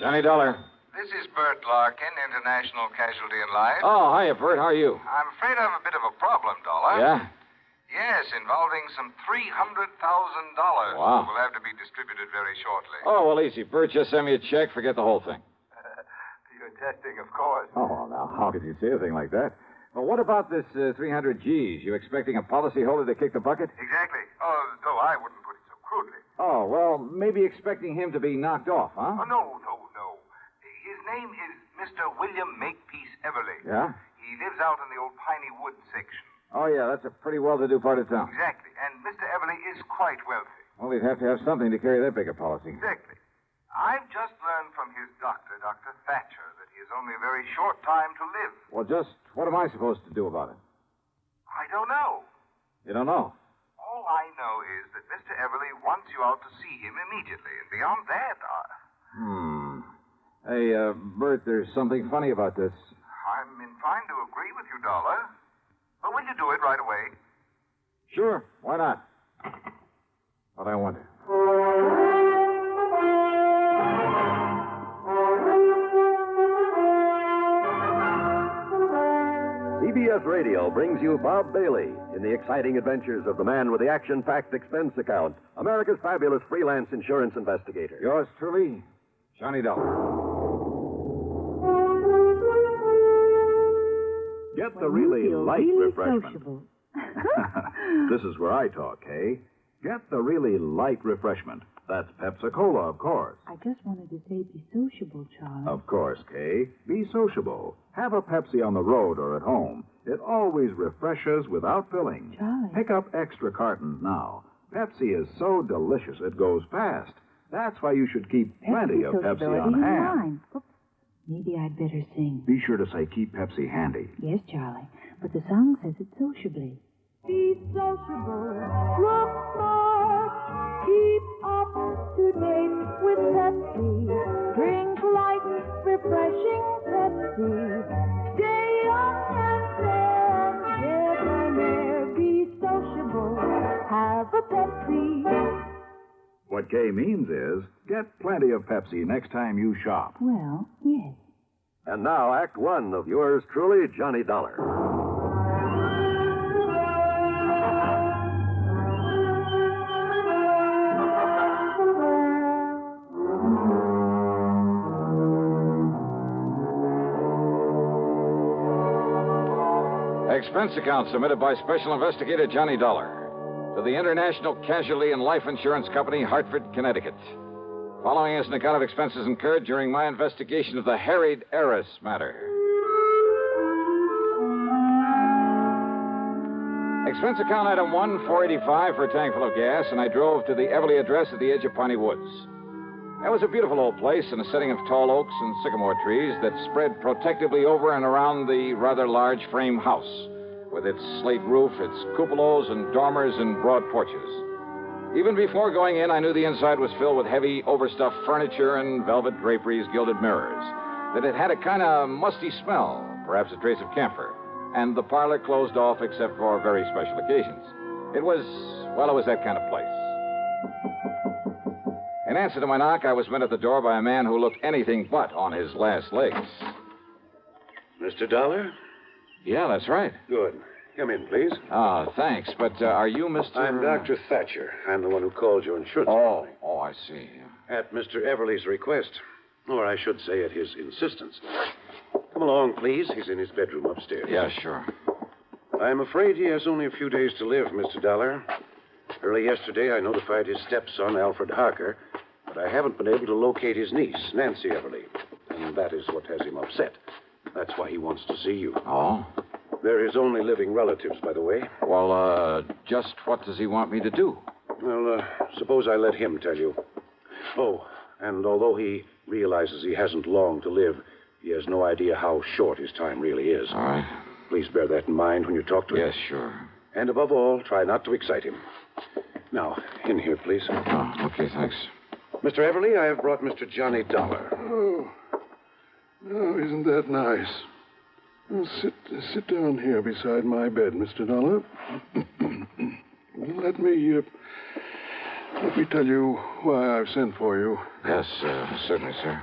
Johnny Dollar. This is Bert Larkin, International Casualty and Life. Oh, hiya, Bert. How are you? I'm afraid I have a bit of a problem, Dollar. Yeah? Yes, involving some $300,000. Wow. Will have to be distributed very shortly. Oh, well, easy. Bert, just send me a check. Forget the whole thing. You're testing, of course. Oh, now, how could you say a thing like that? Well, what about this 300 G's? You expecting a policyholder to kick the bucket? Exactly. Though I wouldn't put it so crudely. Oh, well, maybe expecting him to be knocked off, huh? Oh, no. His name is Mr. William Makepeace Everly. Yeah? He lives out in the old Piney Woods section. Oh, yeah, that's a pretty well-to-do part of town. Exactly. And Mr. Everly is quite wealthy. Well, he'd have to have something to carry that big a policy. Exactly. I've just learned from his doctor, Dr. Thatcher, that he has only a very short time to live. Well, just what am I supposed to do about it? I don't know. You don't know? All I know is that Mr. Everly wants you out to see him immediately. And beyond that, Hey, Bert, there's something funny about this. I'm inclined to agree with you, Dollar. But will you do it right away? Sure, why not? But I wonder. CBS Radio brings you Bob Bailey in the exciting adventures of the man with the action-packed expense account, America's fabulous freelance insurance investigator. Yours truly, Johnny Dollar. Get the really light refreshment. Sociable. This is where I talk, Kay. Get the really light refreshment. That's Pepsi-Cola, of course. I just wanted to say be sociable, Charlie. Of course, Kay. Be sociable. Have a Pepsi on the road or at home. It always refreshes without filling. Charlie. Pick up extra cartons now. Pepsi is so delicious it goes fast. That's why you should keep plenty of Pepsi on hand. Oops. Maybe I'd better sing. Be sure to say keep Pepsi handy. Yes, Charlie. But the song says it sociably. Be sociable. Look smart. Keep up to date with Pepsi. Drink light, refreshing Pepsi. Stay young and fair, debonair. Be sociable. Have a Pepsi. What Kay means is, get plenty of Pepsi next time you shop. Well, yes. And now, Act One of yours truly, Johnny Dollar. Expense account submitted by Special Investigator Johnny Dollar to the International Casualty and Life Insurance Company, Hartford, Connecticut. Following is an account of expenses incurred during my investigation of the Harried Heiress matter. Expense account item 1, $4.85 for a tank full of gas, and I drove to the Everly address at the edge of Piney Woods. That was a beautiful old place in a setting of tall oaks and sycamore trees that spread protectively over and around the rather large frame house, with its slate roof, its cupolas and dormers and broad porches. Even before going in, I knew the inside was filled with heavy, overstuffed furniture and velvet draperies, gilded mirrors, that it had a kind of musty smell, perhaps a trace of camphor, and the parlor closed off except for very special occasions. It was that kind of place. In answer to my knock, I was met at the door by a man who looked anything but on his last legs. Mr. Dollar? Yeah, that's right. Good. Come in, please. Ah, thanks. But are you Mr. I'm Dr. Thatcher. I'm the one who called your insurance company. Oh, I see. At Mr. Everly's request. Or I should say at his insistence. Come along, please. He's in his bedroom upstairs. Yeah, sure. I'm afraid he has only a few days to live, Mr. Dollar. Early yesterday, I notified his stepson, Alfred Harker, but I haven't been able to locate his niece, Nancy Everly. And that is what has him upset. That's why he wants to see you. Oh? They're his only living relatives, by the way. Well, just what does he want me to do? Well, suppose I let him tell you. Oh, and although he realizes he hasn't long to live, he has no idea how short his time really is. All right. Please bear that in mind when you talk to him. Yes, sure. And above all, try not to excite him. Now, in here, please. Oh, okay, thanks. Mr. Everly, I have brought Mr. Johnny Dollar. Oh, isn't that nice? Well, sit down here beside my bed, Mr. Dollar. Let me tell you why I've sent for you. Yes, certainly, sir.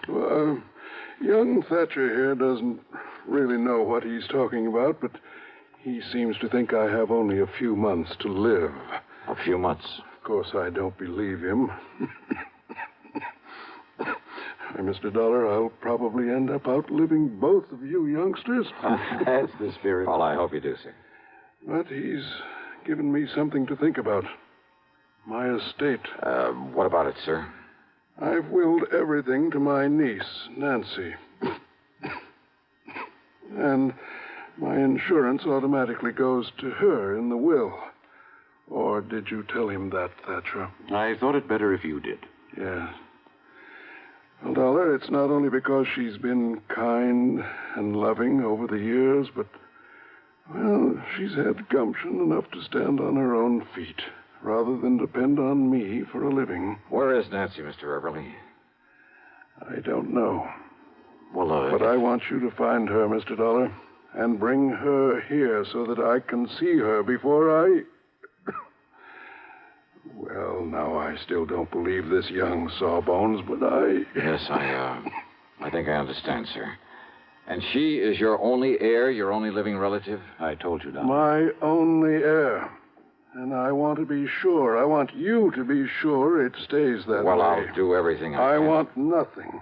Young Thatcher here doesn't really know what he's talking about, but he seems to think I have only a few months to live. A few months? Of course, I don't believe him. Mr. Dollar, I'll probably end up outliving both of you youngsters. That's the spirit. Well, I hope you do, sir. But he's given me something to think about. My estate. What about it, sir? I've willed everything to my niece, Nancy. And my insurance automatically goes to her in the will. Or did you tell him that, Thatcher? I thought it better if you did. Yes. Well, Dollar, it's not only because she's been kind and loving over the years, but, well, she's had gumption enough to stand on her own feet, rather than depend on me for a living. Where is Nancy, Mr. Everly? I don't know. Well, But I want you to find her, Mr. Dollar, and bring her here so that I can see her before I... Well, now, I still don't believe this young Sawbones, but I... Yes, I think I understand, sir. And she is your only heir, your only living relative? I told you, Doc. My only heir. And I want to be sure. I want you to be sure it stays that way. Well, I'll do everything I can. I want nothing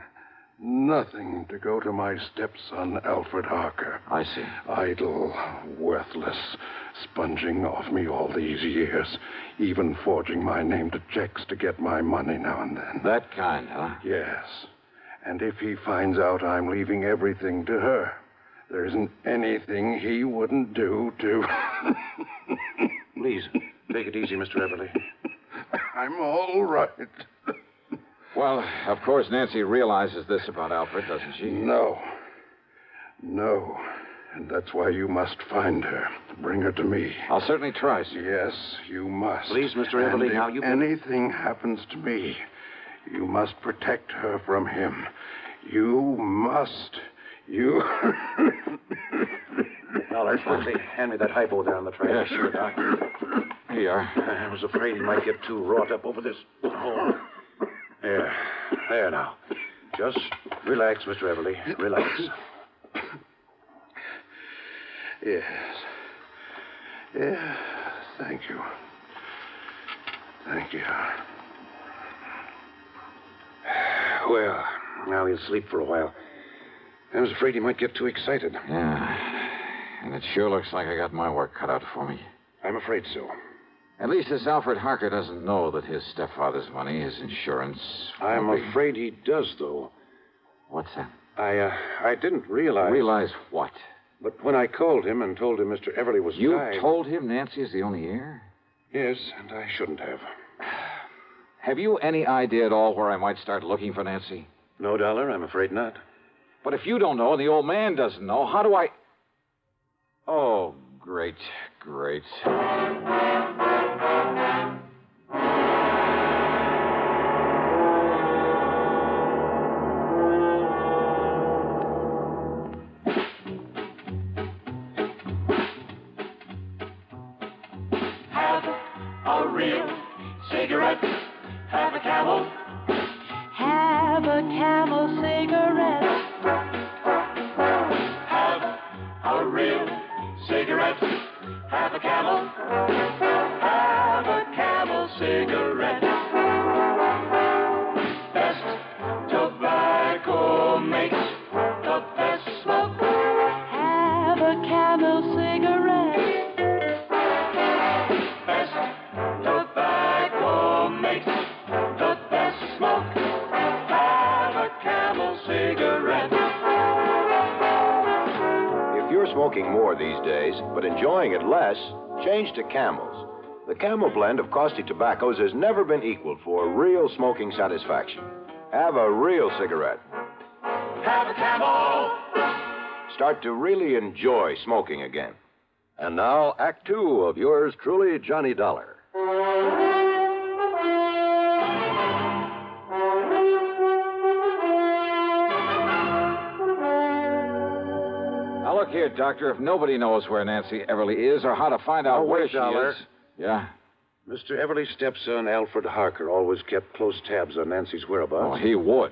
to go to my stepson, Alfred Harker. I see. Idle, worthless, sponging off me all these years, even forging my name to checks to get my money now and then. That kind, huh? Yes. And if he finds out I'm leaving everything to her, there isn't anything he wouldn't do to... Please, take it easy, Mr. Everly. I'm all right. Well, of course, Nancy realizes this about Alfred, doesn't she? No. And that's why you must find her. Bring her to me. I'll certainly try, sir. Yes, you must. Please, Mr. Everly, and now if you... anything happens to me, you must protect her from him. You must. You... Dollar, quickly, hand me that hypo there on the tray. Yeah, sure, Doc. Here you are. I was afraid he might get too wrought up over this. Oh. There now. Just relax, Mr. Everly. Relax. Yes. Thank you. Well, now he'll sleep for a while. I was afraid he might get too excited. Yeah. And it sure looks like I got my work cut out for me. I'm afraid so. At least this Alfred Harker doesn't know that his stepfather's money, his insurance... I'm afraid he does, though. What's that? I didn't realize... Realize what? But when I called him and told him Mr. Everly was You dying... told him Nancy is the only heir? Yes, and I shouldn't have. Have you any idea at all where I might start looking for Nancy? No, Dollar, I'm afraid not. But if you don't know and the old man doesn't know, how do I... Oh, great. Have a real cigarette. Have a Camel. Have a Camel cigarette. Have a real cigarette. Have a Camel. Have a Camel cigarette. Best tobacco makes the best smoke. Have a Camel cigarette. Best tobacco makes the best smoke. Have a Camel cigarette. If you're smoking more these days, but enjoying it less, change to Camels. The Camel blend of costly tobaccos has never been equaled for real smoking satisfaction. Have a real cigarette. Have a Camel. Start to really enjoy smoking again. And now, Act Two of yours truly, Johnny Dollar. Now, look here, Doctor. If nobody knows where Nancy Everly is or how to find out where she Dollar. is... Yeah? Mr. Everly's stepson, Alfred Harker, always kept close tabs on Nancy's Oh, whereabouts. he would.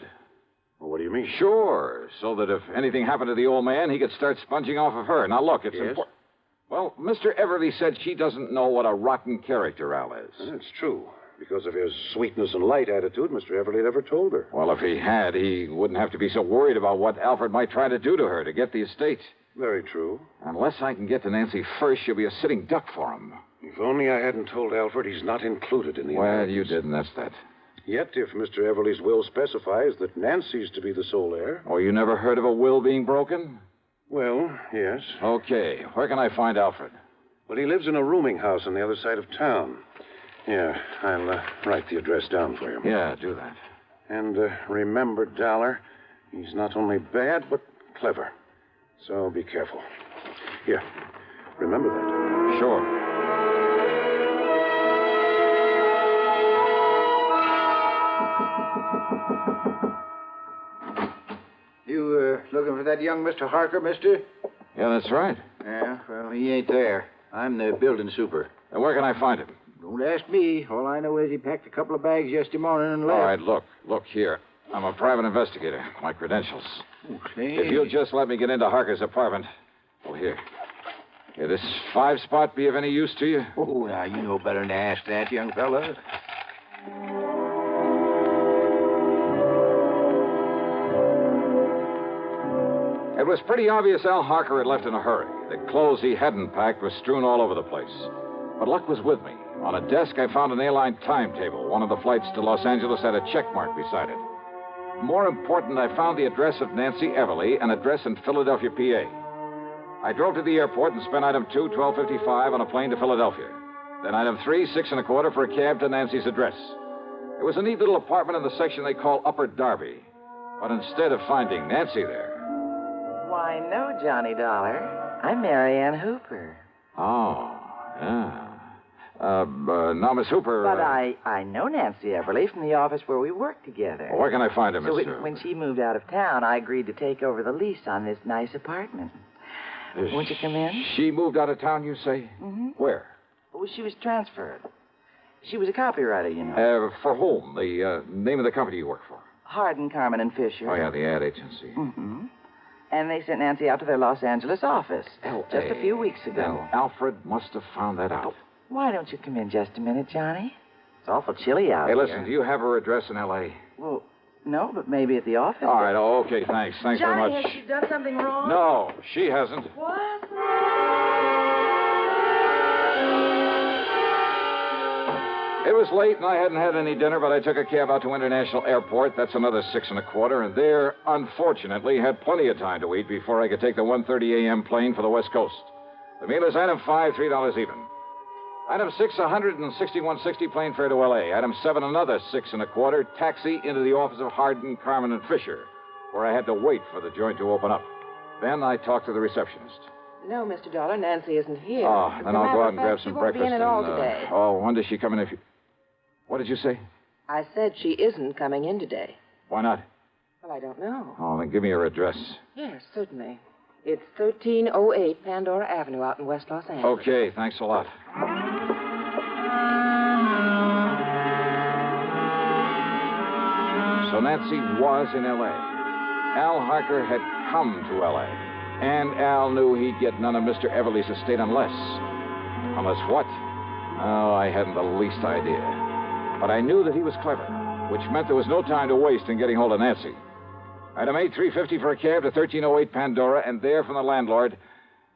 Well, what do you mean? Sure, so that if anything happened to the old man, he could start sponging off of her. Now, look, it's Yes? important. Well, Mr. Everly said she doesn't know what a rotten character Al is. That's true. Because of his sweetness and light attitude, Mr. Everly never told her. Well, if he had, he wouldn't have to be so worried about what Alfred might try to do to her to get the estate. Very true. Unless I can get to Nancy first, she'll be a sitting duck for him. If only I hadn't told Alfred he's not included in the Well, inheritance. you didn't, that's that. Yet, if Mr. Everly's will specifies that Nancy's to be the sole heir... Oh, you never heard of a will being broken? Well, yes. Okay, where can I find Alfred? Well, he lives in a rooming house on the other side of town. Yeah, I'll write the address down for you. Yeah, do that. And remember, Dollar, he's not only bad, but clever. So be careful. Here, remember that. Sure. You looking for that young Mr. Harker, mister? Yeah, that's right. Yeah, well, he ain't there. I'm the building super. And where can I find him? Don't ask me. All I know is he packed a couple of bags yesterday morning and left. All right, look here. I'm a private investigator. My credentials. Okay. If you'll just let me get into Harker's apartment. Oh, here. Here, this 5-spot be of any use to you? Oh, now, you know better than to ask that, young fella. It was pretty obvious Al Harker had left in a hurry. The clothes he hadn't packed were strewn all over the place. But luck was with me. On a desk, I found an airline timetable. One of the flights to Los Angeles had a check mark beside it. More important, I found the address of Nancy Everly, an address in Philadelphia, PA. I drove to the airport and spent item 2, $12.55 on a plane to Philadelphia. Then item 3, $6.25 for a cab to Nancy's address. It was a neat little apartment in the section they call Upper Darby. But instead of finding Nancy there... Why, no, Johnny Dollar. I'm Mary Ann Hooper. Oh, yeah. Now, Miss Hooper... But I know Nancy Everly from the office where we work together. Well, where can I find her, So Miss when she moved out of town, I agreed to take over the lease on this nice apartment. Won't you come in? She moved out of town, you say? Mm-hmm. Where? Well, she was transferred. She was a copywriter, you know. For whom? The name of the company you work for? Hardin, Carmen, and Fisher. Oh, yeah, the ad agency. Mm-hmm. And they sent Nancy out to their Los Angeles office just a few weeks ago. Then Alfred must have found that out. Why don't you come in just a minute, Johnny? It's awful chilly out here. Hey, listen, do you have her address in L.A.? Well, no, but maybe at the office. All right, okay, thanks. Thanks Johnny, very much. has she done something wrong? No, she hasn't. What? It was late, and I hadn't had any dinner, but I took a cab out to International Airport. That's another $6.25, and there, unfortunately, had plenty of time to eat before I could take the 1:30 a.m. plane for the West Coast. The meal is item 5, $3 even. Item 6, $161.60 plane fare to L.A. Item 7, another $6.25, taxi into the office of Hardin, Carmen, and Fisher, where I had to wait for the joint to open up. Then I talked to the receptionist. No, Mr. Dollar, Nancy isn't here. Oh, then I'll go out and grab some she won't breakfast. Be in at all today. When does she come in? What did you say? I said she isn't coming in today. Why not? Well, I don't know. Oh, then give me her address. Yes, certainly. It's 1308 Pandora Avenue out in West Los Angeles. Okay, thanks a lot. So Nancy was in L.A. Al Harker had come to L.A. And Al knew he'd get none of Mr. Everly's estate unless... Unless what? Oh, I hadn't the least idea. But I knew that he was clever, which meant there was no time to waste in getting hold of Nancy. Item 8, $3.50 for a cab to 1308 Pandora, and there from the landlord...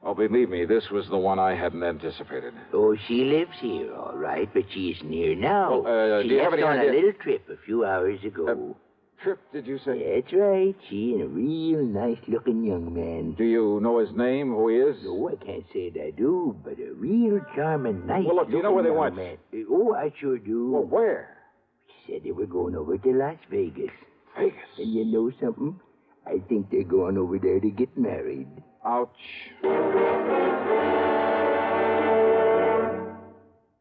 Oh, believe me, this was the one I hadn't anticipated. Oh, she lives here, all right, but she isn't here now. Well, she do you have left any on idea? a little trip a few hours ago. Trip, did you say? That's right. She and a real nice-looking young man. Do you know his name, who he is? No, I can't say that I do, but a real charming, nice-looking Well, look, do you know where they young went? man. Oh, I sure do. Well, where? She said they were going over to Las Vegas. Vegas? And you know something? I think they're going over there to get married. Ouch.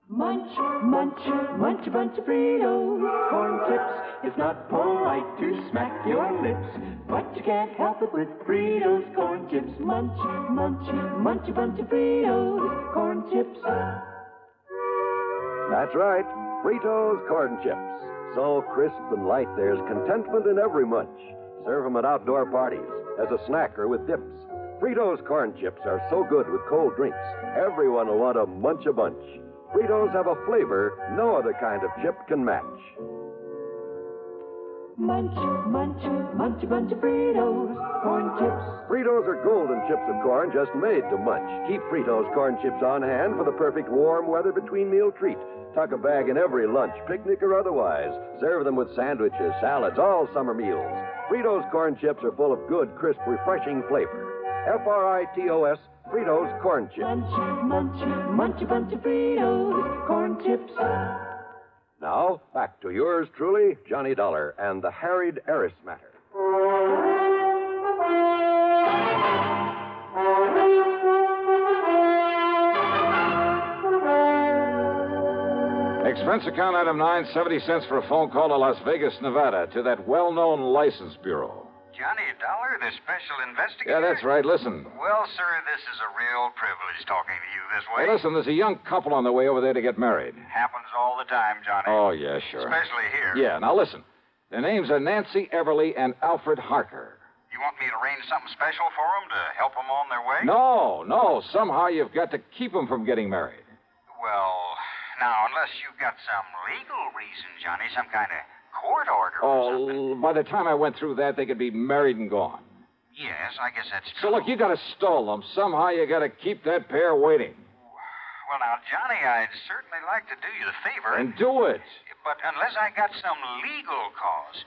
Munch, munch, munch a bunch of Fritos, corn chips. It's not polite to smack your lips, but you can't help it with Fritos, corn chips. Munch, munch, munch a bunch of Fritos, corn chips. That's right, Fritos corn chips. So crisp and light, there's contentment in every munch. Serve them at outdoor parties, as a snack or with dips. Fritos corn chips are so good with cold drinks, everyone will want to munch a bunch. Fritos have a flavor no other kind of chip can match. Munch, munch, munch a bunch of Fritos, corn chips. Fritos are golden chips of corn just made to munch. Keep Fritos corn chips on hand for the perfect warm weather between meal treat. Tuck a bag in every lunch, picnic or otherwise. Serve them with sandwiches, salads, all summer meals. Fritos corn chips are full of good, crisp, refreshing flavor. FRITOS, Fritos corn chips. Munch, munch, munch a bunch of Fritos, corn chips. Now, back to yours truly, Johnny Dollar, and the Harried Heiress matter. Expense account item 9, 70 cents for a phone call to Las Vegas, Nevada, to that well-known license bureau. Johnny Dollar, the special investigator? Yeah, that's right. Listen. Well, sir, this is a real privilege talking to you this way. Hey, listen, there's a young couple on the way over there to get married. Happens all the time, Johnny. Oh, yeah, sure. Especially here. Yeah, now listen. Their names are Nancy Everly and Alfred Harker. You want me to arrange something special for them to help them on their way? No. Somehow you've got to keep them from getting married. Well, now, unless you've got some legal reason, Johnny, some kind of court order or something. By the time I went through that, they could be married and gone. Yes, I guess that's So, true. look, you got to stall them. Somehow you got to keep that pair waiting. Well, now, Johnny, I'd certainly like to do you the favor. And do it. But unless I got some legal cause.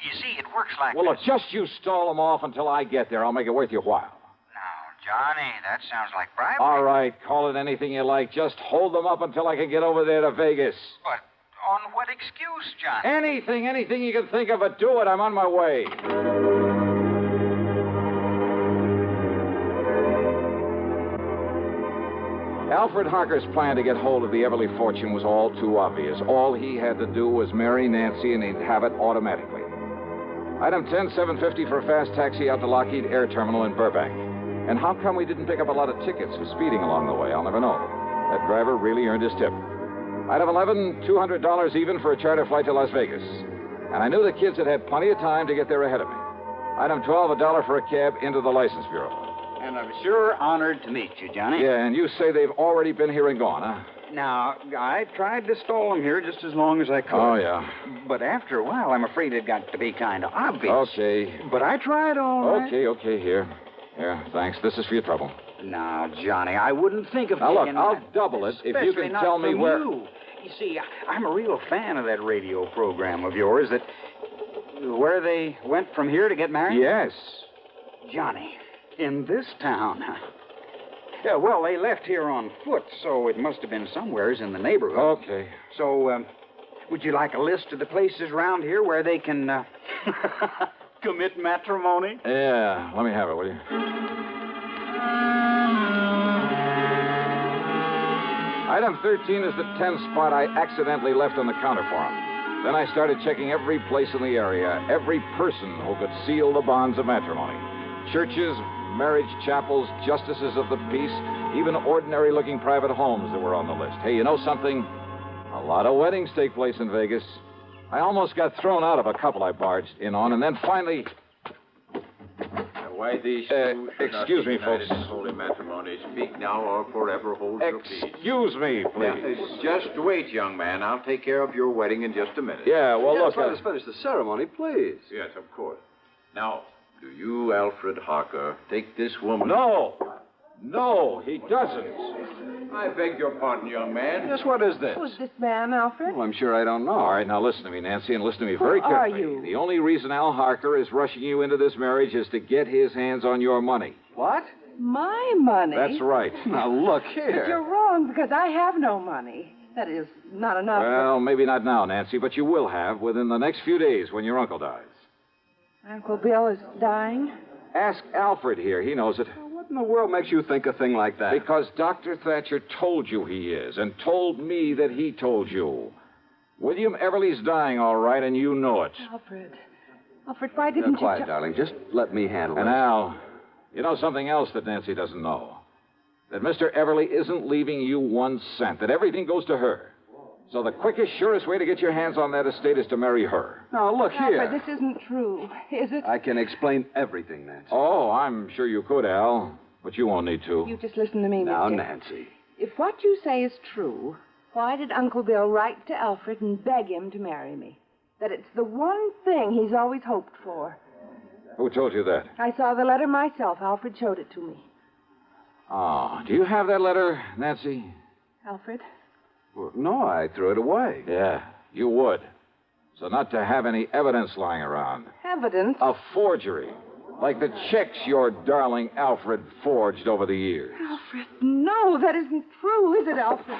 You see, it works like Well, look, this. just you stall them off until I get there. I'll make it worth your while. Now, Johnny, that sounds like bribery. All right, call it anything you like. Just hold them up until I can get over there to Vegas. But on what excuse, Johnny? Anything you can think of, but do it. I'm on my way. Alfred Harker's plan to get hold of the Everly fortune was all too obvious. All he had to do was marry Nancy, and he'd have it automatically. Item 10, $7.50 for a fast taxi out to Lockheed Air Terminal in Burbank. And how come we didn't pick up a lot of tickets for speeding along the way? I'll never know. That driver really earned his tip. Item 11, $200 even for a charter flight to Las Vegas. And I knew the kids had had plenty of time to get there ahead of me. Item 12, $1 for a cab into the license bureau. And I'm sure honored to meet you, Johnny. Yeah, and you say they've already been here and gone, huh? Now, I tried to stall them here just as long as I could. Oh, yeah. But after a while, I'm afraid it got to be kind of obvious. Okay. But I tried all right. Okay, here. Here, thanks. This is for your trouble. Now, Johnny, I wouldn't think of Now, look, taking I'll that. double it if you Especially can not tell me from where... You see, I'm a real fan of that radio program of yours that... Where they went from here to get married? Yes. Johnny, in this town. Yeah, well, they left here on foot, so it must have been somewheres in the neighborhood. Okay. So, would you like a list of the places around here where they can commit matrimony? Yeah, let me have it, will you? Item 13 is the 10 spot I accidentally left on the counter for him. Then I started checking every place in the area, every person who could seal the bonds of matrimony. Churches, marriage chapels, justices of the peace, even ordinary-looking private homes that were on the list. Hey, you know something? A lot of weddings take place in Vegas. I almost got thrown out of a couple I barged in on, and then finally... Why these two excuse me, folks. Holy matrimony. Speak now or forever hold your peace. Excuse me, please. Just wait, young man. I'll take care of your wedding in just a minute. Yeah, well, look... Let us finish the ceremony, please. Yes, of course. Now, do you, Alfred Harker, take this woman... No, he doesn't. I beg your pardon, young man. Yes, what is this? Who's this man, Alfred? Well, I'm sure I don't know. All right, now listen to me, Nancy, and listen to me very Who are carefully. you? The only reason Al Harker is rushing you into this marriage is to get his hands on your money. What? My money? That's right. Now, look But here. you're wrong, because I have no money. That is, not enough. Well, maybe not now, Nancy, but you will have within the next few days when your uncle dies. Uncle Bill is dying? Ask Alfred here. He knows it. What in the world makes you think a thing like that? Because Dr. Thatcher told you he is, and told me that he told you. William Everly's dying, all right, and you know it. Alfred, why didn't quiet, you... darling. Just let me handle it. And Al, you know something else that Nancy doesn't know. That Mr. Everly isn't leaving you 1 cent, that everything goes to her. So the quickest, surest way to get your hands on that estate is to marry her. Now, look here. Alfred, this isn't true, is it? I can explain everything, Nancy. Oh, I'm sure you could, Al. But you won't need to. You just listen to me, Now, mister. Nancy. If what you say is true, why did Uncle Bill write to Alfred and beg him to marry me? That it's the one thing he's always hoped for. Who told you that? I saw the letter myself. Alfred showed it to me. Oh, do you have that letter, Nancy? Alfred? Well, no, I threw it away. Yeah, you would. So not to have any evidence lying around. Evidence? A forgery. Like the checks your darling Alfred forged over the years. Alfred, no, that isn't true, is it, Alfred?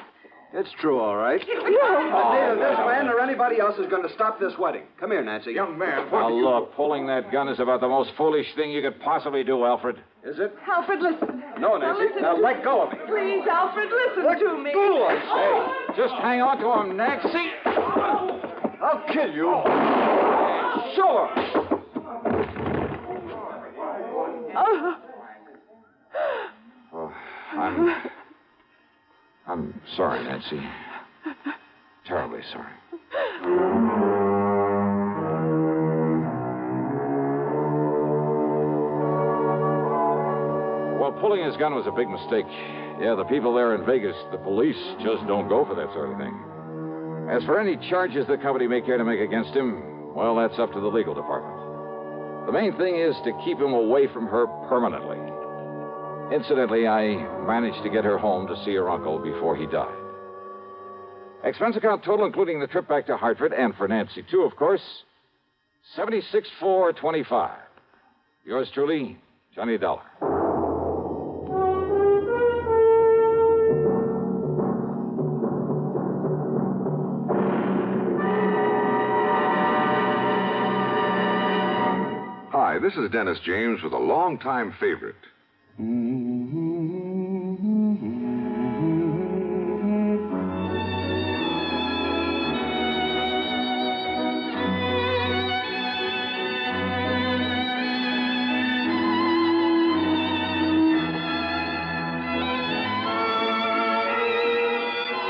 It's true, all right. No. But neither this man or anybody else is going to stop this wedding. Come here, Nancy. Young man, Now, look, pulling that gun is about the most foolish thing you could possibly do, Alfred. Is it? Alfred, listen. No, Nancy. Now, let go of me. Please, Alfred, listen to me. Go, I Hey, just hang on to him, Nancy. say. I'll kill you. Sure. Oh, I'm sorry, Nancy. Terribly sorry. Well, pulling his gun was a big mistake. Yeah, the people there in Vegas, the police, just don't go for that sort of thing. As for any charges the company may care to make against him, well, that's up to the legal department. The main thing is to keep him away from her permanently. Incidentally, I managed to get her home to see her uncle before he died. Expense account total, including the trip back to Hartford, and for Nancy, too, of course, $76,425. Yours truly, Johnny Dollar. Hi, this is Dennis James with a longtime favorite.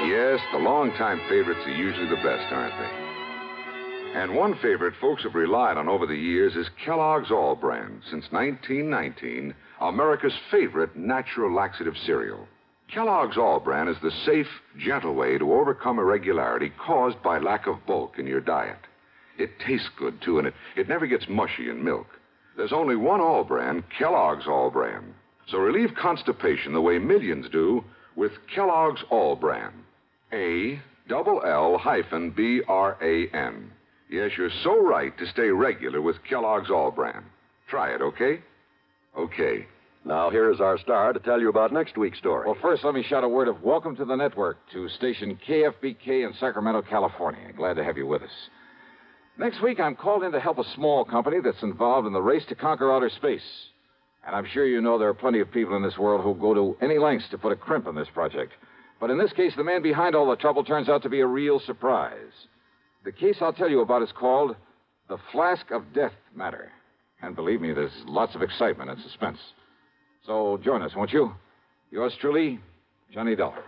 Yes, the longtime favorites are usually the best, aren't they? And one favorite folks have relied on over the years is Kellogg's All Brand. Since 1919, America's favorite natural laxative cereal. Kellogg's All Brand is the safe, gentle way to overcome irregularity caused by lack of bulk in your diet. It tastes good, too, and it never gets mushy in milk. There's only one All Brand, Kellogg's All Brand. So relieve constipation the way millions do with Kellogg's All Brand. ALL-BRAN. Yes, you're so right to stay regular with Kellogg's All Brand. Try it, okay? Okay. Now, here is our star to tell you about next week's story. Well, first, let me shout a word of welcome to the network to station KFBK in Sacramento, California. Glad to have you with us. Next week, I'm called in to help a small company that's involved in the race to conquer outer space. And I'm sure you know there are plenty of people in this world who go to any lengths to put a crimp in this project. But in this case, the man behind all the trouble turns out to be a real surprise. The case I'll tell you about is called The Flask of Death Matter. And believe me, there's lots of excitement and suspense. So join us, won't you? Yours truly, Johnny Dollar.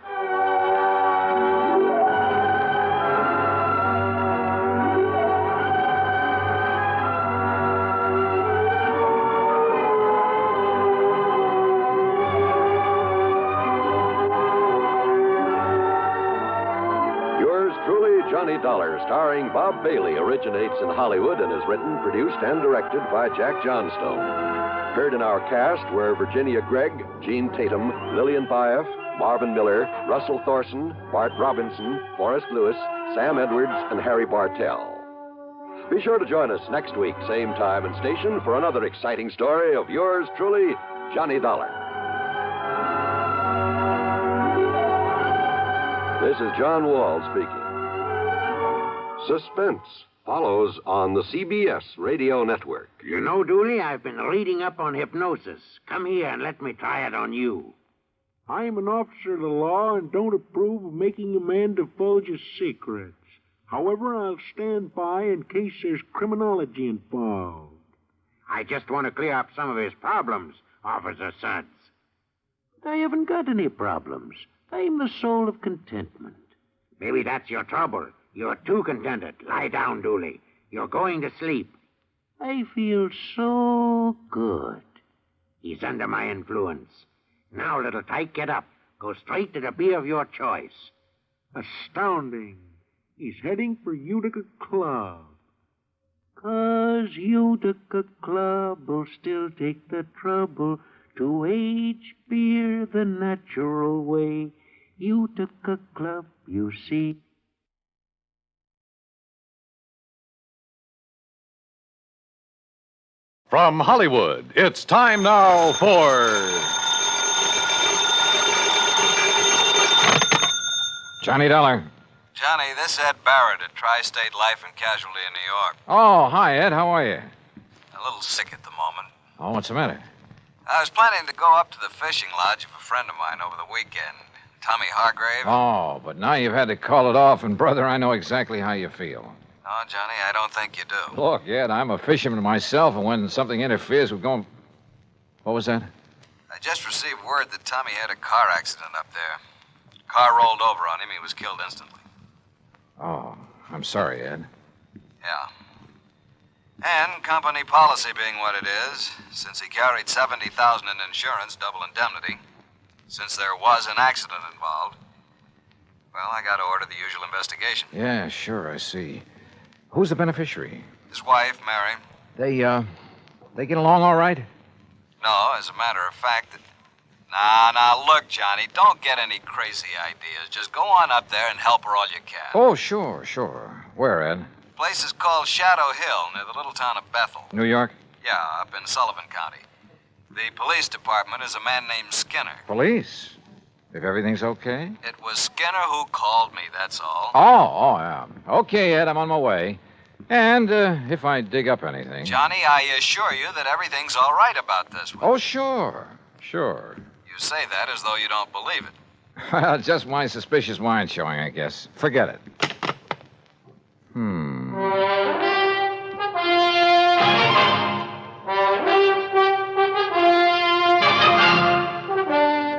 Johnny Dollar, starring Bob Bailey, originates in Hollywood and is written, produced, and directed by Jack Johnstone. Heard in our cast were Virginia Gregg, Gene Tatum, Lillian Baeff, Marvin Miller, Russell Thorson, Bart Robinson, Forrest Lewis, Sam Edwards, and Harry Bartell. Be sure to join us next week, same time and station, for another exciting story of yours truly, Johnny Dollar. This is John Wall speaking. Suspense follows on the CBS Radio Network. You know, Dooley, I've been reading up on hypnosis. Come here and let me try it on you. I'm an officer of the law and don't approve of making a man divulge his secrets. However, I'll stand by in case there's criminology involved. I just want to clear up some of his problems, Officer Suds. I haven't got any problems. I'm the soul of contentment. Maybe that's your trouble. You're too contented. Lie down, Dooley. You're going to sleep. I feel so good. He's under my influence. Now, little tyke, get up. Go straight to the beer of your choice. Astounding. He's heading for Utica Club. 'Cause Utica Club will still take the trouble to age beer the natural way. Utica Club, you see. From Hollywood, it's time now for... Johnny Dollar. Johnny, this is Ed Barron at Tri-State Life and Casualty in New York. Oh, hi, Ed. How are you? A little sick at the moment. Oh, what's the matter? I was planning to go up to the fishing lodge of a friend of mine over the weekend, Tommy Hargrave. Oh, but now you've had to call it off, and, brother, I know exactly how you feel. No, Johnny, I don't think you do. Look, Ed, I'm a fisherman myself, and when something interferes with going... What was that? I just received word that Tommy had a car accident up there. Car rolled over on him. He was killed instantly. Oh, I'm sorry, Ed. Yeah. And company policy being what it is, since he carried $70,000 in insurance, double indemnity, since there was an accident involved, well, I got to order the usual investigation. Yeah, sure, I see. Who's the beneficiary? His wife, Mary. They get along all right? No, as a matter of fact... Now, look, Johnny, don't get any crazy ideas. Just go on up there and help her all you can. Oh, sure. Where, Ed? The place is called Shadow Hill, near the little town of Bethel. New York? Yeah, up in Sullivan County. The police department is a man named Skinner. Police? If everything's okay? It was Skinner who called me, that's all. Oh, yeah. Okay, Ed, I'm on my way. And if I dig up anything... Johnny, I assure you that everything's all right about this one. Oh, sure. You say that as though you don't believe it. Well, just my suspicious mind showing, I guess. Forget it.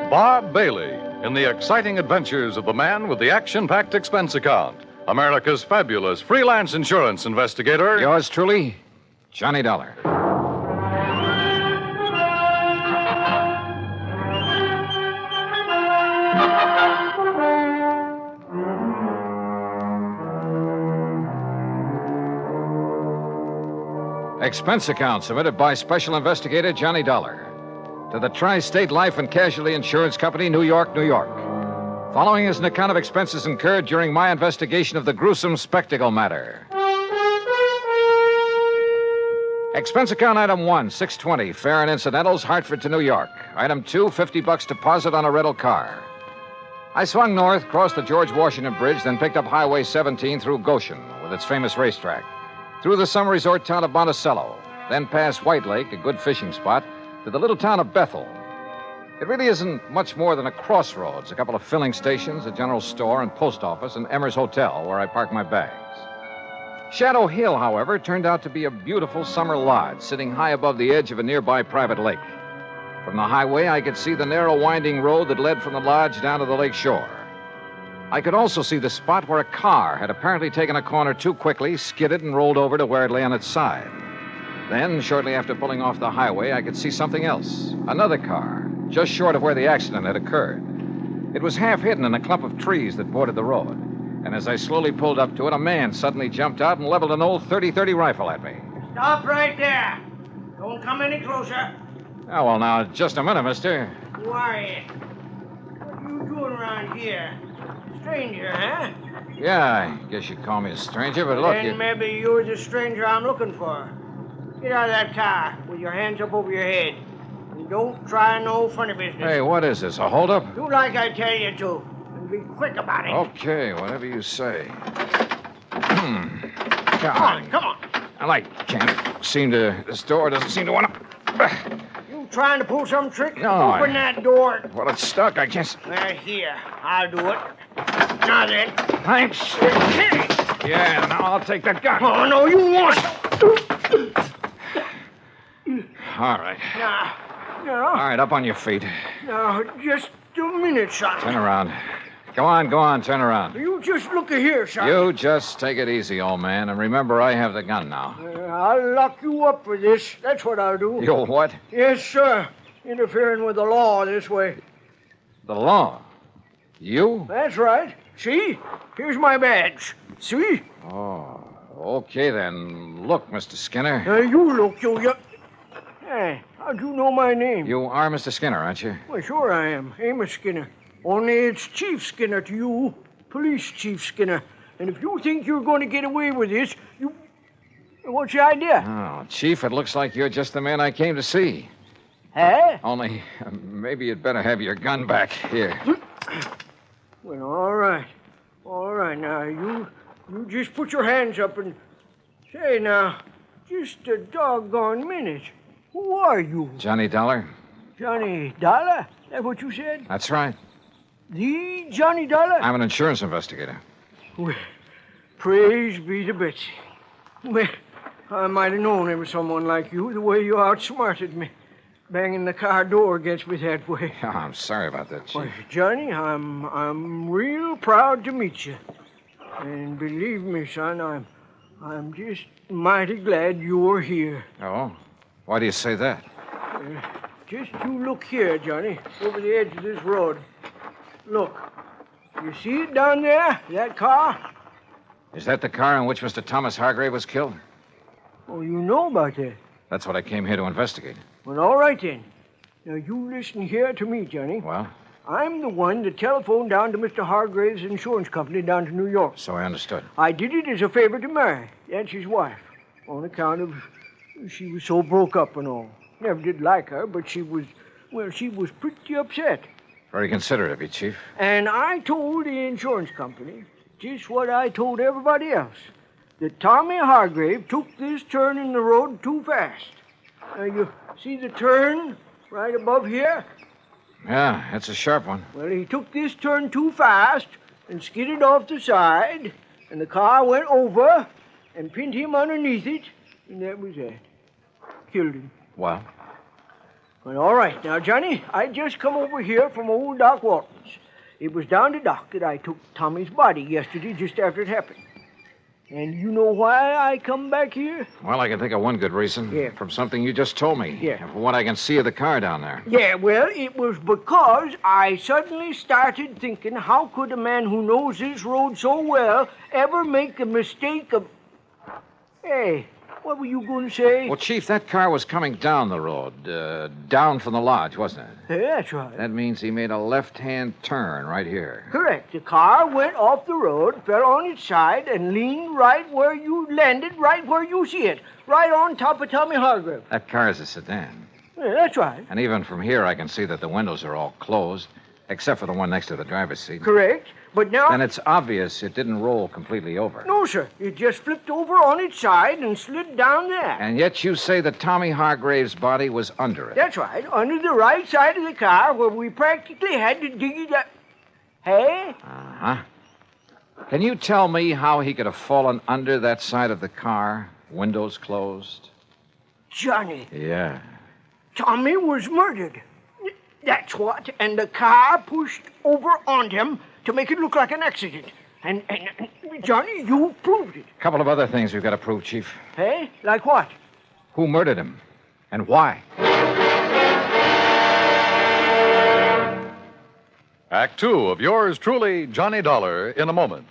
Bob Bailey in the exciting adventures of the man with the action-packed expense account. America's fabulous freelance insurance investigator. Yours truly, Johnny Dollar. Expense account submitted by Special Investigator Johnny Dollar to the Tri-State Life and Casualty Insurance Company, New York, New York. Following is an account of expenses incurred during my investigation of the gruesome spectacle matter. Expense account item 1, $620, fare and incidentals, Hartford to New York. Item 2, $50 deposit on a rental car. I swung north, crossed the George Washington Bridge, then picked up Highway 17 through Goshen with its famous racetrack, through the summer resort town of Monticello, then past White Lake, a good fishing spot, to the little town of Bethel. It really isn't much more than a crossroads, a couple of filling stations, a general store and post office, and Emmer's Hotel, where I park my bags. Shadow Hill, however, turned out to be a beautiful summer lodge sitting high above the edge of a nearby private lake. From the highway, I could see the narrow, winding road that led from the lodge down to the lake shore. I could also see the spot where a car had apparently taken a corner too quickly, skidded, and rolled over to where it lay on its side. Then, shortly after pulling off the highway, I could see something else. Another car, just short of where the accident had occurred. It was half hidden in a clump of trees that bordered the road. And as I slowly pulled up to it, a man suddenly jumped out and leveled an old .30-30 rifle at me. Stop right there. Don't come any closer. Oh, well, now, just a minute, mister. Who are you? What are you doing around here? Stranger, huh? Yeah, I guess you'd call me a stranger, but look, Then maybe you're the stranger I'm looking for. Get out of that car with your hands up over your head. And don't try no funny business. Hey, what is this, a holdup? Do like I tell you to. And be quick about it. Okay, whatever you say. Come on. This door doesn't seem to want to... You trying to pull some trick? No, Open that door. Well, it's stuck, I guess. Well, here, I'll do it. Now then. Thanks. Yeah, now I'll take that gun. Oh, no, you won't. All right. Now. All right, up on your feet. Now, just a minute, son. Turn around. Go on, turn around. You just look here, son. You just take it easy, old man, and remember I have the gun now. I'll lock you up for this. That's what I'll do. You'll what? Yes, sir. Interfering with the law this way. The law? You? That's right. See? Here's my badge. See? Oh, okay then. Look, Mr. Skinner. You look, you... Hey, how'd you know my name? You are Mr. Skinner, aren't you? Well, sure I am. Amos Skinner. Only it's Chief Skinner to you. Police Chief Skinner. And if you think you're going to get away with this, you... What's your idea? Oh, Chief, it looks like you're just the man I came to see. Huh? Only, maybe you'd better have your gun back. Here. Well, all right. All right, now, you just put your hands up and... Say, now, just a doggone minute. Who are you? Johnny Dollar. Johnny Dollar? That what you said? That's right. The Johnny Dollar? I'm an insurance investigator. Well, praise be to Betsy. Well, I might have known there was someone like you, the way you outsmarted me. Banging the car door against me that way. Oh, I'm sorry about that, Chief. Well, Johnny, I'm real proud to meet you. And believe me, son, I'm just mighty glad you're here. Oh? Why do you say that? Just you look here, Johnny, over the edge of this road. Look. You see it down there? That car? Is that the car in which Mr. Thomas Hargrave was killed? Oh, you know about that? That's what I came here to investigate. Well, all right then. Now, you listen here to me, Johnny. Well? I'm the one that telephoned down to Mr. Hargrave's insurance company down to New York. So I understood. I did it as a favor to Mary. That's his wife. On account of she was so broke up and all. Never did like her, but she was pretty upset. Very considerate of you, Chief. And I told the insurance company just what I told everybody else. That Tommy Hargrave took this turn in the road too fast. Now, you see the turn right above here? Yeah, that's a sharp one. Well, he took this turn too fast and skidded off the side, and the car went over and pinned him underneath it, and that was that. Killed him. Well? Well, all right. Now, Johnny, I just come over here from old Doc Walton's. It was down to Doc that I took Tommy's body yesterday just after it happened. And you know why I come back here? Well, I can think of one good reason. Yeah. From something you just told me. Yeah. And from what I can see of the car down there. Yeah, well, it was because I suddenly started thinking, how could a man who knows this road so well ever make a mistake of... Hey, what were you going to say? Well, Chief, that car was coming down the road, down from the lodge, wasn't it? Yeah, that's right. That means he made a left-hand turn right here. Correct. The car went off the road, fell on its side, and leaned right where you landed, right where you see it, right on top of Tommy Hargrave. That car is a sedan. Yeah, that's right. And even from here, I can see that the windows are all closed, except for the one next to the driver's seat. Correct. But now... Then it's obvious it didn't roll completely over. No, sir. It just flipped over on its side and slid down there. And yet you say that Tommy Hargrave's body was under it. That's right. Under the right side of the car where we practically had to dig it up. Hey? Uh-huh. Can you tell me how he could have fallen under that side of the car, windows closed? Johnny. Yeah. Tommy was murdered. That's what. And the car pushed over on him to make it look like an accident. And Johnny, you proved it. A couple of other things we've got to prove, Chief. Hey? Like what? Who murdered him? And why? Act two of yours truly, Johnny Dollar, in a moment.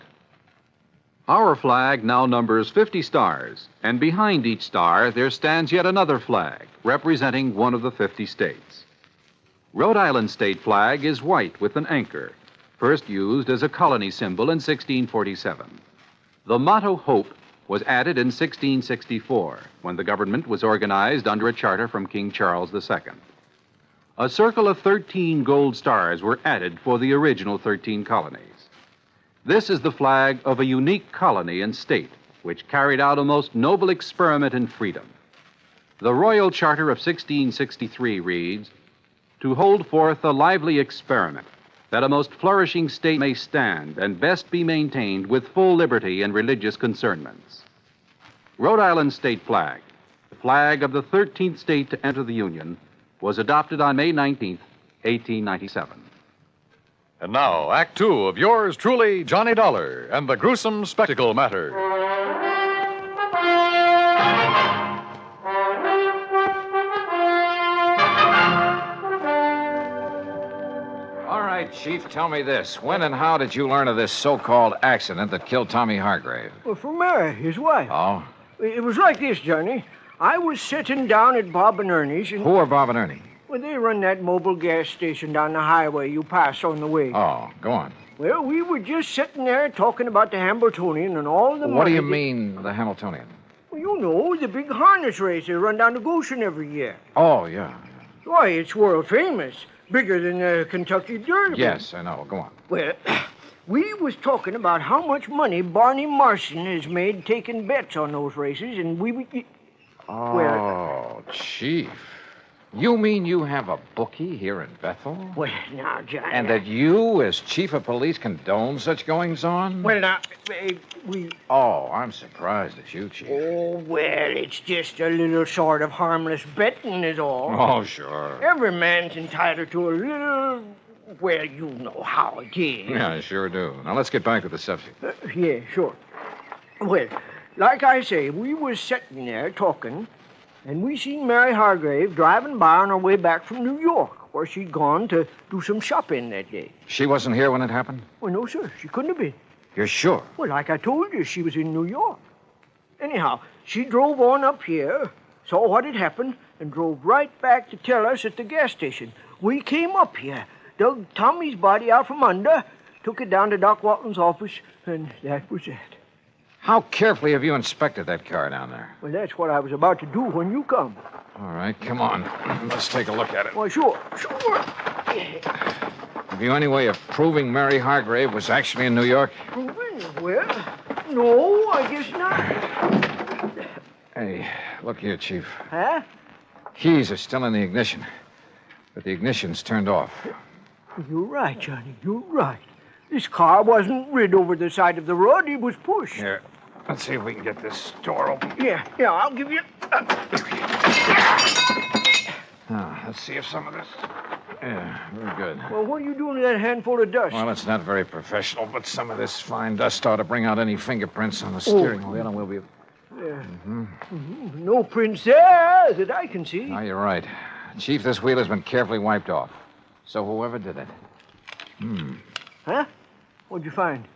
Our flag now numbers 50 stars, and behind each star there stands yet another flag, representing one of the 50 states. Rhode Island's state flag is white with an anchor, first used as a colony symbol in 1647. The motto Hope was added in 1664, when the government was organized under a charter from King Charles II. A circle of 13 gold stars were added for the original 13 colonies. This is the flag of a unique colony and state, which carried out a most noble experiment in freedom. The Royal Charter of 1663 reads, "To hold forth a lively experiment, that a most flourishing state may stand and best be maintained with full liberty in religious concernments." Rhode Island's state flag, the flag of the 13th state to enter the Union, was adopted on May 19th, 1897. And now, Act Two of yours truly, Johnny Dollar, and the gruesome spectacle matter. All right, Chief, tell me this. When and how did you learn of this so-called accident that killed Tommy Hargrave? Well, from Mary, his wife. Oh? It was like this, Johnny. I was sitting down at Bob and Ernie's and... Who are Bob and Ernie? Well, they run that mobile gas station down the highway you pass on the way. Oh, go on. Well, we were just sitting there talking about the Hamiltonian and all the money... What do you mean, the Hamiltonian? Well, you know, the big harness race they run down to Goshen every year. Oh, yeah. Why, it's world famous. Bigger than the Kentucky Derby. Yes, I know. Go on. Well, we was talking about how much money Barney Marson has made taking bets on those races, and we... Oh, Chief. You mean you have a bookie here in Bethel? Well, now, Johnny... And that you, as chief of police, condone such goings-on? Well, now, we... Oh, I'm surprised at you, Chief. Oh, well, it's just a little sort of harmless betting is all. Oh, sure. Every man's entitled to a little... Well, you know how it is. Yeah, I sure do. Now, let's get back to the subject. Yeah, sure. Well, like I say, we was sitting there talking... And we seen Mary Hargrave driving by on her way back from New York, where she'd gone to do some shopping that day. She wasn't here when it happened? Well, no, sir. She couldn't have been. You're sure? Well, like I told you, she was in New York. Anyhow, she drove on up here, saw what had happened, and drove right back to tell us at the gas station. We came up here, dug Tommy's body out from under, took it down to Doc Walton's office, and that was it. How carefully have you inspected that car down there? Well, that's what I was about to do when you come. All right, come on. Let's take a look at it. Well, sure. Have you any way of proving Mary Hargrave was actually in New York? Proving? Well, no, I guess not. Hey, look here, Chief. Huh? Keys are still in the ignition, but the ignition's turned off. You're right, Johnny. You're right. This car wasn't rid over the side of the road. It was pushed. Here, let's see if we can get this door open. Yeah, I'll give you... Now, let's see if some of this... Yeah, very good. Well, what are you doing with that handful of dust? Well, it's not very professional, but some of this fine dust ought to bring out any fingerprints on the steering wheel, and we'll be... Yeah. No prints there that I can see. No, you're right. Chief, this wheel has been carefully wiped off. So whoever did it... Huh? What'd you find?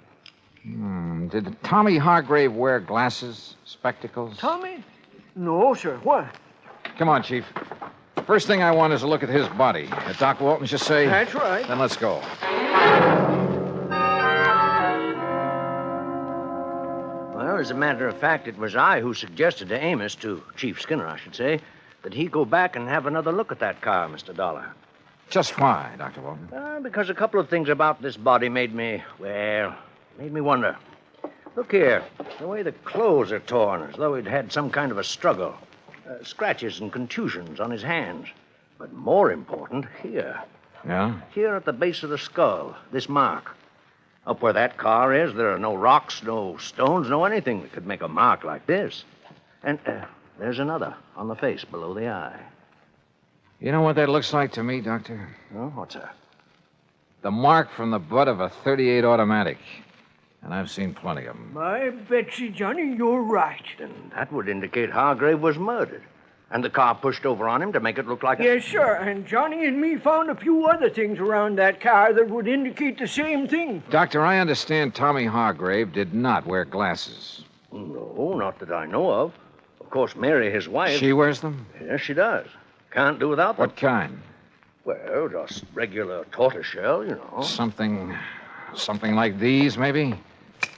Did Tommy Hargrave wear glasses, spectacles? Tommy? No, sir. What? Come on, Chief. First thing I want is a look at his body. Doc Walton's just say... That's right. Then let's go. Well, as a matter of fact, it was I who suggested to Amos, to Chief Skinner, I should say, that he go back and have another look at that car, Mr. Dollar. Just why, Dr. Walton? Because a couple of things about this body made me wonder. Look here, the way the clothes are torn, as though he'd had some kind of a struggle. Scratches and contusions on his hands. But more important, here. Yeah? Here at the base of the skull, this mark. Up where that car is, there are no rocks, no stones, no anything that could make a mark like this. And there's another on the face below the eye. You know what that looks like to me, Doctor? Oh, what's that? The mark from the butt of a .38 automatic. And I've seen plenty of them. My Betsy, Johnny, you're right. Then that would indicate Hargrave was murdered. And the car pushed over on him to make it look like Yes, sir. And Johnny and me found a few other things around that car that would indicate the same thing. Doctor, I understand Tommy Hargrave did not wear glasses. No, not that I know of. Of course, Mary, his wife... She wears them? Yes, she does. Can't do without them. What kind? Well, just regular tortoiseshell, you know. Something like these, maybe?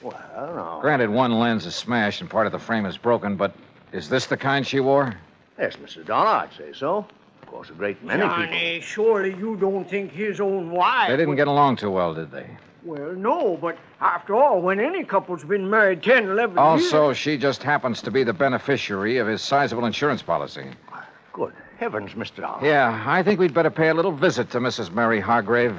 Well, no. Granted, one lens is smashed and part of the frame is broken, but is this the kind she wore? Yes, Mr. Dollar, I'd say so. Of course, a great many Johnny, surely you don't think his own wife... They didn't get along too well, did they? Well, no, but after all, when any couple's been married 10, 11 years... Also, she just happens to be the beneficiary of his sizable insurance policy. Good heavens, Mr. Dollar. Yeah, I think we'd better pay a little visit to Mrs. Mary Hargrave.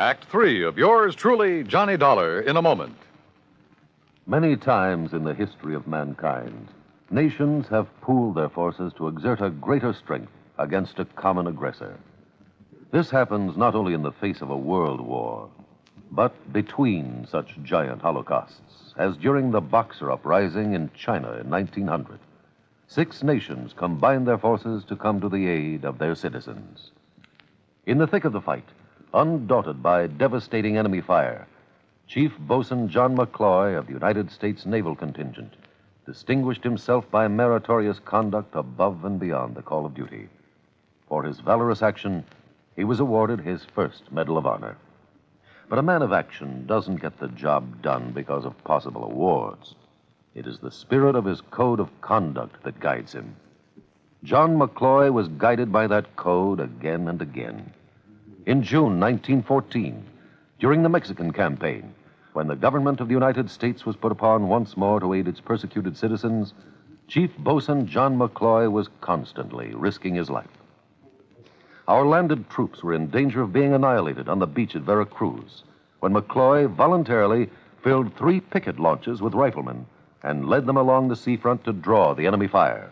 Act 3 of yours truly, Johnny Dollar, in a moment. Many times in the history of mankind, nations have pooled their forces to exert a greater strength against a common aggressor. This happens not only in the face of a world war, but between such giant holocausts, as during the Boxer Uprising in China in 1900. 6 nations combined their forces to come to the aid of their citizens. In the thick of the fight, undaunted by devastating enemy fire, Chief Bosun John McCloy of the United States Naval Contingent distinguished himself by meritorious conduct above and beyond the call of duty. For his valorous action, he was awarded his first Medal of Honor. But a man of action doesn't get the job done because of possible awards. It is the spirit of his code of conduct that guides him. John McCloy was guided by that code again and again. In June 1914, during the Mexican campaign, when the government of the United States was put upon once more to aid its persecuted citizens, Chief Bosun John McCloy was constantly risking his life. Our landed troops were in danger of being annihilated on the beach at Veracruz, when McCloy voluntarily filled 3 picket launches with riflemen and led them along the seafront to draw the enemy fire.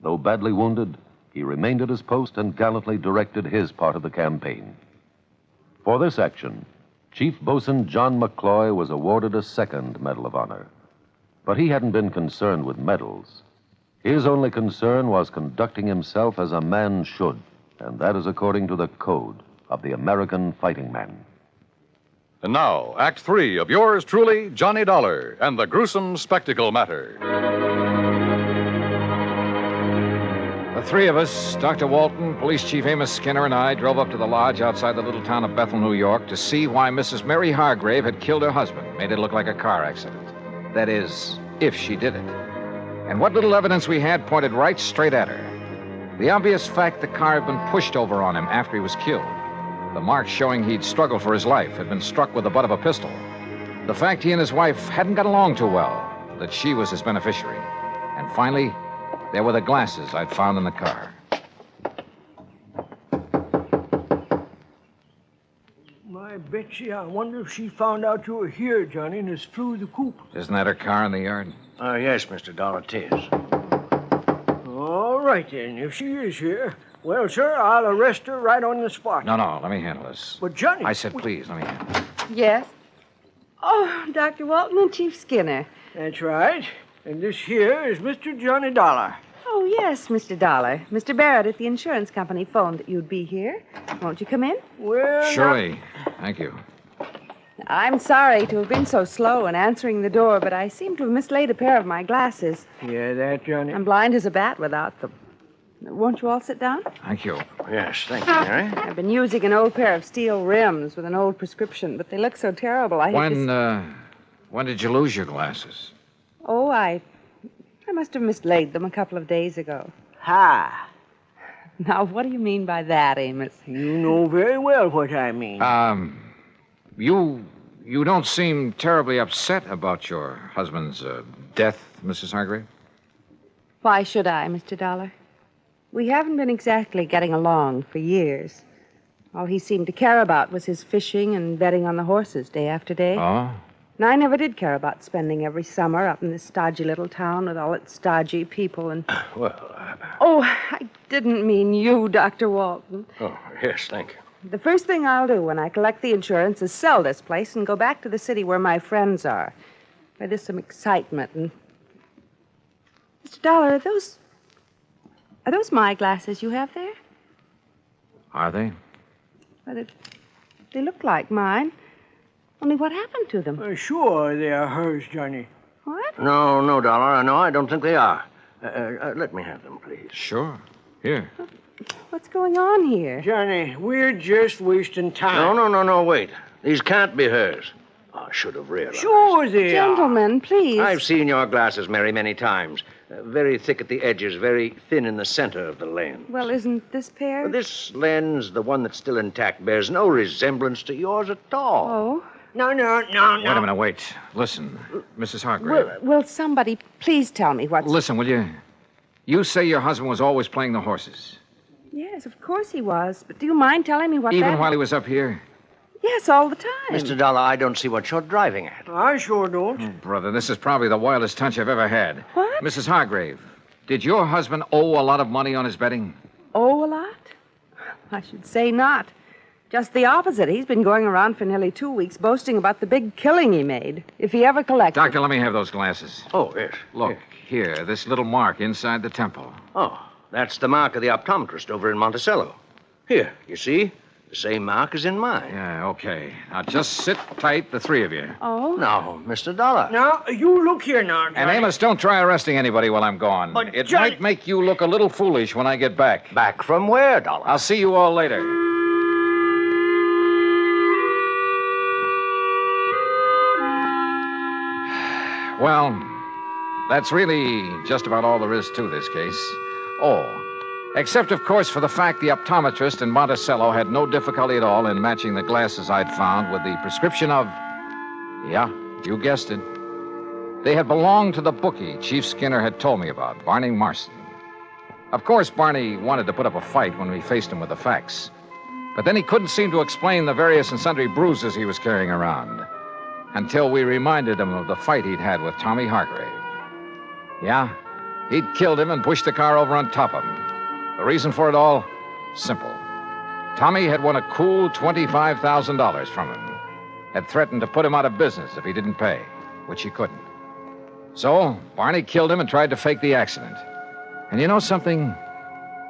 Though badly wounded, he remained at his post and gallantly directed his part of the campaign. For this action, Chief Bosun John McCloy was awarded a second Medal of Honor. But he hadn't been concerned with medals. His only concern was conducting himself as a man should, and that is according to the code of the American fighting man. And now, Act 3 of yours truly, Johnny Dollar, and the gruesome spectacle matter. The 3 of us, Dr. Walton, Police Chief Amos Skinner, and I, drove up to the lodge outside the little town of Bethel, New York, to see why Mrs. Mary Hargrave had killed her husband, made it look like a car accident. That is, if she did it. And what little evidence we had pointed right straight at her. The obvious fact the car had been pushed over on him after he was killed. The marks showing he'd struggled for his life had been struck with the butt of a pistol. The fact he and his wife hadn't got along too well, that she was his beneficiary. And finally, there were the glasses I'd found in the car. My Betsy, I wonder if she found out you were here, Johnny, and has flew the coop. Isn't that her car in the yard? Yes, Mr. Dollar, it is. All right, then. If she is here, well, sir, I'll arrest her right on the spot. No, let me handle this. But, Johnny... I said, please, let me handle it. Yes? Oh, Dr. Walton and Chief Skinner. That's right. And this here is Mr. Johnny Dollar. Oh, yes, Mr. Dollar. Mr. Barrett at the insurance company phoned that you'd be here. Won't you come in? Well, surely. Thank you. I'm sorry to have been so slow in answering the door, but I seem to have mislaid a pair of my glasses. Yeah, that, Johnny? I'm blind as a bat without them. Won't you all sit down? Thank you. Yes, thank you, Mary. I've been using an old pair of steel rims with an old prescription, but they look so terrible. When did you lose your glasses? Oh, I must have mislaid them a couple of days ago. Ha! Now, what do you mean by that, Amos? You know very well what I mean. You don't seem terribly upset about your husband's death, Mrs. Hargrave? Why should I, Mr. Dollar? We haven't been exactly getting along for years. All he seemed to care about was his fishing and betting on the horses day after day. Oh? And I never did care about spending every summer up in this stodgy little town with all its stodgy people and... Oh, I didn't mean you, Dr. Walton. Oh, yes, thank you. The first thing I'll do when I collect the insurance is sell this place and go back to the city where my friends are, where there's some excitement and... Mr. Dollar, are those my glasses you have there? Are they? Well, they look like mine. Only what happened to them? Sure, they are hers, Johnny. What? No, Dollar. No, I don't think they are. Let me have them, please. Sure. Here. What's going on here? Johnny, we're just wasting time. No, wait. These can't be hers. I should have realized. Sure they are. Gentlemen, please. I've seen your glasses, Mary, many times. Very thick at the edges, very thin in the center of the lens. Well, isn't this pair? This lens, the one that's still intact, bears no resemblance to yours at all. Oh? No. Wait a minute, wait. Listen, Mrs. Hargrave. Will somebody please tell me what's... Listen, will you? You say your husband was always playing the horses. Yes, of course he was. But do you mind telling me what Even while he was up here? Yes, all the time. Mr. Dollar, I don't see what you're driving at. I sure don't. Oh, brother, this is probably the wildest hunch I've ever had. What? Mrs. Hargrave, did your husband owe a lot of money on his betting? Oh, a lot? I should say not. Just the opposite. He's been going around for nearly 2 weeks boasting about the big killing he made. If he ever collected... Doctor, let me have those glasses. Oh, yes. Look, here, this little mark inside the temple. Oh, that's the mark of the optometrist over in Monticello. Here, you see? The same mark as in mine. Yeah, okay. Now, just sit tight, the three of you. Oh? No, Mr. Dollar. Now, you look here now, Johnny. And Amos, don't try arresting anybody while I'm gone. But it Johnny... might make you look a little foolish when I get back. Back from where, Dollar? I'll see you all later. Well, that's really just about all there is to this case. Oh, except, of course, for the fact the optometrist in Monticello had no difficulty at all in matching the glasses I'd found with the prescription of... Yeah, you guessed it. They had belonged to the bookie Chief Skinner had told me about, Barney Marston. Of course, Barney wanted to put up a fight when we faced him with the facts. But then he couldn't seem to explain the various and sundry bruises he was carrying around until we reminded him of the fight he'd had with Tommy Hargrave. Yeah, he'd killed him and pushed the car over on top of him. The reason for it all? Simple. Tommy had won a cool $25,000 from him. Had threatened to put him out of business if he didn't pay, which he couldn't. So, Barney killed him and tried to fake the accident. And you know something?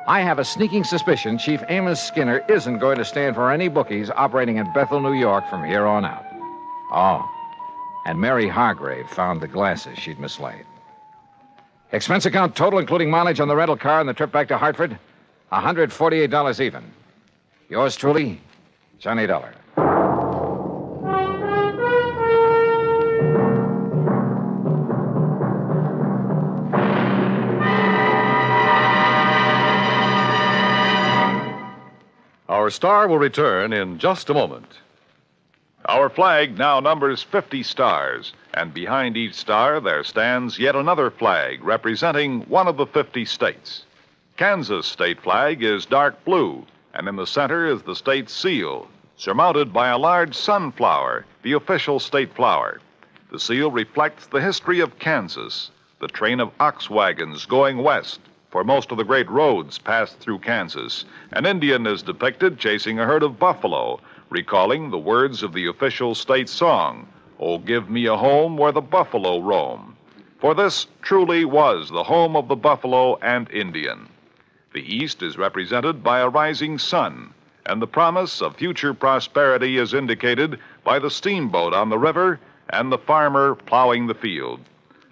I have a sneaking suspicion Chief Amos Skinner isn't going to stand for any bookies operating in Bethel, New York from here on out. Oh, and Mary Hargrave found the glasses she'd mislaid. Expense account total, including mileage on the rental car and the trip back to Hartford, $148 even. Yours truly, Johnny Dollar. Our star will return in just a moment. Our flag now numbers 50 stars, and behind each star there stands yet another flag representing one of the 50 states. Kansas' state flag is dark blue, and in the center is the state's seal, surmounted by a large sunflower, the official state flower. The seal reflects the history of Kansas, the train of ox wagons going west, for most of the great roads passed through Kansas. An Indian is depicted chasing a herd of buffalo, recalling the words of the official state song, "Oh, give me a home where the buffalo roam." For this truly was the home of the buffalo and Indian. The East is represented by a rising sun, and the promise of future prosperity is indicated by the steamboat on the river and the farmer plowing the field.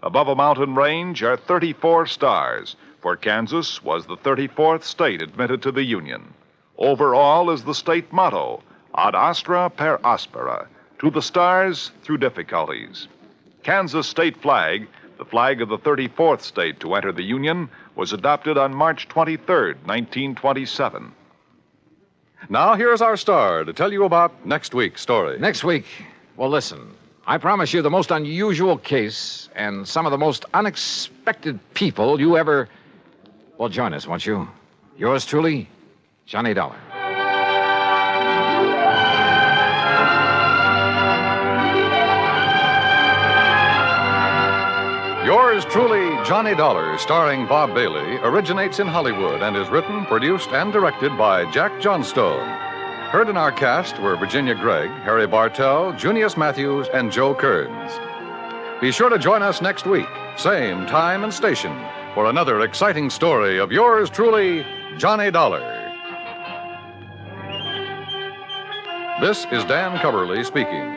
Above a mountain range are 34 stars, for Kansas was the 34th state admitted to the Union. Over all is the state motto, Ad astra per aspera, to the stars through difficulties. Kansas state flag, the flag of the 34th state to enter the Union, was adopted on March 23rd, 1927. Now here's our star to tell you about next week's story. Next week? Well, listen. I promise you the most unusual case and some of the most unexpected people you ever... Well, join us, won't you? Yours truly, Johnny Dollar. Yours truly, Johnny Dollar, starring Bob Bailey, originates in Hollywood and is written, produced, and directed by Jack Johnstone. Heard in our cast were Virginia Gregg, Harry Bartell, Junius Matthews, and Joe Kearns. Be sure to join us next week, same time and station, for another exciting story of yours truly, Johnny Dollar. This is Dan Coverly speaking.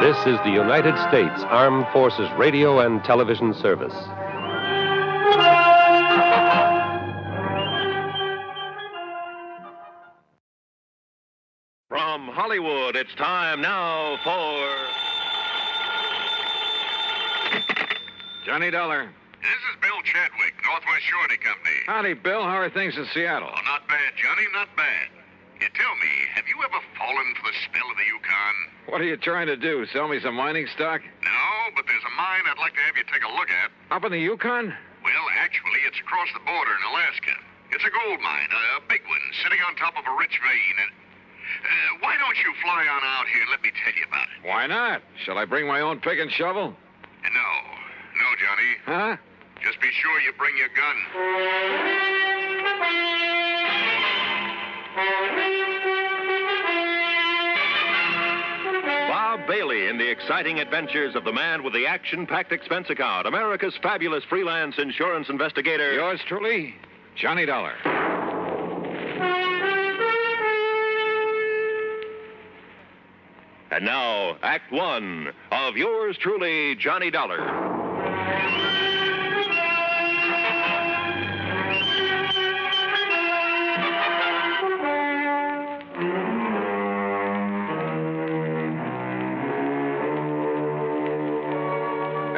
This is the United States Armed Forces Radio and Television Service. From Hollywood, it's time now for Johnny Dollar. This is Bill Chadwick, Northwest Surety Company. Howdy, Bill. How are things in Seattle? Oh, not bad, Johnny, not bad. Tell me, have you ever fallen for the spell of the Yukon? What are you trying to do? Sell me some mining stock? No, but there's a mine I'd like to have you take a look at. Up in the Yukon? Well, actually, it's across the border in Alaska. It's a gold mine, a big one, sitting on top of a rich vein. And why don't you fly on out here and let me tell you about it? Why not? Shall I bring my own pick and shovel? No, Johnny. Huh? Just be sure you bring your gun. Bob Bailey in the exciting adventures of the man with the action-packed expense account, America's fabulous freelance insurance investigator. Yours truly, Johnny Dollar. And now, Act One of yours truly, Johnny Dollar.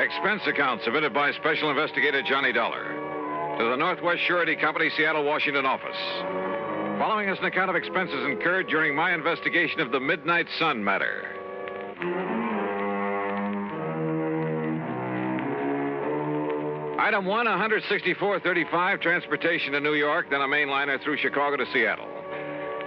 Expense account submitted by Special Investigator Johnny Dollar to the Northwest Surety Company, Seattle, Washington office. Following is an account of expenses incurred during my investigation of the Midnight Sun matter. Item 1, $164.35, transportation to New York, then a main liner through Chicago to Seattle.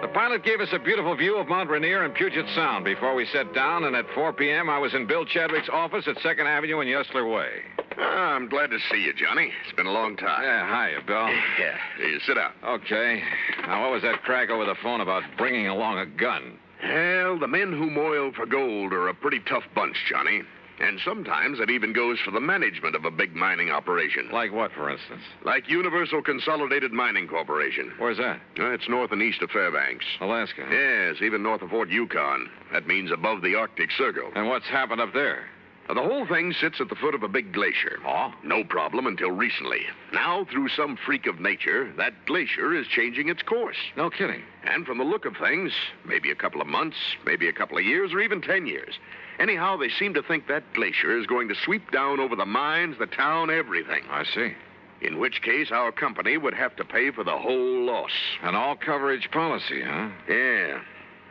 The pilot gave us a beautiful view of Mount Rainier and Puget Sound before we set down, and at 4 p.m. I was in Bill Chadwick's office at 2nd Avenue and Yesler Way. I'm glad to see you, Johnny. It's been a long time. Yeah, hiya, Bill. Yeah, sit down. Okay. Now, what was that crack over the phone about bringing along a gun? Well, the men who moil for gold are a pretty tough bunch, Johnny. And sometimes it even goes for the management of a big mining operation. Like what, for instance? Like Universal Consolidated Mining Corporation. Where's that? It's north and east of Fairbanks. Alaska? Yes, even north of Fort Yukon. That means above the Arctic Circle. And what's happened up there? The whole thing sits at the foot of a big glacier. Oh? No problem until recently. Now, through some freak of nature, that glacier is changing its course. No kidding. And from the look of things, maybe a couple of months, maybe a couple of years, or even 10 years. Anyhow, they seem to think that glacier is going to sweep down over the mines, the town, everything. I see. In which case, our company would have to pay for the whole loss. An all-coverage policy, huh? Yeah.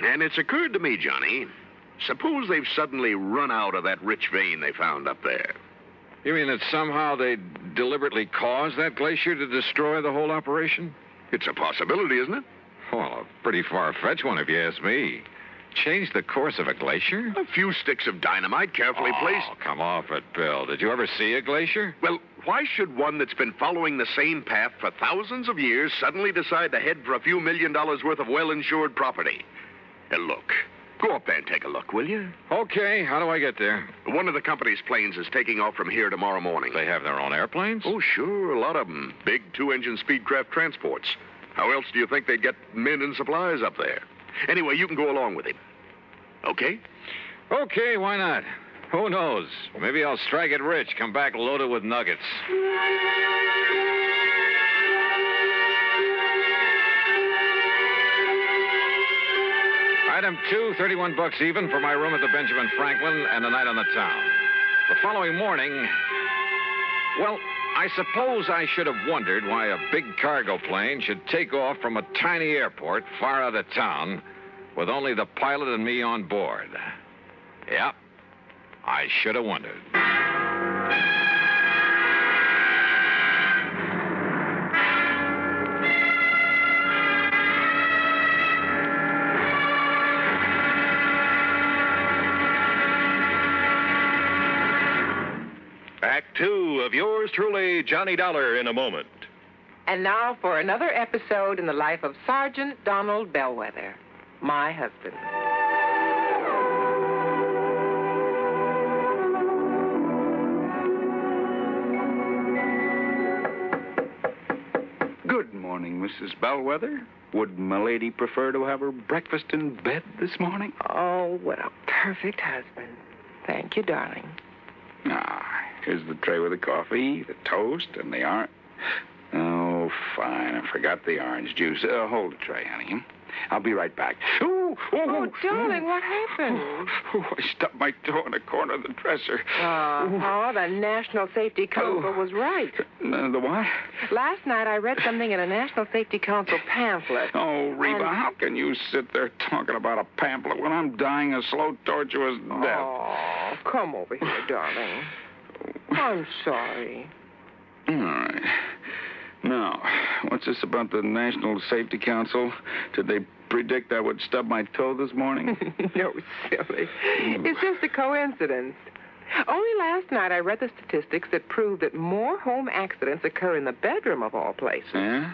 And it's occurred to me, Johnny, suppose they've suddenly run out of that rich vein they found up there. You mean that somehow they deliberately caused that glacier to destroy the whole operation? It's a possibility, isn't it? Well, a pretty far-fetched one, if you ask me. Change the course of a glacier? A few sticks of dynamite carefully placed. Oh, come off it, Bill. Did you ever see a glacier? Well, why should one that's been following the same path for thousands of years suddenly decide to head for a few $1 million worth of well-insured property? Look, go up there and take a look, will you? Okay, how do I get there? One of the company's planes is taking off from here tomorrow morning. They have their own airplanes? Oh, sure, a lot of them. Big 2-engine speedcraft transports. How else do you think they'd get men and supplies up there? Anyway, you can go along with him. Okay? Okay, why not? Who knows? Maybe I'll strike it rich, come back loaded with nuggets. Item 2, $31 even for my room at the Benjamin Franklin and a night on the town. The following morning, well, I suppose I should have wondered why a big cargo plane should take off from a tiny airport far out of town with only the pilot and me on board. Yep, I should have wondered. Act Two of yours truly, Johnny Dollar, in a moment. And now for another episode in the life of Sergeant Donald Bellwether, my husband. Good morning, Mrs. Bellwether. Would my lady prefer to have her breakfast in bed this morning? Oh, what a perfect husband. Thank you, darling. Ah, here's the tray with the coffee, the toast, and the orange. Oh, Oh, fine. I forgot the orange juice. Hold the tray, honey. I'll be right back. Oh, darling, what happened? I stubbed my toe in the corner of the dresser. The National Safety Council was right. The what? Last night I read something in a National Safety Council pamphlet. Oh, Reba, how can you sit there talking about a pamphlet when I'm dying a slow, tortuous death? Oh, come over here, darling. I'm sorry. All right. Now, what's this about the National Safety Council? Did they predict I would stub my toe this morning? No, silly. It's just a coincidence. Only last night I read the statistics that prove that more home accidents occur in the bedroom of all places. Yeah?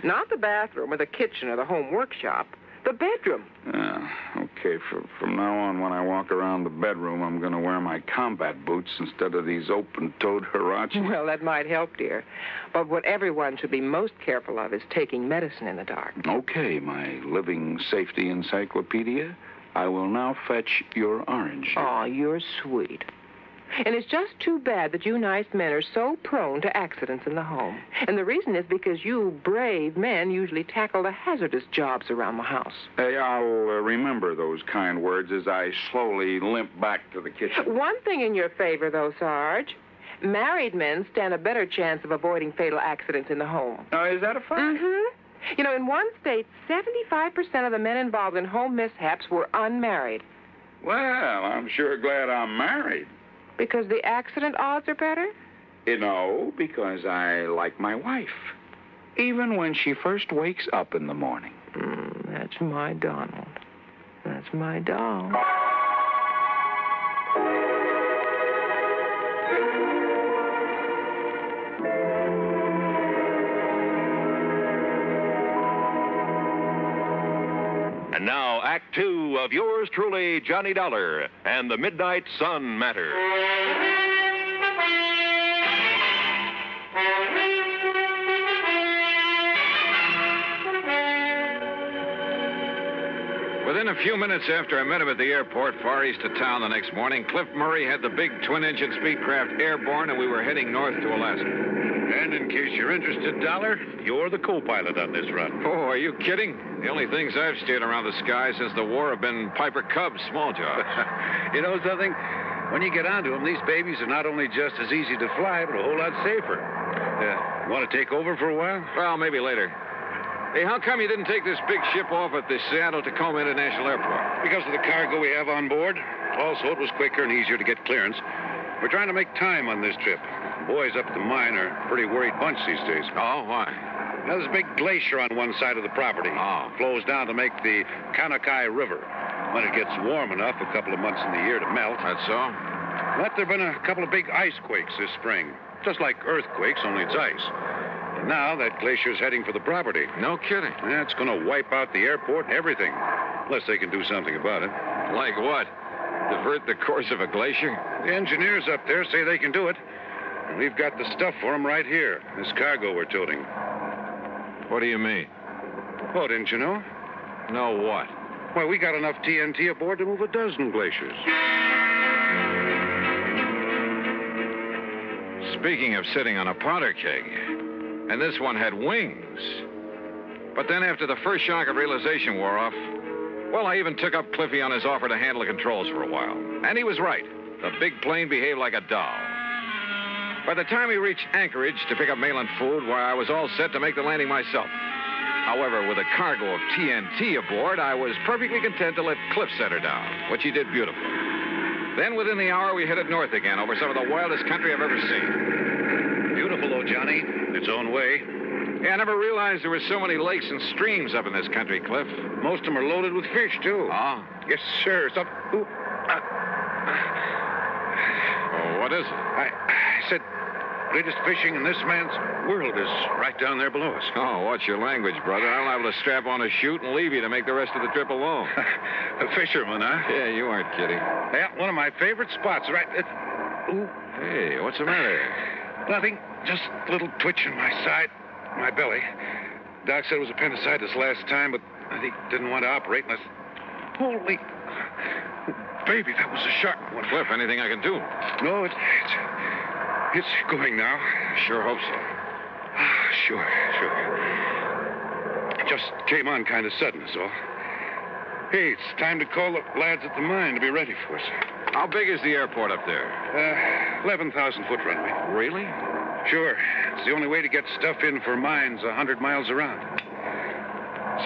Not the bathroom or the kitchen or the home workshop. The bedroom. Okay. From now on, when I walk around the bedroom, I'm going to wear my combat boots instead of these open-toed huaraches. Well, that might help, dear. But what everyone should be most careful of is taking medicine in the dark. Okay, my living safety encyclopedia. I will now fetch your orange. Oh, you're sweet. And it's just too bad that you nice men are so prone to accidents in the home. And the reason is because you brave men usually tackle the hazardous jobs around the house. Hey, I'll remember those kind words as I slowly limp back to the kitchen. One thing in your favor, though, Sarge. Married men stand a better chance of avoiding fatal accidents in the home. Oh, is that a fact? Mm-hmm. You know, in one state, 75% of the men involved in home mishaps were unmarried. Well, I'm sure glad I'm married. Because the accident odds are better? No, because I like my wife. Even when she first wakes up in the morning. That's my Donald. That's my doll. And now, Act Two of yours truly, Johnny Dollar, and the Midnight Sun Matter. Within a few minutes after I met him at the airport far east of town the next morning, Cliff Murray had the big twin-engine speedcraft airborne, and we were heading north to Alaska. And in case you're interested, Dollar, you're the co-pilot on this run. Oh, are you kidding? The only things I've steered around the sky since the war have been Piper Cubs, small jobs. You know something? When you get onto them, these babies are not only just as easy to fly, but a whole lot safer. Want to take over for a while? Well, maybe later. Hey, how come you didn't take this big ship off at the Seattle-Tacoma International Airport? Because of the cargo we have on board. Also, it was quicker and easier to get clearance. We're trying to make time on this trip. The boys up at the mine are a pretty worried bunch these days. Oh, why? Now, there's a big glacier on one side of the property. Oh. It flows down to make the Kanakai River. When it gets warm enough, a couple of months in the year to melt. That's so? But there have been a couple of big ice quakes this spring. Just like earthquakes, only it's ice. And now that glacier's heading for the property. No kidding. Yeah, it's going to wipe out the airport and everything. Unless they can do something about it. Like what? Divert the course of a glacier? The engineers up there say they can do it. And we've got the stuff for them right here. This cargo we're toting. What do you mean? Oh, didn't you know? No what? Well, we got enough TNT aboard to move a dozen glaciers. Speaking of sitting on a powder keg, and this one had wings. But then after the first shock of realization wore off, well, I even took up Cliffy on his offer to handle the controls for a while. And he was right. The big plane behaved like a doll. By the time we reached Anchorage to pick up mail and food, where I was all set to make the landing myself. However, with a cargo of TNT aboard, I was perfectly content to let Cliff set her down, which he did beautifully. Then within the hour, we headed north again over some of the wildest country I've ever seen. Beautiful, though, Johnny, in its own way. Yeah, I never realized there were so many lakes and streams up in this country, Cliff. Most of them are loaded with fish, too. Oh? Yes, sir. Oh, what is it? I said, greatest fishing in this man's world is right down there below us. Oh, watch your language, brother. I'm liable to strap on a chute and leave you to make the rest of the trip alone. A fisherman, huh? Yeah, you aren't kidding. Yeah, one of my favorite spots, right? Ooh. Hey, what's the matter? Nothing. Just a little twitch in my side, my belly. Doc said it was appendicitis last time, but I think didn't want to operate unless... Holy... Baby, that was a sharp one. Cliff, anything I can do? No, it's going now. Sure hope so. Sure. Just came on kind of sudden, is all. Hey, it's time to call the lads at the mine to be ready for us. How big is the airport up there? 11,000-foot runway. Really? Sure. It's the only way to get stuff in for mines 100 miles around.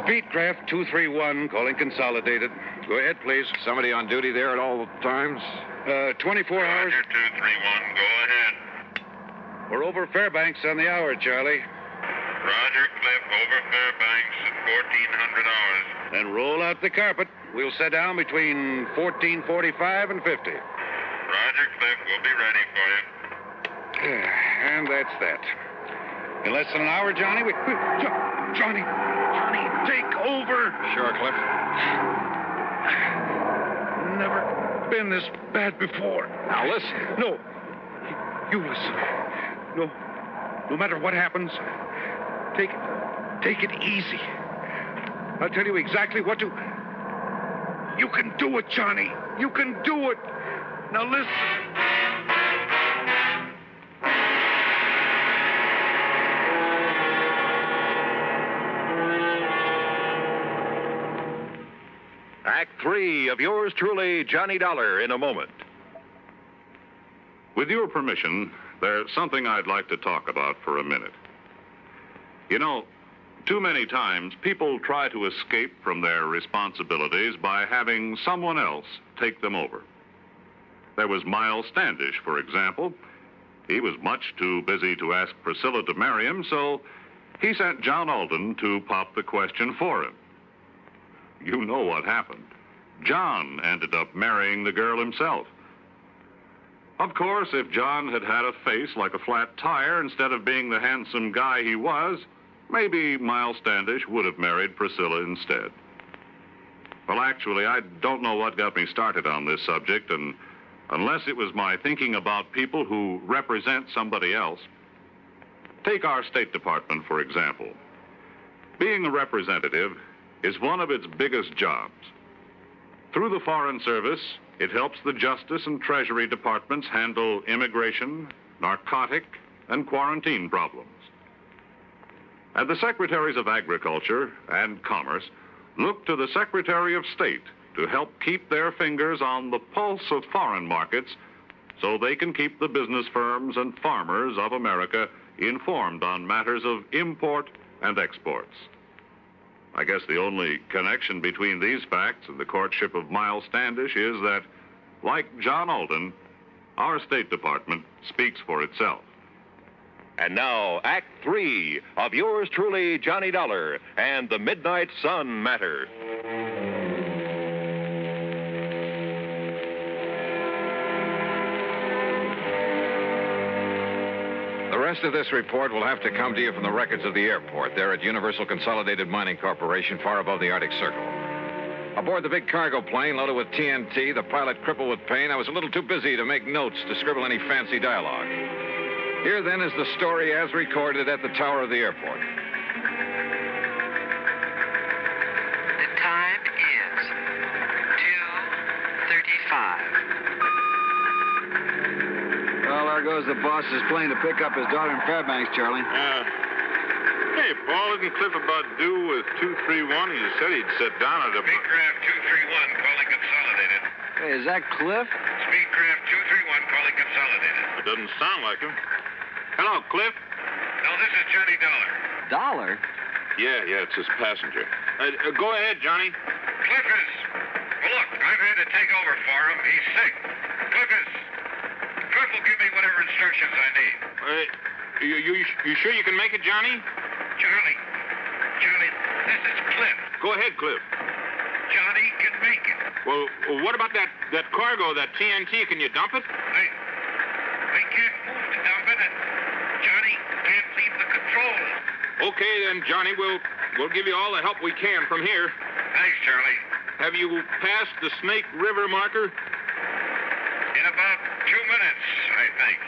Speedcraft 231, calling Consolidated. Go ahead, please. Somebody on duty there at all times? 24 hours. Roger, 231, go ahead. We're over Fairbanks on the hour, Charlie. Roger, Cliff, over Fairbanks at 1400 hours. Then roll out the carpet. We'll set down between 14:45 and 50. Roger, Cliff, we'll be ready for you. And that's that. In less than an hour, Johnny, Johnny, take over. Sure, Cliff. Never been this bad before. Now listen. No. You listen. No matter what happens, take it easy. I'll tell you exactly what to... You can do it, Johnny. You can do it. Now listen. Act 3 of yours truly, Johnny Dollar, in a moment. With your permission, there's something I'd like to talk about for a minute. You know, too many times people try to escape from their responsibilities by having someone else take them over. There was Miles Standish, for example. He was much too busy to ask Priscilla to marry him, so he sent John Alden to pop the question for him. You know what happened. John ended up marrying the girl himself. Of course, if John had had a face like a flat tire instead of being the handsome guy he was, maybe Miles Standish would have married Priscilla instead. Well, actually, I don't know what got me started on this subject, and unless it was my thinking about people who represent somebody else. Take our State Department, for example. Being a representative is one of its biggest jobs. Through the Foreign Service, it helps the Justice and Treasury Departments handle immigration, narcotic, and quarantine problems. And the Secretaries of Agriculture and Commerce look to the Secretary of State to help keep their fingers on the pulse of foreign markets so they can keep the business firms and farmers of America informed on matters of import and exports. I guess the only connection between these facts and the courtship of Miles Standish is that, like John Alden, our State Department speaks for itself. And now, Act 3 of yours truly, Johnny Dollar, and the Midnight Sun Matter. The rest of this report will have to come to you from the records of the airport there at Universal Consolidated Mining Corporation, far above the Arctic Circle. Aboard the big cargo plane loaded with TNT, the pilot crippled with pain, I was a little too busy to make notes to scribble any fancy dialogue. Here, then, is the story as recorded at the tower of the airport. The time is 2:35. Well, there goes the boss's plane to pick up his daughter in Fairbanks, Charlie. Hey, Paul, isn't Cliff about due with 231? He said he'd sit down at a... Speedcraft 231 calling Consolidated. Hey, is that Cliff? Speedcraft 231 calling Consolidated. It doesn't sound like him. Hello, Cliff? No, this is Johnny Dollar. Dollar? Yeah, it's his passenger. Go ahead, Johnny. Cliff is... Well, look, I've had to take over for him. He's sick. Cliff will give me whatever instructions I need. You sure you can make it, Johnny? Johnny, this is Cliff. Go ahead, Cliff. Johnny can make it. Well, what about that cargo, that TNT? Can you dump it? I can't move to dump it, and Johnny can't leave the controls. Okay, then, Johnny, we'll give you all the help we can from here. Thanks, Charlie. Have you passed the Snake River marker? In about 2 minutes, I think.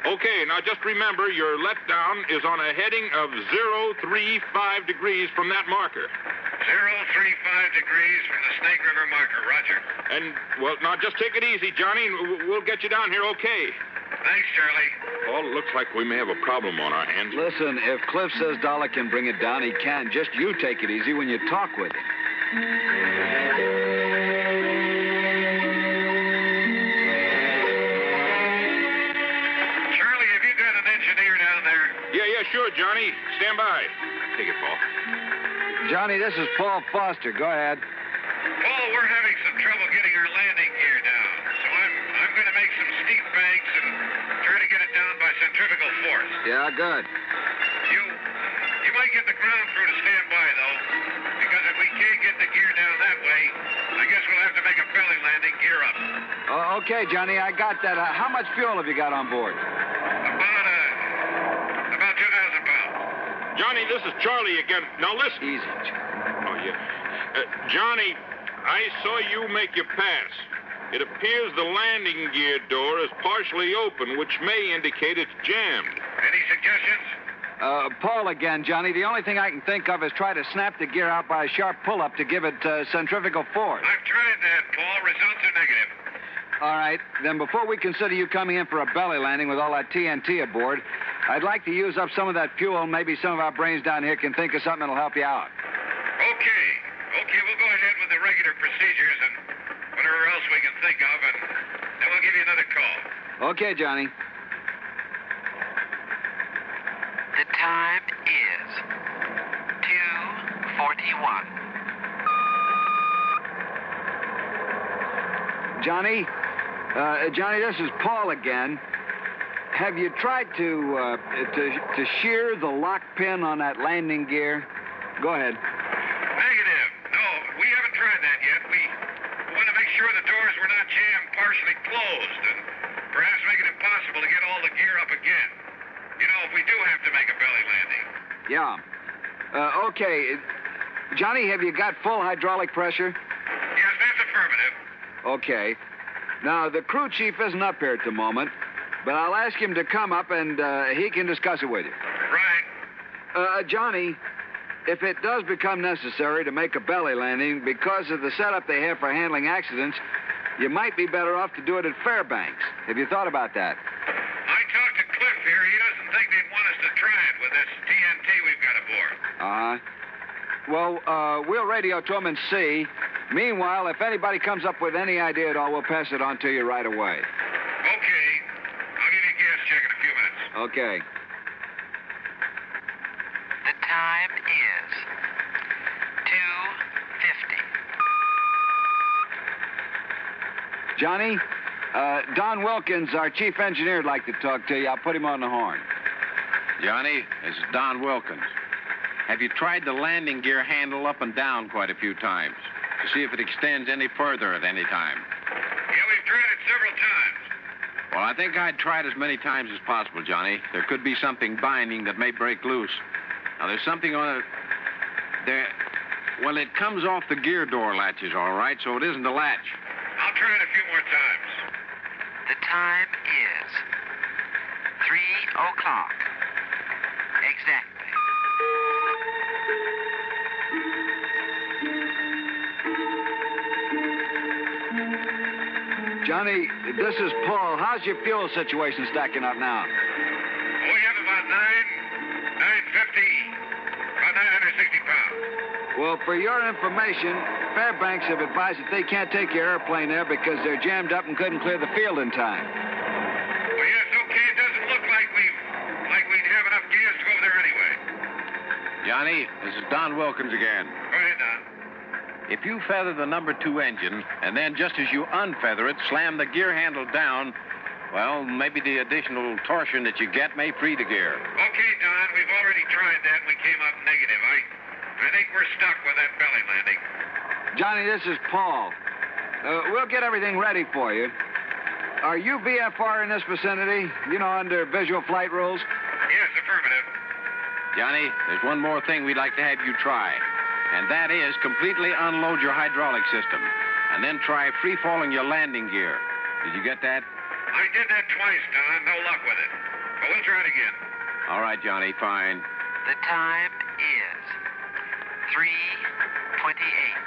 Okay, now just remember your letdown is on a heading of 035 degrees from that marker. 035 degrees from the Snake River marker, Roger. And, well, now just take it easy, Johnny, and we'll get you down here okay. Thanks, Charlie. Paul, it looks like we may have a problem on our hands. Listen, if Cliff says Dollar can bring it down, he can. Just you take it easy when you talk with him. Charlie, have you got an engineer down there? Yeah, sure, Johnny. Stand by. Take it, Paul. Johnny, this is Paul Foster. Go ahead. Paul, we're having some trouble getting our landing gear down. So I'm going to make some steep banks and try to get it down by centrifugal force. Yeah, good. You might get the ground crew to stand by, though, because if we can't get the gear down that way, I guess we'll have to make a belly landing gear up. Okay, Johnny, I got that. How much fuel have you got on board? About 2,000 pounds. Johnny, this is Charlie again. Now, listen. Easy. Oh, yeah. Johnny, I saw you make your pass. It appears the landing gear door is partially open, which may indicate it's jammed. Any suggestions? Paul again, Johnny. The only thing I can think of is try to snap the gear out by a sharp pull-up to give it centrifugal force. I've tried that, Paul. Results are negative. All right. Then before we consider you coming in for a belly landing with all that TNT aboard, I'd like to use up some of that fuel. Maybe some of our brains down here can think of something that'll help you out. Okay, we'll go ahead with the regular procedures and whatever else we can think of, and then we'll give you another call. Okay, Johnny. The time is 2:41. Johnny? Johnny, this is Paul again. Have you tried to shear the lock pin on that landing gear? Go ahead. Negative. No, we haven't tried that yet. We want to make sure the doors were not jammed partially closed and perhaps make it impossible to get all the gear up again. You know, if we do have to make a belly landing. Yeah. Okay. Johnny, have you got full hydraulic pressure? Yes, that's affirmative. Okay. Now, the crew chief isn't up here at the moment, but I'll ask him to come up and he can discuss it with you. Right. Johnny, if it does become necessary to make a belly landing, because of the setup they have for handling accidents, you might be better off to do it at Fairbanks. Have you thought about that? I talked to Cliff here. He doesn't think they'd want us to try it with this TNT we've got aboard. Well, we'll radio to him and see. Meanwhile, if anybody comes up with any idea at all, we'll pass it on to you right away. Okay. I'll give you a gas check in a few minutes. Okay. The time is 2:50. Johnny, Don Wilkins, our chief engineer, would like to talk to you. I'll put him on the horn. Johnny, this is Don Wilkins. Have you tried the landing gear handle up and down quite a few times to see if it extends any further at any time? Yeah, we've tried it several times. Well, I think I'd try it as many times as possible, Johnny. There could be something binding that may break loose. Now, there's something on it. Well, it comes off the gear door latches, all right, so it isn't a latch. I'll try it a few more times. The time is 3 o'clock. Exactly. Johnny, this is Paul. How's your fuel situation stacking up now? We have about 950, about 960 pounds. Well, for your information, Fairbanks have advised that they can't take your airplane there because they're jammed up and couldn't clear the field in time. Well, yes, okay. It doesn't look like we'd have enough gas to go over there anyway. Johnny, this is Don Wilkins again. Go ahead, Don. If you feather the number 2 engine, and then just as you unfeather it, slam the gear handle down, well, maybe the additional torsion that you get may free the gear. Okay, Don, we've already tried that and we came up negative. I think we're stuck with that belly landing. Johnny, this is Paul. We'll get everything ready for you. Are you VFR in this vicinity? You know, under visual flight rules? Yes, affirmative. Johnny, there's one more thing we'd like to have you try, and that is completely unload your hydraulic system, and then try free-falling your landing gear. Did you get that? I did that twice, Don. No luck with it. But we'll try it again. All right, Johnny, fine. The time is 3:28.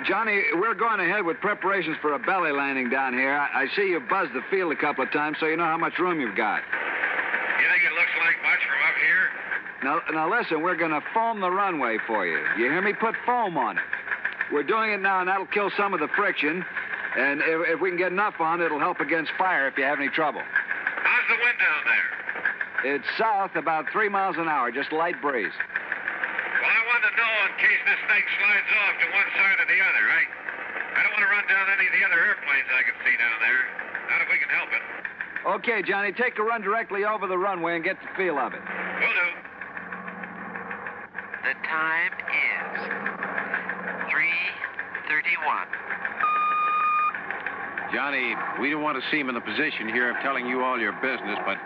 Johnny, we're going ahead with preparations for a belly landing down here. I see you buzzed the field a couple of times, so you know how much room you've got. You think it looks like much from up here? Now listen, we're going to foam the runway for you. You hear me? Put foam on it. We're doing it now, and that'll kill some of the friction. And if we can get enough on, it'll help against fire if you have any trouble. How's the wind down there? It's south about 3 miles an hour, just light breeze. Well, I wanted to know in case this thing slides off to one side or the other, right? I don't want to run down any of the other airplanes I can see down there. Not if we can help it. Okay, Johnny, take a run directly over the runway and get the feel of it. Will do. The time is 3:31. Johnny, we don't want to seem in the position here of telling you all your business, but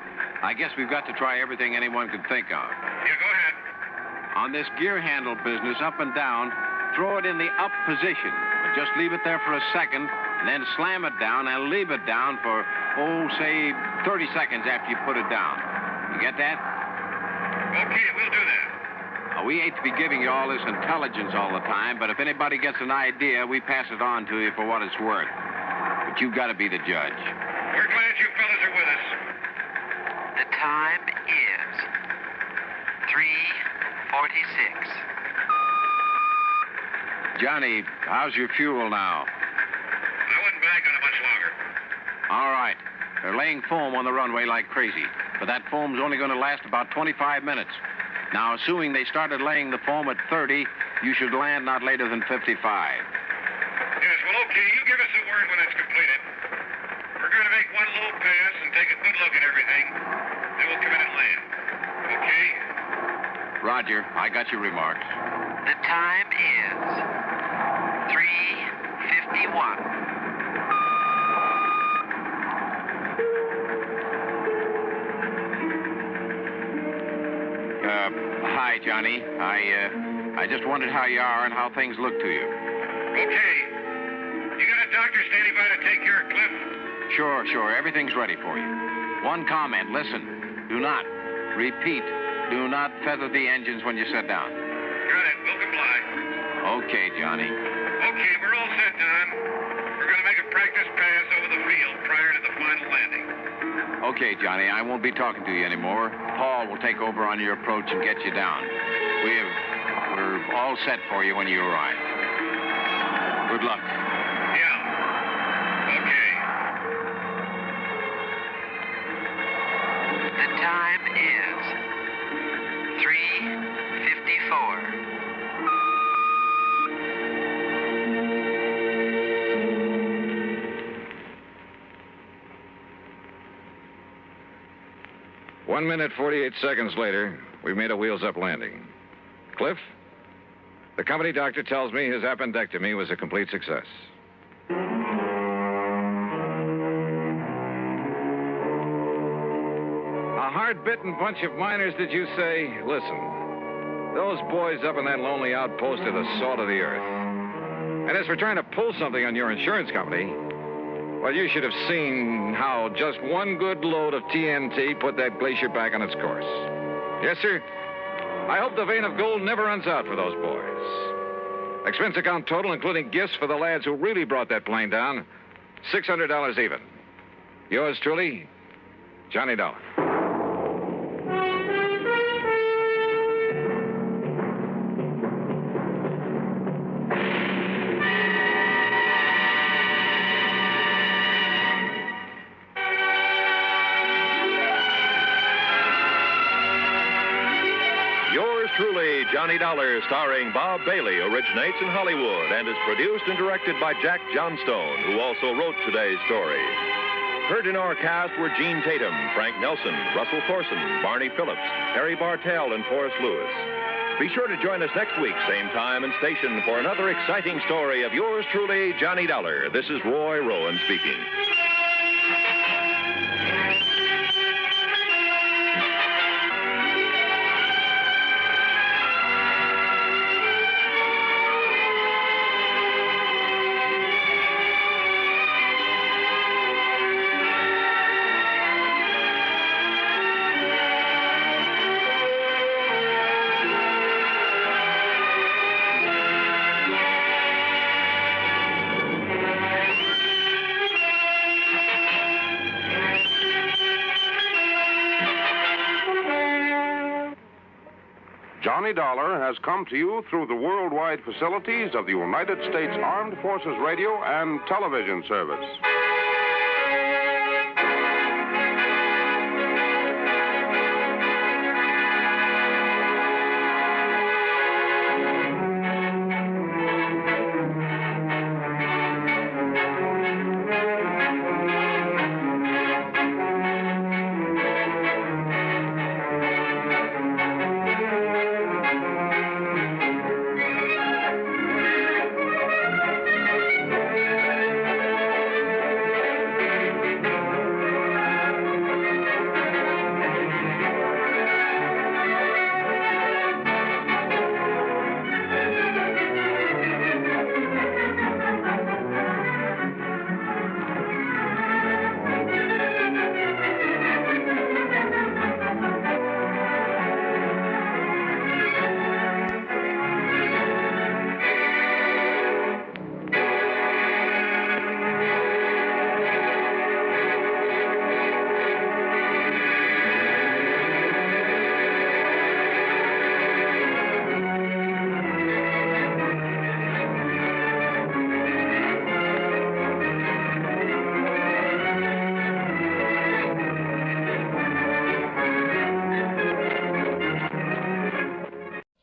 I guess we've got to try everything anyone could think of. Yeah, go ahead. On this gear handle business, up and down, throw it in the up position. But just leave it there for a second, and then slam it down and leave it down for, say 30 seconds after you put it down. You get that? Okay, we'll do that. We hate to be giving you all this intelligence all the time, but if anybody gets an idea, we pass it on to you for what it's worth. But you've got to be the judge. We're glad you fellas are with us. The time is 3:46. Johnny, how's your fuel now? I wouldn't bank on it much longer. All right. They're laying foam on the runway like crazy, but that foam's only going to last about 25 minutes. Now, assuming they started laying the foam at 30, you should land not later than 55. Yes, well, okay. You give us a word when it's completed. We're going to make one low pass and take a good look at everything. Then we'll come in and land. Okay? Roger. I got your remarks. The time is 3:51. Hi, Johnny. I just wondered how you are and how things look to you. Okay. You got a doctor standing by to take care of Cliff? Sure. Everything's ready for you. One comment. Listen. Do not, repeat, do not feather the engines when you sit down. Got it. We'll comply. Okay, Johnny. Okay, we're all set, Don. We're going to make a practice pass over the field prior to the final landing. Okay, Johnny, I won't be talking to you anymore. Paul will take over on your approach and get you down. We're all set for you when you arrive. Good luck. Yeah. Okay. The time is 3:54. One minute, 48 seconds later, we made a wheels-up landing. Cliff? The company doctor tells me his appendectomy was a complete success. A hard-bitten bunch of miners, did you say? Listen, those boys up in that lonely outpost are the salt of the earth. And as for trying to pull something on your insurance company, well, you should have seen how just one good load of TNT put that glacier back on its course. Yes, sir? I hope the vein of gold never runs out for those boys. Expense account total, including gifts for the lads who really brought that plane down, $600 even. Yours truly, Johnny Dollar. Truly, Johnny Dollar, starring Bob Bailey, originates in Hollywood and is produced and directed by Jack Johnstone, who also wrote today's story. Heard in our cast were Gene Tatum, Frank Nelson, Russell Thorson, Barney Phillips, Harry Bartell, and Forrest Lewis. Be sure to join us next week, same time and station, for another exciting story of yours truly, Johnny Dollar. This is Roy Rowan speaking. Johnny Dollar has come to you through the worldwide facilities of the United States Armed Forces Radio and Television Service.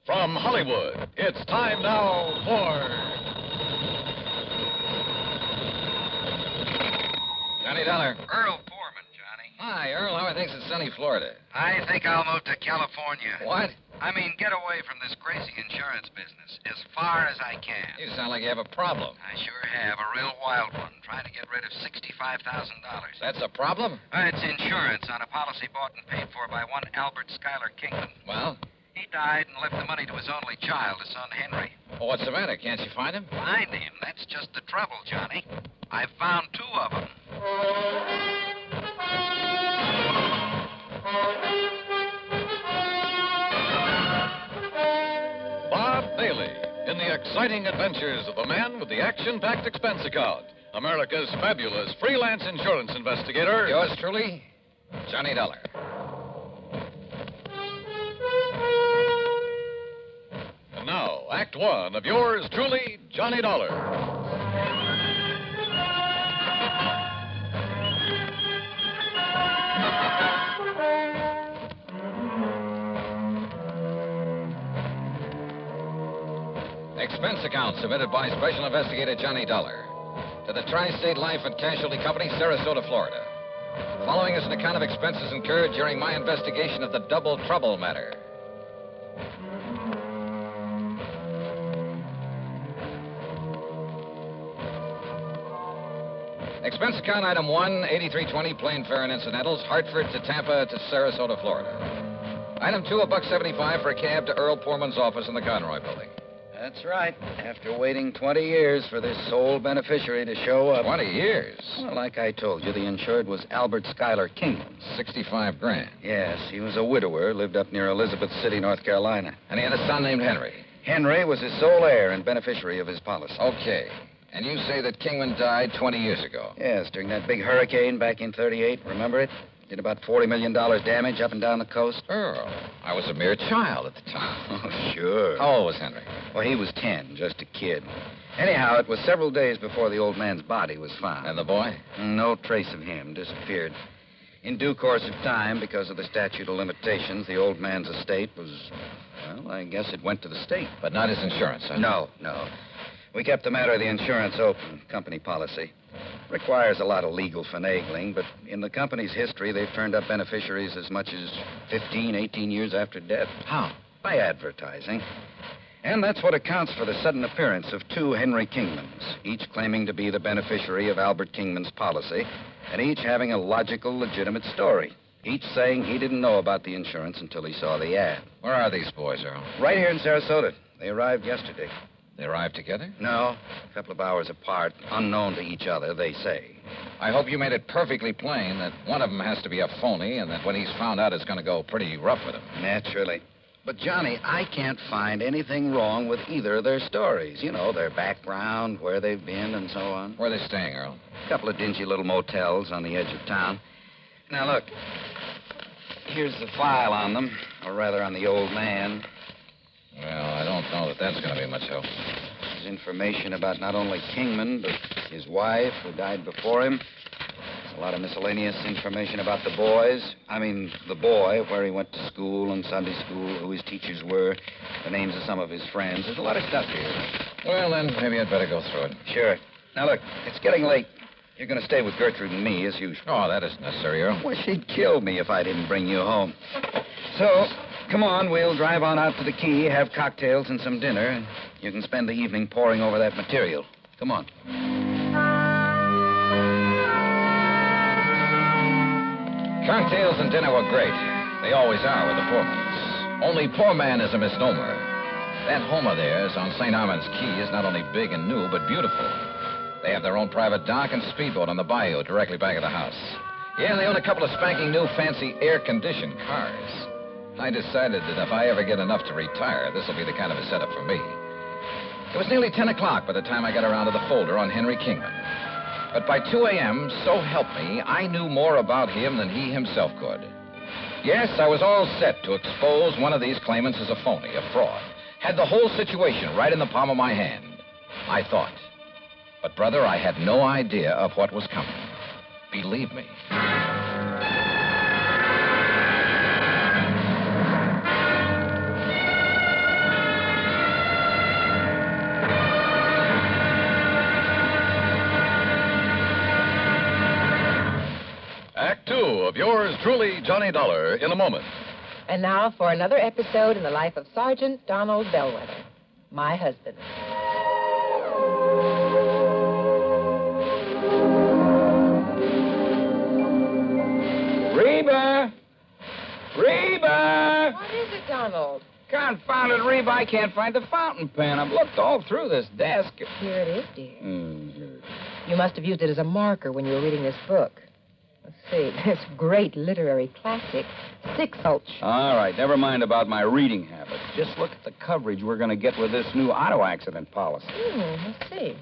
From Hollywood, it's time now for... Johnny Dollar. Earl Foreman, Johnny. Hi, Earl. How are things in sunny Florida? I think I'll move to California. What? I mean, get away from this crazy insurance business as far as I can. You sound like you have a problem. I sure have, a real wild one, trying to get rid of $65,000. That's a problem? It's insurance on a policy bought and paid for by one Albert Schuyler Kingman. Well? He died and left the money to his only child, his son Henry. Well, what's the matter? Can't you find him? Find him? That's just the trouble, Johnny. I've found two of them. Bob Bailey in the exciting adventures of the man with the action-packed expense account. America's fabulous freelance insurance investigator. Yours truly, Johnny Dollar. And now, Act One of yours truly, Johnny Dollar. Expense account submitted by Special Investigator Johnny Dollar to the Tri-State Life and Casualty Company, Sarasota, Florida. Following is an account of expenses incurred during my investigation of the Double Trouble matter. Expense account item 1, 8320, plane fare and incidentals, Hartford to Tampa to Sarasota, Florida. Item 2, $1.75 for a cab to Earl Poorman's office in the Conroy building. That's right. After waiting 20 years for this sole beneficiary to show up. 20 years? Well, like I told you, the insured was Albert Schuyler Kingman. $65,000. Yes, he was a widower, lived up near Elizabeth City, North Carolina. And he had a son named Henry. Henry was his sole heir and beneficiary of his policy. Okay. And you say that Kingman died 20 years ago? Yes, during that big hurricane back in 38. Remember it? Did about $40 million damage up and down the coast. Earl, I was a mere child at the time. Oh, sure. How old was Henry? Well, he was 10, just a kid. Anyhow, it was several days before the old man's body was found. And the boy? No trace of him. Disappeared. In due course of time, because of the statute of limitations, the old man's estate was, well, I guess it went to the state. But not his insurance, huh? No. We kept the matter of the insurance open, company policy. Requires a lot of legal finagling, but in the company's history, they've turned up beneficiaries as much as 15, 18 years after death. How? By advertising. And that's what accounts for the sudden appearance of two Henry Kingmans, each claiming to be the beneficiary of Albert Kingman's policy, and each having a logical, legitimate story. Each saying he didn't know about the insurance until he saw the ad. Where are these boys, Earl? Right here in Sarasota. They arrived yesterday. They arrived together? No, a couple of hours apart, unknown to each other, they say. I hope you made it perfectly plain that one of them has to be a phony and that when he's found out, it's going to go pretty rough with him. Naturally. But, Johnny, I can't find anything wrong with either of their stories. You know, their background, where they've been, and so on. Where are they staying, Earl? A couple of dingy little motels on the edge of town. Now, look. Here's the file on them, or rather on the old man. much so. There's information about not only Kingman, but his wife, who died before him. There's a lot of miscellaneous information about the boys. The boy, where he went to school and Sunday school, who his teachers were, the names of some of his friends. There's a lot of stuff here. Well, then, maybe I'd better go through it. Sure. Now, look, it's getting late. You're going to stay with Gertrude and me, as usual. Oh, that isn't necessary, Earl. Well, she'd kill me if I didn't bring you home. So, come on, we'll drive on out to the quay, have cocktails and some dinner, and you can spend the evening poring over that material. Come on. Cocktails and dinner were great. They always are with the Pullmans. Only poor man is a misnomer. That home of theirs on St. Armand's Key is not only big and new, but beautiful. They have their own private dock and speedboat on the bayou directly back of the house. Yeah, they own a couple of spanking new fancy air-conditioned cars. I decided that if I ever get enough to retire, this will be the kind of a setup for me. It was nearly 10 o'clock by the time I got around to the folder on Henry Kingman. But by 2 a.m., so help me, I knew more about him than he himself could. Yes, I was all set to expose one of these claimants as a phony, a fraud. Had the whole situation right in the palm of my hand, I thought. But, brother, I had no idea of what was coming. Believe me. Act 2 of yours truly, Johnny Dollar, in a moment. And now for another episode in the life of Sergeant Donald Bellwether, my husband. Reba! Reba! What is it, Donald? Confounded Reba, I can't find the fountain pen. I've looked all through this desk. Here it is, dear. You must have used it as a marker when you were reading this book. Let's see, this great literary classic, Six Gulch. All right, never mind about my reading habits. Just look at the coverage we're going to get with this new auto accident policy. Let's see.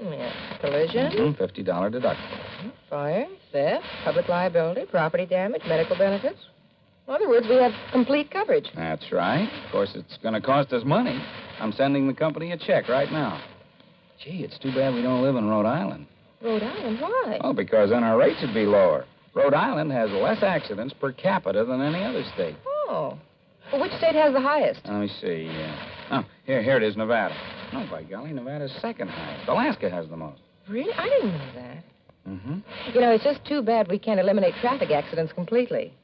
Yeah. Collision. $50 deductible. Fire, theft, public liability, property damage, medical benefits. In other words, we have complete coverage. That's right. Of course, it's going to cost us money. I'm sending the company a check right now. Gee, it's too bad we don't live in Rhode Island. Rhode Island? Why? Oh, because then our rates would be lower. Rhode Island has less accidents per capita than any other state. Oh. Well, which state has the highest? Let me see. Here it is, Nevada. Oh, by golly, Nevada's second highest. Alaska has the most. Really? I didn't know that. Mm-hmm. You know, it's just too bad we can't eliminate traffic accidents completely.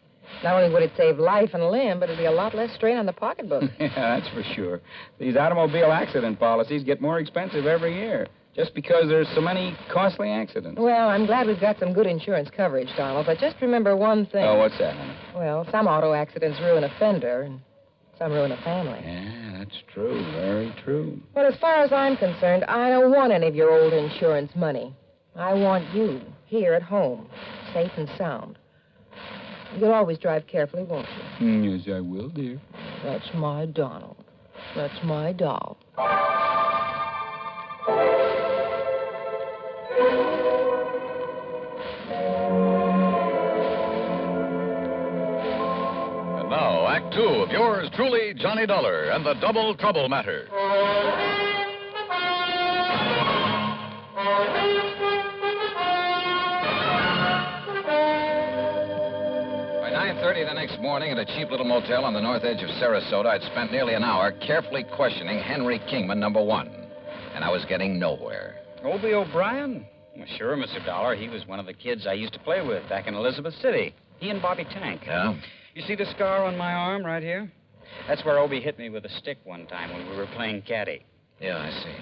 Not only would it save life and limb, but it'd be a lot less strain on the pocketbook. Yeah, that's for sure. These automobile accident policies get more expensive every year, just because there's so many costly accidents. Well, I'm glad we've got some good insurance coverage, Donald, but just remember one thing. Oh, what's that, honey? Well, some auto accidents ruin a fender, and some ruin a family. Yeah, that's true. Very true. But as far as I'm concerned, I don't want any of your old insurance money. I want you here at home, safe and sound. You'll always drive carefully, won't you? Yes, I will, dear. That's my Donald. That's my doll. And now, Act 2 of yours truly, Johnny Dollar, and the Double Trouble Matter. By 9:30 the next morning at a cheap little motel on the north edge of Sarasota, I'd spent nearly an hour carefully questioning Henry Kingman, number one. And I was getting nowhere. Obie O'Brien? Well, sure, Mr. Dollar. He was one of the kids I used to play with back in Elizabeth City. He and Bobby Tank. Yeah? You see the scar on my arm right here? That's where Obie hit me with a stick one time when we were playing caddy. Yeah, I see.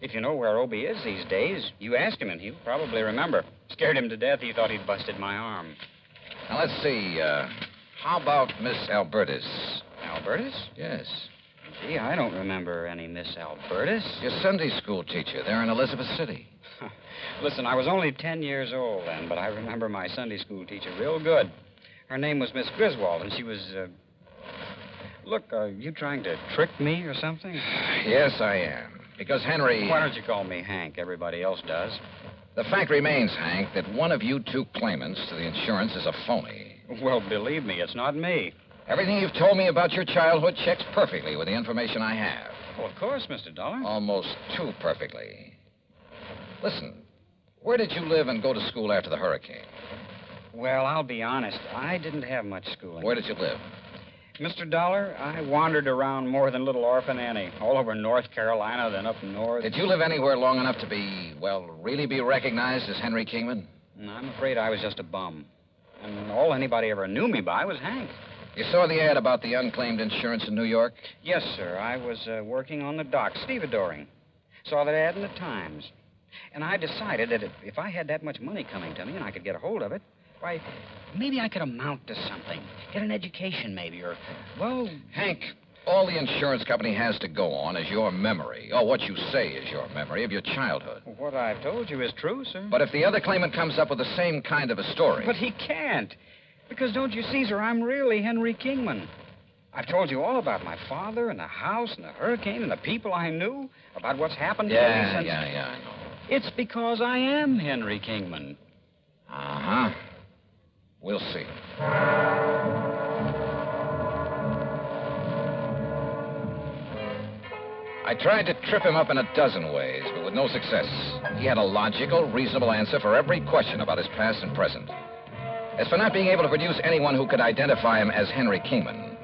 If you know where Obie is these days, you ask him and he'll probably remember. Scared him to death. He thought he'd busted my arm. Now, let's see. How about Miss Albertus? Albertus? Yes. Gee, I don't remember any Miss Albertus. Your Sunday school teacher there in Elizabeth City. Listen, I was only 10 years old then, but I remember my Sunday school teacher real good. Her name was Miss Griswold, and she was, Look, are you trying to trick me or something? Yes, I am. Because Henry... Why don't you call me Hank? Everybody else does. The fact remains, Hank, that one of you two claimants to the insurance is a phony. Well, believe me, it's not me. Everything you've told me about your childhood checks perfectly with the information I have. Well, of course, Mr. Dollar. Almost too perfectly. Listen, where did you live and go to school after the hurricane? Well, I'll be honest. I didn't have much schooling. Where did you live? Mr. Dollar, I wandered around more than little Orphan Annie. All over North Carolina, then up north. Did you live anywhere long enough to be, well, really be recognized as Henry Kingman? No, I'm afraid I was just a bum. And all anybody ever knew me by was Hank. You saw the ad about the unclaimed insurance in New York? Yes, sir. I was working on the dock, stevedoring. Saw that ad in the Times. And I decided that if I had that much money coming to me and I could get a hold of it, why, maybe I could amount to something. Get an education, maybe, or, well... Hank, all the insurance company has to go on is your memory, or what you say is your memory of your childhood. What I've told you is true, sir. But if the other claimant comes up with the same kind of a story... But he can't. Because, don't you see, sir, I'm really Henry Kingman. I've told you all about my father and the house and the hurricane and the people I knew, about what's happened to me since... Yeah, I know. It's because I am Henry Kingman. Uh-huh. We'll see. I tried to trip him up in a dozen ways, but with no success. He had a logical, reasonable answer for every question about his past and present. As for not being able to produce anyone who could identify him as Henry Kingman,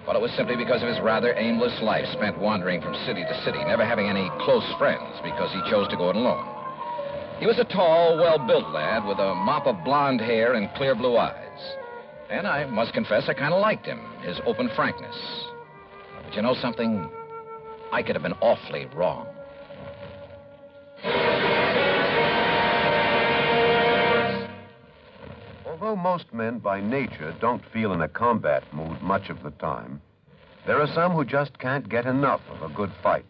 well, it was simply because of his rather aimless life spent wandering from city to city, never having any close friends because he chose to go it alone. He was a tall, well-built lad with a mop of blonde hair and clear blue eyes. And I must confess I kind of liked him, his open frankness. But you know something? I could have been awfully wrong. Although most men by nature don't feel in a combat mood much of the time, there are some who just can't get enough of a good fight,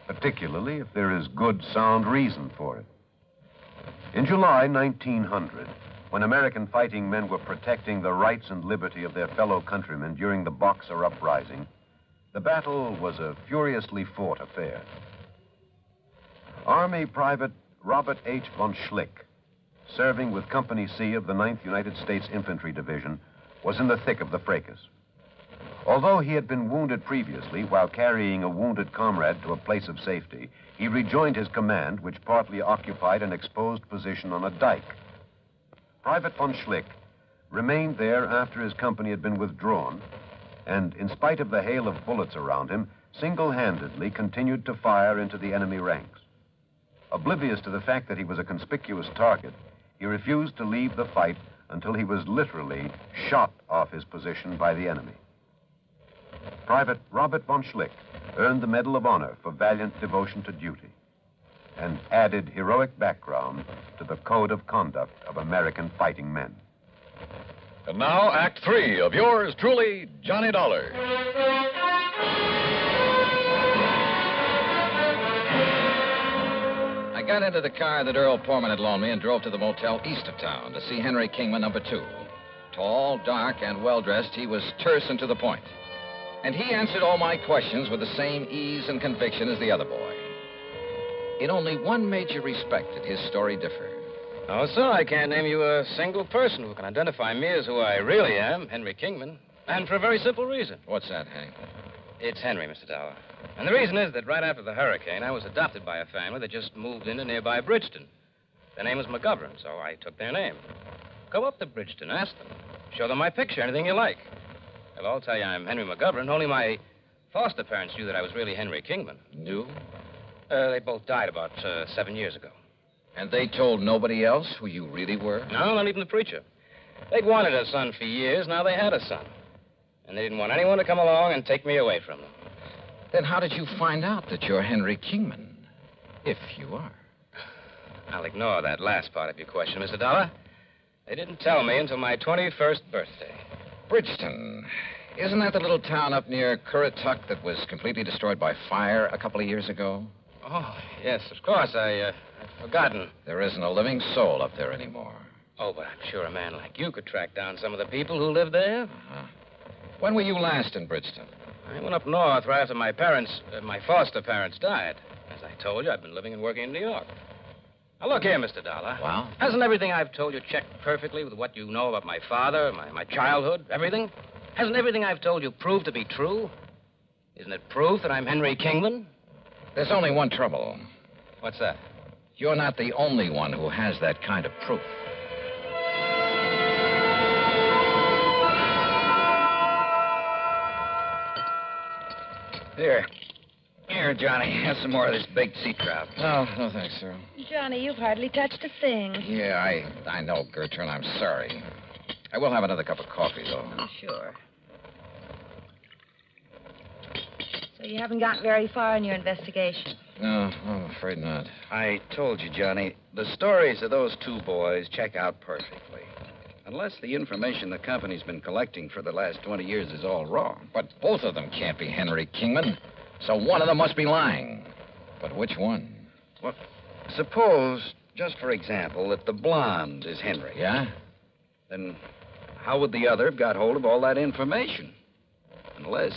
particularly if there is good, sound reason for it. In July 1900, when American fighting men were protecting the rights and liberty of their fellow countrymen during the Boxer Uprising, the battle was a furiously fought affair. Army Private Robert H. von Schlick, serving with Company C of the 9th United States Infantry Division, was in the thick of the fracas. Although he had been wounded previously while carrying a wounded comrade to a place of safety, he rejoined his command, which partly occupied an exposed position on a dike. Private von Schlick remained there after his company had been withdrawn, and in spite of the hail of bullets around him, single-handedly continued to fire into the enemy ranks. Oblivious to the fact that he was a conspicuous target, he refused to leave the fight until he was literally shot off his position by the enemy. Private Robert von Schlick earned the Medal of Honor for valiant devotion to duty and added heroic background to the code of conduct of American fighting men. And now, Act 3 of yours truly, Johnny Dollar. I got into the car that Earl Porman had loaned me and drove to the motel east of town to see Henry Kingman, number 2. Tall, dark, and well-dressed, he was terse and to the point. And he answered all my questions with the same ease and conviction as the other boy. In only one major respect did his story differ. No, sir, I can't name you a single person who can identify me as who I really am, Henry Kingman. And for a very simple reason. What's that, Hank? It's Henry, Mr. Dollar. And the reason is that right after the hurricane, I was adopted by a family that just moved into nearby Bridgeton. Their name was McGovern, so I took their name. Go up to Bridgeton, ask them. Show them my picture, anything you like. They'll all tell you I'm Henry McGovern. Only my foster parents knew that I was really Henry Kingman. Knew? They both died about 7 years ago. And they told nobody else who you really were? No, not even the preacher. They'd wanted a son for years. Now they had a son. And they didn't want anyone to come along and take me away from them. Then how did you find out that you're Henry Kingman, if you are? I'll ignore that last part of your question, Mr. Dollar. They didn't tell me until my 21st birthday. Bridgeton. Isn't that the little town up near Currituck that was completely destroyed by fire a couple of years ago? Oh, yes, of course. I'd forgotten. There isn't a living soul up there anymore. Oh, but I'm sure a man like you could track down some of the people who live there. Uh-huh. When were you last in Bridgeton? I went up north right after my foster parents died. As I told you, I've been living and working in New York. Now, look here, Mr. Dollar. Well? Hasn't everything I've told you checked perfectly with what you know about my father, my childhood, everything? Hasn't everything I've told you proved to be true? Isn't it proof that I'm Henry Kingman? There's only one trouble. What's that? You're not the only one who has that kind of proof. Here, Johnny. Have some more of this baked sea trout. No, thanks, sir. Johnny, you've hardly touched a thing. Yeah, I know, Gertrude. I'm sorry. I will have another cup of coffee, though. Oh, sure. So you haven't got very far in your investigation? No, I'm afraid not. I told you, Johnny, the stories of those two boys check out perfectly. Unless the information the company's been collecting for the last 20 years is all wrong. But both of them can't be Henry Kingman, so one of them must be lying. But which one? Well, suppose, just for example, that the blonde is Henry. Yeah? Then how would the other have got hold of all that information? Unless...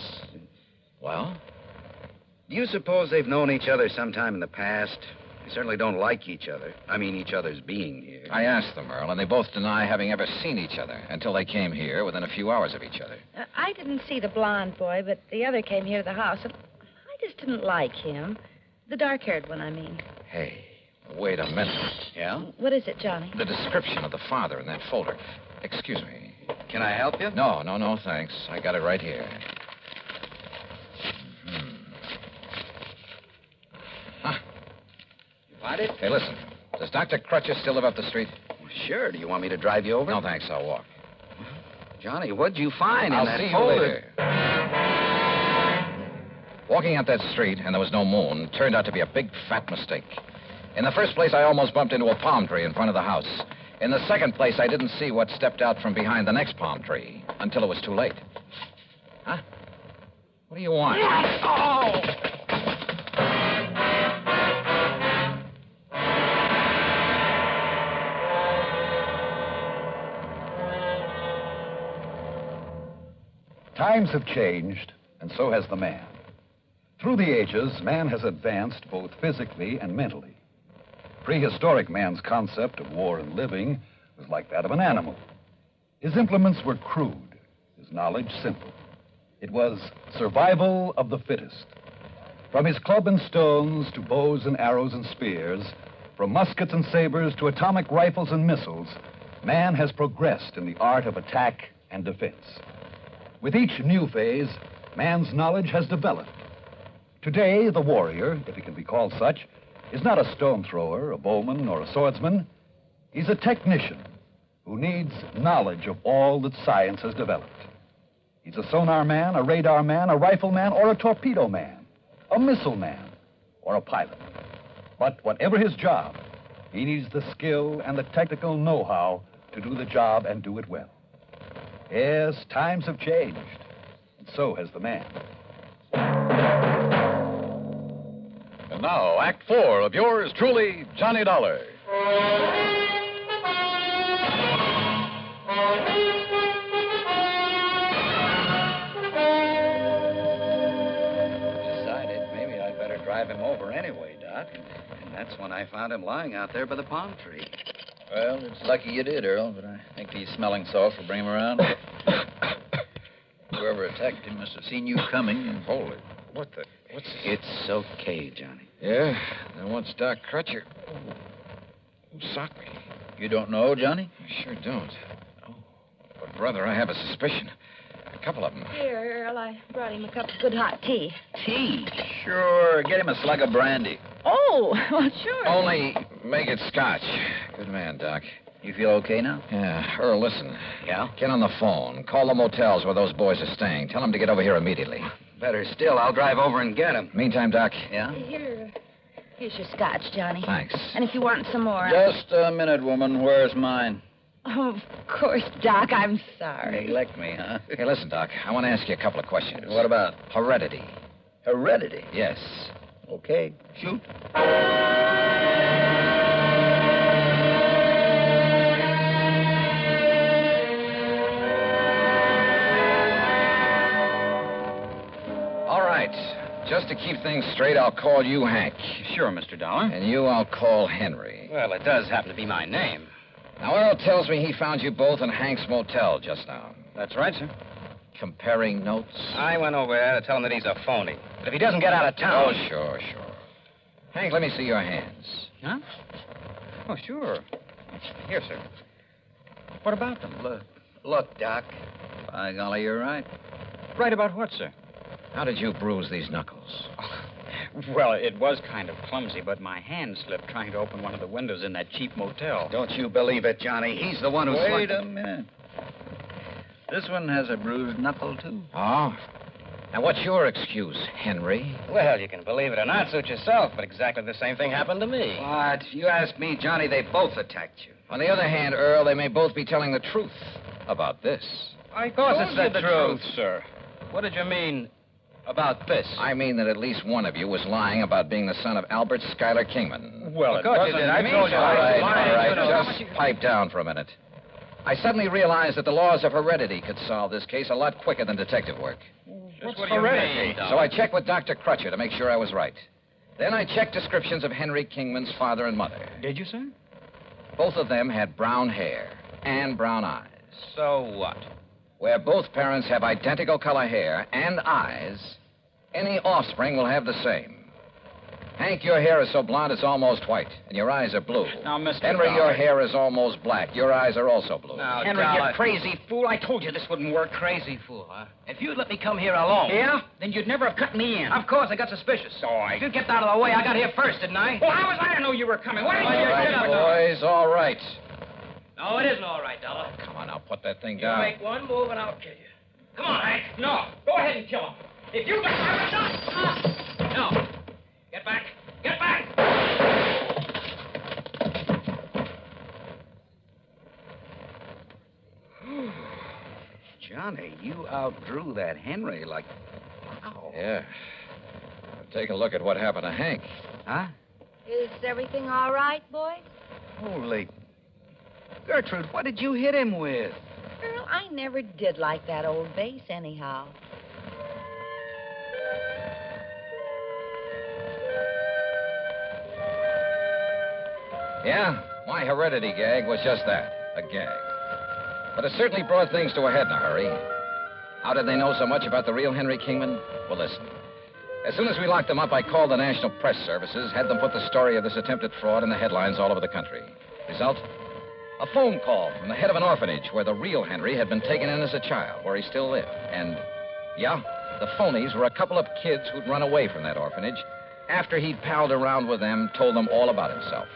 Well? Do you suppose they've known each other sometime in the past? They certainly don't like each other. I mean, each other's being here. I asked them, Earl, and they both deny having ever seen each other until they came here within a few hours of each other. I didn't see the blonde boy, but the other came here to the house, and I just didn't like him. The dark-haired one, I mean. Hey, wait a minute. Yeah? What is it, Johnny? The description of the father in that folder. Excuse me. Can I help you? No, thanks. I got it right here. Find it? Hey, listen. Does Dr. Crutcher still live up the street? Well, sure. Do you want me to drive you over? No, thanks. I'll walk. Johnny, what'd you find in that folder? Walking out that street, and there was no moon, turned out to be a big, fat mistake. In the first place, I almost bumped into a palm tree in front of the house. In the second place, I didn't see what stepped out from behind the next palm tree until it was too late. Huh? What do you want? Oh! Times have changed, and so has the man. Through the ages, man has advanced both physically and mentally. Prehistoric man's concept of war and living was like that of an animal. His implements were crude, his knowledge simple. It was survival of the fittest. From his club and stones to bows and arrows and spears, from muskets and sabers to atomic rifles and missiles, man has progressed in the art of attack and defense. With each new phase, man's knowledge has developed. Today, the warrior, if he can be called such, is not a stone thrower, a bowman, or a swordsman. He's a technician who needs knowledge of all that science has developed. He's a sonar man, a radar man, a rifle man, or a torpedo man, a missile man, or a pilot. But whatever his job, he needs the skill and the technical know-how to do the job and do it well. Yes, times have changed, and so has the man. And now, Act 4 of yours truly, Johnny Dollar. Decided maybe I'd better drive him over anyway, Doc. And that's when I found him lying out there by the palm tree. Well, it's lucky you did, Earl, but I think these smelling salts will bring him around. Whoever attacked him must have seen you coming and... Hold it. What's this? It's okay, Johnny. Yeah? Then what's Doc Crutcher? Who socked me? You don't know, Johnny? I sure don't. Oh. But, brother, I have a suspicion. A couple of them. Here, Earl, I brought him a cup of good hot tea. Tea? Sure. Get him a slug of brandy. Oh, well, sure. Only make it scotch. Good man, Doc. You feel okay now? Yeah. Earl, listen. Yeah? Get on the phone. Call the motels where those boys are staying. Tell them to get over here immediately. Better still, I'll drive over and get him. Meantime, Doc. Yeah? Here's your scotch, Johnny. Thanks. And if you want some more... Just a minute, woman. Where's mine? Oh, of course, Doc. I'm sorry. Neglect me, huh? Hey, listen, Doc. I want to ask you a couple of questions. What about? Heredity. Heredity? Yes. Okay. Shoot. All right. Just to keep things straight, I'll call you Hank. Sure, Mr. Dollar. And you I'll call Henry. Well, it does happen to be my name. Now, Earl tells me he found you both in Hank's motel just now. That's right, sir. Comparing notes? I went over there to tell him that he's a phony. But if he doesn't get out of town... Oh, sure. Hank, let me see your hands. Huh? Oh, sure. Here, sir. What about them? Look, Doc. By golly, you're right. Right about what, sir? How did you bruise these knuckles? Well, it was kind of clumsy, but my hand slipped trying to open one of the windows in that cheap motel. Don't you believe it, Johnny. He's the one who... Wait a minute. This one has a bruised knuckle, too. Oh? Now, what's your excuse, Henry? Well, you can believe it or not, suit yourself, but exactly the same thing happened to me. What? If you ask me, Johnny, they both attacked you. On the other hand, Earl, they may both be telling the truth about this. Of course told it's you the the truth, truth. sir. What did you mean about this? I mean that at least one of you was lying about being the son of Albert Schuyler Kingman. Well, of it course wasn't you did. I me, told you. sir. All I was lying. right. Just pipe down for a minute. I suddenly realized that the laws of heredity could solve this case a lot quicker than detective work. What's heredity? So I checked with Dr. Crutcher to make sure I was right. Then I checked descriptions of Henry Kingman's father and mother. Did you, sir? Both of them had brown hair and brown eyes. So what? Where both parents have identical color hair and eyes, any offspring will have the same. Hank, your hair is so blonde it's almost white, and your eyes are blue. Now, Mr. Henry, Dollar. your hair is almost black. Your eyes are also blue. Now, Henry, Dollar. you crazy fool. I told you this wouldn't work. Crazy fool, huh? If you'd let me come here alone... Yeah? Then you'd never have cut me in. Of course, I got suspicious. So I... You kept out of the way. I got here first, didn't I? Well, how was I to know you were coming? Why didn't you shut up? Boys, all right. No, it isn't all right, Dollar. Come on, now, put that thing You down. make one move and I'll kill you. Come on, Hank. No. Go ahead and kill him. If you got... No. Get back. Get back! Johnny, you outdrew that Henry like... Wow. Yeah. Take a look at what happened to Hank. Huh? Is everything all right, boys? Holy... Gertrude, what did you hit him with? Earl, I never did like that old bass anyhow. Yeah, my heredity gag was just that, a gag. But it certainly brought things to a head in a hurry. How did they know so much about the real Henry Kingman? Well, listen. As soon as we locked them up, I called the National Press Services, had them put the story of this attempted fraud in the headlines all over the country. Result? A phone call from the head of an orphanage where the real Henry had been taken in as a child, where he still lived. And, yeah, the phonies were a couple of kids who'd run away from that orphanage after he'd palled around with them, told them all about himself.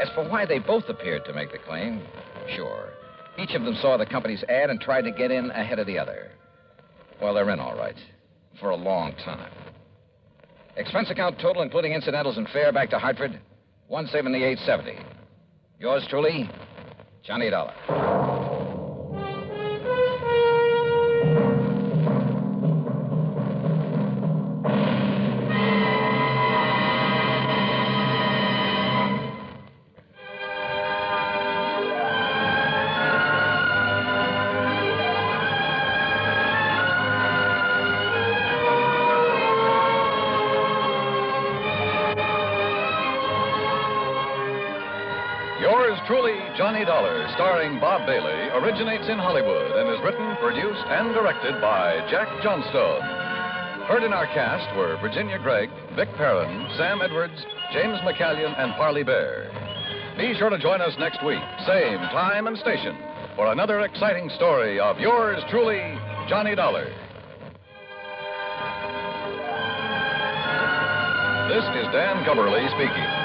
As for why they both appeared to make the claim, sure. Each of them saw the company's ad and tried to get in ahead of the other. Well, they're in all right. For a long time. Expense account total, including incidentals and fare back to Hartford, $178.70. Yours truly, Johnny Dollar. Yours truly, Johnny Dollar, starring Bob Bailey, originates in Hollywood and is written, produced, and directed by Jack Johnstone. Heard in our cast were Virginia Gregg, Vic Perrin, Sam Edwards, James McCallion, and Parley Bear. Be sure to join us next week, same time and station, for another exciting story of yours truly, Johnny Dollar. This is Dan Gubberly speaking.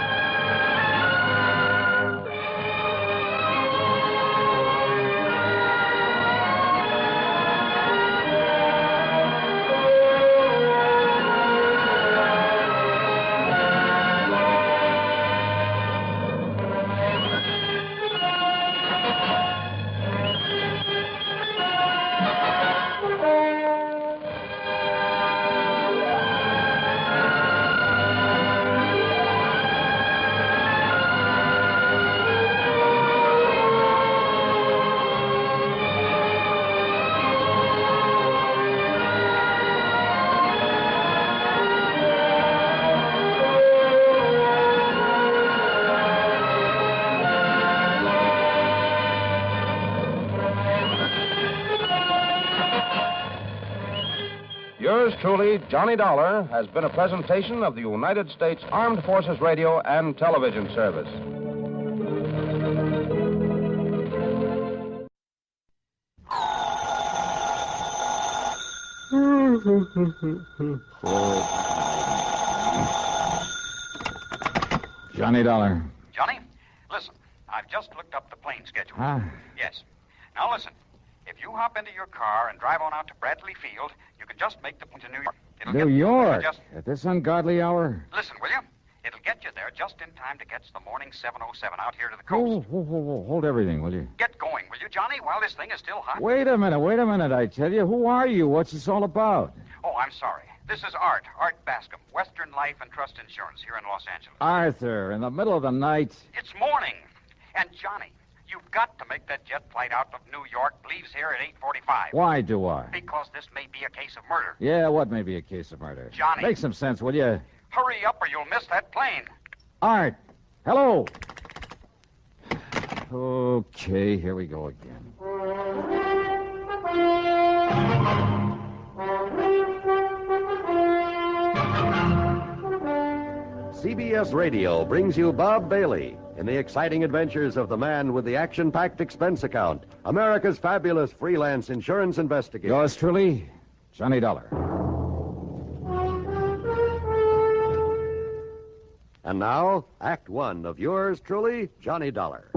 truly, Johnny Dollar, has been a presentation of the United States Armed Forces Radio and Television Service. Johnny Dollar. Johnny, listen. I've just looked up the plane schedule. Huh? Yes. Now listen. If you hop into your car and drive on out to Bradley Field, you can just make the point to New York. New York? At this ungodly hour? Listen, will you? It'll get you there just in time to catch the morning 707 out here to the coast. Whoa. Hold everything, will you? Get going, will you, Johnny, while this thing is still hot? Wait a minute, I tell you. Who are you? What's this all about? Oh, I'm sorry. This is Art Bascom, Western Life and Trust Insurance here in Los Angeles. Arthur, in the middle of the night. It's morning. And, Johnny, you've got to make that jet flight out of New York. Leaves here at 8:45. Why do I? Because this may be a case of murder. Yeah, what may be a case of murder? Johnny. Make some sense, will you? Hurry up or you'll miss that plane. Art, hello. Okay, here we go again. CBS Radio brings you Bob Bailey in the exciting adventures of the man with the action-packed expense account, America's fabulous freelance insurance investigator. Yours truly, Johnny Dollar. And now, Act One of yours truly, Johnny Dollar.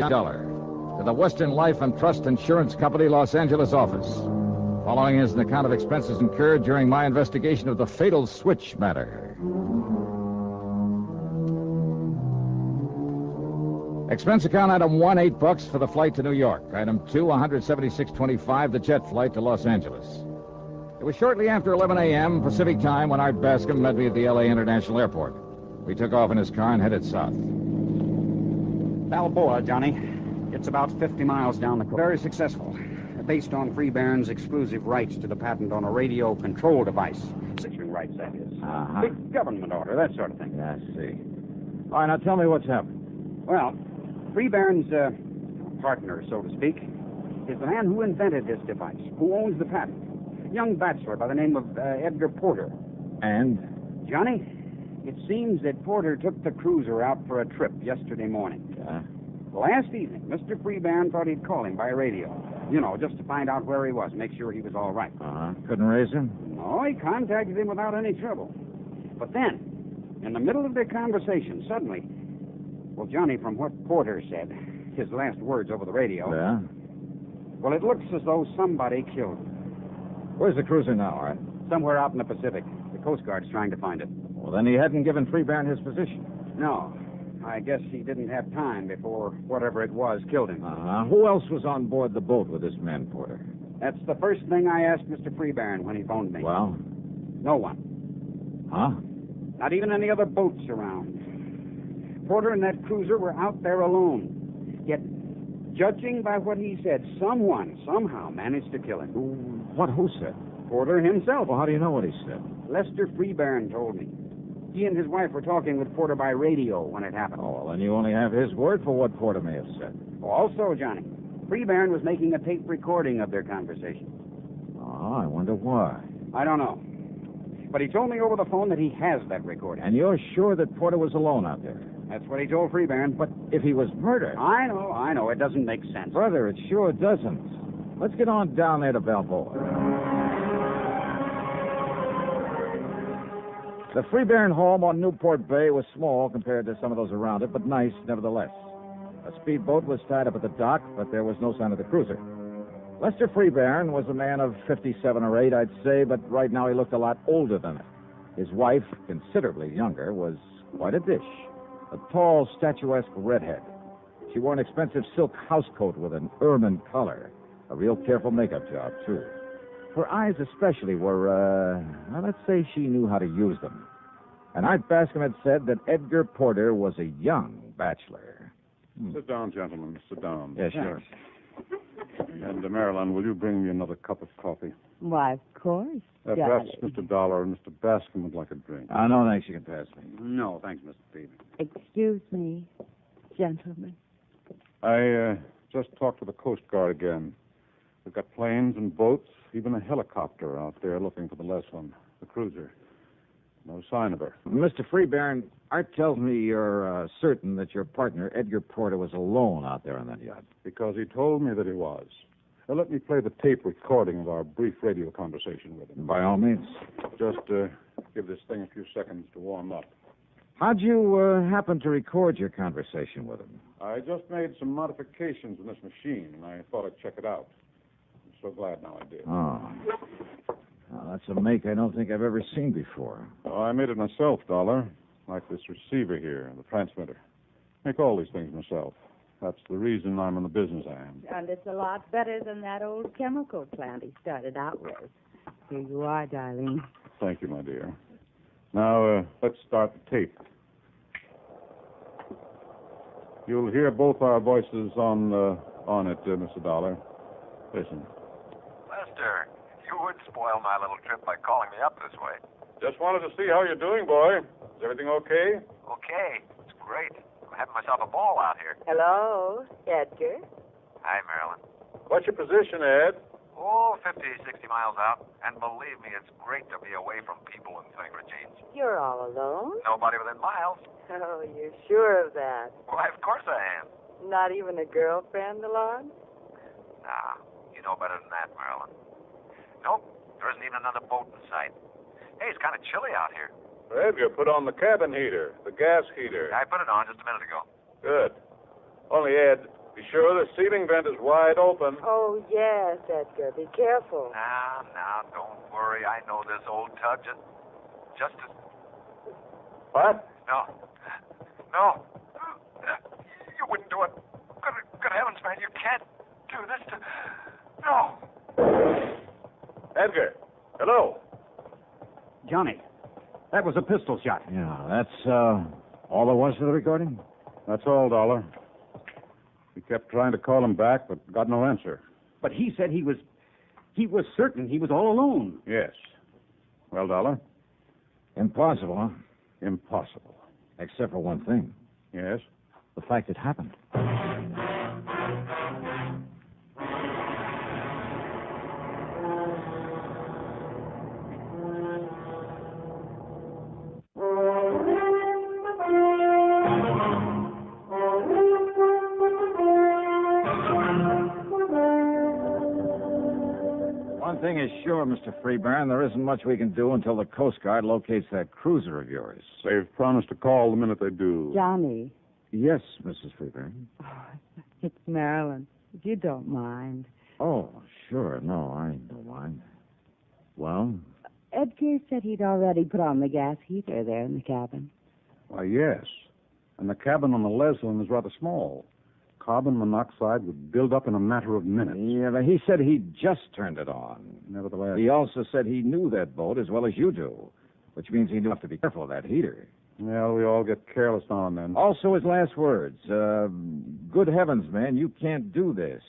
Dollar to the Western Life and Trust Insurance Company, Los Angeles office. Following is an account of expenses incurred during my investigation of the fatal switch matter. Expense account item 1, $8 for the flight to New York. Item 2, $176.25, the jet flight to Los Angeles. It was shortly after 11 a.m. Pacific time when Art Bascom met me at the L.A. International Airport. We took off in his car and headed south. Balboa, Johnny. It's about 50 miles down the coast. Very successful. Based on Free Barron's exclusive rights to the patent on a radio control device. Securing rights, that is. Uh-huh. Big government order, that sort of thing. Yeah, I see. All right, now tell me what's happened. Well, Free Barron's partner, so to speak, is the man who invented this device, who owns the patent. Young bachelor by the name of Edgar Porter. And? Johnny, it seems that Porter took the cruiser out for a trip yesterday morning. Yeah? Last evening, Mr. Freebairn thought he'd call him by radio. You know, just to find out where he was, make sure he was all right. Uh-huh. Couldn't raise him? No, he contacted him without any trouble. But then, in the middle of their conversation, suddenly... Well, Johnny, from what Porter said, his last words over the radio... Yeah? Well, it looks as though somebody killed him. Where's the cruiser now, Art? Somewhere out in the Pacific. The Coast Guard's trying to find it. Well, then he hadn't given Freebairn his position. No. I guess he didn't have time before whatever it was killed him. Uh-huh. Who else was on board the boat with this man, Porter? That's the first thing I asked Mr. Freebairn when he phoned me. Well? No one. Huh? Not even any other boats around. Porter and that cruiser were out there alone. Yet, judging by what he said, someone somehow managed to kill him. Who said? Porter himself. Well, how do you know what he said? Lester Freebairn told me. He and his wife were talking with Porter by radio when it happened. Oh, well, then you only have his word for what Porter may have said. Also, Johnny, Freebairn was making a tape recording of their conversation. Oh, I wonder why. I don't know. But he told me over the phone that he has that recording. And you're sure that Porter was alone out there? That's what he told Freebairn. But if he was murdered... I know. It doesn't make sense. Brother, it sure doesn't. Let's get on down there to Balboa. The Freebairn home on Newport Bay was small compared to some of those around it, but nice nevertheless. A speedboat was tied up at the dock, but there was no sign of the cruiser. Lester Freebairn was a man of 57 or 8, I'd say, but right now he looked a lot older than it. His wife, considerably younger, was quite a dish. A tall, statuesque redhead. She wore an expensive silk housecoat with an ermine collar. A real careful makeup job, too. Her eyes especially were, let's say she knew how to use them. And Art Bascom had said that Edgar Porter was a young bachelor. Sit down, gentlemen. Sit down. Yeah, sure. And, Marilyn, will you bring me another cup of coffee? Why, of course. Perhaps Mr. Dollar and Mr. Bascom would like a drink. No, thanks. You can pass me. No, thanks, Mr. Peavy. Excuse me, gentlemen. I just talked to the Coast Guard again. We've got planes and boats, even a helicopter out there looking for the less one, the cruiser. No sign of her. Mr. Freebairn, Art tells me you're certain that your partner, Edgar Porter, was alone out there on that yacht. Because he told me that he was. Now, let me play the tape recording of our brief radio conversation with him. By all means. Just give this thing a few seconds to warm up. How'd you happen to record your conversation with him? I just made some modifications in this machine, and I thought I'd check it out. I'm so glad now I did. Oh. Well, that's a make I don't think I've ever seen before. Oh, I made it myself, Dollar. Like this receiver here, the transmitter. Make all these things myself. That's the reason I'm in the business I am. And it's a lot better than that old chemical plant he started out with. Here you are, darling. Thank you, my dear. Now, let's start the tape. You'll hear both our voices on it, Mr. Dollar. Listen. Lester, you would spoil my little trip by calling me up this way. Just wanted to see how you're doing, boy. Is everything okay? Okay, it's great. I'm having myself a ball out here. Hello, Edgar. Hi, Marilyn. What's your position, Ed? Oh, 50, 60 miles out. And believe me, it's great to be away from people and thing routines. You're all alone? Nobody within miles. Oh, you're sure of that? Why, of course I am. Not even a girlfriend along? Nah, you know better than that, Marilyn. Nope, there isn't even another boat in sight. Hey, it's kind of chilly out here. Edgar, put on the cabin heater, the gas heater. I put it on just a minute ago. Good. Only, Ed, be sure the ceiling vent is wide open. Oh, yes, Edgar. Be careful. Now, don't worry. I know this old tub just as... What? No. You wouldn't do it. Good heavens, man, you can't do this to... No. Edgar, hello. Johnny, that was a pistol shot. Yeah, that's all there was to the recording? That's all, Dollar. We kept trying to call him back, but got no answer. But he said he was certain he was all alone. Yes. Well, Dollar? Impossible, huh? Impossible. Except for one thing. Yes? The fact it happened. One thing is sure, Mr. Freebairn, there isn't much we can do until the Coast Guard locates that cruiser of yours. They've promised to call the minute they do. Johnny. Yes, Mrs. Freebairn. Oh, it's Marilyn, if you don't mind. Oh, sure. No, I don't mind. Well? Edgar said he'd already put on the gas heater there in the cabin. Why, yes. And the cabin on the Leslin is rather small. Carbon monoxide would build up in a matter of minutes. Yeah, but he said he just turned it on. Nevertheless... He also said he knew that boat as well as you do, which means he knew to be careful of that heater. Well, we all get careless now and then. Also, his last words. Good heavens, man, you can't do this.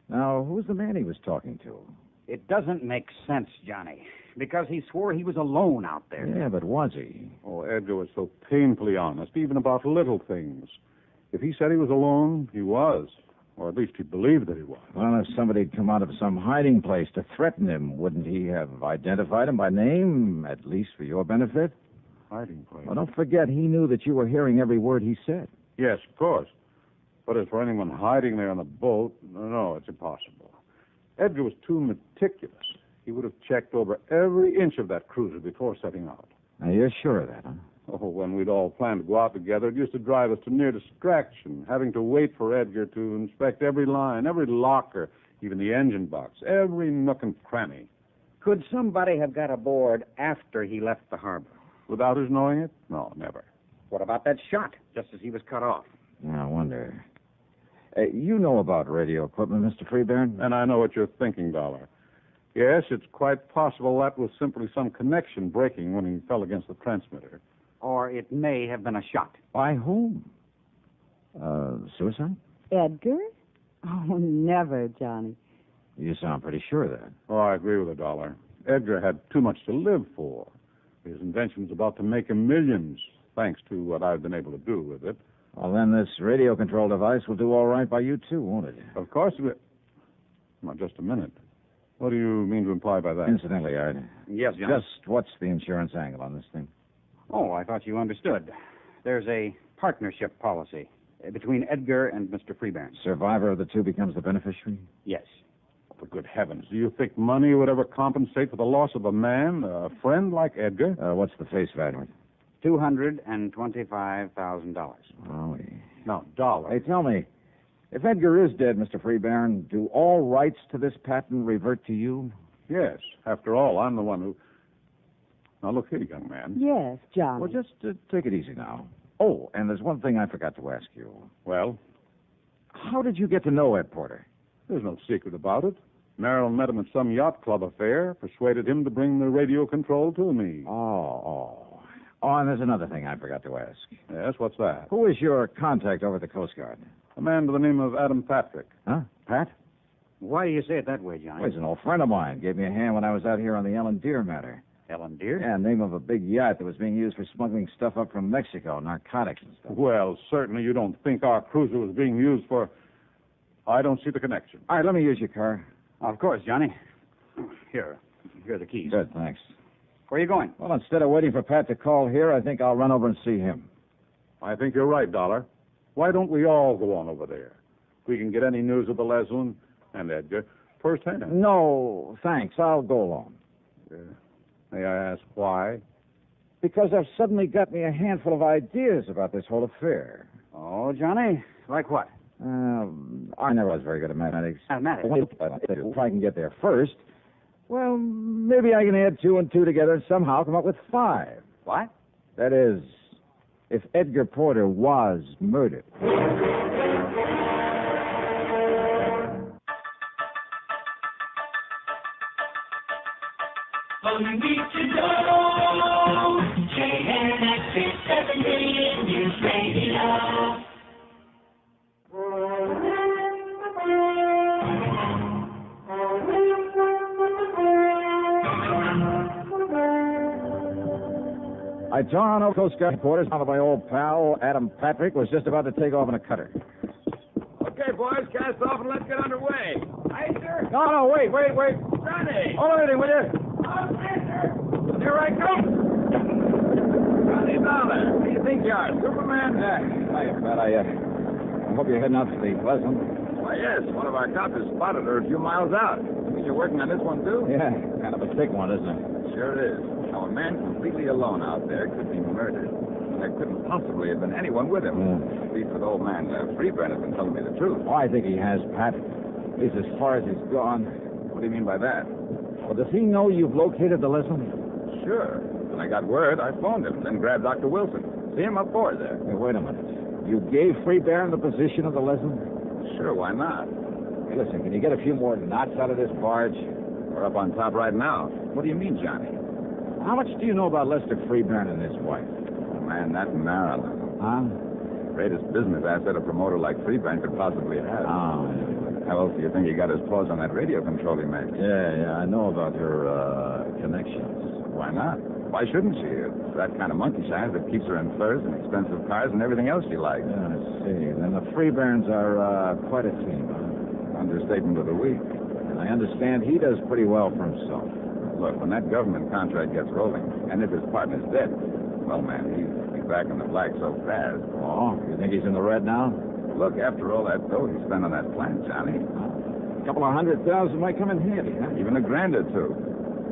Now, who's the man he was talking to? It doesn't make sense, Johnny, because he swore he was alone out there. Yeah, but was he? Oh, Edgar was so painfully honest, even about little things. If he said he was alone, he was. Or at least he believed that he was. Well, if somebody had come out of some hiding place to threaten him, wouldn't he have identified him by name, at least for your benefit? Hiding place? Well, don't forget, he knew that you were hearing every word he said. Yes, of course. But as for anyone hiding there on the boat, no, it's impossible. Edgar was too meticulous. He would have checked over every inch of that cruiser before setting out. Now, you're sure of that, huh? Oh, when we'd all planned to go out together, it used to drive us to near distraction, having to wait for Edgar to inspect every line, every locker, even the engine box, every nook and cranny. Could somebody have got aboard after he left the harbor? Without his knowing it? No, never. What about that shot, just as he was cut off? Yeah, I wonder. You know about radio equipment, Mr. Freebairn? And I know what you're thinking, Dollar. Yes, it's quite possible that was simply some connection breaking when he fell against the transmitter. Or it may have been a shot. By whom? Suicide? Edgar? Oh, never, Johnny. You sound pretty sure of that. Oh, I agree with $1. Edgar had too much to live for. His invention's about to make him millions, thanks to what I've been able to do with it. Well, then this radio control device will do all right by you, too, won't it? Of course it will. Now, just a minute. What do you mean to imply by that? Incidentally, Art. Yes, Johnny. Just what's the insurance angle on this thing? Oh, I thought you understood. There's a partnership policy between Edgar and Mr. Freeburn. Survivor of the two becomes the beneficiary? Yes. For good heavens, do you think money would ever compensate for the loss of a man, a friend like Edgar? What's the face value? $225,000. Oh, no, dollars. Hey, tell me, if Edgar is dead, Mr. Freeburn, do all rights to this patent revert to you? Yes. After all, I'm the one who... Now, look here, young man. Yes, Johnny. Well, just take it easy now. Oh, and there's one thing I forgot to ask you. Well? How did you get to know Ed Porter? There's no secret about it. Marilyn met him at some yacht club affair, persuaded him to bring the radio control to me. Oh, and there's another thing I forgot to ask. Yes, what's that? Who is your contact over at the Coast Guard? A man by the name of Adam Patrick. Huh? Pat? Why do you say it that way, Johnny? Well, he's an old friend of mine. Gave me a hand when I was out here on the Ellen Deer matter. Ellen Deer? Yeah, name of a big yacht that was being used for smuggling stuff up from Mexico, narcotics and stuff. Well, certainly you don't think our cruiser was being used for... I don't see the connection. All right, let me use your car. Of course, Johnny. Here are the keys. Good, thanks. Where are you going? Well, instead of waiting for Pat to call here, I think I'll run over and see him. I think you're right, Dollar. Why don't we all go on over there? We can get any news of the Leslin and Edgar firsthand. No, thanks. I'll go alone. May I ask why? Because I've suddenly got me a handful of ideas about this whole affair. Oh, Johnny? Like what? I never was very good at mathematics. Mathematics? If I can get there first, well, maybe I can add 2 and 2 together and somehow come up with 5. What? That is, if Edgar Porter was murdered. All you need to know, KNX 670 News Radio. I tore on over Coast Guard quarters. Now that my old pal, Adam Patrick, was just about to take off in a cutter. Okay, boys, cast off and let's get underway. Aye, sir. No, wait. Johnny! Hold everything, will you? Oh, sir. Here I come. Johnny Dollar, who do you think you are, Superman? Hiya, Pat. I hope you're heading out to the Leslin. Why, yes. One of our coppers spotted her a few miles out. You're working on this one, too? Yeah, kind of a thick one, isn't it? Sure it is. Now, a man completely alone out there could be murdered. There couldn't possibly have been anyone with him. At least with old man Freeburn has been telling me the truth. Oh, I think he has, Pat. At least as far as he's gone. What do you mean by that? Well, does he know you've located the Leslin? Sure. When I got word, I phoned him, then grabbed Dr. Wilson. See him up board there. Hey, wait a minute. You gave Freeburn the position of the Leslin? Sure, why not? Hey, listen, can you get a few more knots out of this barge? We're up on top right now. What do you mean, Johnny? How much do you know about Lester Freeburn and his wife? Oh, man, that Marilyn. Huh? Greatest business asset a promoter like Freeburn could possibly have. Oh. How else do you think he got his paws on that radio control he makes? Yeah, I know about her connections. Why not? Why shouldn't she? It's that kind of monkey shines that keeps her in furs and expensive cars and everything else she likes. Yeah, I see. Then the Freeburns are quite a team, huh? Understatement of the week. And I understand he does pretty well for himself. Look, when that government contract gets rolling, and if his partner's dead, well, man, he's back in the black so fast. Oh, you think he's in the red now? Look, after all that dough he spent on that plant, Johnny. A couple of $100,000 might come in handy, huh? Even $1,000 or two.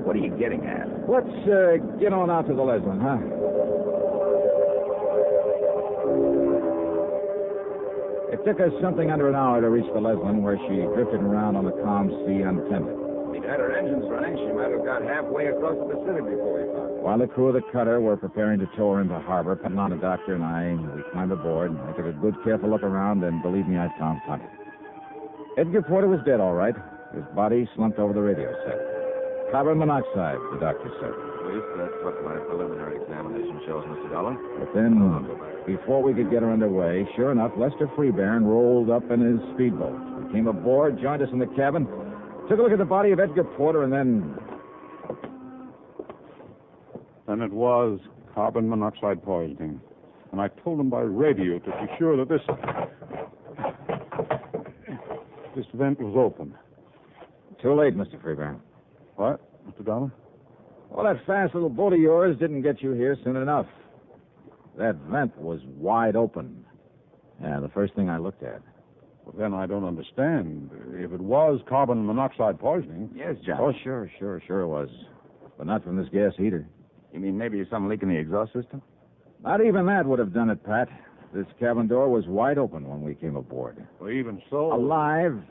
What are you getting at? Let's get on out to the Leslin, huh? It took us something under an hour to reach the Leslin, where she drifted around on the calm sea untended. If she'd had her engines running, she might have got halfway across the Pacific before we found her. While the crew of the cutter were preparing to tow her into harbor, Penton, the doctor, and we climbed aboard. I took a good, careful look around, and believe me, I found plenty. Edgar Porter was dead, all right. His body slumped over the radio set. Carbon monoxide, the doctor said. At least that's what my preliminary examination shows, Mr. Dollar. But then, before we could get her underway, sure enough, Lester Freeburn rolled up in his speedboat. Came aboard, joined us in the cabin, took a look at the body of Edgar Porter, and then... Then it was carbon monoxide poisoning. And I told him by radio to be sure that this vent was open. Too late, Mr. Freeburn. What, Mr. Dollar? Well, that fast little boat of yours didn't get you here soon enough. That vent was wide open. Yeah, the first thing I looked at. Well, then I don't understand. If it was carbon monoxide poisoning... Yes, John. Oh, sure it was. But not from this gas heater. You mean maybe some leak in the exhaust system? Not even that would have done it, Pat. This cabin door was wide open when we came aboard. Well, even so... Alive,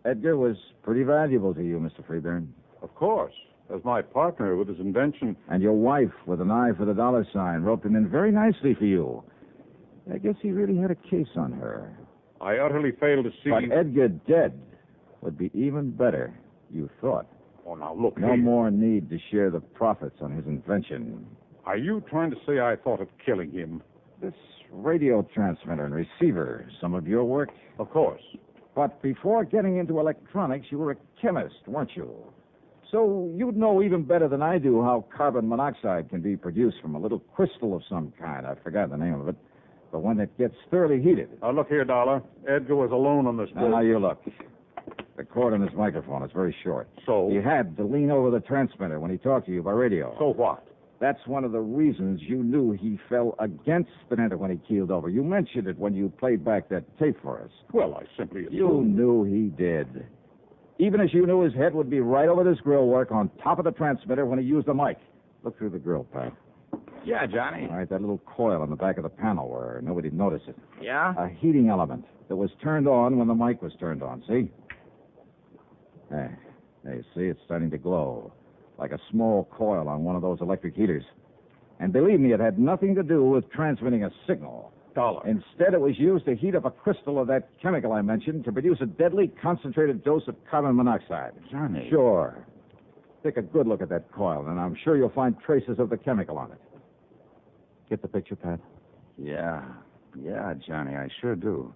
Edgar was pretty valuable to you, Mr. Freeburn. Of course. As my partner with his invention. And your wife, with an eye for the dollar sign, roped him in very nicely for you. I guess he really had a case on her. I utterly failed to see... But Edgar dead would be even better, you thought. Oh, now, look No here. more need to share the profits on his invention. Are you trying to say I thought of killing him? This radio transmitter and receiver, some of your work? Of course. But before getting into electronics, you were a chemist, weren't you? So you'd know even better than I do how carbon monoxide can be produced from a little crystal of some kind. I forgot the name of it. But when it gets thoroughly heated... Now, look here, Dollar. Edgar was alone on this boat. Now, you look. The cord on his microphone is very short. So? He had to lean over the transmitter when he talked to you by radio. So what? That's one of the reasons you knew he fell against Spinetta when he keeled over. You mentioned it when you played back that tape for us. Well, I simply assumed... You knew he did. Even as you knew his head would be right over this grill work on top of the transmitter when he used the mic. Look through the grill, Pat. Yeah, Johnny. All right, that little coil on the back of the panel where nobody'd notice it. Yeah? A heating element that was turned on when the mic was turned on, see? There, you see, it's starting to glow, like a small coil on one of those electric heaters. And believe me, it had nothing to do with transmitting a signal. Dollar. Instead, it was used to heat up a crystal of that chemical I mentioned to produce a deadly concentrated dose of carbon monoxide. Johnny. Sure. Take a good look at that coil, and I'm sure you'll find traces of the chemical on it. Get the picture, Pat? Yeah, Johnny, I sure do.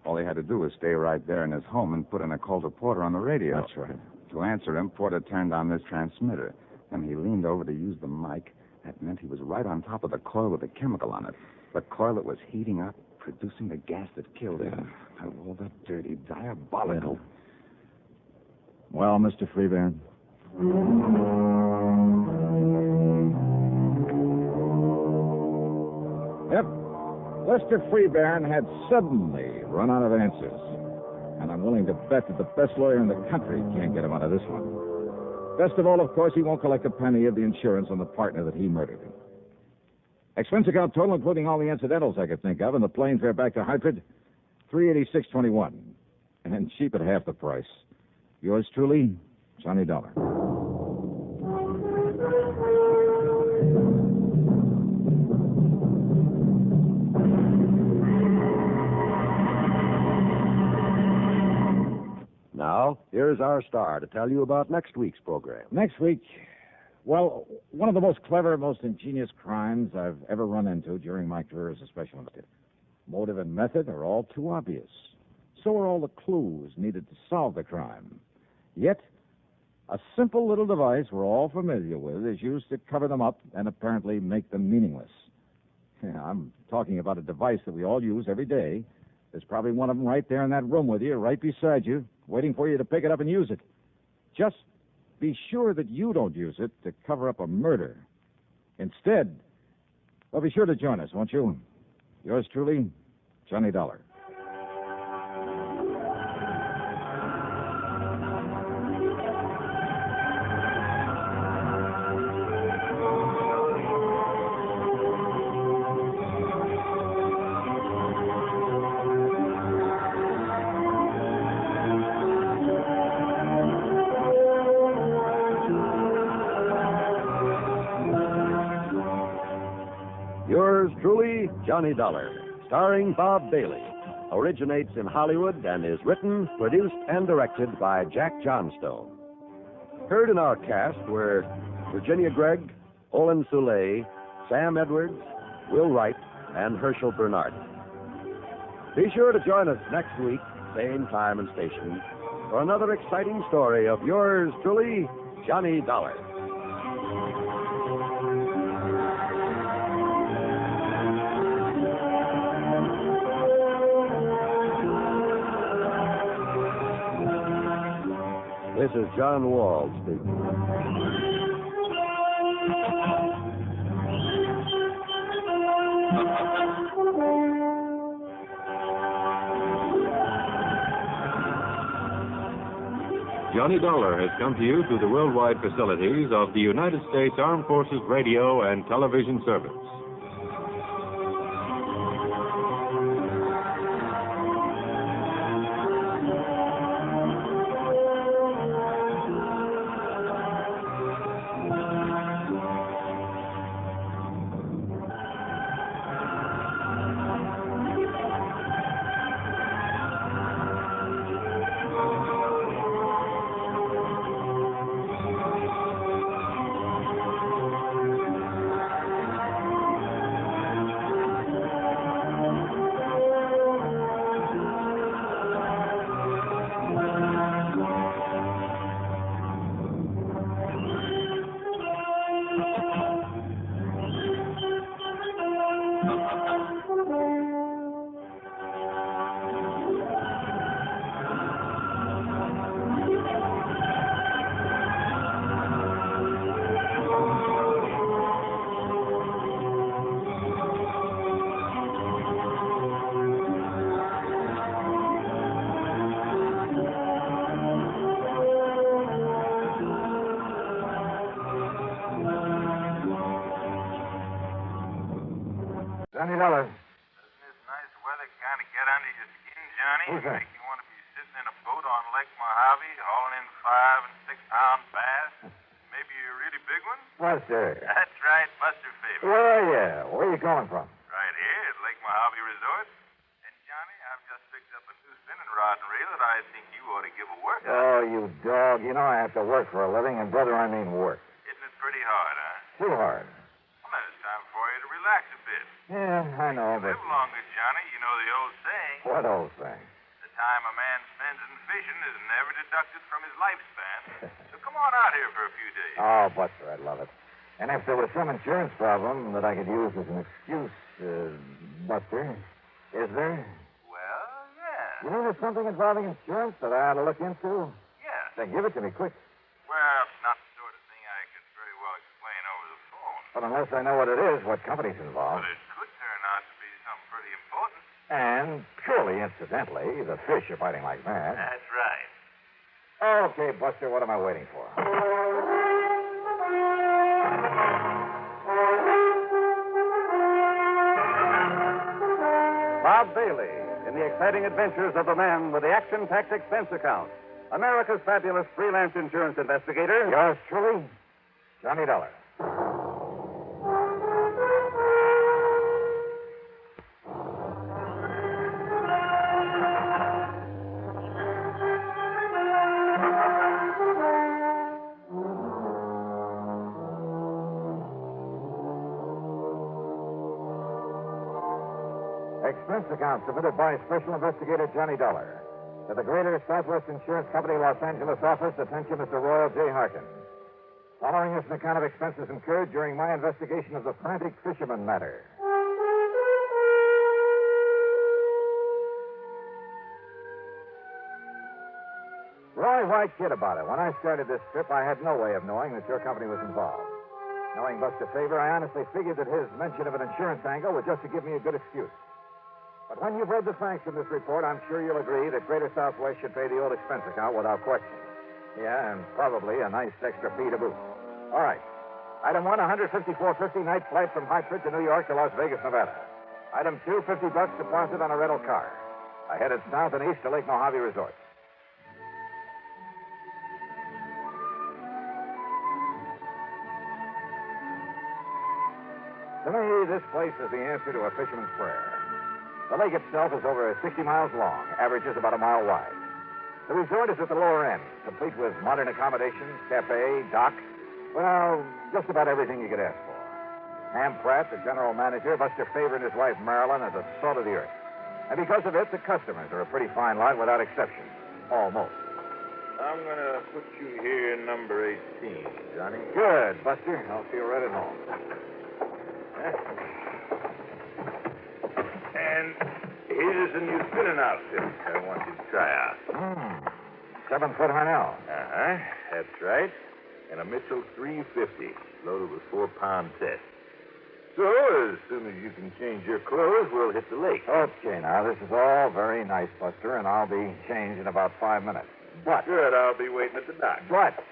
All he had to do was stay right there in his home and put in a call to Porter on the radio. That's right. To answer him, Porter turned on this transmitter, and he leaned over to use the mic. That meant he was right on top of the coil with the chemical on it. The coil that was heating up, producing the gas that killed him. Oh, the dirty, diabolical. Well, Mr. Freeburn. Yep. Lester Freeburn had suddenly run out of answers. And I'm willing to bet that the best lawyer in the country can't get him out of this one. Best of all, of course, he won't collect a penny of the insurance on the partner that he murdered. Expense account total, including all the incidentals I could think of, and the plane fare back to Hartford, $386.21. And cheap at half the price. Yours truly, Johnny Dollar. Now, here's our star to tell you about next week's program. Next week, well, one of the most clever, most ingenious crimes I've ever run into during my career as a special investigator. Motive and method are all too obvious. So are all the clues needed to solve the crime. Yet, a simple little device we're all familiar with is used to cover them up and apparently make them meaningless. Yeah, I'm talking about a device that we all use every day. There's probably one of them right there in that room with you, right beside you, waiting for you to pick it up and use it. Just be sure that you don't use it to cover up a murder. Instead, well, be sure to join us, won't you? Yours truly, Johnny Dollar. Yours truly, Johnny Dollar, starring Bob Bailey, originates in Hollywood and is written, produced, and directed by Jack Johnstone. Heard in our cast were Virginia Gregg, Olin Soule, Sam Edwards, Will Wright, and Herschel Bernard. Be sure to join us next week, same time and station for another exciting story of yours truly, Johnny Dollar. This is John Wall speaking. Johnny Dollar has come to you through the worldwide facilities of the United States Armed Forces Radio and Television Service. Johnny Dollar. Doesn't this nice weather kind of get under your skin, Johnny? Who's that? Make you want to be sitting in a boat on Lake Mojave, hauling in 5 and 6 pound bass? Maybe a really big one? Buster. That's right, Buster Faber. Where are you? Where are you calling from? Right here at Lake Mojave Resort. And, Johnny, I've just picked up a new spinning rod and reel that I think you ought to give a workout. Oh, you dog. You know I have to work for a living, and brother, I mean work. Isn't it pretty hard, huh? Too hard. Well, then it's time for you to relax a bit. Yeah, I know, but... Live longer, Johnny. You know the old saying. What old thing? The time a man spends in fishing is never deducted from his lifespan. So come on out here for a few days. Oh, Buster, I'd love it. And if there was some insurance problem that I could use as an excuse, Buster, is there? Well, yeah. You mean there's something involving insurance that I ought to look into? Yeah. Then give it to me, quick. Well, it's not the sort of thing I could very well explain over the phone. But unless I know what it is, what company's involved. But it could turn out to be something pretty important. And purely incidentally, the fish are biting like mad. That's right. Okay, Buster, what am I waiting for? Bob Bailey in the exciting adventures of the man with the action-packed expense account. America's fabulous freelance insurance investigator. Yours truly, Johnny Dollar. Expense account submitted by Special Investigator Johnny Dollar. To the Greater Southwest Insurance Company, Los Angeles office, attention Mr. Royal J. Harkin. Following is an account of expenses incurred during my investigation of the Frantic Fisherman matter. Roy, why kid about it? When I started this trip, I had no way of knowing that your company was involved. Knowing Buster Faber, I honestly figured that his mention of an insurance angle was just to give me a good excuse. But when you've read the facts in this report, I'm sure you'll agree that Greater Southwest should pay the old expense account without question. Yeah, and probably a nice extra fee to boot. All right. Item 1, $154.50 night flight from Hartford to New York to Las Vegas, Nevada. Item 2, $50 deposit on a rental car. I headed south and east to Lake Mojave Resort. To me, this place is the answer to a fisherman's prayer. The lake itself is over 60 miles long, averages about a mile wide. The resort is at the lower end, complete with modern accommodations, cafe, dock. Well, just about everything you could ask for. Ham Pratt, the general manager, Buster Faber and his wife Marilyn are the salt of the earth. And because of it, the customers are a pretty fine lot without exception. Almost. I'm going to put you here number 18, Johnny. Good, Buster. I'll feel right at home. And here's a new spinning outfit I want you to try out. 7-foot Harnell. Uh-huh. That's right. And a Mitchell 350, loaded with 4-pound test. So, as soon as you can change your clothes, we'll hit the lake. Okay, now, this is all very nice, Buster, and I'll be changed in about 5 minutes. But... Good, I'll be waiting at the dock. But...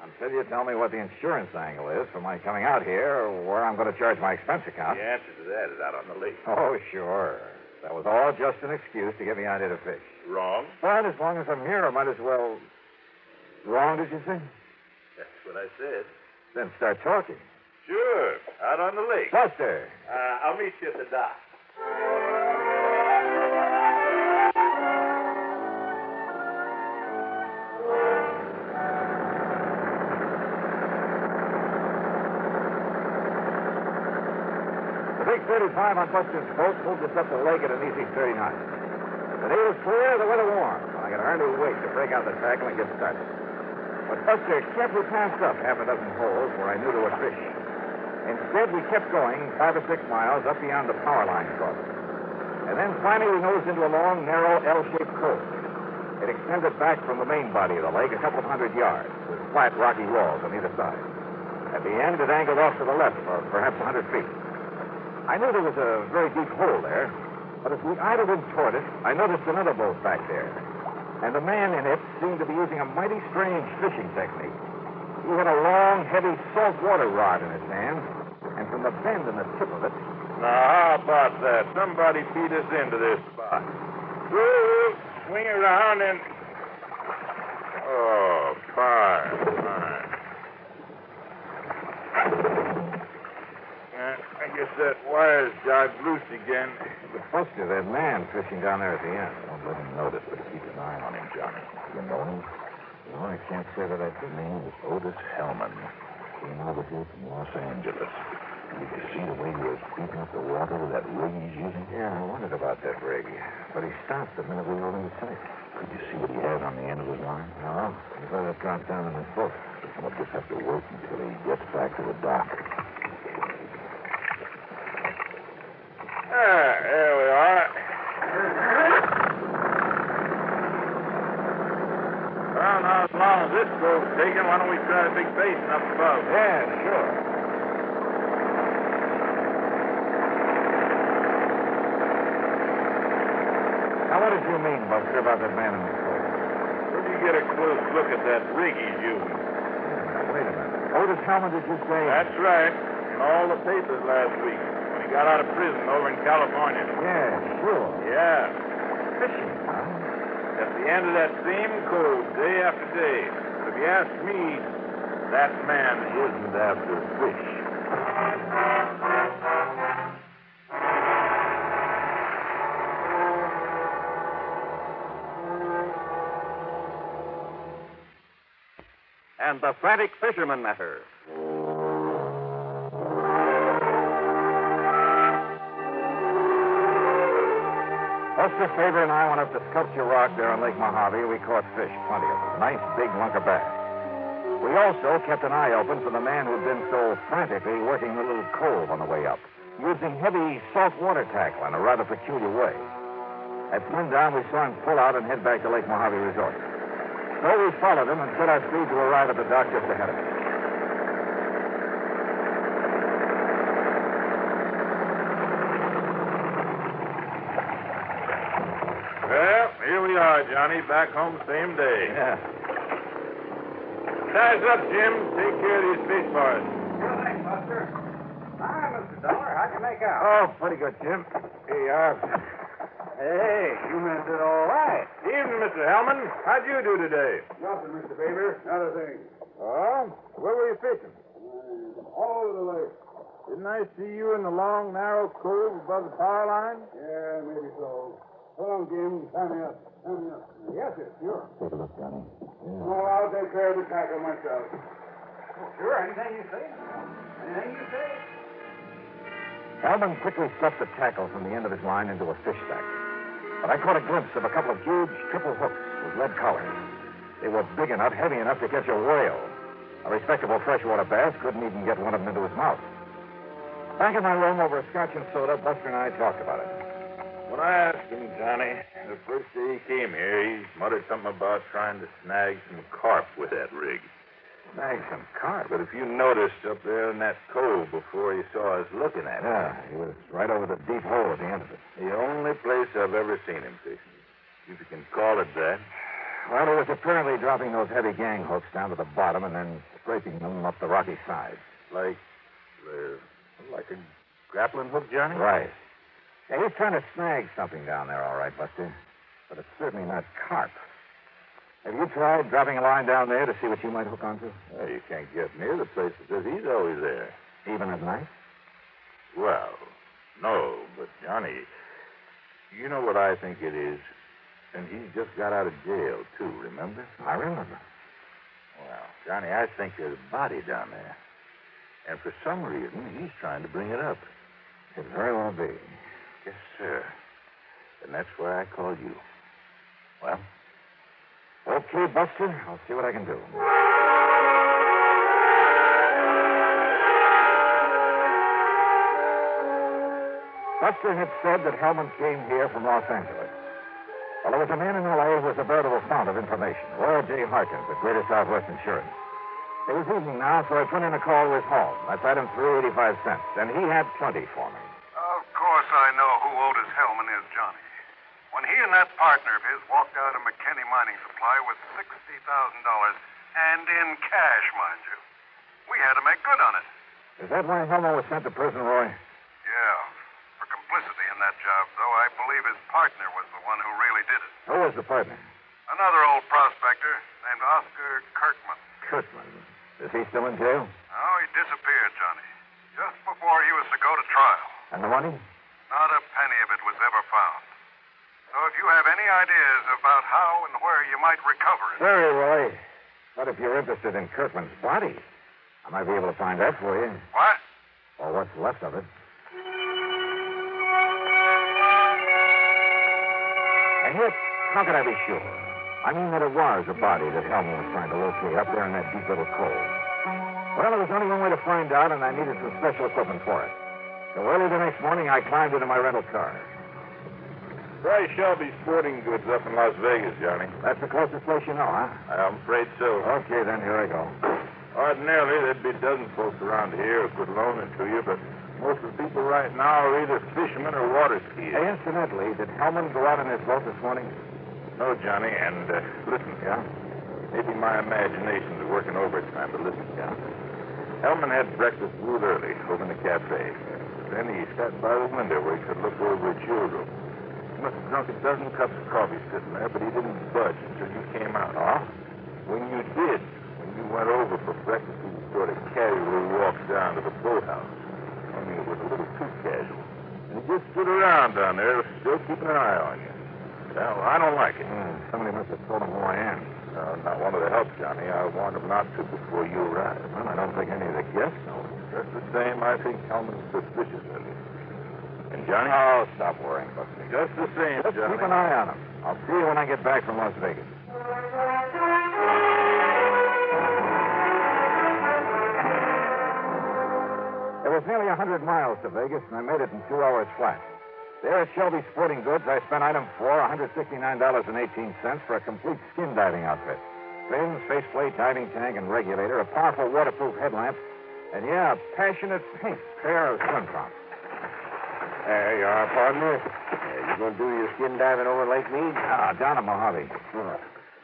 until you tell me what the insurance angle is for my coming out here, or where I'm going to charge my expense account. The answer to that is out on the lake. Oh, sure. That was all just an excuse to get me out here to fish. Wrong? But as long as I'm here, I might as well... Wrong, did you say? That's what I said. Then start talking. Sure, out on the lake. Buster! I'll meet you at the dock. The big 35 on Buster's boat moved us up the lake at an easy 30 knots. The day was clear, the weather warm. I could hardly wait to break out the tackle and get started. But Buster carefully passed up half a dozen holes where I knew there were fish. Instead, we kept going 5 or 6 miles up beyond the power line crossing. And then finally we nosed into a long, narrow, L-shaped cove. It extended back from the main body of the lake a couple of 100 yards, with flat, rocky walls on either side. At the end, it angled off to the left for perhaps 100 feet. I knew there was a very deep hole there, but as we idled in toward it, I noticed another boat back there. And the man in it seemed to be using a mighty strange fishing technique. He had a long, heavy saltwater rod in his hand, and from the bend in the tip of it... Now, how about that? Somebody feed us into this spot. We'll swing around and... Oh, fine. I guess that wire's jived loose again. But Buster, that man fishing down there at the end. Don't let him notice, but keep an eye on him, Johnny. You know him? No, I can't say that I do. His name is Otis Hellman. Came over here from Los Angeles. Did you see the way he was beating up the water with that rig he's using? Yeah, I wondered about that rig. But he stopped the minute we were in sight. Could you see what he had on the end of his line? No. He let it drop down in his boat. We'll just have to wait until he gets back to the dock. There we are. Well, now, as long as this boat's taken, why don't we try a big basin up above? Yeah, sure. Now, what did you mean, Buster, about that man in the boat? Where'd you get a close look at that rig he's using? Wait a minute. Otis Hellman, did you say? That's right. In all the papers last week. Got out of prison over in California. Yeah, sure. Yeah. Fishing, huh? At the end of that same cove, day after day. But if you ask me, that man isn't after fish. And the Frantic Fisherman matter. Buster Faber and I went up to Sculpture Rock there on Lake Mojave. We caught fish, plenty of them. Nice, big lunker bass. We also kept an eye open for the man who'd been so frantically working the little cove on the way up, using heavy saltwater tackle in a rather peculiar way. At sundown, we saw him pull out and head back to Lake Mojave Resort. So we followed him and set our speed to arrive at the dock just ahead of us. Well, here we are, Johnny. Back home same day. Yeah. Size up, Jim. Take care of these fish for us. Sure thing, Buster. Hi, Mr. Dollar. How'd you make out? Oh, pretty good, Jim. Here you are. Hey, you meant it all right. Evening, Mr. Hellman. How'd you do today? Nothing, Mr. Faber. Not a thing. Oh? Where were you fishing? All over the lake. Didn't I see you in the long, narrow cove above the power line? Yeah, maybe so. Hold on, Jim. Tie me up. Yes, sir. Sure. Take a look, Johnny. Oh, I'll take care of the tackle myself. Oh, sure. Anything you say. Anything you say. Hellman quickly stuffed the tackle from the end of his line into a fish sack. But I caught a glimpse of a couple of huge triple hooks with lead collars. They were big enough, heavy enough to catch a whale. A respectable freshwater bass couldn't even get one of them into his mouth. Back in my room over a scotch and soda, Buster and I talked about it. When I asked him, Johnny, the first day he came here, he muttered something about trying to snag some carp with that rig. Snag some carp? But if you noticed up there in that cove before you saw us looking at it. Yeah, he was right over the deep hole at the end of it. The only place I've ever seen him fishing. If you can call it that. Well, he was apparently dropping those heavy gang hooks down to the bottom and then scraping them up the rocky sides. Like a grappling hook, Johnny? Right. Yeah, he's trying to snag something down there, all right, Buster. But it's certainly not carp. Have you tried dropping a line down there to see what you might hook onto? Well, you can't get near the place because he's always there. Even at night? Well, no, but Johnny, you know what I think it is? And he's just got out of jail, too, remember? I remember. Well, Johnny, I think there's a body down there. And for some reason, he's trying to bring it up. It very well be. Yes, sir. And that's why I called you. Well, okay, Buster. I'll see what I can do. Buster had said that Hellman came here from Los Angeles. Well, there was a man in L.A. who was a veritable fount of information. Royal J. Harkins, at Greater Southwest Insurance. It was evening now, so I put in a call to his home. I fed him through 85 cents, and he had plenty for me. Of course I know who Otis Hellman is, Johnny. When he and that partner of his walked out of McKinney Mining Supply with $60,000, and in cash, mind you, we had to make good on it. Is that why Hellman was sent to prison, Roy? Yeah. For complicity in that job, though, I believe his partner was the one who really did it. Who was the partner? Another old prospector named Oscar Kirkman. Kirkman. Is he still in jail? No, he disappeared, Johnny. Just before he was to go to trial. And the money? Not a penny of it was ever found. So if you have any ideas about how and where you might recover it... Very, Roy. But if you're interested in Kirkman's body, I might be able to find that for you. What? Or what's left of it. And yet, how could I be sure? I mean that it was a body that Hellman was trying to locate up there in that deep little cove. Well, there was only one way to find out, and I needed some special equipment for it. So early the next morning, I climbed into my rental car. Try Shelby's Sporting Goods up in Las Vegas, Johnny. That's the closest place you know, huh? I'm afraid so. Okay, then, here I go. Ordinarily, there'd be dozens folks around here who could loan it to you, but most of the people right now are either fishermen or water skiers. Hey, incidentally, did Hellman go out in his boat this morning? No, Johnny, and listen. Yeah? Maybe my imagination is working overtime, but listen. Yeah? Hellman had breakfast real early over in the cafe. Then he sat by the window where he could look over at your room. He must have drunk a dozen cups of coffee sitting there, but he didn't budge until you came out. Oh? When you did, when you went over for breakfast, he sort of casually walked down to the boathouse. I mean, it was a little too casual. And he just stood around down there, still keeping an eye on you. Well, I don't like it. Somebody must have told him who I am. Not one of the help, Johnny. I warned him not to before you arrived. Well, I don't think any of the guests know. Just the same, I think Hellman's suspicious of you. And Johnny? Oh, stop worrying, Buster. Just the same, Just Johnny. keep an eye on him. I'll see you when I get back from Las Vegas. It was nearly 100 miles to Vegas, and I made it in 2 hours flat. There at Shelby Sporting Goods, I spent item 4, $169.18 for a complete skin diving outfit. Fins, faceplate, diving tank, and regulator, a powerful waterproof headlamp, and, yeah, a passionate pink pair of swim trunks. There you are, partner. You going to do your skin diving over Lake Mead? Down at Mojave. Oh.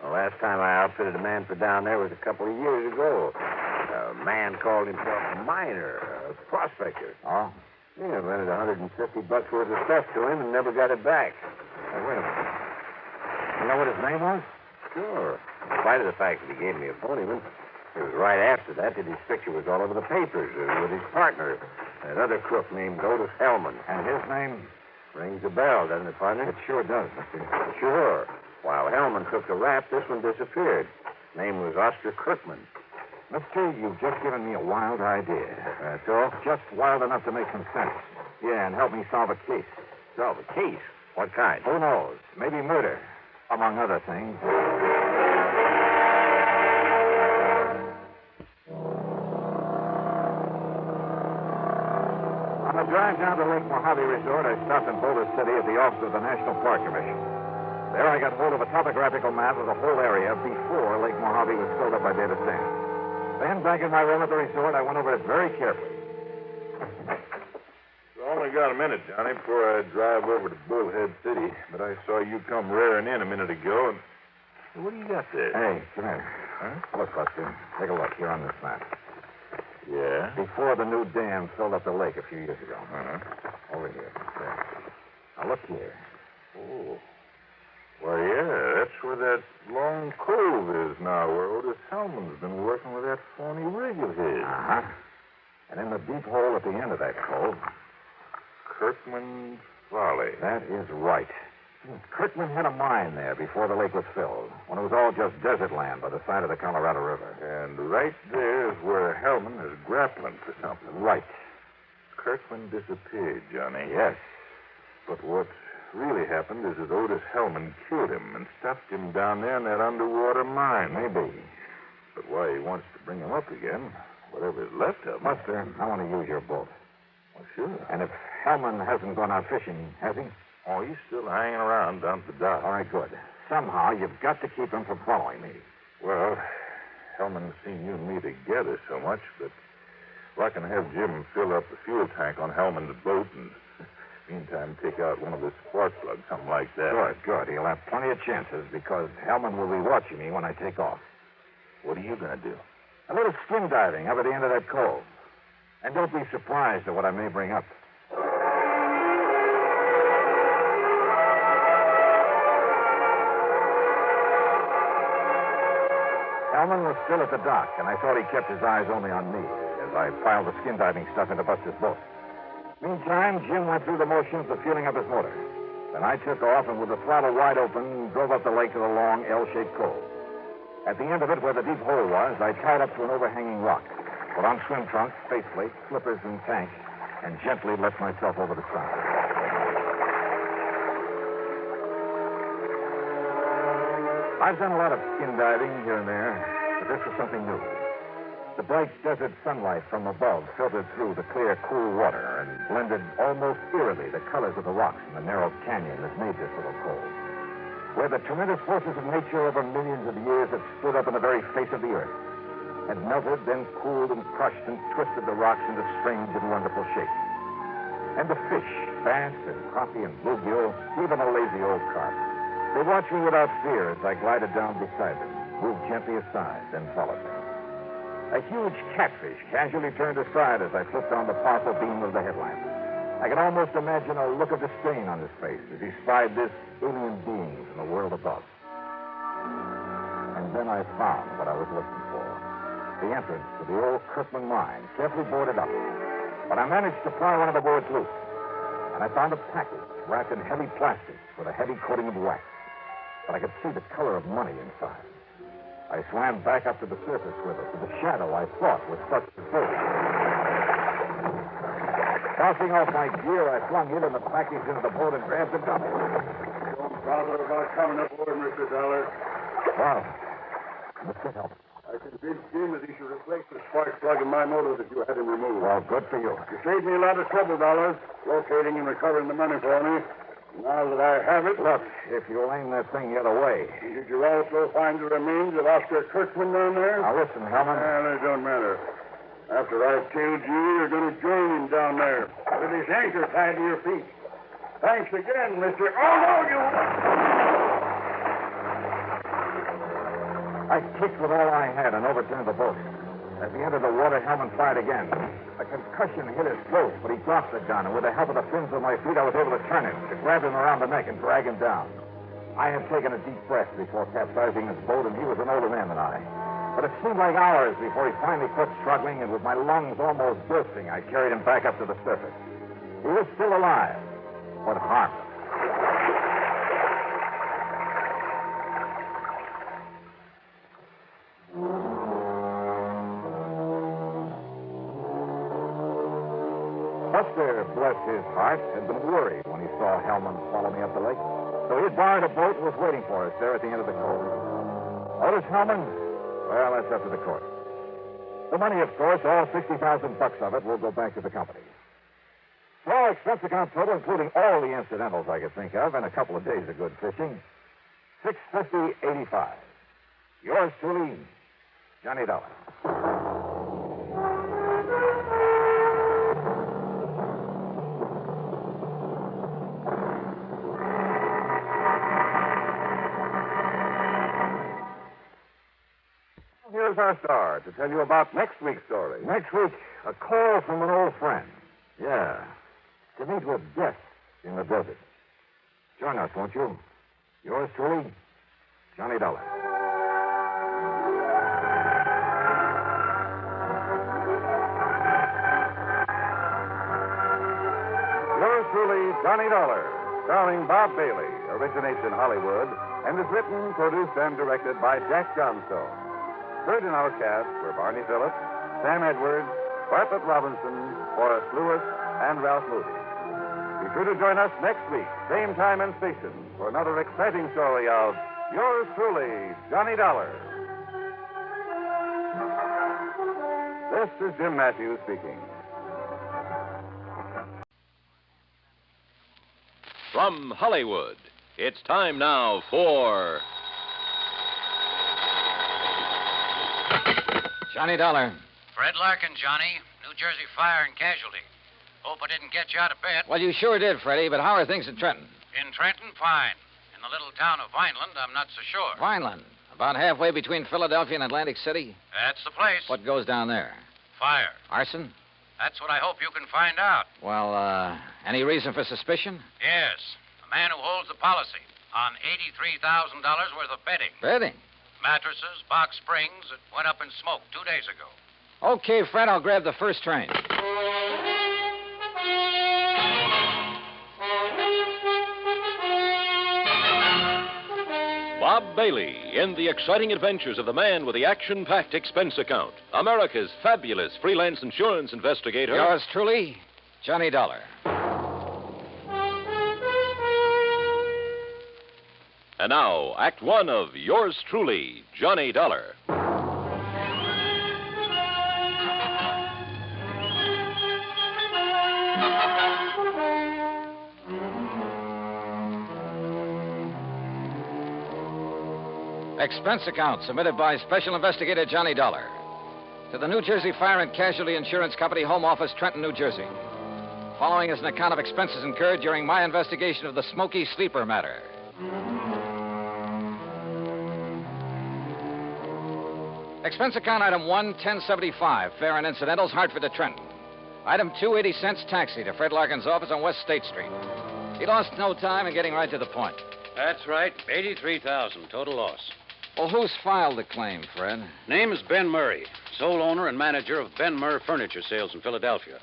The last time I outfitted a man for down there was a couple of years ago. A man called himself a miner, a prospector. Oh? Yeah, rented $150 worth of stuff to him and never got it back. Hey, wait a minute. You know what his name was? Sure. In spite of the fact that he gave me a phony one, it was right after that his picture was all over the papers with his partner, that other crook named Otis Hellman. And his name? Rings a bell, doesn't it, partner? It sure does, Mr. Sure. While Hellman took the rap, this one disappeared. His name was Oscar Kirkman. Mister, you've just given me a wild idea. That's all? Just wild enough to make some sense. Yeah, and help me solve a case. Solve a case? What kind? Who knows? Maybe murder, among other things. On the drive down to Lake Mojave Resort, I stopped in Boulder City at the office of the National Park Commission. There I got hold of a topographical map of the whole area before Lake Mojave was filled up by data sand. Then, back in my room at the resort, I went over it very carefully. I only got a minute, Johnny, before I drive over to Bullhead City. But I saw you come rearing in a minute ago, and what do you got there? Hey, come here. Huh? Look, Buster. Take a look here on this map. Yeah? Before the new dam filled up the lake a few years ago. Uh-huh. Over here. There. Now, look here. Oh. Why, yeah, that's where that long cove is now, where Otis Hellman's been working with that phony rig of his. Uh-huh. And in the deep hole at the end of that cove... Kirkman Valley. That is right. Kirkman had a mine there before the lake was filled, when it was all just desert land by the side of the Colorado River. And right there is where Hellman is grappling for something. Right. Kirkman disappeared, Johnny. Yes. But what really happened is that Otis Hellman killed him and stuffed him down there in that underwater mine. Maybe. But why he wants to bring him up again, whatever is left of him... Buster, I want to use your boat. Well, sure. And if Hellman hasn't gone out fishing, has he? Oh, he's still hanging around down at the dock. All right, good. Somehow, you've got to keep him from following me. Well, Hellman's seen you and me together so much, but I can have Jim fill up the fuel tank on Hellman's boat and, meantime, take out one of his spark plugs, something like that. Good. He'll have plenty of chances because Hellman will be watching me when I take off. What are you going to do? A little skin diving up at the end of that cove. And don't be surprised at what I may bring up. Hellman was still at the dock, and I thought he kept his eyes only on me as I piled the skin diving stuff into Buster's boat. Meantime, Jim went through the motions of fueling up his motor. Then I took off and with the throttle wide open, drove up the lake to the long L-shaped cove. At the end of it, where the deep hole was, I tied up to an overhanging rock, put on swim trunks, faceplate, slippers, and tank, and gently let myself over the side. I've done a lot of skin diving here and there, but this was something new. The bright desert sunlight from above filtered through the clear, cool water and blended almost eerily the colors of the rocks in the narrow canyon that made this little cove, where the tremendous forces of nature over millions of years had stood up in the very face of the earth, had melted, then cooled and crushed and twisted the rocks into strange and wonderful shapes. And the fish, bass and crappie and bluegill, even a lazy old carp, they watched me without fear as I glided down beside them, moved gently aside, then followed them. A huge catfish casually turned aside as I flipped on the powerful beam of the headlamp. I could almost imagine a look of disdain on his face as he spied this alien being from the world above. And then I found what I was looking for. The entrance to the old Kirkman mine, carefully boarded up. But I managed to pry one of the boards loose. And I found a package wrapped in heavy plastic with a heavy coating of wax. But I could see the color of money inside. I swam back up to the surface with it, to the shadow I thought was Buster's boat. Tossing off my gear, I flung it and the package into the boat and grabbed the gun. Don't bother about coming aboard, Mr. Dollar. Wow. Mr. Help. I convinced Jim that he should replace the spark plug in my motor that you had him removed. Well, good for you. You saved me a lot of trouble, Dollars, locating and recovering the money for me. Now that I have it... Look, if you'll aim that thing the other way... Did you also find the remains of Oscar Kirkman down there? Now, listen, Hellman. Well, it don't matter. After I've killed you, you're going to join him down there with his anchor tied to your feet. Thanks again, Mr. Oh, no, you... I kicked with all I had and overturned the boat. At the end of the water, Hellman fired again. A concussion hit his throat, but he dropped the gun, and with the help of the fins of my feet, I was able to turn him, to grab him around the neck and drag him down. I had taken a deep breath before capsizing his boat, and he was an older man than I. But it seemed like hours before he finally quit struggling, and with my lungs almost bursting, I carried him back up to the surface. He was still alive, but harmless. Buster, bless his heart, had been worried when he saw Hellman follow me up the lake. So he'd borrowed a boat and was waiting for us there at the end of the cove. Otis Hellman? Well, that's up to the court. The money, of course, all $60,000 of it will go back to the company. Well, expense account total, including all the incidentals I could think of and a couple of days of good fishing, $650.85. Yours truly, Johnny Dollar. Here's our star to tell you about next week's story. Next week, a call from an old friend. Yeah. To meet with death in the desert. Join us, won't you? Yours truly, Johnny Dollar. Yours truly, Johnny Dollar, starring Bob Bailey, originates in Hollywood and is written, produced, and directed by Jack Johnstone. Heard in our cast were Barney Phillips, Sam Edwards, Bartlett Robinson, Forrest Lewis, and Ralph Moody. Be sure to join us next week, same time and station, for another exciting story of yours truly, Johnny Dollar. This is Jim Matthews speaking. From Hollywood, it's time now for Johnny Dollar. Fred Larkin, Johnny. New Jersey Fire and Casualty. Hope I didn't get you out of bed. Well, you sure did, Freddie, but how are things in Trenton? In Trenton, fine. In the little town of Vineland, I'm not so sure. Vineland. About halfway between Philadelphia and Atlantic City? That's the place. What goes down there? Fire. Arson? That's what I hope you can find out. Well, any reason for suspicion? Yes. The man who holds the policy on $83,000 worth of bedding. Bedding? Mattresses, box springs that went up in smoke 2 days ago. Okay, Fred, I'll grab the first train. Bob Bailey in the exciting adventures of the man with the action-packed expense account, America's fabulous freelance insurance investigator. Yours truly, Johnny Dollar. And now, Act One of yours truly, Johnny Dollar. Expense account submitted by Special Investigator Johnny Dollar to the New Jersey Fire and Casualty Insurance Company, Home Office, Trenton, New Jersey. Following is an account of expenses incurred during my investigation of the Smoky sleeper matter. Expense account item 1, 1075, fare and incidentals, Hartford to Trenton. Item 2, 80 cents taxi to Fred Larkin's office on West State Street. He lost no time in getting right to the point. That's right. $83,000 total loss. Well, who's filed the claim, Fred? Name is Ben Murray, sole owner and manager of Ben Murr Furniture Sales in Philadelphia.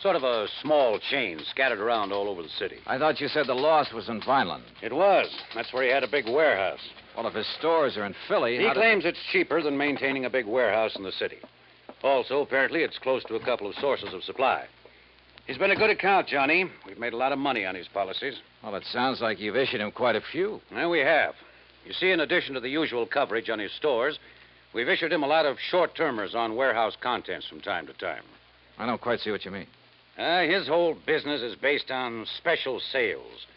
Sort of a small chain scattered around all over the city. I thought you said the loss was in Vineland. It was. That's where he had a big warehouse. Well, if his stores are in Philly... He claims it's cheaper than maintaining a big warehouse in the city. Also, apparently, it's close to a couple of sources of supply. He's been a good account, Johnny. We've made a lot of money on his policies. Well, it sounds like you've issued him quite a few. Well, we have. You see, in addition to the usual coverage on his stores, we've issued him a lot of short-termers on warehouse contents from time to time. I don't quite see what you mean. His whole business is based on special sales.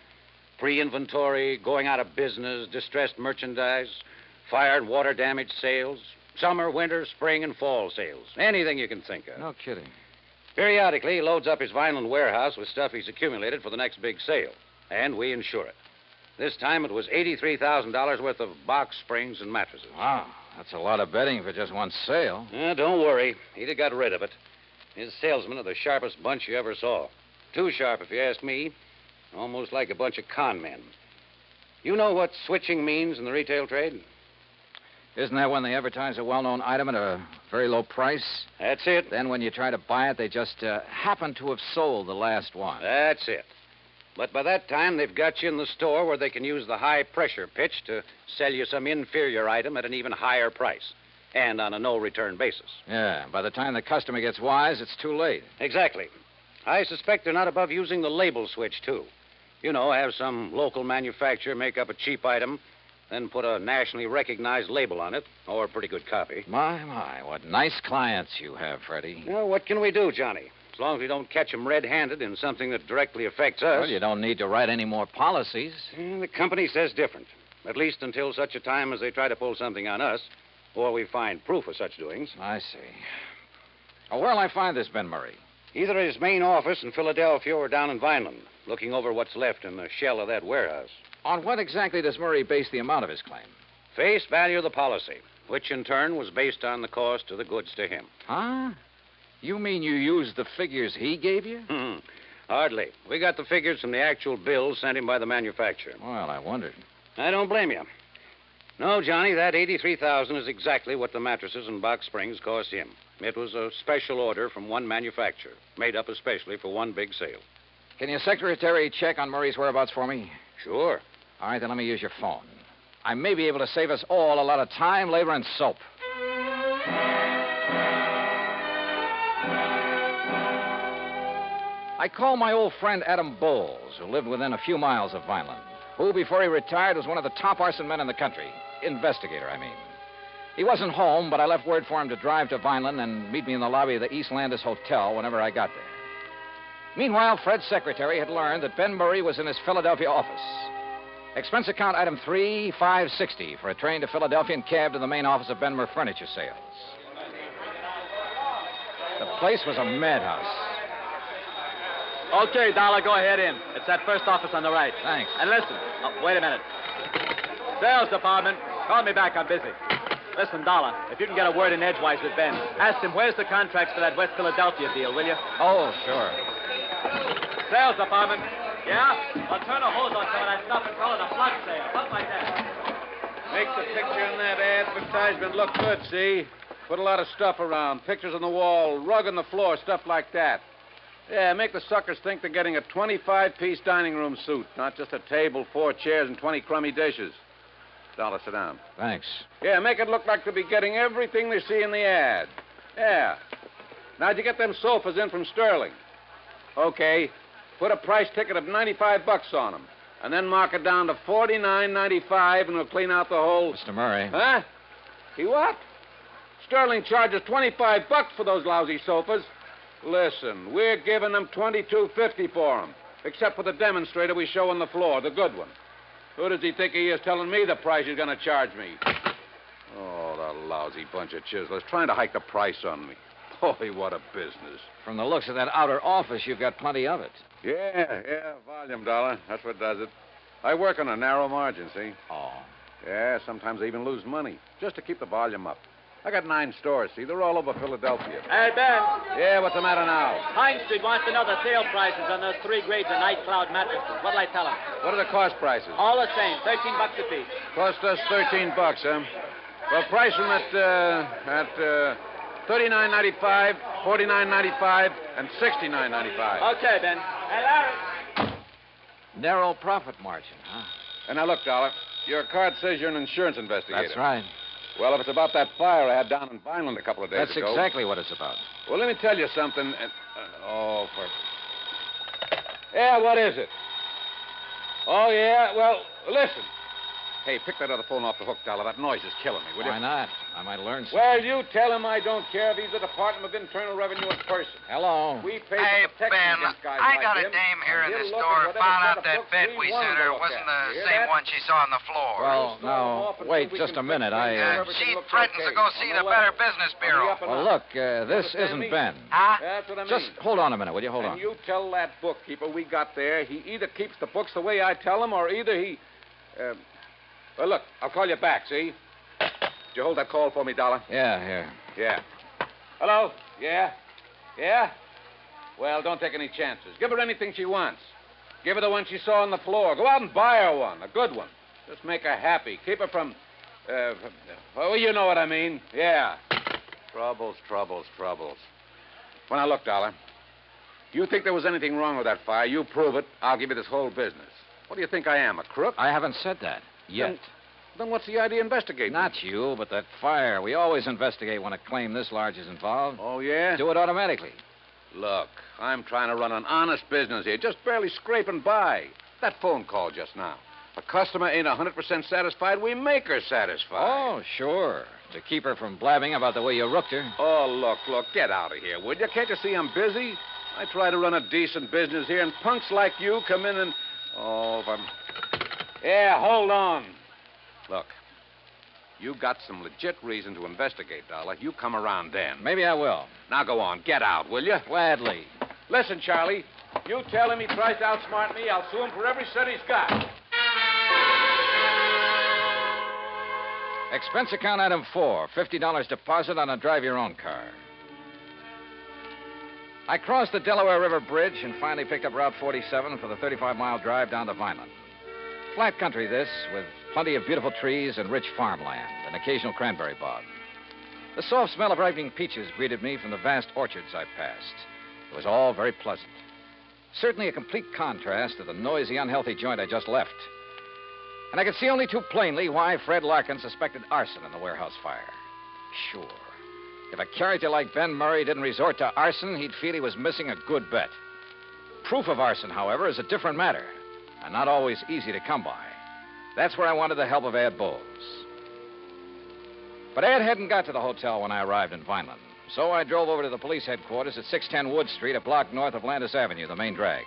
Pre-inventory, going out of business, distressed merchandise, fire and water damage sales, summer, winter, spring, and fall sales. Anything you can think of. No kidding. Periodically, he loads up his Vineland warehouse with stuff he's accumulated for the next big sale, and we insure it. This time it was $83,000 worth of box springs and mattresses. Wow, that's a lot of bedding for just one sale. Don't worry. He'd have got rid of it. His salesmen are the sharpest bunch you ever saw. Too sharp, if you ask me. Almost like a bunch of con men. You know what switching means in the retail trade? Isn't that when they advertise a well-known item at a very low price? That's it. Then when you try to buy it, they just happen to have sold the last one. That's it. But by that time, they've got you in the store where they can use the high-pressure pitch to sell you some inferior item at an even higher price, and on a no-return basis. Yeah, by the time the customer gets wise, it's too late. Exactly. I suspect they're not above using the label switch, too. You know, have some local manufacturer make up a cheap item, then put a nationally recognized label on it, or a pretty good copy. My, what nice clients you have, Freddie. Well, what can we do, Johnny? As long as we don't catch them red-handed in something that directly affects us. Well, you don't need to write any more policies. The company says different. At least until such a time as they try to pull something on us, or we find proof of such doings. I see. Oh, where'll I find this Ben Murray? Either at his main office in Philadelphia or down in Vineland, looking over what's left in the shell of that warehouse. On what exactly does Murray base the amount of his claim? Face value of the policy, which in turn was based on the cost of the goods to him. Huh? You mean you used the figures he gave you? Hardly. We got the figures from the actual bills sent him by the manufacturer. Well, I wondered. I don't blame you. No, Johnny, that $83,000 is exactly what the mattresses in Box Springs cost him. It was a special order from one manufacturer, made up especially for one big sale. Can your secretary check on Murray's whereabouts for me? Sure. All right, then let me use your phone. I may be able to save us all a lot of time, labor, and soap. I called my old friend Adam Bowles, who lived within a few miles of Vineland, who, before he retired, was one of the top arson men in the country. Investigator, I mean. He wasn't home, but I left word for him to drive to Vineland and meet me in the lobby of the East Landis Hotel whenever I got there. Meanwhile, Fred's secretary had learned that Ben Murray was in his Philadelphia office. Expense account item 3560 for a train to Philadelphia and cab to the main office of Benmer Furniture Sales. The place was a madhouse. Okay, Dollar, go ahead in. It's that first office on the right. Thanks. And listen. Oh, wait a minute. Sales department, call me back. I'm busy. Listen, Dollar, if you can get a word in edgewise with Ben, ask him where's the contracts for that West Philadelphia deal, will you? Oh, sure. Sales department. Yeah? I'll turn a hose on some of that stuff and call it a flood sale. Something like that. Make the picture in that advertisement look good, see? Put a lot of stuff around. Pictures on the wall, rug on the floor, stuff like that. Yeah, make the suckers think they're getting a 25-piece dining room suite, not just a table, 4 chairs, and 20 crummy dishes. Dollar, sit down. Thanks. Yeah, make it look like they'll be getting everything they see in the ad. Yeah. Now'd you get them sofas in from Sterling? Okay. Put a price ticket of $95 on them, and then mark it down to $49.95, and we'll clean out the whole... Mr. Murray. Huh? He what? Sterling charges $25 for those lousy sofas. Listen, we're giving them $22.50 for them, except for the demonstrator we show on the floor, the good one. Who does he think he is telling me the price he's going to charge me? Oh, the lousy bunch of chiselers, trying to hike the price on me. Boy, what a business. From the looks of that outer office, you've got plenty of it. Yeah, volume, Dollar. That's what does it. I work on a narrow margin, see? Oh. Yeah, sometimes I even lose money, just to keep the volume up. I got 9 stores, see? They're all over Philadelphia. Hey, Ben. Yeah, what's the matter now? Pine Street wants to know the sale prices on those 3 grades of Night Cloud mattresses. What'll I tell him? What are the cost prices? All the same, $13 a piece. Cost us $13, huh? Well, price them at $39.95, $49.95, and $69.95. Okay, Ben. Hey, Larry. Narrow profit margin, huh? And now, look, Dollar, your card says you're an insurance investigator. That's right. Well, if it's about that fire I had down in Vineland a couple of days That's ago... exactly what it's about. Well, let me tell you something. Yeah, what is it? Oh, yeah? Well, listen. Hey, pick that other phone off the hook, Dollar. That noise is killing me, will you? Why not? I might learn something. Well, you tell him I don't care. He's the Department of Internal Revenue in person. Hello. We pay Hey, for protection Ben, against guys I like got him, a dame here in and the he'll look store. at whatever Found set out of that books bed we we want sent to her look wasn't at. the Hear same that? one she saw on the floor. Well, no. Wait just a minute. She threatens to go see the Better Business Bureau. Well, look, this isn't Ben. Huh? That's what I mean. Just hold on a minute, will you? Hold And on. you tell that bookkeeper we got there, he either keeps the books the way I tell him, or either he... well, look, I'll call you back, see? Did you hold that call for me, Dollar? Yeah, here. Yeah. Hello? Yeah? Yeah? Well, don't take any chances. Give her anything she wants. Give her the one she saw on the floor. Go out and buy her one, a good one. Just make her happy. Keep her from... well, you know what I mean. Yeah. Troubles. Well, now, look, Dollar. You think there was anything wrong with that fire, you prove it, I'll give you this whole business. What do you think I am, a crook? I haven't said that yet. Then what's the idea of investigating? Not you, but that fire. We always investigate when a claim this large is involved. Oh, yeah? Do it automatically. Look, I'm trying to run an honest business here, just barely scraping by. That phone call just now. A customer ain't 100% satisfied, we make her satisfied. Oh, sure. To keep her from blabbing about the way you rooked her. Oh, look, get out of here, would you? Can't you see I'm busy? I try to run a decent business here, and punks like you come in and... Oh, if I'm... Yeah, hold on. Look, you got some legit reason to investigate, Dollar. You come around then. Maybe I will. Now go on, get out, will you? Gladly. Listen, Charlie, you tell him he tries to outsmart me, I'll sue him for every cent he's got. Expense account item 4, $50 deposit on a drive-your-own car. I crossed the Delaware River Bridge and finally picked up Route 47 for the 35-mile drive down to Vineland. Flat country, this, with plenty of beautiful trees and rich farmland, and occasional cranberry bog. The soft smell of ripening peaches greeted me from the vast orchards I passed. It was all very pleasant. Certainly a complete contrast to the noisy, unhealthy joint I just left. And I could see only too plainly why Fred Larkin suspected arson in the warehouse fire. Sure. If a character like Ben Murray didn't resort to arson, he'd feel he was missing a good bet. Proof of arson, however, is a different matter, and not always easy to come by. That's where I wanted the help of Ed Bowles. But Ed hadn't got to the hotel when I arrived in Vineland, so I drove over to the police headquarters at 610 Wood Street, a block north of Landis Avenue, the main drag.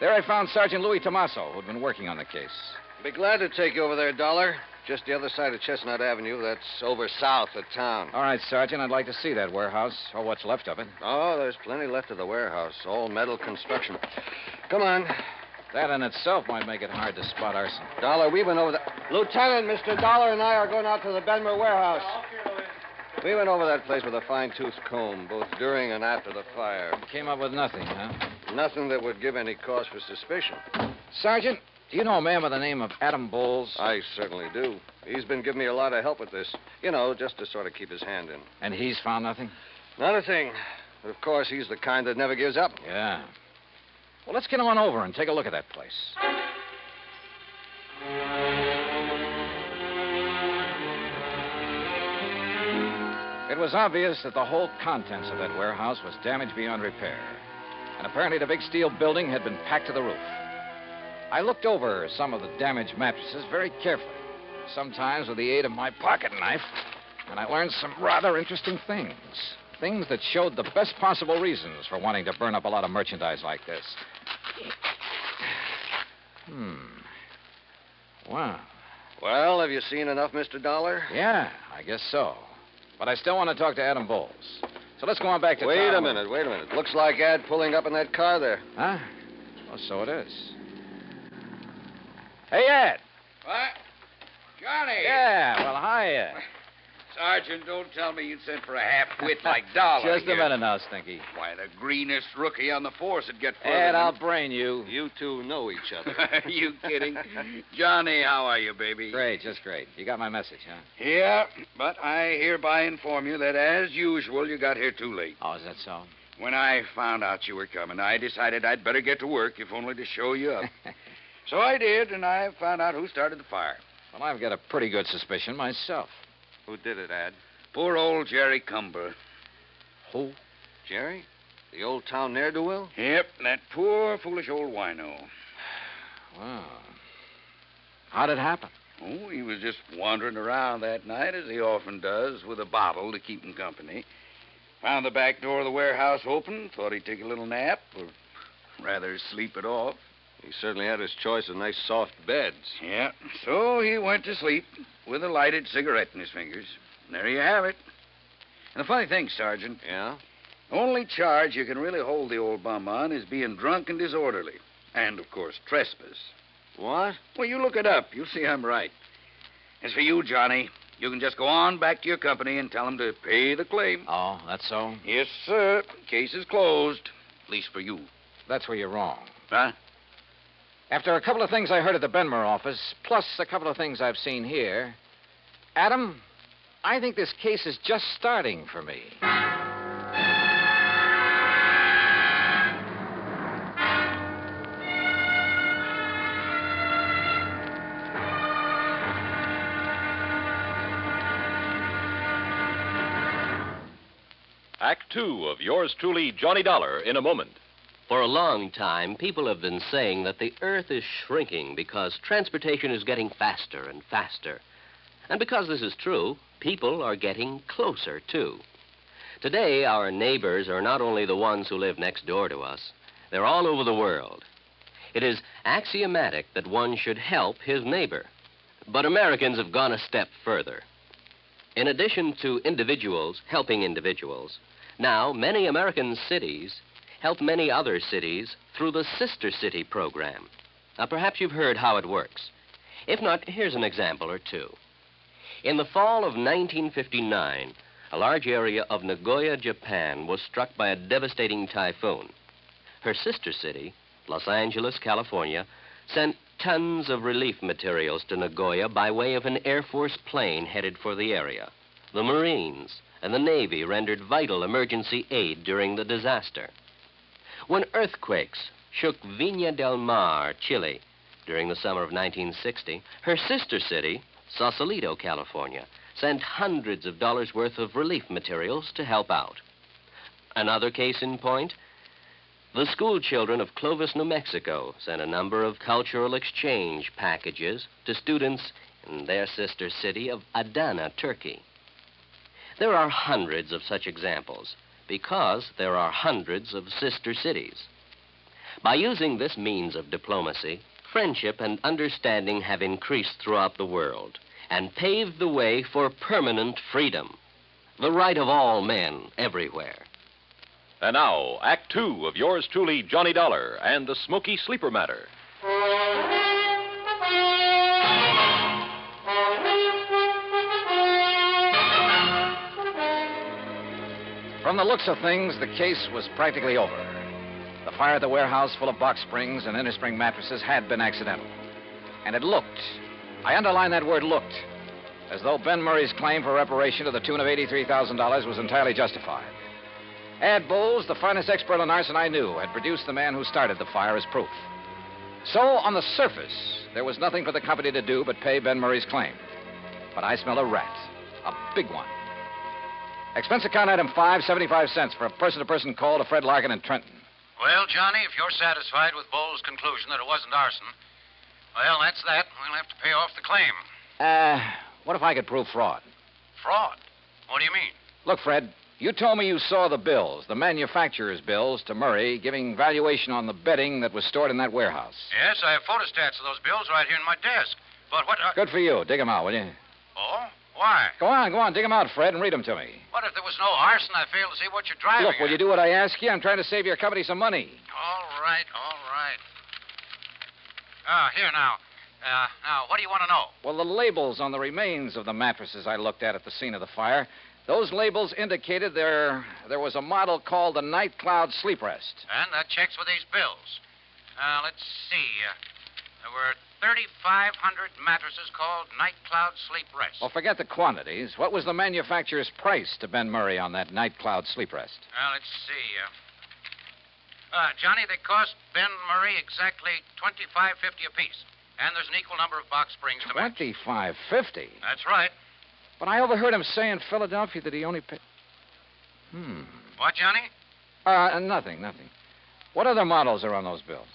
There I found Sergeant Louis Tomaso, who'd been working on the case. Be glad to take you over there, Dollar. Just the other side of Chestnut Avenue. That's over south of town. All right, Sergeant, I'd like to see that warehouse, or what's left of it. Oh, there's plenty left of the warehouse. All metal construction. Come on. That in itself might make it hard to spot arson. Dollar, we went over the... Lieutenant, Mr. Dollar and I are going out to the Benmer warehouse. We went over that place with a fine-tooth comb, both during and after the fire. Came up with nothing, huh? Nothing that would give any cause for suspicion. Sergeant, do you know a man by the name of Adam Bowles? I certainly do. He's been giving me a lot of help with this. You know, just to sort of keep his hand in. And he's found nothing? Not a thing. But of course, he's the kind that never gives up. Yeah. Well, let's get on over and take a look at that place. It was obvious that the whole contents of that warehouse was damaged beyond repair. And apparently the big steel building had been packed to the roof. I looked over some of the damaged mattresses very carefully, sometimes with the aid of my pocket knife, and I learned some rather interesting things. Things that showed the best possible reasons for wanting to burn up a lot of merchandise like this. Wow. Well, have you seen enough, Mr. Dollar? Yeah, I guess so. But I still want to talk to Adam Bowles. So let's go on back to Wait town. a minute. Looks like Ed pulling up in that car there. Huh? Oh, so it is. Hey, Ed. What? Johnny! Yeah, well, hiya. Sergeant, don't tell me you'd sent for a half-wit like Dollar. Just a minute now, Stinky. Why, the greenest rookie on the force would get further Ed, than... I'll brain you. You two know each other. You kidding? Johnny, how are you, baby? Great, just great. You got my message, huh? Yeah, but I hereby inform you that, as usual, you got here too late. Oh, is that so? When I found out you were coming, I decided I'd better get to work, if only to show you up. So I did, and I found out who started the fire. Well, I've got a pretty good suspicion myself. Who did it, Ed? Poor old Jerry Cumber. Who? Jerry? The old town ne'er-do-well? Yep, that poor, foolish old wino. Wow. How'd it happen? Oh, he was just wandering around that night, as he often does, with a bottle to keep him company. Found the back door of the warehouse open, thought he'd take a little nap, or rather sleep it off. He certainly had his choice of nice soft beds. Yeah, so he went to sleep with a lighted cigarette in his fingers. And there you have it. And the funny thing, Sergeant. Yeah? Only charge you can really hold the old bum on is being drunk and disorderly. And, of course, trespass. What? Well, you look it up. You'll see I'm right. As for you, Johnny, you can just go on back to your company and tell them to pay the claim. Oh, that's so? Yes, sir. Case is closed. At least for you. That's where you're wrong. Huh? After a couple of things I heard at the Benmer office, plus a couple of things I've seen here, Adam, I think this case is just starting for me. Act 2 of yours truly, Johnny Dollar, in a moment. For a long time, people have been saying that the Earth is shrinking because transportation is getting faster and faster. And because this is true, people are getting closer, too. Today, our neighbors are not only the ones who live next door to us, they're all over the world. It is axiomatic that one should help his neighbor. But Americans have gone a step further. In addition to individuals helping individuals, now many American cities help many other cities through the Sister City program. Now, perhaps you've heard how it works. If not, here's an example or two. In the fall of 1959, a large area of Nagoya, Japan, was struck by a devastating typhoon. Her sister city, Los Angeles, California, sent tons of relief materials to Nagoya by way of an Air Force plane headed for the area. The Marines and the Navy rendered vital emergency aid during the disaster. When earthquakes shook Viña del Mar, Chile, during the summer of 1960, her sister city, Sausalito, California, sent hundreds of dollars worth of relief materials to help out. Another case in point, the school children of Clovis, New Mexico, sent a number of cultural exchange packages to students in their sister city of Adana, Turkey. There are hundreds of such examples because there are hundreds of sister cities. By using this means of diplomacy, friendship and understanding have increased throughout the world and paved the way for permanent freedom, the right of all men everywhere. And now, Act Two of yours truly, Johnny Dollar, and the Smoky Sleeper Matter. From the looks of things, the case was practically over. The fire at the warehouse full of box springs and innerspring mattresses had been accidental. And it looked, I underline that word looked, as though Ben Murray's claim for reparation to the tune of $83,000 was entirely justified. Ad Bowles, the finest expert on arson I knew, had produced the man who started the fire as proof. So, on the surface, there was nothing for the company to do but pay Ben Murray's claim. But I smell a rat, a big one. Expense account item 5, 75 cents for a person-to-person call to Fred Larkin in Trenton. Well, Johnny, if you're satisfied with Bowles' conclusion that it wasn't arson, well, that's that. We'll have to pay off the claim. What if I could prove fraud? Fraud? What do you mean? Look, Fred, you told me you saw the bills, the manufacturer's bills, to Murray, giving valuation on the bedding that was stored in that warehouse. Yes, I have photostats of those bills right here in my desk. But what... Good for you. Dig them out, will you? Oh? Why? Go on. Dig them out, Fred, and read them to me. What if there was no arson? I fail to see what you're driving Look, will you do what I ask you? I'm trying to save your company some money. All right. Here now. Now, what do you want to know? Well, the labels on the remains of the mattresses I looked at the scene of the fire, those labels indicated there was a model called the Night Cloud Sleep Rest. And that checks with these bills. Let's see. There were 3,500 mattresses called Night Cloud Sleep Rest. Well, forget the quantities. What was the manufacturer's price to Ben Murray on that Night Cloud Sleep Rest? Let's see. Johnny, they cost Ben Murray exactly $25.50 apiece. And there's an equal number of box springs to match. $25.50? That's right. But I overheard him say in Philadelphia that he only paid... What, Johnny? Nothing. What other models are on those bills?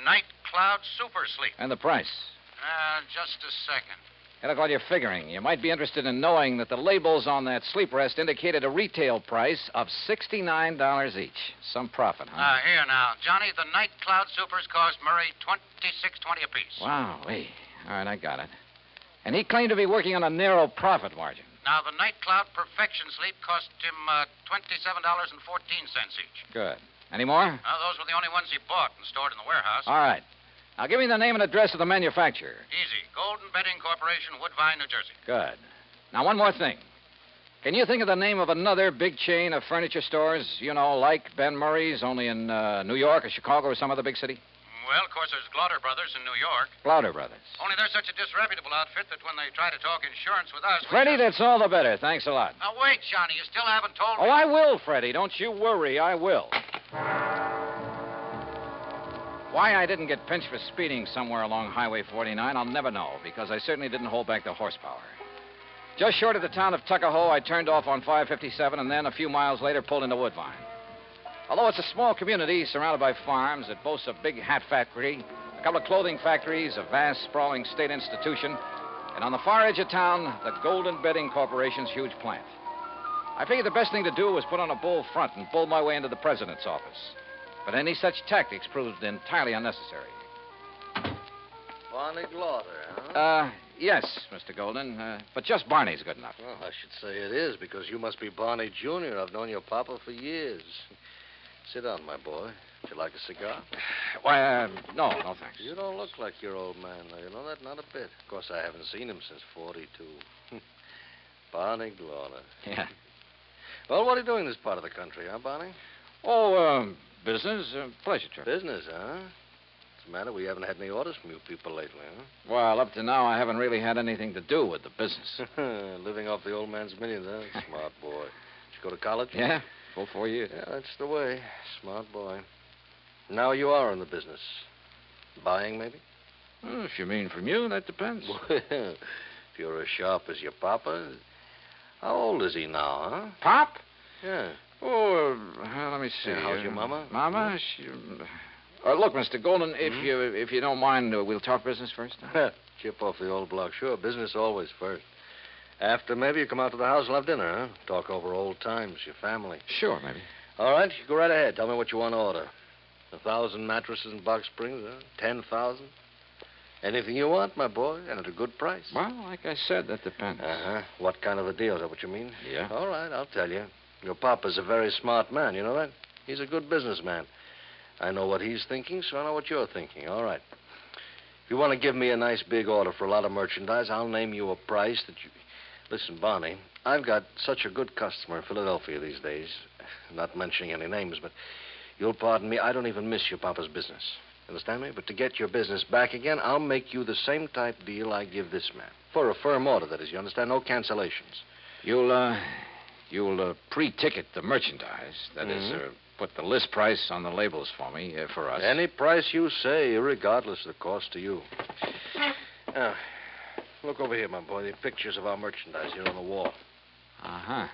Night Cloud Super Sleep. And the price? Just a second. Hey, look, while you're figuring, you might be interested in knowing that the labels on that sleep rest indicated a retail price of $69 each. Some profit, huh? Here now. Johnny, the Night Cloud Supers cost Murray $26.20 apiece. Wow. All right, I got it. And he claimed to be working on a narrow profit margin. Now, the Night Cloud Perfection Sleep cost him $27.14 each. Good. Any more? Those were the only ones he bought and stored in the warehouse. All right. Now, give me the name and address of the manufacturer. Easy. Golden Bedding Corporation, Woodbine, New Jersey. Good. Now, one more thing. Can you think of the name of another big chain of furniture stores, like Ben Murray's, only in New York or Chicago or some other big city? Well, of course, there's Glauder Brothers in New York. Glauder Brothers. Only they're such a disreputable outfit that when they try to talk insurance with us... Freddie, that's all the better. Thanks a lot. Now, wait, Johnny. You still haven't told me... Oh, I will, Freddie. Don't you worry. I will. Why I didn't get pinched for speeding somewhere along Highway 49, I'll never know, because I certainly didn't hold back the horsepower. Just short of the town of Tuckahoe, I turned off on 557 and then, a few miles later, pulled into Woodbine. Although it's a small community surrounded by farms, it boasts a big hat factory, a couple of clothing factories, a vast, sprawling state institution, and on the far edge of town, the Golden Bedding Corporation's huge plant. I figured the best thing to do was put on a bold front and bull my way into the president's office. But any such tactics proved entirely unnecessary. Barney Glauder, huh? Yes, Mr. Golden. But just Barney's good enough. Well, I should say it is, because you must be Barney Jr. I've known your papa for years. Sit down, my boy. Would you like a cigar? Why, no, thanks. You don't look like your old man, though. You know that? Not a bit. Of course, I haven't seen him since 42. Barney Glauder. Yeah. Well, what are you doing in this part of the country, huh, Barney? Oh, business. Pleasure trip. Business, huh? What's the matter? We haven't had any orders from you people lately, huh? Well, up to now, I haven't really had anything to do with the business. Living off the old man's millions, huh? Smart boy. Did you go to college? Yeah, full 4 years. Yeah, that's the way. Smart boy. Now you are in the business. Buying, maybe? Well, if you mean from you, that depends. Well, if you're as sharp as your papa. How old is he now, huh? Pop? Yeah. Oh, let me see. Yeah, how's your mama? Mama? She... look, Mr. Golden, if you don't mind, we'll talk business first. Chip off the old block. Sure, business always first. After, maybe you come out to the house and have dinner, huh? Talk over old times, your family. Sure, maybe. All right, you go right ahead. Tell me what you want to order. 1,000 mattresses in Box Springs, huh? 10,000? Anything you want, my boy, and at a good price. Well, like I said, that depends. Uh-huh. What kind of a deal? Is that what you mean? Yeah. All right, I'll tell you. Your papa's a very smart man, you know that? He's a good businessman. I know what he's thinking, so I know what you're thinking. All right. If you want to give me a nice big order for a lot of merchandise, I'll name you a price that you... Listen, Barney, I've got such a good customer in Philadelphia these days. Not mentioning any names, but you'll pardon me, I don't even miss your papa's business. Understand me? But to get your business back again, I'll make you the same type deal I give this man. For a firm order, that is. You understand? No cancellations. You'll pre-ticket the merchandise. That is, put the list price on the labels for me, for us. Any price you say, regardless of the cost to you. Now, look over here, my boy. The pictures of our merchandise here on the wall. Uh-huh.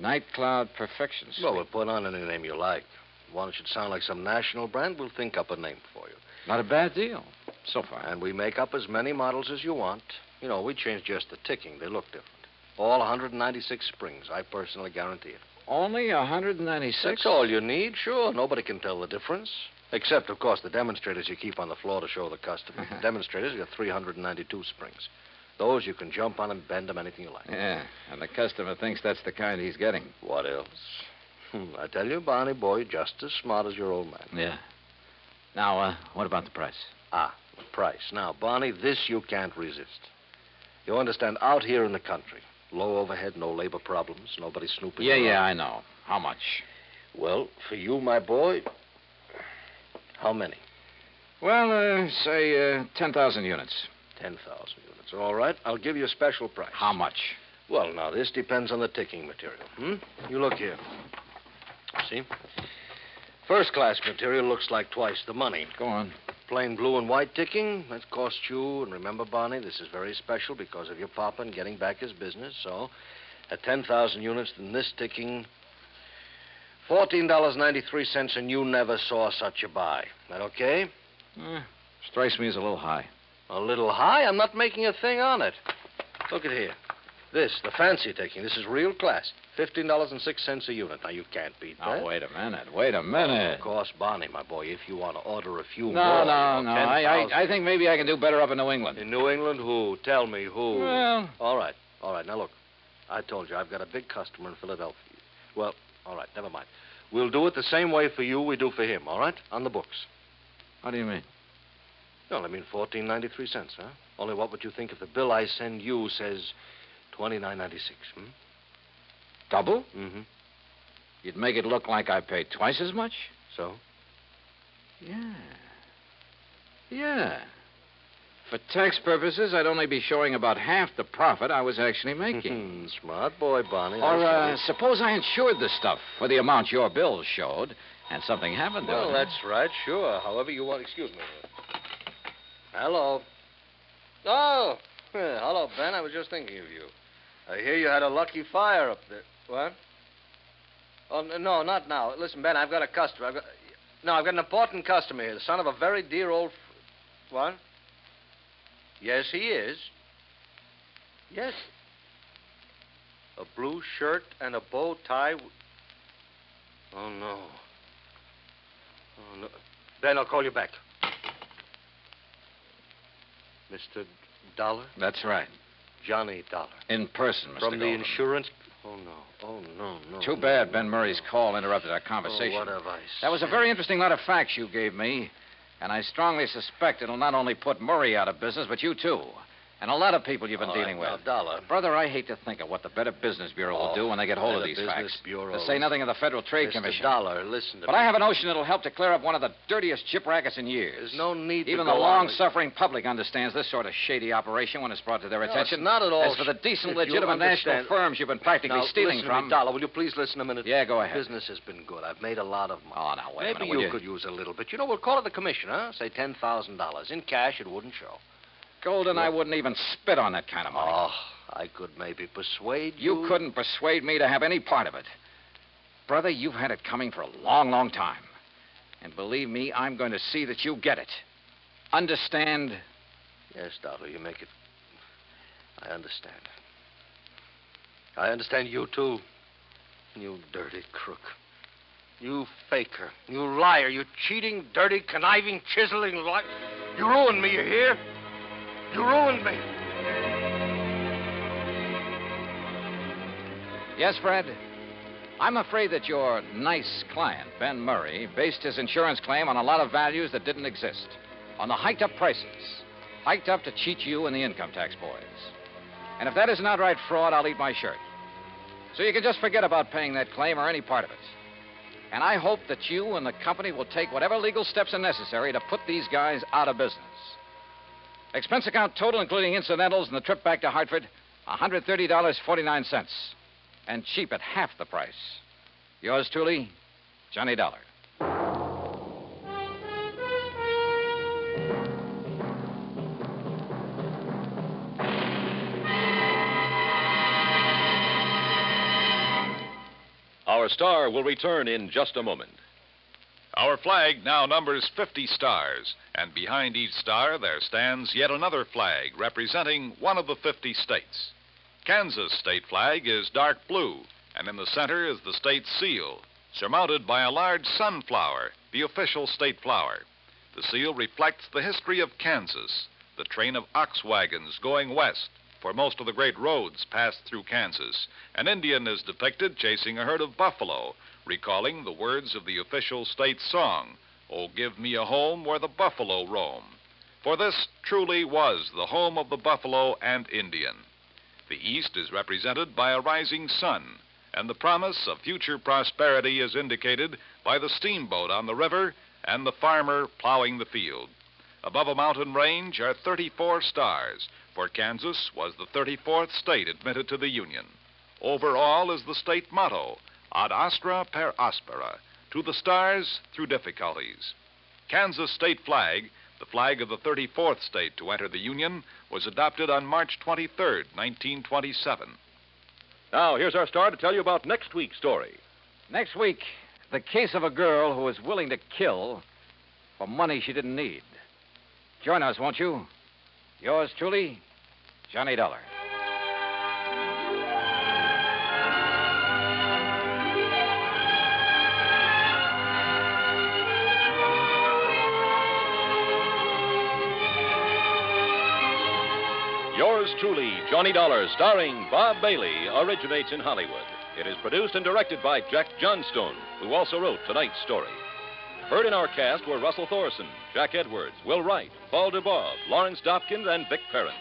Night Cloud Perfection Suite. Well, we'll put on any name you like. One that should sound like some national brand, we'll think up a name for you. Not a bad deal, so far. And we make up as many models as you want. You know, we change just the ticking. They look different. All 196 springs. I personally guarantee it. Only 196? That's all you need, sure. Nobody can tell the difference. Except, of course, the demonstrators you keep on the floor to show the customer. The demonstrators, you got 392 springs. Those you can jump on and bend them anything you like. Yeah, and the customer thinks that's the kind he's getting. What else? I tell you, Barney boy, just as smart as your old man. Yeah. Now, what about the price? The price. Now, Barney, this you can't resist. You understand, out here in the country, low overhead, no labor problems, nobody snooping around. Yeah, I know. How much? Well, for you, my boy, how many? Well, say 10,000 units. 10,000 units. All right, I'll give you a special price. How much? Well, now, this depends on the ticking material. You look here. See? First-class material looks like twice the money. Go on. Plain blue and white ticking, that cost you, and remember, Barney, this is very special because of your papa and getting back his business, so at 10,000 units, then this ticking, $14.93, and you never saw such a buy. That okay? Strikes me as a little high. A little high? I'm not making a thing on it. Look at here. This, the fancy ticking, this is real class. $15.06 a unit. Now, you can't beat that. Now, wait a minute. Of course, Barney, my boy, if you want to order a few more... No. I think maybe I can do better up in New England. In New England, who? Tell me who. Well... All right. Now, look. I told you, I've got a big customer in Philadelphia. Well, all right, never mind. We'll do it the same way for you we do for him, all right? On the books. How do you mean? Well, I mean $14.93, huh? Only what would you think if the bill I send you says $29.96, Double? Mm-hmm. You'd make it look like I paid twice as much? So? Yeah. For tax purposes, I'd only be showing about half the profit I was actually making. Smart boy, Barney. Or suppose I insured the stuff for the amount your bills showed, and something happened to it. Well, that's right, sure. However you want. Excuse me. Hello. Oh, hello, Ben. I was just thinking of you. I hear you had a lucky fire up there. What? Oh, no, not now. Listen, Ben, I've got a customer. I've got an important customer here, the son of a very dear old... What? Yes, he is. Yes. A blue shirt and a bow tie. Oh, no. Oh, no. Ben, I'll call you back. Mr. Dollar? That's right. Johnny Dollar. In person, Mr. From the Golden. insurance... Oh, no. Oh, no. Too bad Ben Murray's call interrupted our conversation. Oh, what have I That was a very interesting lot of facts you gave me, and I strongly suspect it'll not only put Murray out of business, but you too. And a lot of people you've been dealing with. Now, Dollar. Brother, I hate to think of what the Better Business Bureau will do when they get hold of Better these Business facts. Bureau. To say nothing of the Federal Trade Mr. Commission. Dollar, listen to But me. I have a notion it'll help to clear up one of the dirtiest chip rackets in years. There's no need Even to the go on. long-suffering public understands this sort of shady operation when it's brought to their attention. It's not at all. As for the decent, If you legitimate national understand- firms you've been practically Now, stealing listen to from... me, Dollar, will you please listen a minute? Yeah, go ahead. Business has been good. I've made a lot of money. Oh, now, wait a Maybe minute, will you could use a little bit. You know, we'll call it the commission, huh? Say $10,000. In cash, it wouldn't show. Golden, I wouldn't even spit on that kind of money. Oh, I could maybe persuade you. You couldn't persuade me to have any part of it. Brother, you've had it coming for a long, long time. And believe me, I'm going to see that you get it. Understand? Yes, Dollar, you make it. I understand. I understand you, too. You dirty crook. You faker. You liar. You cheating, dirty, conniving, chiseling liar. You ruined me, you hear? You ruined me. Yes, Fred? I'm afraid that your nice client, Ben Murray, based his insurance claim on a lot of values that didn't exist. On the hiked-up prices. Hiked up to cheat you and the income tax boys. And if that isn't outright fraud, I'll eat my shirt. So you can just forget about paying that claim or any part of it. And I hope that you and the company will take whatever legal steps are necessary to put these guys out of business. Expense account total, including incidentals and the trip back to Hartford, $130.49. And cheap at half the price. Yours truly, Johnny Dollar. Our star will return in just a moment. Our flag now numbers 50 stars, and behind each star there stands yet another flag representing one of the 50 states. Kansas' state flag is dark blue, and in the center is the state seal, surmounted by a large sunflower, the official state flower. The seal reflects the history of Kansas, the train of ox wagons going west, for most of the great roads passed through Kansas. An Indian is depicted chasing a herd of buffalo, recalling the words of the official state song, "Oh, give me a home where the buffalo roam." For this truly was the home of the buffalo and Indian. The east is represented by a rising sun, and the promise of future prosperity is indicated by the steamboat on the river and the farmer plowing the field. Above a mountain range are 34 stars, for Kansas was the 34th state admitted to the Union. Over all is the state motto, Ad astra per aspera, to the stars through difficulties. Kansas state flag, the flag of the 34th state to enter the Union, was adopted on March 23rd, 1927. Now, here's our star to tell you about next week's story. Next week, the case of a girl who was willing to kill for money she didn't need. Join us, won't you? Yours truly, Johnny Dollar. Yours truly, Johnny Dollar, starring Bob Bailey, originates in Hollywood. It is produced and directed by Jack Johnstone, who also wrote tonight's story. Heard in our cast were Russell Thorson, Jack Edwards, Will Wright, Paul DeBob, Lawrence Dobkin, and Vic Perrin.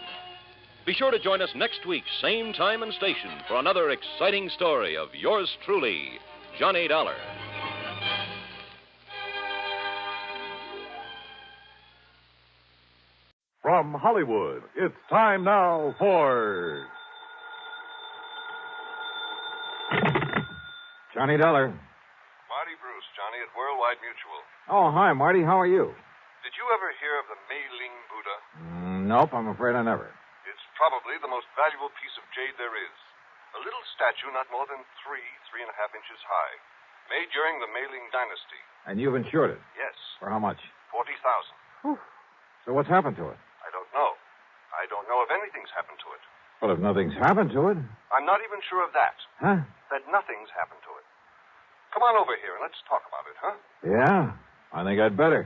Be sure to join us next week, same time and station, for another exciting story of yours truly, Johnny Dollar. From Hollywood, it's time now for Johnny Dollar. Marty Bruce, Johnny, at Worldwide Mutual. Oh, hi, Marty. How are you? Did you ever hear of the Mei-Ling Buddha? Nope, I'm afraid I never. It's probably the most valuable piece of jade there is. A little statue not more than 3.5 inches high. Made during the Mei-Ling dynasty. And you've insured it? Yes. For how much? $40,000. So what's happened to it? I don't know. I don't know if anything's happened to it. Well, if nothing's happened to it. I'm not even sure of that. Huh? That nothing's happened to it. Come on over here and let's talk about it, huh? Yeah? I think I'd better.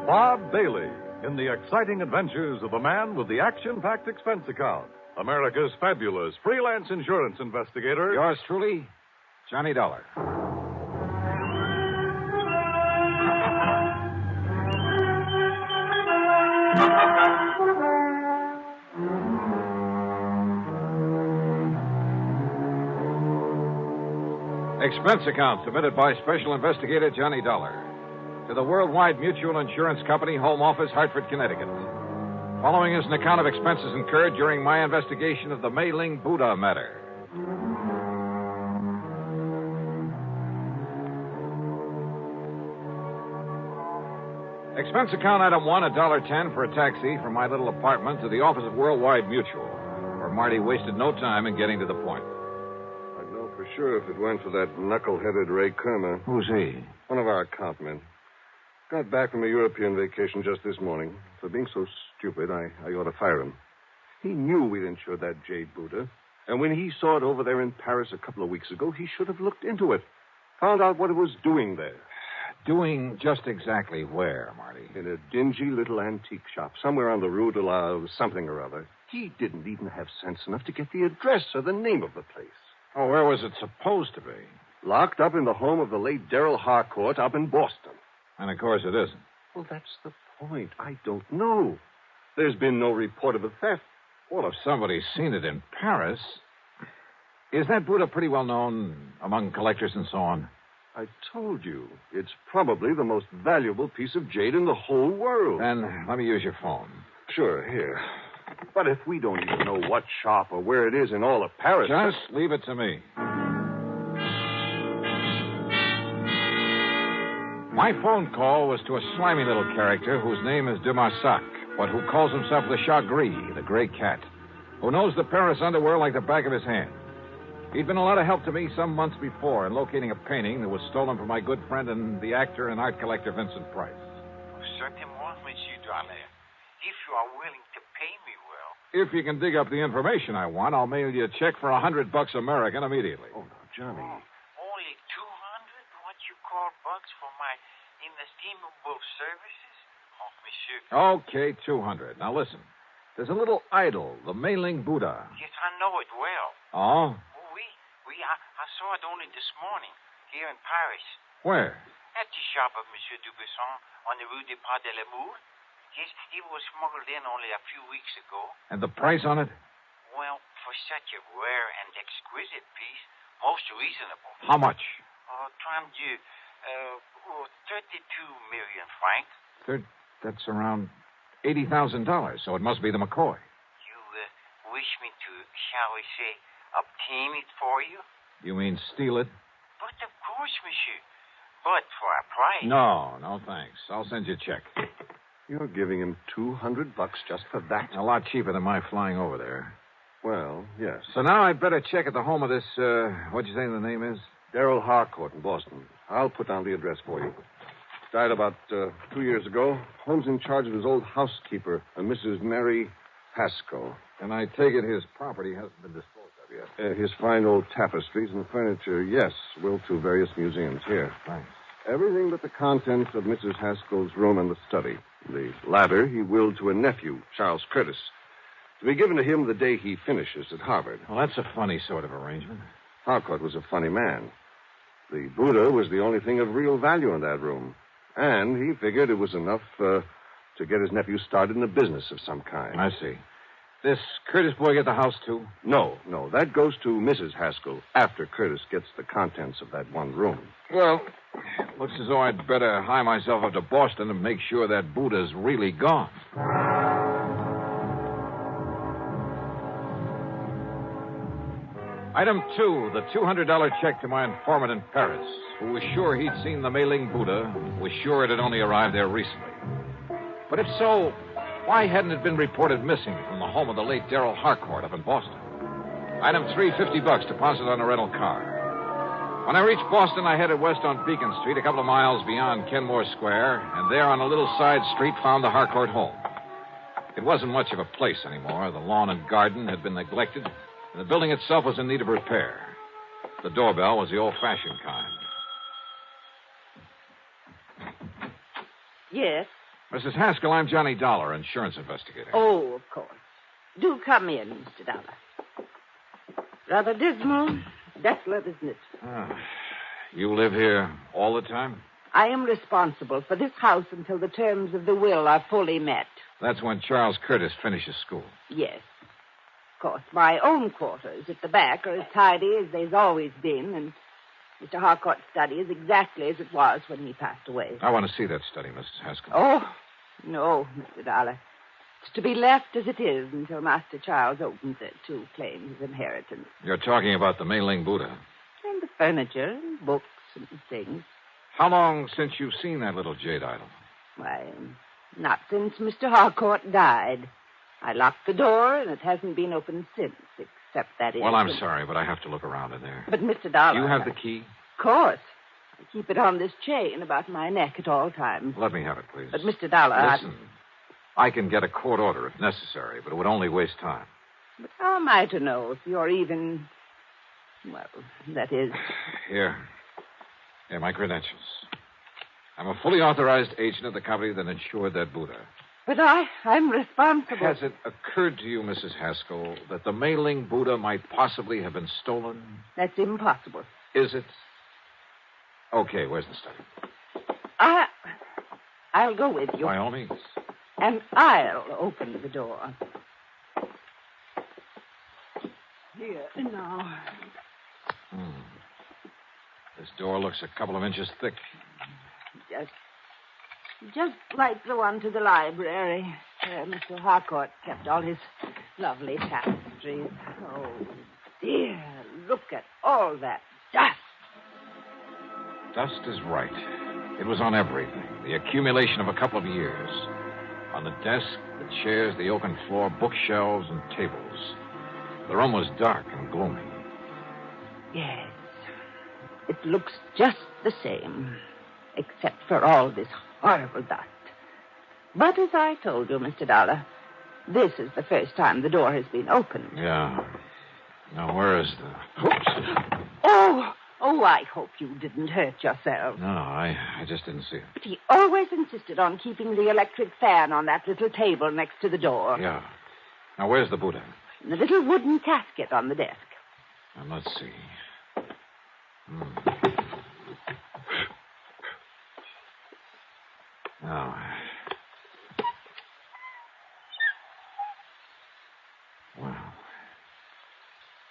Bob Bailey in the exciting adventures of the man with the action-packed expense account. America's fabulous freelance insurance investigator. Yours truly, Johnny Dollar. Expense account submitted by Special Investigator Johnny Dollar to the Worldwide Mutual Insurance Company, Home Office, Hartford, Connecticut. Following is an account of expenses incurred during my investigation of the Mei-Ling Buddha matter. Expense account item 1, $1.10 for a taxi from my little apartment to the office of Worldwide Mutual, where Marty wasted no time in getting to the point. I'd know for sure if it weren't for that knuckle-headed Ray Kermer. Who's he? One of our account men. Got back from a European vacation just this morning. For being so stupid, I ought to fire him. He knew we'd insured that jade Buddha. And when he saw it over there in Paris a couple of weeks ago, he should have looked into it. Found out what it was doing there. Doing just exactly where, Marty? In a dingy little antique shop, somewhere on the Rue de la something or other. He didn't even have sense enough to get the address or the name of the place. Oh, where was it supposed to be? Locked up in the home of the late Darrell Harcourt up in Boston. And of course it isn't. Well, that's the point. I don't know. There's been no report of a theft. Well, if somebody's seen it in Paris... Is that Buddha pretty well known among collectors and so on? I told you. It's probably the most valuable piece of jade in the whole world. Then let me use your phone. Sure, here. But if we don't even know what shop or where it is in all of Paris... Just leave it to me. My phone call was to a slimy little character whose name is de Marsac, but who calls himself the Chat Gris, the gray cat, who knows the Paris underworld like the back of his hand. He'd been a lot of help to me some months before in locating a painting that was stolen from my good friend and the actor and art collector Vincent Price. Certainement, Monsieur Dollar. If you are willing to pay me well. If you can dig up the information I want, I'll mail you a check for $100 American immediately. Oh, no, Johnny. Only 200? What you call bucks for my inestimable services? Oh, Monsieur. Okay, 200. Now listen. There's a little idol, the Mei-Ling Buddha. Yes, I know it well. Oh? I saw it only this morning, here in Paris. Where? At the shop of Monsieur Dubuisson on the Rue des Pas de l'Amour. Yes, it was smuggled in only a few weeks ago. And the price on it? Well, for such a rare and exquisite piece, most reasonable. How much? 32 million francs. That's around $80,000, so it must be the McCoy. You wish me to, shall we say, obtain it for you? You mean steal it? But of course, monsieur. But for a price. No, thanks. I'll send you a check. You're giving him $200 just for that? A lot cheaper than my flying over there. Well, yes. So now I'd better check at the home of this, what'd you say the name is? Darrell Harcourt in Boston. I'll put down the address for you. Died about 2 years ago. Home's in charge of his old housekeeper, a Mrs. Mary Haskell. And I take it his property hasn't been disposed of yet. His fine old tapestries and furniture, yes, will to various museums here. Thanks. Everything but the contents of Mrs. Haskell's room and the study. The latter he willed to a nephew, Charles Curtis, to be given to him the day he finishes at Harvard. Well, that's a funny sort of arrangement. Harcourt was a funny man. The Buddha was the only thing of real value in that room. And he figured it was enough to get his nephew started in a business of some kind. I see. This Curtis boy get the house, too? No. That goes to Mrs. Haskell after Curtis gets the contents of that one room. Well, looks as though I'd better hie myself up to Boston and make sure that Buddha's really gone. Item 2, the $200 check to my informant in Paris, who was sure he'd seen the Mei-Ling Buddha, was sure it had only arrived there recently. But if so, Why hadn't it been reported missing from the home of the late Darrell Harcourt up in Boston? Item 3, $50 deposit on a rental car. When I reached Boston, I headed west on Beacon Street, a couple of miles beyond Kenmore Square, and there on a little side street found the Harcourt home. It wasn't much of a place anymore. The lawn and garden had been neglected, and the building itself was in need of repair. The doorbell was the old-fashioned kind. Yes? Mrs. Haskell, I'm Johnny Dollar, insurance investigator. Oh, of course. Do come in, Mr. Dollar. Rather dismal, desolate, isn't it? You live here all the time? I am responsible for this house until the terms of the will are fully met. That's when Charles Curtis finishes school. Yes. Of course, my own quarters at the back are as tidy as they've always been, and Mr. Harcourt's study is exactly as it was when he passed away. I want to see that study, Mrs. Haskell. Oh, no, Mr. Dollar. It's to be left as it is until Master Charles opens it to claim his inheritance. You're talking about the Mei-Ling Buddha. And the furniture and books and things. How long since you've seen that little jade idol? Why, not since Mr. Harcourt died. I locked the door, and it hasn't been opened since, except that Well, I'm sorry, but I have to look around in there. But, Mr. Dollar... You have the key? Of course. I keep it on this chain about my neck at all times. Let me have it, please. But, Mr. Dollar... Listen, I can get a court order if necessary, but it would only waste time. But how am I to know if you're even... Well, that is... Here, my credentials. I'm a fully authorized agent of the company that insured that Buddha. But I'm responsible. Has it occurred to you, Mrs. Haskell, that the Mei-Ling Buddha might possibly have been stolen? That's impossible. Is it? Okay, where's the study? I'll go with you. By all means. And I'll open the door. Here, now. This door looks a couple of inches thick. Just like the one to the library, where Mr. Harcourt kept all his lovely tapestries. Oh, dear, look at all that dust. Dust is right. It was on everything. The accumulation of a couple of years. On the desk, the chairs, the oaken floor, bookshelves, and tables. The room was dark and gloomy. Yes. It looks just the same, except for all this horrible dust. But as I told you, Mr. Dollar, this is the first time the door has been opened. Yeah. Now, where is the... Oops. Oh, I hope you didn't hurt yourself. No, I just didn't see it. But he always insisted on keeping the electric fan on that little table next to the door. Yeah. Now, where's the Buddha? In the little wooden casket on the desk. Now, let's see. Now. Well,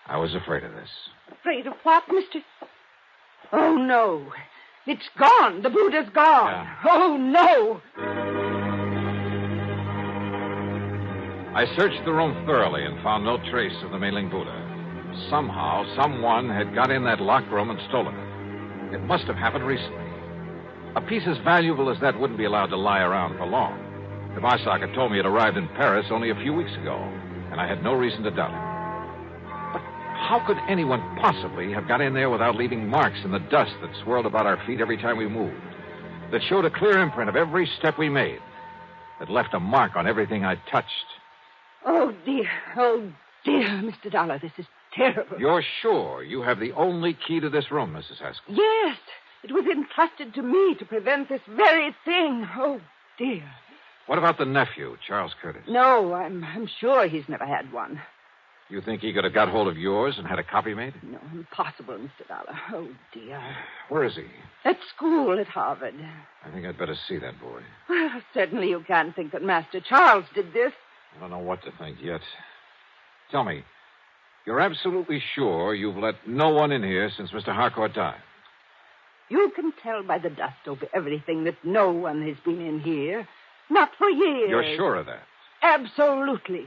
I was afraid of this. Afraid of what, Mr.? Oh, no. It's gone. The Buddha's gone. Yeah. Oh, no. I searched the room thoroughly and found no trace of the Mei-Ling Buddha. Somehow, someone had got in that locked room and stolen it. It must have happened recently. A piece as valuable as that wouldn't be allowed to lie around for long. The Barsock had told me it arrived in Paris only a few weeks ago, and I had no reason to doubt it. But how could anyone possibly have got in there without leaving marks in the dust that swirled about our feet every time we moved? That showed a clear imprint of every step we made. That left a mark on everything I touched. Oh, dear, Mr. Dollar, this is terrible. You're sure you have the only key to this room, Mrs. Haskell? Yes, it was entrusted to me to prevent this very thing. Oh, dear. What about the nephew, Charles Curtis? No, I'm sure he's never had one. You think he could have got hold of yours and had a copy made? No, impossible, Mr. Dollar. Oh, dear. Where is he? At school at Harvard. I think I'd better see that boy. Well, certainly you can't think that Master Charles did this. I don't know what to think yet. Tell me, you're absolutely sure you've let no one in here since Mr. Harcourt died? You can tell by the dust over everything that no one has been in here. Not for years. You're sure of that? Absolutely.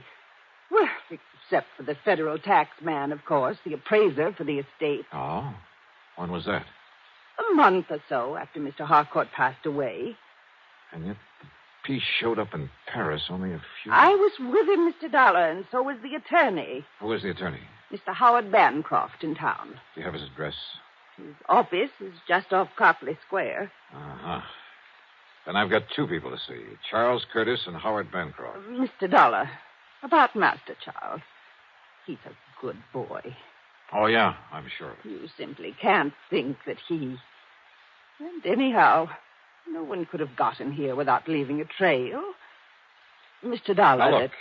Well, except for the federal tax man, of course, the appraiser for the estate. Oh? When was that? A month or so after Mr. Harcourt passed away. And yet, the P showed up in Paris only a few... I was with him, Mr. Dollar, and so was the attorney. Who is the attorney? Mr. Howard Bancroft in town. Do you have his address? His office is just off Copley Square. Uh-huh. Then I've got two people to see, Charles Curtis and Howard Bancroft. Mr. Dollar, about Master Charles. He's a good boy. Oh, yeah, I'm sure. You simply can't think that he... And anyhow, no one could have gotten here without leaving a trail. Mr. Dollar... Now, look,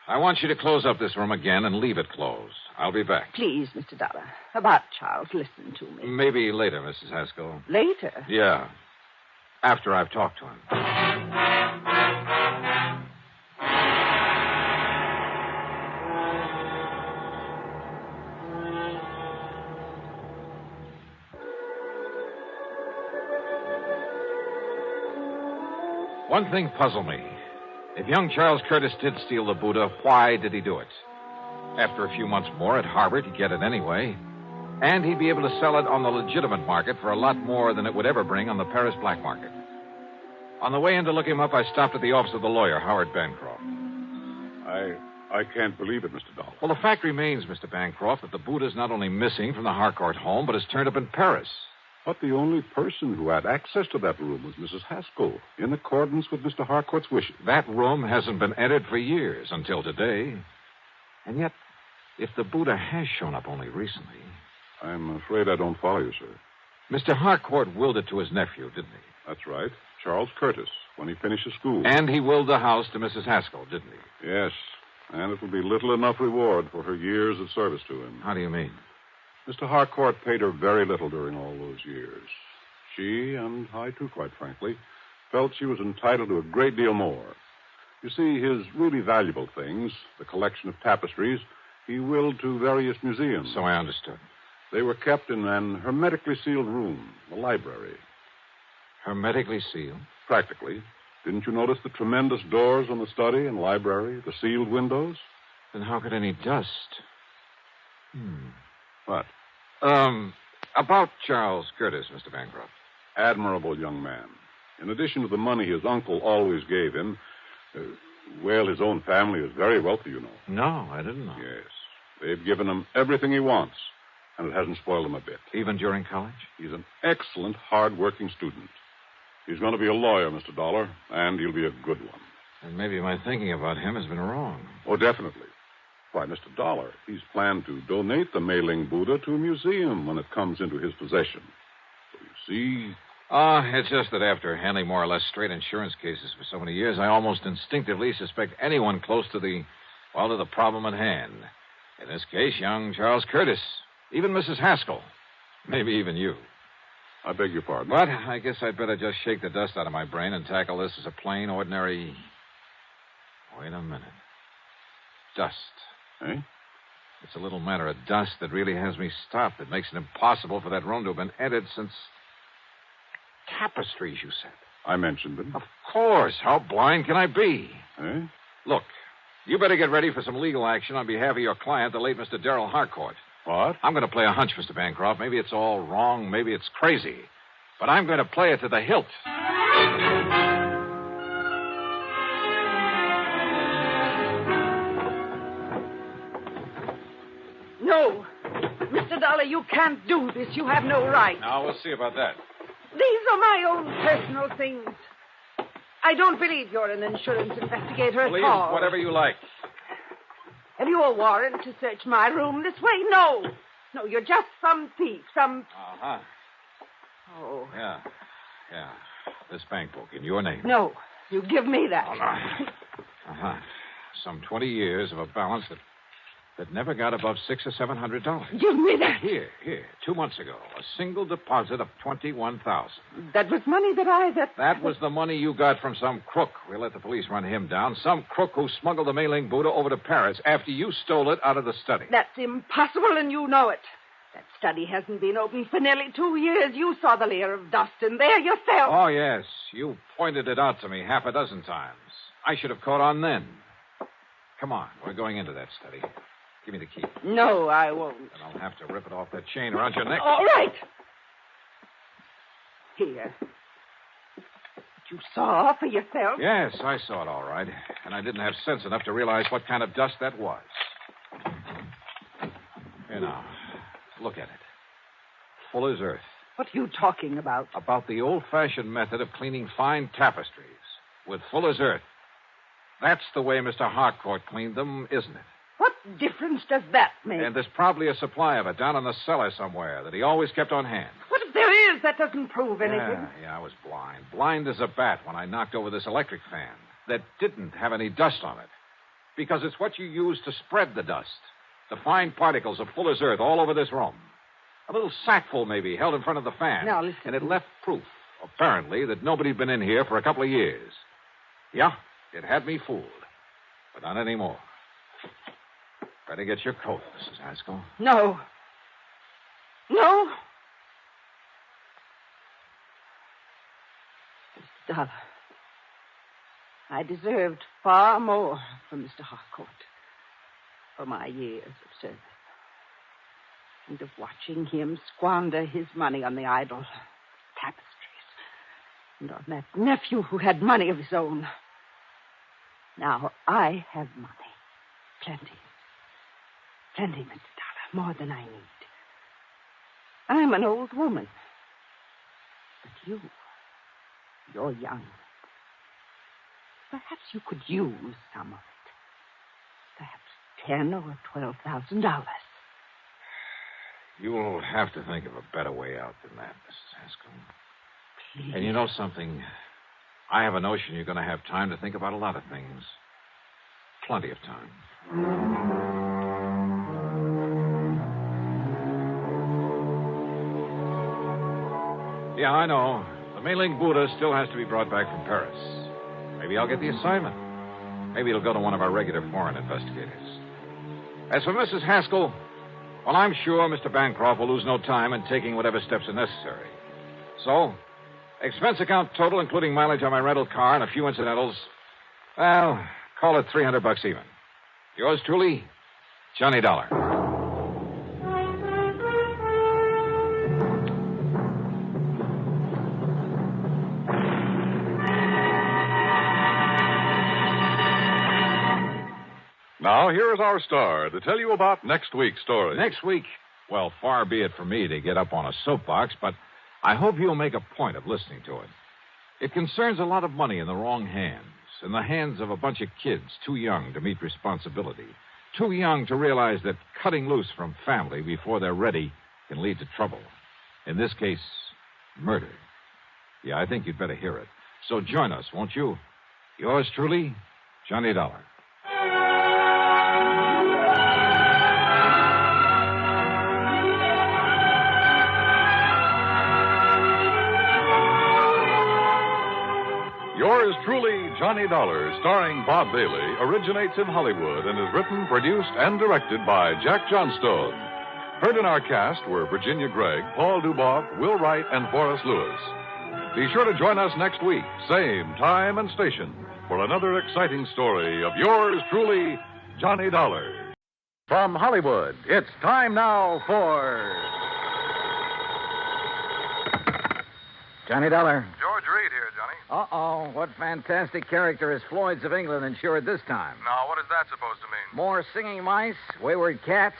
I want you to close up this room again and leave it closed. I'll be back. Please, Mr. Dollar. About Charles, listen to me. Maybe later, Mrs. Haskell. Later? Yeah. After I've talked to him. One thing puzzled me. If young Charles Curtis did steal the Buddha, why did he do it? After a few months more at Harvard, he'd get it anyway. And he'd be able to sell it on the legitimate market for a lot more than it would ever bring on the Paris black market. On the way in to look him up, I stopped at the office of the lawyer, Howard Bancroft. I can't believe it, Mr. Dollar. Well, the fact remains, Mr. Bancroft, that the Buddha's not only missing from the Harcourt home, but has turned up in Paris. But the only person who had access to that room was Mrs. Haskell, in accordance with Mr. Harcourt's wishes. That room hasn't been entered for years, until today. And yet, if the Buddha has shown up only recently... I'm afraid I don't follow you, sir. Mr. Harcourt willed it to his nephew, didn't he? That's right. Charles Curtis, when he finishes school. And he willed the house to Mrs. Haskell, didn't he? Yes. And it will be little enough reward for her years of service to him. How do you mean? Mr. Harcourt paid her very little during all those years. She, and I too, quite frankly, felt she was entitled to a great deal more. You see, his really valuable things, the collection of tapestries, he willed to various museums. So I understood. They were kept in an hermetically sealed room, the library. Hermetically sealed? Practically. Didn't you notice the tremendous doors on the study and library, the sealed windows? Then how could any dust... What? About Charles Curtis, Mr. Bancroft. Admirable young man. In addition to the money his uncle always gave him, his own family is very wealthy, you know. No, I didn't know. Yes. They've given him everything he wants, and it hasn't spoiled him a bit. Even during college? He's an excellent, hard-working student. He's going to be a lawyer, Mr. Dollar, and he'll be a good one. And maybe my thinking about him has been wrong. Oh, definitely. Why, Mr. Dollar, he's planned to donate the Mei-Ling Buddha to a museum when it comes into his possession. So you see... It's just that after handling more or less straight insurance cases for so many years, I almost instinctively suspect anyone close to the problem at hand. In this case, young Charles Curtis. Even Mrs. Haskell. Maybe even you. I beg your pardon. But I guess I'd better just shake the dust out of my brain and tackle this as a plain, ordinary... Wait a minute. Dust. Eh? It's a little matter of dust that really has me stopped. It makes it impossible for that room to have been entered since... Tapestries, you said. I mentioned them. Of course. How blind can I be? Eh? Look, you better get ready for some legal action on behalf of your client, the late Mr. Darrell Harcourt. What? I'm going to play a hunch, Mr. Bancroft. Maybe it's all wrong. Maybe it's crazy. But I'm going to play it to the hilt. No. Mr. Dollar, you can't do this. You have no right. Now, we'll see about that. These are my own personal things. I don't believe you're an insurance investigator at Please, all. whatever you like. Have you a warrant to search my room this way? No. No, you're just some thief, some... Uh-huh. Oh. Yeah. This bank book in your name. No, you give me that. Oh, no. Uh-huh. Some 20 years of a balance that never got above $600 or $700. Give me that. Here. 2 months ago, a single deposit of $21,000. That was money That was the money you got from some crook. We'll let the police run him down. Some crook who smuggled the Mei-Ling Buddha over to Paris after you stole it out of the study. That's impossible, and you know it. That study hasn't been open for nearly 2 years. You saw the layer of dust in there yourself. Oh, yes. You pointed it out to me half a dozen times. I should have caught on then. Come on. We're going into that study. Give me the key. No, I won't. Then I'll have to rip it off that chain around your neck. All right. Here. But you saw for yourself? Yes, I saw it all right. And I didn't have sense enough to realize what kind of dust that was. Here now, look at it. Full as earth. What are you talking about? About the old-fashioned method of cleaning fine tapestries with full as earth. That's the way Mr. Harcourt cleaned them, isn't it? What difference does that make? And there's probably a supply of it down in the cellar somewhere that he always kept on hand. What if there is? That doesn't prove anything. Yeah, I was blind. Blind as a bat when I knocked over this electric fan that didn't have any dust on it. Because it's what you use to spread the dust. The fine particles of full as earth all over this room. A little sackful, maybe, held in front of the fan. Now, listen. And it left proof, apparently, that nobody'd been in here for a couple of years. Yeah, it had me fooled. But not anymore. Better get your coat, Mrs. Haskell. No. No. Mr. Dollar, I deserved far more from Mr. Harcourt for my years of service. And of watching him squander his money on the idle tapestries. And on that nephew who had money of his own. Now I have money. Plenty. Plenty, Mr. Dollar. More than I need. I'm an old woman. But you're young. Perhaps you could use some of it. Perhaps $10,000 or $12,000. You'll have to think of a better way out than that, Mrs. Haskell. Please. And you know something? I have a notion you're going to have time to think about a lot of things. Plenty of time. Yeah, I know. The Mei-Ling Buddha still has to be brought back from Paris. Maybe I'll get the assignment. Maybe it'll go to one of our regular foreign investigators. As for Mrs. Haskell, well, I'm sure Mr. Bancroft will lose no time in taking whatever steps are necessary. So, expense account total, including mileage on my rental car and a few incidentals, well, call it $300 even. Yours truly, Johnny Dollar. Now, here is our star to tell you about next week's story. Next week? Well, far be it from me to get up on a soapbox, but I hope you'll make a point of listening to it. It concerns a lot of money in the wrong hands, in the hands of a bunch of kids too young to meet responsibility, too young to realize that cutting loose from family before they're ready can lead to trouble. In this case, murder. Yeah, I think you'd better hear it. So join us, won't you? Yours truly, Johnny Dollar. Yours truly, Johnny Dollar, starring Bob Bailey, originates in Hollywood and is written, produced, and directed by Jack Johnstone. Heard in our cast were Virginia Gregg, Paul Duboff, Will Wright, and Forrest Lewis. Be sure to join us next week, same time and station, for another exciting story of yours truly, Johnny Dollar. From Hollywood, it's time now for Johnny Dollar. George Reed here, Johnny. Uh-oh. What fantastic character is Floyd's of England insured this time? Now, what is that supposed to mean? More singing mice, wayward cats,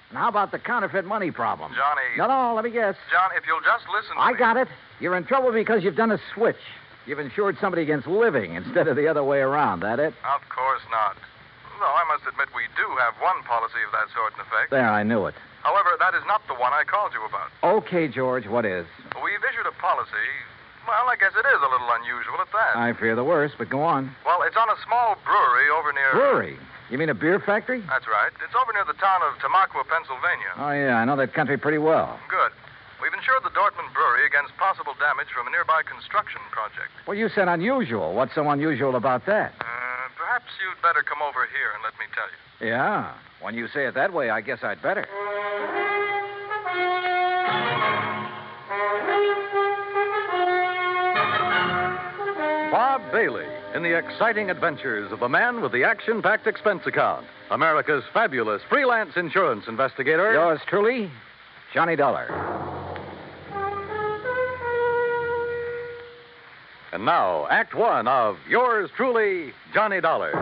and how about the counterfeit money problem? Johnny. No, let me guess. John, if you'll just listen to I me. got it. You're in trouble because you've done a switch. You've insured somebody against living instead of the other way around, that it? Of course not. No, I must admit we do have one policy of that sort in effect. There, I knew it. However, that is not the one I called you about. Okay, George, what is? We've issued a policy. Well, I guess it is a little unusual at that. I fear the worst, but go on. Well, it's on a small brewery over near... Brewery? You mean a beer factory? That's right. It's over near the town of Tamaqua, Pennsylvania. Oh, yeah, I know that country pretty well. Good. We've insured the Dortmund Brewery against possible damage from a nearby construction project. Well, you said unusual. What's so unusual about that? Perhaps you'd better come over here and let me tell you. Yeah. When you say it that way, I guess I'd better. Bob Bailey in the exciting adventures of the man with the action-packed expense account, America's fabulous freelance insurance investigator. Yours truly, Johnny Dollar. And now, Act One of yours truly, Johnny Dollar.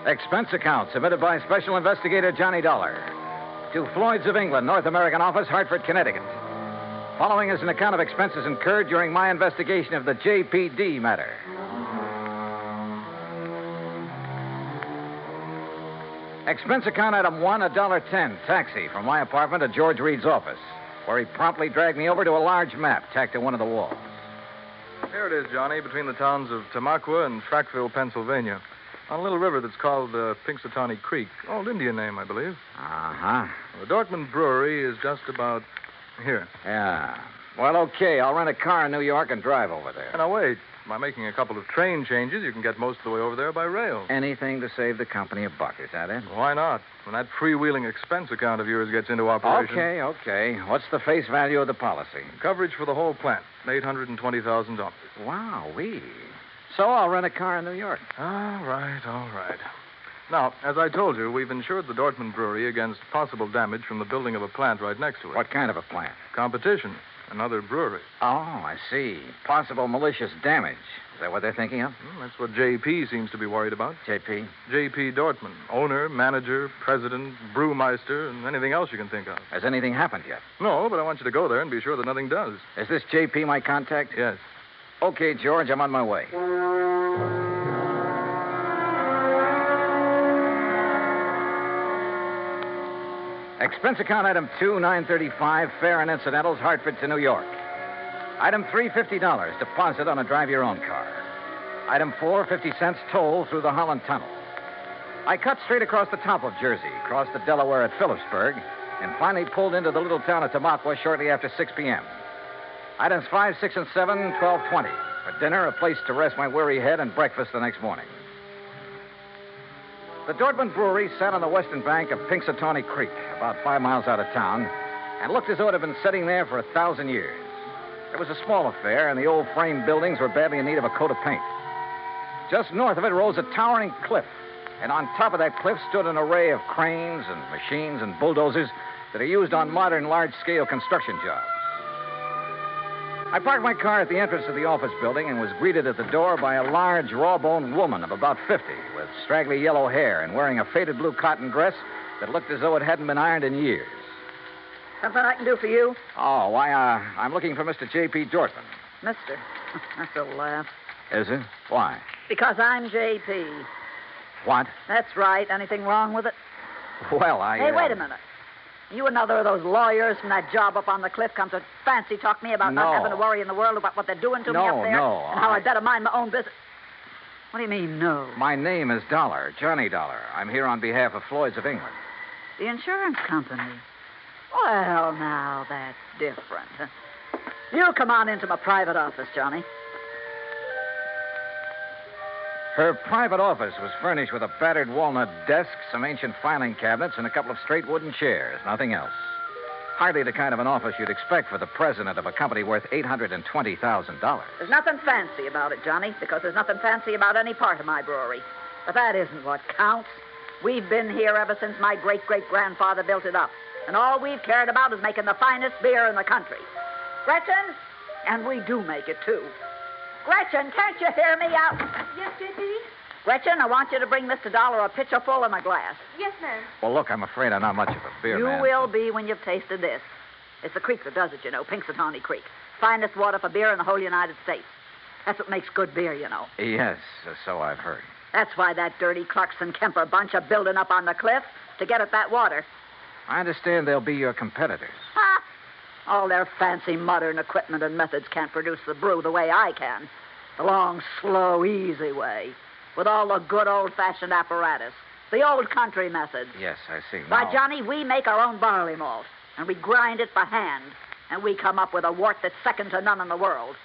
Expense account submitted by Special Investigator Johnny Dollar to Floyd's of England, North American Office, Hartford, Connecticut. Following is an account of expenses incurred during my investigation of the J.P.D. matter. Expense account item 1, $1.10, taxi from my apartment to George Reed's office, where he promptly dragged me over to a large map tacked to one of the walls. Here it is, Johnny, between the towns of Tamaqua and Frackville, Pennsylvania. On a little river that's called Pinxatawney Creek. Old Indian name, I believe. Uh-huh. The Dortmund Brewery is just about here. Yeah. Well, okay. I'll rent a car in New York and drive over there. Now, wait. By making a couple of train changes, you can get most of the way over there by rail. Anything to save the company a buck, is that it? Why not? When that freewheeling expense account of yours gets into operation... Okay. What's the face value of the policy? Coverage for the whole plant, $820,000. Wow-wee. So I'll rent a car in New York. All right. Now, as I told you, we've insured the Dortmund Brewery against possible damage from the building of a plant right next to it. What kind of a plant? Competition. Another brewery. Oh, I see. Possible malicious damage. Is that what they're thinking of? That's what J.P. seems to be worried about. J.P.? J.P. Dortmund. Owner, manager, president, brewmeister, and anything else you can think of. Has anything happened yet? No, but I want you to go there and be sure that nothing does. Is this J.P. my contact? Yes. Okay, George, I'm on my way. Expense account item 2, $935, fare and incidentals, Hartford to New York. Item 3, $50, deposit on a drive-your-own car. Item 4, 50 cents toll through the Holland Tunnel. I cut straight across the top of Jersey, crossed the Delaware at Phillipsburg, and finally pulled into the little town of Tamaqua shortly after 6 p.m. Items 5, 6, and 7, $12.20. For dinner, a place to rest my weary head, and breakfast the next morning. The Dortmund Brewery sat on the western bank of Pinxatawney Creek, about 5 miles out of town, and looked as though it had been sitting there for 1,000 years. It was a small affair, and the old frame buildings were badly in need of a coat of paint. Just north of it rose a towering cliff, and on top of that cliff stood an array of cranes and machines and bulldozers that are used on modern large-scale construction jobs. I parked my car at the entrance of the office building and was greeted at the door by a large, raw-boned woman of about 50 with straggly yellow hair and wearing a faded blue cotton dress that looked as though it hadn't been ironed in years. Something I can do for you? Oh, why, I'm looking for Mr. J.P. Dortmund. Mister. That's a laugh. Is it? Why? Because I'm J.P. What? That's right. Anything wrong with it? Well, Hey, wait a minute. You another of those lawyers from that job up on the cliff come to fancy talk me about not having to worry in the world about what they're doing to me up there? No. And how I better mind my own business. What do you mean, no? My name is Dollar, Johnny Dollar. I'm here on behalf of Floyd's of England. The insurance company? Well, now, that's different. You come on into my private office, Johnny. Her private office was furnished with a battered walnut desk, some ancient filing cabinets, and a couple of straight wooden chairs. Nothing else. Hardly the kind of an office you'd expect for the president of a company worth $820,000. There's nothing fancy about it, Johnny, because there's nothing fancy about any part of my brewery. But that isn't what counts. We've been here ever since my great-great-grandfather built it up. And all we've cared about is making the finest beer in the country. Gretchen? And we do make it, too. Gretchen, can't you hear me out? Yes, J.P.? Gretchen, I want you to bring Mr. Dollar a pitcher full and a glass. Yes, ma'am. Well, look, I'm afraid I'm not much of a beer man. You will be when you've tasted this. It's the creek that does it, you know, Pinxatawney Creek. Finest water for beer in the whole United States. That's what makes good beer, you know. Yes, so I've heard. That's why that dirty Clarkson Kemper bunch are building up on the cliff to get at that water. I understand they'll be your competitors. Ha! All their fancy modern equipment and methods can't produce the brew the way I can. The long, slow, easy way. With all the good old-fashioned apparatus. The old country methods. Yes, I see. Why, Johnny, we make our own barley malt, and we grind it by hand, and we come up with a wort that's second to none in the world.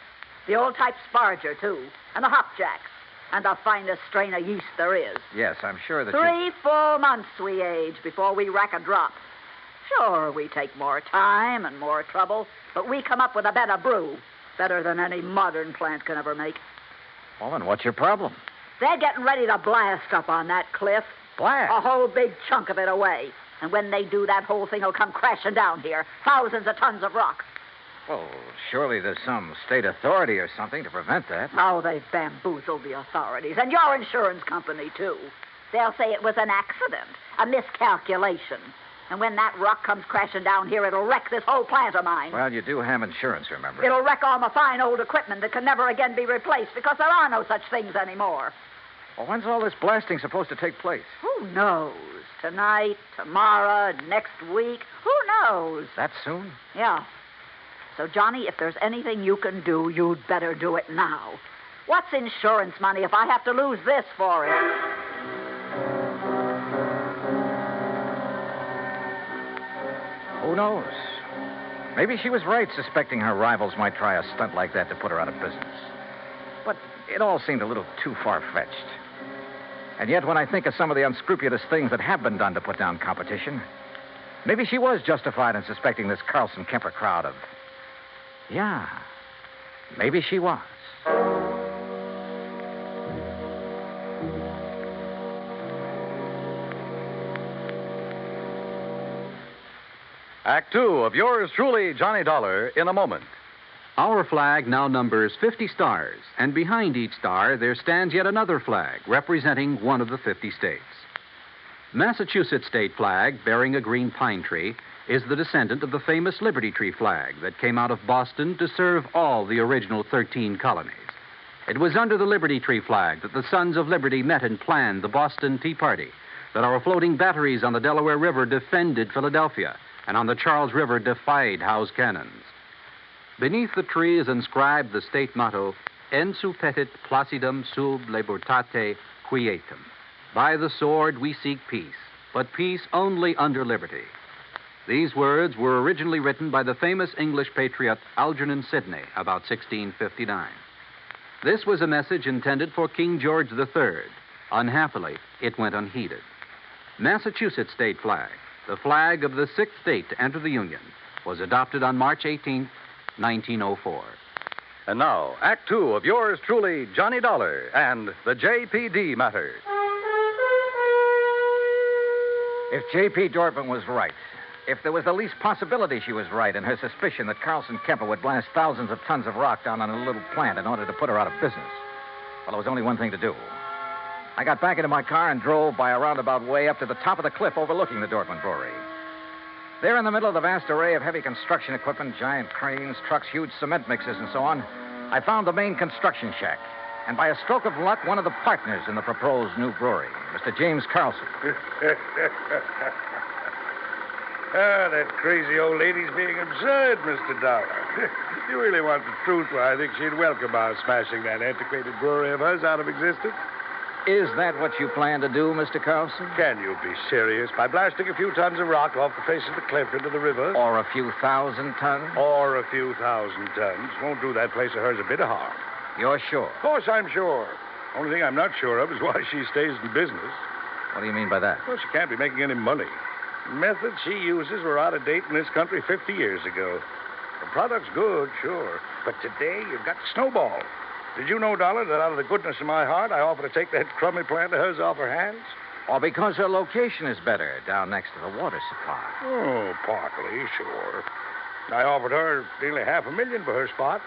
The old-type Sparger, too, and the hopjacks, and the finest strain of yeast there is. Yes, I'm sure that 3 full months we age before we rack a drop. Sure, we take more time and more trouble, but we come up with a better brew. Better than any modern plant can ever make. Well, then what's your problem? They're getting ready to blast up on that cliff. Blast? A whole big chunk of it away. And when they do, that whole thing will come crashing down here. Thousands of tons of rock. Well, surely there's some state authority or something to prevent that. Oh, they've bamboozled the authorities. And your insurance company, too. They'll say it was an accident, a miscalculation. And when that rock comes crashing down here, it'll wreck this whole plant of mine. Well, you do have insurance, remember? It'll wreck all my fine old equipment that can never again be replaced because there are no such things anymore. Well, when's all this blasting supposed to take place? Who knows? Tonight, tomorrow, next week. Who knows? That soon? Yeah. So, Johnny, if there's anything you can do, you'd better do it now. What's insurance money if I have to lose this for it? Who knows? Maybe she was right suspecting her rivals might try a stunt like that to put her out of business. But it all seemed a little too far-fetched. And yet, when I think of some of the unscrupulous things that have been done to put down competition, maybe she was justified in suspecting this Carlson Kemper crowd of... Yeah, maybe she was. Act two of yours truly, Johnny Dollar, in a moment. Our flag now numbers 50 stars, and behind each star there stands yet another flag representing one of the 50 states. Massachusetts state flag, bearing a green pine tree, is the descendant of the famous Liberty Tree flag that came out of Boston to serve all the original 13 colonies. It was under the Liberty Tree flag that the Sons of Liberty met and planned the Boston Tea Party, that our floating batteries on the Delaware River defended Philadelphia, and on the Charles River defied Howe's cannons. Beneath the tree is inscribed the state motto, Ensu petit placidum sub libertate quietum. By the sword we seek peace, but peace only under liberty. These words were originally written by the famous English patriot Algernon Sidney about 1659. This was a message intended for King George III. Unhappily, it went unheeded. Massachusetts state flag, the flag of the sixth state to enter the Union, was adopted on March 18, 1904. And now, Act two of yours truly, Johnny Dollar, and the J.P.D. matter. If J.P. Dorfman was right, if there was the least possibility she was right in her suspicion that Carlson Kemper would blast thousands of tons of rock down on a little plant in order to put her out of business, well, there was only one thing to do. I got back into my car and drove by a roundabout way up to the top of the cliff overlooking the Dorfman Brewery. There in the middle of the vast array of heavy construction equipment, giant cranes, trucks, huge cement mixers, and so on, I found the main construction shack. And by a stroke of luck, one of the partners in the proposed new brewery, Mr. James Carlson. That crazy old lady's being absurd, Mr. Dollar. If you really want the truth, well, I think she'd welcome our smashing that antiquated brewery of hers out of existence. Is that what you plan to do, Mr. Carlson? Can you be serious? By blasting a few tons of rock off the face of the cliff into the river? Or a few thousand tons? Or a few thousand tons. Won't do that place of hers a bit of harm. You're sure? Of course I'm sure. Only thing I'm not sure of is why she stays in business. What do you mean by that? Well, she can't be making any money. The methods she uses were out of date in this country 50 years ago. The product's good, sure. But today, you've got to snowball. Did you know, Dollar, that out of the goodness of my heart, I offer to take that crummy plant of hers off her hands? Or because her location is better down next to the water supply? Oh, partly, sure. I offered her nearly $500,000 for her spot.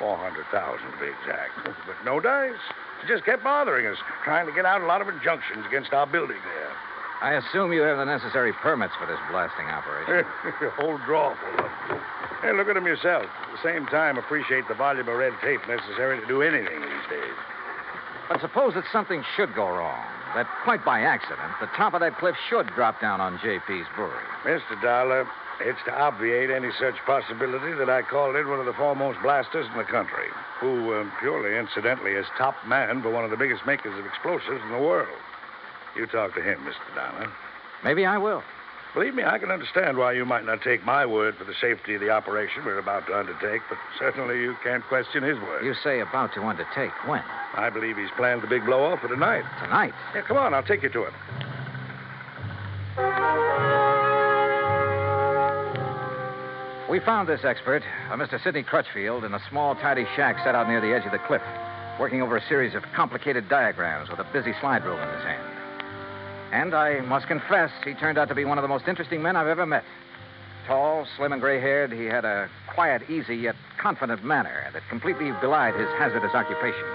$400,000 to be exact. But no dice. She just kept bothering us, trying to get out a lot of injunctions against our building there. I assume you have the necessary permits for this blasting operation. A whole drawer full of them. Hey, look at them yourself. At the same time, appreciate the volume of red tape necessary to do anything these days. But suppose that something should go wrong, that quite by accident, the top of that cliff should drop down on J.P.'s brewery. Mr. Dollar, it's to obviate any such possibility that I called in one of the foremost blasters in the country, who, purely incidentally, is top man for one of the biggest makers of explosives in the world. You talk to him, Mr. Dollar. Maybe I will. Believe me, I can understand why you might not take my word for the safety of the operation we're about to undertake, but certainly you can't question his word. You say about to undertake. When? I believe he's planned the big blow-off for tonight. Tonight? Yeah, come on, I'll take you to it. We found this expert, a Mr. Sidney Crutchfield, in a small, tidy shack set out near the edge of the cliff. working over a series of complicated diagrams with a busy slide rule in his hand. And I must confess, he turned out to be one of the most interesting men I've ever met. Tall, slim, and gray-haired, he had a quiet, easy, yet confident manner that completely belied his hazardous occupation.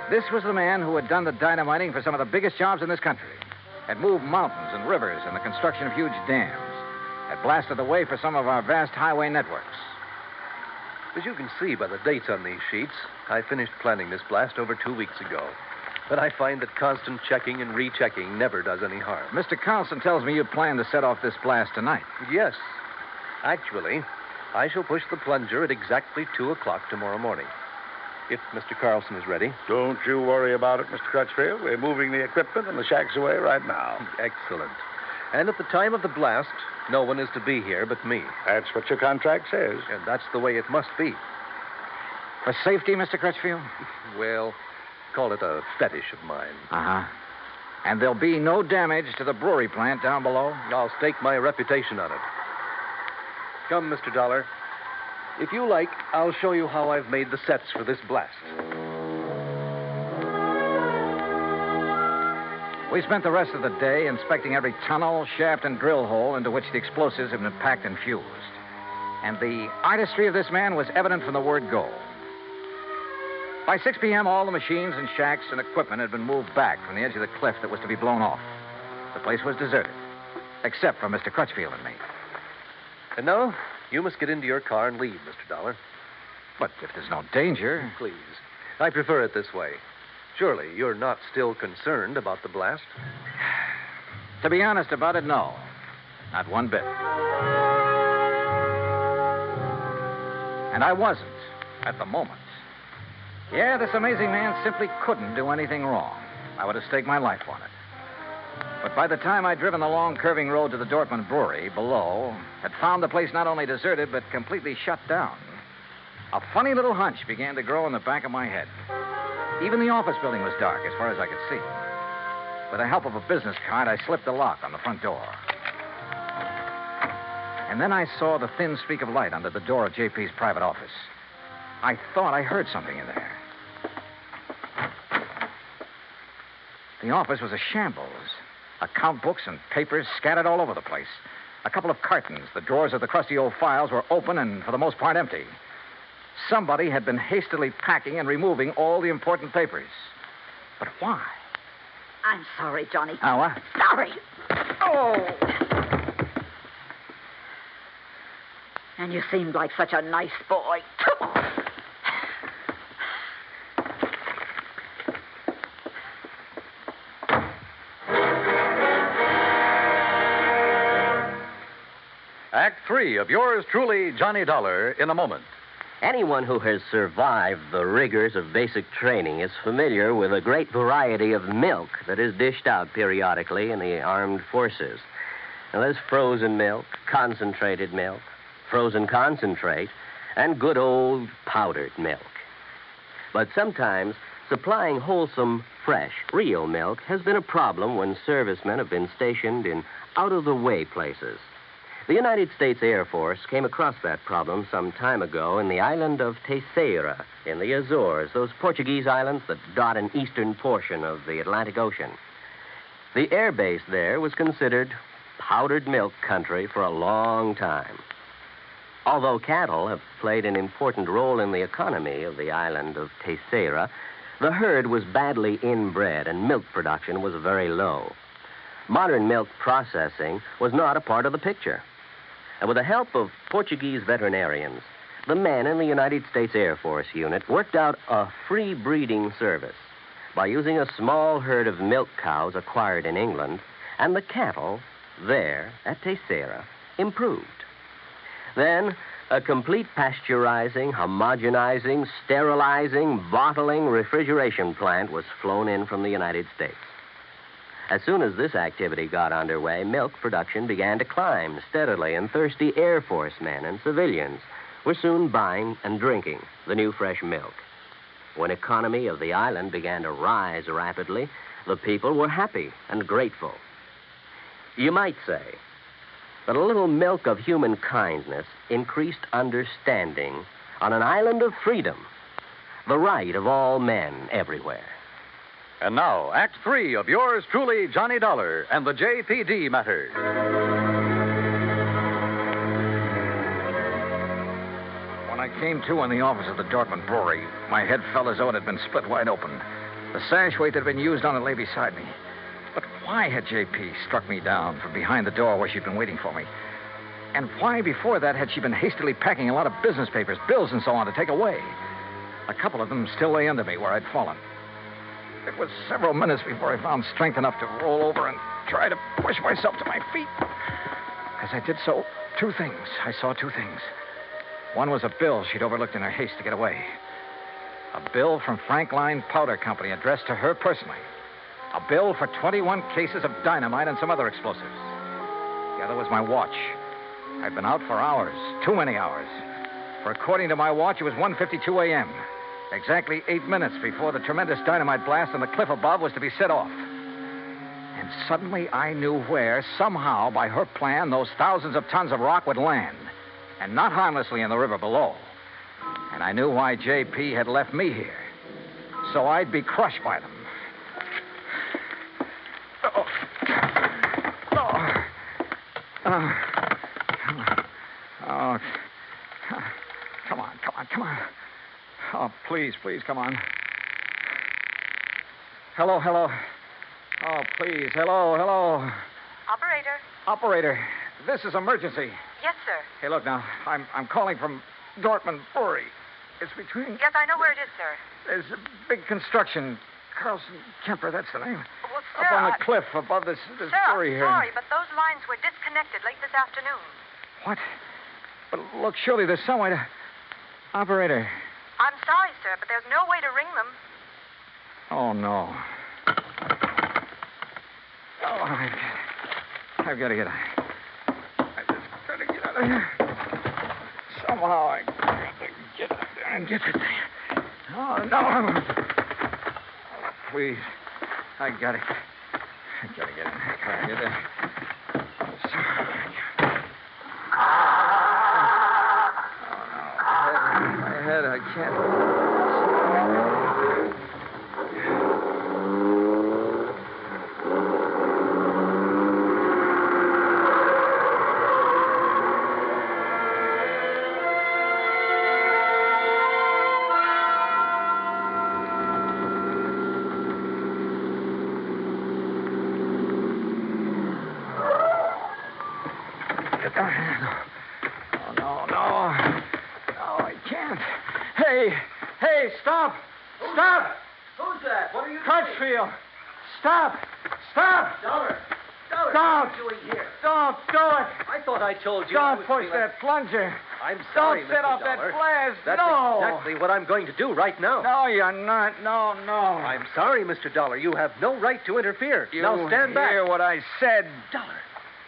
This was the man who had done the dynamiting for some of the biggest jobs in this country, had moved mountains and rivers in the construction of huge dams, had blasted the way for some of our vast highway networks. As you can see by the dates on these sheets, I finished planning this blast over 2 weeks ago. But I find that constant checking and rechecking never does any harm. Mr. Carlson tells me you plan to set off this blast tonight. Yes. Actually, I shall push the plunger at exactly 2 o'clock tomorrow morning. If Mr. Carlson is ready. Don't you worry about it, Mr. Crutchfield. We're moving the equipment and the shacks away right now. Excellent. And at the time of the blast, no one is to be here but me. That's what your contract says. And that's the way it must be. For safety, Mr. Crutchfield? Well, call it a fetish of mine. Uh-huh. And there'll be no damage to the brewery plant down below? I'll stake my reputation on it. Come, Mr. Dollar. If you like, I'll show you how I've made the sets for this blast. We spent the rest of the day inspecting every tunnel, shaft, and drill hole into which the explosives had been packed and fused. And the artistry of this man was evident from the word go. By 6 p.m., all the machines and shacks and equipment had been moved back from the edge of the cliff that was to be blown off. The place was deserted, except for Mr. Crutchfield and me. And now, you must get into your car and leave, Mr. Dollar. But if there's no danger... Please. I prefer it this way. Surely you're not still concerned about the blast? To be honest about it, no. Not one bit. And I wasn't, at the moment. Yeah, this amazing man simply couldn't do anything wrong. I would have staked my life on it. But by the time I'd driven the long, curving road to the Dortmund Brewery below, had found the place not only deserted, but completely shut down, a funny little hunch began to grow in the back of my head. Even the office building was dark as far as I could see. With the help of a business card, I slipped the lock on the front door. And then I saw the thin streak of light under the door of J.P.'s private office. I thought I heard something in there. The office was a shambles. Account books and papers scattered all over the place. A couple of cartons. The drawers of the crusty old files were open and, for the most part, empty. Somebody had been hastily packing and removing all the important papers. But why? I'm sorry, Johnny. Oh, what? Sorry. Oh. And you seemed like such a nice boy. Act 3 of yours truly, Johnny Dollar, in a moment. Anyone who has survived the rigors of basic training is familiar with a great variety of milk that is dished out periodically in the armed forces. Now, there's frozen milk, concentrated milk, frozen concentrate, and good old powdered milk. But sometimes supplying wholesome, fresh, real milk has been a problem when servicemen have been stationed in out-of-the-way places. The United States Air Force came across that problem some time ago in the island of Terceira in the Azores, those Portuguese islands that dot an eastern portion of the Atlantic Ocean. The air base there was considered powdered milk country for a long time. Although cattle have played an important role in the economy of the island of Terceira, the herd was badly inbred and milk production was very low. Modern milk processing was not a part of the picture. And with the help of Portuguese veterinarians, the men in the United States Air Force unit worked out a free breeding service by using a small herd of milk cows acquired in England, and the cattle there at Terceira improved. Then a complete pasteurizing, homogenizing, sterilizing, bottling, refrigeration plant was flown in from the United States. As soon as this activity got underway, milk production began to climb steadily, and thirsty Air Force men and civilians were soon buying and drinking the new fresh milk. When economy of the island began to rise rapidly, the people were happy and grateful. You might say that a little milk of human kindness increased understanding on an island of freedom, the right of all men everywhere. And now, Act 3 of yours truly, Johnny Dollar, and the J.P.D. matter. When I came to in the office of the Dortmund Brewery, my head felt as though it had been split wide open. The sash weight that had been used on it lay beside me. But why had J.P. struck me down from behind the door where she'd been waiting for me? And why, before that, had she been hastily packing a lot of business papers, bills, and so on to take away? A couple of them still lay under me where I'd fallen. It was several minutes before I found strength enough to roll over and try to push myself to my feet. As I did so, I saw two things. One was a bill she'd overlooked in her haste to get away. A bill from Frank Line Powder Company addressed to her personally. A bill for 21 cases of dynamite and some other explosives. The other was my watch. I'd been out for hours, too many hours. For according to my watch, it was 1:52 a.m., exactly 8 minutes before the tremendous dynamite blast on the cliff above was to be set off. And suddenly I knew where, somehow, by her plan, those thousands of tons of rock would land, and not harmlessly in the river below. And I knew why J.P. had left me here, so I'd be crushed by them. Come on. Oh, please, come on. Hello. Oh, please, hello. Operator, this is emergency. Yes, sir. Hey, look now, I'm calling from Dortmund Brewery. It's between... Yes, I know where it is, sir. There's a big construction. Carlson Kemper, that's the name. Well, sir, Up on the cliff above this sir, brewery here. I'm sorry, but those lines were disconnected late this afternoon. What? But look, surely there's some way to... Operator. I'm sorry, sir, but there's no way to ring them. Oh, no. Oh, I've got to get out. I just got to get out of here. Somehow I got to get out there and get the thing. Oh, no. Oh, please. I got to get in. I got to get in. I can't. Hey, stop! Stop! Who's that? What are you Crutchfield! Stop! Dollar! Don't! What are you doing here? Don't do it! I thought I told you. I Don't was push being that plunger! I'm sorry, Don't set Mr. off Dollar. that blast! That's no! exactly what I'm going to do right now. No, you're not. No. I'm sorry, Mr. Dollar. You have no right to interfere. You now stand back. hear what I said. Dollar,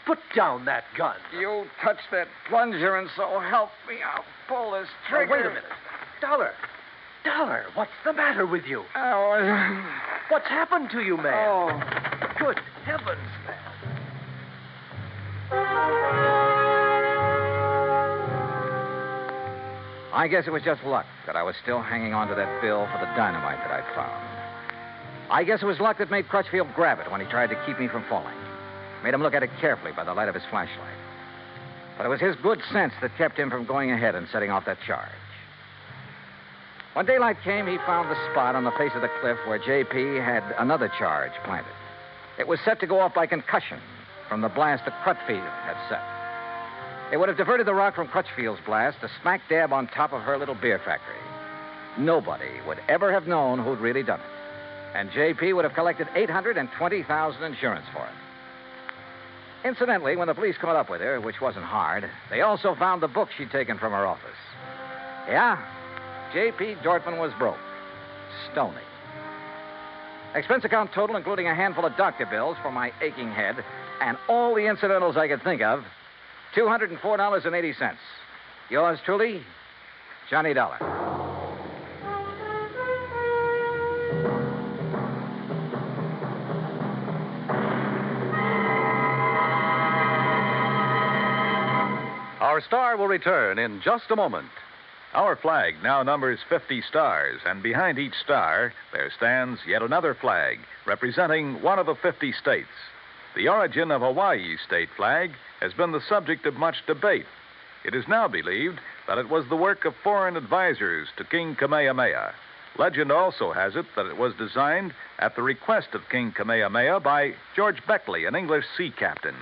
put down that gun. You touch that plunger, and so help me, I'll pull this trigger. Now, wait a minute. Dollar, what's the matter with you? Oh, what's happened to you, man? Oh. Good heavens, man. I guess it was just luck that I was still hanging on to that bill for the dynamite that I'd found. I guess it was luck that made Crutchfield grab it when he tried to keep me from falling. Made him look at it carefully by the light of his flashlight. But it was his good sense that kept him from going ahead and setting off that charge. When daylight came, he found the spot on the face of the cliff where J.P. had another charge planted. It was set to go off by concussion from the blast that Crutchfield had set. It would have diverted the rock from Crutchfield's blast to smack dab on top of her little beer factory. Nobody would ever have known who'd really done it. And J.P. would have collected $820,000 insurance for it. Incidentally, when the police caught up with her, which wasn't hard, they also found the book she'd taken from her office. Yeah, J.P. Dortmund was broke. Stony. Expense account total, including a handful of doctor bills for my aching head and all the incidentals I could think of, $204.80. Yours truly, Johnny Dollar. Our star will return in just a moment. Our flag now numbers 50 stars, and behind each star there stands yet another flag representing one of the 50 states. The origin of Hawaii's state flag has been the subject of much debate. It is now believed that it was the work of foreign advisors to King Kamehameha. Legend also has it that it was designed at the request of King Kamehameha by George Beckley, an English sea captain.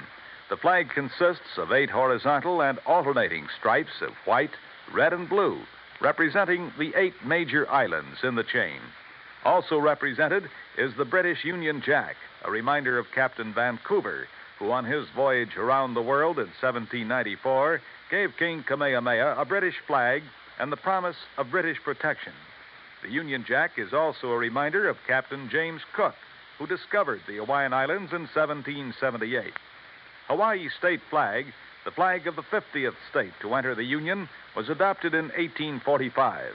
The flag consists of 8 horizontal and alternating stripes of white, red, and blue, representing the 8 major islands in the chain. Also represented is the British Union Jack, a reminder of Captain Vancouver, who on his voyage around the world in 1794 gave King Kamehameha a British flag and the promise of British protection. The Union Jack is also a reminder of Captain James Cook, who discovered the Hawaiian Islands in 1778. Hawaii's state flag, the flag of the 50th state to enter the Union, was adopted in 1845.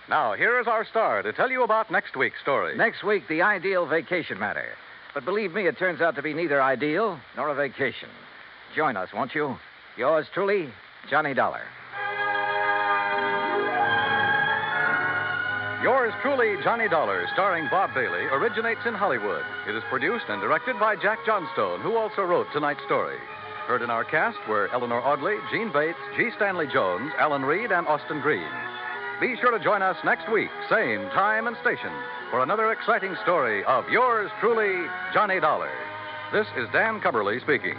Now, here is our star to tell you about next week's story. Next week, the ideal vacation matter. But believe me, it turns out to be neither ideal nor a vacation. Join us, won't you? Yours truly, Johnny Dollar. Yours truly, Johnny Dollar, starring Bob Bailey, originates in Hollywood. It is produced and directed by Jack Johnstone, who also wrote tonight's story. Heard in our cast were Eleanor Audley, Gene Bates, G. Stanley Jones, Alan Reed, and Austin Green. Be sure to join us next week, same time and station, for another exciting story of yours truly, Johnny Dollar. This is Dan Cumberly speaking.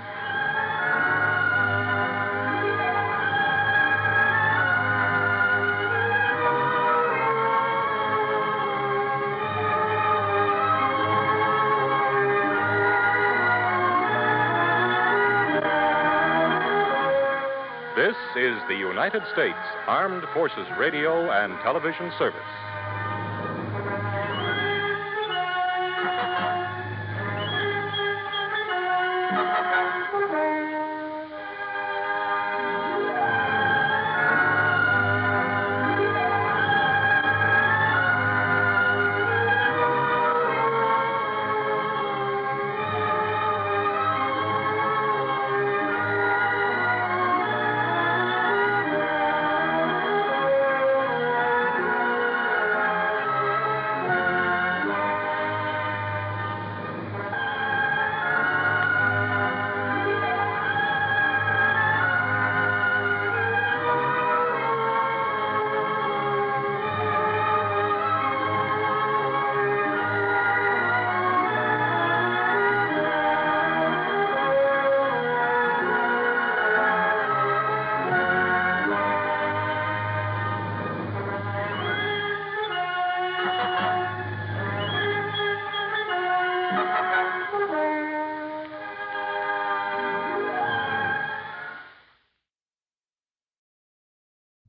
This is the United States Armed Forces Radio and Television Service.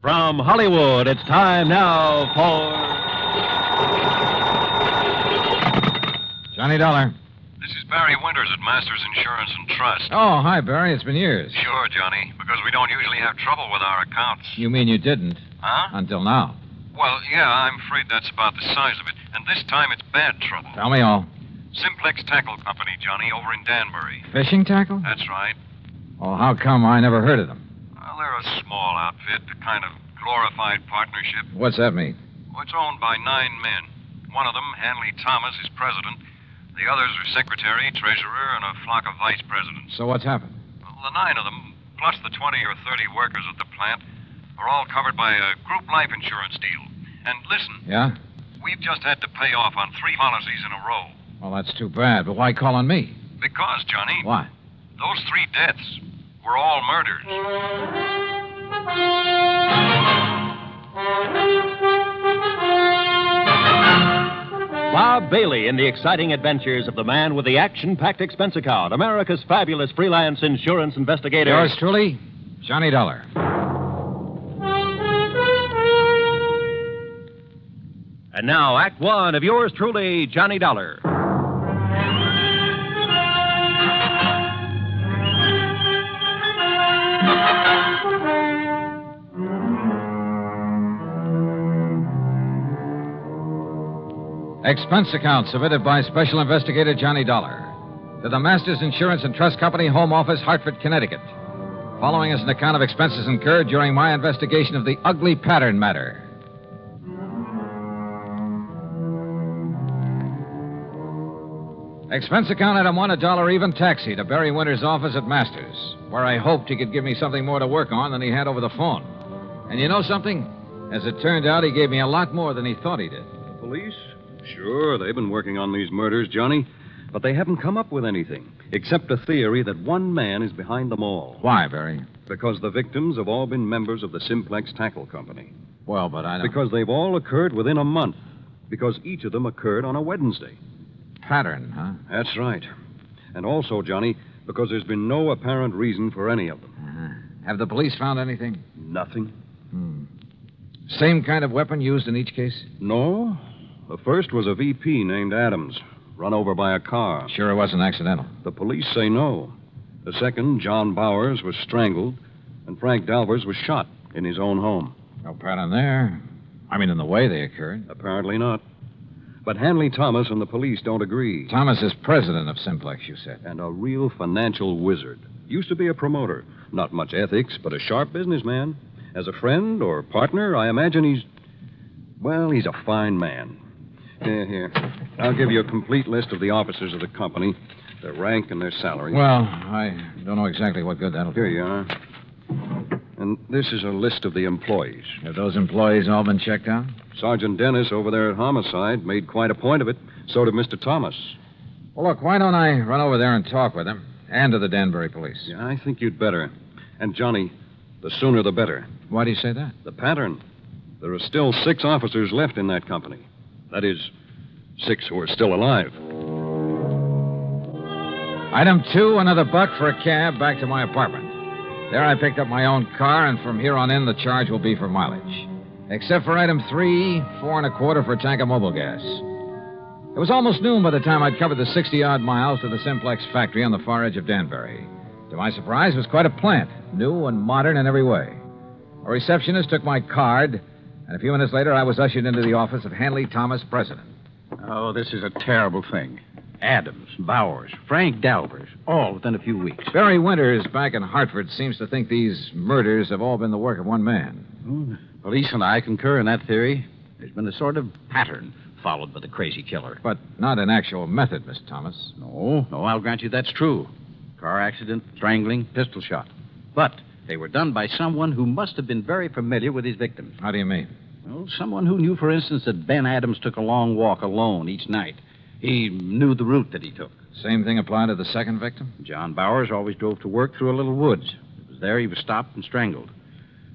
From Hollywood, it's time now for Johnny Dollar. This is Barry Winters at Masters Insurance and Trust. Oh, hi, Barry. It's been years. Sure, Johnny, because we don't usually have trouble with our accounts. You mean you didn't? Huh? Until now. Well, yeah, I'm afraid that's about the size of it. And this time it's bad trouble. Tell me all. Simplex Tackle Company, Johnny, over in Danbury. Fishing tackle? That's right. Well, how come I never heard of them? Well, they're a small outfit, a kind of glorified partnership. What's that mean? Well, it's owned by 9 men. One of them, Hanley Thomas, is president. The others are secretary, treasurer, and a flock of vice presidents. So what's happened? Well, the 9 of them, plus the 20 or 30 workers at the plant, are all covered by a group life insurance deal. And listen. Yeah? We've just had to pay off on 3 policies in a row. Well, that's too bad, but why call on me? Because, Johnny. Why? Those 3 deaths were all murders. Bob Bailey in the exciting adventures of the man with the action-packed expense account, America's fabulous freelance insurance investigator. Yours truly, Johnny Dollar. And now, Act One of yours truly, Johnny Dollar. Expense account submitted by Special Investigator Johnny Dollar to the Masters Insurance and Trust Company, Home Office, Hartford, Connecticut. Following is an account of expenses incurred during my investigation of the ugly pattern matter. Expense account item 1, $1 even taxi to Barry Winter's office at Masters, where I hoped he could give me something more to work on than he had over the phone. And you know something? As it turned out, he gave me a lot more than he thought he did. The police? Sure, they've been working on these murders, Johnny. But they haven't come up with anything, except a theory that one man is behind them all. Why, Barry? Because the victims have all been members of the Simplex Tackle Company. Well, but I don't... Because they've all occurred within a month. Because each of them occurred on a Wednesday. Pattern, huh? That's right. And also, Johnny, because there's been no apparent reason for any of them. Have the police found anything? Nothing. Same kind of weapon used in each case? No. The first was a VP named Adams, run over by a car. Sure it wasn't accidental? The police say no. The second, John Bowers, was strangled, and Frank Dalvers was shot in his own home. No pattern there. I mean, in the way they occurred. Apparently not. But Hanley Thomas and the police don't agree. Thomas is president of Simplex, you said. And a real financial wizard. Used to be a promoter. Not much ethics, but a sharp businessman. As a friend or partner, I imagine he's a fine man. Here. I'll give you a complete list of the officers of the company, their rank and their salary. Well, I don't know exactly what good that'll do. Here you are. And this is a list of the employees. Have those employees all been checked out? Sergeant Dennis over there at Homicide made quite a point of it. So did Mr. Thomas. Well, look, why don't I run over there and talk with him? And to the Danbury police. Yeah, I think you'd better. And, Johnny, the sooner the better. Why do you say that? The pattern. There are still 6 officers left in that company. That is, 6 who are still alive. Item 2, another $1 for a cab back to my apartment. There I picked up my own car, and from here on in, the charge will be for mileage. Except for item 3, $4 1/4 for a tank of mobile gas. It was almost noon by the time I'd covered the 60-odd miles to the Simplex factory on the far edge of Danbury. To my surprise, it was quite a plant, new and modern in every way. A receptionist took my card, and a few minutes later, I was ushered into the office of Hanley Thomas, president. Oh, this is a terrible thing. Adams, Bowers, Frank Dalvers, all within a few weeks. Barry Winters back in Hartford seems to think these murders have all been the work of one man. Police and I concur in that theory. There's been a sort of pattern followed by the crazy killer. But not an actual method, Miss Thomas. No, I'll grant you that's true. Car accident, strangling, pistol shot. But they were done by someone who must have been very familiar with his victims. How do you mean? Well, someone who knew, for instance, that Ben Adams took a long walk alone each night. He knew the route that he took. Same thing applied to the second victim? John Bowers always drove to work through a little woods. It was there he was stopped and strangled.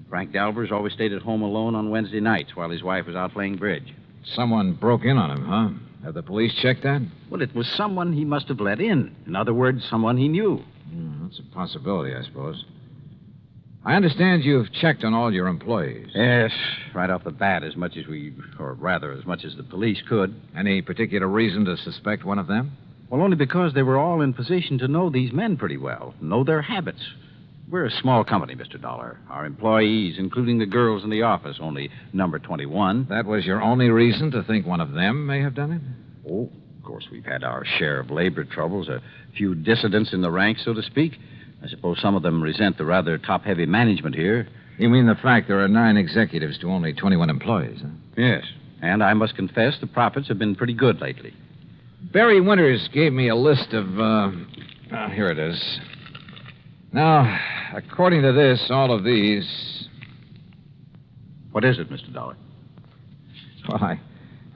Frank Dalvers always stayed at home alone on Wednesday nights while his wife was out playing bridge. Someone broke in on him, huh? Have the police checked that? Well, it was someone he must have let in. In other words, someone he knew. That's a possibility, I suppose. I understand you've checked on all your employees. Yes, right off the bat, as much as the police could. Any particular reason to suspect one of them? Well, only because they were all in position to know these men pretty well, know their habits. We're a small company, Mr. Dollar. Our employees, including the girls in the office, only number 21. That was your only reason to think one of them may have done it? Oh, of course, we've had our share of labor troubles, a few dissidents in the ranks, so to speak. I suppose some of them resent the rather top-heavy management here. You mean the fact there are 9 executives to only 21 employees, huh? Yes, and I must confess the profits have been pretty good lately. Barry Winters gave me a list of, here it is. Now, according to this, all of these... What is it, Mr. Dollar? Well,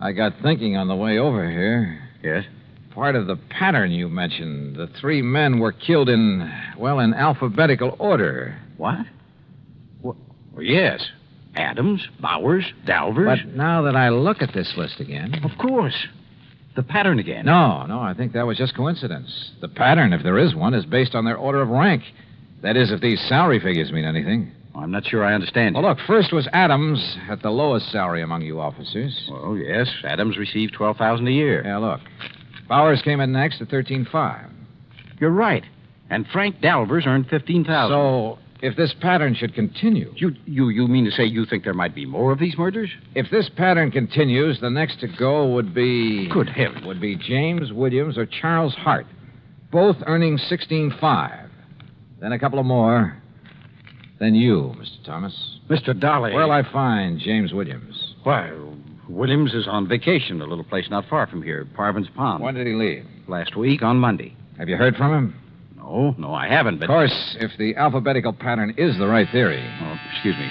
I got thinking on the way over here. Yes? Part of the pattern you mentioned. The 3 men were killed in alphabetical order. What? Well, yes. Adams, Bowers, Dalvers. But now that I look at this list again... Of course. The pattern again. No, I think that was just coincidence. The pattern, if there is one, is based on their order of rank. That is, if these salary figures mean anything. I'm not sure I understand you. Well, look, first was Adams at the lowest salary among you officers. Well, yes. Adams received $12,000 a year. Yeah, look. Bowers came in next at $13,500. You're right. And Frank Dalvers earned $15,000. So, if this pattern should continue... You mean to say you think there might be more of these murders? If this pattern continues, the next to go would be... Good heavens. Would be James Williams or Charles Hart, both earning $16,500. Then a couple of more. Then you, Mr. Thomas. Mr. Dolly. Where'll I find James Williams? Why, Williams is on vacation, a little place not far from here, Parvin's Pond. When did he leave? Last week, on Monday. Have you heard from him? No, I haven't, but... Of course, if the alphabetical pattern is the right theory. Oh, excuse me.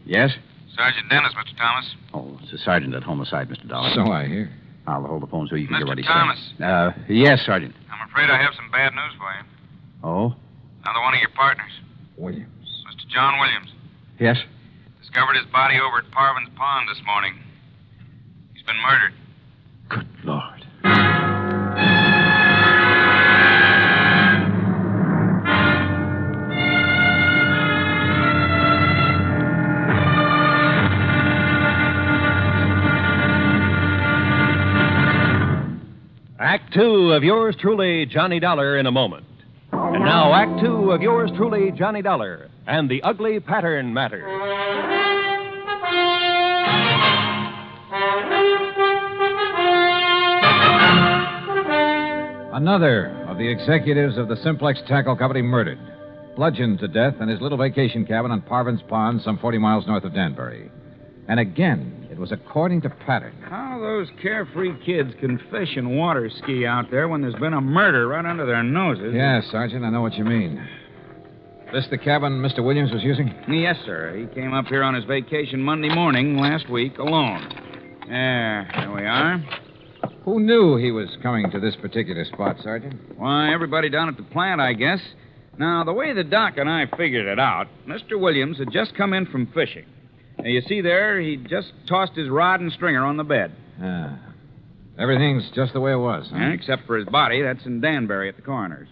Yes? Sergeant Dennis, Mr. Thomas. Oh, it's the sergeant at homicide, Mr. Dollar. So I hear. I'll hold the phone so you can Mr. hear what he's Thomas. saying. Yes, Sergeant. I'm afraid I have some bad news for you. Oh? Another one of your partners. Williams. Mr. John Williams. Yes? Discovered his body over at Parvin's Pond this morning. He's been murdered. Good Lord. Act two of yours truly, Johnny Dollar, in a moment. And now, Act two of yours truly, Johnny Dollar, and the ugly pattern matter. Another of the executives of the Simplex Tackle Company murdered, bludgeoned to death in his little vacation cabin on Parvin's Pond, some 40 miles north of Danbury. And again, it was according to pattern. How those carefree kids can fish and water ski out there when there's been a murder right under their noses. Yeah, Sergeant, I know what you mean. This the cabin Mr. Williams was using? Yes, sir. He came up here on his vacation Monday morning last week alone. There we are. Who knew he was coming to this particular spot, Sergeant? Why, everybody down at the plant, I guess. Now, the way the doc and I figured it out, Mr. Williams had just come in from fishing. Now, you see there, he just tossed his rod and stringer on the bed. Everything's just the way it was, huh? Yeah, except for his body. That's in Danbury at the coroner's.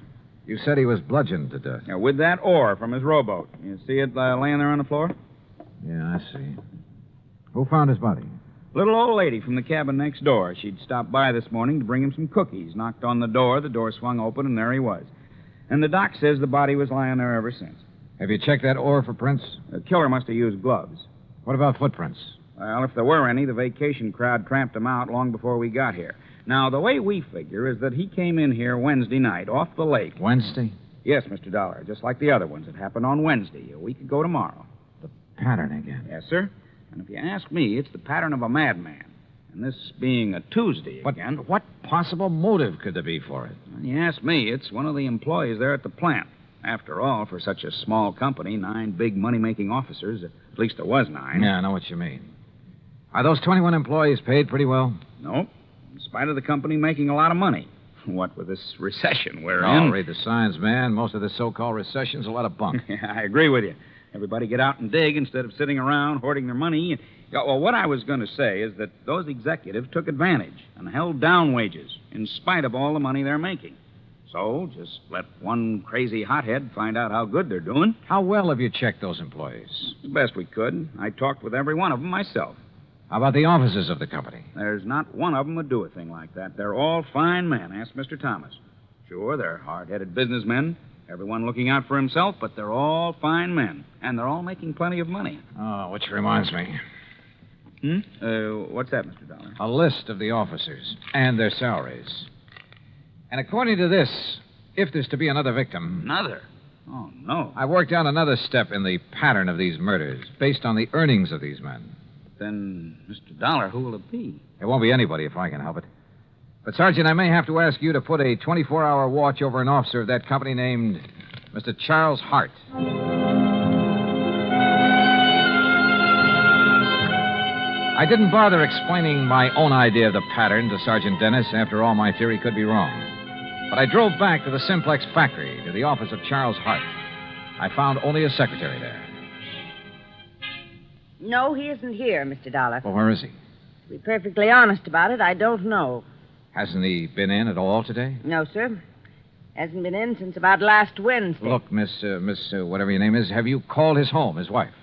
You said he was bludgeoned to death. Yeah, with that oar from his rowboat. You see it laying there on the floor? Yeah, I see. Who found his body? Little old lady from the cabin next door. She'd stopped by this morning to bring him some cookies. Knocked on the door swung open, and there he was. And the doc says the body was lying there ever since. Have you checked that oar for prints? The killer must have used gloves. What about footprints? Well, if there were any, the vacation crowd tramped them out long before we got here. Now, the way we figure is that he came in here Wednesday night off the lake. Wednesday? Yes, Mr. Dollar, just like the other ones. It happened on Wednesday, a week ago tomorrow. The pattern again. Yes, sir. And if you ask me, it's the pattern of a madman. And this being a Tuesday again. But what possible motive could there be for it? When you ask me, it's one of the employees there at the plant. After all, for such a small company, 9 big money-making officers, at least there was 9. Yeah, I know what you mean. Are those 21 employees paid pretty well? Nope. In spite of the company making a lot of money. What with this recession we're Oh, in. read the signs, man. Most of this so-called recession's a lot of bunk. Yeah, I agree with you. Everybody get out and dig instead of sitting around hoarding their money. Well, what I was going to say is that those executives took advantage and held down wages in spite of all the money they're making. So, just let one crazy hothead find out how good they're doing. How well have you checked those employees? The best we could. I talked with every one of them myself. How about the officers of the company? There's not one of them would do a thing like that. They're all fine men. Ask Mr. Thomas. Sure, they're hard-headed businessmen, everyone looking out for himself, but they're all fine men. And they're all making plenty of money. Oh, which reminds me. What's that, Mr. Dollar? A list of the officers and their salaries. And according to this, if there's to be another victim... Another? Oh, no. I worked out another step in the pattern of these murders, based on the earnings of these men. Then, Mr. Dollar, who will it be? It won't be anybody if I can help it. But, Sergeant, I may have to ask you to put a 24-hour watch over an officer of that company named Mr. Charles Hart. I didn't bother explaining my own idea of the pattern to Sergeant Dennis. After all, my theory could be wrong. But I drove back to the Simplex factory, to the office of Charles Hart. I found only a secretary there. No, he isn't here, Mr. Dollar. Well, where is he? To be perfectly honest about it, I don't know. Hasn't he been in at all today? No, sir. Hasn't been in since about last Wednesday. Look, Miss, whatever your name is, have you called his home, his wife?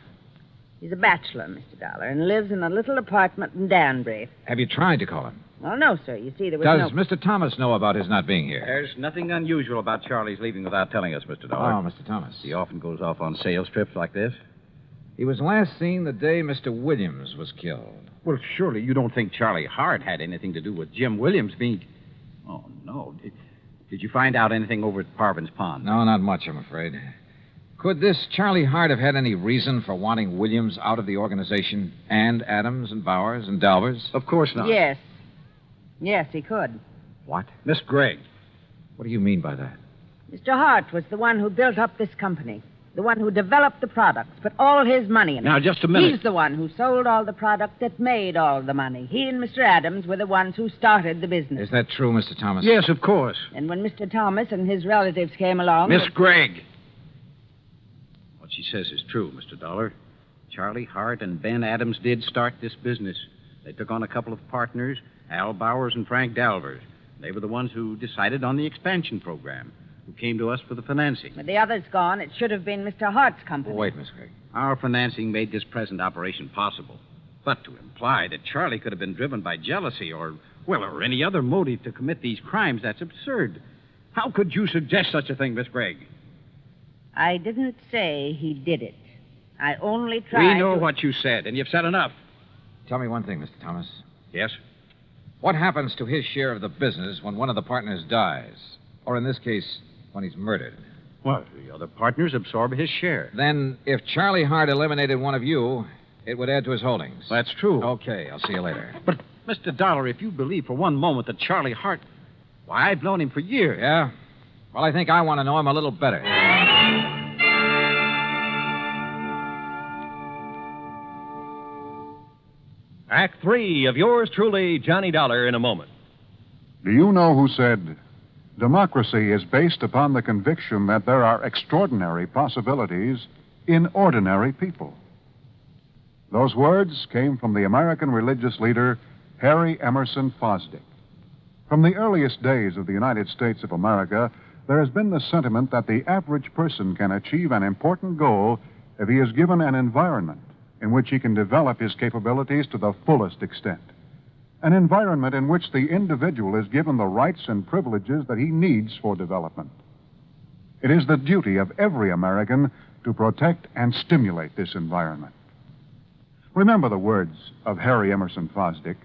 He's a bachelor, Mr. Dollar, and lives in a little apartment in Danbury. Have you tried to call him? Well, no, sir. You see, there was Does Mr. Thomas know about his not being here? There's nothing unusual about Charlie's leaving without telling us, Mr. Dollar. Oh, Mr. Thomas. He often goes off on sales trips like this. He was last seen the day Mr. Williams was killed. Well, surely you don't think Charlie Hart had anything to do with Jim Williams being... Oh, no. Did you find out anything over at Parvin's Pond? No, not much, I'm afraid. Of Could this Charlie Hart have had any reason for wanting Williams out of the organization and Adams and Bowers and Dalvers? Of course not. Yes. Yes, he could. What? Miss Gregg. What do you mean by that? Mr. Hart was the one who built up this company, the one who developed the products, put all his money in it. Now, just a minute. He's the one who sold all the product that made all the money. He and Mr. Adams were the ones who started the business. Is that true, Mr. Thomas? Yes, of course. And when Mr. Thomas and his relatives came along... Miss Gregg. What she says is true, Mr. Dollar. Charlie Hart and Ben Adams did start this business. They took on a couple of partners, Al Bowers and Frank Dalvers. They were the ones who decided on the expansion program, who came to us for the financing. With the others gone, it should have been Mr. Hart's company. Oh, wait, Miss Gregg. Our financing made this present operation possible. But to imply that Charlie could have been driven by jealousy or any other motive to commit these crimes, that's absurd. How could you suggest such a thing, Miss Gregg? I didn't say he did it. I only tried We know what you said, and you've said enough. Tell me one thing, Mr. Thomas. Yes? What happens to his share of the business when one of the partners dies? Or in this case, when he's murdered? Well, the other partners absorb his share. Then, if Charlie Hart eliminated one of you, it would add to his holdings. That's true. Okay, I'll see you later. But, Mr. Dollar, if you believe for one moment that Charlie Hart... Why, I've known him for years. Yeah? Well, I think I want to know him a little better. Act 3 of yours truly, Johnny Dollar, in a moment. Do you know who said, democracy is based upon the conviction that there are extraordinary possibilities in ordinary people? Those words came from the American religious leader, Harry Emerson Fosdick. From the earliest days of the United States of America, there has been the sentiment that the average person can achieve an important goal if he is given an environment in which he can develop his capabilities to the fullest extent. An environment in which the individual is given the rights and privileges that he needs for development. It is the duty of every American to protect and stimulate this environment. Remember the words of Harry Emerson Fosdick.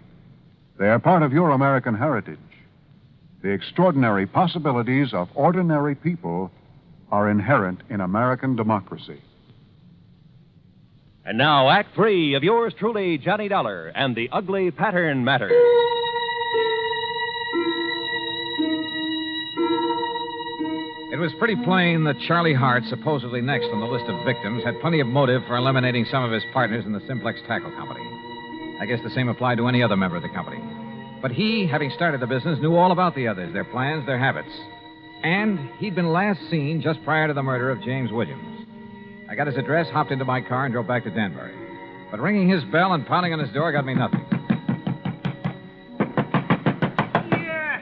They are part of your American heritage. The extraordinary possibilities of ordinary people are inherent in American democracy. And now, Act 3 of yours truly, Johnny Dollar, and the Ugly Pattern Matter. It was pretty plain that Charlie Hart, supposedly next on the list of victims, had plenty of motive for eliminating some of his partners in the Simplex Tackle Company. I guess the same applied to any other member of the company. But he, having started the business, knew all about the others, their plans, their habits. And he'd been last seen just prior to the murder of James Williams. I got his address, hopped into my car, and drove back to Danbury. But ringing his bell and pounding on his door got me nothing.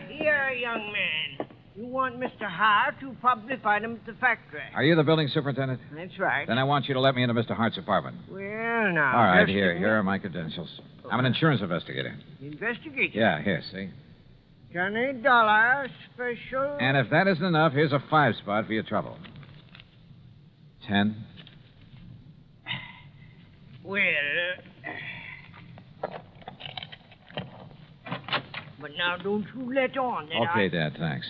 Here, young man. You want Mr. Hart? You'll probably find him at the factory. Are you the building superintendent? That's right. Then I want you to let me into Mr. Hart's apartment. Well, now... All right, just here are my credentials. I'm an insurance investigator. Investigator? Yeah, here, see? Johnny Dollar, special... And if that isn't enough, here's a 5-spot for your trouble. 10. Well, but now don't you let on that Okay, Dad, thanks.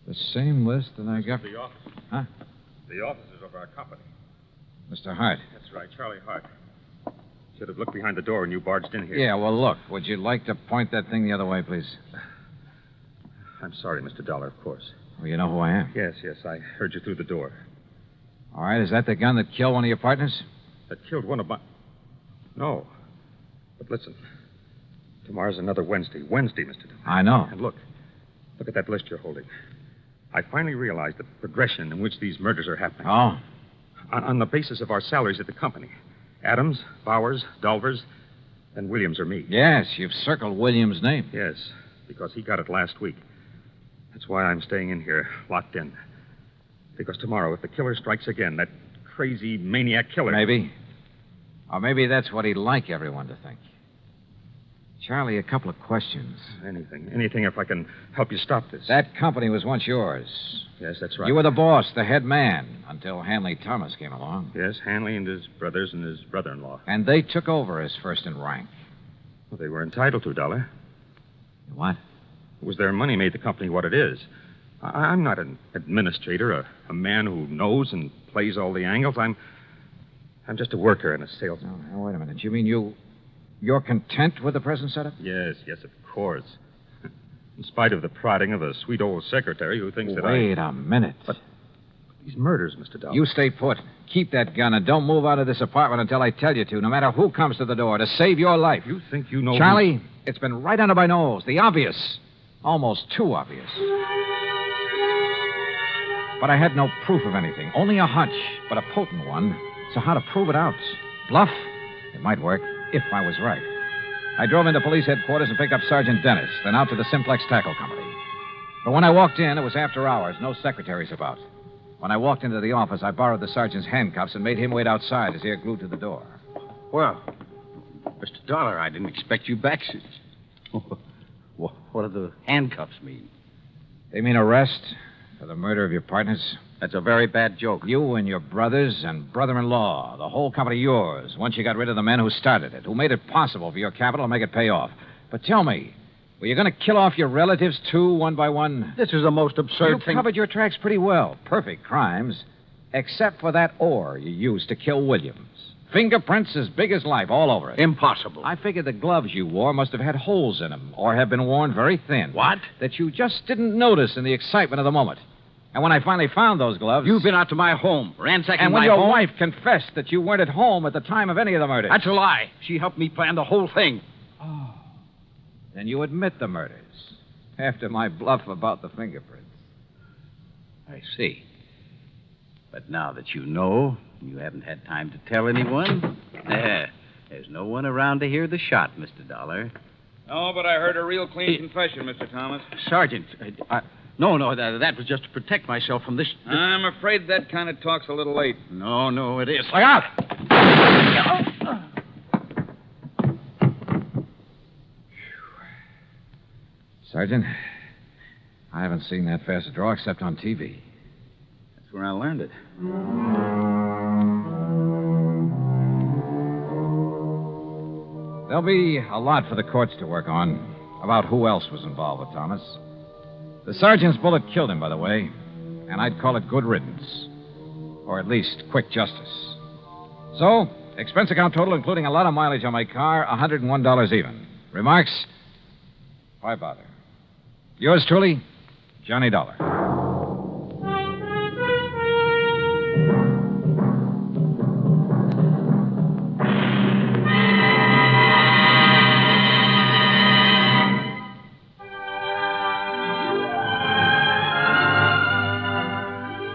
The same list that I got... The office. Huh? The offices of our company. Mr. Hart. That's right, Charlie Hart. Should have looked behind the door when you barged in here. Yeah, well, look, would you like to point that thing the other way, please? I'm sorry, Mr. Dollar, of course. Well, you know who I am. Yes, I heard you through the door. All right, is that the gun that killed one of your partners? That killed one of my... No. But listen, tomorrow's another Wednesday. Wednesday, Mr. Dollar. I know. And look at that list you're holding. I finally realized the progression in which these murders are happening. Oh? On the basis of our salaries at the company. Adams, Bowers, Dalvers, and Williams or me. Yes, you've circled Williams' name. Yes, because he got it last week. That's why I'm staying in here, locked in. Because tomorrow, if the killer strikes again, that crazy maniac killer... Maybe. Or maybe that's what he'd like everyone to think. Charlie, a couple of questions. Anything if I can help you stop this. That company was once yours. Yes, that's right. You were the boss, the head man, until Hanley Thomas came along. Yes, Hanley and his brothers and his brother-in-law. And they took over as first in rank. Well, they were entitled to, Dollar. What? It was their money made the company what it is. I'm not an administrator, a man who knows and plays all the angles. I'm just a worker and a salesman. Now, wait a minute. You mean you're content with the present setup? Yes, of course. In spite of the prodding of a sweet old secretary who thinks that Wait a minute. But these murders, Mr. Dollar. You stay put. Keep that gun and don't move out of this apartment until I tell you to, no matter who comes to the door, to save your life. You think you know... Charlie, it's been right under my nose. The obvious. Almost too obvious. But I had no proof of anything. Only a hunch, but a potent one. So how to prove it out? Bluff? It might work, if I was right. I drove into police headquarters and picked up Sergeant Dennis, then out to the Simplex Tackle Company. But when I walked in, it was after hours, no secretaries about. When I walked into the office, I borrowed the sergeant's handcuffs and made him wait outside, his ear glued to the door. Well, Mr. Dollar, I didn't expect you back. What do the handcuffs mean? They mean arrest for the murder of your partners. That's a very bad joke. You and your brothers and brother-in-law, the whole company yours, once you got rid of the men who started it, who made it possible for your capital to make it pay off. But tell me, were you going to kill off your relatives, too, one by one? This is the most absurd thing. You covered your tracks pretty well. Perfect crimes. Except for that ore you used to kill Williams. Fingerprints as big as life all over it. Impossible. I figured the gloves you wore must have had holes in them or have been worn very thin. What? That you just didn't notice in the excitement of the moment. And when I finally found those gloves... You've been out to my home, ransacking my home. And when your wife confessed that you weren't at home at the time of any of the murders... That's a lie. She helped me plan the whole thing. Oh. Then you admit the murders. After my bluff about the fingerprints. I see. But now that you know, you haven't had time to tell anyone, there's no one around to hear the shot, Mr. Dollar. No, but I heard a real clean confession, Mr. Thomas. Sergeant, No, that was just to protect myself from this... I'm afraid that kind of talk's a little late. No, it is. Look out! Sergeant, I haven't seen that fast a draw except on TV. That's where I learned it. There'll be a lot for the courts to work on about who else was involved with Thomas. The sergeant's bullet killed him, by the way, and I'd call it good riddance. Or at least quick justice. So, expense account total, including a lot of mileage on my car, $101 even. Remarks? Why bother? Yours truly, Johnny Dollar.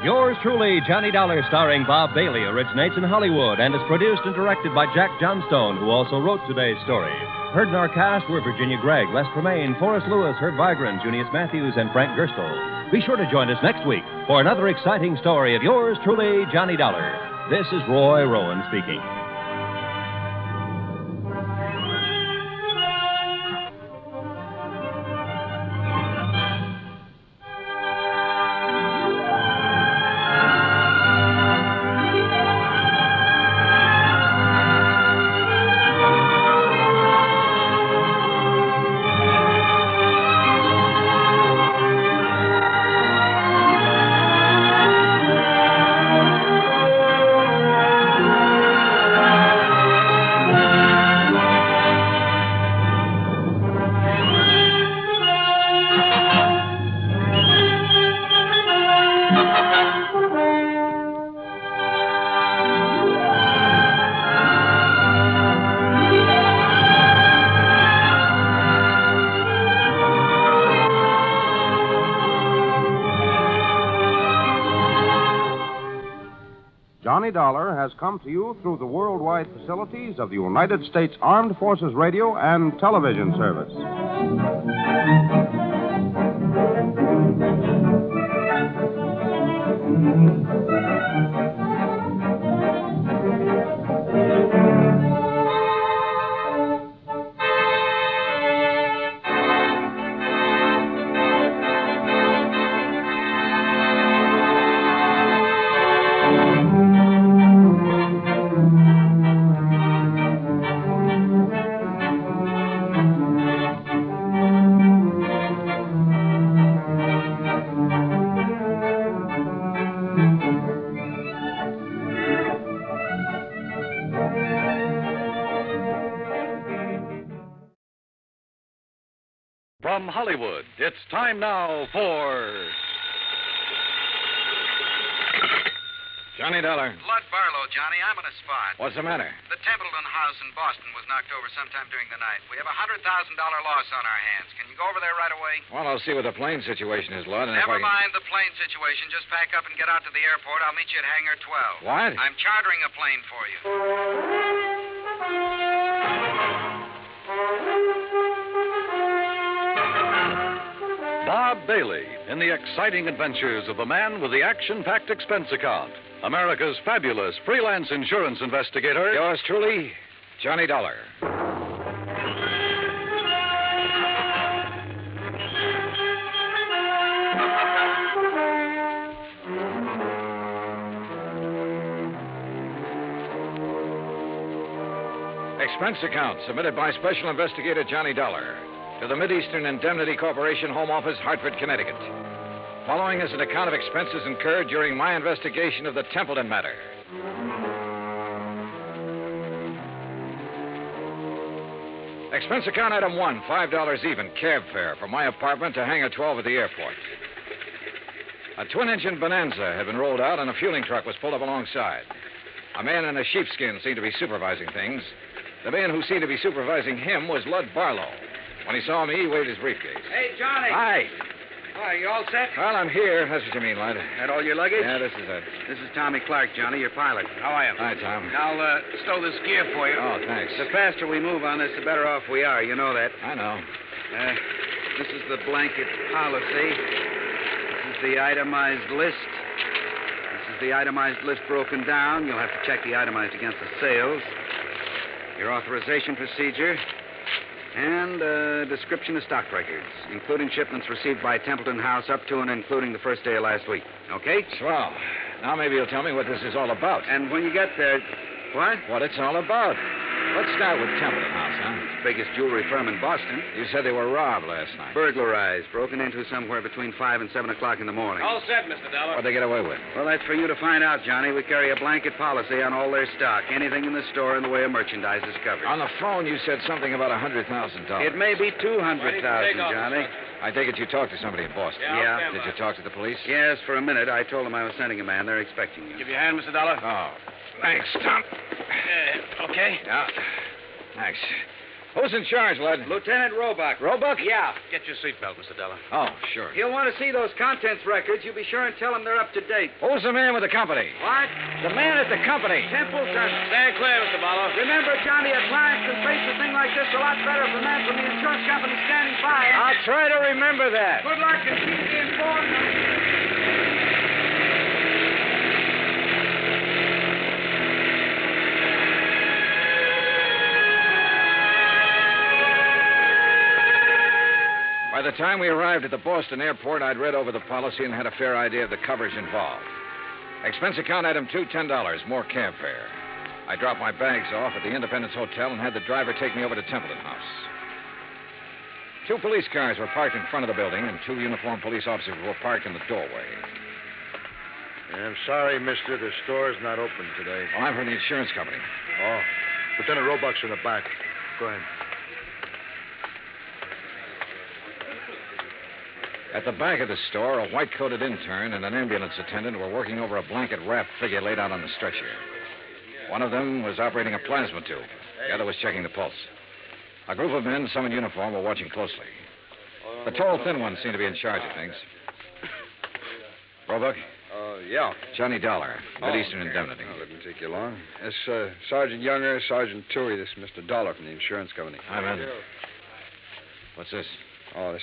Yours truly, Johnny Dollar, starring Bob Bailey, originates in Hollywood and is produced and directed by Jack Johnstone, who also wrote today's story. Heard in our cast were Virginia Gregg, Les Tremaine, Forrest Lewis, Herb Vigran, Junius Matthews, and Frank Gerstle. Be sure to join us next week for another exciting story of yours truly, Johnny Dollar. This is Roy Rowan speaking. Johnny Dollar has come to you through the worldwide facilities of the United States Armed Forces Radio and Television Service. From Hollywood, it's time now for... Johnny Dollar. Lud Barlow, Johnny. I'm on a spot. What's the matter? The Templeton house in Boston was knocked over sometime during the night. We have a $100,000 loss on our hands. Can you go over there right away? Well, I'll see what the plane situation is, Lud. And Never mind the plane situation. Just pack up and get out to the airport. I'll meet you at Hangar 12. What? I'm chartering a plane for you. Bob Bailey in the exciting adventures of the man with the action-packed expense account. America's fabulous freelance insurance investigator. Yours truly, Johnny Dollar. Expense account submitted by Special Investigator Johnny Dollar to the Mideastern Indemnity Corporation, Home Office, Hartford, Connecticut. Following is an account of expenses incurred during my investigation of the Templeton matter. Expense account item 1, $5 even, cab fare from my apartment to Hangar 12 at the airport. A twin-engine Bonanza had been rolled out and a fueling truck was pulled up alongside. A man in a sheepskin seemed to be supervising things. The man who seemed to be supervising him was Lud Barlow. When he saw me, he waved his briefcase. Hey, Johnny. Hi. Why, you all set? Well, I'm here. That's what you mean, Lud. That all your luggage? Yeah, this is it. This is Tommy Clark, Johnny, your pilot. How are you? Hi, Tom. I'll stow this gear for you. Oh, thanks. The faster we move on this, the better off we are. You know that. I know. This is the blanket policy. This is the itemized list. This is the itemized list broken down. You'll have to check the itemized against the sales. Your authorization procedure. And a description of stock records, including shipments received by Templeton House up to and including the first day of last week. Okay? Swell. Now maybe you'll tell me what this is all about. And when you get there... What? What it's all about. Let's start with Templeton House, huh? It's the biggest jewelry firm in Boston. You said they were robbed last night. Burglarized, broken into somewhere between 5 and 7 o'clock in the morning. All set, Mr. Dollar. What'd they get away with? Well, that's for you to find out, Johnny. We carry a blanket policy on all their stock. Anything in the store in the way of merchandise is covered. On the phone, you said something about $100,000. It may be $200,000, Johnny. I take it you talked to somebody in Boston. Yeah. Did you talk to the police? Yes, for a minute. I told them I was sending a man. They're expecting you. Give you a hand, Mr. Dollar. Oh, thanks, Tom. Okay? Yeah. Thanks. Who's in charge, Lud? Lieutenant Roebuck. Roebuck? Yeah. Get your seatbelt, Mr. Dollar. Oh, sure. He'll want to see those contents records. You be sure and tell him they're up to date. Who's the man with the company? What? The man at the company. Templeton. Stand clear, Mr. Barlow. Remember, Johnny, a client can face a thing like this a lot better if a man from the insurance company standing by. I'll try to remember that. Good luck and keep me informed. By the time we arrived at the Boston airport, I'd read over the policy and had a fair idea of the coverage involved. Expense account item 2, $10, more cab fare. I dropped my bags off at the Independence Hotel and had the driver take me over to Templeton House. 2 police cars were parked in front of the building, and 2 uniformed police officers were parked in the doorway. I'm sorry, mister. The store's not open today. Well, I'm from the insurance company. Oh. Lieutenant Roebuck's in the back. Go ahead. At the back of the store, a white-coated intern and an ambulance attendant were working over a blanket-wrapped figure laid out on the stretcher. One of them was operating a plasma tube. The other was checking the pulse. A group of men, some in uniform, were watching closely. The tall, thin one seemed to be in charge of things. Roebuck? Yeah. Johnny Dollar, Mideastern Indemnity. Oh, that didn't take you long. That's Sergeant Younger, Sergeant Toohey. This is Mr. Dollar from the insurance company. Hi, man. What's this? Oh, this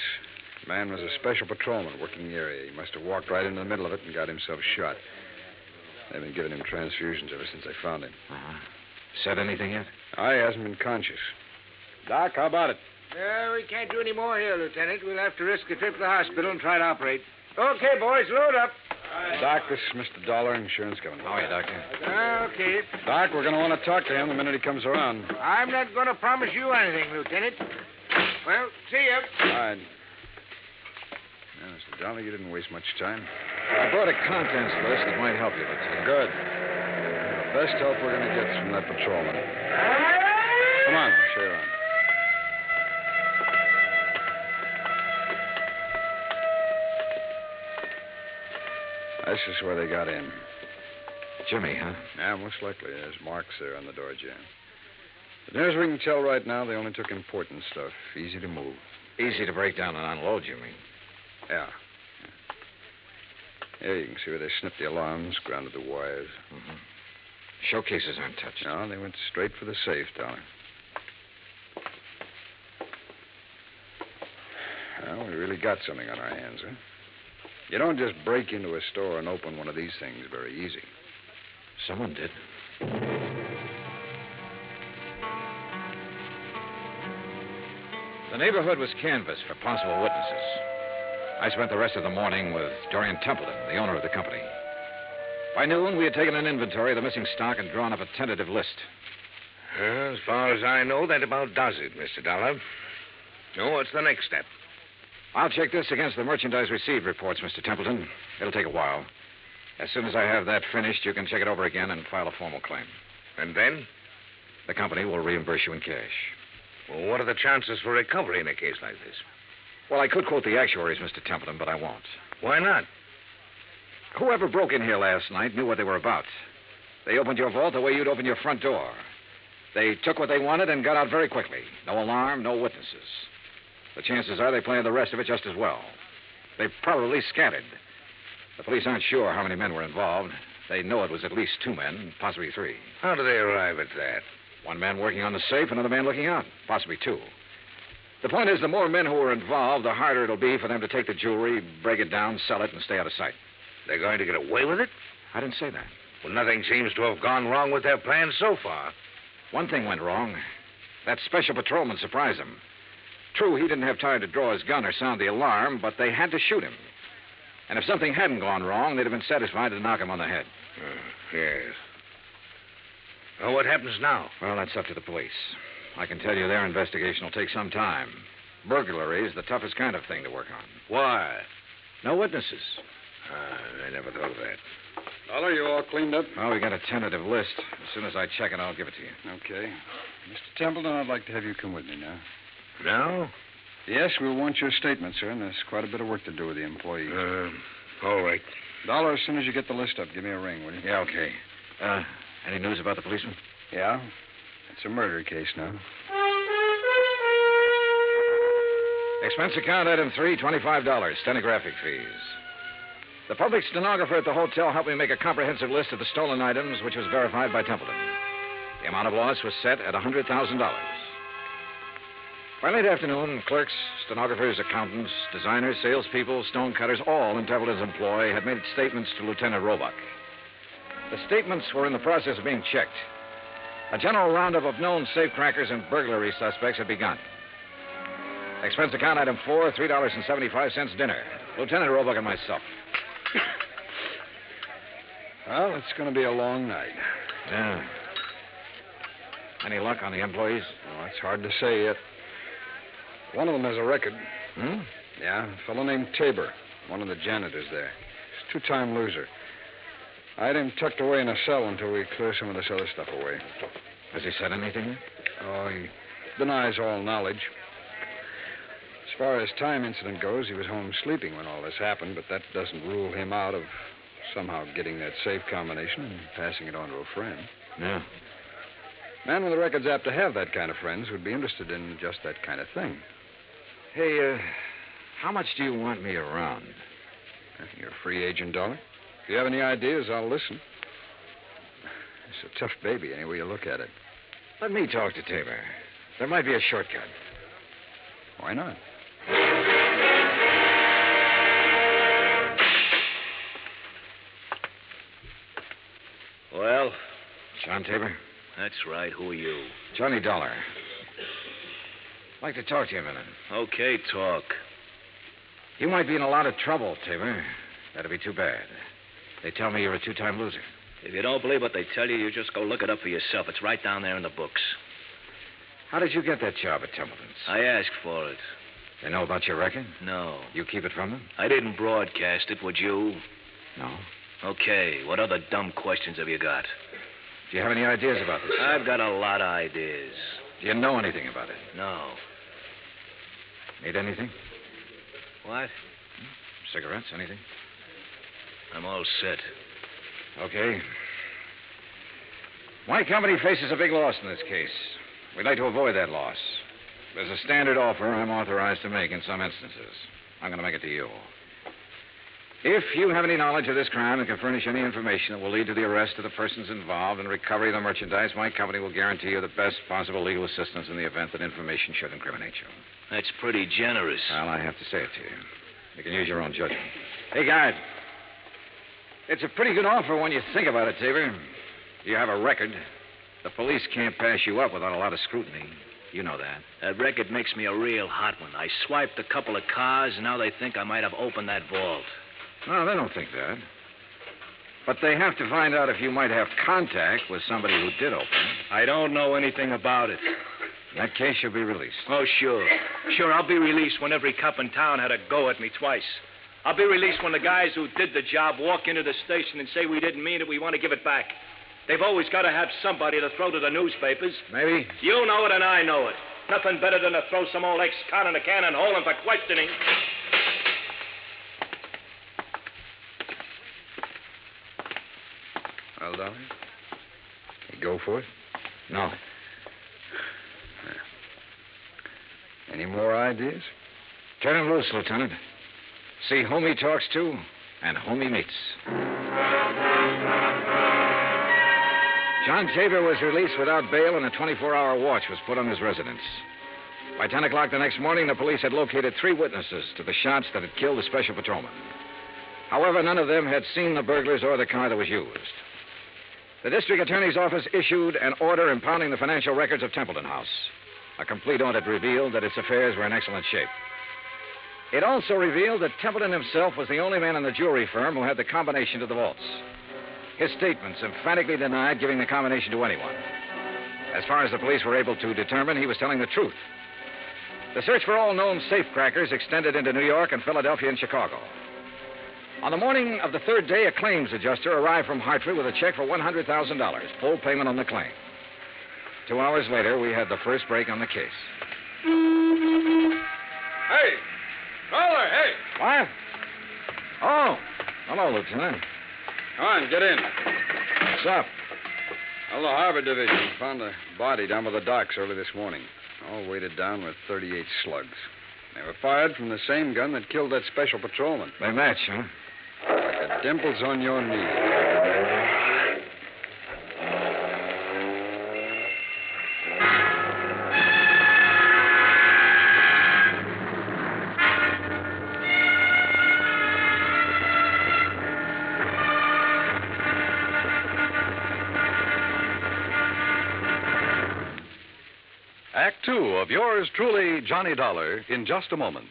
man was a special patrolman working the area. He must have walked right into the middle of it and got himself shot. They've been giving him transfusions ever since they found him. Uh-huh. Said anything yet? He hasn't been conscious. Doc, how about it? We can't do any more here, Lieutenant. We'll have to risk a trip to the hospital and try to operate. Okay, boys, load up. Doc, this is Mr. Dollar, insurance company. How are you, Doctor? Okay. Doc, we're going to want to talk to him the minute he comes around. I'm not going to promise you anything, Lieutenant. Well, see you. All right. Now, Mr. Dollar, you didn't waste much time. I brought a contents list that might help you, Lieutenant. Good. The best help we're going to get is from that patrolman. Come on, I'll show you around. This is where they got in. Jimmy, huh? Yeah, most likely. There's marks there on the door jam. But near as we can tell right now, they only took important stuff. Easy to move. Easy to break down and unload, you mean? Yeah. Yeah, you can see where they snipped the alarms, grounded the wires. Mm-hmm. Showcases aren't touched. No, they went straight for the safe, Dollar. Well, we really got something on our hands, huh? You don't just break into a store and open one of these things very easy. Someone did. The neighborhood was canvassed for possible witnesses. I spent the rest of the morning with Dorian Templeton, the owner of the company. By noon, we had taken an inventory of the missing stock and drawn up a tentative list. As far as I know, that about does it, Mr. Dollar. So what's the next step? I'll check this against the merchandise received reports, Mr. Templeton. It'll take a while. As soon as I have that finished, you can check it over again and file a formal claim. And then? The company will reimburse you in cash. Well, what are the chances for recovery in a case like this? Well, I could quote the actuaries, Mr. Templeton, but I won't. Why not? Whoever broke in here last night knew what they were about. They opened your vault the way you'd open your front door. They took what they wanted and got out very quickly. No alarm, no witnesses. The chances are they planned the rest of it just as well. They probably scattered. The police aren't sure how many men were involved. They know it was at least 2 men, possibly 3. How do they arrive at that? 1 man working on the safe, another man looking out, possibly 2. The point is, the more men who are involved, the harder it'll be for them to take the jewelry, break it down, sell it, and stay out of sight. They're going to get away with it? I didn't say that. Well, nothing seems to have gone wrong with their plans so far. One thing went wrong. That special patrolman surprised them. True, he didn't have time to draw his gun or sound the alarm, but they had to shoot him. And if something hadn't gone wrong, they'd have been satisfied to knock him on the head. Yes. Well, what happens now? Well, that's up to the police. I can tell you their investigation will take some time. Burglary is the toughest kind of thing to work on. Why? No witnesses. I never thought of that. Dollar, you all cleaned up? Well, we got a tentative list. As soon as I check it, I'll give it to you. Okay. Mr. Templeton, I'd like to have you come with me now. Now? Yes, we'll want your statement, sir, and there's quite a bit of work to do with the employees. All right. Dollar, as soon as you get the list up, give me a ring, will you? Yeah, okay. Any news about the policeman? Yeah. It's a murder case now. Expense account item 3, $25, stenographic fees. The public stenographer at the hotel helped me make a comprehensive list of the stolen items, which was verified by Templeton. The amount of loss was set at $100,000. By late afternoon, clerks, stenographers, accountants, designers, salespeople, stonecutters, all in Templeton's employ had made statements to Lieutenant Roebuck. The statements were in the process of being checked. A general roundup of known safecrackers and burglary suspects had begun. Expense account item 4, $3.75 dinner. Lieutenant Roebuck and myself. Well, it's going to be a long night. Yeah. Any luck on the employees? Oh, it's hard to say yet. One of them has a record. Hmm? Yeah, a fellow named Tabor, one of the janitors there. He's a 2-time loser. I had him tucked away in a cell until we clear some of this other stuff away. Has he said anything? Oh, he denies all knowledge. As far as time incident goes, he was home sleeping when all this happened, but that doesn't rule him out of somehow getting that safe combination and passing it on to a friend. Yeah. Man with a record's apt to have that kind of friends who'd be interested in just that kind of thing. Hey, how much do you want me around? You're a free agent, Dollar. If you have any ideas, I'll listen. It's a tough baby, any way you look at it. Let me talk to Tabor. There might be a shortcut. Why not? Well? John Tabor? That's right. Who are you? Johnny Dollar. I'd like to talk to you a minute. Okay, talk. You might be in a lot of trouble, Tabor. That'd be too bad. They tell me you're a 2-time loser. If you don't believe what they tell you, you just go look it up for yourself. It's right down there in the books. How did you get that job at Templeton's? I asked for it. They know about your record? No. You keep it from them? I didn't broadcast it, would you? No. Okay, what other dumb questions have you got? Do you have any ideas about this job? I've got a lot of ideas. Do you know anything about it? No. Need anything? What? Cigarettes, anything? I'm all set. Okay. My company faces a big loss in this case. We'd like to avoid that loss. There's a standard offer I'm authorized to make in some instances. I'm going to make it to you. If you have any knowledge of this crime and can furnish any information that will lead to the arrest of the persons involved and recovery of the merchandise, my company will guarantee you the best possible legal assistance in the event that information should incriminate you. That's pretty generous. Well, I have to say it to you. You can use your own judgment. Hey, guard. It's a pretty good offer when you think about it, Tabor. You have a record. The police can't pass you up without a lot of scrutiny. You know that. That record makes me a real hot one. I swiped a couple of cars, and now they think I might have opened that vault. No, they don't think that. But they have to find out if you might have contact with somebody who did open it. I don't know anything about it. In that case, you'll be released. Oh, sure. Sure, I'll be released when every cop in town had a go at me twice. I'll be released when the guys who did the job walk into the station and say we didn't mean it, we want to give it back. They've always got to have somebody to throw to the newspapers. Maybe. You know it and I know it. Nothing better than to throw some old ex-con in a can and hold him for questioning. Well, Dolly? You go for it? No. Any more ideas? Turn him loose, Lieutenant. See whom he talks to and whom he meets. John Tabor was released without bail, and a 24-hour watch was put on his residence. By 10 o'clock the next morning, the police had located 3 witnesses to the shots that had killed the special patrolman. However, none of them had seen the burglars or the car that was used. The district attorney's office issued an order impounding the financial records of Templeton House. A complete audit revealed that its affairs were in excellent shape. It also revealed that Templeton himself was the only man in the jewelry firm who had the combination to the vaults. His statements emphatically denied giving the combination to anyone. As far as the police were able to determine, he was telling the truth. The search for all known safecrackers extended into New York and Philadelphia and Chicago. On the morning of the 3rd day, a claims adjuster arrived from Hartford with a check for $100,000, full payment on the claim. 2 hours later, we had the first break on the case. Hey! Caller, hey! What? Oh, hello, Lieutenant. Come on, get in. What's up? Well, the Harbor Division found a body down by the docks early this morning, all weighted down with 38 slugs. They were fired from the same gun that killed that special patrolman. They match, huh? Like the dimples on your knee. Act 2 of yours truly, Johnny Dollar, in just a moment.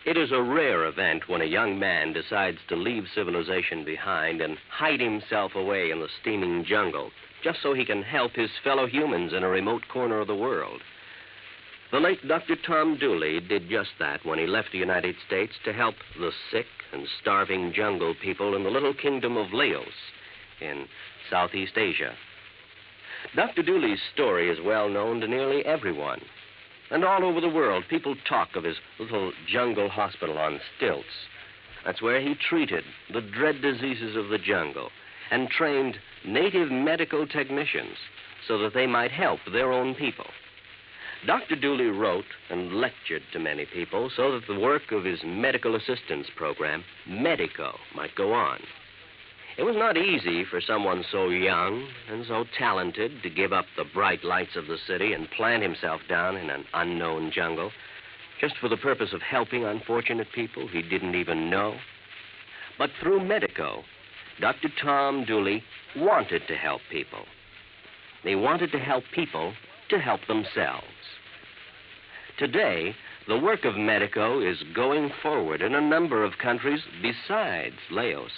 It is a rare event when a young man decides to leave civilization behind and hide himself away in the steaming jungle, just so he can help his fellow humans in a remote corner of the world. The late Dr. Tom Dooley did just that when he left the United States to help the sick and starving jungle people in the little kingdom of Laos in Southeast Asia. Dr. Dooley's story is well known to nearly everyone. And all over the world, people talk of his little jungle hospital on stilts. That's where he treated the dread diseases of the jungle and trained native medical technicians so that they might help their own people. Dr. Dooley wrote and lectured to many people so that the work of his medical assistance program, Medico, might go on. It was not easy for someone so young and so talented to give up the bright lights of the city and plant himself down in an unknown jungle just for the purpose of helping unfortunate people he didn't even know. But through Medico, Dr. Tom Dooley wanted to help people. He wanted to help people to help themselves. Today, the work of Medico is going forward in a number of countries besides Laos.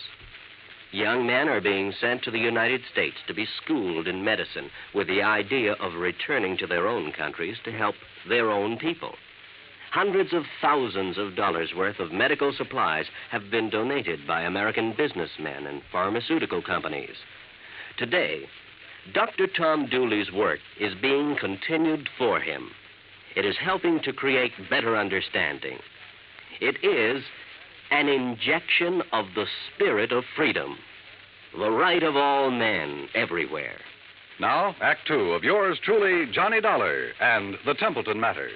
Young men are being sent to the United States to be schooled in medicine with the idea of returning to their own countries to help their own people. Hundreds of thousands of dollars worth of medical supplies have been donated by American businessmen and pharmaceutical companies. Today, Dr. Tom Dooley's work is being continued for him. It is helping to create better understanding. It is an injection of the spirit of freedom, the right of all men everywhere. Now, Act Two of yours truly, Johnny Dollar and the Templeton Matter.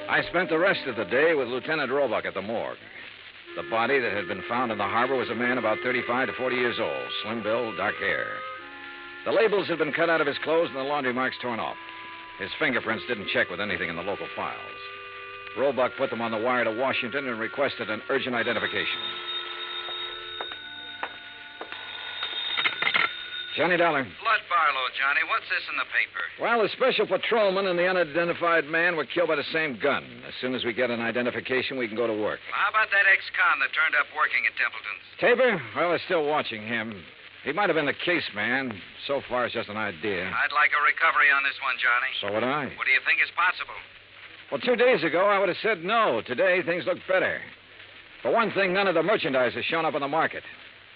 I spent the rest of the day with Lieutenant Roebuck at the morgue. The body that had been found in the harbor was a man about 35 to 40 years old, slim build, dark hair. The labels had been cut out of his clothes and the laundry marks torn off. His fingerprints didn't check with anything in the local files. Roebuck put them on the wire to Washington and requested an urgent identification. Johnny Dollar. Blood Barlow, Johnny. What's this in the paper? Well, the special patrolman and the unidentified man were killed by the same gun. As soon as we get an identification, we can go to work. Well, how about that ex-con that turned up working at Templeton's? Tabor? Well, they're still watching him. He might have been the case man. So far, it's just an idea. I'd like a recovery on this one, Johnny. So would I. What do you think is possible? Well, 2 days ago, I would have said no. Today, things look better. For one thing, none of the merchandise has shown up on the market.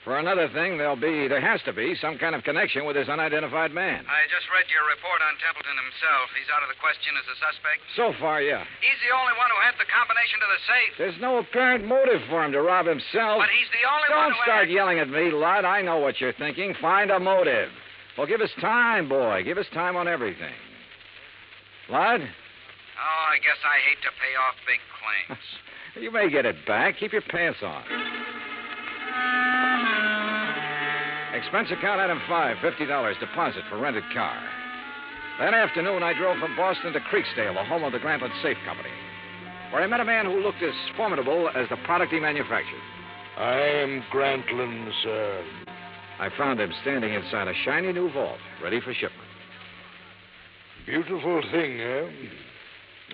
For another thing, there has to be some kind of connection with this unidentified man. I just read your report on Templeton himself. He's out of the question as a suspect? So far, yeah. He's the only one who had the combination to the safe. There's no apparent motive for him to rob himself. But he's the only one Don't who start yelling at me, lad. I know what you're thinking. Find a motive. Well, give us time, boy. Give us time on everything. Lad? Oh, I guess I hate to pay off big claims. You may get it back. Keep your pants on. Expense account item 5, $50 deposit for rented car. That afternoon, I drove from Boston to Creeksdale, the home of the Grantland Safe Company, where I met a man who looked as formidable as the product he manufactured. I am Grantland, sir. I found him standing inside a shiny new vault, ready for shipment. Beautiful thing, eh?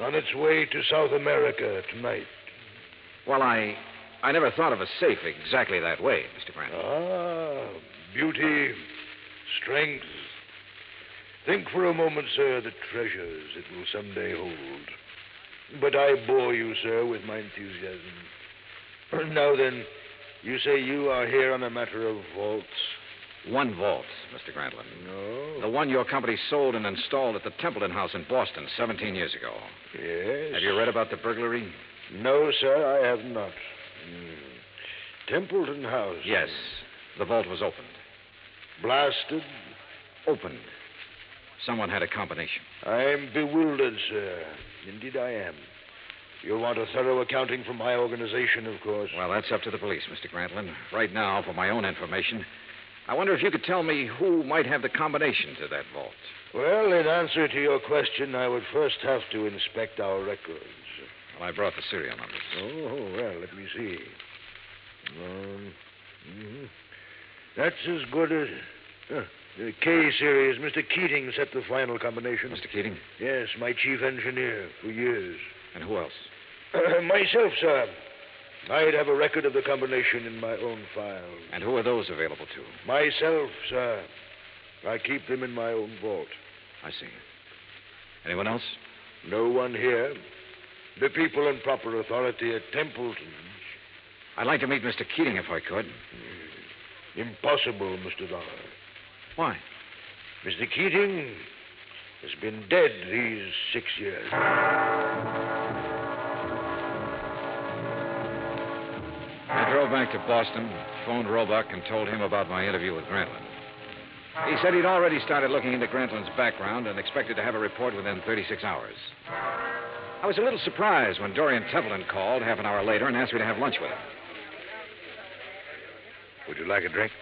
On its way to South America tonight. Well, I never thought of a safe exactly that way, Mr. Grant. Ah, beauty, strength. Think for a moment, sir, the treasures it will someday hold. But I bore you, sir, with my enthusiasm. Now then, you say you are here on a matter of vaults? One vault, Mr. Grantland. No? The one your company sold and installed at the Templeton house in Boston 17 years ago. Yes? Have you read about the burglary? No, sir, I have not. Templeton house? Yes. The vault was opened. Blasted? Opened. Someone had a combination. I'm bewildered, sir. Indeed I am. You'll want a thorough accounting from my organization, of course. Well, that's up to the police, Mr. Grantland. Right now, for my own information, I wonder if you could tell me who might have the combination to that vault. Well, in answer to your question, I would first have to inspect our records. Well, I brought the serial numbers. Oh, well, let me see. That's as good as... the K series. Mr. Keating set the final combination. Mr. Keating? Yes, my chief engineer for years. And who else? Myself, sir. I'd have a record of the combination in my own file. And who are those available to? Myself, sir. I keep them in my own vault. I see. Anyone else? No one here. The people in proper authority at Templeton's. I'd like to meet Mr. Keating if I could. Impossible, Mr. Dollar. Why? Mr. Keating has been dead these 6 years. I drove back to Boston, phoned Roebuck, and told him about my interview with Grantland. He said he'd already started looking into Grantland's background and expected to have a report within 36 hours. I was a little surprised when Dorian Templeton called half an hour later and asked me to have lunch with him. Would you like a drink?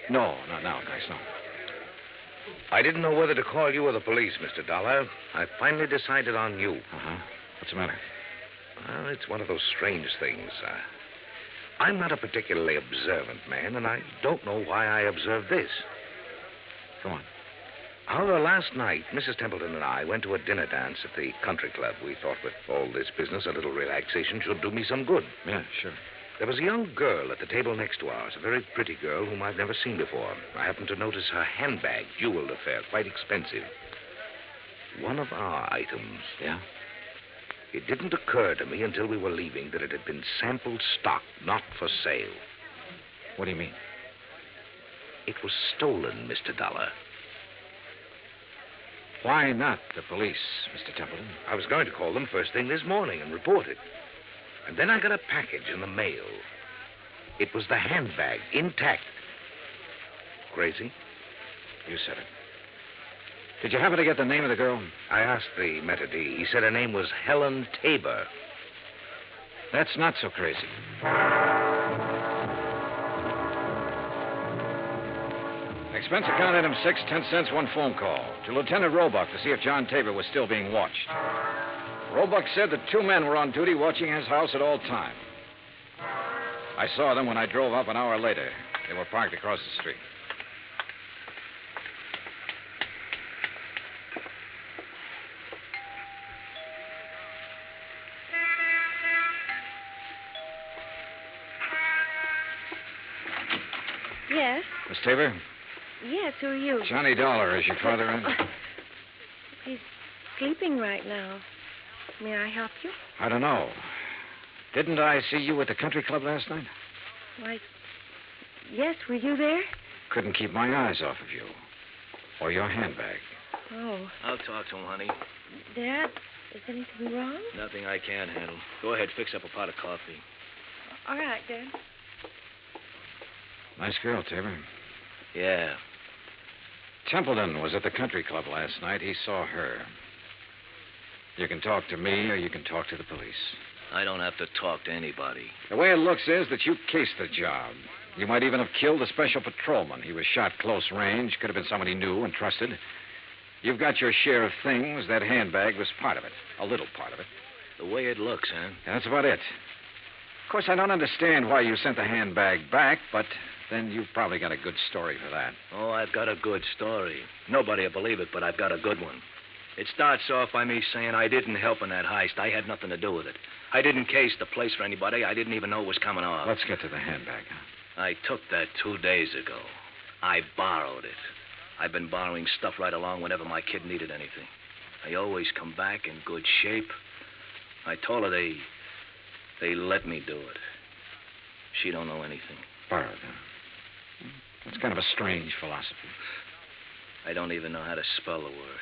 No, not now, thanks, no. I didn't know whether to call you or the police, Mr. Dollar. I finally decided on you. Uh-huh. What's the matter? Well, it's one of those strange things. I'm not a particularly observant man, and I don't know why I observed this. Go on. However, last night, Mrs. Templeton and I went to a dinner dance at the country club. We thought with all this business, a little relaxation should do me some good. Yeah, sure. There was a young girl at the table next to ours, a very pretty girl whom I've never seen before. I happened to notice her handbag, jeweled affair, quite expensive. One of our items. Yeah? It didn't occur to me until we were leaving that it had been sample stock, not for sale. What do you mean? It was stolen, Mr. Dollar. Why not the police, Mr. Templeton? I was going to call them first thing this morning and report it. And then I got a package in the mail. It was the handbag, intact. Crazy? You said it. Did you happen to get the name of the girl? I asked the maitre d'. He said her name was Helen Tabor. That's not so crazy. Expense account item 6, 10 cents, one phone call. To Lieutenant Roebuck to see if John Tabor was still being watched. Roebuck said that 2 men were on duty watching his house at all times. I saw them when I drove up an hour later. They were parked across the street. Yes? Miss Tabor? Yes, who are you? Johnny Dollar, is your father in? He's sleeping right now. May I help you? I don't know. Didn't I see you at the country club last night? Why, yes, were you there? Couldn't keep my eyes off of you. Or your handbag. Oh. I'll talk to him, honey. Dad, is anything wrong? Nothing I can't handle. Go ahead, fix up a pot of coffee. All right, Dad. Nice girl, Tabor. Yeah. Templeton was at the country club last night. He saw her. You can talk to me or you can talk to the police. I don't have to talk to anybody. The way it looks is that you cased the job. You might even have killed a special patrolman. He was shot close range. Could have been somebody new and trusted. You've got your share of things. That handbag was part of it. A little part of it. The way it looks, huh? That's about it. Of course, I don't understand why you sent the handbag back, but then you've probably got a good story for that. Oh, I've got a good story. Nobody will believe it, but I've got a good one. It starts off by me saying I didn't help in that heist. I had nothing to do with it. I didn't case the place for anybody. I didn't even know it was coming off. Let's get to the handbag. I took that 2 days ago. I borrowed it. I've been borrowing stuff right along whenever my kid needed anything. I always come back in good shape. I told her they let me do it. She don't know anything. Borrowed, huh? That's kind of a strange philosophy. I don't even know how to spell the word.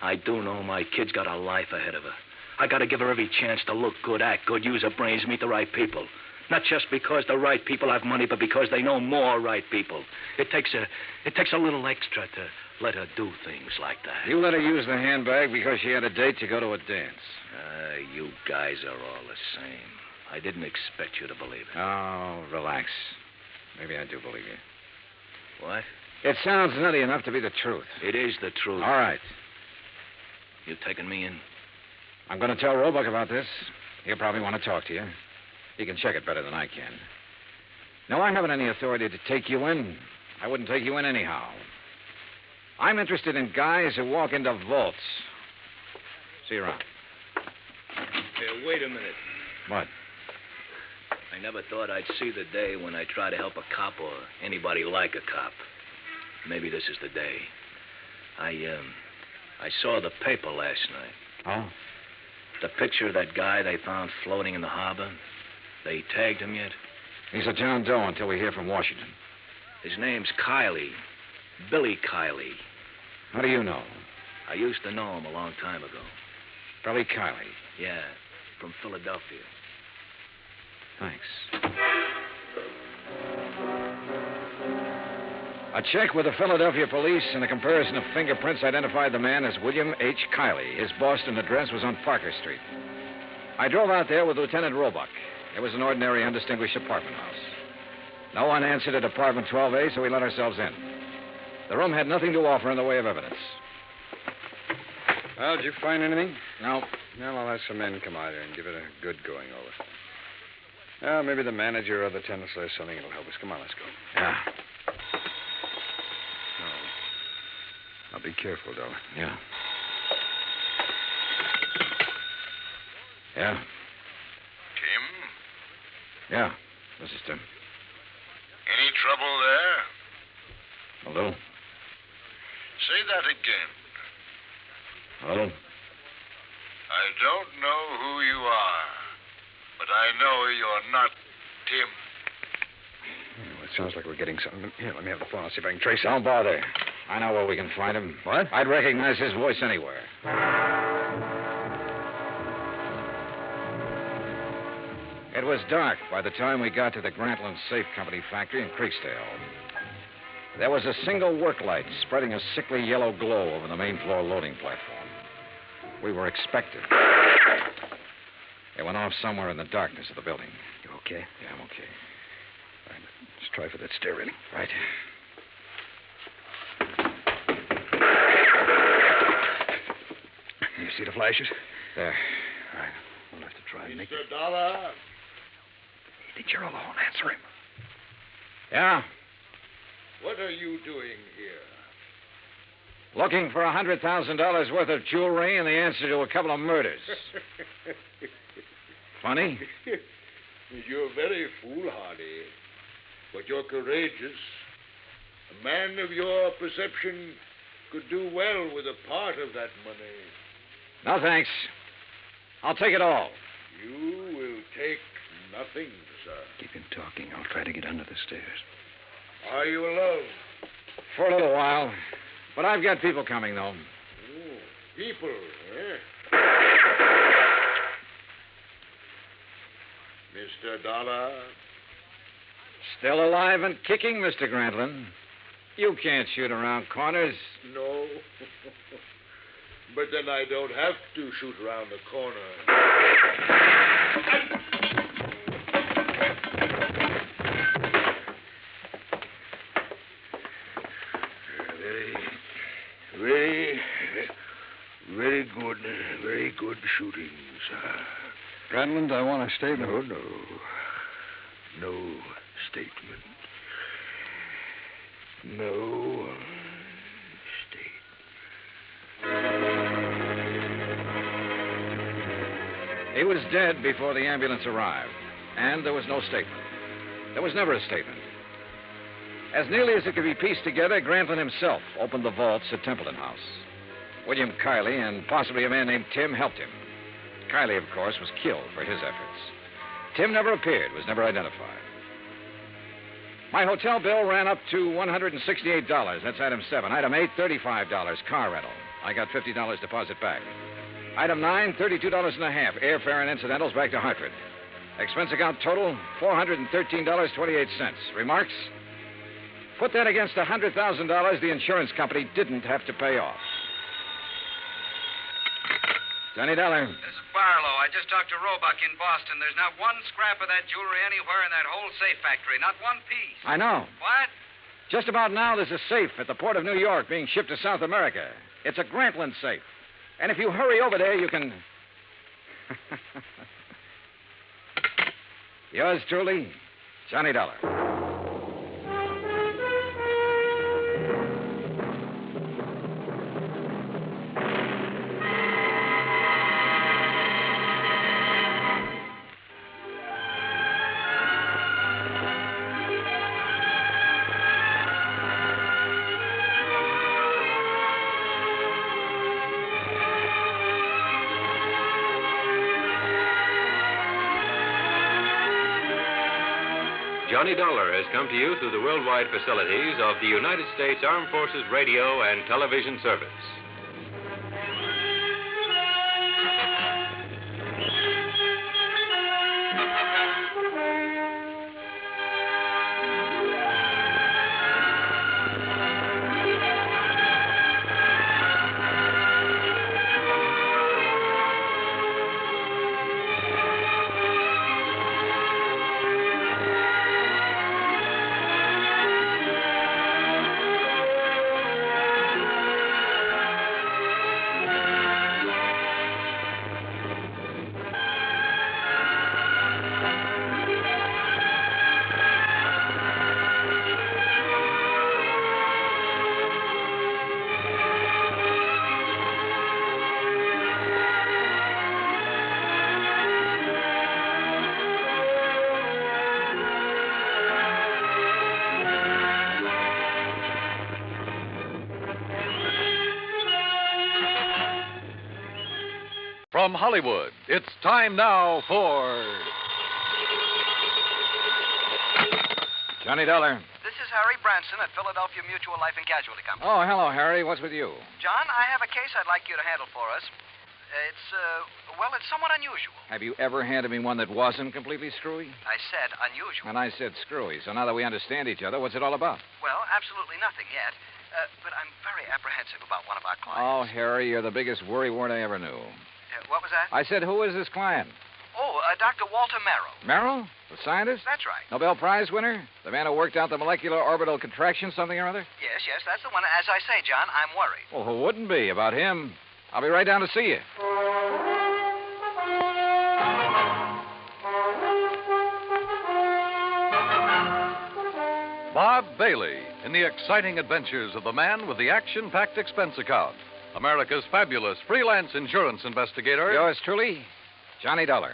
I do know my kid's got a life ahead of her. I got to give her every chance to look good, act good, use her brains, meet the right people. Not just because the right people have money, but because they know more right people. It takes a little extra to let her do things like that. You let her use the handbag because she had a date to go to a dance. You guys are all the same. I didn't expect you to believe it. Oh, relax. Maybe I do believe you. What? It sounds nutty enough to be the truth. It is the truth. All right. You taking me in? I'm going to tell Roebuck about this. He'll probably want to talk to you. He can check it better than I can. No, I haven't any authority to take you in. I wouldn't take you in anyhow. I'm interested in guys who walk into vaults. See you around. Here, wait a minute. What? I never thought I'd see the day when I try to help a cop or anybody like a cop. Maybe this is the day. I saw the paper last night. Oh? The picture of that guy they found floating in the harbor. They tagged him yet? He's a John Doe until we hear from Washington. His name's Kiley. Billy Kiley. How do you know? I used to know him a long time ago. Billy Kiley? Yeah, from Philadelphia. Thanks. A check with the Philadelphia police and a comparison of fingerprints identified the man as William H. Kiley. His Boston address was on Parker Street. I drove out there with Lieutenant Roebuck. It was an ordinary, undistinguished apartment house. No one answered at apartment 12A, so we let ourselves in. The room had nothing to offer in the way of evidence. Well, did you find anything? No. Well, I'll have some men come out here and give it a good going over. Well, maybe the manager or the tenants will have something that'll help us. Come on, let's go. Yeah. Now, be careful, Dollar. Yeah. Yeah? Tim? Yeah, this is Tim. Any trouble there? A little. Say that again. A little. I don't know who you are, but I know you're not Tim. Well, it sounds like we're getting something. Here, let me have the phone. I'll see if I can trace it. Don't bother. I know where we can find him. What? I'd recognize his voice anywhere. It was dark by the time we got to the Grantland Safe Company factory in Creeksdale. There was a single work light spreading a sickly yellow glow over the main floor loading platform. We were expected. It went off somewhere in the darkness of the building. You okay? Yeah, I'm okay. All right, let's try for that stair railing. Right. You see the flashes? There. All right. We'll have to try and make it. Mr. Dollar? Hey, you're alone. Answer him. Yeah? What are you doing here? Looking for $100,000 worth of jewelry and the answer to a couple of murders. Funny? You're very foolhardy, but you're courageous. A man of your perception could do well with a part of that money. No, thanks. I'll take it all. You will take nothing, sir. Keep him talking. I'll try to get under the stairs. Are you alone? For a little while. But I've got people coming, though. Oh, people, eh? Mr. Dollar? Still alive and kicking, Mr. Grantland. You can't shoot around corners. No. But then I don't have to shoot around the corner. Very good shooting, sir. Grantland, I want a statement. No statement. No statement. He was dead before the ambulance arrived, and there was no statement. There was never a statement. As nearly as it could be pieced together, Grantland himself opened the vaults at Templeton House. William Kiley and possibly a man named Tim helped him. Kiley, of course, was killed for his efforts. Tim never appeared, was never identified. My hotel bill ran up to $168. That's item 7. Item 8, $35, car rental. I got $50 deposit back. Item 9, $32.50, airfare and incidentals back to Hartford. Expense account total, $413.28. Remarks? Put that against the $100,000 the insurance company didn't have to pay off. Johnny Dollar. This is Barlow. I just talked to Roebuck in Boston. There's not one scrap of that jewelry anywhere in that whole safe factory. Not one piece. I know. What? Just about now, there's a safe at the port of New York being shipped to South America. It's a Grantland safe. And if you hurry over there, you can... Yours truly, Johnny Dollar. Johnny Dollar has come to you through the worldwide facilities of the United States Armed Forces Radio and Television Service. From Hollywood, it's time now for... Johnny Dollar. This is Harry Brand. Branson at Philadelphia Mutual Life and Casualty Company. Oh, hello, Harry. What's with you? John, I have a case I'd like you to handle for us. It's somewhat unusual. Have you ever handed me one that wasn't completely screwy? I said unusual. And I said screwy. So now that we understand each other, what's it all about? Well, absolutely nothing yet. But I'm very apprehensive about one of our clients. Oh, Harry, you're the biggest worrywart I ever knew. What was that? I said, who is this client? Oh, Dr. Walter Merrill. Merrill? The scientist? That's right. Nobel Prize winner? The man who worked out the molecular orbital contraction something or other? Yes, that's the one. As I say, John, I'm worried. Well, who wouldn't be about him? I'll be right down to see you. Bob Bailey in the exciting adventures of the man with the action-packed expense account. America's fabulous freelance insurance investigator. Yours truly, Johnny Dollar.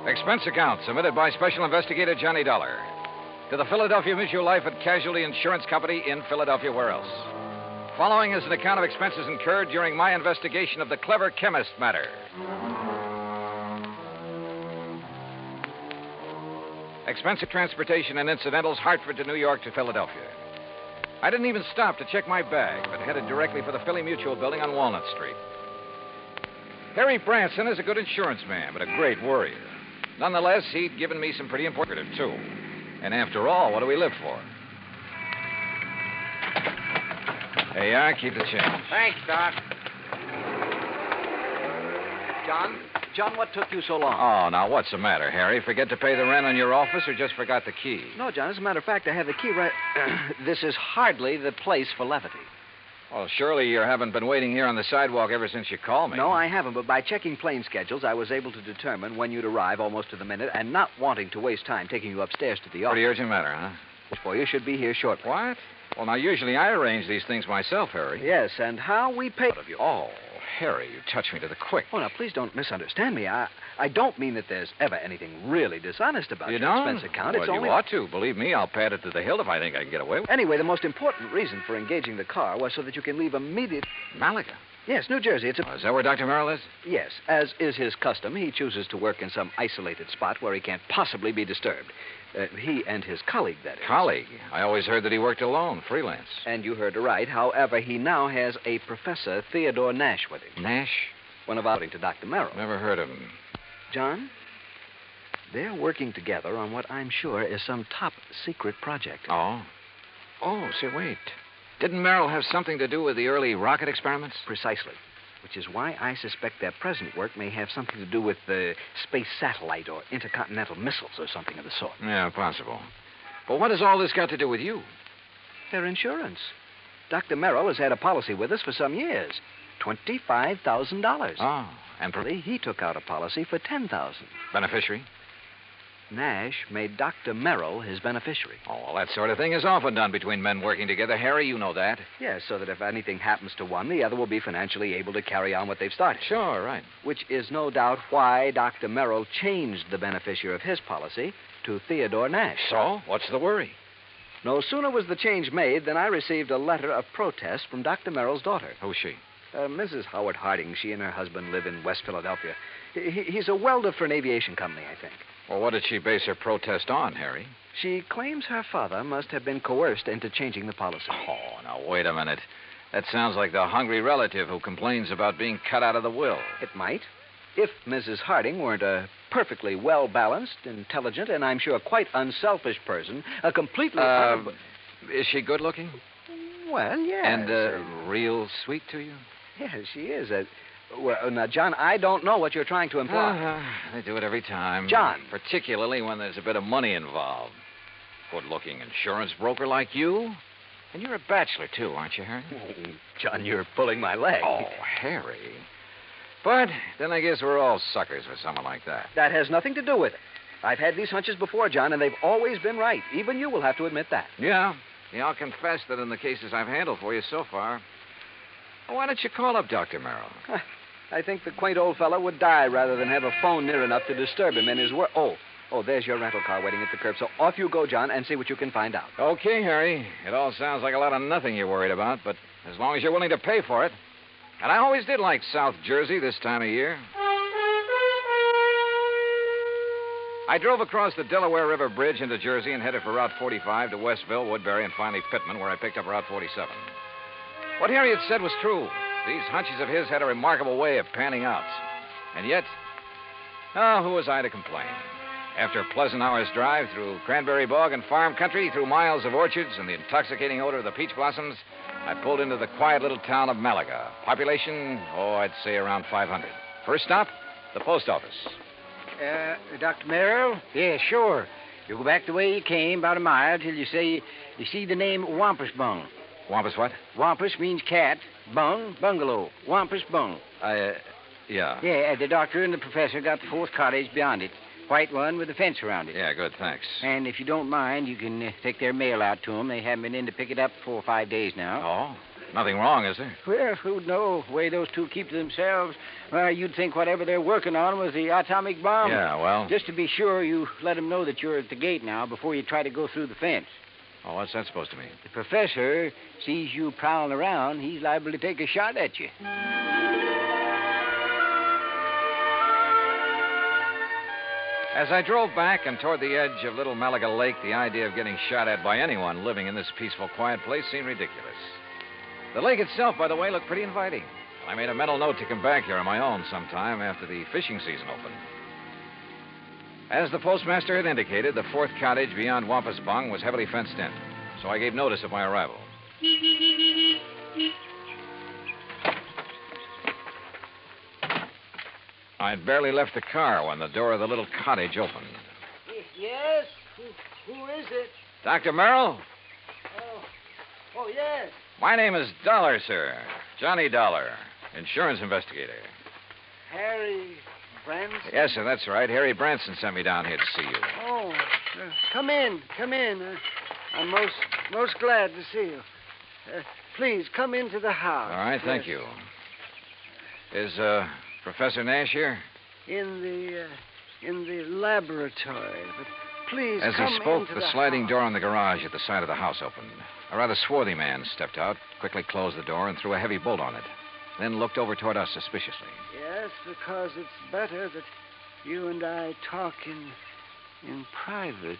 Expense account submitted by Special Investigator Johnny Dollar to the Philadelphia Mutual Life and Casualty Insurance Company in Philadelphia. Where else? Following is an account of expenses incurred during my investigation of the clever Chemist matter. Expense of transportation and incidentals, Hartford to New York to Philadelphia. I didn't even stop to check my bag, but headed directly for the Philly Mutual building on Walnut Street. Harry Branson is a good insurance man, but a great worrier. Nonetheless, he'd given me some pretty important, too. And after all, what do we live for? There you are. Keep the change. Thanks, Doc. John, what took you so long? Oh, now, what's the matter, Harry? Forget to pay the rent on your office or just forgot the key? No, John, as a matter of fact, I have the key right... This is hardly the place for levity. Well, surely you haven't been waiting here on the sidewalk ever since you called me. No, I haven't, but by checking plane schedules, I was able to determine when you'd arrive almost to the minute, and not wanting to waste time taking you upstairs to the office. Pretty urgent matter, huh? For you should be here shortly. What? Well, now, usually I arrange these things myself, Harry. Yes, and how we pay of you. Oh, Harry, you touched me to the quick. Oh, now, please don't misunderstand me. I don't mean that there's ever anything really dishonest about You your don't? expense account. Well, It's only... you ought to. Believe me, I'll pad it to the hilt if I think I can get away with it. Anyway, the most important reason for engaging the car was so that you can leave immediate... Malaga? Yes, New Jersey. It's a... Oh, is that where Dr. Merrill is? Yes. As is his custom, he chooses to work in some isolated spot where he can't possibly be disturbed. He and his colleague, that is. Colleague? I always heard that he worked alone, freelance. And you heard right. However, he now has a Professor Theodore Nash with him. Nash? One of our... to Dr. Merrill. Never heard of him. John, they're working together on what I'm sure is some top-secret project. Oh? Oh, say, wait. Didn't Merrill have something to do with the early rocket experiments? Precisely. Which is why I suspect their present work may have something to do with the space satellite or intercontinental missiles or something of the sort. Yeah, possible. But what has all this got to do with you? Their insurance. Dr. Merrill has had a policy with us for some years. $25,000. Oh, and he took out a policy for $10,000. Beneficiary? Nash made Dr. Merrill his beneficiary. Oh, well, that sort of thing is often done between men working together. Harry, you know that. Yes, so that if anything happens to one, the other will be financially able to carry on what they've started. Sure, right. Which is no doubt why Dr. Merrill changed the beneficiary of his policy to Theodore Nash. So, what's the worry? No sooner was the change made than I received a letter of protest from Dr. Merrill's daughter. Who's she? Mrs. Howard Harding. She and her husband live in West Philadelphia. He's a welder for an aviation company, I think. Well, what did she base her protest on, Harry? She claims her father must have been coerced into changing the policy. Oh, now, wait a minute. That sounds like the hungry relative who complains about being cut out of the will. It might. If Mrs. Harding weren't a perfectly well-balanced, intelligent, and I'm sure quite unselfish person, a completely... Is she good-looking? Well, yes. And real sweet to you? Yes, she is. Well, now, John, I don't know what you're trying to imply. They do it every time. John. Particularly when there's a bit of money involved. Good-looking insurance broker like you. And you're a bachelor, too, aren't you, Harry? Oh, John, you're pulling my leg. Oh, Harry. But then I guess we're all suckers for someone like that. That has nothing to do with it. I've had these hunches before, John, and they've always been right. Even you will have to admit that. Yeah, I'll confess that in the cases I've handled for you so far. Why don't you call up Dr. Merrill? I think the quaint old fellow would die rather than have a phone near enough to disturb him in his work. Oh, Oh, there's your rental car waiting at the curb. So off you go, John, and see what you can find out. Okay, Harry. It all sounds like a lot of nothing you're worried about, but as long as you're willing to pay for it. And I always did like South Jersey this time of year. I drove across the Delaware River Bridge into Jersey and headed for Route 45 to Westville, Woodbury, and finally Pittman, where I picked up Route 47. What Harry had said was true. These hunches of his had a remarkable way of panning out. And yet, who was I to complain? After a pleasant hour's drive through cranberry bog and farm country, through miles of orchards and the intoxicating odor of the peach blossoms, I pulled into the quiet little town of Malaga. Population, I'd say around 500. First stop, the post office. Dr. Merrill? Yeah, sure. You go back the way you came, about a mile, till you see the name Wampus Bung. Wampus what? Wampus means cat. Bung, bungalow. Wampus Bung. Yeah. Yeah, the doctor and the professor got the fourth cottage beyond it. White one with a fence around it. Yeah, good, thanks. And if you don't mind, you can take their mail out to them. They haven't been in to pick it up for 5 days now. Oh? Nothing wrong, is there? Well, who'd know? The way those two keep to themselves. You'd think whatever they're working on was the atomic bomb. Yeah, well... Just to be sure, you let them know that you're at the gate now before you try to go through the fence. Oh, what's that supposed to mean? The professor sees you prowling around, he's liable to take a shot at you. As I drove back and toward the edge of Little Malaga Lake, the idea of getting shot at by anyone living in this peaceful, quiet place seemed ridiculous. The lake itself, by the way, looked pretty inviting. I made a mental note to come back here on my own sometime after the fishing season opened. As the postmaster had indicated, the fourth cottage beyond Wampus Bung was heavily fenced in, so I gave notice of my arrival. I'd barely left the car when the door of the little cottage opened. Yes? Who is it? Dr. Merrill? Oh, yes. My name is Dollar, sir. Johnny Dollar, insurance investigator. Harry Branson? Yes, sir, that's right. Harry Branson sent me down here to see you. Oh, come in. I'm most glad to see you. Please, come into the house. All right, thank you. Is, Professor Nash here? In the laboratory. But please, as come he spoke, into the sliding door on the garage at the side of the house opened. A rather swarthy man stepped out, quickly closed the door, and threw a heavy bolt on it. Then looked over toward us suspiciously. Yes, because it's better that you and I talk in private,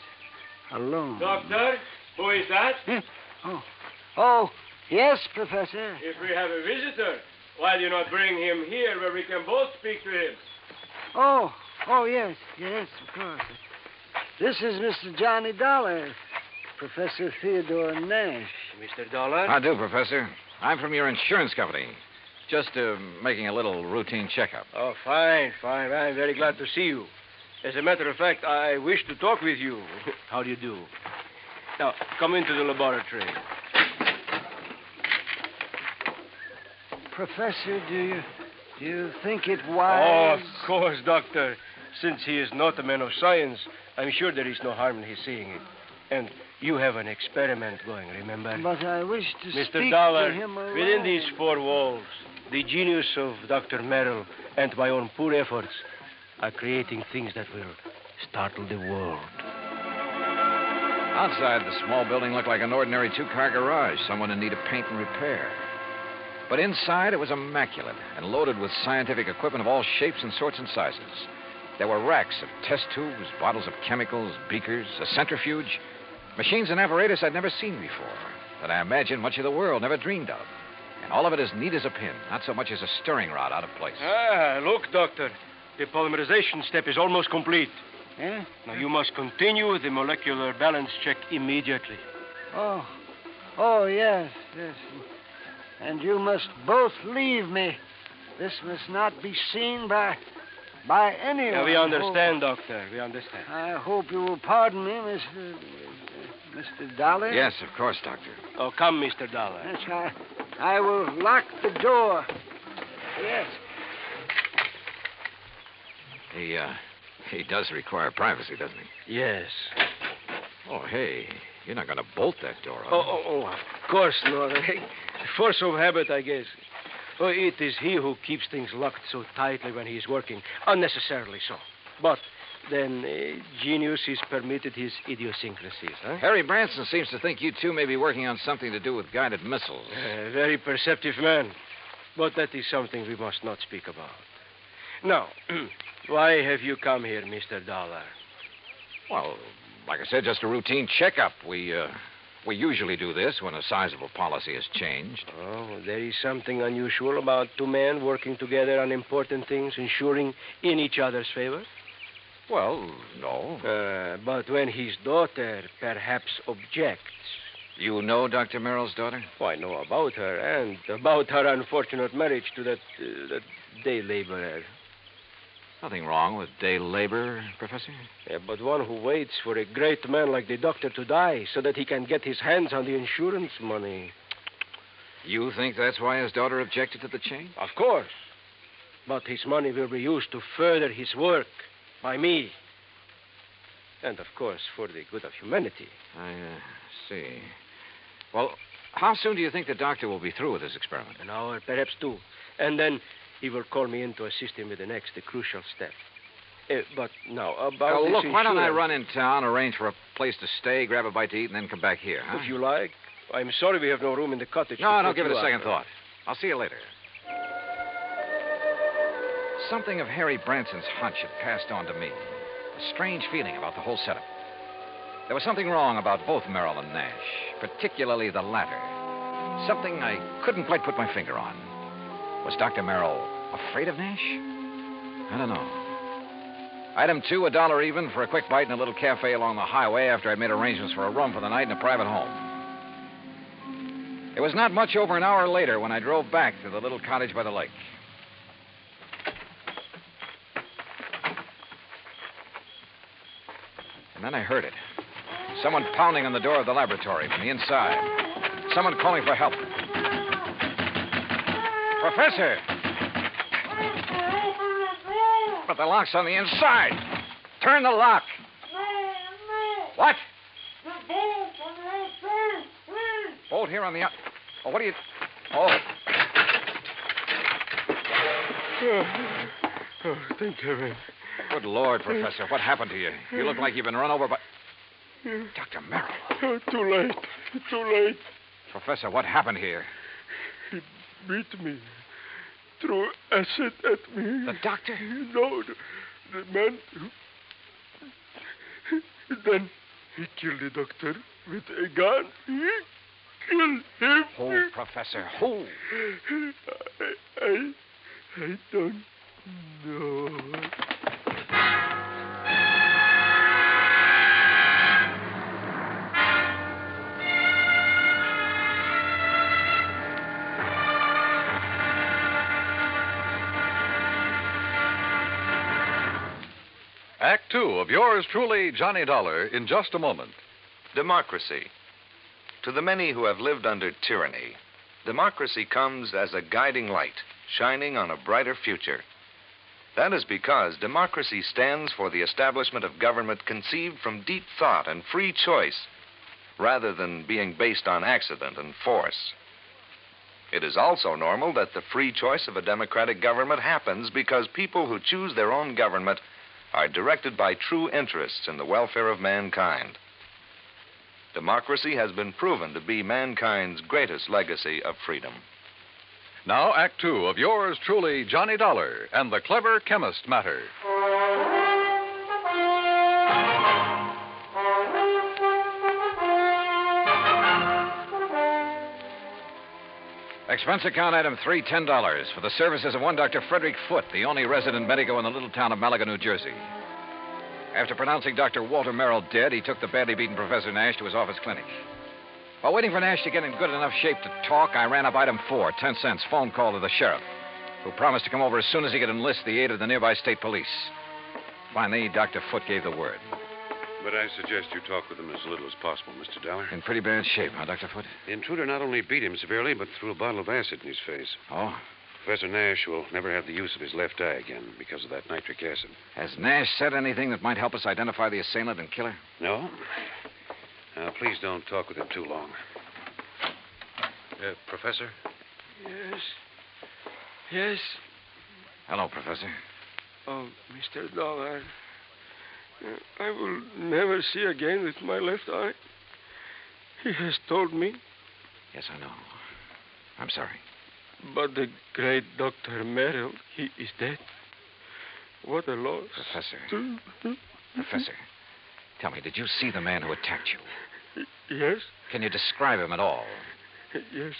alone. Doctor, who is that? Oh, yes, Professor. If we have a visitor, why do you not bring him here where we can both speak to him? Oh, yes, of course. This is Mr. Johnny Dollar, Professor Theodore Nash. Mr. Dollar? How do, Professor? I'm from your insurance company. Just making a little routine checkup. Oh, fine. I'm very glad to see you. As a matter of fact, I wish to talk with you. How do you do? Now, come into the laboratory. Professor, do you think it wise? Oh, of course, Doctor. Since he is not a man of science, I'm sure there is no harm in his seeing it. And you have an experiment going, remember? But I wish to Mr. speak Dollar, to him alone. within these four walls, the genius of Dr. Merrill and my own poor efforts are creating things that will startle the world. Outside, the small building looked like an ordinary two-car garage, someone in need of paint and repair. But inside, it was immaculate and loaded with scientific equipment of all shapes and sorts and sizes. There were racks of test tubes, bottles of chemicals, beakers, a centrifuge, machines and apparatus I'd never seen before, that I imagine much of the world never dreamed of. And all of it as neat as a pin, not so much as a stirring rod out of place. Look, Doctor. The polymerization step is almost complete. Eh? Now, you must continue the molecular balance check immediately. Oh, yes. And you must both leave me. This must not be seen by anyone. Yeah, we understand, Doctor. We understand. I hope you will pardon me, Mr. Dollar. Yes, of course, Doctor. Oh, come, Mr. Dollar. Yes, I will lock the door. Yes. He does require privacy, doesn't he? Yes. Oh, hey, you're not going to bolt that door, are you? Of course not. Force of habit, I guess. Oh, it is he who keeps things locked so tightly when he is working, unnecessarily so. But Then genius is permitted his idiosyncrasies, huh? Harry Branson seems to think you two may be working on something to do with guided missiles. Very perceptive man. But that is something we must not speak about. Now, why have you come here, Mr. Dollar? Well, like I said, just a routine checkup. We usually do this when a sizable policy has changed. Oh, there is something unusual about two men working together on important things, ensuring in each other's favor? Well, no. But when his daughter perhaps objects. You know Dr. Merrill's daughter? Oh, I know about her and about her unfortunate marriage to that day laborer. Nothing wrong with day labor, Professor? Yeah, but one who waits for a great man like the doctor to die so that he can get his hands on the insurance money. You think that's why his daughter objected to the change? Of course. But his money will be used to further his work by me. And, of course, for the good of humanity. I see. Well, how soon do you think the doctor will be through with his experiment? An hour, perhaps two. And then he will call me in to assist him with the next, the crucial step. But now, about this look, why don't I insurance- run in town, arrange for a place to stay, grab a bite to eat, and then come back here, huh? If you like. I'm sorry we have no room in the cottage. No, to don't put give it you a second up. thought. I'll see you later. Something of Harry Branson's hunch had passed on to me. A strange feeling about the whole setup. There was something wrong about both Merrill and Nash, particularly the latter. Something I couldn't quite put my finger on. Was Dr. Merrill afraid of Nash? I don't know. Item 2, $1 even for a quick bite in a little cafe along the highway after I'd made arrangements for a room for the night in a private home. It was not much over an hour later when I drove back to the little cottage by the lake. And then I heard it. Someone pounding on the door of the laboratory from the inside. Someone calling for help. Professor! But the lock's on the inside. Turn the lock. What? Bolt here on the... Oh, what are you... Oh. Oh, thank heaven. Good Lord, Professor. What happened to you? You look like you've been run over by... Dr. Merrill. Oh, too late. Too late. Professor, what happened here? He beat me. Threw acid at me. The doctor? No, the man who... Then he killed the doctor with a gun. He killed him. Who, Professor? Who? I don't know. Act 2 of yours truly, Johnny Dollar, in just a moment. Democracy. To the many who have lived under tyranny, democracy comes as a guiding light, shining on a brighter future. That is because democracy stands for the establishment of government conceived from deep thought and free choice, rather than being based on accident and force. It is also normal that the free choice of a democratic government happens because people who choose their own government are directed by true interests in the welfare of mankind. Democracy has been proven to be mankind's greatest legacy of freedom. Now, Act 2 of yours truly, Johnny Dollar, and the clever chemist matter. Expense account item 3, $10 for the services of one Dr. Frederick Foote, the only resident medico in the little town of Malaga, New Jersey. After pronouncing Dr. Walter Merrill dead, he took the badly beaten Professor Nash to his office clinic. While waiting for Nash to get in good enough shape to talk, I ran up item 4, 10 cents, phone call to the sheriff, who promised to come over as soon as he could enlist the aid of the nearby state police. Finally, Dr. Foote gave the word. But I suggest you talk with him as little as possible, Mr. Dollar. In pretty bad shape, huh, Dr. Foote? The intruder not only beat him severely, but threw a bottle of acid in his face. Oh? Professor Nash will never have the use of his left eye again because of that nitric acid. Has Nash said anything that might help us identify the assailant and killer? No? Now, please don't talk with him too long. Professor? Yes. Yes. Hello, Professor. Oh, Mr. Dollar. I will never see again with my left eye. He has told me. Yes, I know. I'm sorry. But the great Dr. Merrill, he is dead. What a loss. Professor, tell me, did you see the man who attacked you? Yes. Can you describe him at all? Yes,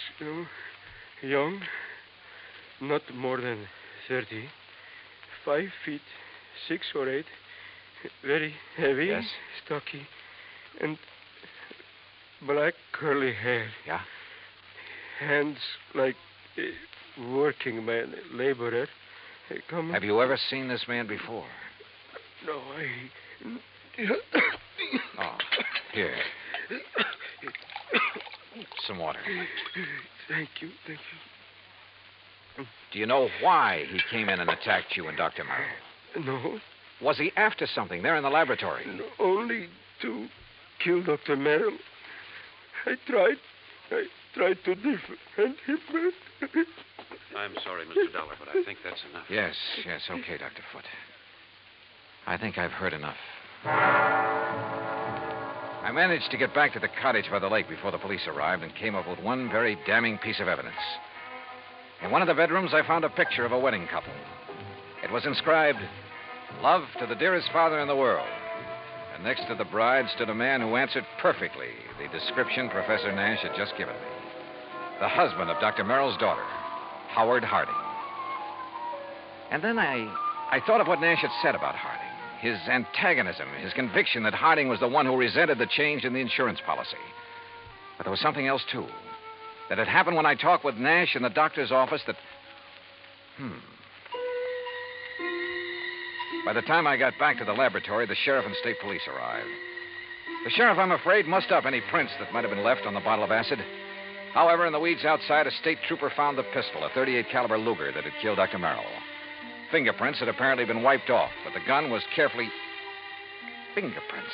young, not more than 30, 5 feet, 6 or 8, very heavy, yes, stocky, and black curly hair. Yeah? Hands like a working man, laborer. Have you ever seen this man before? No, Oh, here. Some water. Thank you. Do you know why he came in and attacked you and Dr. Merrill? No. Was he after something there in the laboratory? No, only to kill Dr. Merrill. I tried to defend him. I'm sorry, Mr. Dollar, but I think that's enough. Yes, okay, Dr. Foote. I think I've heard enough. I managed to get back to the cottage by the lake before the police arrived and came up with one very damning piece of evidence. In one of the bedrooms, I found a picture of a wedding couple. It was inscribed, "Love to the dearest father in the world." And next to the bride stood a man who answered perfectly the description Professor Nash had just given me. The husband of Dr. Merrill's daughter, Howard Harding. And then I thought of what Nash had said about Harding. His antagonism, his conviction that Harding was the one who resented the change in the insurance policy. But there was something else, too. That had happened when I talked with Nash in the doctor's office that... By the time I got back to the laboratory, the sheriff and state police arrived. The sheriff, I'm afraid, mussed up any prints that might have been left on the bottle of acid. However, in the weeds outside, a state trooper found the pistol, a .38 caliber Luger that had killed Dr. Merrill. Fingerprints had apparently been wiped off, but the gun was carefully... Fingerprints.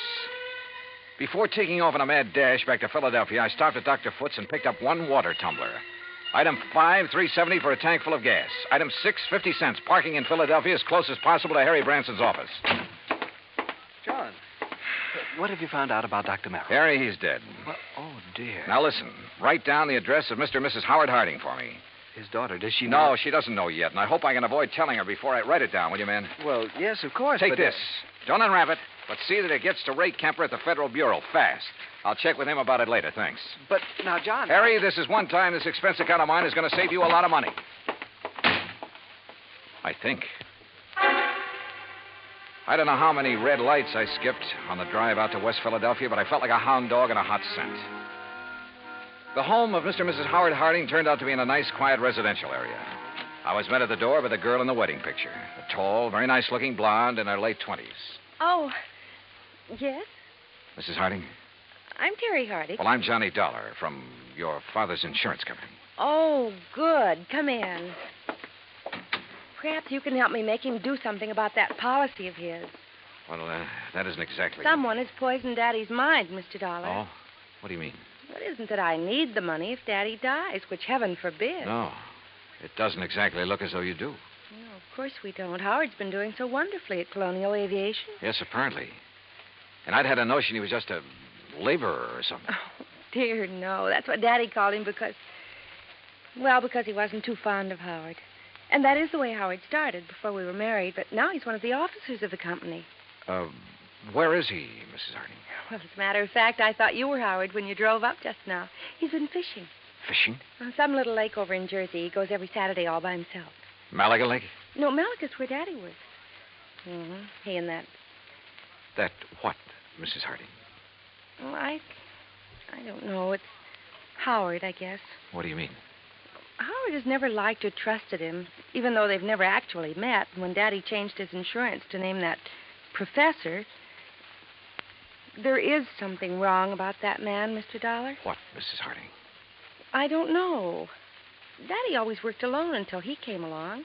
Before taking off in a mad dash back to Philadelphia, I stopped at Dr. Foote's and picked up one water tumbler. Item 5, $3.70 for a tank full of gas. Item 6, 50 cents. Parking in Philadelphia as close as possible to Harry Branson's office. John, what have you found out about Dr. Merrill? Harry, he's dead. Well, oh, dear. Now, listen. Write down the address of Mr. and Mrs. Howard Harding for me. His daughter, does she know? No, she doesn't know yet, and I hope I can avoid telling her before I write it down, will you, man? Well, yes, of course. Take this. Don't unwrap it, but see that it gets to Ray Kemper at the Federal Bureau fast. I'll check with him about it later, thanks. But now, John... Harry, this is one time this expense account of mine is going to save you a lot of money. I think. I don't know how many red lights I skipped on the drive out to West Philadelphia, but I felt like a hound dog in a hot scent. The home of Mr. and Mrs. Howard Harding turned out to be in a nice, quiet residential area. I was met at the door by the girl in the wedding picture. A tall, very nice-looking blonde in her late 20s. Oh, yes? Mrs. Harding? I'm Terry Harding. Well, I'm Johnny Dollar from your father's insurance company. Oh, good. Come in. Perhaps you can help me make him do something about that policy of his. Well, that isn't exactly... Someone has poisoned Daddy's mind, Mr. Dollar. Oh? What do you mean? It isn't that I need the money if Daddy dies, which heaven forbid. No. It doesn't exactly look as though you do. No, of course we don't. Howard's been doing so wonderfully at Colonial Aviation. Yes, apparently. And I'd had a notion he was just a laborer or something. Oh, dear, no. That's what Daddy called him because he wasn't too fond of Howard. And that is the way Howard started before we were married, but now he's one of the officers of the company. Where is he, Mrs. Harding? Well, as a matter of fact, I thought you were Howard when you drove up just now. He's been fishing. Fishing? On some little lake over in Jersey. He goes every Saturday all by himself. Malaga Lake? No, Malaga's where Daddy works. Mm-hmm. He and that... That what, Mrs. Harding? Well, I don't know. It's Howard, I guess. What do you mean? Howard has never liked or trusted him, even though they've never actually met. When Daddy changed his insurance to name that professor... There is something wrong about that man, Mr. Dollar. What, Mrs. Harding? I don't know. Daddy always worked alone until he came along.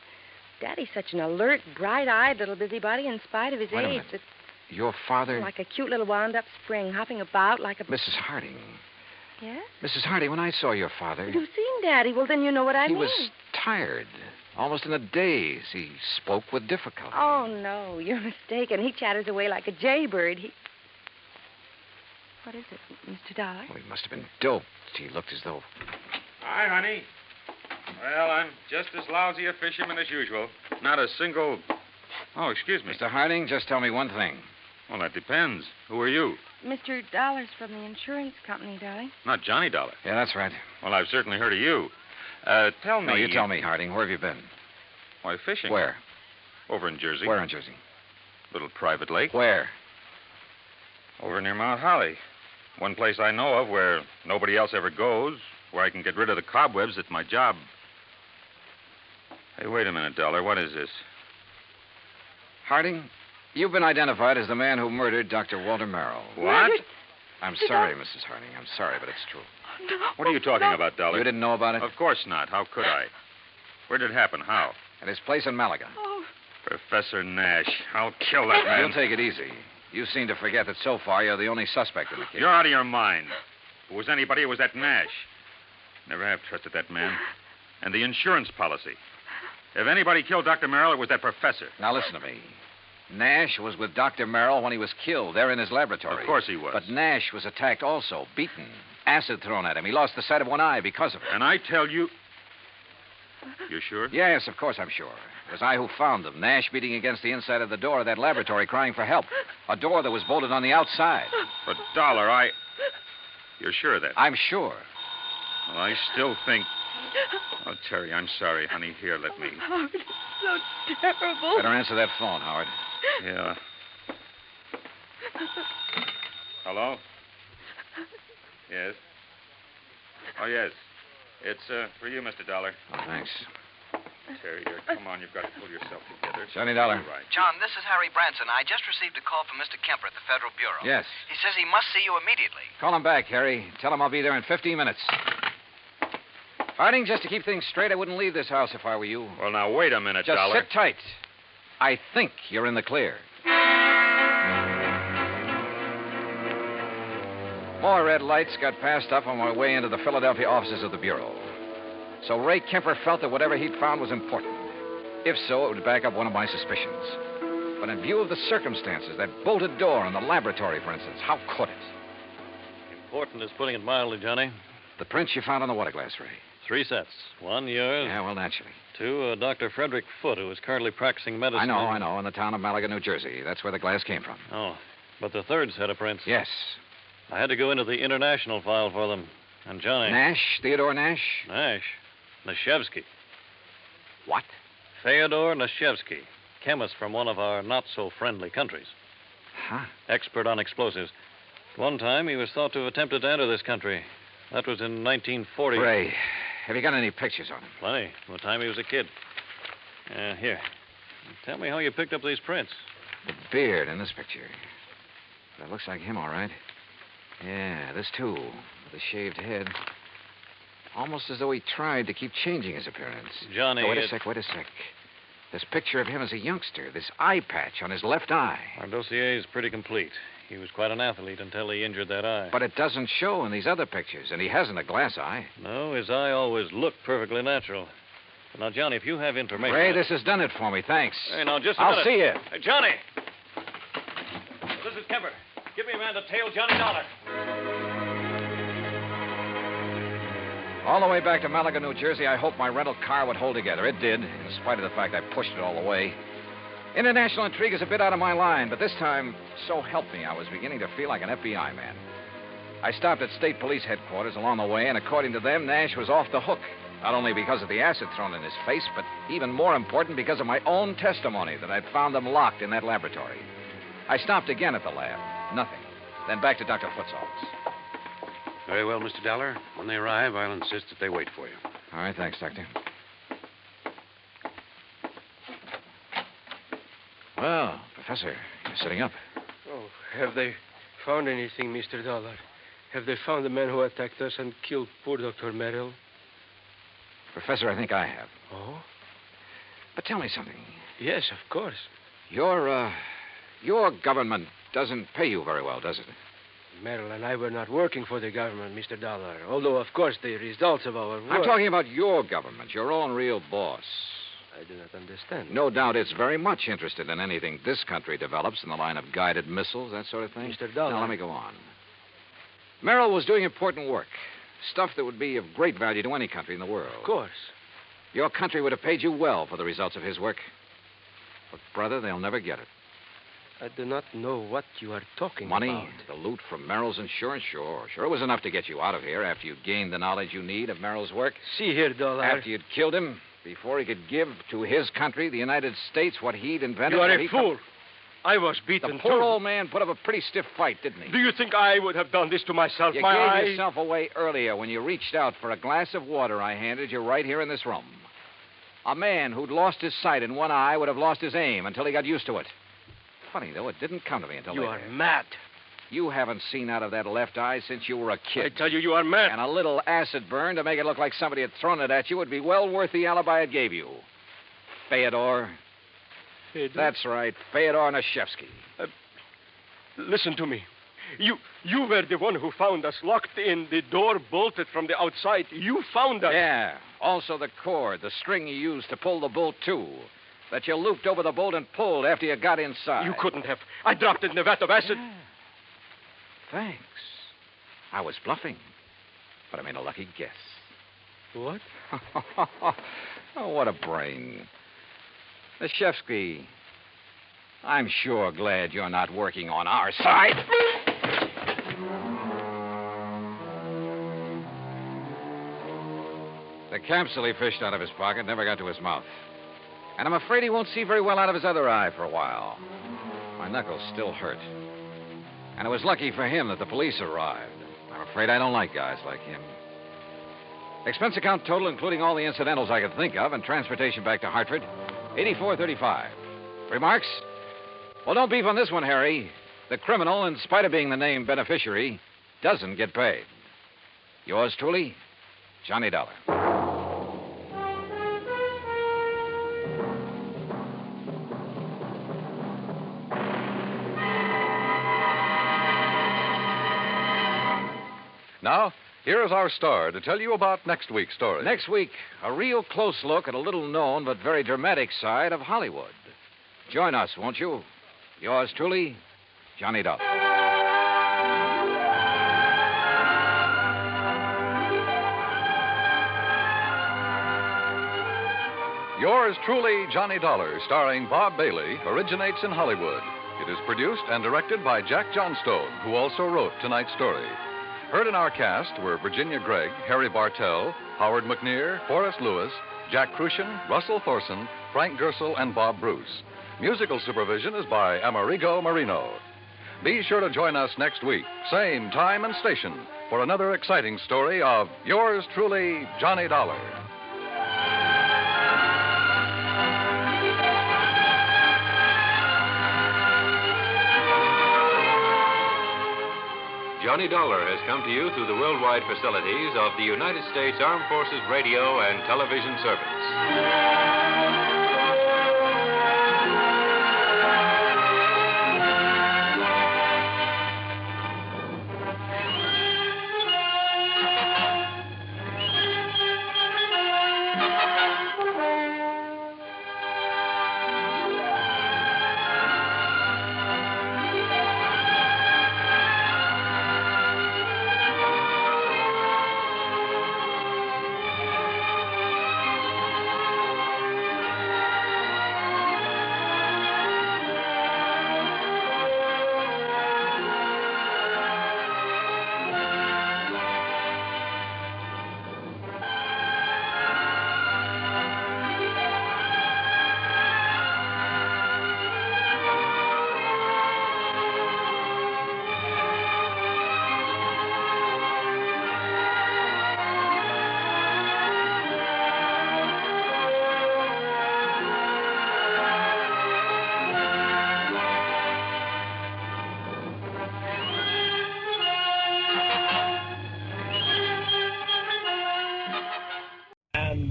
Daddy's such an alert, bright-eyed little busybody in spite of his Wait a age. minute. Your father... Like a cute little wound-up spring, hopping about like a... Mrs. Harding. Yes? Mrs. Harding, when I saw your father... You've seen Daddy. Well, then you know what I mean. He was tired. Almost in a daze. He spoke with difficulty. Oh, no, you're mistaken. He chatters away like a jaybird. What is it, Mr. Dollar? Oh, he must have been doped. He looked as though... Hi, honey. Well, I'm just as lousy a fisherman as usual. Not a single... Oh, excuse me. Mr. Harding, just tell me one thing. Well, that depends. Who are you? Mr. Dollar's from the insurance company, darling. Not Johnny Dollar. Yeah, that's right. Well, I've certainly heard of you. Tell me... No, you tell me, Harding. Where have you been? Why, fishing. Where? Over in Jersey. Where in Jersey? Little private lake. Where? Over near Mount Holly. One place I know of where nobody else ever goes, where I can get rid of the cobwebs at my job. Hey, wait a minute, Dollar. What is this? Harding, you've been identified as the man who murdered Dr. Walter Merrill. What? I'm sorry, Mrs. Harding. I'm sorry, but it's true. No, what are you talking about, Dollar? You didn't know about it? Of course not. How could I? Where did it happen? How? At his place in Malaga. Oh. Professor Nash. I'll kill that man. You'll take it easy. You seem to forget that so far you're the only suspect in the case. You're out of your mind. If it was anybody, it was that Nash. Never have trusted that man. And the insurance policy. If anybody killed Dr. Merrill, it was that professor. Now listen to me. Nash was with Dr. Merrill when he was killed there in his laboratory. Of course he was. But Nash was attacked also, beaten, acid thrown at him. He lost the sight of one eye because of it. And I tell you... You sure? Yes, of course I'm sure. It was I who found them. Nash beating against the inside of the door of that laboratory crying for help. A door that was bolted on the outside. But, Dollar, You're sure of that? I'm sure. Well, I still think... Oh, Terry, I'm sorry, honey. Here, let me... Howard, it's so terrible. Better answer that phone, Howard. Yeah. Hello? Yes? Oh, yes. It's for you, Mr. Dollar. Oh, thanks. Terry, come on. You've got to pull yourself together. Johnny Dollar. Right. John, this is Harry Branson. I just received a call from Mr. Kemper at the Federal Bureau. Yes. He says he must see you immediately. Call him back, Harry. Tell him I'll be there in 15 minutes. Harding, just to keep things straight, I wouldn't leave this house if I were you. Well, now, wait a minute, Just Dollar. sit tight. I think you're in the clear. More red lights got passed up on my way into the Philadelphia offices of the Bureau. So Ray Kemper felt that whatever he'd found was important. If so, it would back up one of my suspicions. But in view of the circumstances, that bolted door in the laboratory, for instance, how could it? Important is putting it mildly, Johnny. The prints you found on the water glass, Ray. 3 sets. 1, yours. Yeah, well, naturally. 2, Dr. Frederick Foote, who is currently practicing medicine. I know, in the town of Malaga, New Jersey. That's where the glass came from. Oh, but the 3rd set of prints. Yes. I had to go into the international file for them. And Johnny... Nash? Theodore Nash? Nash. Nashevsky. What? Theodore Nashevsky, chemist from one of our not-so-friendly countries. Huh? Expert on explosives. At one time, he was thought to have attempted to enter this country. That was in 1940. Ray, have you got any pictures on him? Plenty. From the time he was a kid. Here. Tell me how you picked up these prints. The beard in this picture. That looks like him, all right. Yeah, this too, with a shaved head. Almost as though he tried to keep changing his appearance. Johnny... Oh, wait a sec. This picture of him as a youngster, this eye patch on his left eye. Our dossier is pretty complete. He was quite an athlete until he injured that eye. But it doesn't show in these other pictures, and he hasn't a glass eye. No, his eye always looked perfectly natural. Now, Johnny, if you have information... Ray, this has done it for me. Thanks. Hey, now, just a I'll minute. see you. Hey, Johnny! This is Kemper. Give me a man to tail Johnny Dollar. All the way back to Malaga, New Jersey, I hoped my rental car would hold together. It did, in spite of the fact I pushed it all the way. International intrigue is a bit out of my line, but this time, so help me, I was beginning to feel like an FBI man. I stopped at state police headquarters along the way, and according to them, Nash was off the hook. Not only because of the acid thrown in his face, but even more important, because of my own testimony that I'd found them locked in that laboratory. I stopped again at the lab. Nothing. Then back to Dr. Foote's office. Very well, Mr. Dollar. When they arrive, I'll insist that they wait for you. All right, thanks, Doctor. Well, Professor, you're sitting up. Oh, have they found anything, Mr. Dollar? Have they found the man who attacked us and killed poor Dr. Merrill? Professor, I think I have. Oh? But tell me something. Yes, of course. Your government doesn't pay you very well, does it? Merrill and I were not working for the government, Mr. Dollar. Although, of course, the results of our work... I'm talking about your government, your own real boss. I do not understand. No doubt it's very much interested in anything this country develops in the line of guided missiles, that sort of thing. Mr. Dollar. Now, let me go on. Merrill was doing important work. Stuff that would be of great value to any country in the world. Of course. Your country would have paid you well for the results of his work. But, brother, they'll never get it. I do not know what you are talking Money, about. the loot from Merrill's insurance, sure. Sure, it was enough to get you out of here after you'd gained the knowledge you need of Merrill's work. See here, Dollar. After you'd killed him, before he could give to his country, the United States, what he'd invented. You are a fool. I was beaten, The poor old man put up a pretty stiff fight, didn't he? Do you think I would have done this to myself? You gave yourself away earlier when you reached out for a glass of water I handed you right here in this room. A man who'd lost his sight in one eye would have lost his aim until he got used to it. Funny, though, it didn't come to me until You later. are mad. You haven't seen out of that left eye since you were a kid. I tell you, you are mad. And a little acid burn to make it look like somebody had thrown it at you would be well worth the alibi it gave you. Fyodor. That's right, Fyodor Nashevsky. Listen to me. You were the one who found us locked in, the door bolted from the outside. You found us. Yeah. Also the cord, the string you used to pull the bolt to. That you looped over the bolt and pulled after you got inside. You couldn't have. I dropped it in the vat of acid. Yeah. Thanks. I was bluffing. But I made a lucky guess. What? Oh, what a brain. Nashevsky, I'm sure glad you're not working on our side. The capsule he fished out of his pocket never got to his mouth. And I'm afraid he won't see very well out of his other eye for a while. My knuckles still hurt. And it was lucky for him that the police arrived. I'm afraid I don't like guys like him. Expense account total, including all the incidentals I could think of, and transportation back to Hartford, $84.35. Remarks? Well, don't beef on this one, Harry. The criminal, in spite of being the named beneficiary, doesn't get paid. Yours truly, Johnny Dollar. Now, here is our star to tell you about next week's story. Next week, a real close look at a little-known but very dramatic side of Hollywood. Join us, won't you? Yours truly, Johnny Dollar. Yours truly, Johnny Dollar, starring Bob Bailey, originates in Hollywood. It is produced and directed by Jack Johnstone, who also wrote tonight's story. Heard in our cast were Virginia Gregg, Harry Bartell, Howard McNear, Forrest Lewis, Jack Crucian, Russell Thorson, Frank Gersel, and Bob Bruce. Musical supervision is by Amerigo Marino. Be sure to join us next week, same time and station, for another exciting story of yours truly, Johnny Dollar. Johnny Dollar has come to you through the worldwide facilities of the United States Armed Forces Radio and Television Service.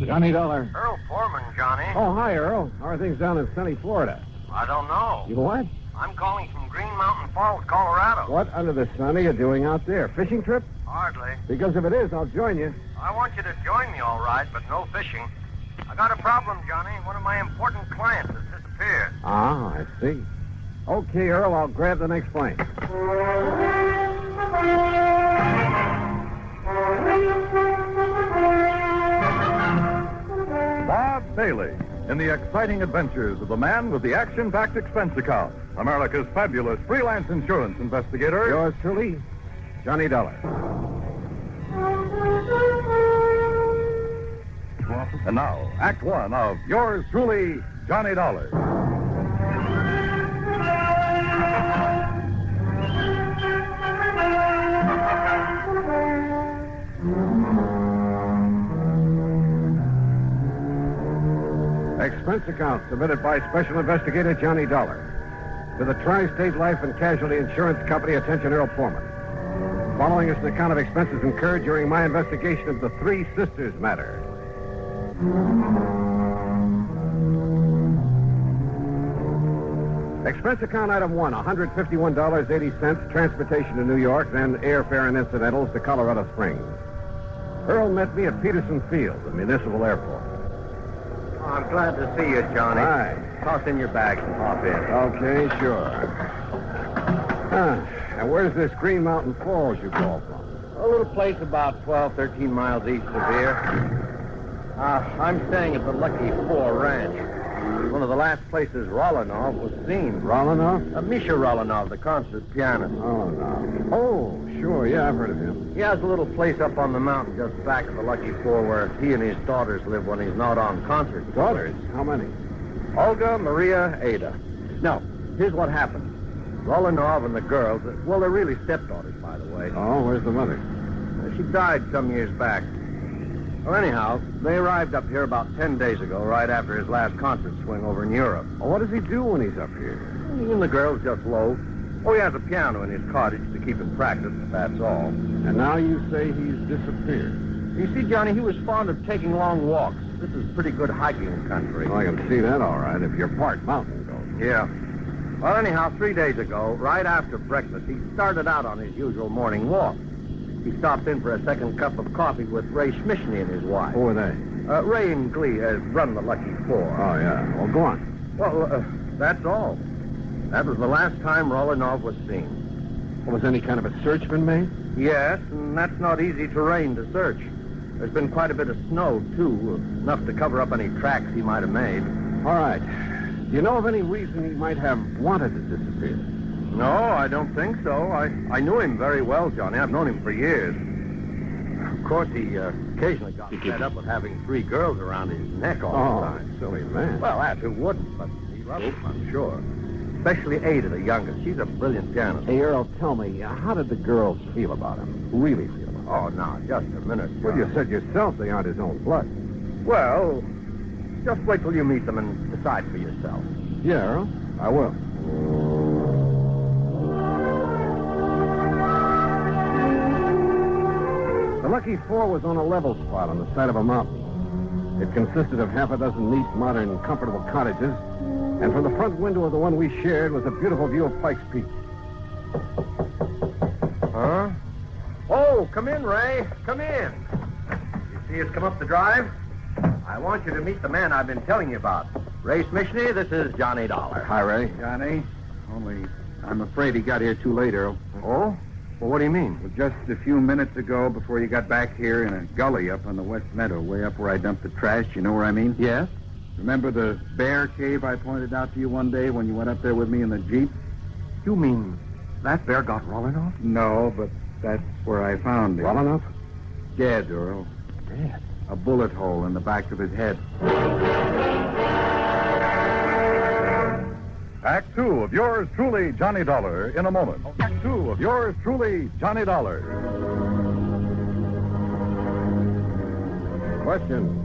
Johnny Dollar. Earl Foreman, Johnny. Oh, hi, Earl. How are things down in sunny Florida? I don't know. You what? I'm calling from Green Mountain Falls, Colorado. What under the sun are you doing out there? Fishing trip? Hardly. Because if it is, I'll join you. I want you to join me, all right, but no fishing. I got a problem, Johnny. One of my important clients has disappeared. Ah, I see. Okay, Earl, I'll grab the next plane. Bob Bailey in the exciting adventures of the man with the action-packed expense account, America's fabulous freelance insurance investigator. Yours truly, Johnny Dollar. And now, Act One of yours truly, Johnny Dollar. Expense account submitted by Special Investigator Johnny Dollar to the Tri-State Life and Casualty Insurance Company. Attention, Earl Foreman. Following is an account of expenses incurred during my investigation of the Three Sisters matter. Expense account item 1, $151.80, transportation to New York, then airfare and incidentals to Colorado Springs. Earl met me at Peterson Field, the municipal airport. Oh, I'm glad to see you, Johnny. Hi. Toss in your bags and hop in. Okay, sure. And where's this Green Mountain Falls you call from? A little place about 12, 13 miles east of here. I'm staying at the Lucky Four Ranch. One of the last places Rolinov was seen. Rolinov? Misha Rolinov, the concert pianist. Oh, no. Oh, sure. Yeah, I've heard of him. He has a little place up on the mountain just back of the Lucky Four where he and his daughters live when he's not on concert. Daughters? How many? Olga, Maria, Ada. Now, here's what happened. Rolinov and the girls, well, they're really stepdaughters, by the way. Oh, where's the mother? She died some years back. Well, anyhow, they arrived up here about 10 days ago, right after his last concert swing over in Europe. Well, what does he do when he's up here? He and the girls just loaf. Oh, he has a piano in his cottage to keep him practiced, that's all. And now you say he's disappeared. You see, Johnny, he was fond of taking long walks. This is pretty good hiking country. Well, I can see that all right, if you're part mountain goat. Yeah. Well, anyhow, 3 days ago, right after breakfast, he started out on his usual morning walk. He stopped in for a second cup of coffee with Ray Schmishny and his wife. Who are they? Ray and Glee run the Lucky Four. Oh, yeah. Well, go on. Well, that's all. That was the last time Rolinov was seen. Well, was any kind of a search been made? Yes, and that's not easy terrain to search. There's been quite a bit of snow, too, enough to cover up any tracks he might have made. All right. Do you know of any reason he might have wanted to disappear? No, I don't think so. I knew him very well, Johnny. I've known him for years. Of course, he occasionally got fed up with having 3 girls around his neck all the time. Silly man. Well, that who wouldn't, but he loved them, I'm sure. Especially Ada, the youngest. She's a brilliant pianist. Hey, Earl, tell me, how did the girls feel about him? Really feel about him? Oh, now, just a minute. Well, you said yourself they aren't his own blood. Well, just wait till you meet them and decide for yourself. Yeah, Earl, I will. The Lucky Four was on a level spot on the side of a mountain. It consisted of half a dozen neat, modern, comfortable cottages, and from the front window of the one we shared was a beautiful view of Pike's Peak. Huh? Oh, come in, Ray. Come in. You see us come up the drive? I want you to meet the man I've been telling you about. Ray Schmishny, this is Johnny Dollar. Hi, Ray. Johnny, only I'm afraid he got here too late, Earl. Oh? Well, what do you mean? Well, just a few minutes ago, before you got back here in a gully up on the West Meadow, way up where I dumped the trash, you know where I mean? Yes. Remember the bear cave I pointed out to you one day when you went up there with me in the Jeep? You mean that bear got Rolinov? No, but that's where I found him. Rolinov? Dead, Earl. Dead? A bullet hole in the back of his head. Act Two of yours truly, Johnny Dollar, in a moment. Act Two of yours truly, Johnny Dollar. Question.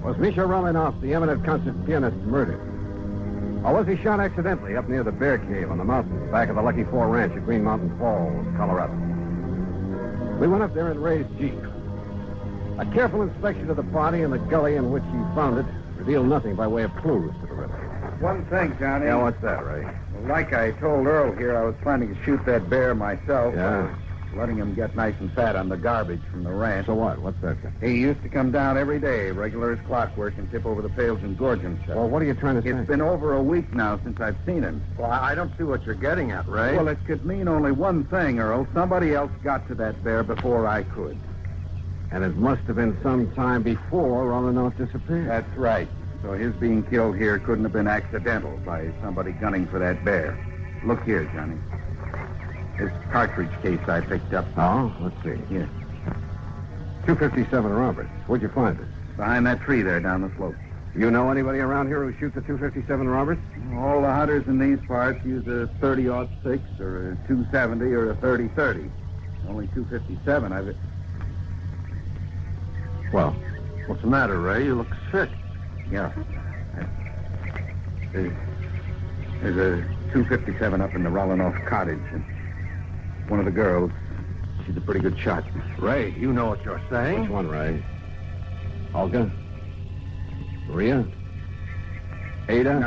Was Misha Rolinov, the eminent concert pianist, murdered? Or was he shot accidentally up near the Bear Cave on the mountain, back of the Lucky Four Ranch at Green Mountain Falls, Colorado? We went up there in Ray's Jeep. A careful inspection of the body and the gully in which he found it revealed nothing by way of clues to the riddle. One thing, Johnny. Yeah, what's that, Ray? Well, like I told Earl here, I was planning to shoot that bear myself. Yeah? letting him get nice and fat on the garbage from the ranch. So what? What's that? He used to come down every day, regular as clockwork, and tip over the pails and gorge himself. Well, what are you trying to say? It's been over a week now since I've seen him. Well, I don't see what you're getting at, Ray. Well, it could mean only one thing, Earl. Somebody else got to that bear before I could. And it must have been some time before Rolinoff disappeared. That's right. So his being killed here couldn't have been accidental by somebody gunning for that bear. Look here, Johnny. This cartridge case I picked up. Oh? Let's see. Here. 257 Roberts. Where'd you find it? Behind that tree there down the slope. You know anybody around here who shoots a 257 Roberts? All the hunters in these parts use a 30-06 or a 270 or a 30-30. Only 257 I've... Well, what's the matter, Ray? You look sick. Yeah. There's a 257 up in the Rolinoff cottage. And one of the girls, she's a pretty good shot. Ray, you know what you're saying. Which one, Ray? Olga? Maria? Ada?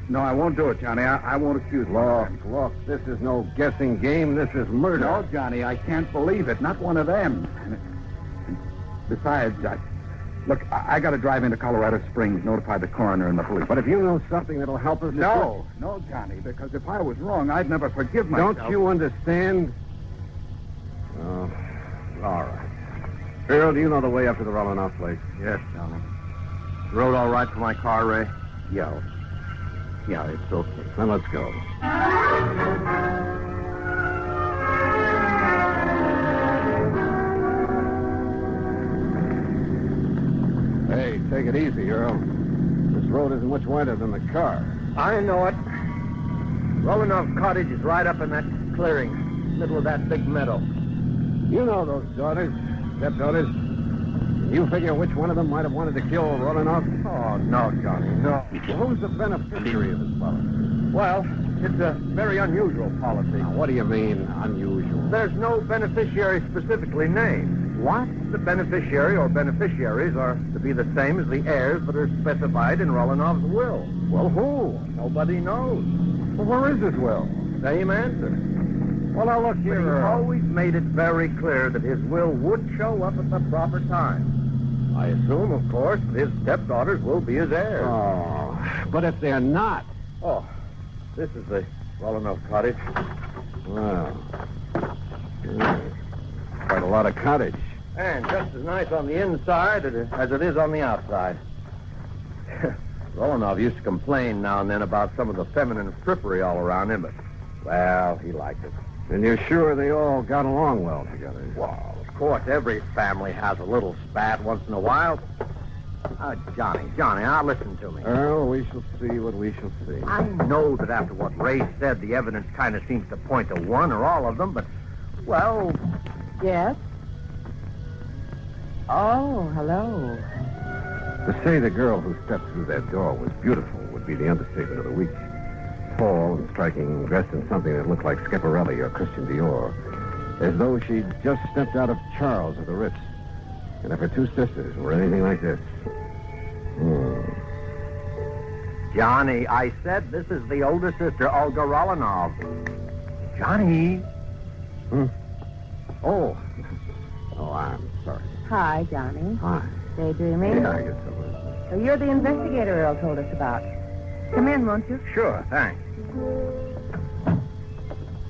No, I won't do it, Johnny. I won't accuse them. Look, this is no guessing game. This is murder. No, Johnny, I can't believe it. Not one of them. Besides, look, I got to drive into Colorado Springs, notify the coroner and the police. But if you know something that'll help us... No, Johnny, because if I was wrong, I'd never forgive myself. Don't you understand? Oh, all right. Earl, do you know the way up to the Rolinoff place? Yes, Johnny. Road all right for my car, Ray? Yeah, it's okay. Then let's go. Hey, take it easy, Earl. This road isn't much wider than the car. I know it. Rolinoff Cottage is right up in that clearing, middle of that big meadow. You know those daughters, stepdaughters. You figure which one of them might have wanted to kill Rolinoff? Oh, no, Johnny, no. Well, who's the beneficiary of this policy? Well, it's a very unusual policy. Now, what do you mean, unusual? There's no beneficiary specifically named. What? The beneficiary or beneficiaries are to be the same as the heirs that are specified in Rolinoff's will. Well, who? Nobody knows. Well, where is his will? Same answer. Well, now, look here, But he always made it very clear that his will would show up at the proper time. I assume, of course, that his stepdaughters will be his heirs. Oh, but if they're not... Oh, this is the Rolinoff cottage. Wow. Yeah. Quite a lot of cottage. And just as nice on the inside as it is on the outside. Rolinoff used to complain now and then about some of the feminine frippery all around him, but, well, he liked it. And you're sure they all got along well together? Well, of course, every family has a little spat once in a while. Johnny, now listen to me. Earl, we shall see what we shall see. I know that after what Ray said, the evidence kind of seems to point to one or all of them, but, well... Yes? Oh, hello. To say the girl who stepped through that door was beautiful would be the understatement of the week. Tall and striking, dressed in something that looked like Schiaparelli or Christian Dior, as though she'd just stepped out of Charles or the Ritz. And if her two sisters were anything like this... Johnny, I said this is the older sister, Olga Rolinoff. Johnny. Oh, I'm sorry. Hi, Johnny. Hi. Daydreaming? Yeah, I guess so. So you're the investigator Earl told us about. Come in, won't you? Sure, thanks.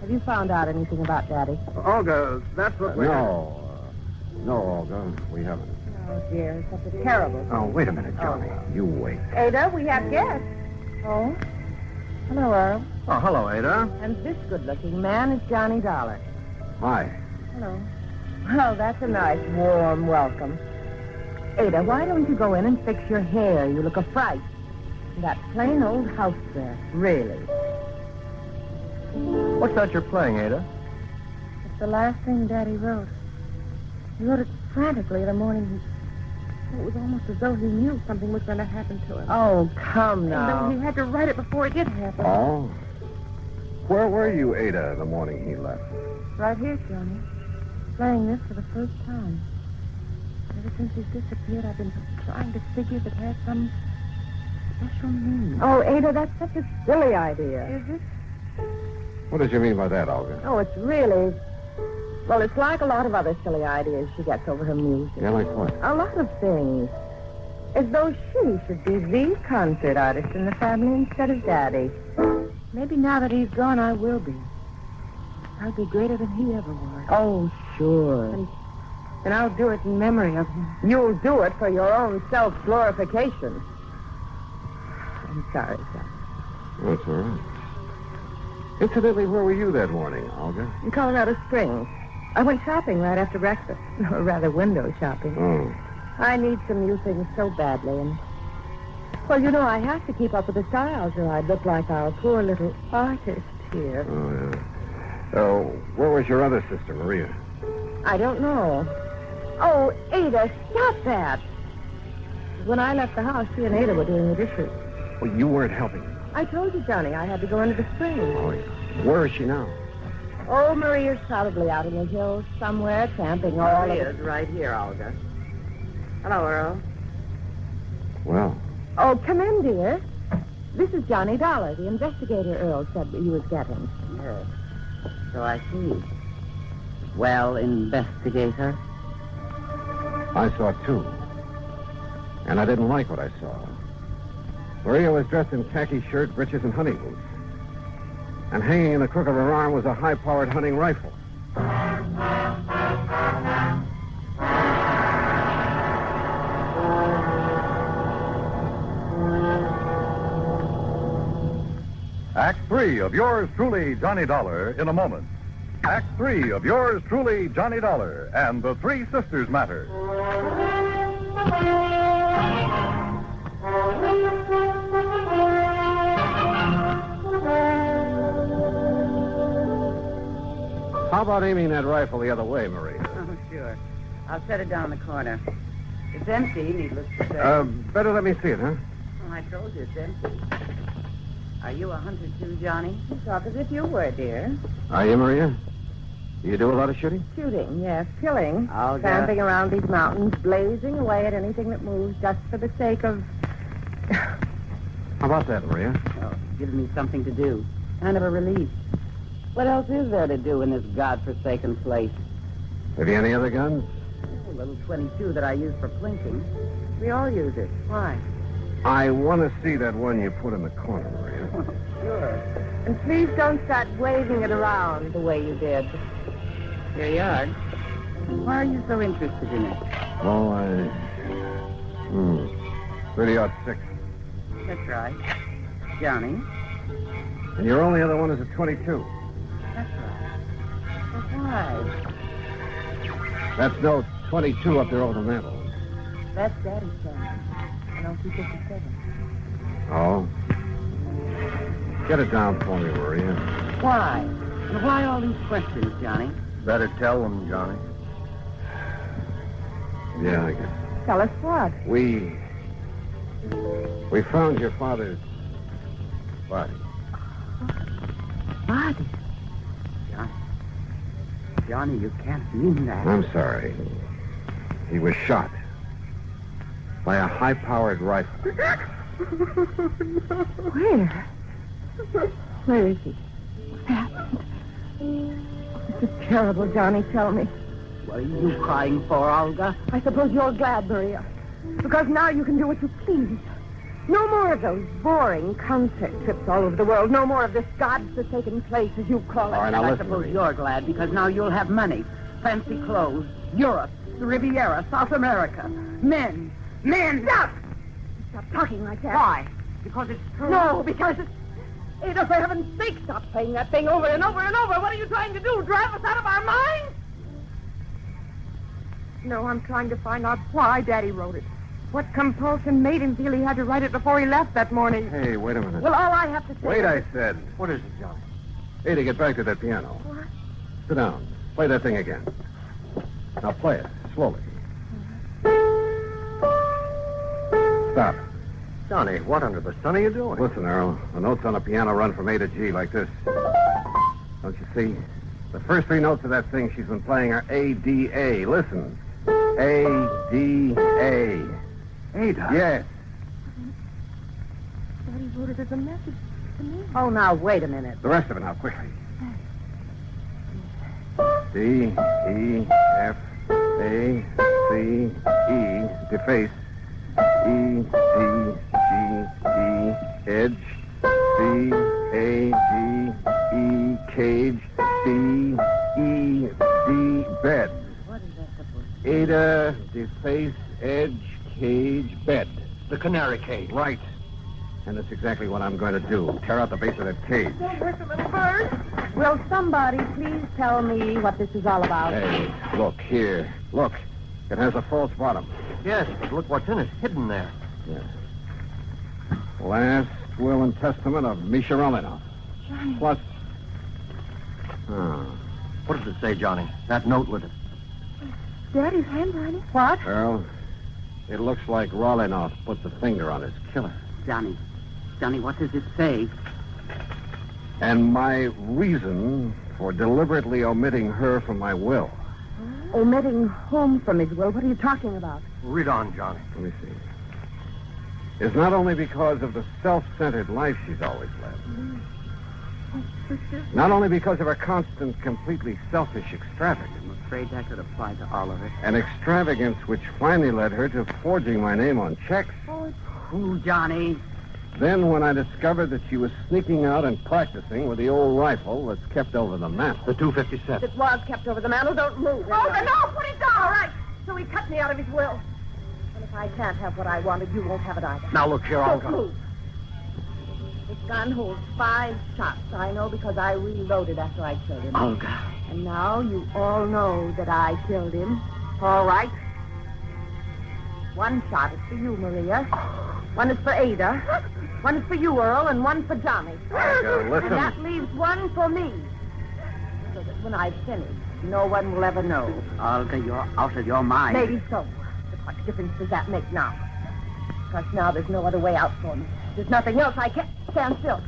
Have you found out anything about Daddy? Olga, that's what we... No, Olga, we haven't. Oh, dear, it's such a terrible... Oh, wait a minute, Johnny. You wait. Ada, we have guests. Oh? Hello, Earl. Oh, hello, Ada. And this good-looking man is Johnny Dollar. Hi. Hello. Well, that's a nice, warm welcome. Ada, why don't you go in and fix your hair? You look a fright. That plain old house dress, really. What's that you're playing, Ada? It's the last thing Daddy wrote. He wrote it frantically the morning it was almost as though he knew something was going to happen to him. Oh, come now. And he had to write it before it did happen. Oh? Where were you, Ada, the morning he left? Right here, Johnny. Playing this for the first time. Ever since he's disappeared, I've been trying to figure if it has some special meaning. Oh, Ada, that's such a silly idea. Is it? What did you mean by that, Olga? Oh, it's really... Well, it's like a lot of other silly ideas she gets over her music. Yeah, like what? A lot of things. As though she should be the concert artist in the family instead of Daddy. Maybe now that he's gone, I will be. I'll be greater than he ever was. Oh, sure. And I'll do it in memory of him. You'll do it for your own self-glorification. I'm sorry, son. That's all right. Incidentally, where were you that morning, Olga? In Colorado Springs. I went shopping right after breakfast. Or rather, window shopping. Oh. I need some new things so badly, and... Well, you know, I have to keep up with the styles, or I'd look like our poor little artist here. Oh, yeah. So, where was your other sister, Maria? I don't know. Oh, Ada, stop that. When I left the house, she and Ada were doing the dishes. Well, you weren't helping. I told you, Johnny, I had to go into the spring. Oh, yeah. Where is she now? Oh, Maria's probably out in the hills somewhere, camping all Maria's right here, Olga. Hello, Earl. Well. Oh, come in, dear. This is Johnny Dollar, the investigator Earl said that you was getting. Yes. So I see. Well, investigator? I saw two. And I didn't like what I saw. Maria was dressed in khaki shirt, breeches, and hunting boots. And hanging in the crook of her arm was a high-powered hunting rifle. Act 3 of yours truly, Johnny Dollar, in a moment. Act 3 of yours truly, Johnny Dollar, and the Three Sisters Matter. How about aiming that rifle the other way, Maria? Oh, sure. I'll set it down the corner. It's empty, needless to say. Better let me see it, huh? Oh, I told you it's empty. Are you a hunter too, Johnny? You talk as if you were, dear. Are you, Maria? Do you do a lot of shooting? Shooting, yes. Killing. Oh, Camping around these mountains, blazing away at anything that moves just for the sake of... How about that, Maria? Oh, it gives me something to do. Kind of a relief. What else is there to do in this godforsaken place? Have you any other guns? A little 22 that I use for plinking. We all use it. Why? I want to see that one you put in the corner, Maria. Sure. And please don't start waving it around the way you did. Here you are. Why are you so interested in it? Oh, 30-06. That's right. Johnny? And your only other one is a 22. That's right. But why? That's no 22 up there over the mantel. That's Daddy's son. An LT-57. Oh? Get it down for me, Maria. Why? And why all these questions, Johnny? Better tell them, Johnny. Yeah, I guess. Tell us what? We found your father's body. Body? Johnny, you can't mean that. I'm sorry. He was shot by a high-powered rifle. Where? Where is he? What happened? This is terrible, Johnny. Tell me. What are you crying for, Olga? I suppose you're glad, Maria. Because now you can do what you please. No more of those boring concert trips all over the world. No more of this godforsaken place, as you call it. All right, now I listen, suppose Maria. you're glad because now you'll have money, fancy clothes, Europe, the Riviera, South America, men. Stop! Stop talking like that. Why? Because it's true. No, because it's... Ada, for heaven's sake, stop playing that thing over and over and over. What are you trying to do? Drive us out of our minds? No, I'm trying to find out why Daddy wrote it. What compulsion made him feel he had to write it before he left that morning? Hey, wait a minute. Well, all I have to say... Wait, I said. What is it, Johnny? Ada, get back to that piano. What? Sit down. Play that thing again. Now play it, slowly. Stop. Johnny, what under the sun are you doing? Listen, Earl. The notes on a piano run from A to G like this. Don't you see? The first three notes of that thing she's been playing are A-D-A. Listen. A-D-A. Ada? Yes. Daddy wrote it as a message to me. Oh, now, wait a minute. The rest of it now, quickly. D-E-F-A-C-E, deface. E-D-G-E, edge. C-A-G-E, cage. B-E-D, bed. What is that supposed to be? Ada, deface, edge, cage, bed. The canary cage. Right. And that's exactly what I'm going to do. Tear out the base of that cage. Don't hurt them any bird. Will somebody please tell me what this is all about? Hey, look here. Look. It has a false bottom. Yes, but look what's in it. Hidden there. Yeah. Last will and testament of Misha Romanoff. Johnny. Plus... What does it say, Johnny? That note with it. Daddy's handwriting. What? Well, it looks like Rolinoff put the finger on his killer. Johnny, what does it say? And my reason for deliberately omitting her from my will. Omitting whom from his will? What are you talking about? Read on, Johnny. Let me see. Is not only because of the self-centered life she's always led. Not only because of her constant, completely selfish extravagance. I'm afraid that could apply to all of it. An extravagance which finally led her to forging my name on checks. Who, Johnny? Then, when I discovered that she was sneaking out and practicing with the old rifle that's kept over the mantel. The 257. It was kept over the mantel. Don't move. Oh, no, put it down. All right. So he cut me out of his will. And if I can't have what I wanted, you won't have it either. Now, look here, I'll Don't go. move. This gun holds 5 shots. I know because I reloaded after I killed him. Olga. And now you all know that I killed him. All right. 1 shot is for you, Maria. 1 is for Ada. 1 is for you, Earl, and 1 for Johnny. Olga, listen. And that leaves 1 for me. So that when I've finished, no one will ever know. Olga, you're out of your mind. Maybe so. But what difference does that make now? Because now there's no other way out for me. There's nothing else. I can't stand still.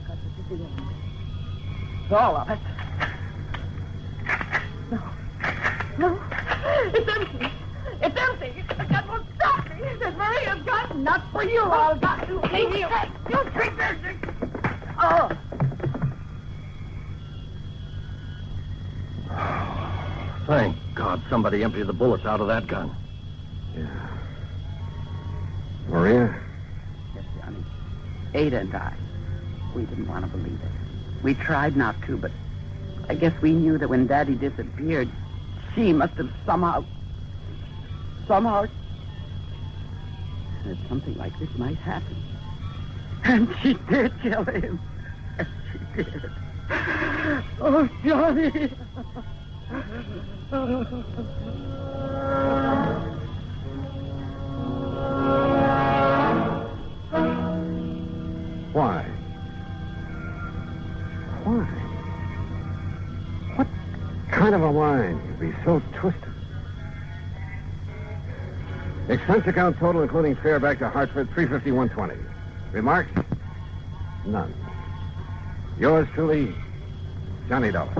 Because this is the end. It's all of it. No. It's empty. It's empty. The gun won't stop me. There's Maria's gun. Not for you, Olga. You creature. Oh. Thank God somebody emptied the bullets out of that gun. Yeah. Maria? Yes, Johnny. Ada and I, we didn't want to believe it. We tried not to, but I guess we knew that when Daddy disappeared, she must have somehow said something like this might happen. And she did kill him. And she did. Oh, Johnny. Why? What kind of a mind could be so twisted? Expense account total, including fare back to Hartford, $351.20. Remarks? None. Yours truly, Johnny Dollar.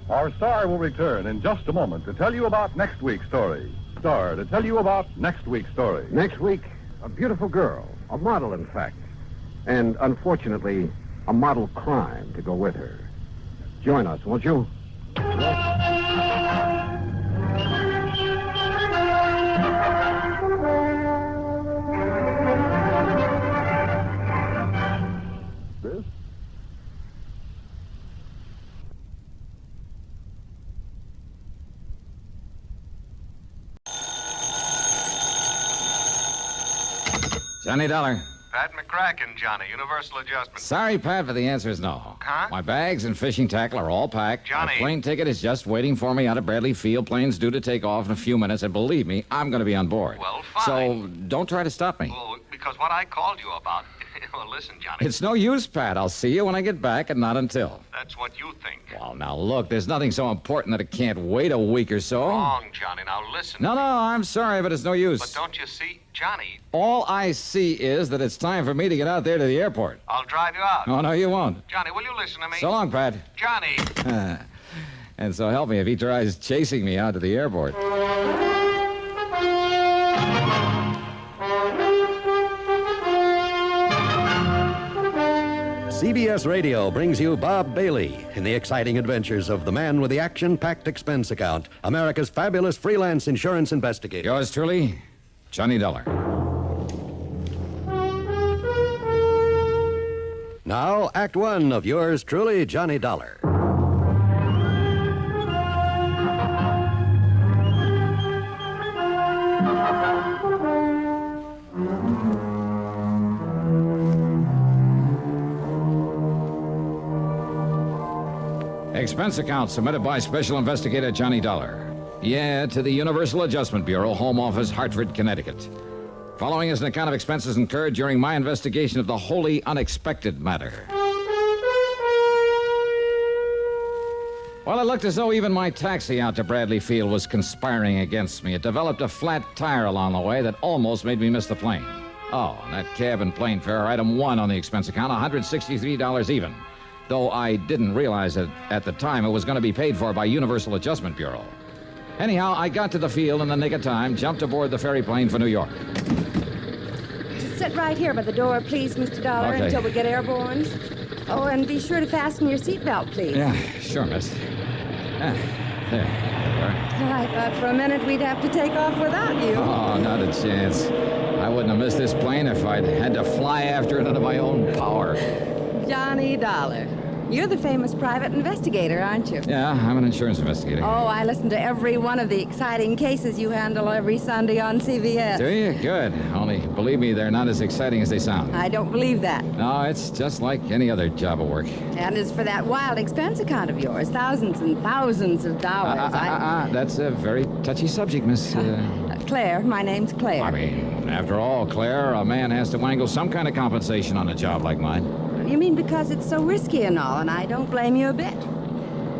Our star will return in just a moment to tell you about next week's story. Star to tell you about next week's story. Next week, a beautiful girl, a model, in fact, and unfortunately, a model crime to go with her. Join us, won't you? This? Johnny Dollar. Pat McCracken, Johnny. Universal Adjustment. Sorry, Pat, but the answer is no. Huh? My bags and fishing tackle are all packed. Johnny. My plane ticket is just waiting for me out of Bradley Field. Plane's due to take off in a few minutes, and believe me, I'm going to be on board. Well, fine. So don't try to stop me. Well, because what I called you about... Well, listen, Johnny. It's no use, Pat. I'll see you when I get back, and not until. That's what you think. Well, now, look, there's nothing so important that it can't wait a week or so. Wrong, Johnny. Now, listen. No, I'm sorry, but it's no use. But don't you see, Johnny, All I see is that it's time for me to get out there to the airport. I'll drive you out. Oh, no, you won't. Johnny, will you listen to me? So long, Pat. Johnny. And so help me if he tries chasing me out to the airport. CBS Radio brings you Bob Bailey in the exciting adventures of the man with the action-packed expense account, America's fabulous freelance insurance investigator. Yours truly, Johnny Dollar. Now, Act One of yours truly, Johnny Dollar. Expense account submitted by Special Investigator Johnny Dollar. Yeah, to the Universal Adjustment Bureau, Home Office, Hartford, Connecticut. Following is an account of expenses incurred during my investigation of the wholly unexpected matter. Well, it looked as though even my taxi out to Bradley Field was conspiring against me. It developed a flat tire along the way that almost made me miss the plane. Oh, and that cab and plane fare, item 1 on the expense account, $163 even. Though I didn't realize that at the time it was going to be paid for by Universal Adjustment Bureau. Anyhow, I got to the field in the nick of time, jumped aboard the ferry plane for New York. Just sit right here by the door, please, Mr. Dollar, Okay. until we get airborne. Oh, and be sure to fasten your seatbelt, please. Yeah, sure, miss. There you are. I thought for a minute we'd have to take off without you. Oh, not a chance. I wouldn't have missed this plane if I'd had to fly after it under my own power. Johnny Dollar. You're the famous private investigator, aren't you? Yeah, I'm an insurance investigator. Oh, I listen to every one of the exciting cases you handle every Sunday on CBS. Do you? Good. Only, believe me, they're not as exciting as they sound. I don't believe that. No, it's just like any other job of work. And as for that wild expense account of yours, thousands and thousands of dollars, That's a very touchy subject, Miss... Claire, my name's Claire. I mean, after all, Claire, a man has to wangle some kind of compensation on a job like mine. You mean because it's so risky and all, and I don't blame you a bit.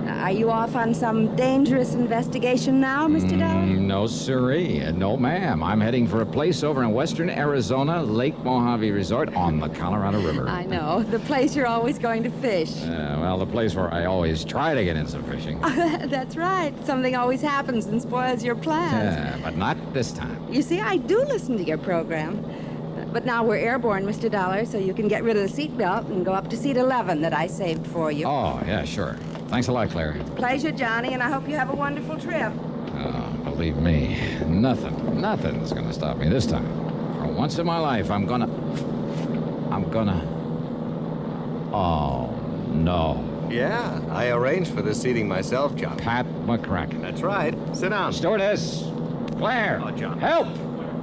Are you off on some dangerous investigation now, Mr. Dollar? No, sirree. No, ma'am. I'm heading for a place over in western Arizona, Lake Mojave Resort on the Colorado River. I know. The place you're always going to fish. Well, the place where I always try to get in some fishing. That's right. Something always happens and spoils your plans. Yeah, but not this time. You see, I do listen to your program. But now we're airborne, Mr. Dollar, so you can get rid of the seatbelt and go up to seat 11 that I saved for you. Oh, yeah, sure. Thanks a lot, Claire. Pleasure, Johnny, and I hope you have a wonderful trip. Oh, believe me, nothing's gonna stop me this time. For once in my life, I'm gonna... Oh, no. Yeah, I arranged for this seating myself, John. Pat McCracken. That's right. Sit down. Stewardess! Claire! Oh, John. Help!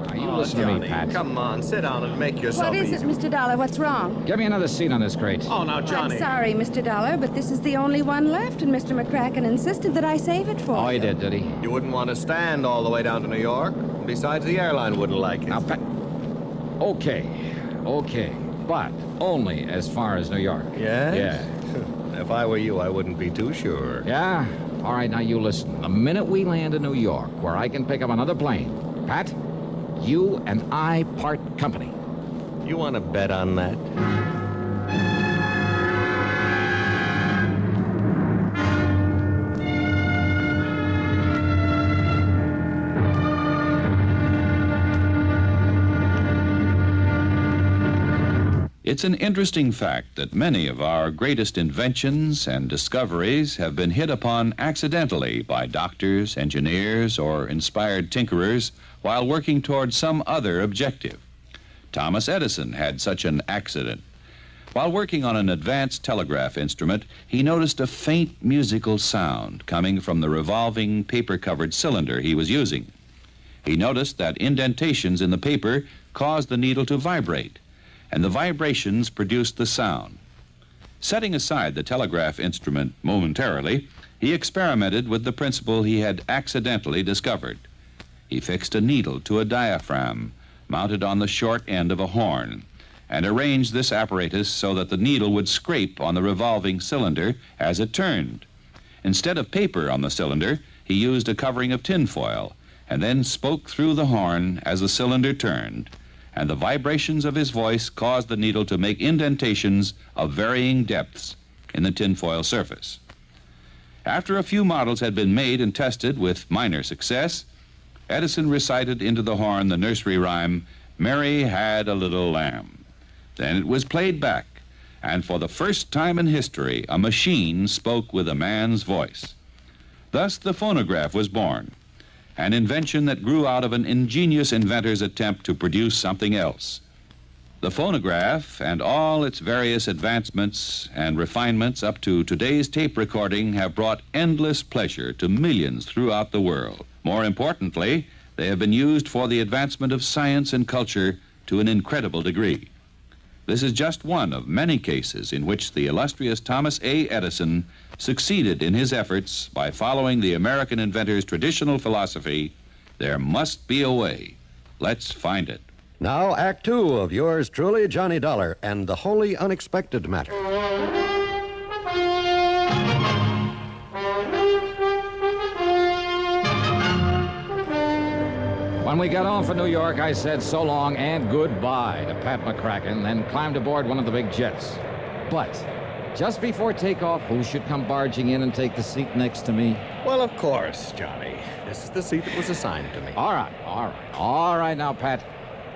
Now, you listen to me, Pat. Come on, sit down and make yourself What is easy. it, Mr. Dollar? What's wrong? Give me another seat on this crate. Oh, now, Johnny. I'm sorry, Mr. Dollar, but this is the only one left, and Mr. McCracken insisted that I save it for you. Oh, he did he? You wouldn't want to stand all the way down to New York. Besides, the airline wouldn't like it. Now, Pat... Okay. But only as far as New York. Yes? Yeah. If I were you, I wouldn't be too sure. Yeah? All right, now you listen. The minute we land in New York, where I can pick up another plane, Pat, you and I part company. You want to bet on that? It's an interesting fact that many of our greatest inventions and discoveries have been hit upon accidentally by doctors, engineers, or inspired tinkerers while working toward some other objective. Thomas Edison had such an accident. While working on an advanced telegraph instrument, he noticed a faint musical sound coming from the revolving paper-covered cylinder he was using. He noticed that indentations in the paper caused the needle to vibrate, and the vibrations produced the sound. Setting aside the telegraph instrument momentarily, he experimented with the principle he had accidentally discovered. He fixed a needle to a diaphragm mounted on the short end of a horn and arranged this apparatus so that the needle would scrape on the revolving cylinder as it turned. Instead of paper on the cylinder, he used a covering of tinfoil and then spoke through the horn as the cylinder turned, and the vibrations of his voice caused the needle to make indentations of varying depths in the tinfoil surface. After a few models had been made and tested with minor success, Edison recited into the horn the nursery rhyme, "Mary had a little lamb." Then it was played back, and for the first time in history, a machine spoke with a man's voice. Thus the phonograph was born, an invention that grew out of an ingenious inventor's attempt to produce something else. The phonograph and all its various advancements and refinements up to today's tape recording have brought endless pleasure to millions throughout the world. More importantly, they have been used for the advancement of science and culture to an incredible degree. This is just one of many cases in which the illustrious Thomas A. Edison succeeded in his efforts by following the American inventor's traditional philosophy, there must be a way. Let's find it. Now, Act Two of yours truly, Johnny Dollar, and the wholly unexpected matter. When we got home from New York, I said so long and goodbye to Pat McCracken, then climbed aboard one of the big jets. But just before takeoff, who should come barging in and take the seat next to me? Well, of course, Johnny. This is the seat that was assigned to me. All right now, Pat.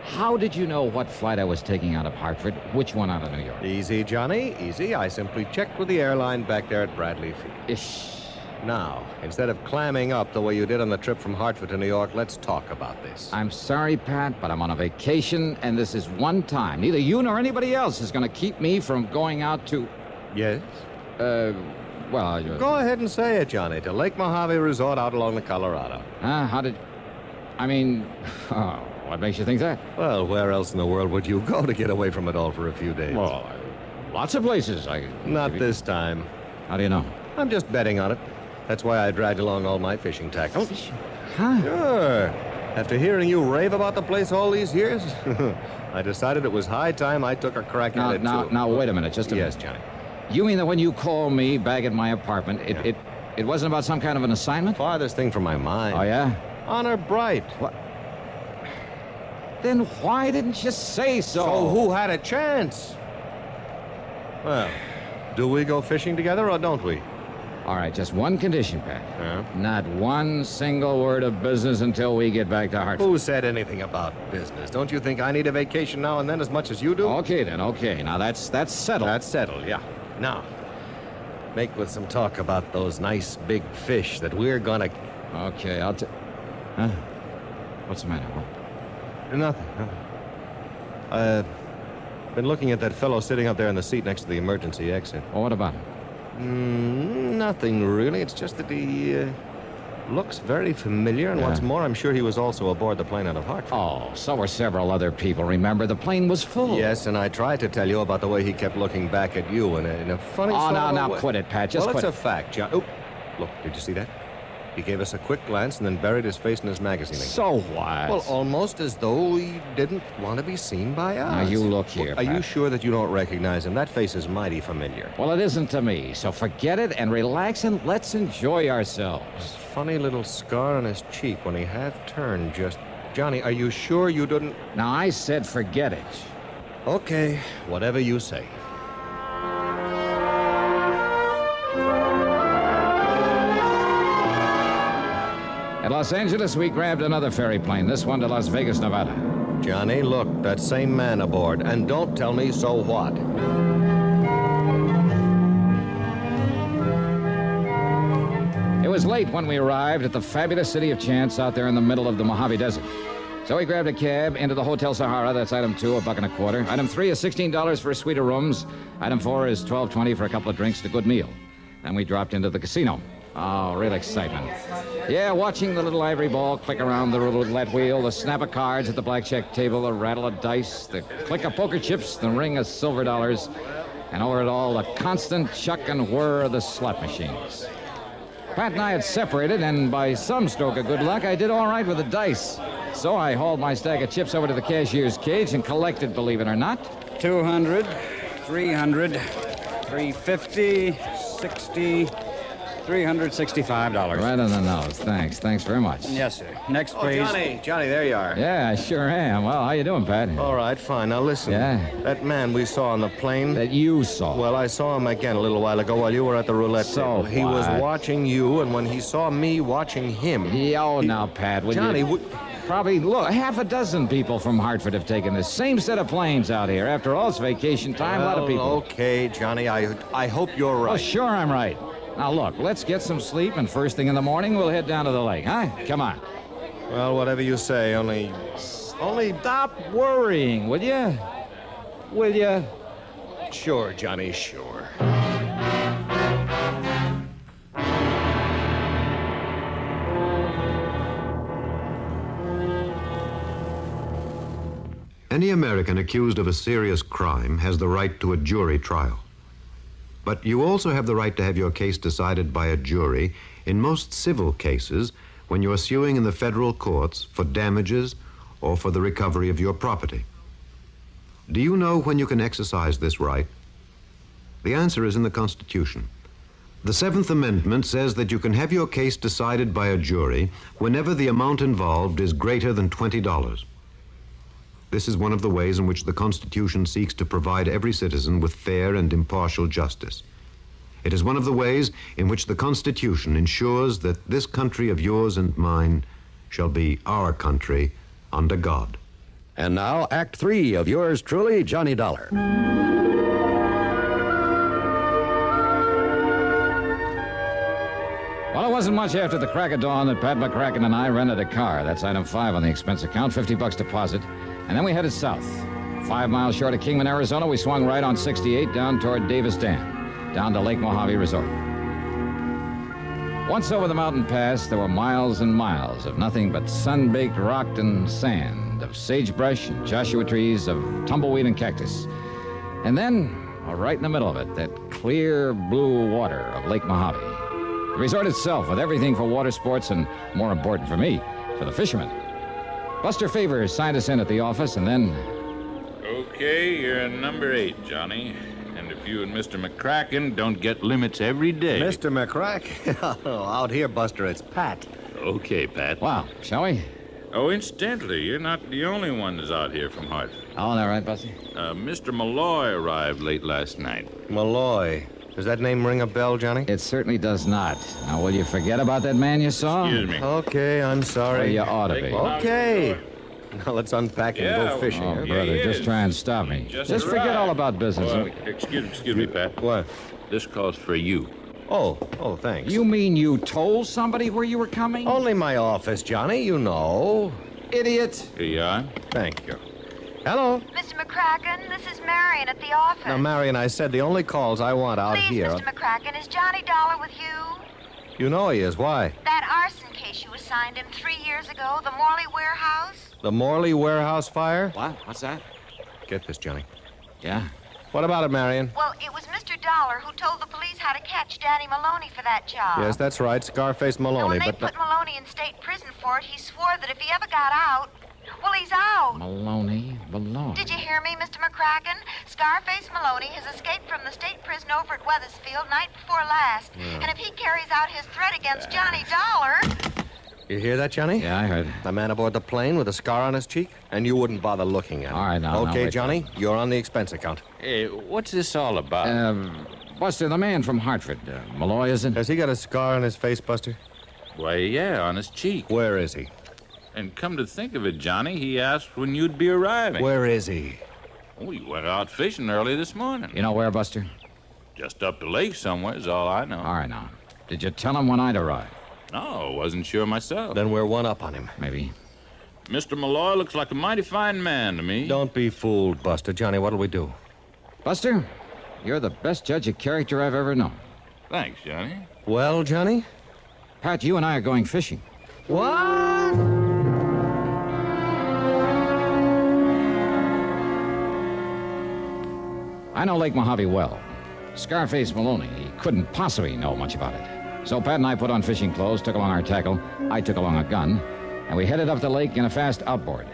How did you know what flight I was taking out of Hartford? Which one out of New York? Easy, Johnny, easy. I simply checked with the airline back there at Bradley Field. Ish. Now, instead of clamming up the way you did on the trip from Hartford to New York, let's talk about this. I'm sorry, Pat, but I'm on a vacation, and this is one time. Neither you nor anybody else is going to keep me from going out to... Yes? Well... Go ahead and say it, Johnny, to Lake Mojave Resort out along the Colorado. How did... I mean... Oh, what makes you think that? Well, where else in the world would you go to get away from it all for a few days? Well, lots of places. Not this time. How do you know? I'm just betting on it. That's why I dragged along all my fishing tackle. Huh? Sure. After hearing you rave about the place all these years, I decided it was high time I took a crack at it, too. Now, wait a minute, just a minute. Yes, Johnny. You mean that when you called me back at my apartment, it wasn't about some kind of an assignment? Farthest thing from my mind. Oh, yeah? Honor bright. What? Then why didn't you say so? So who had a chance? Well, do we go fishing together or don't we? All right, just one condition, Pat. Not one single word of business until we get back to Hartford. Who said anything about business? Don't you think I need a vacation now and then as much as you do? Okay, then, okay. Now, that's settled. That's settled, yeah. Now, make with some talk about those nice big fish that we're gonna... Okay, Huh? What's the matter? Nothing. I've been looking at that fellow sitting up there in the seat next to the emergency exit. Well, what about him? Nothing, really. It's just that he looks very familiar, and what's more, I'm sure he was also aboard the plane out of Hartford. Oh, so were several other people. Remember, the plane was full. Yes, and I tried to tell you about the way he kept looking back at you in a funny sort of now, way. quit it, Pat. Just well, quit it's a fact, John. Oh, look, did you see that? He gave us a quick glance and then buried his face in his magazine. So what? Well, almost as though he didn't want to be seen by us. Now, you look here, Are you sure that you don't recognize him? That face is mighty familiar. Well, it isn't to me, so forget it and relax and let's enjoy ourselves. Funny little scar on his cheek when he half turned just... Johnny, are you sure you didn't... Now, I said forget it. Okay, whatever you say. At Los Angeles, we grabbed another ferry plane, this one to Las Vegas, Nevada. Johnny, look, that same man aboard, and don't tell me so what. It was late when we arrived at the fabulous city of Chance out there in the middle of the Mojave Desert. So we grabbed a cab into the Hotel Sahara. That's item 2, $1.25. Item 3 is $16 for a suite of rooms. Item 4 is $12.20 for a couple of drinks and a good meal. Then we dropped into the casino. Oh, real excitement. Yeah, watching the little ivory ball click around the roulette wheel, the snap of cards at the blackjack table, the rattle of dice, the click of poker chips, the ring of silver dollars, and over it all, the constant chuck and whir of the slot machines. Pat and I had separated, and by some stroke of good luck, I did all right with the dice. So I hauled my stack of chips over to the cashier's cage and collected, believe it or not. 200, 300, 350, 60, $365. Right on the nose. Thanks very much. Yes, sir. Next, please. Johnny, there you are. Yeah, I sure am. Well, how you doing, Pat? All right, fine. Now listen. Yeah? That man we saw on the plane. That you saw. Well, I saw him again a little while ago while you were at the roulette table. He was watching you, and when he saw me watching him... Now, Pat, will Johnny, you... Probably, look, half a dozen people from Hartford have taken this same set of planes out here. After all, it's vacation time. A lot of people. Okay, Johnny, I hope you're right. Oh, sure I'm right. Now, look, let's get some sleep, and first thing in the morning, we'll head down to the lake, huh? Come on. Well, whatever you say, only stop worrying, will you? Will you? Sure, Johnny, sure. Any American accused of a serious crime has the right to a jury trial. But you also have the right to have your case decided by a jury in most civil cases when you're suing in the federal courts for damages or for the recovery of your property. Do you know when you can exercise this right? The answer is in the Constitution. The 7th Amendment says that you can have your case decided by a jury whenever the amount involved is greater than $20. This is one of the ways in which the Constitution seeks to provide every citizen with fair and impartial justice. It is one of the ways in which the Constitution ensures that this country of yours and mine shall be our country under God. And now, Act 3 of yours truly, Johnny Dollar. Well, it wasn't much after the crack of dawn that Pat McCracken and I rented a car. That's item 5 on the expense account, $50 deposit. And then we headed south. 5 miles short of Kingman, Arizona, we swung right on 68 down toward Davis Dam, down to Lake Mojave Resort. Once over the mountain pass, there were miles and miles of nothing but sun-baked rock and sand, of sagebrush and Joshua trees, of tumbleweed and cactus. And then, right in the middle of it, that clear blue water of Lake Mojave. The resort itself, with everything for water sports and, more important for me, for the fishermen. Buster Favors signed us in at the office, and then... Okay, you're number 8, Johnny. And if you and Mr. McCracken don't get limits every day... Mr. McCracken? Out here, Buster, it's Pat. Okay, Pat. Wow, shall we? Oh, incidentally, you're not the only one that's out here from Hartford. Oh, all right, Buster? Mr. Malloy arrived late last night. Malloy. Does that name ring a bell, Johnny? It certainly does not. Now, will you forget about that man you saw? Excuse me. Okay, I'm sorry. Well, you ought to be. Okay. Now let's unpack and go fishing. Oh, brother, just try and stop me. Just forget all about business. Excuse me, Pat. What? This calls for you. Oh, thanks. You mean you told somebody where you were coming? Only my office, Johnny, you know. Idiot. Here you are. Thank you. Hello? Mr. McCracken, this is Marion at the office. Now, Marion, I said the only calls I want out Please, here... Mr. McCracken, is Johnny Dollar with you? You know he is. Why? That arson case you assigned him 3 years ago, the Morley warehouse? The Morley warehouse fire? What? What's that? Get this, Johnny. Yeah? What about it, Marion? Well, it was Mr. Dollar who told the police how to catch Danny Maloney for that job. Yes, that's right, Scarface Maloney, when they put Maloney in state prison for it, he swore that if he ever got out... Well, he's out. Maloney. Did you hear me, Mr. McCracken? Scarface Maloney has escaped from the state prison over at Weathersfield night before last. Yeah. And if he carries out his threat against Johnny Dollar... You hear that, Johnny? Yeah, I heard. The man aboard the plane with a scar on his cheek? And you wouldn't bother looking at him. All right, now. Okay, wait. Johnny, you're on the expense account. Hey, what's this all about? Buster, the man from Hartford. Malloy, is it? Has he got a scar on his face, Buster? Why, yeah, on his cheek. Where is he? And come to think of it, Johnny, he asked when you'd be arriving. Where is he? Oh, he went out fishing early this morning. You know where, Buster? Just up the lake somewhere is all I know. All right, now. Did you tell him when I'd arrive? No, wasn't sure myself. Then we're one up on him. Maybe. Mr. Malloy looks like a mighty fine man to me. Don't be fooled, Buster. Johnny, what'll we do? Buster, you're the best judge of character I've ever known. Thanks, Johnny. Well, Johnny? Pat, you and I are going fishing. What? I know Lake Mojave well. Scarface Maloney, he couldn't possibly know much about it. So Pat and I put on fishing clothes, took along our tackle, I took along a gun, and we headed up the lake in a fast outboard.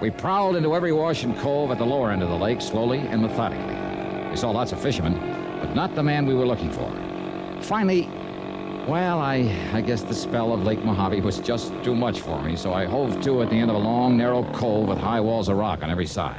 We prowled into every wash and cove at the lower end of the lake, slowly and methodically. We saw lots of fishermen, but not the man we were looking for. Finally, Well, I guess the spell of Lake Mojave was just too much for me, so I hove to at the end of a long, narrow cove with high walls of rock on every side.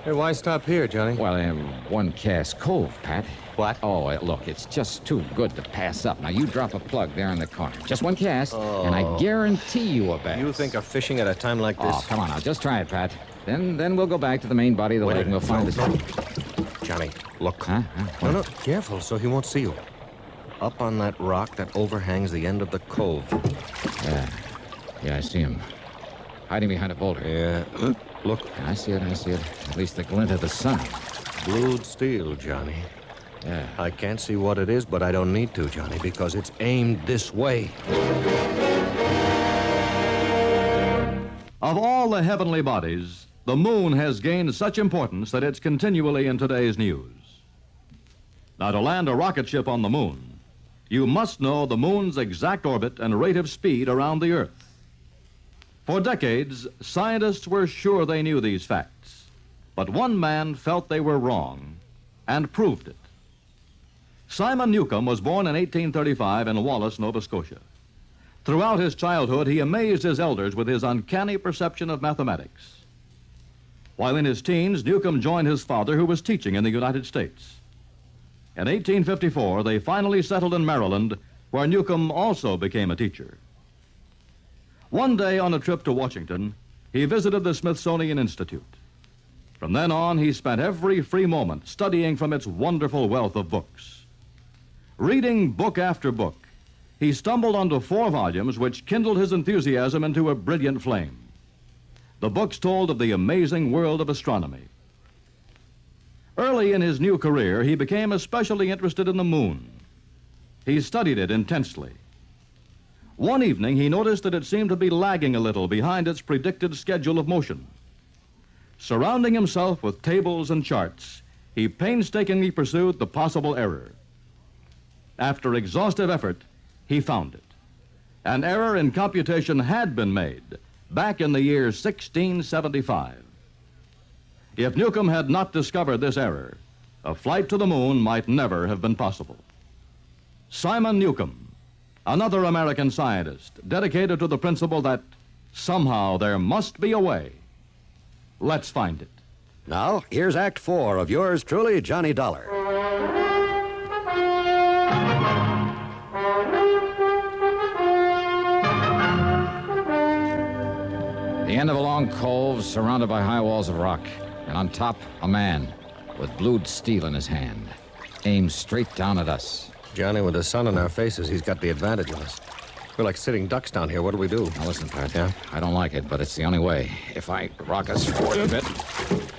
Hey, why stop here, Johnny? Well, one cast cove, Pat. What? Oh, look, it's just too good to pass up. Now, you drop a plug there in the corner. Just one cast, and I guarantee you a bass. You think of fishing at a time like this? Oh, come on now. Just try it, Pat. Then we'll go back to the main body of the lake and we'll find the... Johnny, look. Huh? No, careful so he won't see you. Up on that rock that overhangs the end of the cove. Yeah, I see him. Hiding behind a boulder. Yeah. Look. I see it. At least the glint of the sun. Blued steel, Johnny. Yeah. I can't see what it is, but I don't need to, Johnny, because it's aimed this way. Of all the heavenly bodies, the moon has gained such importance that it's continually in today's news. Now, to land a rocket ship on the moon, you must know the moon's exact orbit and rate of speed around the Earth. For decades, scientists were sure they knew these facts, but one man felt they were wrong and proved it. Simon Newcomb was born in 1835 in Wallace, Nova Scotia. Throughout his childhood, he amazed his elders with his uncanny perception of mathematics. While in his teens, Newcomb joined his father, who was teaching in the United States. In 1854, they finally settled in Maryland, where Newcomb also became a teacher. One day on a trip to Washington, he visited the Smithsonian Institute. From then on, he spent every free moment studying from its wonderful wealth of books. Reading book after book, he stumbled onto 4 volumes which kindled his enthusiasm into a brilliant flame. The books told of the amazing world of astronomy. Early in his new career, he became especially interested in the moon. He studied it intensely. One evening, he noticed that it seemed to be lagging a little behind its predicted schedule of motion. Surrounding himself with tables and charts, he painstakingly pursued the possible error. After exhaustive effort, he found it. An error in computation had been made back in the year 1675. If Newcomb had not discovered this error, a flight to the moon might never have been possible. Simon Newcomb, another American scientist dedicated to the principle that somehow there must be a way. Let's find it. Now, here's Act 4 of yours truly, Johnny Dollar. The end of a long cove surrounded by high walls of rock, and on top, a man with blued steel in his hand, aimed straight down at us. Johnny, with the sun on our faces, he's got the advantage of us. We're like sitting ducks down here. What do we do? Now listen, Pat. Yeah? I don't like it, but it's the only way. If I rock us forward a bit,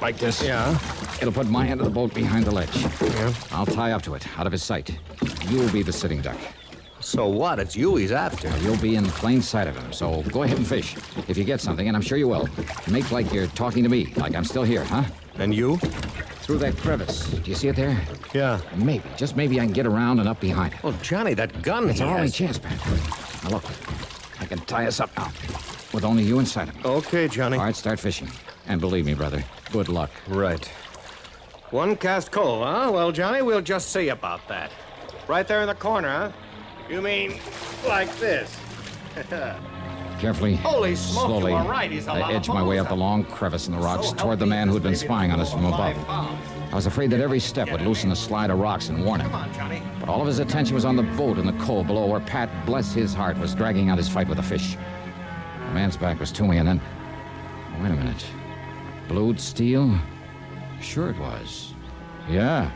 like this, it'll put my end of the boat behind the ledge. Yeah? I'll tie up to it, out of his sight. You'll be the sitting duck. So what? It's you he's after. Now, you'll be in plain sight of him, so go ahead and fish. If you get something, and I'm sure you will, make like you're talking to me, like I'm still here, huh? And you? Through that crevice. Do you see it there? Yeah. Maybe, just maybe I can get around and up behind it. Oh, Johnny, that gun It's our only chance, Pat. Now, look, I can tie us up now, with only you inside of me. Okay, Johnny. All right, start fishing. And believe me, brother, good luck. Right. One cast cove, huh? Well, Johnny, we'll just see about that. Right there in the corner, huh? You mean like this? Carefully, Holy smoke, slowly, you are right. He's a lot I of edged my way up the long crevice in the rocks toward the man who'd been spying on us from above. I was afraid that every step would loosen a slide of rocks and warn him. But all of his attention was on the boat in the cove below where Pat, bless his heart, was dragging out his fight with the fish. The man's back was to me, and then... Oh, wait a minute. Blued steel? Sure it was. Yeah.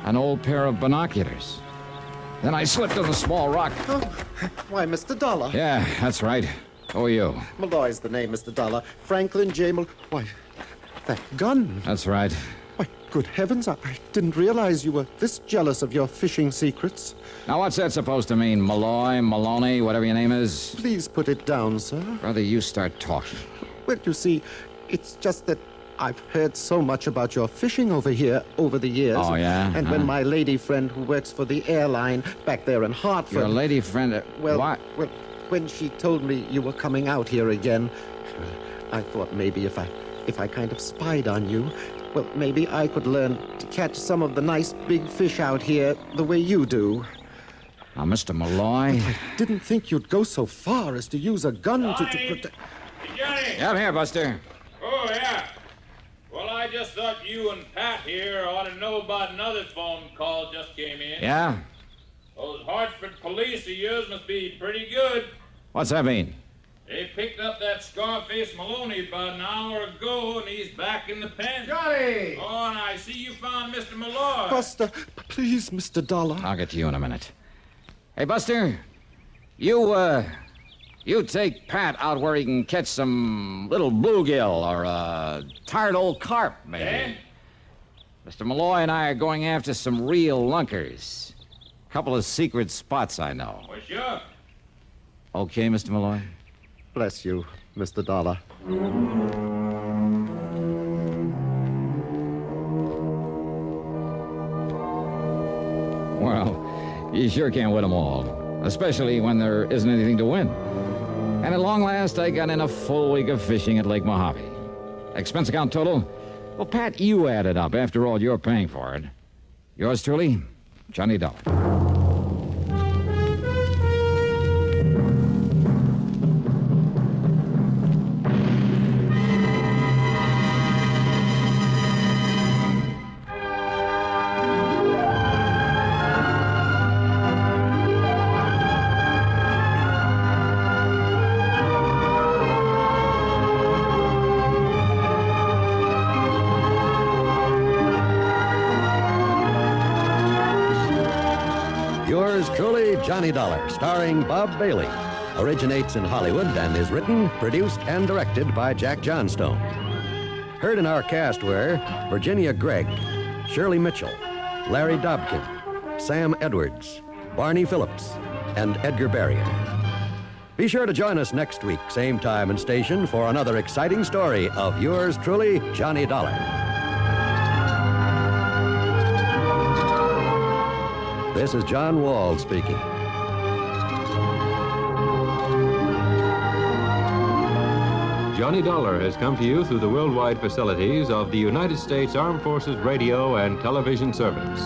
An old pair of binoculars. Then I slipped on a small rock. Oh, why, Mr. Dollar. Yeah, that's right. Who are you? Malloy's the name, Mr. Dollar. Franklin J. Why, that gun. That's right. Why, good heavens, I didn't realize you were this jealous of your fishing secrets. Now, what's that supposed to mean? Malloy, Maloney, whatever your name is? Please put it down, sir. Brother, you start talking. Well, you see, it's just that I've heard so much about your fishing over here over the years. Oh, yeah? And when my lady friend who works for the airline back there in Hartford... Your lady friend... what? Well, when she told me you were coming out here again, I thought maybe if I kind of spied on you, well, maybe I could learn to catch some of the nice big fish out here the way you do. Now, Mr. Malloy. I didn't think you'd go so far as to use a gun to protect... Johnny! Yeah, I'm here, Buster. Oh, yeah. Well, I just thought you and Pat here ought to know about another phone call just came in. Yeah? Those Hartford police of yours must be pretty good. What's that mean? They picked up that Scarface Maloney about an hour ago, and he's back in the pen. Johnny! Oh, and I see you found Mr. Malloy. Buster, please, Mr. Dollar. I'll get to you in a minute. Hey, Buster, you take Pat out where he can catch some little bluegill or a tired old carp, maybe. Eh? Mr. Malloy and I are going after some real lunkers. A couple of secret spots I know. Well, sure. Okay, Mr. Malloy? Bless you, Mr. Dollar. Well, you sure can't win them all, especially when there isn't anything to win. And at long last, I got in a full week of fishing at Lake Mojave. Expense account total? Well, Pat, you add it up. After all, you're paying for it. Yours truly, Johnny Dollar. Yours truly, Johnny Dollar, starring Bob Bailey. Originates in Hollywood and is written, produced, and directed by Jack Johnstone. Heard in our cast were Virginia Gregg, Shirley Mitchell, Larry Dobkin, Sam Edwards, Barney Phillips, and Edgar Barrier. Be sure to join us next week, same time and station, for another exciting story of yours truly, Johnny Dollar. This is John Wall speaking. Johnny Dollar has come to you through the worldwide facilities of the United States Armed Forces Radio and Television Service.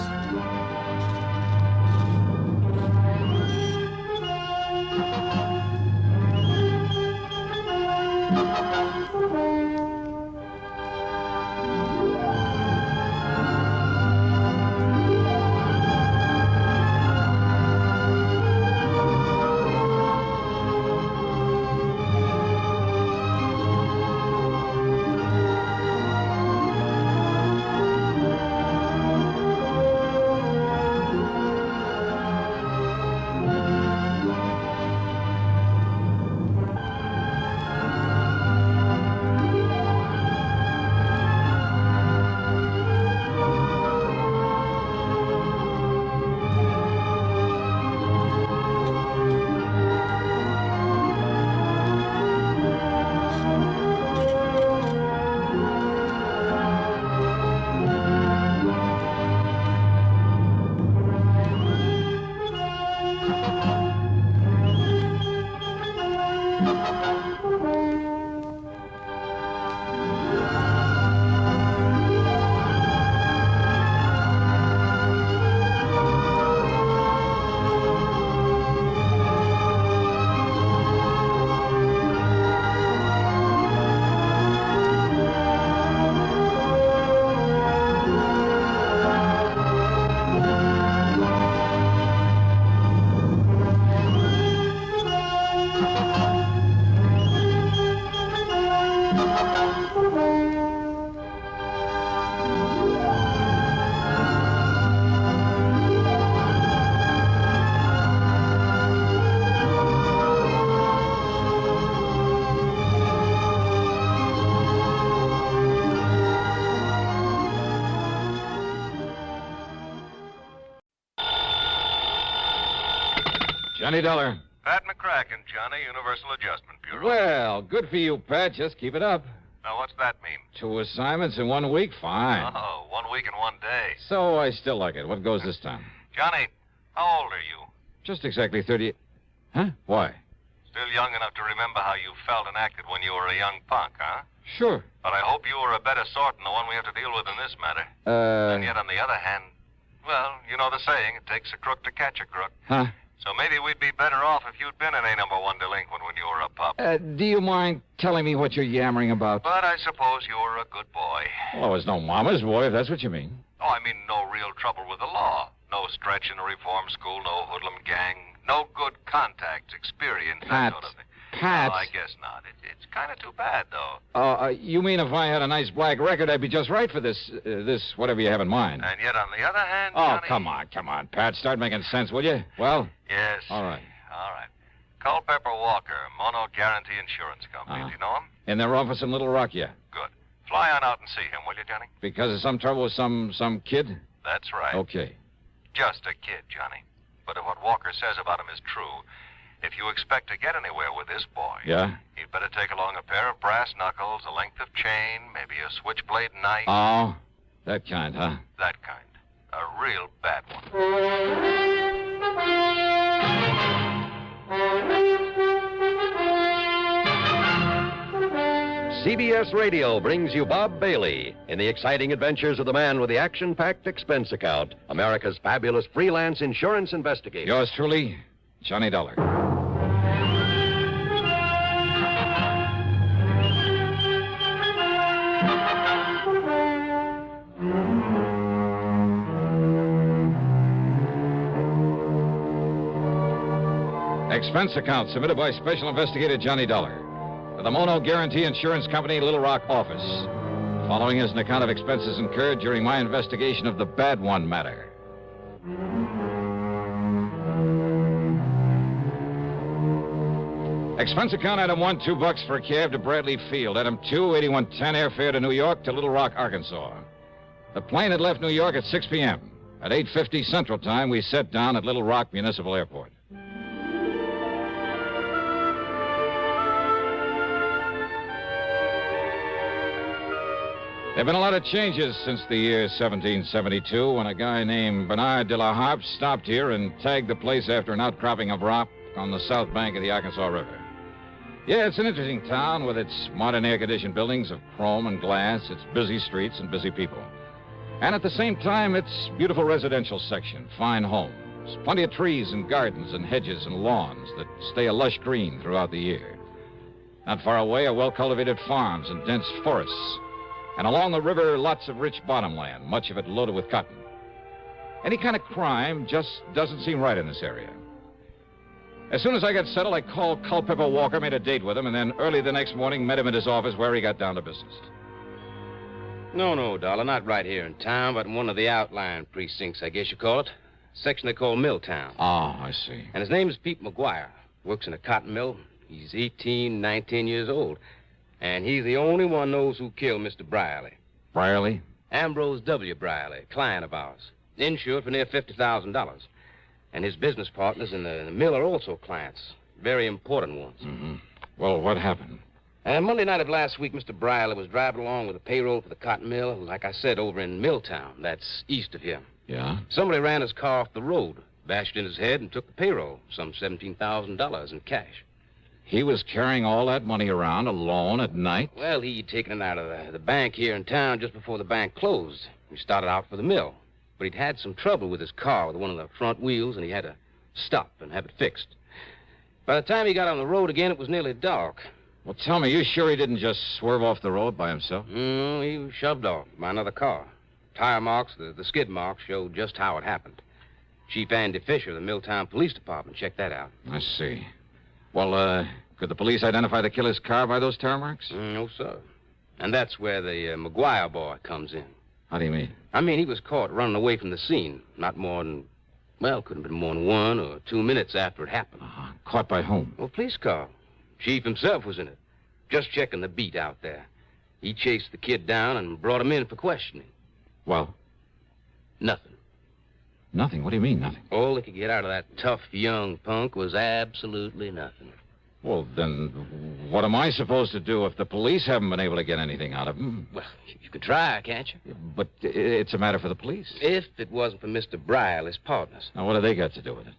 Johnny Dollar. Pat McCracken, Johnny, Universal Adjustment Bureau. Well, good for you, Pat. Just keep it up. Now, what's that mean? 2 assignments in 1 week? Fine. Oh, 1 week and 1 day. So I still like it. What goes this time? Johnny, how old are you? Just exactly 30... Huh? Why? Still young enough to remember how you felt and acted when you were a young punk, huh? Sure. But I hope you were a better sort than the one we have to deal with in this matter. And yet, on the other hand, well, you know the saying, it takes a crook to catch a crook. Huh? So maybe we'd be better off if you'd been an A number 1 delinquent when you were a pup. Do you mind telling me what you're yammering about? But I suppose you were a good boy. Well, I was no mama's boy, if that's what you mean. Oh, I mean no real trouble with the law. No stretch in a reform school, no hoodlum gang, no good contacts, experience, that sort of thing. Pat. No, I guess not. It's kind of too bad, though. You mean if I had a nice black record, I'd be just right for this whatever you have in mind. And yet, on the other hand, Oh, Johnny... come on, Pat. Start making sense, will you? Well? Yes. All right. Culpepper Walker, Mono Guarantee Insurance Company. Do you know him? In their office in Little Rock, yeah. Good. Fly on out and see him, will you, Johnny? Because of some trouble with some kid? That's right. Okay. Just a kid, Johnny. But if what Walker says about him is true, if you expect to get anywhere with this boy... Yeah? You'd better take along a pair of brass knuckles, a length of chain, maybe a switchblade knife. Oh, that kind, huh? That kind. A real bad one. CBS Radio brings you Bob Bailey in the exciting adventures of the man with the action-packed expense account, America's fabulous freelance insurance investigator. Yours truly, Johnny Dollar. Expense account submitted by Special Investigator Johnny Dollar to the Mono Guarantee Insurance Company, Little Rock office. Following is an account of expenses incurred during my investigation of the Bad One matter. Expense account item 1, $2 for a cab to Bradley Field. Item 2, 8110 airfare to New York to Little Rock, Arkansas. The plane had left New York at 6 p.m. At 8:50 Central Time, we set down at Little Rock Municipal Airport. There have been a lot of changes since the year 1772 when a guy named Bernard de la Harpe stopped here and tagged the place after an outcropping of rock on the south bank of the Arkansas River. Yeah, it's an interesting town with its modern air-conditioned buildings of chrome and glass, its busy streets and busy people. And at the same time, its beautiful residential section, fine homes, plenty of trees and gardens and hedges and lawns that stay a lush green throughout the year. Not far away are well-cultivated farms and dense forests. And along the river, lots of rich bottomland, much of it loaded with cotton. Any kind of crime just doesn't seem right in this area. As soon as I got settled, I called Culpepper Walker, made a date with him, and then early the next morning met him at his office where he got down to business. No, Dollar, not right here in town, but in one of the outlying precincts, I guess you call it. Section they call Milltown. Oh, I see. And his name is Pete McGuire. Works in a cotton mill. He's 18, 19 years old. And he's the only one knows who killed Mr. Brierly. Brierly? Ambrose W. Brierly, client of ours. Insured for near $50,000. And his business partners in the mill are also clients. Very important ones. Mm-hmm. Well, what happened? Monday night of last week, Mr. Brierly was driving along with a payroll for the cotton mill, like I said, over in Milltown. That's east of here. Yeah? Somebody ran his car off the road, bashed in his head, and took the payroll, some $17,000 in cash. He was carrying all that money around alone at night? Well, he'd taken it out of the bank here in town just before the bank closed. He started out for the mill. But he'd had some trouble with his car, with one of the front wheels, and he had to stop and have it fixed. By the time he got on the road again, it was nearly dark. Well, tell me, you sure he didn't just swerve off the road by himself? No, he was shoved off by another car. Tire marks, the skid marks, showed just how it happened. Chief Andy Fisher of the Milltown Police Department checked that out. I see. Well, could the police identify the killer's car by those tire marks? No, sir. And that's where the McGuire boy comes in. How do you mean? I mean, he was caught running away from the scene. Not more than, well, couldn't have been more than 1 or 2 minutes after it happened. Caught by whom? Well, police car. Chief himself was in it. Just checking the beat out there. He chased the kid down and brought him in for questioning. Well? Nothing. Nothing? What do you mean, nothing? All they could get out of that tough young punk was absolutely nothing. Well, then, what am I supposed to do if the police haven't been able to get anything out of him? Well, you could try, can't you? But it's a matter for the police. If it wasn't for Mr. Brierly's partners. Now, what do they got to do with it?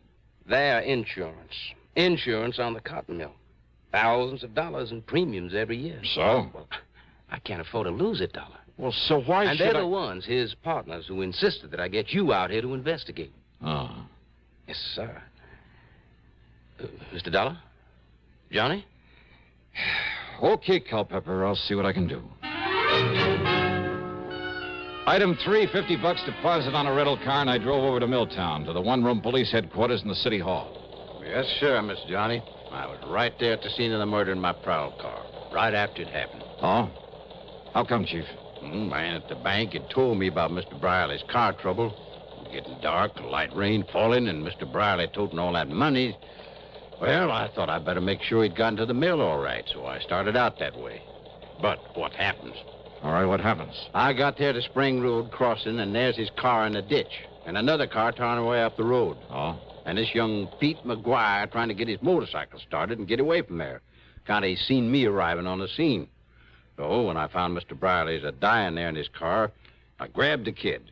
Their insurance. Insurance on the cotton mill. Thousands of dollars in premiums every year. So? Well, I can't afford to lose it, Dollar. Well, so why and should they're the ones, his partners, who insisted that I get you out here to investigate. Oh. Yes, sir. Mr. Dollar? Johnny? Okay, Culpepper, I'll see what I can do. Item 3, $50 deposit on a rental car, and I drove over to Milltown, to the one-room police headquarters in the city hall. Yes, sir, Miss Johnny. I was right there at the scene of the murder in my prowl car, right after it happened. Oh? How come, Chief? Man at the bank had told me about Mr. Brierly's car trouble. It was getting dark, light rain falling, and Mr. Brierly toting all that money. Well, I thought I'd better make sure he'd gotten to the mill all right, so I started out that way. But what happens? All right, what happens? I got there to Spring Road crossing, and there's his car in the ditch, and another car towing away up the road. Oh? And this young Pete McGuire trying to get his motorcycle started and get away from there. Kind of he seen me arriving on the scene. So when I found Mr. Brierly's dying there in his car, I grabbed the kid.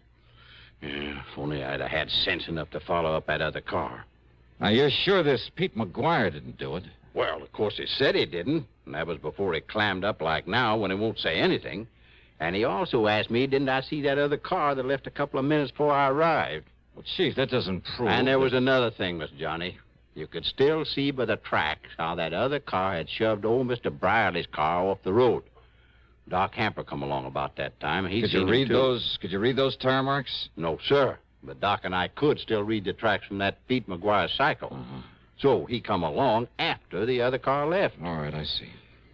Yeah, if only I'd have had sense enough to follow up that other car. Now, you're sure this Pete McGuire didn't do it? Well, of course, he said he didn't. And that was before he clammed up like now when he won't say anything. And he also asked me, didn't I see that other car that left a couple of minutes before I arrived? Well, Chief, that doesn't prove... And there was another thing, Miss Johnny. You could still see by the tracks how that other car had shoved old Mr. Brierly's car off the road. Doc Hamper come along about that time. Could you read those tire marks? No, sir. But Doc and I could still read the tracks from that Pete McGuire cycle. Uh-huh. So he come along after the other car left. All right, I see.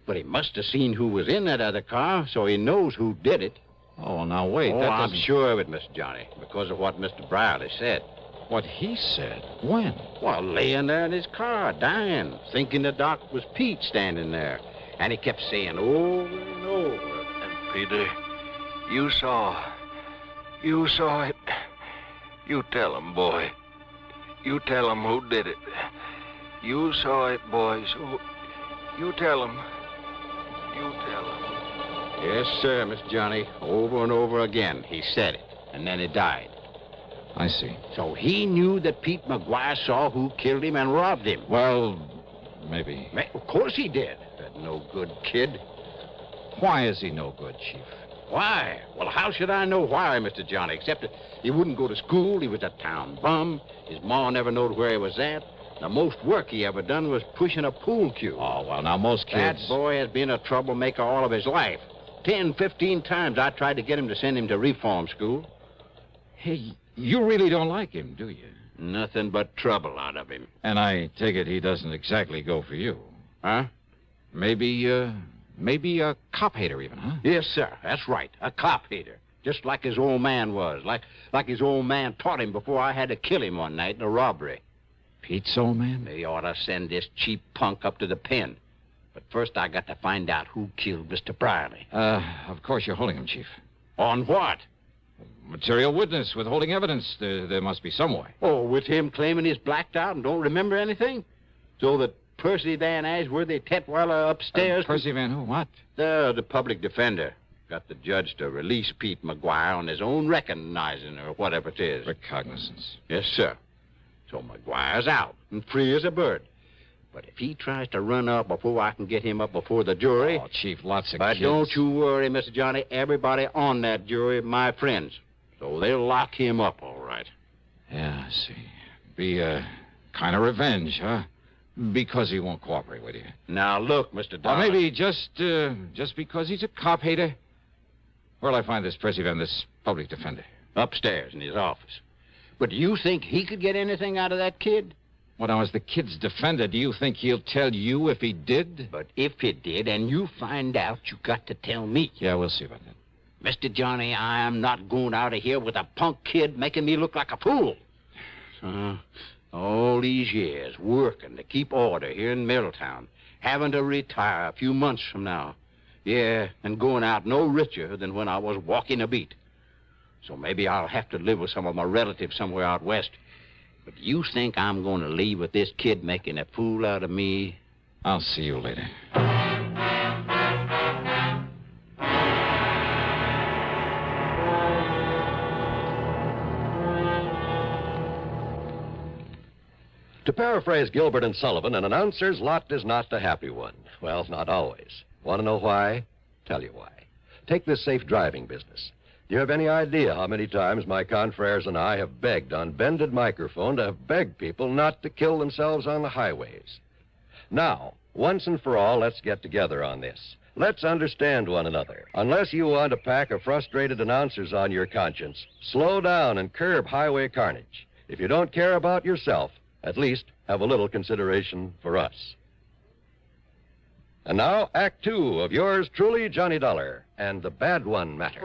But he must have seen who was in that other car, so he knows who did it. Oh, well, now, wait. I'm sure of it, Mr. Johnny, because of what Mr. Brierly said. What he said? When? Well, laying there in his car, dying, thinking the Doc was Pete standing there. And he kept saying over and over. And, Peter, you saw it. You tell him, boy. You tell him who did it. You saw it, boys. You tell him. You tell him. Yes, sir, Miss Johnny. Over and over again, he said it. And then he died. I see. So he knew that Pete McGuire saw who killed him and robbed him. Well, maybe. Of course he did. That no good kid. Why is he no good, Chief? Why? Well, how should I know why, Mr. Johnny, except that he wouldn't go to school, he was a town bum, his ma never knowed where he was at. The most work he ever done was pushing a pool cue. Oh, well, now, most kids... That boy has been a troublemaker all of his life. 10, 15 times I tried to get him to send him to reform school. Hey, you really don't like him, do you? Nothing but trouble out of him. And I take it he doesn't exactly go for you. Huh? Maybe a cop hater even, huh? Yes, sir. That's right. A cop hater. Just like his old man was. Like his old man taught him before I had to kill him one night in a robbery. Pete's old man? They ought to send this cheap punk up to the pen. But first I got to find out who killed Mr. Brierly. Of course you're holding him, Chief. On what? Material witness, withholding evidence. There must be some way. Oh, with him claiming he's blacked out and don't remember anything? So that Percy Van Ashworthy Tetweiler upstairs... Percy Van who? What? The public defender. Got the judge to release Pete McGuire on his own recognizing or whatever it is. Recognizance. Yes, sir. So McGuire's out and free as a bird. But if he tries to run up before I can get him up before the jury... Oh, Chief, lots of But kids. don't you worry, Mr. Johnny. Everybody on that jury are my friends. So they'll lock him up all right. Yeah, I see. Be a kind of revenge, huh? Because he won't cooperate with you. Now, look, Mr. Dollar. Or maybe just because he's a cop hater. Where'll I find this Percy Van, this public defender? Upstairs in his office. But do you think he could get anything out of that kid? Well, now, as the kid's defender, do you think he'll tell you if he did? But if he did, and you find out, you got to tell me. Yeah, we'll see about that. Mr. Johnny, I am not going out of here with a punk kid making me look like a fool. All these years working to keep order here in Middletown, having to retire a few months from now. Yeah, and going out no richer than when I was walking a beat. So maybe I'll have to live with some of my relatives somewhere out west. But you think I'm going to leave with this kid making a fool out of me? I'll see you later. To paraphrase Gilbert and Sullivan, an announcer's lot is not a happy one. Well, not always. Want to know why? Tell you why. Take this safe driving business. You have any idea how many times my confreres and I have begged on bended microphone to have begged people not to kill themselves on the highways? Now, once and for all, let's get together on this. Let's understand one another. Unless you want a pack of frustrated announcers on your conscience, slow down and curb highway carnage. If you don't care about yourself, at least have a little consideration for us. And now, Act Two of yours truly, Johnny Dollar, and the Bad One Matter.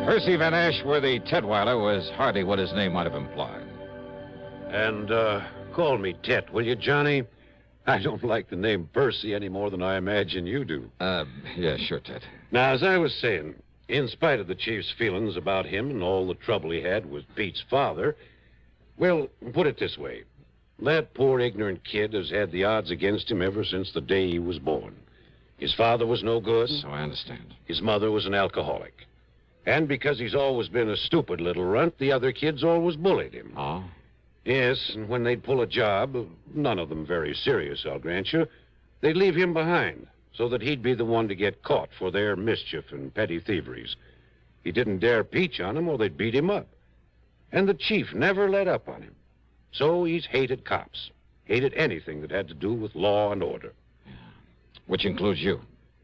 Percy Van Ashworthy Tetweiler was hardly what his name might have implied. And, call me Tet, will you, Johnny? I don't like the name Percy any more than I imagine you do. Yeah, sure, Tet. Now, as I was saying, in spite of the Chief's feelings about him and all the trouble he had with Pete's father, well, put it this way. That poor ignorant kid has had the odds against him ever since the day he was born. His father was no good. So I understand. His mother was an alcoholic. And because he's always been a stupid little runt, the other kids always bullied him. Oh? Yes, and when they'd pull a job, none of them very serious, I'll grant you, they'd leave him behind so that he'd be the one to get caught for their mischief and petty thieveries. He didn't dare peach on them or they'd beat him up. And the chief never let up on him. So he's hated cops, hated anything that had to do with law and order. Yeah. Which includes you.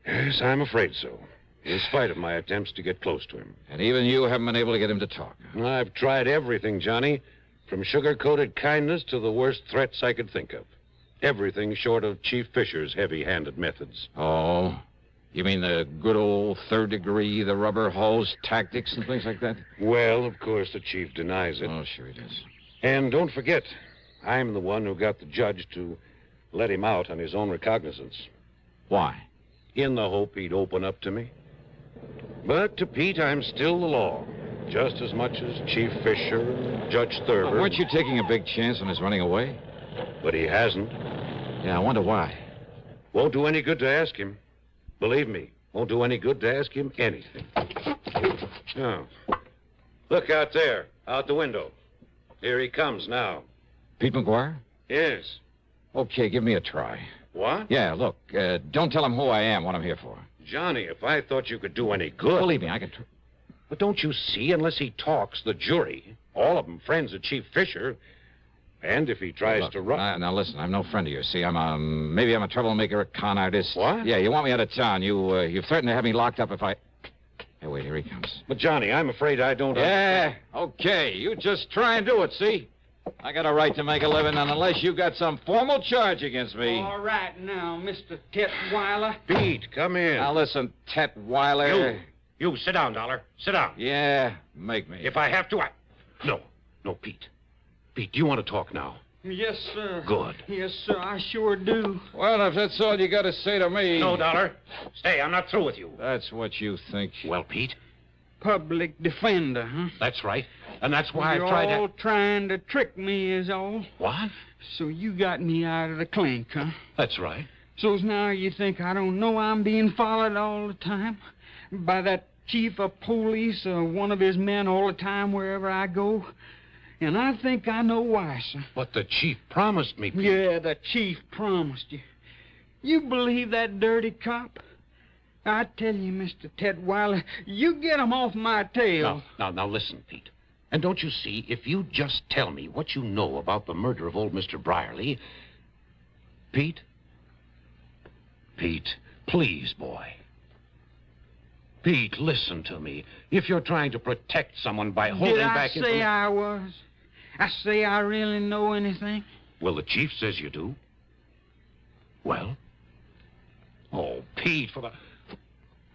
Yes, I'm afraid so. In spite of my attempts to get close to him. And even you haven't been able to get him to talk. I've tried everything, Johnny, from sugar-coated kindness to the worst threats I could think of. Everything short of Chief Fisher's heavy-handed methods. Oh? You mean the good old third degree, the rubber hose tactics and things like that? Well, of course, the chief denies it. Oh, sure he does. And don't forget, I'm the one who got the judge to let him out on his own recognizance. Why? In the hope he'd open up to me. But to Pete, I'm still the law, just as much as Chief Fisher and Judge Thurber. Well, weren't you taking a big chance on his running away? But he hasn't. Yeah, I wonder why. Won't do any good to ask him. Believe me, won't do any good to ask him anything. Oh. Look out there, out the window. Here he comes now. Pete McGuire? Yes. Okay, give me a try. What? Yeah, look, don't tell him who I am, what I'm here for. Johnny, if I thought you could do any good... Believe me, I could... But don't you see, unless he talks, the jury, all of them friends of Chief Fisher, and if he tries to run... Now, listen, I'm no friend of yours, see? Maybe I'm a troublemaker, a con artist. What? Yeah, you want me out of town. You've threatened to have me locked up if I... Hey, wait, here he comes. But, Johnny, I'm afraid I don't... Yeah, okay, you just try and do it, see? I got a right to make a living, and unless you got some formal charge against me... All right now, Mr. Tetweiler. Pete, come in. Now, listen, Tetweiler... You, sit down, Dollar. Sit down. Yeah, make me. If I have to, No, Pete. Pete, do you want to talk now? Yes, sir. Good. Yes, sir, I sure do. Well, if that's all you got to say to me... No, Dollar. Stay, I'm not through with you. That's what you think. Well, Pete? Public defender, huh? That's right. And that's why You're I tried to... all trying to trick me is all. What? So you got me out of the clink, huh? That's right. So's now you think I don't know I'm being followed all the time? By that chief of police or one of his men all the time wherever I go? And I think I know why, sir. But the chief promised me, Pete. Yeah, the chief promised you. You believe that dirty cop? I tell you, Mr. Tetweiler, you get him off my tail. Now, listen, Pete. And don't you see, if you just tell me what you know about the murder of old Mr. Brierly... Pete? Pete, please, boy. Pete, listen to me. If you're trying to protect someone by holding back... Did I say I was? I say I really know anything? Well, the chief says you do. Well? Oh, Pete, for the...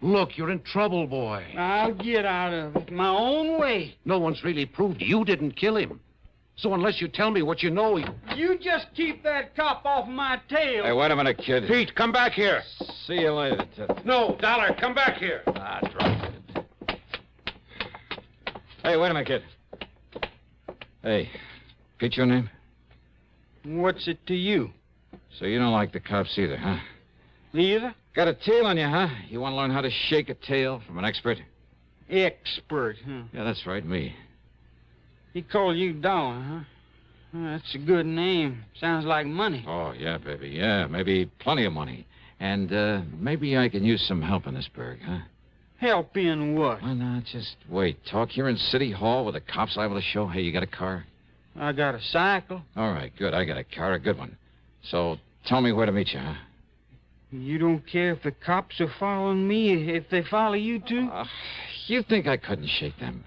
Look, you're in trouble, boy. I'll get out of it my own way. No one's really proved you didn't kill him. So unless you tell me what you know... You just keep that cop off my tail. Hey, wait a minute, kid. Pete, come back here. See you later, Ted. No, Dollar, come back here. That's right. Hey, wait a minute, kid. Hey, Pete, your name? What's it to you? So you don't like the cops either, huh? Either? Got a tail on you, huh? You want to learn how to shake a tail from an expert? Expert, huh? Yeah, that's right, me. He called you Dollar, huh? That's a good name. Sounds like money. Oh, yeah, baby. Yeah, maybe plenty of money. And maybe I can use some help in this burg, huh? Help in what? Why not just wait? Talk here in City Hall with the cops liable to show. Hey, you got a car? I got a cycle. All right, good. I got a car, a good one. So tell me where to meet you, huh? You don't care if the cops are following me, if they follow you, too? You think I couldn't shake them?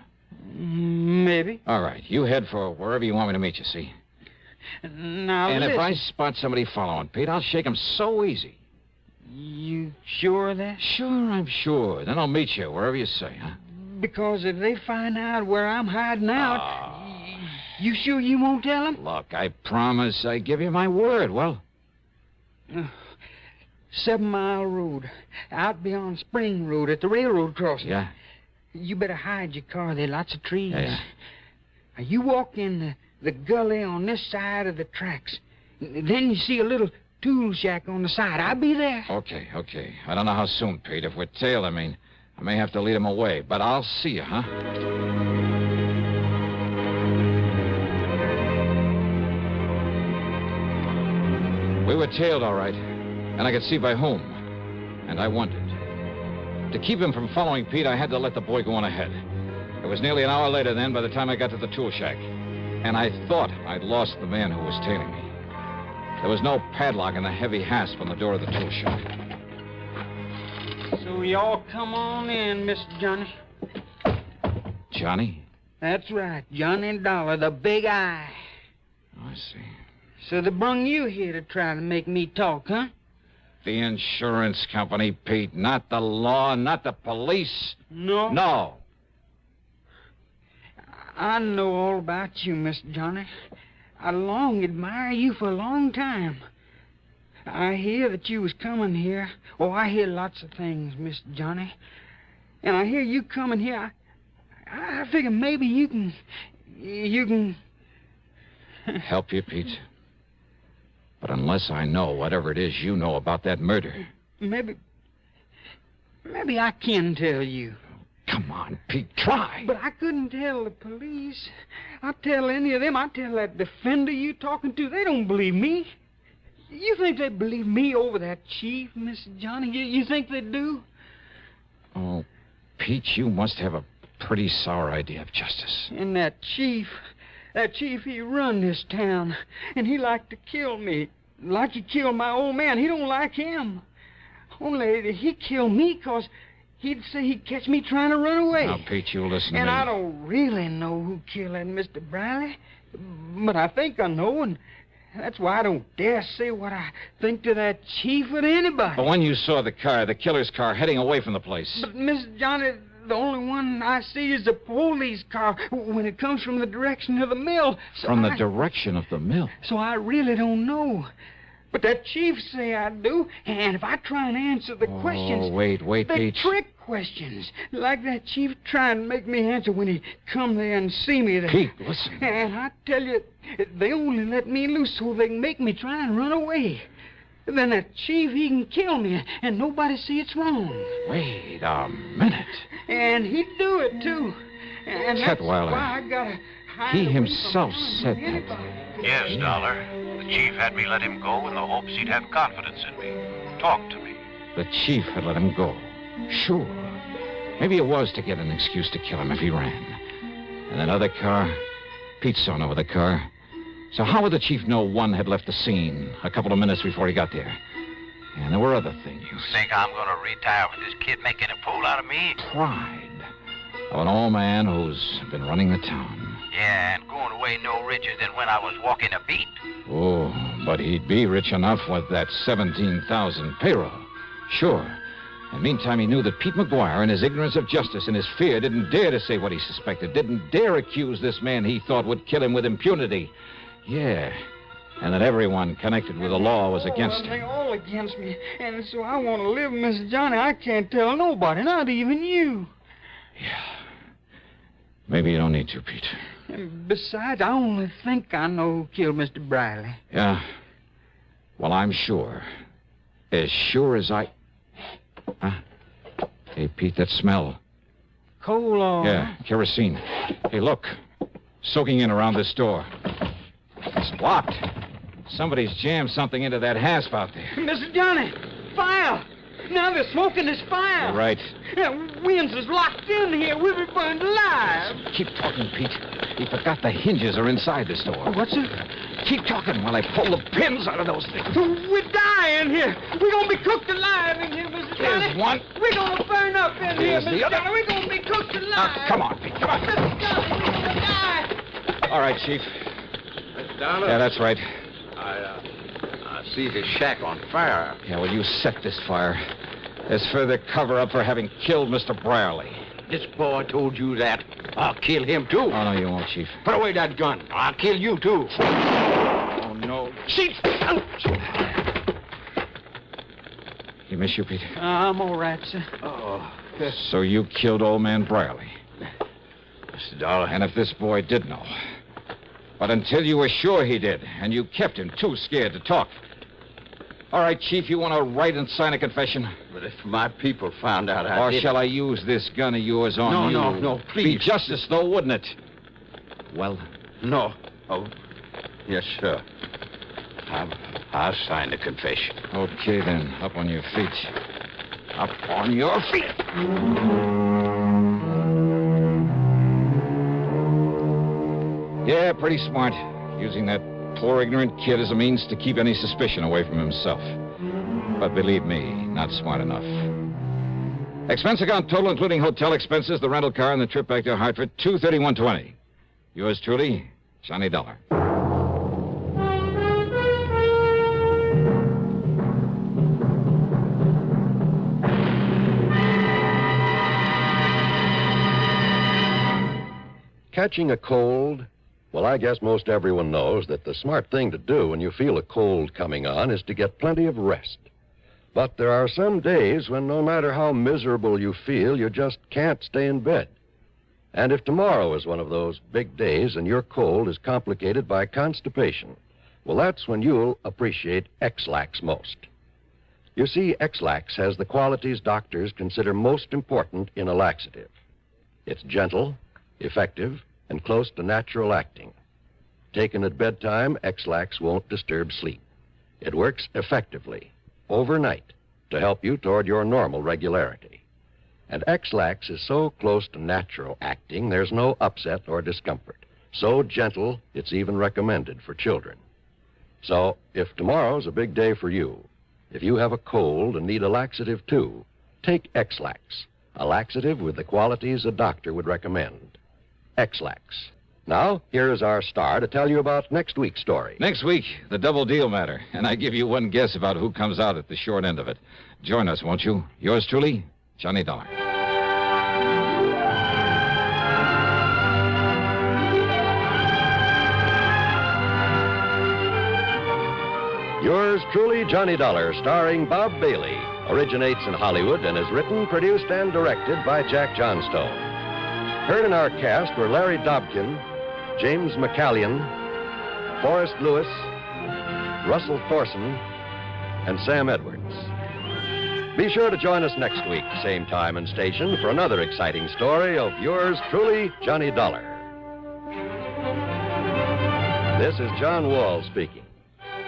Maybe. All right, you head for wherever you want me to meet you, see? Now, and listen. If I spot somebody following, Pete, I'll shake them so easy. You sure of that? Sure, I'm sure. Then I'll meet you wherever you say, huh? Because if they find out where I'm hiding out, you sure you won't tell them? Look, I promise I give you my word. Well? 7 Mile Road, out beyond Spring Road at the railroad crossing. Yeah? You better hide your car. There are lots of trees. Yeah. Now, you walk in the gully on this side of the tracks. Then you see a little tool shack on the side. I'll be there. Okay. I don't know how soon, Pete. If we're tailed, I may have to lead him away. But I'll see you, huh? We were tailed, all right. And I could see by whom. And I wondered. To keep him from following Pete, I had to let the boy go on ahead. It was nearly an hour later then by the time I got to the tool shack. And I thought I'd lost the man who was tailing me. There was no padlock and a heavy hasp on the door of the tool shack. So y'all come on in, Mr. Johnny. Johnny? That's right, Johnny Dollar, the big eye. Oh, I see. So they brung you here to try to make me talk, huh? The insurance company, Pete. Not the law, not the police. No? No. I know all about you, Mr. Johnny. I long admired you for a long time. I hear that you was coming here. Oh, I hear lots of things, Mr. Johnny. And I hear you coming here. I figure maybe you can... Help you, Pete? But unless I know whatever it is you know about that murder... Maybe I can tell you. Come on, Pete, try. But I couldn't tell the police. I'll tell any of them. I'll tell that defender you talking to. They don't believe me. You think they believe me over that chief, Mr. Johnny? You think they do? Oh, Pete, you must have a pretty sour idea of justice. And that chief, he run this town. And he like to kill me. Like he killed my old man. He don't like him. Only he killed me because... he'd say he'd catch me trying to run away. Now, Pete, you listen to me. And I don't really know who killed that Mr. Briley. But I think I know, and that's why I don't dare say what I think to that chief or to anybody. But when you saw the killer's car, heading away from the place... But, Mr. Johnny, the only one I see is the police car when it comes from the direction of the mill. So from the direction of the mill? So I really don't know. But that chief say I do, and if I try and answer the questions... Oh, wait, they're Pete. Trick questions. Like that chief trying to make me answer when he come there and see me there. Pete, listen. And I tell you, they only let me loose so they can make me try and run away. Then that chief, he can kill me, and nobody see it's wrong. Wait a minute. And he'd do it, too. And that's Tetweiler. why I gotta hide He away himself from said anybody. that. Yes, Dollar. The chief had me let him go in the hopes he'd have confidence in me. Talk to me. The chief had let him go. Sure. Maybe it was to get an excuse to kill him if he ran. And that other car? Pete saw no other car. So how would the chief know one had left the scene a couple of minutes before he got there? And there were other things. You think I'm going to retire with this kid making a fool out of me? Pride of an old man who's been running the town. Yeah, and going away no richer than when I was walking a beat. Oh, but he'd be rich enough with that 17,000 payroll. Sure. And meantime, he knew that Pete McGuire, in his ignorance of justice and his fear, didn't dare to say what he suspected, didn't dare accuse this man he thought would kill him with impunity. Yeah. And that everyone connected with the law was against him. They're all against me. And so I want to live, Mr. Johnny. I can't tell nobody, not even you. Yeah. Maybe you don't need to, Pete. And besides, I only think I know who killed Mr. Briley. Yeah. Well, I'm sure. As sure as I... Huh? Hey, Pete, that smell. Coal oil. Yeah, kerosene. Hey, look. Soaking in around this door. It's locked. Somebody's jammed something into that hasp out there. Mr. Johnny, fire! Now they're smoking this fire. You're right. Wins is locked in here. We'll be burned alive. Keep talking, Pete. He forgot the hinges are inside this door. What's it? Keep talking while I pull the pins out of those things. We're dying here. We're going to be cooked alive in here, Mr. Johnny. There's one. We're going to burn up in here, There's the Mr. other. Johnny. We're going to be cooked alive. Now, come on, Pete. Come on. Mr. Johnny, we're going to die. All right, Chief. Mr. Dollar? Yeah, that's right. I see his shack on fire. Yeah, well, you set this fire. There's further cover-up for having killed Mr. Brierly. This boy told you that. I'll kill him, too. Oh, no, you won't, Chief. Put away that gun. I'll kill you, too. Oh, no. Chief! You miss you, Pete? I'm all right, sir. Oh. So you killed old man Brierly. Mr. Dollar. And if this boy did know. But until you were sure he did, and you kept him too scared to talk. All right, Chief, you want to write and sign a confession? But if my people found out I Or did shall I use this gun of yours on you? No, please. Be justice, though, wouldn't it? Well? No. Oh, yes, sir. I'll sign the confession. Okay, then. Up on your feet. Up on your feet. Yeah, pretty smart. Using that poor, ignorant kid as a means to keep any suspicion away from himself. But believe me, not smart enough. Expense account total, including hotel expenses, the rental car, and the trip back to Hartford, $231.20. Yours truly, Johnny Dollar. Catching a cold? Well, I guess most everyone knows that the smart thing to do when you feel a cold coming on is to get plenty of rest. But there are some days when no matter how miserable you feel, you just can't stay in bed. And if tomorrow is one of those big days and your cold is complicated by constipation, well, that's when you'll appreciate X-Lax most. You see, X-Lax has the qualities doctors consider most important in a laxative. It's gentle, effective, and close to natural acting. Taken at bedtime, X-Lax won't disturb sleep. It works effectively, overnight, to help you toward your normal regularity. And X-Lax is so close to natural acting, there's no upset or discomfort. So gentle, it's even recommended for children. So, if tomorrow's a big day for you, if you have a cold and need a laxative too, take X-Lax, a laxative with the qualities a doctor would recommend. X-Lax. Now, here is our star to tell you about next week's story. Next week, the double deal matter. And I give you one guess about who comes out at the short end of it. Join us, won't you? Yours truly, Johnny Dollar. Yours truly, Johnny Dollar, starring Bob Bailey, originates in Hollywood and is written, produced, and directed by Jack Johnstone. Heard in our cast were Larry Dobkin, James McCallion, Forrest Lewis, Russell Thorson, and Sam Edwards. Be sure to join us next week, same time and station, for another exciting story of yours truly, Johnny Dollar. This is John Wall speaking.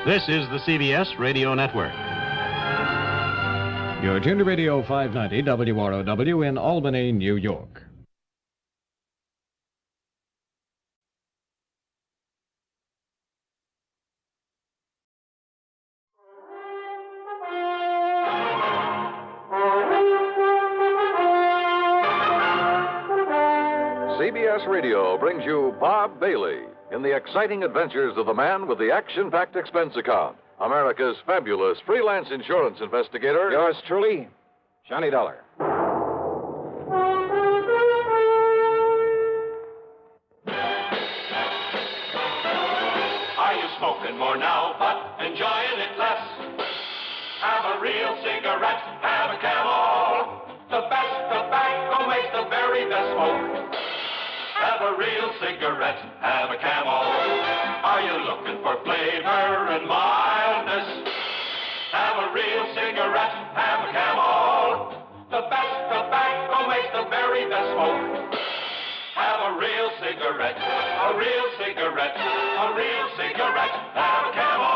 This is the CBS Radio Network. You're tuned to Radio 590 WROW in Albany, New York. CBS Radio brings you Bob Bailey in the exciting adventures of the man with the action-packed expense account, America's fabulous freelance insurance investigator. Yours truly, Johnny Dollar. Are you smoking more now, but enjoying it less? Have a real cigarette, have a Camel. The best tobacco makes the very best smoke. Have a real cigarette, have a Camel. Are you looking for flavor and mildness? Have a real cigarette, have a Camel. The best tobacco makes the very best smoke. Have a real cigarette, a real cigarette, a real cigarette. Have a Camel.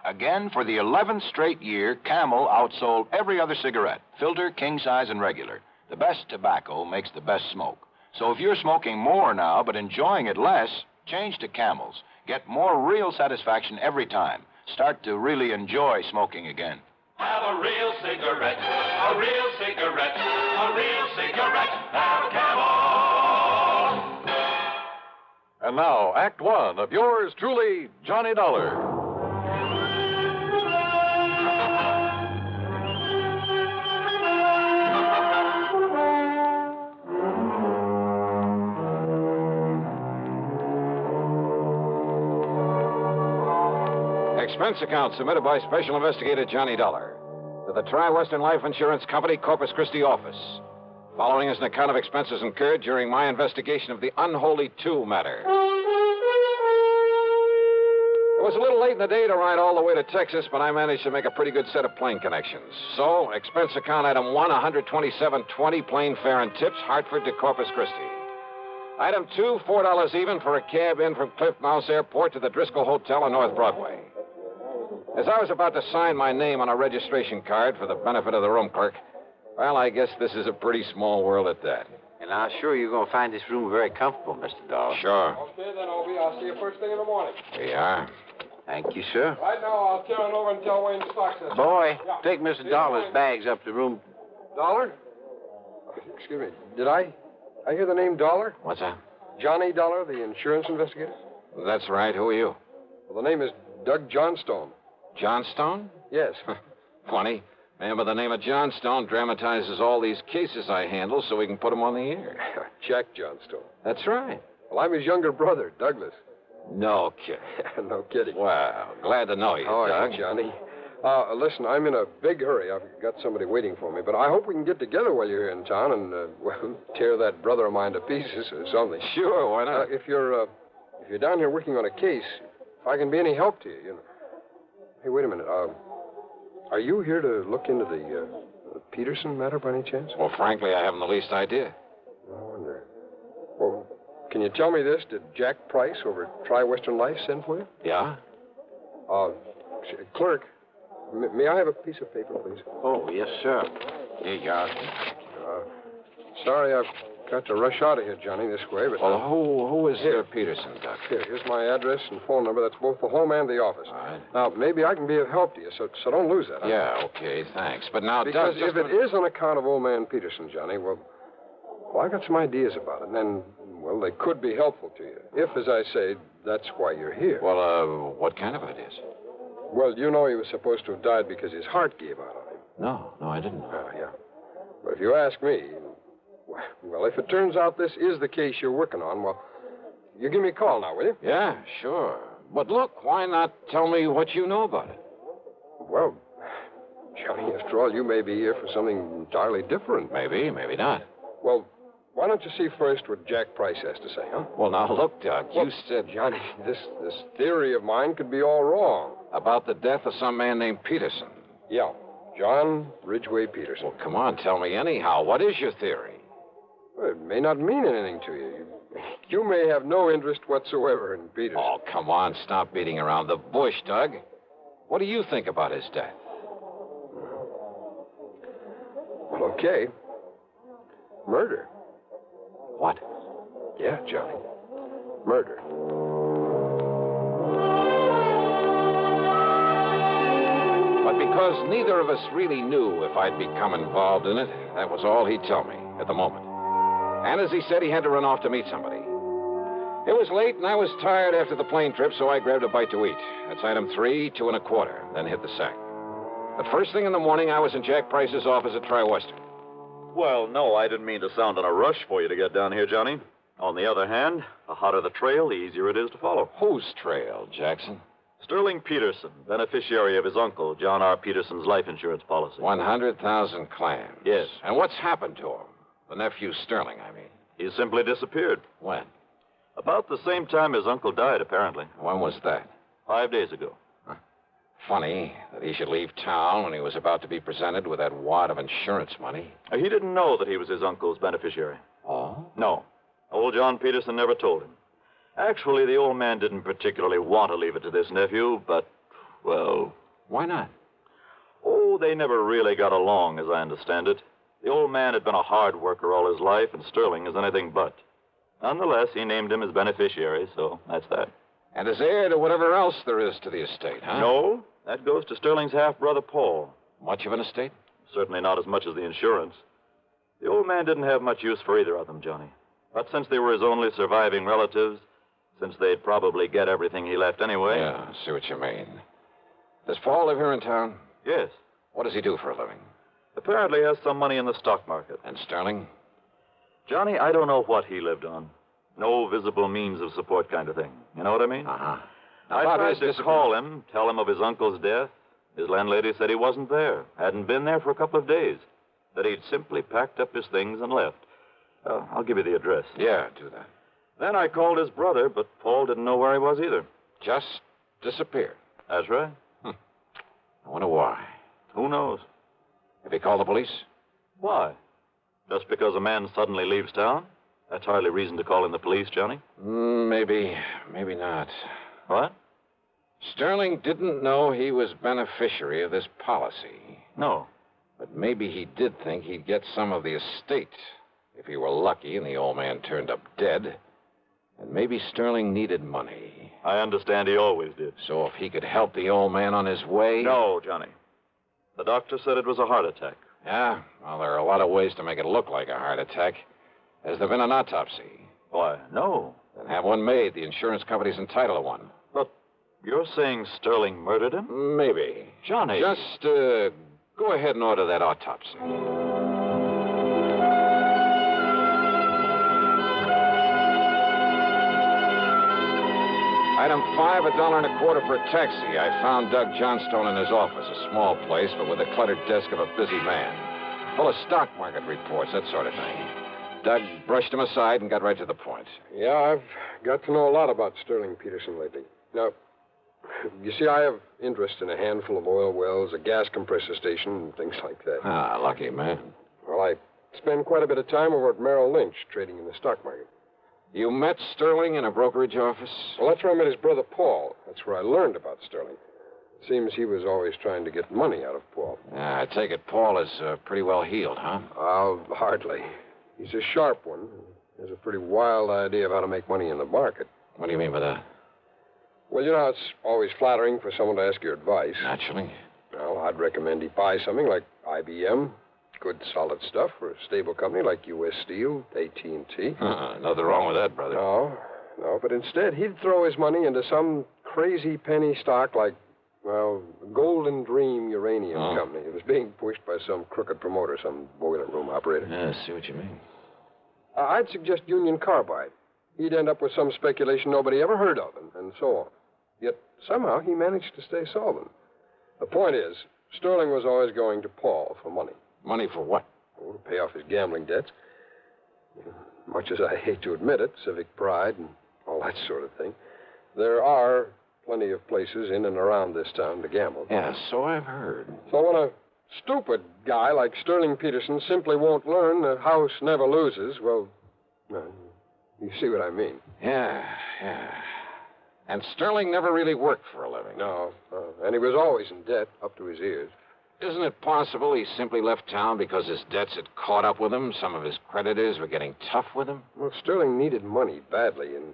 Again, for the 11th straight year, Camel outsold every other cigarette, filter, king size, and regular. The best tobacco makes the best smoke. So if you're smoking more now but enjoying it less, change to Camels. Get more real satisfaction every time. Start to really enjoy smoking again. Have a real cigarette, a real cigarette, a real cigarette. Have a Camel. And now, Act One of yours truly, Johnny Dollar. Expense account submitted by Special Investigator Johnny Dollar to the Tri-Western Life Insurance Company, Corpus Christi office. Following is an account of expenses incurred during my investigation of the Unholy 2 matter. It was a little late in the day to ride all the way to Texas, but I managed to make a pretty good set of plane connections. So, expense account item 1, $127.20, plane fare and tips, Hartford to Corpus Christi. Item 2, $4 even for a cab in from Cliff Mouse Airport to the Driscoll Hotel on North Broadway. As I was about to sign my name on a registration card for the benefit of the room clerk, well, I guess this is a pretty small world at that. And I'm sure you're going to find this room very comfortable, Mr. Dollar. Sure. Okay, then, Obi. I'll see you first thing in the morning. We are. Thank you, sir. Right now, I'll turn over and tell Wayne to stock this. Boy, Yeah. take Mr. Dollar's bags up to room. Dollar? Excuse me. Did I hear the name Dollar? What's that? Johnny Dollar, the insurance investigator? That's right. Who are you? Well, the name is Doug Johnstone. Johnstone? Yes. Funny. Man by the name of Johnstone dramatizes all these cases I handle so we can put them on the air. Jack Johnstone. That's right. Well, I'm his younger brother, Douglas. No kidding. No kidding. Well, glad to know you, How are Doug. you, Johnny? Listen, I'm in a big hurry. I've got somebody waiting for me, but I hope we can get together while you're here in town and, well, tear that brother of mine to pieces or something. Sure, why not? If you're down here working on a case, if I can be any help to you, you know. Hey, wait a minute. Are you here to look into the Peterson matter by any chance? Well, frankly, I haven't the least idea. I wonder. Well, can you tell me this? Did Jack Price over at Tri-Western Life send for you? Yeah? Clerk, may I have a piece of paper, please? Oh, yes, sir. Here you are. Sorry, I've got to rush out of here, Johnny, this way, but... Well, who is Peterson, Doc? Here's my address and phone number. That's both the home and the office. All right. Now, maybe I can be of help to you, so don't lose that. Huh? Yeah, okay, thanks. But now, because Doug, if it is on account of old man Peterson, Johnny, well, I've got some ideas about it, and then, well, they could be helpful to you. If, as I say, that's why you're here. Well, what kind of ideas? Well, you know he was supposed to have died because his heart gave out on him. No, I didn't know. Yeah. But if you ask me, well, if it turns out this is the case you're working on, well, you give me a call now, will you? Yeah, sure. But look, why not tell me what you know about it? Well, Johnny, after all, you may be here for something entirely different. Maybe not. Well, why don't you see first what Jack Price has to say, huh? Well, now, look, Doug, you said... Johnny, this theory of mine could be all wrong. About the death of some man named Peterson. Yeah, John Ridgway Peterson. Well, come on, tell me anyhow. What is your theory? Well, it may not mean anything to you. You may have no interest whatsoever in Peterson. Oh, come on, stop beating around the bush, Doug. What do you think about his death? Well, okay. Murder. What? Yeah, Johnny. Murder. But because neither of us really knew if I'd become involved in it, that was all he'd tell me at the moment. And as he said, he had to run off to meet somebody. It was late, and I was tired after the plane trip, so I grabbed a bite to eat. That's item 3, 2 1/4, then hit the sack. But first thing in the morning, I was in Jack Price's office at Tri-Western. Well, no, I didn't mean to sound in a rush for you to get down here, Johnny. On the other hand, the hotter the trail, the easier it is to follow. Whose trail, Jackson? Sterling Peterson, beneficiary of his uncle, John R. Peterson's life insurance policy. 100,000 claims. Yes. And what's happened to him? The nephew Sterling, I mean. He simply disappeared. When? About the same time his uncle died, apparently. When was that? 5 days ago. Funny that he should leave town when he was about to be presented with that wad of insurance money. He didn't know that he was his uncle's beneficiary. Oh? No. Old John Peterson never told him. Actually, the old man didn't particularly want to leave it to this nephew, but, well... Why not? Oh, they never really got along, as I understand it. The old man had been a hard worker all his life, and Sterling is anything but. Nonetheless, he named him his beneficiary, so that's that. And as heir to whatever else there is to the estate, huh? No, that goes to Sterling's half-brother, Paul. Much of an estate? Certainly not as much as the insurance. The old man didn't have much use for either of them, Johnny. But since they were his only surviving relatives, since they'd probably get everything he left anyway... Yeah, I see what you mean. Does Paul live here in town? Yes. What does he do for a living? Apparently has some money in the stock market. And Sterling? Johnny, I don't know what he lived on. No visible means of support kind of thing. You know what I mean? Uh-huh. I tried to call him, tell him of his uncle's death. His landlady said he wasn't there, hadn't been there for a couple of days, that he'd simply packed up his things and left. I'll give you the address. Yeah, do that. Then I called his brother, but Paul didn't know where he was either. Just disappeared. That's right. I wonder why. Who knows? Have you called the police? Why? Just because a man suddenly leaves town? That's hardly reason to call in the police, Johnny. Maybe not. What? Sterling didn't know he was beneficiary of this policy. No. But maybe he did think he'd get some of the estate if he were lucky and the old man turned up dead. And maybe Sterling needed money. I understand he always did. So if he could help the old man on his way... No, Johnny. The doctor said it was a heart attack. Yeah? Well, there are a lot of ways to make it look like a heart attack. Has there been an autopsy? Why, no. Then have one made. The insurance company's entitled to one. But you're saying Sterling murdered him? Maybe. Johnny. Just go ahead and order that autopsy. Item 5, $1.25 for a taxi. I found Doug Johnstone in his office, a small place, but with a cluttered desk of a busy man. Full of stock market reports, that sort of thing. Doug brushed him aside and got right to the point. Yeah, I've got to know a lot about Sterling Peterson lately. Now, you see, I have interest in a handful of oil wells, a gas compressor station, and things like that. Ah, lucky man. Well, I spend quite a bit of time over at Merrill Lynch, trading in the stock market. You met Sterling in a brokerage office? Well, that's where I met his brother, Paul. That's where I learned about Sterling. It seems he was always trying to get money out of Paul. I take it Paul is pretty well healed, huh? Hardly. He's a sharp one. He has a pretty wild idea of how to make money in the market. What do you mean by that? Well, you know, it's always flattering for someone to ask your advice. Naturally. Well, I'd recommend he buy something like IBM. Good, solid stuff for a stable company like U.S. Steel, AT&T. Nothing wrong with that, brother. No, but instead he'd throw his money into some crazy penny stock like, well, Golden Dream Uranium Company. It was being pushed by some crooked promoter, some boiler room operator. Yeah, I see what you mean. I'd suggest Union Carbide. He'd end up with some speculation nobody ever heard of, and so on. Yet somehow he managed to stay solvent. The point is, Sterling was always going to Paul for money. Money for what? Oh, to pay off his gambling debts. Much as I hate to admit it, civic pride and all that sort of thing, there are plenty of places in and around this town to gamble. Yeah, so I've heard. So when a stupid guy like Sterling Peterson simply won't learn the house never loses, well, you see what I mean. Yeah. And Sterling never really worked for a living. No. And he was always in debt, up to his ears. Isn't it possible he simply left town because his debts had caught up with him? Some of his creditors were getting tough with him? Well, Sterling needed money badly, and...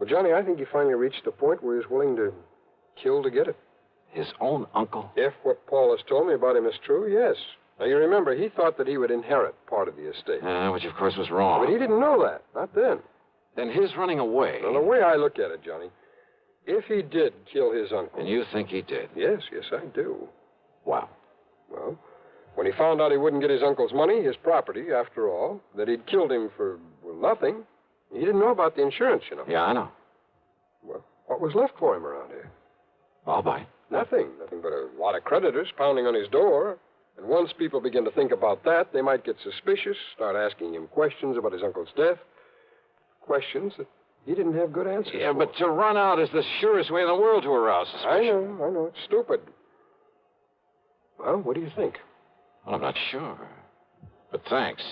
Well, Johnny, I think he finally reached the point where he's willing to kill to get it. His own uncle? If what Paul has told me about him is true, yes. Now, you remember, he thought that he would inherit part of the estate. Which, of course, was wrong. But he didn't know that. Not then. Then his running away... Well, the way I look at it, Johnny, if he did kill his uncle... And you think he did? Yes, I do. Wow. Well, when he found out he wouldn't get his uncle's money, his property, after all, that he'd killed him for, nothing, he didn't know about the insurance, you know. Yeah, I know. Well, what was left for him around here? I'll buy. Nothing but a lot of creditors pounding on his door. And once people begin to think about that, they might get suspicious, start asking him questions about his uncle's death. Questions that he didn't have good answers for. But to run out is the surest way in the world to arouse suspicion. I know. It's stupid. Well, what do you think? Well, I'm not sure. But thanks.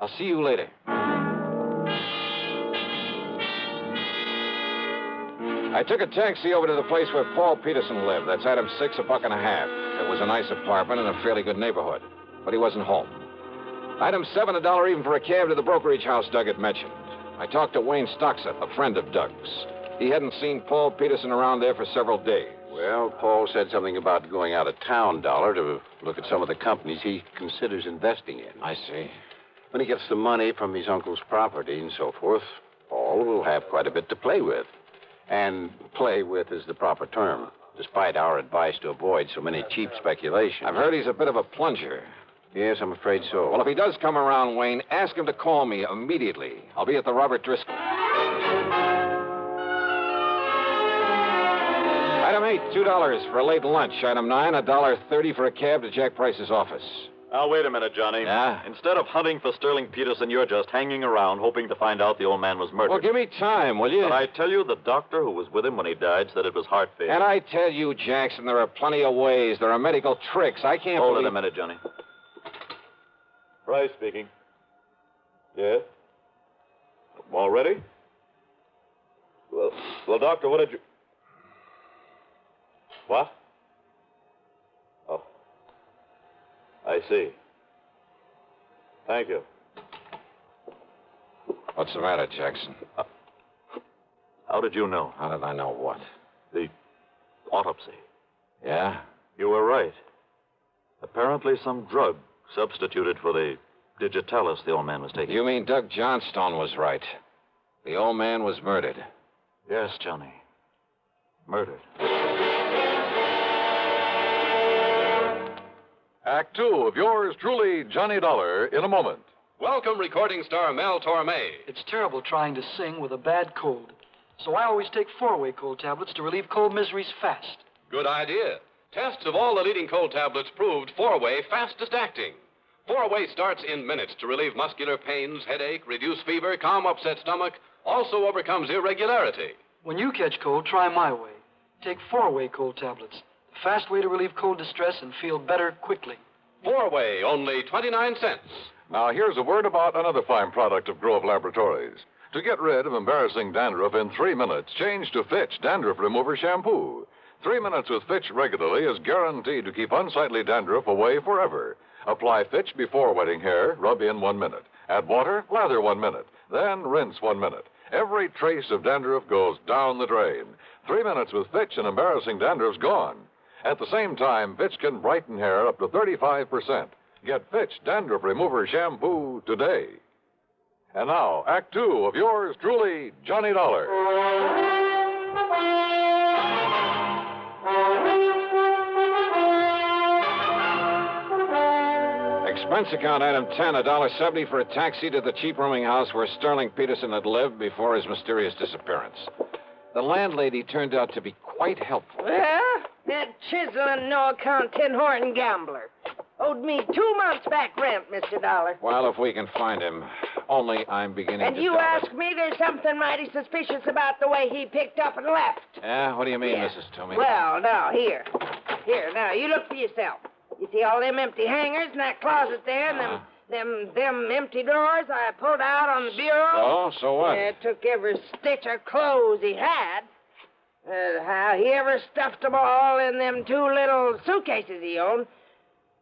I'll see you later. I took a taxi over to the place where Paul Peterson lived. That's item 6, $1.50. It was a nice apartment in a fairly good neighborhood, but he wasn't home. Item 7, $1 even for a cab to the brokerage house Doug had mentioned. I talked to Wayne Stockseth, a friend of Doug's. He hadn't seen Paul Peterson around there for several days. Well, Paul said something about going out of town, Dollar, to look at some of the companies he considers investing in. I see. When he gets the money from his uncle's property and so forth, Paul will have quite a bit to play with. And play with is the proper term, despite our advice to avoid so many cheap speculations. I've heard he's a bit of a plunger. Yes, I'm afraid so. Well, if he does come around, Wayne, ask him to call me immediately. I'll be at the Robert Driscoll. Item 8, $2 for a late lunch. Item 9, $1.30 for a cab to Jack Price's office. Now, wait a minute, Johnny. Yeah? Instead of hunting for Sterling Peterson, you're just hanging around hoping to find out the old man was murdered. Well, give me time, will you? But I tell you, the doctor who was with him when he died said it was heart failure. And I tell you, Jackson, there are plenty of ways. There are medical tricks. I can't Hold believe... it a minute, Johnny. Price speaking. Yes? All ready? Well, Doctor, what did you... What? Oh. I see. Thank you. What's the matter, Jackson? How did you know? How did I know what? The autopsy. Yeah? You were right. Apparently some drug substituted for the digitalis the old man was taking. You mean Doug Johnstone was right. The old man was murdered. Yes, Johnny. Murdered. Act 2 of yours truly, Johnny Dollar, in a moment. Welcome, recording star Mel Torme. It's terrible trying to sing with a bad cold. So I always take 4-way cold tablets to relieve cold miseries fast. Good idea. Tests of all the leading cold tablets proved 4-way fastest acting. 4-way starts in minutes to relieve muscular pains, headache, reduce fever, calm upset stomach, also overcomes irregularity. When you catch cold, try my way. Take 4-way cold tablets. The fast way to relieve cold distress and feel better quickly. 4-way, only 29 cents. Now, here's a word about another fine product of Grove Laboratories. To get rid of embarrassing dandruff in 3 minutes, change to Fitch Dandruff Remover Shampoo. 3 minutes with Fitch regularly is guaranteed to keep unsightly dandruff away forever. Apply Fitch before wetting hair, rub in 1 minute. Add water, lather 1 minute. Then rinse 1 minute. Every trace of dandruff goes down the drain. 3 minutes with Fitch and embarrassing dandruff's gone. At the same time, Fitch can brighten hair up to 35%. Get Fitch Dandruff Remover Shampoo today. And now, Act 2 of yours truly, Johnny Dollar. Expense account item 10, $1.70 for a taxi to the cheap rooming house where Sterling Peterson had lived before his mysterious disappearance. The landlady turned out to be quite helpful. Well, that chiseling, no-account, tin-horn gambler owed me 2 months back rent, Mr. Dollar. Well, if we can find him. Only I'm beginning And to you doubt ask me there's something mighty suspicious about the way he picked up and left. Yeah? What do you mean, Yeah. Mrs. Toomey? Well, now, here. Here, now, you look for yourself. You see all them empty hangers in that closet there and them empty drawers I pulled out on the bureau? Oh, so what? Yeah, took every stitch of clothes he had. How he ever stuffed them all in them 2 little suitcases he owned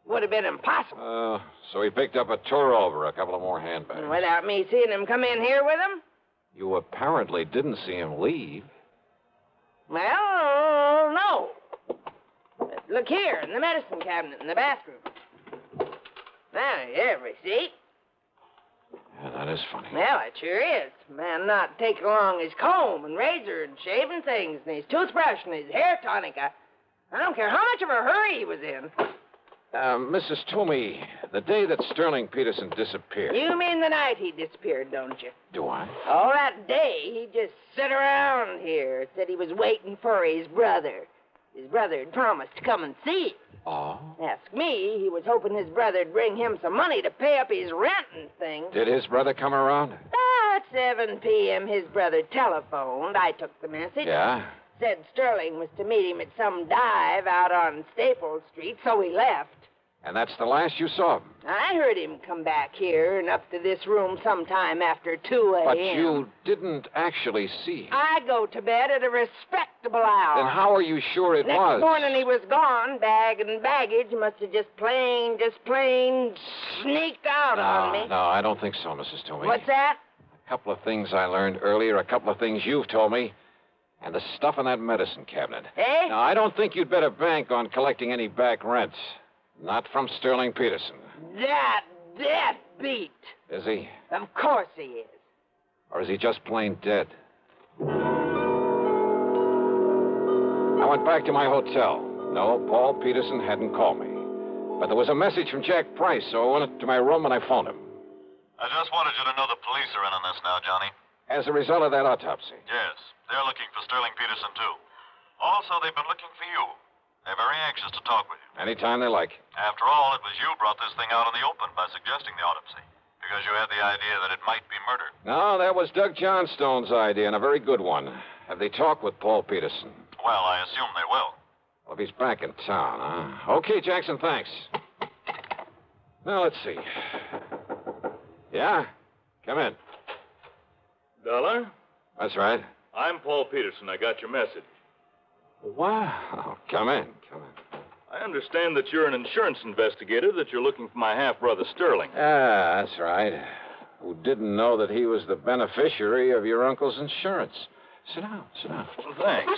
would have been impossible. So he picked up a tour over, a couple of more handbags. Without me seeing him come in here with him? You apparently didn't see him leave. Well, no. Look here, in the medicine cabinet in the bathroom. Now, every receipt. Yeah, that is funny. Well, it sure is. Man not taking along his comb and razor and shaving things and his toothbrush and his hair tonic. I don't care how much of a hurry he was in. Mrs. Toomey, the day that Sterling Peterson disappeared. You mean the night he disappeared, don't you? Do I? All that day, he just sit around here. Said he was waiting for his brother. His brother had promised to come and see him. Oh? Ask me, he was hoping his brother'd bring him some money to pay up his rent and things. Did his brother come around? At 7 p.m., his brother telephoned. I took the message. Yeah? Said Sterling was to meet him at some dive out on Staples Street, so he left. And that's the last you saw of him. I heard him come back here and up to this room sometime after 2 a.m. But you didn't actually see him. I go to bed at a respectable hour. Then how are you sure it Next was? morning he was gone. Bag and baggage must have just plain sneaked out on me. No, I don't think so, Mrs. Toomey. What's that? A couple of things I learned earlier, a couple of things you've told me, and the stuff in that medicine cabinet. Eh? Now, I don't think you'd better bank on collecting any back rent. Not from Sterling Peterson. That death beat. Is he? Of course he is. Or is he just plain dead? I went back to my hotel. No, Paul Peterson hadn't called me. But there was a message from Jack Price, so I went to my room and I phoned him. I just wanted you to know the police are in on this now, Johnny. As a result of that autopsy. Yes, they're looking for Sterling Peterson, too. Also, they've been looking for you. They're very anxious to talk with you. Anytime they like. After all, it was you brought this thing out in the open by suggesting the autopsy. Because you had the idea that it might be murder. No, that was Doug Johnstone's idea, and a very good one. Have they talked with Paul Peterson? Well, I assume they will. Well, if he's back in town, huh? Okay, Jackson, thanks. Now, let's see. Yeah? Come in. Dollar? That's right. I'm Paul Peterson. I got your message. Wow. Come in. I understand that you're an insurance investigator, that you're looking for my half-brother Sterling. Ah, that's right. Who didn't know that he was the beneficiary of your uncle's insurance. Sit down. Well, thanks.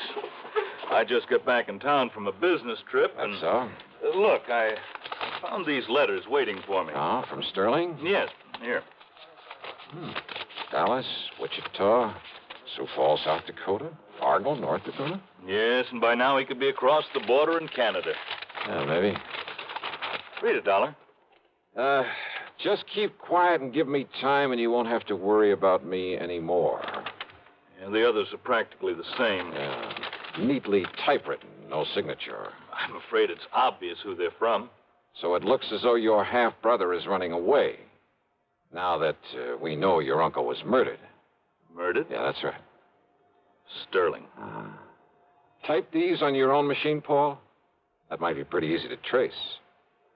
I just got back in town from a business trip, and... That's so? Look, I found these letters waiting for me. Oh, from Sterling? Yes, here. Dallas, Wichita, Sioux Falls, South Dakota, Fargo, North Dakota? Yes, and by now he could be across the border in Canada. Yeah, maybe. Read it, Dollar. Just keep quiet and give me time, and you won't have to worry about me anymore. Yeah, the others are practically the same. Yeah. Neatly typewritten, no signature. I'm afraid it's obvious who they're from. So it looks as though your half-brother is running away. Now that we know your uncle was murdered. Murdered? Yeah, that's right. Sterling. Type these on your own machine, Paul? That might be pretty easy to trace.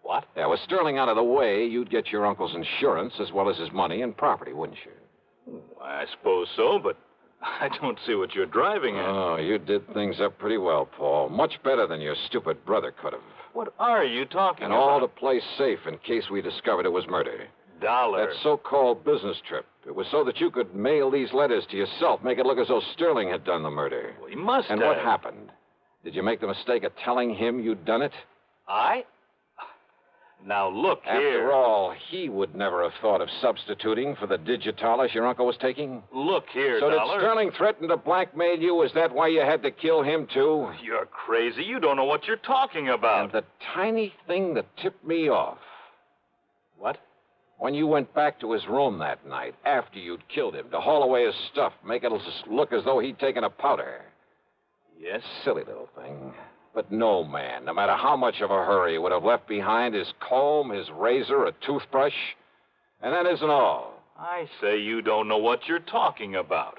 What? Yeah, with Sterling out of the way, you'd get your uncle's insurance as well as his money and property, wouldn't you? I suppose so, but I don't see what you're driving at. Oh, you did things up pretty well, Paul. Much better than your stupid brother could have. What are you talking and about? And all to play safe in case we discovered it was murder. Dollar. That so-called business trip. It was so that you could mail these letters to yourself, make it look as though Sterling had done the murder. Well, he must have. And what happened? Did you make the mistake of telling him you'd done it? I? Now, look here. After all, he would never have thought of substituting for the digitalis your uncle was taking. Look here, So Dollar. did Sterling threaten to blackmail you? Is that why you had to kill him, too? You're crazy. You don't know what you're talking about. And the tiny thing that tipped me off. What? When you went back to his room that night, after you'd killed him, to haul away his stuff, make it look as though he'd taken a powder. Yes? Silly little thing. But no man, no matter how much of a hurry, would have left behind his comb, his razor, a toothbrush. And that isn't all. I say you don't know what you're talking about.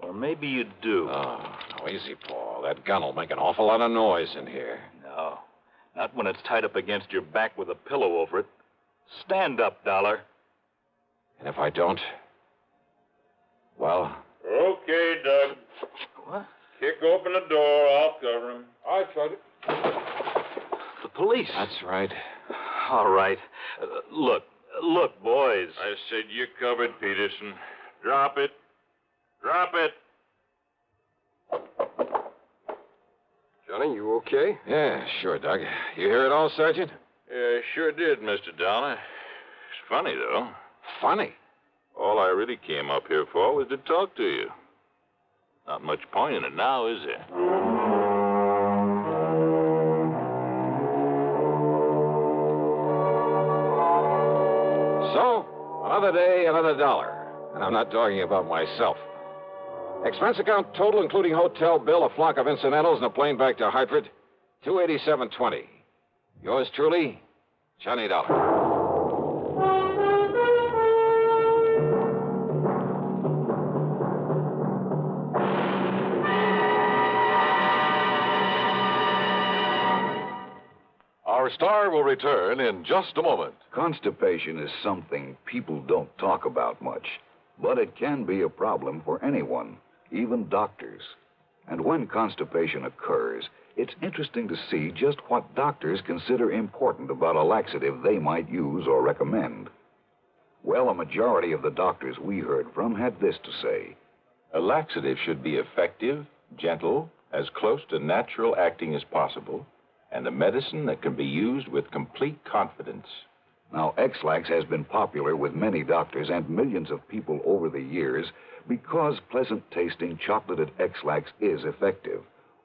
Or maybe you do. Oh, no, easy, Paul. That gun will make an awful lot of noise in here. No. Not when it's tied up against your back with a pillow over it. Stand up, Dollar. And if I don't? Well? Okay, Doug. What? Kick open the door. I'll cover him. I tried it. The police. That's right. All right. Look, boys. I said you're covered, Peterson. Drop it. Drop it. Johnny, you okay? Yeah, sure, Doug. You hear it all, Sergeant? Yeah, sure did, Mr. Dollar. It's funny, though. Funny? All I really came up here for was to talk to you. Not much point in it now, is there? So, another day, another dollar. And I'm not talking about myself. Expense account total, including hotel bill, a flock of incidentals, and a plane back to Hartford, $287.20. Yours truly, Johnny Dollar. Our star will return in just a moment. Constipation is something people don't talk about much, but it can be a problem for anyone, even doctors. And when constipation occurs, it's interesting to see just what doctors consider important about a laxative they might use or recommend. Well, a majority of the doctors we heard from had this to say. A laxative should be effective, gentle, as close to natural acting as possible, and a medicine that can be used with complete confidence. Now, X-Lax has been popular with many doctors and millions of people over the years because pleasant-tasting chocolated X-Lax is effective.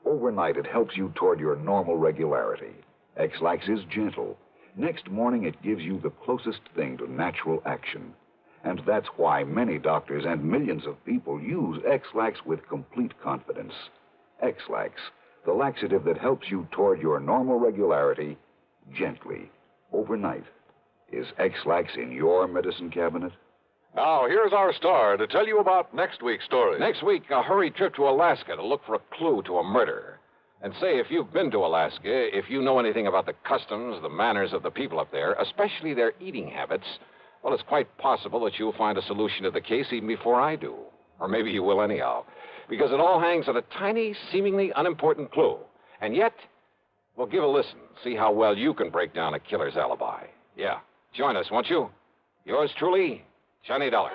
Overnight, it helps you toward your normal regularity. X-Lax is gentle. Next morning, it gives you the closest thing to natural action. And that's why many doctors and millions of people use X-Lax with complete confidence. X-Lax, the laxative that helps you toward your normal regularity gently, overnight. Is X-Lax in your medicine cabinet? Now, here's our star to tell you about next week's story. Next week, a hurried trip to Alaska to look for a clue to a murder. And say, if you've been to Alaska, if you know anything about the customs, the manners of the people up there, especially their eating habits, well, it's quite possible that you'll find a solution to the case even before I do. Or maybe you will anyhow. Because it all hangs on a tiny, seemingly unimportant clue. And yet, well, give a listen. See how well you can break down a killer's alibi. Yeah. Join us, won't you? Yours truly, Johnny Dollar.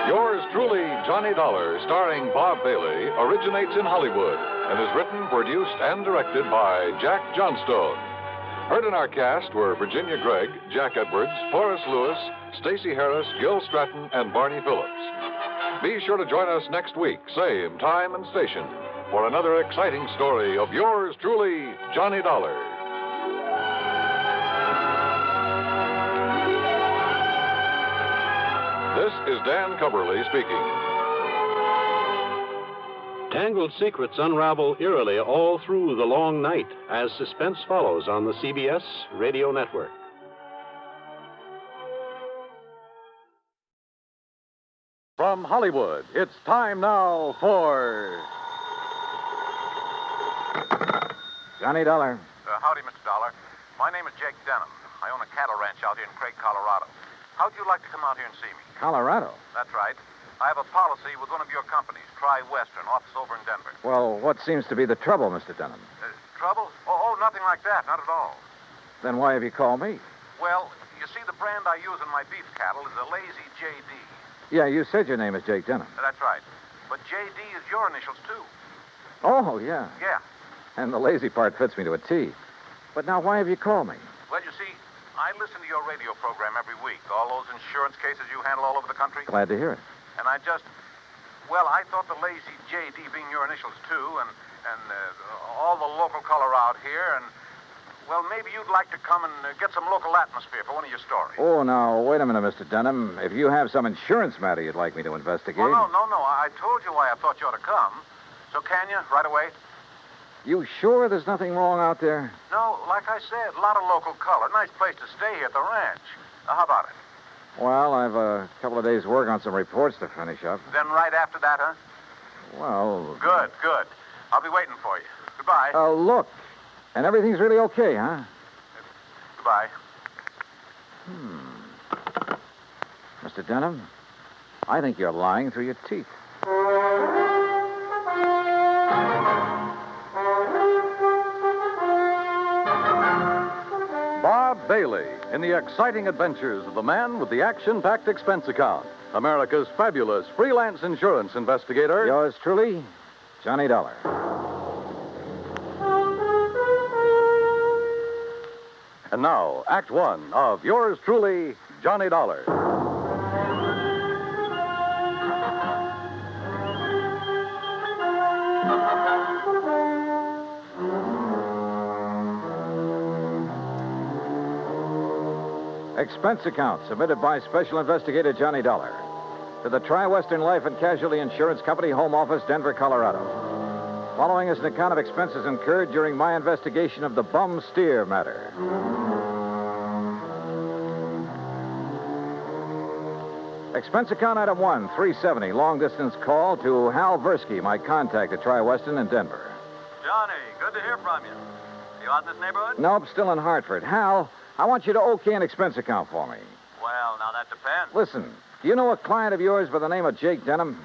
Yours truly, Johnny Dollar, starring Bob Bailey, originates in Hollywood and is written, produced, and directed by Jack Johnstone. Heard in our cast were Virginia Gregg, Jack Edwards, Forrest Lewis, Stacey Harris, Gil Stratton, and Barney Phillips. Be sure to join us next week, same time and station, for another exciting story of yours truly, Johnny Dollar. This is Dan Cubberly speaking. Tangled secrets unravel eerily all through the long night as suspense follows on the CBS Radio Network. From Hollywood, it's time now for Johnny Dollar. Howdy, Mr. Dollar. My name is Jake Denham. I own a cattle ranch out here in Craig, Colorado. How'd you like to come out here and see me? Colorado? That's right. I have a policy with one of your companies, Tri-Western, office over in Denver. Well, what seems to be the trouble, Mr. Denham? Trouble? Oh, nothing like that. Not at all. Then why have you called me? Well, you see, the brand I use in my beef cattle is a lazy J.D. Yeah, you said your name is Jake Denham. That's right. But J.D. is your initials, too. Oh, yeah. Yeah. And the lazy part fits me to a T. But now, why have you called me? Well, you see, I listen to your radio program every week. All those insurance cases you handle all over the country. Glad to hear it. And I thought the lazy J.D. being your initials, too, and all the local color out here, and, well, maybe you'd like to come and get some local atmosphere for one of your stories. Oh, now, wait a minute, Mr. Denham. If you have some insurance matter you'd like me to investigate... Oh, no. I told you why I thought you ought to come. So can you, right away? You sure there's nothing wrong out there? No, like I said, a lot of local color. Nice place to stay here at the ranch. Now, how about it? Well, I've a couple of days' work on some reports to finish up. Then right after that, huh? Well... Good. I'll be waiting for you. Goodbye. Look. And everything's really okay, huh? Goodbye. Mr. Denham, I think you're lying through your teeth. Bob Bailey in the exciting adventures of the man with the action-packed expense account, America's fabulous freelance insurance investigator. Yours truly, Johnny Dollar. And now, Act One of yours truly, Johnny Dollar. Expense account submitted by Special Investigator Johnny Dollar to the Tri-Western Life and Casualty Insurance Company, Home Office, Denver, Colorado. Following is an account of expenses incurred during my investigation of the bum steer matter. Expense account item 1, $370, long-distance call to Hal Versky, my contact at Tri-Western in Denver. Johnny, good to hear from you. You out in this neighborhood? Nope, still in Hartford. Hal, I want you to okay an expense account for me. Well, now that depends. Listen, do you know a client of yours by the name of Jake Denham?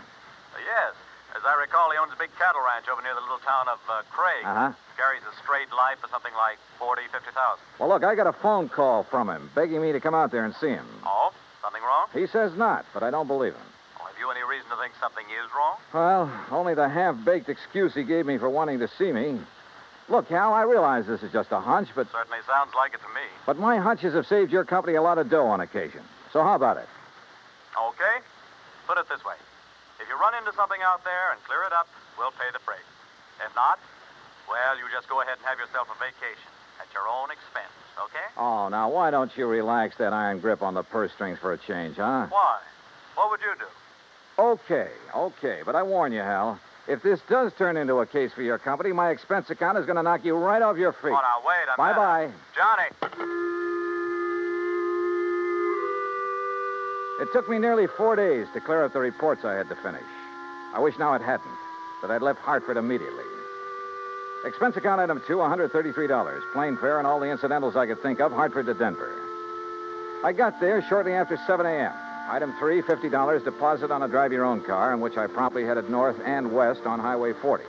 Yes. As I recall, he owns a big cattle ranch over near the little town of Craig. Uh-huh. Carries a straight life for something like 40, 50,000. Well, look, I got a phone call from him begging me to come out there and see him. Oh? Something wrong? He says not, but I don't believe him. Well, have you any reason to think something is wrong? Well, only the half-baked excuse he gave me for wanting to see me. Look, Hal, I realize this is just a hunch, but... Certainly sounds like it to me. But my hunches have saved your company a lot of dough on occasion. So how about it? Okay. Put it this way. If you run into something out there and clear it up, we'll pay the freight. If not, well, you just go ahead and have yourself a vacation at your own expense, okay? Oh, now, why don't you relax that iron grip on the purse strings for a change, huh? Why? What would you do? Okay. But I warn you, Hal, if this does turn into a case for your company, my expense account is going to knock you right off your feet. Oh, now, wait a minute. Bye-bye. Johnny! It took me nearly 4 days to clear up the reports I had to finish. I wish now it hadn't, that I'd left Hartford immediately. Expense account item 2, $133. Plane fare and all the incidentals I could think of, Hartford to Denver. I got there shortly after 7 a.m. Item 3, $50 deposit on a drive-your-own car, in which I promptly headed north and west on Highway 40.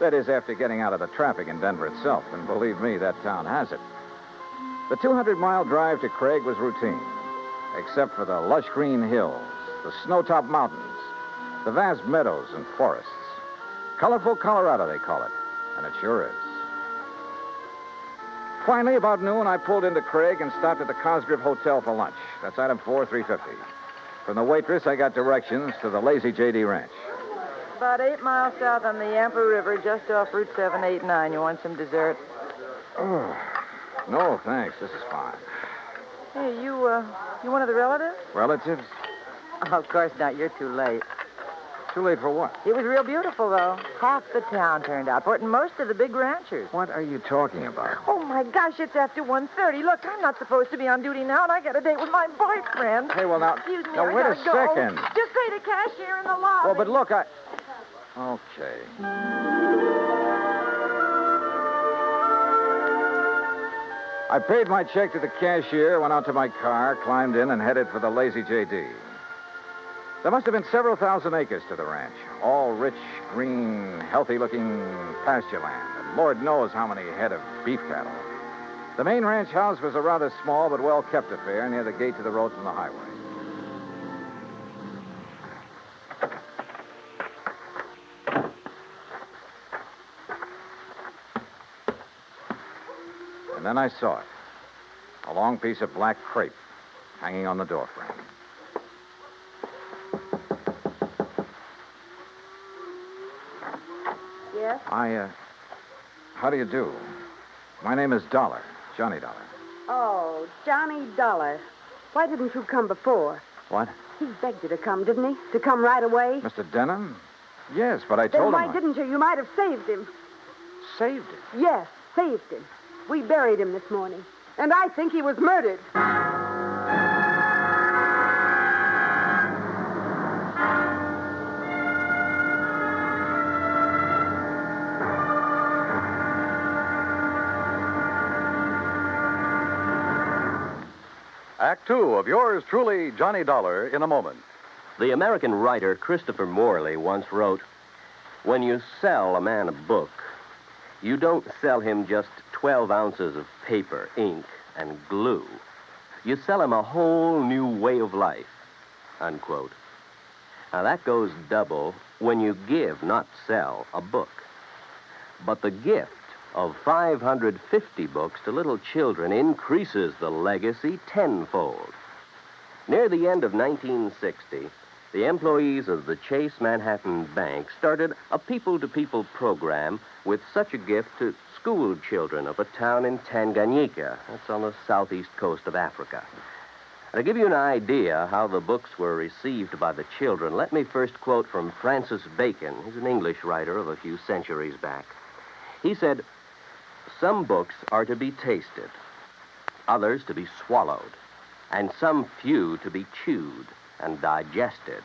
That is, after getting out of the traffic in Denver itself, and believe me, that town has it. The 200-mile drive to Craig was routine, except for the lush green hills, the snow-topped mountains, the vast meadows and forests. Colorful Colorado, they call it, and it sure is. Finally, about noon, I pulled into Craig and stopped at the Cosgrove Hotel for lunch. That's item 4, $350. From the waitress, I got directions to the Lazy J.D. Ranch. About 8 miles south on the Yampa River, just off Route 789. You want some dessert? Oh, no, thanks. This is fine. Hey, you one of the relatives? Relatives? Oh, of course not. You're too late. Too late for what? It was real beautiful, though. Half the town turned out for it, and most of the big ranchers. What are you talking about? Oh, my gosh, it's after 1:30. Look, I'm not supposed to be on duty now, and I got a date with my boyfriend. Hey, well, now... Excuse me, now, I wait a gotta go. second. Just say to cashier in the lobby. Well, but look, Okay. I paid my check to the cashier, went out to my car, climbed in, and headed for the Lazy J.D. There must have been several thousand acres to the ranch, all rich, green, healthy-looking pasture land, and Lord knows how many head of beef cattle. The main ranch house was a rather small but well-kept affair near the gate to the road from the highway. And then I saw it. A long piece of black crepe hanging on the doorframe. Yes? How do you do? My name is Dollar, Johnny Dollar. Oh, Johnny Dollar. Why didn't you come before? What? He begged you to come, didn't he? To come right away? Mr. Denham? Yes, but I told him... Then why didn't you? You might have saved him. Saved him? Yes, saved him. We buried him this morning. And I think he was murdered. Act 2 of yours truly, Johnny Dollar, in a moment. The American writer Christopher Morley once wrote, "When you sell a man a book, you don't sell him just 12 ounces of paper, ink, and glue. You sell him a whole new way of life," unquote. Now, that goes double when you give, not sell, a book. But the gift of 550 books to little children increases the legacy tenfold. Near the end of 1960, the employees of the Chase Manhattan Bank started a people-to-people program with such a gift to school children of a town in Tanganyika. That's on the southeast coast of Africa. To give you an idea how the books were received by the children, let me first quote from Francis Bacon. He's an English writer of a few centuries back. He said, "Some books are to be tasted, others to be swallowed, and some few to be chewed and digested.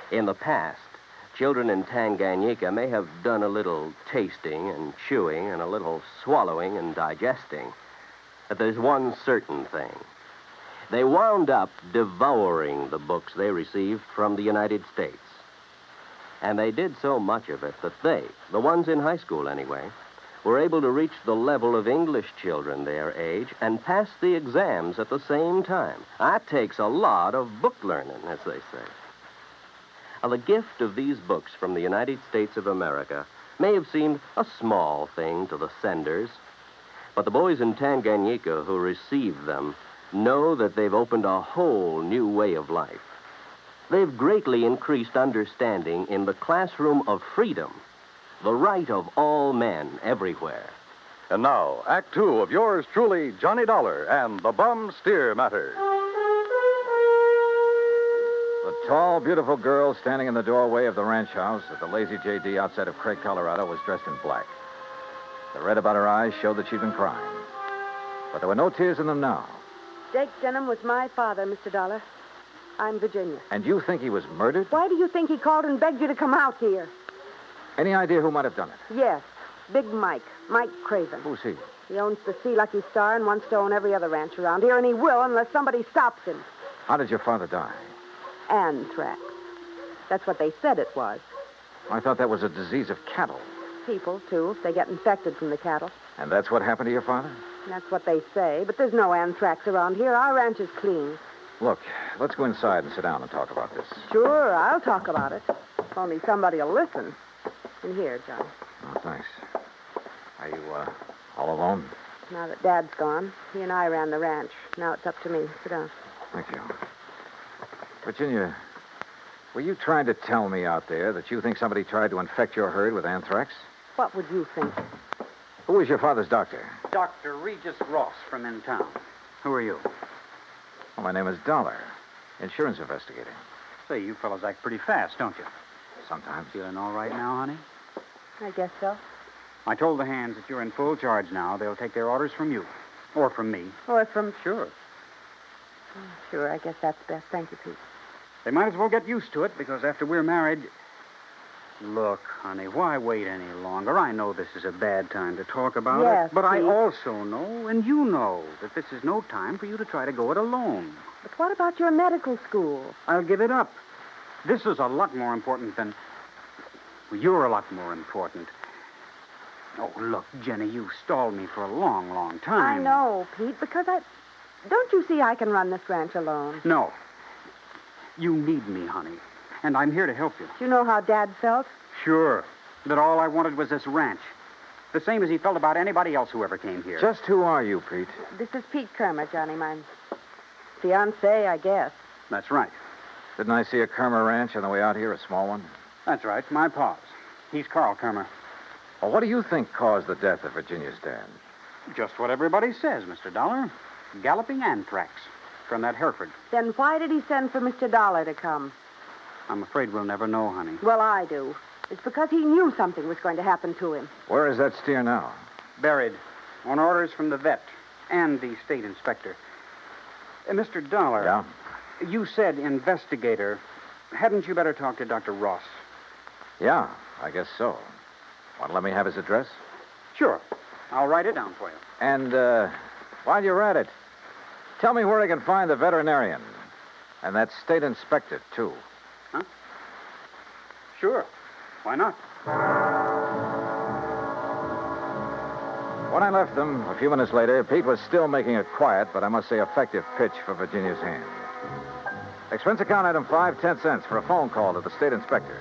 In the past, children in Tanganyika may have done a little tasting and chewing and a little swallowing and digesting. But there's one certain thing. They wound up devouring the books they received from the United States. And they did so much of it that they, the ones in high school anyway, were able to reach the level of English children their age and pass the exams at the same time. That takes a lot of book learning, as they say." Now, the gift of these books from the United States of America may have seemed a small thing to the senders, but the boys in Tanganyika who received them know that they've opened a whole new way of life. They've greatly increased understanding in the classroom of freedom, the right of all men everywhere. And now, Act Two of yours truly, Johnny Dollar and the Bum Steer Matter. The tall, beautiful girl standing in the doorway of the ranch house at the Lazy J.D. outside of Craig, Colorado, was dressed in black. The red about her eyes showed that she'd been crying. But there were no tears in them now. Jake Denham was my father, Mr. Dollar. I'm Virginia. And you think he was murdered? Why do you think he called and begged you to come out here? Any idea who might have done it? Yes, Big Mike Craven. Who's he? He owns the Sea Lucky Star and wants to own every other ranch around here, and he will unless somebody stops him. How did your father die? Anthrax. That's what they said it was. I thought that was a disease of cattle. People, too, if they get infected from the cattle. And that's what happened to your father? That's what they say, but there's no anthrax around here. Our ranch is clean. Look, let's go inside and sit down and talk about this. Sure, I'll talk about it. If only somebody will listen. And here, John. Oh, thanks. Are you, all alone? Now that Dad's gone, he and I ran the ranch. Now it's up to me. Sit down. Thank you. Virginia, were you trying to tell me out there that you think somebody tried to infect your herd with anthrax? What would you think? Who was your father's doctor? Dr. Regis Ross from in town. Who are you? Well, my name is Dollar, insurance investigator. Say, you fellas act pretty fast, don't you? Sometimes. Feeling all right now, honey? I guess so. I told the hands that you're in full charge now. They'll take their orders from you. Or from me. Or from... Sure. Sure, I guess that's best. Thank you, Pete. They might as well get used to it, because after we're married... Look, honey, why wait any longer? I know this is a bad time to talk about Yes, it, but I Pete. also know, and you know, that this is no time for you to try to go it alone. But what about your medical school? I'll give it up. This is a lot more important than... Well, you're a lot more important. Oh, look, Jenny, you've stalled me for a long, long time. I know, Pete, because I... Don't you see I can run this ranch alone? No. You need me, honey. And I'm here to help you. Do you know how Dad felt? Sure. That all I wanted was this ranch. The same as he felt about anybody else who ever came here. Just who are you, Pete? This is Pete Kermer, Johnny. My fiancé, I guess. That's right. Didn't I see a Kermer ranch on the way out here, a small one? That's right. My pa's. He's Carl Kermer. Well, what do you think caused the death of Virginia's dad? Just what everybody says, Mr. Dollar. Galloping anthrax from that Hereford. Then why did he send for Mr. Dollar to come? I'm afraid we'll never know, honey. Well, I do. It's because he knew something was going to happen to him. Where is that steer now? Buried. On orders from the vet and the state inspector. Mr. Dollar. Yeah? You said investigator. Hadn't you better talk to Dr. Ross? Yeah, I guess so. Want to let me have his address? Sure. I'll write it down for you. And, while you're at it, tell me where I can find the veterinarian. And that state inspector, too. Huh? Sure. Why not? When I left them, a few minutes later, Pete was still making a quiet, but I must say effective pitch for Virginia's hand. Expense account item 5, 10 cents for a phone call to the state inspector.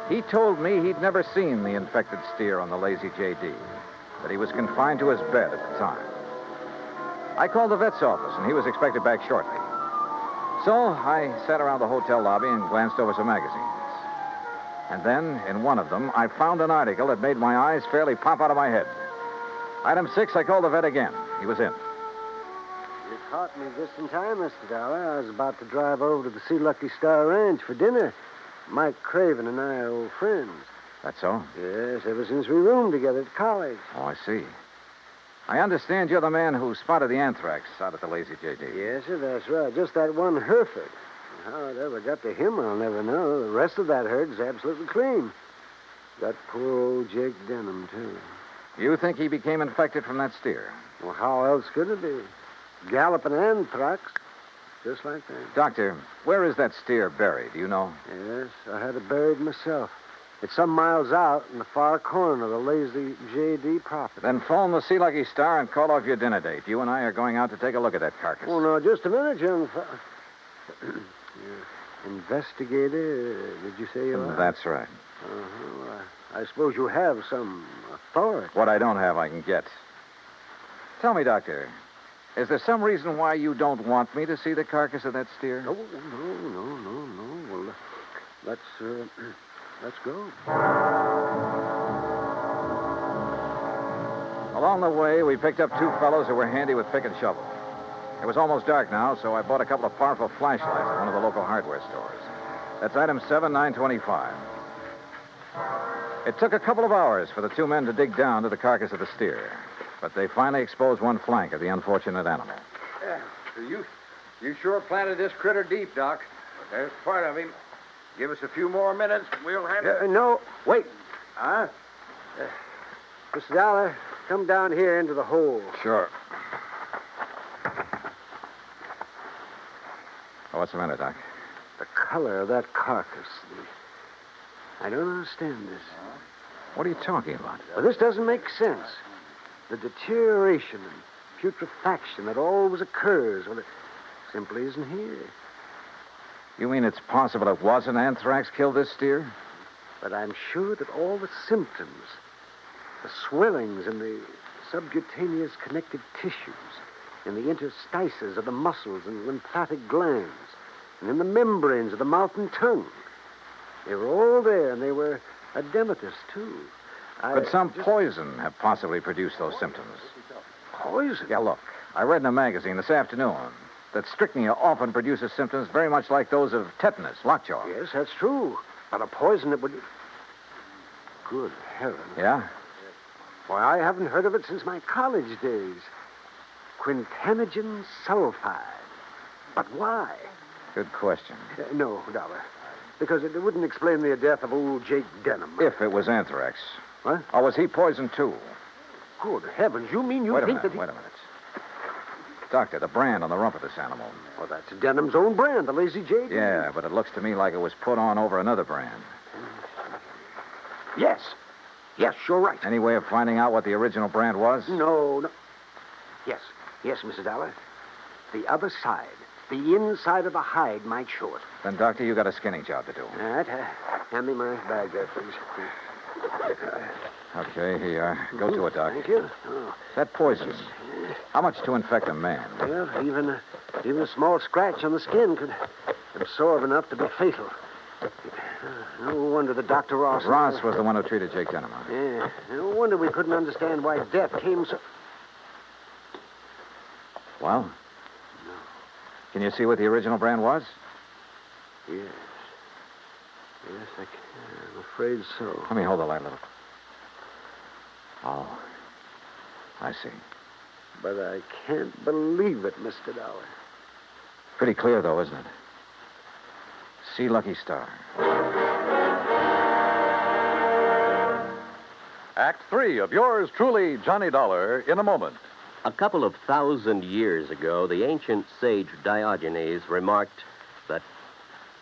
He told me he'd never seen the infected steer on the Lazy J.D., that he was confined to his bed at the time. I called the vet's office, and he was expected back shortly. So I sat around the hotel lobby and glanced over some magazines. And then, in one of them, I found an article that made my eyes fairly pop out of my head. Item 6, I called the vet again. He was in. caught me just in time, Mr. Dollar. I was about to drive over to the Sea Lucky Star Ranch for dinner. Mike Craven and I are old friends. That's so? Yes, ever since we roomed together at college. Oh, I see. I understand you're the man who spotted the anthrax out at the Lazy J.D. Yes, sir, that's right. Just that one Hereford. How it ever got to him, I'll never know. The rest of that herd's absolutely clean. Got poor old Jake Denham, too. You think he became infected from that steer? Well, how else could it be? Galloping anthrax. Just like that. Doctor, where is that steer buried? Do you know? Yes, I had it buried myself. It's some miles out in the far corner of the Lazy J.D. property. Then phone the Sea Lucky Star and call off your dinner date. You and I are going out to take a look at that carcass. Oh, no, just a minute, young Investigator, did you say you are? That's right. Uh-huh. I suppose you have some authority. What I don't have, I can get. Tell me, Doctor, is there some reason why you don't want me to see the carcass of that steer? No. Well, let's go. Along the way, we picked up two fellows who were handy with pick and shovel. It was almost dark now, so I bought a couple of powerful flashlights at one of the local hardware stores. That's item 7925. It took a couple of hours for the two men to dig down to the carcass of the steer, but they finally exposed one flank of the unfortunate animal. Yeah, you sure planted this critter deep, Doc. But there's part of him. Give us a few more minutes, we'll have it. No, wait. Huh? Mr. Dollar, come down here into the hole. Sure. Oh, what's the matter, Doc? The color of that carcass. I don't understand this. What are you talking about? Well, this doesn't make sense. The deterioration and putrefaction that always occurs, well, it simply isn't here. You mean it's possible it wasn't anthrax killed this steer? But I'm sure that all the symptoms, the swellings in the subcutaneous connective tissues, in the interstices of the muscles and lymphatic glands, and in the membranes of the mouth and tongue, they were all there, and they were edematous, too. Could some poison have possibly produced those symptoms? Poison? Yeah, look. I read in a magazine this afternoon that strychnia often produces symptoms very much like those of tetanus, lockjaw. Yes, that's true. But a poison that would... Good heavens. Yeah? Why, I haven't heard of it since my college days. Quintanogen sulfide. But why? Good question. No, Dollar. Because it wouldn't explain the death of old Jake Denham. If it was anthrax. What? Or was he poisoned, too? Good heavens, you mean you think that he... Wait a minute. Doctor, the brand on the rump of this animal. Well, that's Denham's own brand, the Lazy J.D. Yeah, but it looks to me like it was put on over another brand. Yes, you're right. Any way of finding out what the original brand was? No. Yes, Mr. Dollar. The other side, the inside of the hide might show it. Then, Doctor, you got a skinning job to do. All right, hand me my bag there, please. Okay, here you are. Go to it, Doc. Thank you. Oh. That poison, how much to infect a man? Well, even a small scratch on the skin could absorb enough to be fatal. No wonder the Dr. Ross... Ross was the one who treated Jake Denham. Yeah. No wonder we couldn't understand why death came so... Well? No. Can you see what the original brand was? Yes, I can. I'm afraid so. Let me hold the light a little. Oh, I see. But I can't believe it, Mr. Dollar. Pretty clear, though, isn't it? Sea Lucky Star. Act 3 of yours truly, Johnny Dollar, in a moment. A couple of 1,000 years ago, the ancient sage Diogenes remarked that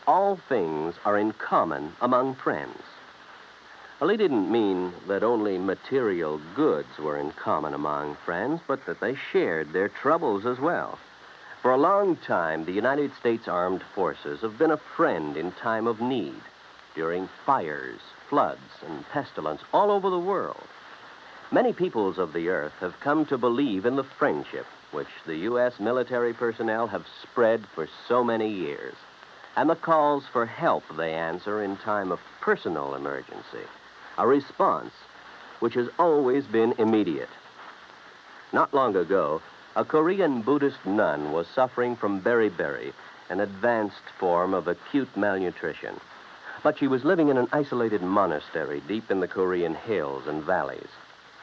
all things are in common among friends. Well, he didn't mean that only material goods were in common among friends, but that they shared their troubles as well. For a long time, the United States Armed Forces have been a friend in time of need, during fires, floods, and pestilence all over the world. Many peoples of the earth have come to believe in the friendship which the U.S. military personnel have spread for so many years, and the calls for help they answer in time of personal emergency, a response which has always been immediate. Not long ago, A Korean Buddhist nun was suffering from beriberi, an advanced form of acute malnutrition. But she was living in an isolated monastery deep in the Korean hills and valleys.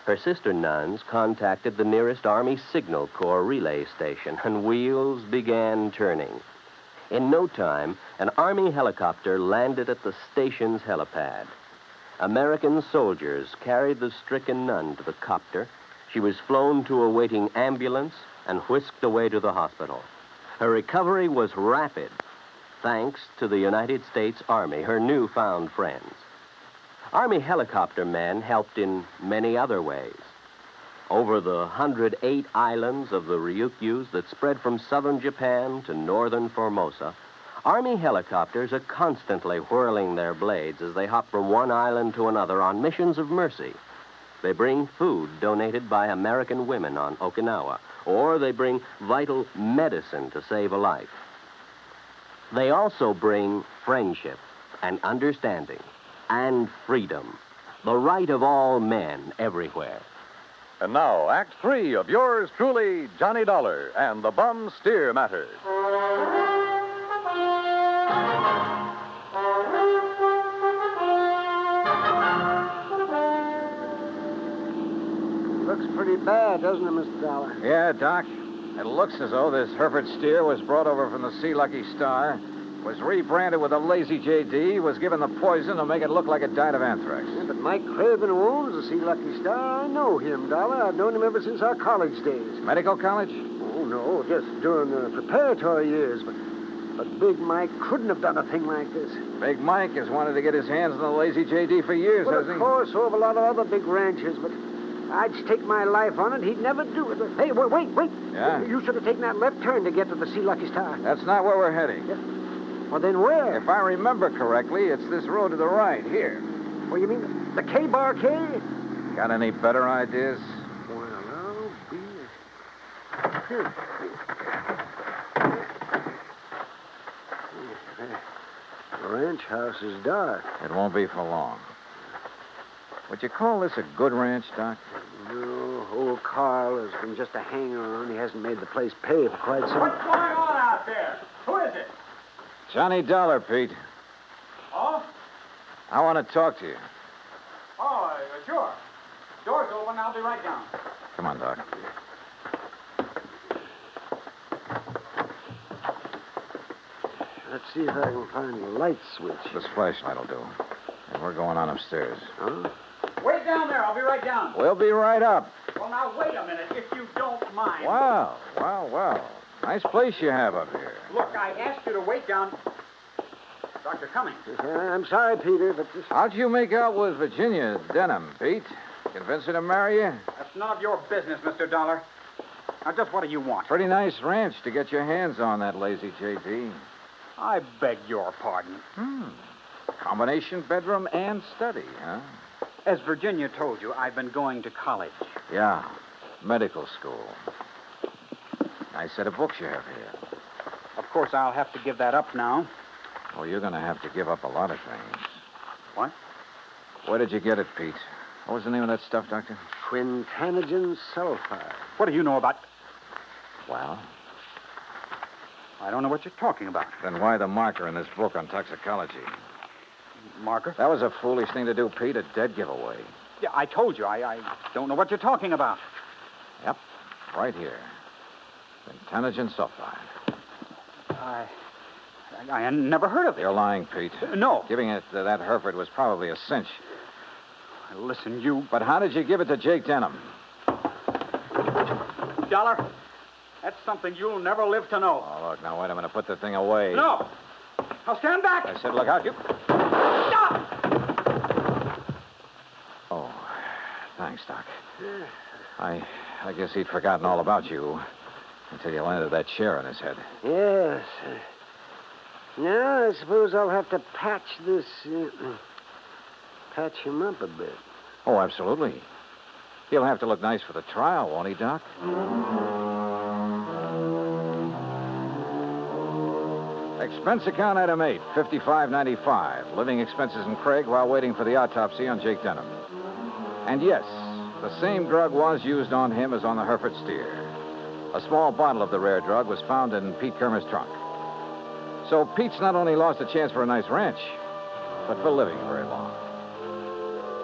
Her sister nuns contacted the nearest Army Signal Corps relay station, and wheels began turning. In no time, an Army helicopter landed at the station's helipad. American soldiers carried the stricken nun to the copter. She was flown to a waiting ambulance and whisked away to the hospital. Her recovery was rapid, thanks to the United States Army, her newfound friends. Army helicopter men helped in many other ways. Over the 108 islands of the Ryukyus that spread from southern Japan to northern Formosa, Army helicopters are constantly whirling their blades as they hop from one island to another on missions of mercy. They bring food donated by American women on Okinawa, or they bring vital medicine to save a life. They also bring friendship and understanding and freedom, the right of all men everywhere. And now, Act 3 of yours truly, Johnny Dollar and the Bum Steer Matter. Looks pretty bad, doesn't it, Mr. Dollar? Yeah, Doc. It looks as though this Hereford steer was brought over from the Sea Lucky Star, was rebranded with a lazy J.D., was given the poison to make it look like it died of anthrax. Yeah, but Mike Craven, who owns the Sea Lucky Star, I know him, Dollar. I've known him ever since our college days. Medical college? Oh, no, just during the preparatory years. But Big Mike couldn't have done a thing like this. Big Mike has wanted to get his hands on the lazy J.D. for years, well, hasn't he? Of course, so have a lot of other big ranchers, but I'd stake my life on it. He'd never do it. Hey, wait. Yeah? You should have taken that left turn to get to the Sea Lucky Star. That's not where we're heading. Yeah. Well, then where? If I remember correctly, it's this road to the right, here. Well, you mean the K-Bar K? Got any better ideas? Well, I'll be... Here. The ranch house is dark. It won't be for long. Would you call this a good ranch, Doc? No, old Carl has been just a hanger-on. He hasn't made the place pay for quite some... What's going on out there? Who is it? Johnny Dollar, Pete. Oh? I want to talk to you. Oh, sure. Door's open. I'll be right down. Come on, Doc. Let's see if I can find the light switch. This flashlight will do. And we're going on upstairs. Huh? Wait down there. I'll be right down. We'll be right up. Well, now, wait a minute, if you don't mind. Wow. Nice place you have up here. Look, I asked you to wait down... Dr. Cummings. I'm sorry, Peter, but this... How'd you make out with Virginia Denham, Pete? Convince her to marry you? That's none of your business, Mr. Dollar. Now, just what do you want? Pretty nice ranch to get your hands on, that lazy J.D. I beg your pardon. Combination bedroom and study, huh? As Virginia told you, I've been going to college. Yeah, medical school. Nice set of books you have here. Of course, I'll have to give that up now. Well, you're going to have to give up a lot of things. What? Where did you get it, Pete? What was the name of that stuff, Doctor? Quintanogen sulfide. What do you know about... Well? I don't know what you're talking about. Then why the marker in this book on toxicology? Marker? That was a foolish thing to do, Pete. A dead giveaway. Yeah, I told you. I don't know what you're talking about. Yep. Right here. Quintanogen sulfide. I never heard of it. You're lying, Pete. No. Giving it to that Hereford was probably a cinch. Listen, you... But how did you give it to Jake Denham? Dollar, that's something you'll never live to know. Oh, look, now, wait a minute. Put the thing away. No. Now, stand back. I said, look out. You... Stop! Oh, thanks, Doc. I guess he'd forgotten all about you until you landed that chair on his head. Yes. Now, I suppose I'll have to patch this... patch him up a bit. Oh, absolutely. He'll have to look nice for the trial, won't he, Doc? Expense account item 8, $55.95. Living expenses in Craig while waiting for the autopsy on Jake Denham. And yes, the same drug was used on him as on the Hereford steer. A small bottle of the rare drug was found in Pete Kermer's trunk. So Pete's not only lost a chance for a nice ranch, but for living very long.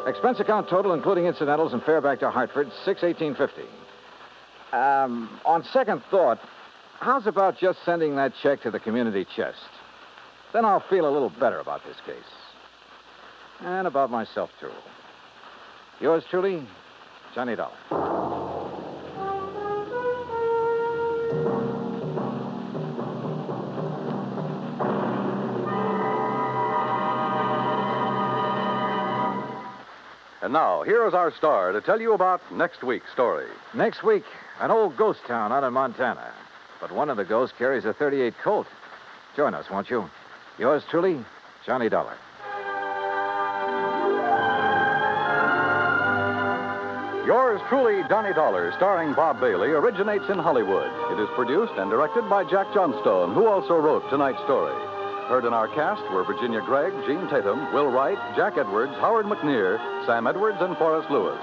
Expense account total, including incidentals and fare back to Hartford, $618.50. On second thought, how's about just sending that check to the community chest? Then I'll feel a little better about this case. And about myself, too. Yours truly, Johnny Dollar. And now, here is our star to tell you about next week's story. Next week, an old ghost town out in Montana. But one of the ghosts carries a .38 Colt. Join us, won't you? Yours truly, Johnny Dollar. Yours truly, Johnny Dollar, starring Bob Bailey, originates in Hollywood. It is produced and directed by Jack Johnstone, who also wrote tonight's story. Heard in our cast were Virginia Gregg, Gene Tatum, Will Wright, Jack Edwards, Howard McNear, Sam Edwards, and Forrest Lewis.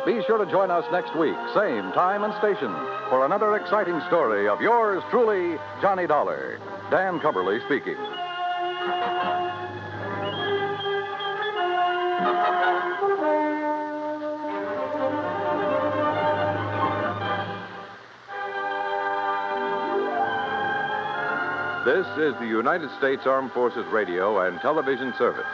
Be sure to join us next week, same time and station, for another exciting story of yours truly, Johnny Dollar. Dan Cumberly speaking. This is the United States Armed Forces Radio and Television Service.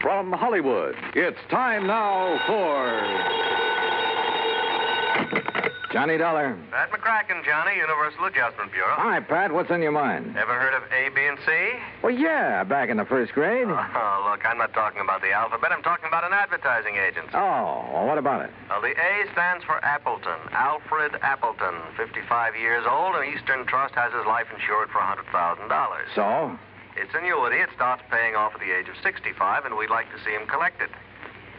From Hollywood, it's time now for Johnny Dollar. Pat McCracken, Johnny, Universal Adjustment Bureau. Hi, Pat. What's on your mind? Ever heard of A, B, and C? Well, yeah, back in the first grade. Oh, look, I'm not talking about the alphabet. I'm talking about an advertising agency. Oh, well, what about it? Well, the A stands for Appleton. Alfred Appleton, 55 years old, and Eastern Trust has his life insured for $100,000. So? It's annuity. It starts paying off at the age of 65, and we'd like to see him collect it.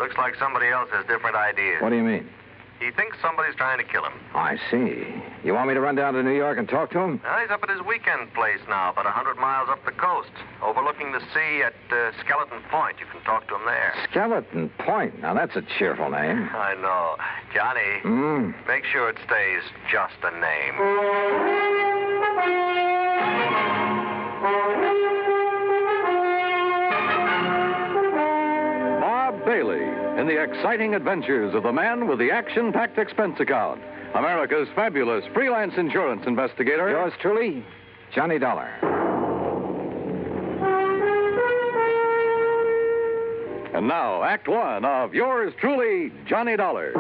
Looks like somebody else has different ideas. What do you mean? He thinks somebody's trying to kill him. I see. You want me to run down to New York and talk to him? Well, he's up at his weekend place now, about 100 miles up the coast, overlooking the sea at Skeleton Point. You can talk to him there. Skeleton Point? Now, that's a cheerful name. I know. Johnny, make sure it stays just a name. Bailey in the exciting adventures of the man with the action-packed expense account, America's fabulous freelance insurance investigator. Yours truly, Johnny Dollar. And now, Act One of yours truly, Johnny Dollar.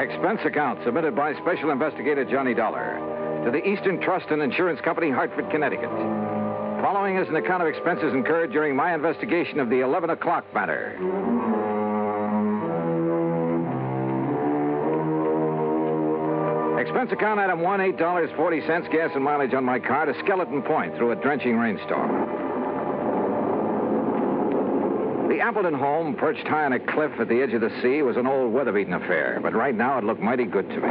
Expense account submitted by Special Investigator Johnny Dollar to the Eastern Trust and Insurance Company, Hartford, Connecticut. Following is an account of expenses incurred during my investigation of the 11 o'clock matter. Expense account item 1, $8.40 gas and mileage on my car to Skeleton Point through a drenching rainstorm. The Appleton home, perched high on a cliff at the edge of the sea, was an old weather-beaten affair, but right now it looked mighty good to me.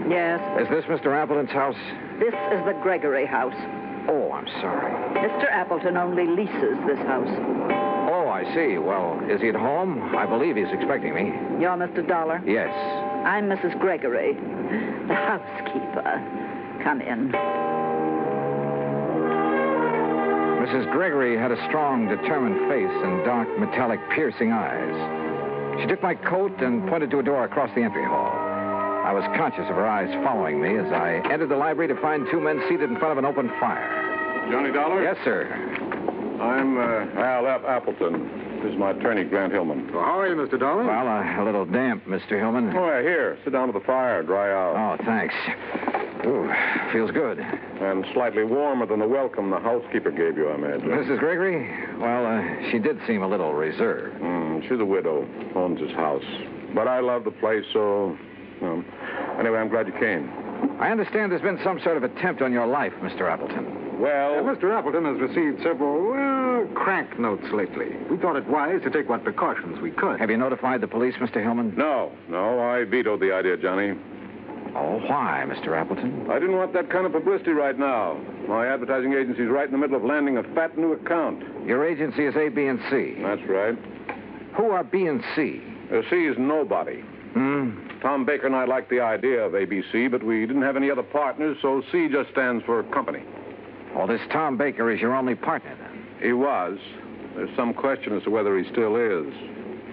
Yes? Is this Mr. Appleton's house? This is the Gregory house. Oh, I'm sorry. Mr. Appleton only leases this house. Oh, I see. Well, is he at home? I believe he's expecting me. You're Mr. Dollar? Yes. I'm Mrs. Gregory, the housekeeper. Come in. Mrs. Gregory had a strong, determined face and dark, metallic, piercing eyes. She took my coat and pointed to a door across the entry hall. I was conscious of her eyes following me as I entered the library to find two men seated in front of an open fire. Johnny Dollar? Yes, sir. I'm Al F. Appleton. This is my attorney, Grant Hillman. Well, how are you, Mr. Dollar? Well, a little damp, Mr. Hillman. Oh, yeah, here. Sit down to the fire, dry out. Oh, thanks. Ooh, feels good. And slightly warmer than the welcome the housekeeper gave you, I imagine. Mrs. Gregory? Well, she did seem a little reserved. She's a widow, owns his house. But I love the place, so... Anyway, I'm glad you came. I understand there's been some sort of attempt on your life, Mr. Appleton. Well... Mr. Appleton has received several, crank notes lately. We thought it wise to take what precautions we could. Have you notified the police, Mr. Hillman? No, I vetoed the idea, Johnny. Oh, why, Mr. Appleton? I didn't want that kind of publicity right now. My advertising agency's right in the middle of landing a fat new account. Your agency is A, B, and C. That's right. Who are B and C? C is nobody. Tom Baker and I liked the idea of ABC, but we didn't have any other partners, so C just stands for company. Oh, this Tom Baker is your only partner, then? He was. There's some question as to whether he still is.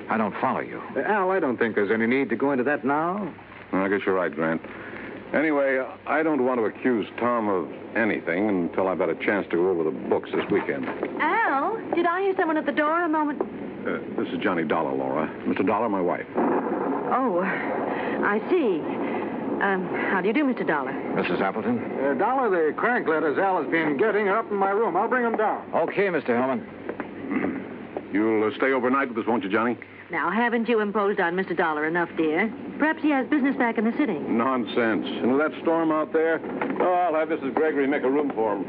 I don't follow you. Al, I don't think there's any need to go into that now. I guess you're right, Grant. Anyway, I don't want to accuse Tom of anything until I've had a chance to go over the books this weekend. Al, did I hear someone at the door a moment? This is Johnny Dollar, Laura. Mr. Dollar, my wife. Oh, I see. How do you do, Mr. Dollar? Mrs. Appleton? Dollar, the crank letters Al has been getting are up in my room. I'll bring them down. Okay, Mr. Hillman. You'll stay overnight with us, won't you, Johnny? Now, haven't you imposed on Mr. Dollar enough, dear? Perhaps he has business back in the city. Nonsense. And with that storm out there, I'll have Mrs. Gregory make a room for him.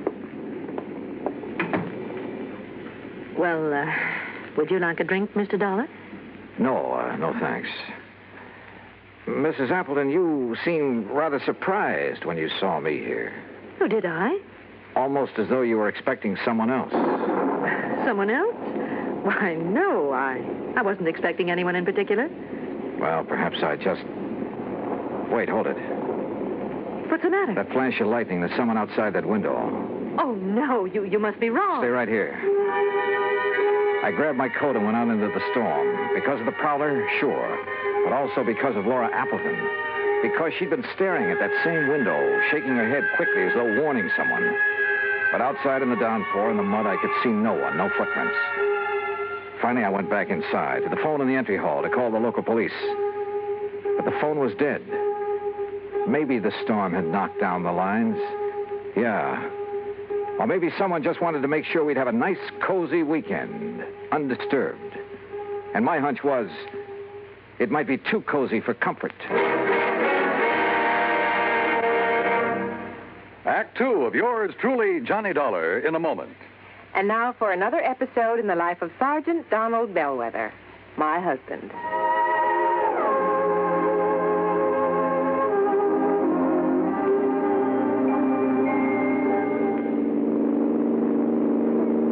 Well, would you like a drink, Mr. Dollar? No, thanks. Mrs. Appleton, you seemed rather surprised when you saw me here. Oh, did I? Almost as though you were expecting someone else. Someone else? Why, no, I wasn't expecting anyone in particular. Well, perhaps I just... Wait, hold it. What's the matter? That flash of lightning, there's someone outside that window. Oh, no, you must be wrong. Stay right here. I grabbed my coat and went out into the storm. Because of the prowler, sure. But also because of Laura Appleton. Because she'd been staring at that same window, shaking her head quickly as though warning someone. But outside in the downpour, in the mud, I could see no one, no footprints. Finally, I went back inside, to the phone in the entry hall, to call the local police. But the phone was dead. Maybe the storm had knocked down the lines. Yeah. Or maybe someone just wanted to make sure we'd have a nice, cozy weekend, undisturbed. And my hunch was, it might be too cozy for comfort. Act 2 of yours truly, Johnny Dollar, in a moment. And now for another episode in the life of Sergeant Donald Bellwether, my husband.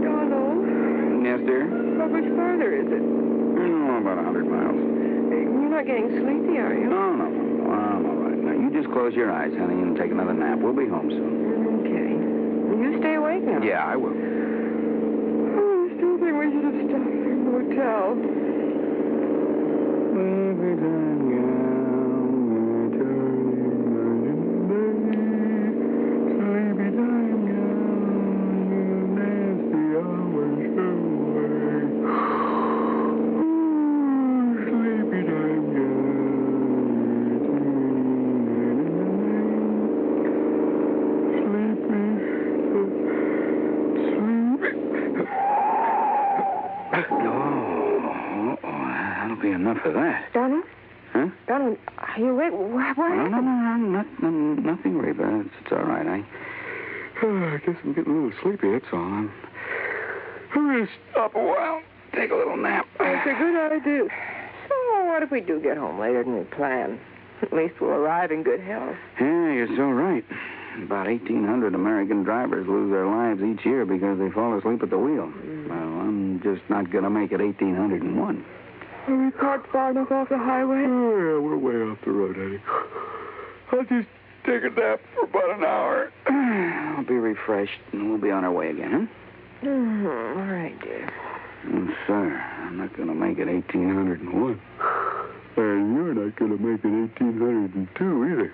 Donald? Yes, dear? How much farther is it? Oh, about 100 miles. You're not getting sleepy, are you? No, I'm all right. Now, you just close your eyes, honey, and take another nap. We'll be home soon. Okay. Will you stay awake now? Yeah, I will. I still think we should have stopped in the hotel. for that. Donald? Huh? Donald, are you awake? What happened? No, nothing, Reba. It's all right. I guess I'm getting a little sleepy, that's all. I'm going to stop a while, take a little nap. That's a good idea. So what if we do get home later than we planned? At least we'll arrive in good health. Yeah, you're so right. About 1,800 American drivers lose their lives each year because they fall asleep at the wheel. Well, I'm just not going to make it 1,801. Are we parked far enough off the highway? Oh, yeah, we're way off the road, honey. I'll just take a nap for about an hour. I'll be refreshed, and we'll be on our way again, huh? All right, dear. Oh, sir, I'm not going to make it 1,801. And you're not going to make it 1,802 either.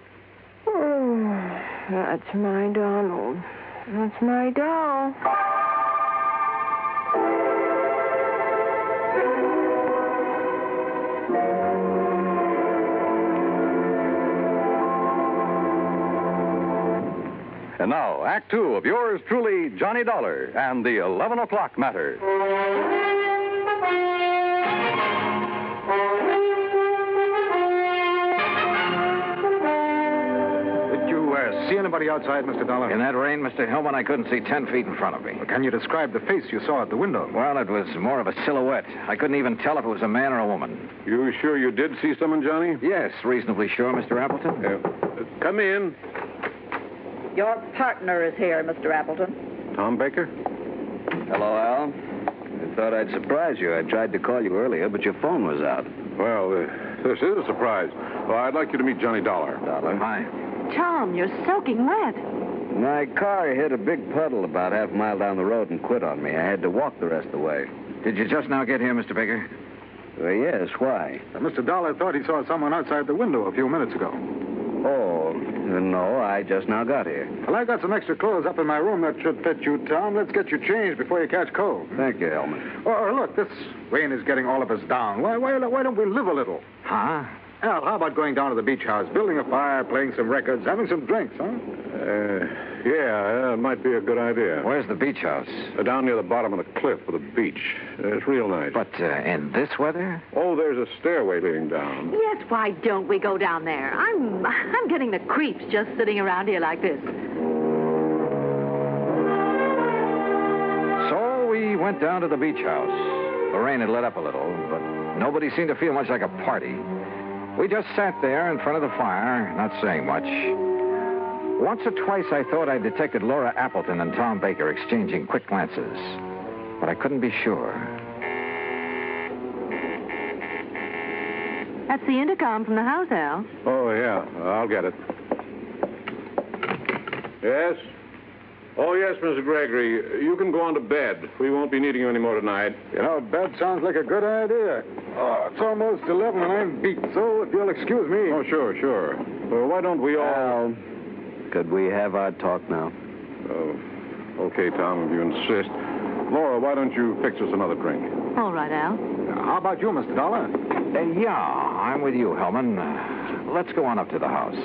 Oh, that's my Donald. That's my doll. And now, Act Two of yours truly, Johnny Dollar, and the 11 o'clock matter. Did you see anybody outside, Mr. Dollar? In that rain, Mr. Hillman, I couldn't see 10 feet in front of me. Well, can you describe the face you saw at the window? Well, it was more of a silhouette. I couldn't even tell if it was a man or a woman. You sure you did see someone, Johnny? Yes, reasonably sure, Mr. Appleton. Come in. Your partner is here, Mr. Appleton. Tom Baker? Hello, Al. I thought I'd surprise you. I tried to call you earlier, but your phone was out. Well, this is a surprise. Well, I'd like you to meet Johnny Dollar. Dollar? Hi. Tom, you're soaking wet. My car hit a big puddle about half a mile down the road and quit on me. I had to walk the rest of the way. Did you just now get here, Mr. Baker? Well, yes. Why? Mr. Dollar thought he saw someone outside the window a few minutes ago. Oh, no, I just now got here. Well, I got some extra clothes up in my room that should fit you, Tom. Let's get you changed before you catch cold. Thank you, Hellman. Oh, look, this rain is getting all of us down. Why don't we live a little? Huh? Al, how about going down to the beach house, building a fire, playing some records, having some drinks, huh? Yeah, it might be a good idea. Where's the beach house? Down near the bottom of the cliff with a beach. It's real nice. But in this weather? Oh, there's a stairway leading down. Yes, why don't we go down there? I'm getting the creeps just sitting around here like this. So we went down to the beach house. The rain had let up a little, but nobody seemed to feel much like a party. We just sat there in front of the fire, not saying much. Once or twice I thought I detected Laura Appleton and Tom Baker exchanging quick glances, but I couldn't be sure. That's the intercom from the house, Al. Oh, yeah, I'll get it. Yes? Oh, yes, Mr. Gregory. You can go on to bed. We won't be needing you anymore tonight. You know, bed sounds like a good idea. Oh, it's almost 11 and I'm beat, so if you'll excuse me. Oh, sure. Well, why don't we all... Al, could we have our talk now? Oh, okay, Tom, if you insist. Laura, why don't you fix us another drink? All right, Al. How about you, Mr. Dollar? Yeah, I'm with you, Hellman. Let's go on up to the house.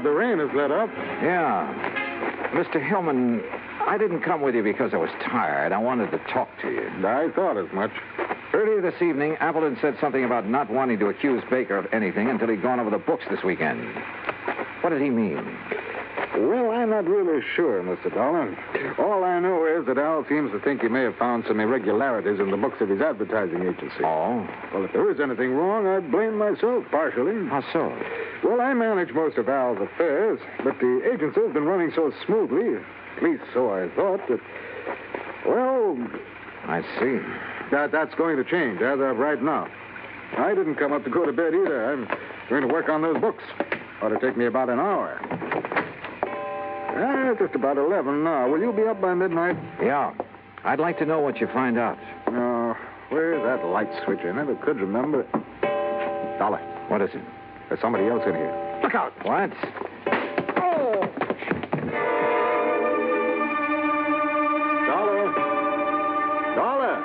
The rain has let up. Yeah. Mr. Hillman, I didn't come with you because I was tired. I wanted to talk to you. I thought as much. Earlier this evening, Appleton said something about not wanting to accuse Baker of anything until he'd gone over the books this weekend. What did he mean? Well, I'm not really sure, Mr. Dollar. All I know is that Al seems to think he may have found some irregularities in the books of his advertising agency. Oh? Well, if there is anything wrong, I blame myself partially. How so? Well, I manage most of Al's affairs, but the agency has been running so smoothly, at least so I thought, that, well... I see. That's going to change as of right now. I didn't come up to go to bed either. I'm going to work on those books. Ought to take me about an hour. Just about 11 now. Will you be up by midnight? Yeah. I'd like to know what you find out. Oh, where's that light switch? I never could remember. Dollar. What is it? There's somebody else in here. Look out. What? Oh! Dollar!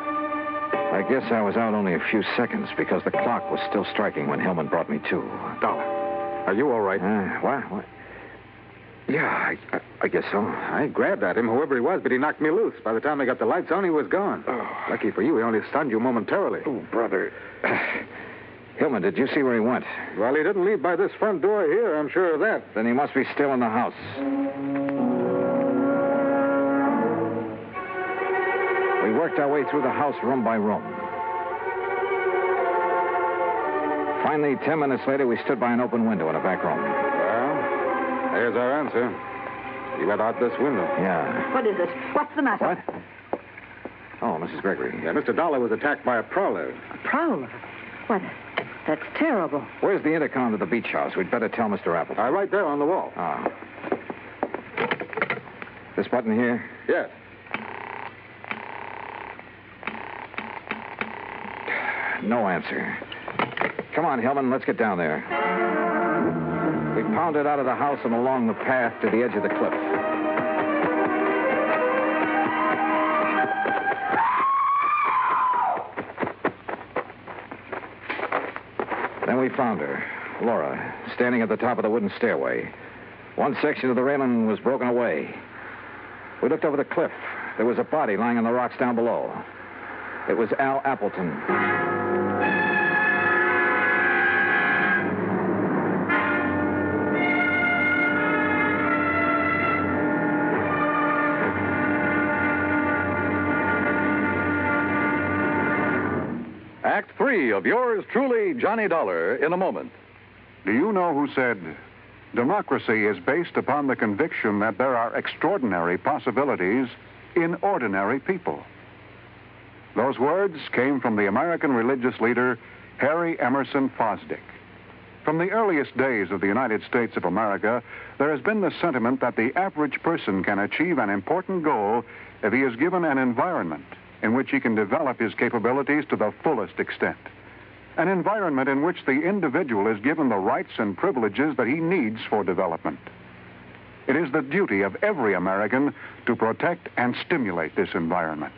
I guess I was out only a few seconds because the clock was still striking when Hillman brought me to. Dollar, are you all right? What? Yeah, I guess so. I grabbed at him, whoever he was, but he knocked me loose. By the time I got the lights on, he was gone. Oh. Lucky for you, he only stunned you momentarily. Oh, brother. Hillman, did you see where he went? Well, he didn't leave by this front door here, I'm sure of that. Then he must be still in the house. We worked our way through the house room by room. Finally, 10 minutes later, we stood by an open window in a back room. Well, there's our answer. He went out this window. Yeah. What is it? What's the matter? What? Oh, Mrs. Gregory. Yeah, Mr. Dollar was attacked by a prowler. A prowler? What? That's terrible. Where's the intercom to the beach house? We'd better tell Mr. Appleton. Right there on the wall. Ah. This button here? Yes. No answer. Come on, Hillman, let's get down there. We pounded out of the house and along the path to the edge of the cliff. Then we found her, Laura, standing at the top of the wooden stairway. One section of the railing was broken away. We looked over the cliff. There was a body lying on the rocks down below. It was Al Appleton. Act 3 of yours truly, Johnny Dollar, in a moment. Do you know who said, democracy is based upon the conviction that there are extraordinary possibilities in ordinary people? Those words came from the American religious leader, Harry Emerson Fosdick. From the earliest days of the United States of America, there has been the sentiment that the average person can achieve an important goal if he is given an environment in which he can develop his capabilities to the fullest extent. An environment in which the individual is given the rights and privileges that he needs for development. It is the duty of every American to protect and stimulate this environment.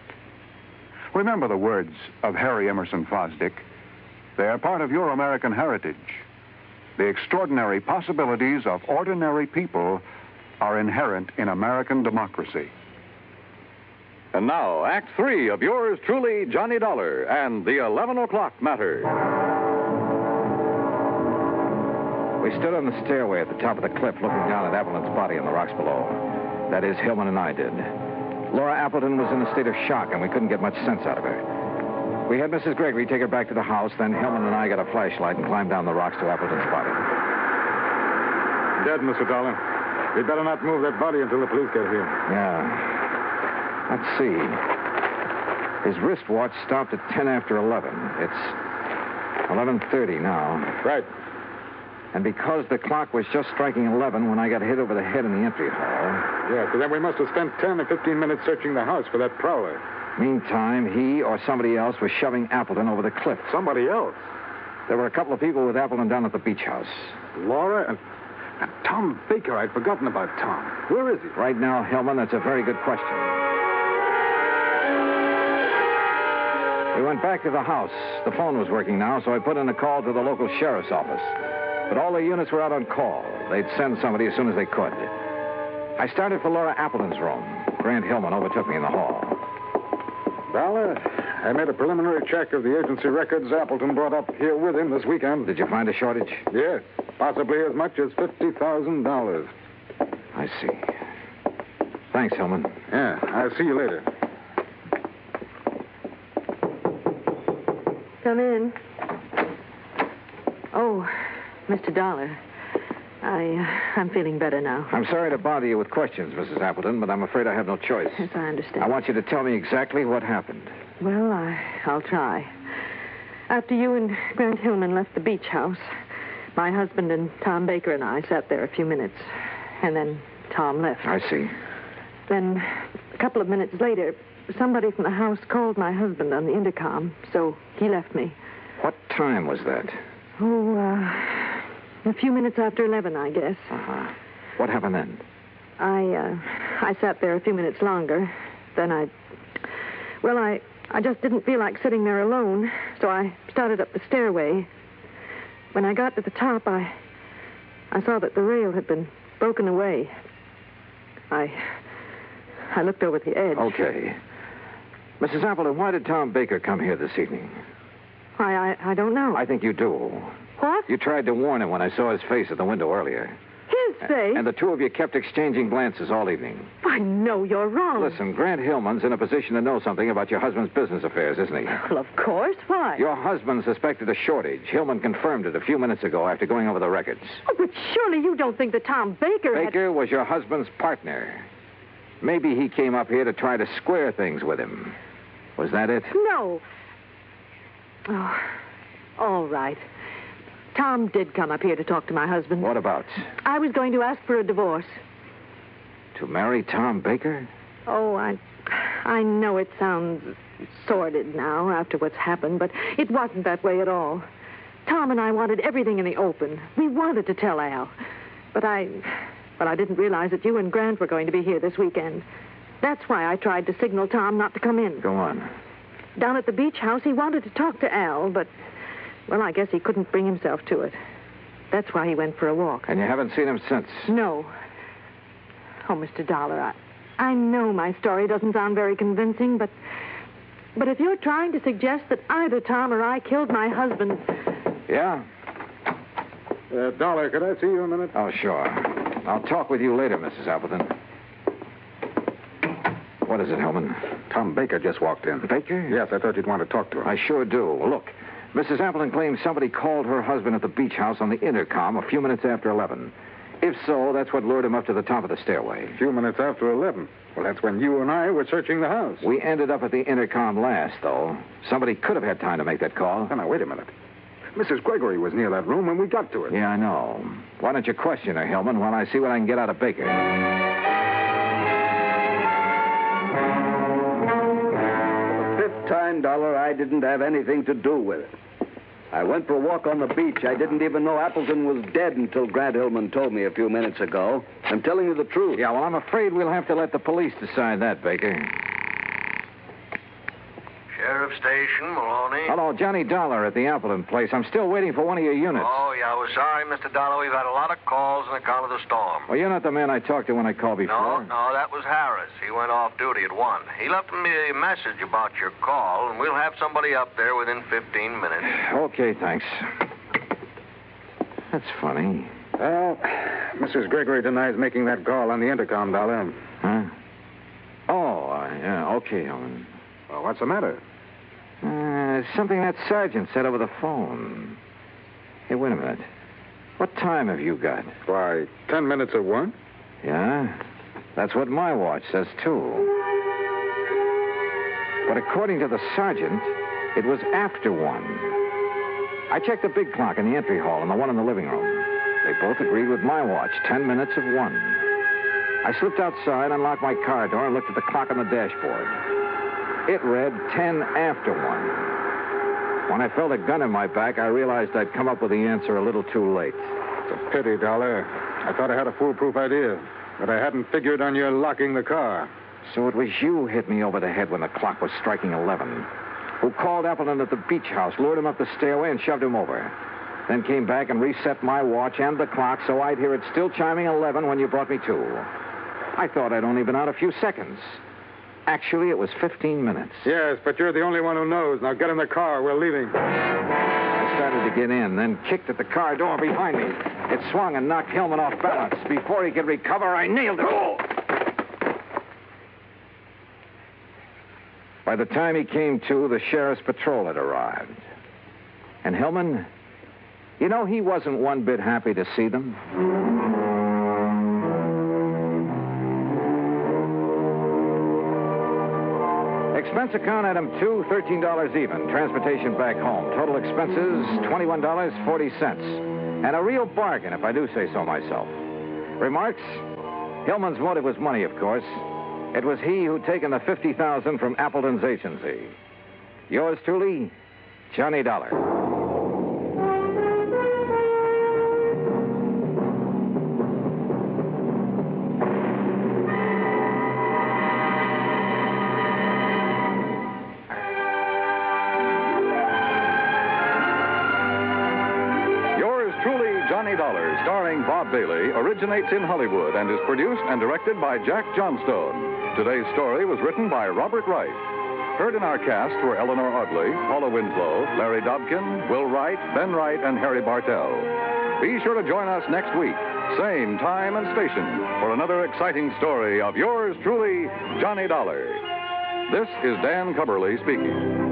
Remember the words of Harry Emerson Fosdick. They are part of your American heritage. The extraordinary possibilities of ordinary people are inherent in American democracy. And now, Act 3 of yours truly, Johnny Dollar, and the 11 o'clock matter. We stood on the stairway at the top of the cliff looking down at Appleton's body on the rocks below. That is, Hillman and I did. Laura Appleton was in a state of shock, and we couldn't get much sense out of her. We had Mrs. Gregory take her back to the house, then Hillman and I got a flashlight and climbed down the rocks to Appleton's body. Dead, Mr. Dollar. We'd better not move that body until the police get here. Yeah. Let's see. His wristwatch stopped at 10 after 11. It's 11:30 now. Right. And because the clock was just striking 11 when I got hit over the head in the entry hall... Yeah, so then we must have spent 10 or 15 minutes searching the house for that prowler. Meantime, he or somebody else was shoving Appleton over the cliff. Somebody else? There were a couple of people with Appleton down at the beach house. Laura and Tom Baker. I'd forgotten about Tom. Where is he? Right now, Hillman, that's a very good question. We went back to the house. The phone was working now, so I put in a call to the local sheriff's office. But all the units were out on call. They'd send somebody as soon as they could. I started for Laura Appleton's room. Grant Hillman overtook me in the hall. Dollar, I made a preliminary check of the agency records Appleton brought up here with him this weekend. Did you find a shortage? Yes, possibly as much as $50,000. I see. Thanks, Hillman. Yeah, I'll see you later. Come in. Oh, Mr. Dollar. I'm feeling better now. I'm sorry to bother you with questions, Mrs. Appleton, but I'm afraid I have no choice. Yes, I understand. I want you to tell me exactly what happened. Well, I'll try. After you and Grant Hillman left the beach house, my husband and Tom Baker and I sat there a few minutes, and then Tom left. I see. Then, a couple of minutes later, somebody from the house called my husband on the intercom, so he left me. What time was that? Oh, a few minutes after 11, I guess. Uh-huh. What happened then? I sat there a few minutes longer. Then I I just didn't feel like sitting there alone, so I started up the stairway. When I got to the top, I saw that the rail had been broken away. I looked over the edge. Okay. Mrs. Appleton, why did Tom Baker come here this evening? Why, I don't know. I think you do. What? You tried to warn him when I saw his face at the window earlier. His face? And the two of you kept exchanging glances all evening. Why, no, you're wrong. Listen, Grant Hillman's in a position to know something about your husband's business affairs, isn't he? Well, of course. Why? Your husband suspected a shortage. Hillman confirmed it a few minutes ago after going over the records. Oh, but surely you don't think that Tom Baker Baker was your husband's partner. Maybe he came up here to try to square things with him. Was that it? No. Oh, all right. Tom did come up here to talk to my husband. What about? I was going to ask for a divorce. To marry Tom Baker? Oh, I know it sounds sordid now after what's happened, but it wasn't that way at all. Tom and I wanted everything in the open. We wanted to tell Al. But I didn't realize that you and Grant were going to be here this weekend. That's why I tried to signal Tom not to come in. Go on. Down at the beach house, he wanted to talk to Al, but, well, I guess he couldn't bring himself to it. That's why he went for a walk. And you haven't seen him since? No. Oh, Mr. Dollar, I know my story doesn't sound very convincing, but if you're trying to suggest that either Tom or I killed my husband... Yeah? Dollar, could I see you a minute? Oh, sure. I'll talk with you later, Mrs. Appleton. What is it, Hellman? Tom Baker just walked in. Baker? Yes, I thought you'd want to talk to him. I sure do. Look, Mrs. Appleton claims somebody called her husband at the beach house on the intercom a few minutes after 11. If so, that's what lured him up to the top of the stairway. A few minutes after 11. Well, that's when you and I were searching the house. We ended up at the intercom last, though. Somebody could have had time to make that call. Oh, now, wait a minute. Mrs. Gregory was near that room when we got to it. Yeah, I know. Why don't you question her, Hillman, while I see what I can get out of Baker? For the fifth time, Dollar, I didn't have anything to do with it. I went for a walk on the beach. I didn't even know Appleton was dead until Grant Hillman told me a few minutes ago. I'm telling you the truth. Yeah, well, I'm afraid we'll have to let the police decide that, Baker. Sheriff Station, Maloney. Hello, Johnny Dollar at the Appleton place. I'm still waiting for one of your units. Oh, yeah, we're sorry, Mr. Dollar. We've had a lot of calls on account of the storm. Well, you're not the man I talked to when I called before. No, that was Harris. He went off duty at 1. He left me a message about your call, and we'll have somebody up there within 15 minutes. Okay, thanks. That's funny. Well, Mrs. Gregory denies making that call on the intercom, Dollar. Huh? Oh, yeah, okay, Helen. Well, what's the matter? Something that sergeant said over the phone. Hey, wait a minute. What time have you got? Why, 10 minutes of 1? Yeah? That's what my watch says, too. But according to the sergeant, it was after 1. I checked the big clock in the entry hall and the one in the living room. They both agreed with my watch, 10 minutes of 1. I slipped outside, unlocked my car door, and looked at the clock on the dashboard. It read 10 after 1. When I felt a gun in my back, I realized I'd come up with the answer a little too late. It's a pity, Dollar. I thought I had a foolproof idea, but I hadn't figured on your locking the car. So it was you hit me over the head when the clock was striking 11. Who called Appleton at the beach house, lured him up the stairway, and shoved him over. Then came back and reset my watch and the clock so I'd hear it still chiming 11 when you brought me to. I thought I'd only been out a few seconds. Actually, it was 15 minutes. Yes, but you're the only one who knows. Now get in the car. We're leaving. I started to get in, then kicked at the car door behind me. It swung and knocked Hillman off balance. Before he could recover, I nailed it. Oh! By the time he came to, the sheriff's patrol had arrived. And Hillman, you know, he wasn't one bit happy to see them. Expense account item 2, $13 even. Transportation back home. Total expenses, $21.40. And a real bargain, if I do say so myself. Remarks? Hillman's motive was money, of course. It was he who'd taken the $50,000 from Appleton's agency. Yours truly, Johnny Dollar. starring Bob Bailey, originates in Hollywood and is produced and directed by Jack Johnstone. Today's story was written by Robert Wright. Heard in our cast were Eleanor Audley, Paula Winslow, Larry Dobkin, Will Wright, Ben Wright, and Harry Bartell. Be sure to join us next week, same time and station, for another exciting story of yours truly, Johnny Dollar. This is Dan Cubberly speaking.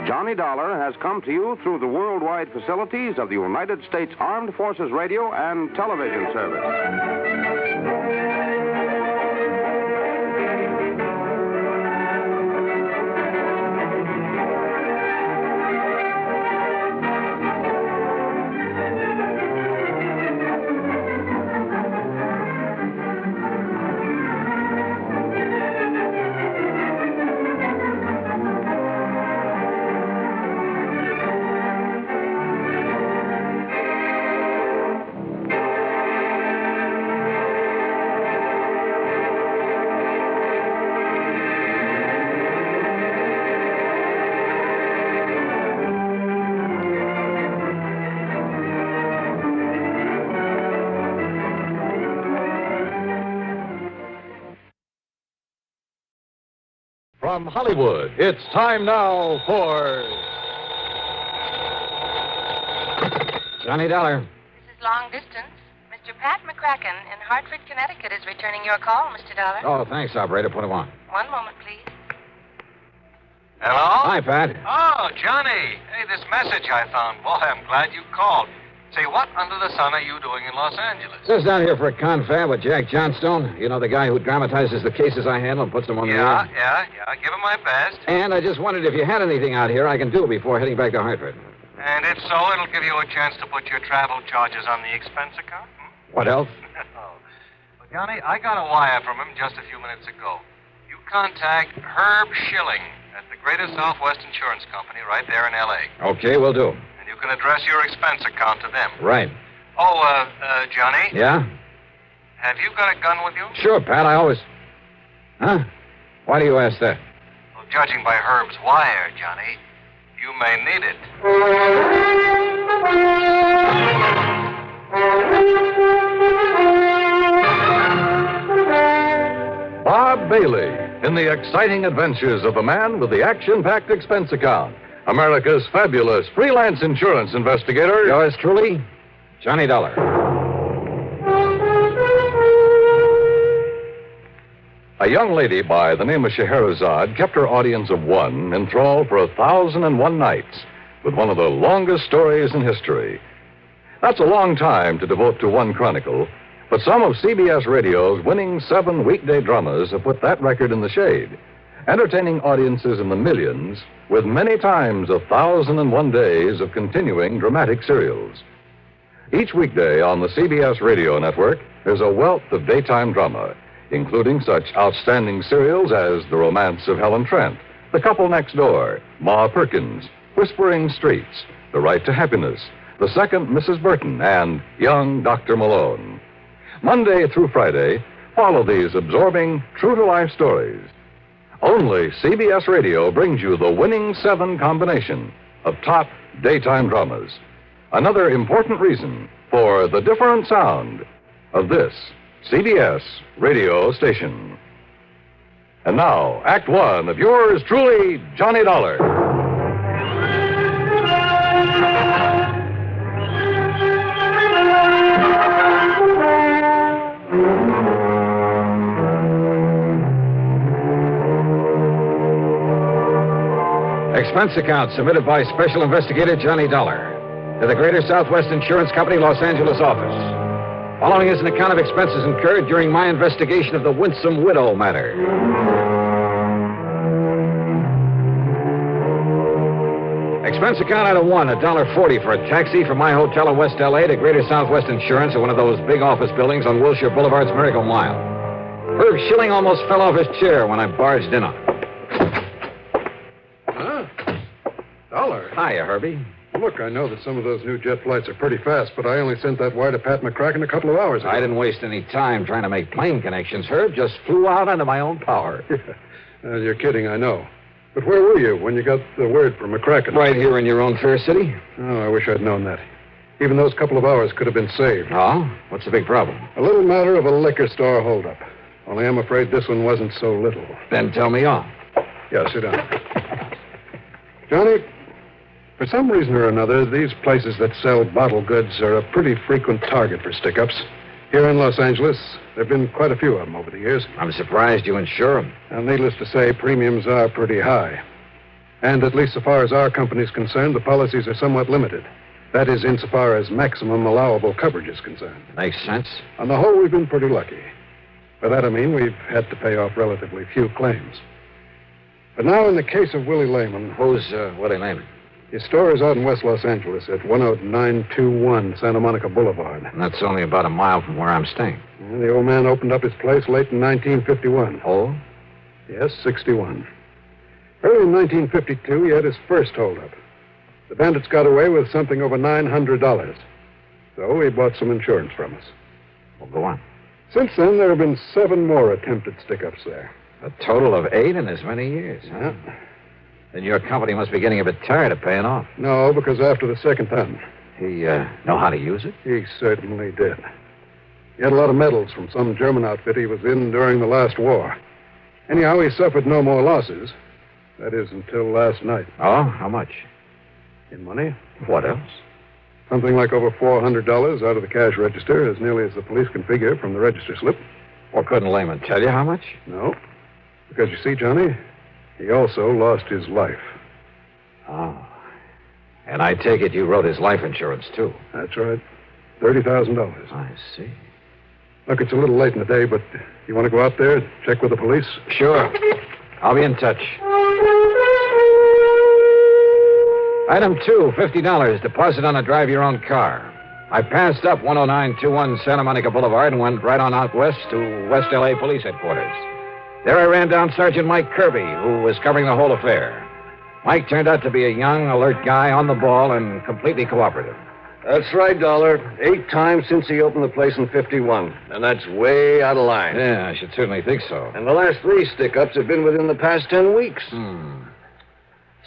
Johnny Dollar has come to you through the worldwide facilities of the United States Armed Forces Radio and Television Service. From Hollywood, it's time now for Johnny Dollar. This is long distance. Mr. Pat McCracken in Hartford, Connecticut is returning your call, Mr. Dollar. Oh, thanks, operator. Put him on. One moment, please. Hello? Hi, Pat. Oh, Johnny. Hey, this message I found. Boy, I'm glad you called. Say, what under the sun are you doing in Los Angeles? Just down here for a confab with Jack Johnstone. You know, the guy who dramatizes the cases I handle and puts them on the air? Yeah. Give him my best. And I just wondered if you had anything out here I can do before heading back to Hartford. And if so, it'll give you a chance to put your travel charges on the expense account. What else? Well, Johnny, I got a wire from him just a few minutes ago. You contact Herb Schilling at the Greater Southwest Insurance Company right there in L.A. Okay, we'll do. You can address your expense account to them. Right. Oh, Johnny? Yeah? Have you got a gun with you? Sure, Pat. I always... Huh? Why do you ask that? Well, judging by Herb's wire, Johnny, you may need it. Bob Bailey in the exciting adventures of the man with the action-packed expense account. America's fabulous freelance insurance investigator. Yours truly, Johnny Dollar. A young lady by the name of Scheherazade kept her audience of one enthralled for 1,001 nights with one of the longest stories in history. That's a long time to devote to one chronicle, but some of CBS Radio's winning 7 weekday dramas have put that record in the shade, entertaining audiences in the millions with many times 1,001 days of continuing dramatic serials. Each weekday on the CBS Radio Network, there's a wealth of daytime drama, including such outstanding serials as The Romance of Helen Trent, The Couple Next Door, Ma Perkins, Whispering Streets, The Right to Happiness, The Second Mrs. Burton, and Young Dr. Malone. Monday through Friday, follow these absorbing, true-to-life stories. Only CBS Radio brings you the winning 7 combination of top daytime dramas. Another important reason for the different sound of this CBS radio station. And now, Act 1 of yours truly, Johnny Dollar. expense account submitted by Special Investigator Johnny Dollar to the Greater Southwest Insurance Company, Los Angeles office. Following is an account of expenses incurred during my investigation of the Winsome widow matter. Expense account item 1, $1.40 for a taxi from my hotel in West L.A. to Greater Southwest Insurance at one of those big office buildings on Wilshire Boulevard's Miracle Mile. Herb Schilling almost fell off his chair when I barged in on him. Huh? Dollar? Hiya, Herbie. Look, I know that some of those new jet flights are pretty fast, but I only sent that wire to Pat McCracken a couple of hours ago. I didn't waste any time trying to make plane connections, Herb. Just flew out under my own power. You're kidding, I know. But where were you when you got the word from McCracken? Right here in your own fair city. Oh, I wish I'd known that. Even those couple of hours could have been saved. Oh? What's the big problem? A little matter of a liquor store holdup. Only I'm afraid this one wasn't so little. Then tell me all. Yeah, sit down. Johnny, for some reason or another, these places that sell bottle goods are a pretty frequent target for stick-ups. Here in Los Angeles, there have been quite a few of them over the years. I'm surprised you insure them. And needless to say, premiums are pretty high. And at least so far as our company's concerned, the policies are somewhat limited. That is, insofar as maximum allowable coverage is concerned. Makes sense. On the whole, we've been pretty lucky. By that I mean we've had to pay off relatively few claims. But now in the case of Willie Lehman... Who's Willie Lehman? His store is out in West Los Angeles at 10921 Santa Monica Boulevard. And that's only about a mile from where I'm staying. And the old man opened up his place late in 1951. Oh? Yes, 61. Early in 1952, he had his first holdup. The bandits got away with something over $900. So he bought some insurance from us. Well, go on. Since then, there have been 7 more attempted stick-ups there. A total of 8 in as many years, huh? Yeah. Then your company must be getting a bit tired of paying off. No, because after the second time. He know how to use it? He certainly did. He had a lot of medals from some German outfit he was in during the last war. Anyhow, he suffered no more losses. That is, until last night. Oh? How much? In money. What else? Something like over $400 out of the cash register, as nearly as the police can figure from the register slip. Well, couldn't Lehman tell you how much? No. Because you see, Johnny, he also lost his life. Oh. And I take it you wrote his life insurance, too. That's right. $30,000. I see. Look, it's a little late in the day, but you want to go out there, check with the police? Sure. I'll be in touch. Item 2, $50, deposit on a drive-your-own-car. I passed up 10921 Santa Monica Boulevard and went right on out west to West L.A. Police Headquarters. There I ran down Sergeant Mike Kirby, who was covering the whole affair. Mike turned out to be a young, alert guy on the ball and completely cooperative. That's right, Dollar. 8 times since he opened the place in 51. And that's way out of line. Yeah, I should certainly think so. And the last 3 stick-ups have been within the past 10 weeks.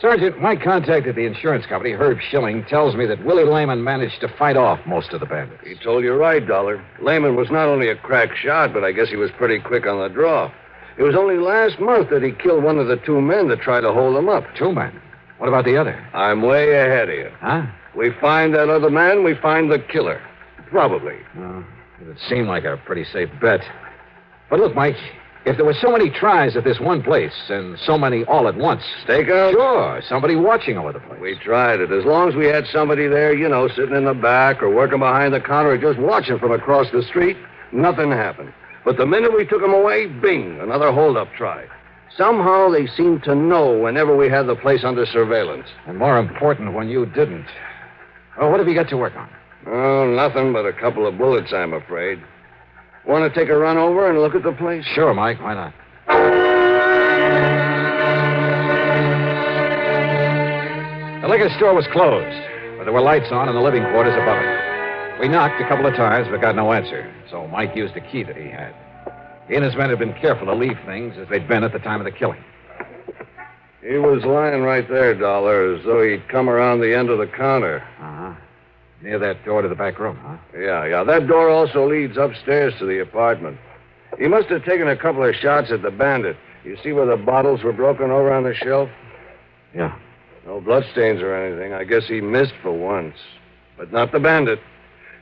Sergeant, Mike contacted the insurance company. Herb Schilling tells me that Willie Lehman managed to fight off most of the bandits. He told you right, Dollar. Lehman was not only a crack shot, but I guess he was pretty quick on the draw. It was only last month that he killed one of the 2 men that tried to hold him up. 2 men? What about the other? I'm way ahead of you. Huh? We find that other man, we find the killer. Probably. It would seem like a pretty safe bet. But look, Mike, if there were so many tries at this one place and so many all at once... Stakeout? Sure, somebody watching over the place. We tried it. As long as we had somebody there, you know, sitting in the back or working behind the counter or just watching from across the street, nothing happened. But the minute we took them away, bing, another holdup try. Somehow they seemed to know whenever we had the place under surveillance. And more important, when you didn't. Oh, what have you got to work on? Oh, nothing but a couple of bullets, I'm afraid. Want to take a run over and look at the place? Sure, Mike. Why not? The liquor store was closed, but there were lights on in the living quarters above it. We knocked a couple of times, but got no answer, so Mike used the key that he had. He and his men had been careful to leave things as they'd been at the time of the killing. He was lying right there, Dollar, as though he'd come around the end of the counter. Uh-huh. Near that door to the back room, huh? Yeah. That door also leads upstairs to the apartment. He must have taken a couple of shots at the bandit. You see where the bottles were broken over on the shelf? Yeah. No bloodstains or anything. I guess he missed for once. But not the bandit.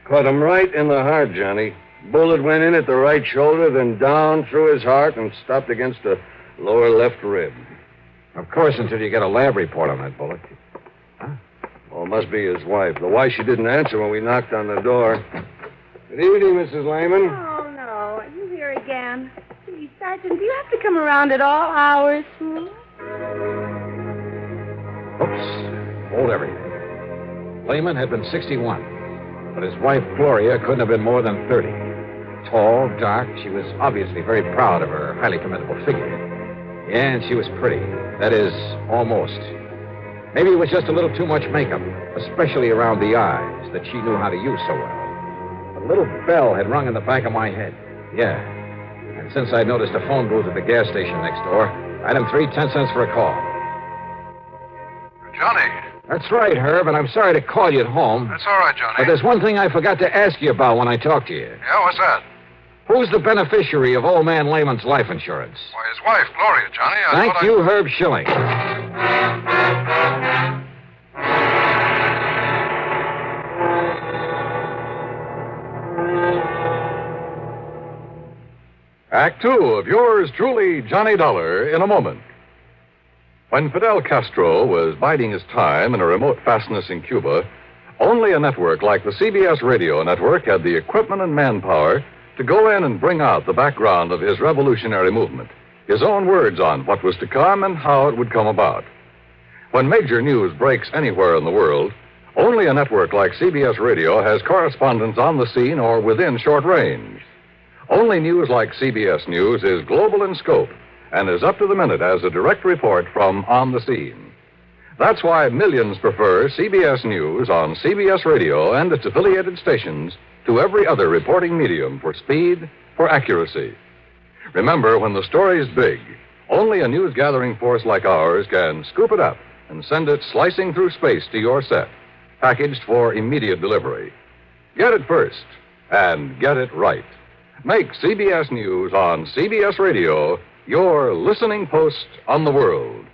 Caught him right in the heart, Johnny. Bullet went in at the right shoulder, then down through his heart and stopped against the lower left rib. Of course, until you get a lab report on that bullet. Well, it must be his wife. The why she didn't answer when we knocked on the door. Good evening, Mrs. Lehman. Oh, no. Are you here again? Gee, Sergeant, do you have to come around at all hours? Oops. Hold everything. Lehman had been 61, but his wife, Gloria, couldn't have been more than 30. Tall, dark, she was obviously very proud of her highly commendable figure. Yeah, and she was pretty. That is, almost. Maybe it was just a little too much makeup, especially around the eyes that she knew how to use so well. A little bell had rung in the back of my head. Yeah. And since I noticed a phone booth at the gas station next door, item 3, 10 cents for a call. Johnny. That's right, Herb, and I'm sorry to call you at home. That's all right, Johnny. But there's one thing I forgot to ask you about when I talked to you. Yeah, what's that? Who's the beneficiary of old man Lehman's life insurance? Why, his wife, Gloria, Johnny. Thank you, Herb Schilling. Act 2 of yours truly, Johnny Dollar, in a moment. When Fidel Castro was biding his time in a remote fastness in Cuba, only a network like the CBS Radio Network had the equipment and manpower to go in and bring out the background of his revolutionary movement, his own words on what was to come and how it would come about. When major news breaks anywhere in the world, only a network like CBS Radio has correspondents on the scene or within short range. Only news like CBS News is global in scope and is up to the minute as a direct report from on the scene. That's why millions prefer CBS News on CBS Radio and its affiliated stations to every other reporting medium for speed, for accuracy. Remember, when the story's big, only a news-gathering force like ours can scoop it up and send it slicing through space to your set, packaged for immediate delivery. Get it first, and get it right. Make CBS News on CBS Radio your listening post on the world.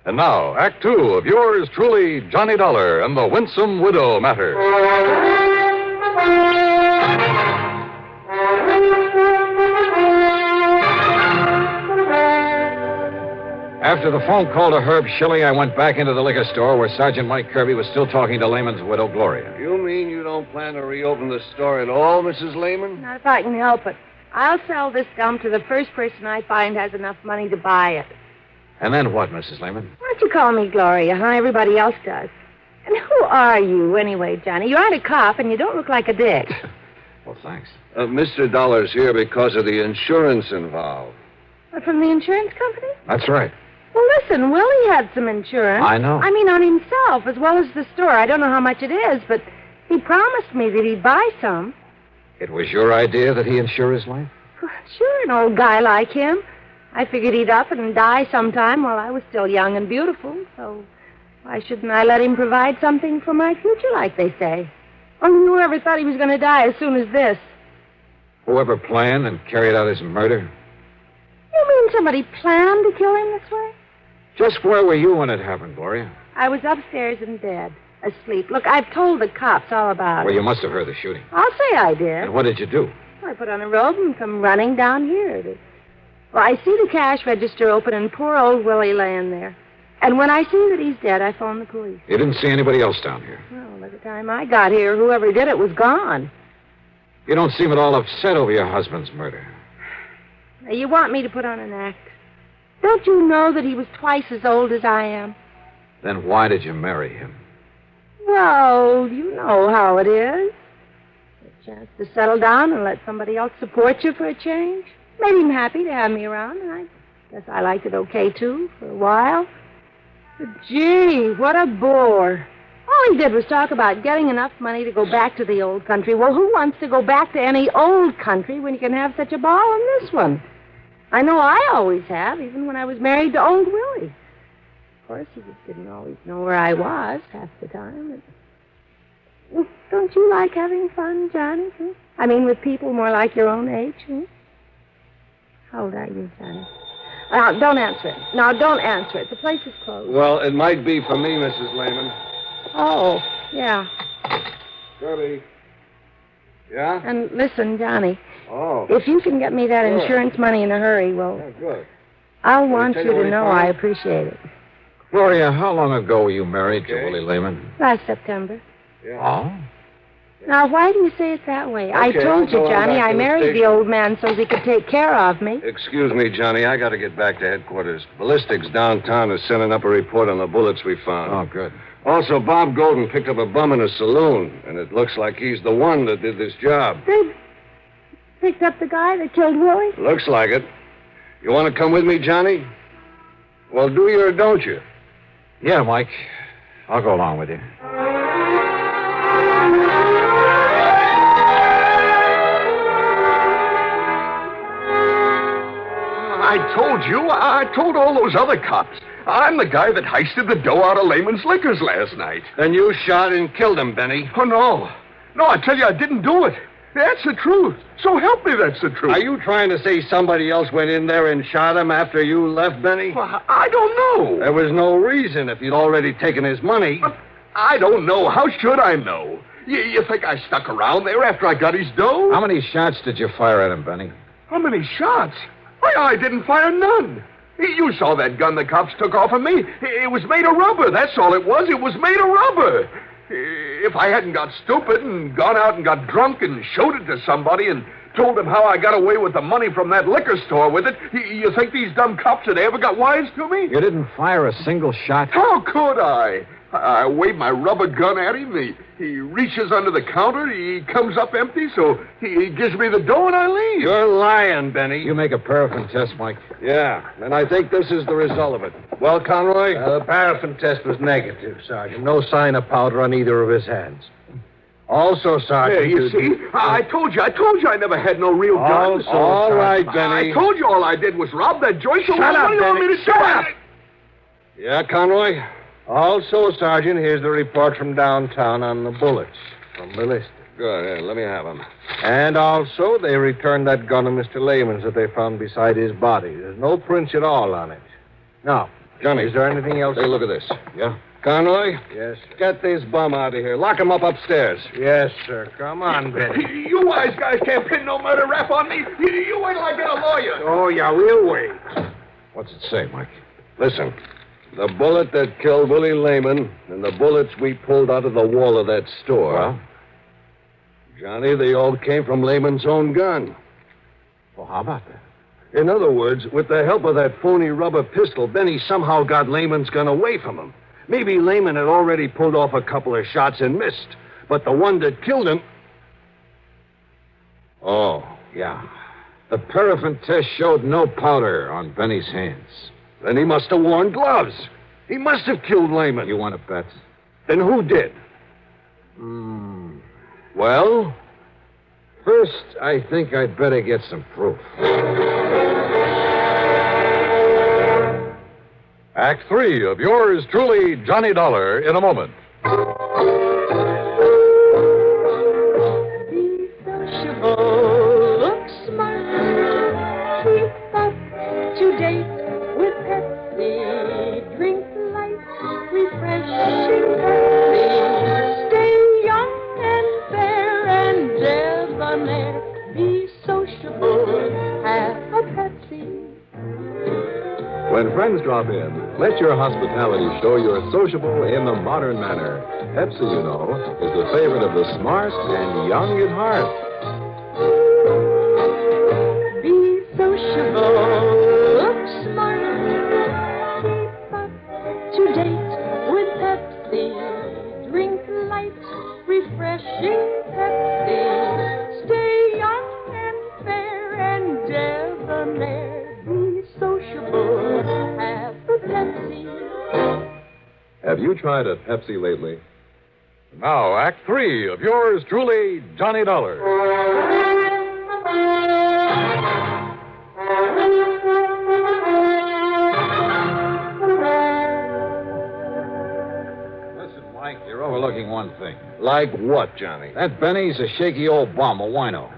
And now, Act 2 of yours truly, Johnny Dollar and the Winsome Widow matter. After the phone call to Herb Schilling, I went back into the liquor store where Sergeant Mike Kirby was still talking to Lehman's widow, Gloria. You mean you don't plan to reopen the store at all, Mrs. Lehman? Not if I can help it. I'll sell this gum to the first person I find has enough money to buy it. And then what, Mrs. Lehman? Why don't you call me Gloria, huh? Everybody else does. And who are you, anyway, Johnny? You aren't a cop, and you don't look like a dick. Well, thanks. Mr. Dollar's here because of the insurance involved. What, from the insurance company? That's right. Well, listen, Willie had some insurance. I know. I mean, on himself, as well as the store. I don't know how much it is, but he promised me that he'd buy some. It was your idea that he insure his life? Sure, an old guy like him. I figured he'd up and die sometime while I was still young and beautiful, so why shouldn't I let him provide something for my future, like they say? Only whoever thought he was going to die as soon as this? Whoever planned and carried out his murder? You mean somebody planned to kill him this way? Just where were you when it happened, Gloria? I was upstairs in bed, asleep. Look, I've told the cops all about it. Well, you must have heard the shooting. I'll say I did. And what did you do? I put on a robe and come running down here. Well, I see the cash register open and poor old Willie laying there. And when I see that he's dead, I phone the police. You didn't see anybody else down here? Well, by the time I got here, whoever did it was gone. You don't seem at all upset over your husband's murder. Now, you want me to put on an act? Don't you know that he was twice as old as I am? Then why did you marry him? Well, you know how it is. A chance to settle down and let somebody else support you for a change. Made him happy to have me around, and I guess I liked it okay, too, for a while. But, gee, what a bore. All he did was talk about getting enough money to go back to the old country. Well, who wants to go back to any old country when you can have such a ball in this one? I know I always have, even when I was married to old Willie. Of course, he just didn't always know where I was half the time. Well, don't you like having fun, Johnny? I mean, with people more like your own age. How old are you, Johnny? Now, don't answer it. No, don't answer it. The place is closed. Well, it might be for me, Mrs. Lehman. Oh, yeah. Kirby. Yeah? And listen, Johnny. Oh. If you can get me that Sure. insurance money in a hurry, well... Yeah, good. I want you to know I appreciate it. Gloria, how long ago were you married to Willie Lehman? Last September. Oh? Now, why do you say it that way? I told you, Johnny, I married the old man so he could take care of me. Excuse me, Johnny. I got to get back to headquarters. Ballistics downtown is sending up a report on the bullets we found. Oh, good. Also, Bob Golden picked up a bum in a saloon, and it looks like he's the one that did this job. They picked up the guy that killed Willie? Looks like it. You want to come with me, Johnny? Well, do you or don't you? Yeah, Mike. I'll go along with you. I told all those other cops. I'm the guy that heisted the dough out of Lehman's Liquors last night. Then you shot and killed him, Benny. Oh, no. No, I tell you, I didn't do it. That's the truth. So help me, that's the truth. Are you trying to say somebody else went in there and shot him after you left, Benny? Well, I don't know. There was no reason if you'd already taken his money. But I don't know. How should I know? You think I stuck around there after I got his dough? How many shots did you fire at him, Benny? How many shots? I didn't fire none. You saw that gun the cops took off of me. It was made of rubber. That's all it was. It was made of rubber. If I hadn't got stupid and gone out and got drunk and showed it to somebody and told them how I got away with the money from that liquor store with it, you think these dumb cops had ever got wise to me? You didn't fire a single shot? How could I? I wave my rubber gun at him. He reaches under the counter. He comes up empty, so he gives me the dough and I leave. You're lying, Benny. You make a paraffin test, Mike? Yeah, and I think this is the result of it. Well, Conroy? The paraffin test was negative, Sergeant. No sign of powder on either of his hands. Also, Sergeant... Yeah, you see? I told you I never had no real gun. All right, Benny. I told you all I did was rob that joint. So Shut up, what do you want me to Shut do? up! Yeah, Conroy? Also, Sergeant, here's the report from downtown on the bullets from ballistics. Good. Here, let me have them. And also, they returned that gun of Mr. Lehman's that they found beside his body. There's no prints at all on it. Now, Johnny, is there anything else? Hey, look at this. Yeah? Conroy? Yes, sir. Get this bum out of here. Lock him up upstairs. Yes, sir. Come on, Benny. You wise guys can't pin no murder rap on me. You wait till I get a lawyer. Oh, yeah, we'll wait. What's it say, Mike? Listen. The bullet that killed Willie Lehman and the bullets we pulled out of the wall of that store. Well? Johnny, they all came from Lehman's own gun. Well, how about that? In other words, with the help of that phony rubber pistol, Benny somehow got Lehman's gun away from him. Maybe Lehman had already pulled off a couple of shots and missed, but the one that killed him... Oh, yeah. The paraffin test showed no powder on Benny's hands. Then he must have worn gloves. He must have killed Lehman. You want to bet? Then who did? Well? First, I think I'd better get some proof. Act 3 of yours truly, Johnny Dollar, in a moment. Be sociable, look smart, keep up to date with Pepsi, drink light, refreshing Pepsi, stay young and fair and debonair, be sociable, have a Pepsi. When friends drop in, let your hospitality show you're sociable in the modern manner. Pepsi, you know, is the favorite of the smart and young at heart. Be sociable, look smart, keep up to date with Pepsi, drink light, refreshing Pepsi, stay young and fair and debonair. Be sociable, have a Pepsi. Have you tried a Pepsi lately? Now, Act 3 of yours truly, Johnny Dollar. Listen, Mike, you're overlooking one thing. Like what, Johnny? That Benny's a shaky old bum, a wino.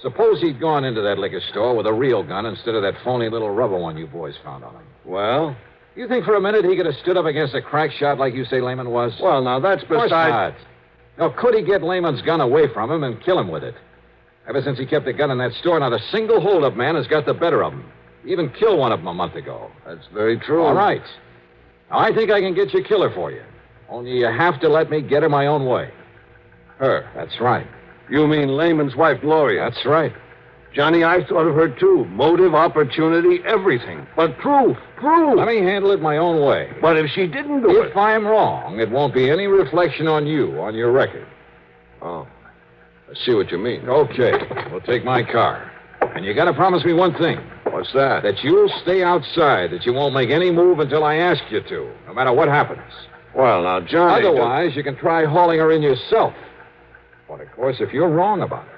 Suppose he'd gone into that liquor store with a real gun instead of that phony little rubber one you boys found on him. Well? You think for a minute he could have stood up against a crack shot like you say Lehman was? Well, now, that's Of course besides... not. Now, could he get Lehman's gun away from him and kill him with it? Ever since he kept the gun in that store, not a single hold-up man has got the better of him. He even killed one of them a month ago. That's very true. All right. Now, I think I can get your killer for you. Only you have to let me get her my own way. Her? That's right. You mean Lehman's wife, Gloria? That's right. Johnny, I thought of her, too. Motive, opportunity, everything. But proof. Let me handle it my own way. But if she didn't do it... If I'm wrong, it won't be any reflection on you, on your record. Oh. I see what you mean. Okay. We'll take my car. And you got to promise me one thing. What's that? That you'll stay outside, that you won't make any move until I ask you to, no matter what happens. Well, now, Johnny... Otherwise, you can try hauling her in yourself. But, of course, if you're wrong about her...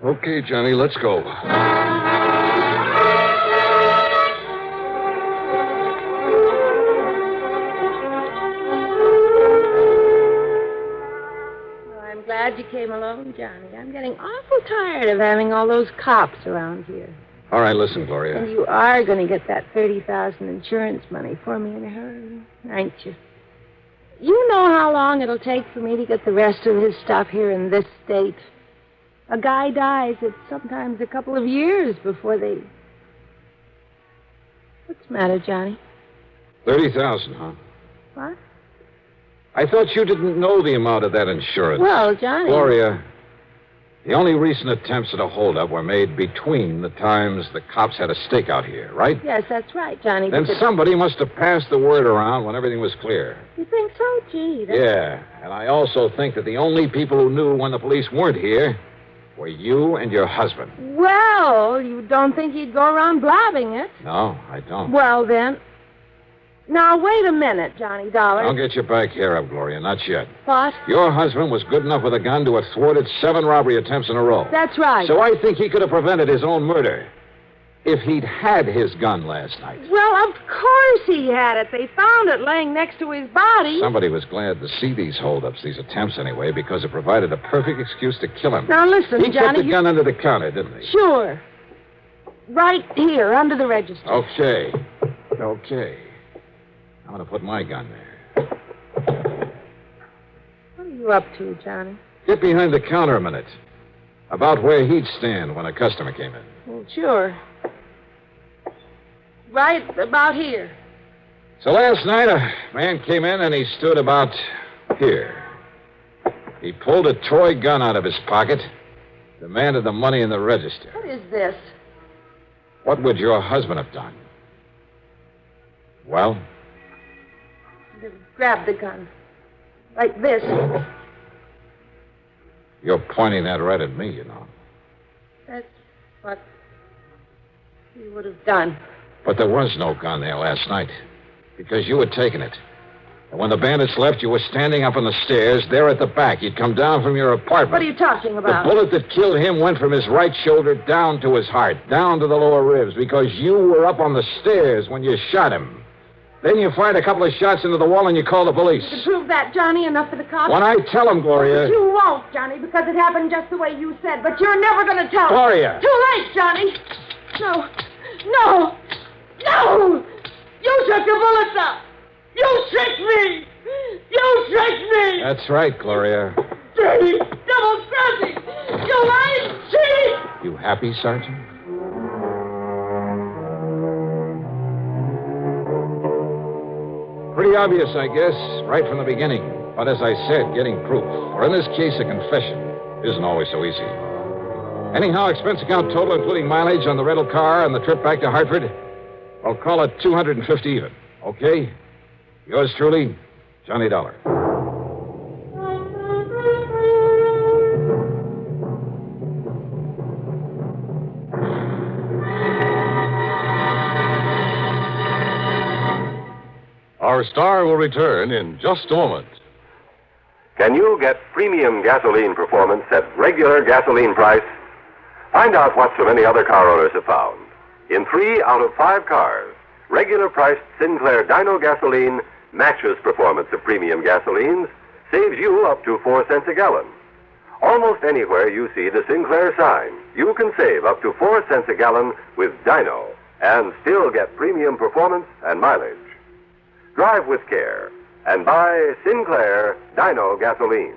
Okay, Johnny, let's go. I'm glad you came along, Johnny. I'm getting awful tired of having all those cops around here. All right, listen, Gloria. And you are going to get that $30,000 insurance money for me in a hurry, aren't you? You know how long it'll take for me to get the rest of his stuff here in this state. A guy dies, it's sometimes a couple of years before they... What's the matter, Johnny? $30,000, huh? What? I thought you didn't know the amount of that insurance. Well, Johnny... Gloria, the only recent attempts at a holdup were made between the times the cops had a stakeout here, right? Yes, that's right, Johnny. Then somebody must have passed the word around when everything was clear. You think so? Gee, that's... Yeah, and I also think that the only people who knew when the police weren't here were you and your husband. Well, you don't think he'd go around blabbing it? No, I don't. Well, then... Now, wait a minute, Johnny Dollar. Don't get your back hair up, Gloria. Not yet. What? Your husband was good enough with a gun to have thwarted 7 robbery attempts in a row. That's right. So I think he could have prevented his own murder if he'd had his gun last night. Well, of course he had it. They found it laying next to his body. Somebody was glad to see these holdups, these attempts anyway, because it provided a perfect excuse to kill him. Now, listen, he Johnny... He put the gun under the counter, didn't he? Sure. Right here, under the register. Okay. I'm going to put my gun there. What are you up to, Johnny? Get behind the counter a minute. About where he'd stand when a customer came in. Well, sure. Right about here. So last night, a man came in and he stood about here. He pulled a toy gun out of his pocket, demanded the money in the register. What is this? What would your husband have done? Well? Grab the gun. Like this. You're pointing that right at me, you know. That's what you would have done. But there was no gun there last night. Because you had taken it. And when the bandits left, you were standing up on the stairs, there at the back. You'd come down from your apartment. What are you talking about? The bullet that killed him went from his right shoulder down to his heart, down to the lower ribs, because you were up on the stairs when you shot him. Then you fired a couple of shots into the wall and you called the police. To prove that, Johnny, enough for the cops? When I tell them, Gloria... But you won't, Johnny, because it happened just the way you said. But you're never going to tell. Gloria! Too late, Johnny. No. You took the bullets out. You tricked me. That's right, Gloria. Dirty, double-crossing. You lying cheat. You happy, Sergeant? Pretty obvious, I guess, right from the beginning. But as I said, getting proof, or in this case, a confession, isn't always so easy. Anyhow, expense account total, including mileage on the rental car and the trip back to Hartford, I'll call it $250 even. Okay? Yours truly, Johnny Dollar. Our star will return in just a moment. Can you get premium gasoline performance at regular gasoline price? Find out what so many other car owners have found. In 3 out of 5 cars, regular priced Sinclair Dyno gasoline matches performance of premium gasolines, saves you up to 4 cents a gallon. Almost anywhere you see the Sinclair sign, you can save up to 4 cents a gallon with Dyno and still get premium performance and mileage. Drive with care and buy Sinclair Dyno gasoline.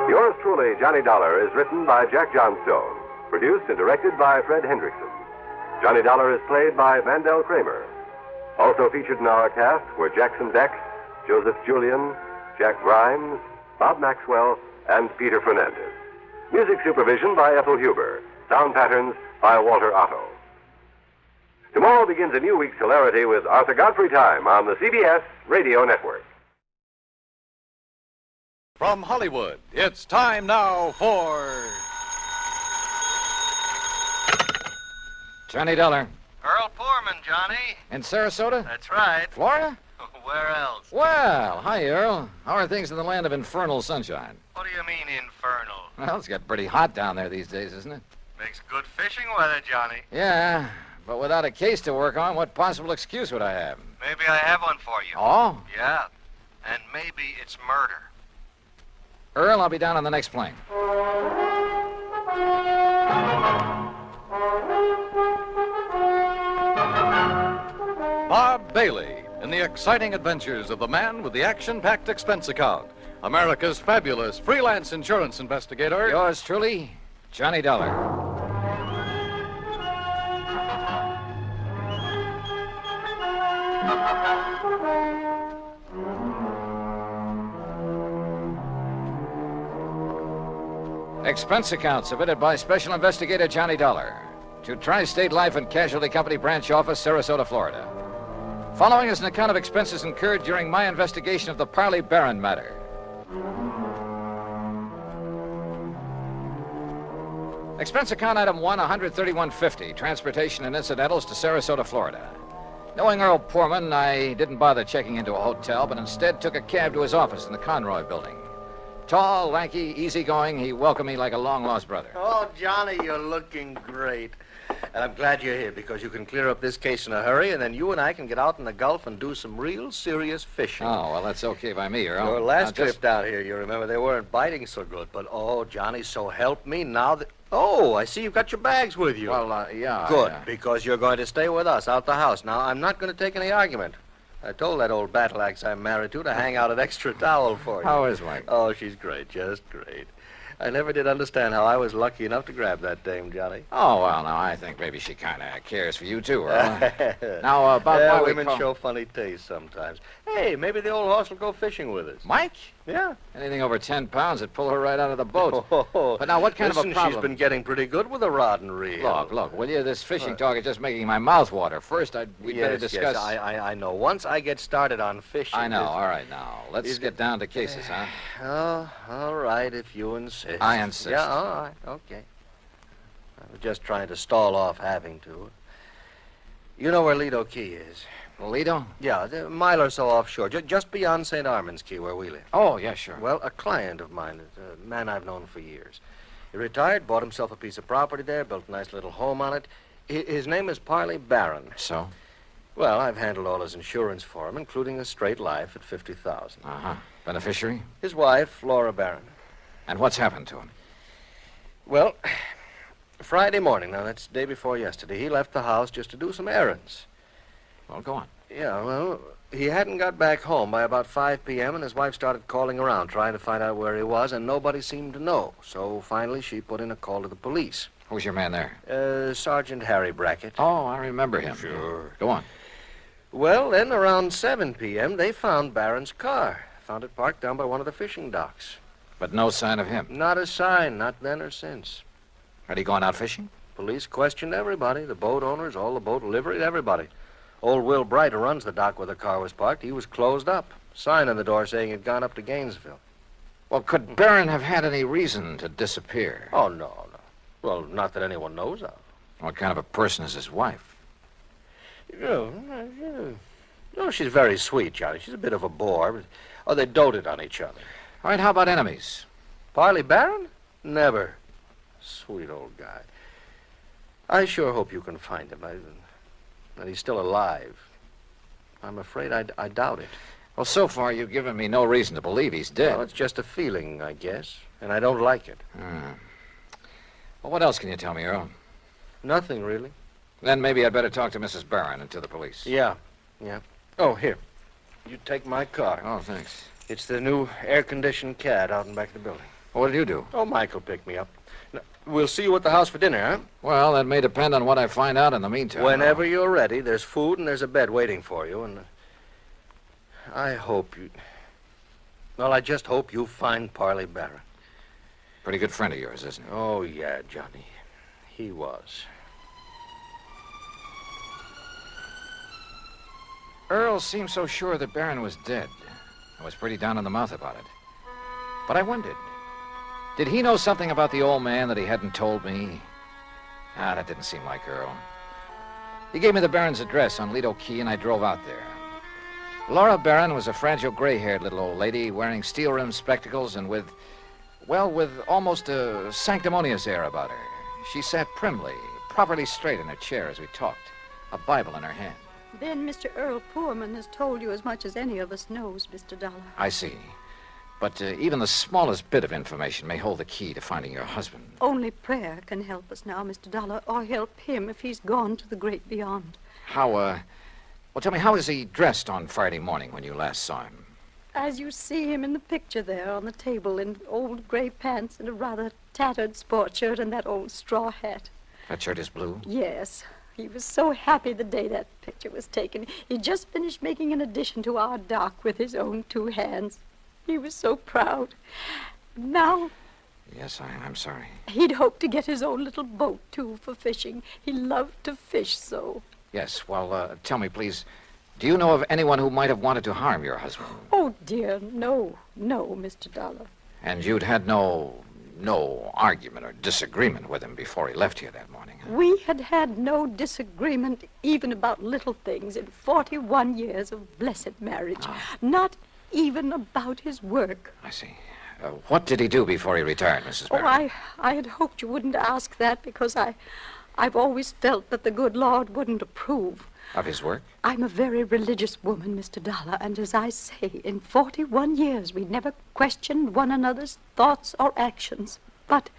Yours truly, Johnny Dollar, is written by Jack Johnstone, produced and directed by Fred Hendrickson. Johnny Dollar is played by Vandell Kramer. Also featured in our cast were Jackson Beck, Joseph Julian, Jack Grimes, Bob Maxwell, and Peter Fernandez. Music supervision by Ethel Huber. Sound patterns by Walter Otto. Tomorrow begins a new week's hilarity with Arthur Godfrey Time on the CBS Radio Network. From Hollywood, it's time now for... Johnny Dollar. Earl Poorman, Johnny. In Sarasota? That's right. Florida? Where else? Well, hi, Earl. How are things in the land of infernal sunshine? What do you mean, infernal? Well, it's got pretty hot down there these days, isn't it? Makes good fishing weather, Johnny. Yeah, but without a case to work on, what possible excuse would I have? Maybe I have one for you. Oh? Yeah. And maybe it's murder. Earl, I'll be down on the next plane. Bob Bailey in the exciting adventures of the man with the action-packed expense account. America's fabulous freelance insurance investigator. Yours truly, Johnny Dollar. Expense account submitted by Special Investigator Johnny Dollar to Tri-State Life and Casualty Company Branch Office, Sarasota, Florida. Following is an account of expenses incurred during my investigation of the Parley Barron matter. Expense account item 1, $131.50, transportation and incidentals to Sarasota, Florida. Knowing Earl Poorman, I didn't bother checking into a hotel, but instead took a cab to his office in the Conroy building. Tall, lanky, easygoing, he welcomed me like a long-lost brother. Oh, Johnny, you're looking great. And I'm glad you're here because you can clear up this case in a hurry, and then you and I can get out in the Gulf and do some real serious fishing. Oh, well, that's okay by me, Earl. Your last trip down here, you remember, they weren't biting so good. But, oh, Johnny, so help me now that... Oh, I see you've got your bags with you. Well, yeah. Good, because you're going to stay with us out the house. Now, I'm not going to take any argument. I told that old battle axe I'm married to hang out an extra towel for you. How is Mike? Oh, she's great, just great. I never did understand how I was lucky enough to grab that dame, Johnny. Oh, well, now, I think maybe she kind of cares for you, too, Earl. Now, about why women show funny taste sometimes. Hey, maybe the old horse will go fishing with us. Mike? Yeah. Anything over 10 pounds would pull her right out of the boat. But now, what kind of a problem? She's been getting pretty good with a rod and reel. Look, will you? This fishing talk is just making my mouth water. First, we'd better discuss... Yes, I know. Once I get started on fishing... I know. All right, now. Let's get down to cases, huh? Oh, all right, if you insist. I insist. Yeah, all right, okay. I was just trying to stall off having to. You know where Lido Key is? Lido? Yeah, a mile or so offshore, just beyond St. Armand's Key, where we live. Oh, yeah, sure. Well, a client of mine, a man I've known for years. He retired, bought himself a piece of property there, built a nice little home on it. His name is Parley Barron. So? Well, I've handled all his insurance for him, including a straight life at $50,000. Uh-huh. Beneficiary? His wife, Flora Barron. And what's happened to him? Well, Friday morning, now that's the day before yesterday, he left the house just to do some errands. Well, go on. Yeah, well, he hadn't got back home by about 5 p.m., and his wife started calling around, trying to find out where he was, and nobody seemed to know. So finally, she put in a call to the police. Who's your man there? Sergeant Harry Brackett. Oh, I remember him. Sure. Go on. Well, then around 7 p.m., they found Barron's car. Found it parked down by one of the fishing docks. But no sign of him? Not a sign, not then or since. Had he gone out fishing? Police questioned everybody, the boat owners, all the boat livery, everybody. Old Will Bright, who runs the dock where the car was parked, he was closed up. Sign on the door saying he'd gone up to Gainesville. Well, could Barron have had any reason to disappear? Oh, no. Well, not that anyone knows of. What kind of a person is his wife? No, she's very sweet, Johnny. She's a bit of a bore, but... Oh, they doted on each other. All right, how about enemies? Parley Barron? Never. Sweet old guy. I sure hope you can find him. That he's still alive. I'm afraid I doubt it. Well, so far you've given me no reason to believe he's dead. Well, it's just a feeling, I guess, and I don't like it. Well, what else can you tell me, Earl? Nothing, really. Then maybe I'd better talk to Mrs. Barron and to the police. Yeah. Oh, here. You take my car. Oh, thanks. It's the new air-conditioned cad out in back of the building. What did you do? Oh, Michael picked me up. We'll see you at the house for dinner, huh? Well, that may depend on what I find out in the meantime. Whenever you're ready, there's food and there's a bed waiting for you, and I hope you... Well, I just hope you find Parley Barron. Pretty good friend of yours, isn't he? Oh, yeah, Johnny. He was. Earl seemed so sure that Barron was dead. I was pretty down in the mouth about it. But I wondered, did he know something about the old man that he hadn't told me? That didn't seem like Earl. He gave me the Barron's address on Lido Key, and I drove out there. Laura Barron was a fragile, gray-haired little old lady wearing steel-rimmed spectacles and with almost a sanctimonious air about her. She sat primly, properly straight in her chair as we talked, a Bible in her hand. Then Mr. Earl Poorman has told you as much as any of us knows, Mr. Dollar. I see. But even the smallest bit of information may hold the key to finding your husband. Only prayer can help us now, Mr. Dollar, or help him if he's gone to the great beyond. Well, tell me, how was he dressed on Friday morning when you last saw him? As you see him in the picture there on the table in old gray pants and a rather tattered sport shirt and that old straw hat. That shirt is blue? Yes. He was so happy the day that picture was taken. He just finished making an addition to our dock with his own 2 hands. He was so proud. Now... Yes, I'm sorry. He'd hoped to get his own little boat, too, for fishing. He loved to fish so. Yes, well, tell me, please, do you know of anyone who might have wanted to harm your husband? Oh, dear, no, Mr. Dollar. And you'd had no argument or disagreement with him before he left here that morning, huh? We had no disagreement even about little things in 41 years of blessed marriage. Not even about his work. I see. What did he do before he retired, Mrs. Barron? I had hoped you wouldn't ask that because I've always felt that the good Lord wouldn't approve. Of his work? I'm a very religious woman, Mr. Dollar, and as I say, in 41 years we never questioned one another's thoughts or actions. But...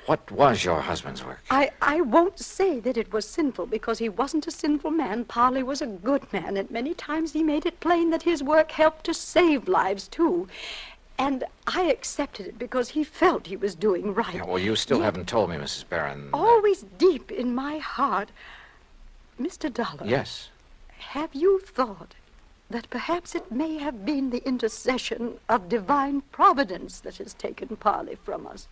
What was your husband's work? I won't say that it was sinful, because he wasn't a sinful man. Parley was a good man, and many times he made it plain that his work helped to save lives, too. And I accepted it because he felt he was doing right. Yeah, well, you still haven't told me, Mrs. Barron. Always deep in my heart. Mr. Dollar. Yes? Have you thought that perhaps it may have been the intercession of divine providence that has taken Parley from us?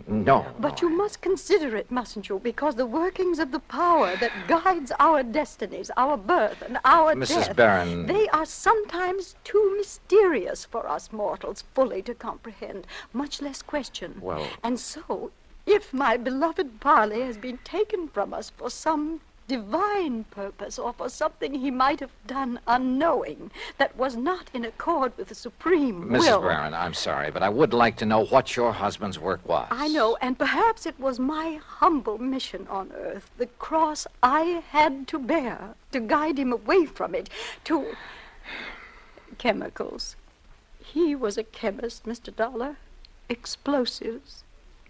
No. But you must consider it, mustn't you? Because the workings of the power that guides our destinies, our birth and our death... Mrs. Barron... They are sometimes too mysterious for us mortals fully to comprehend, much less question. Well... And so, if my beloved Parley has been taken from us for some divine purpose or for something he might have done unknowing that was not in accord with the supreme will... Mrs. Barron, I'm sorry, but I would like to know what your husband's work was. I know, and perhaps it was my humble mission on earth, the cross I had to bear to guide him away from it, to... chemicals. He was a chemist, Mr. Dollar. Explosives.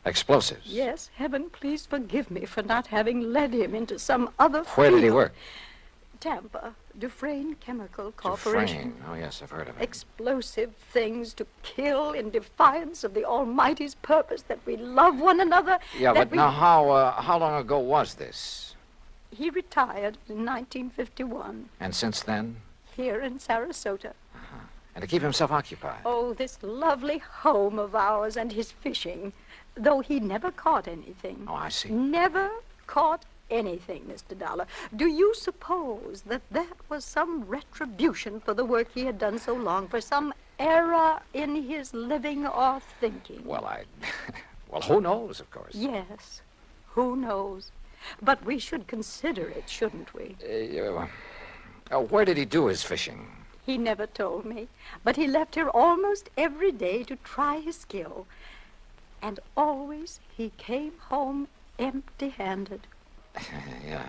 Explosives? Yes, heaven please forgive me for not having led him into some other field. Where did he work? Tampa, Dufresne Chemical Corporation. Dufresne. Oh, yes, I've heard of it. Explosive things to kill in defiance of the Almighty's purpose that we love one another. Yeah, but now how long ago was this? He retired in 1951. And since then? Here in Sarasota. And to keep himself occupied? Oh, this lovely home of ours and his fishing. Though he never caught anything. Oh, I see. Never caught anything, Mr. Dollar. Do you suppose that was some retribution for the work he had done so long, for some error in his living or thinking? Well, well, who knows, of course. Yes, who knows? But we should consider it, shouldn't we? Where did he do his fishing? He never told me, but he left here almost every day to try his skill. And always he came home empty-handed. Yeah.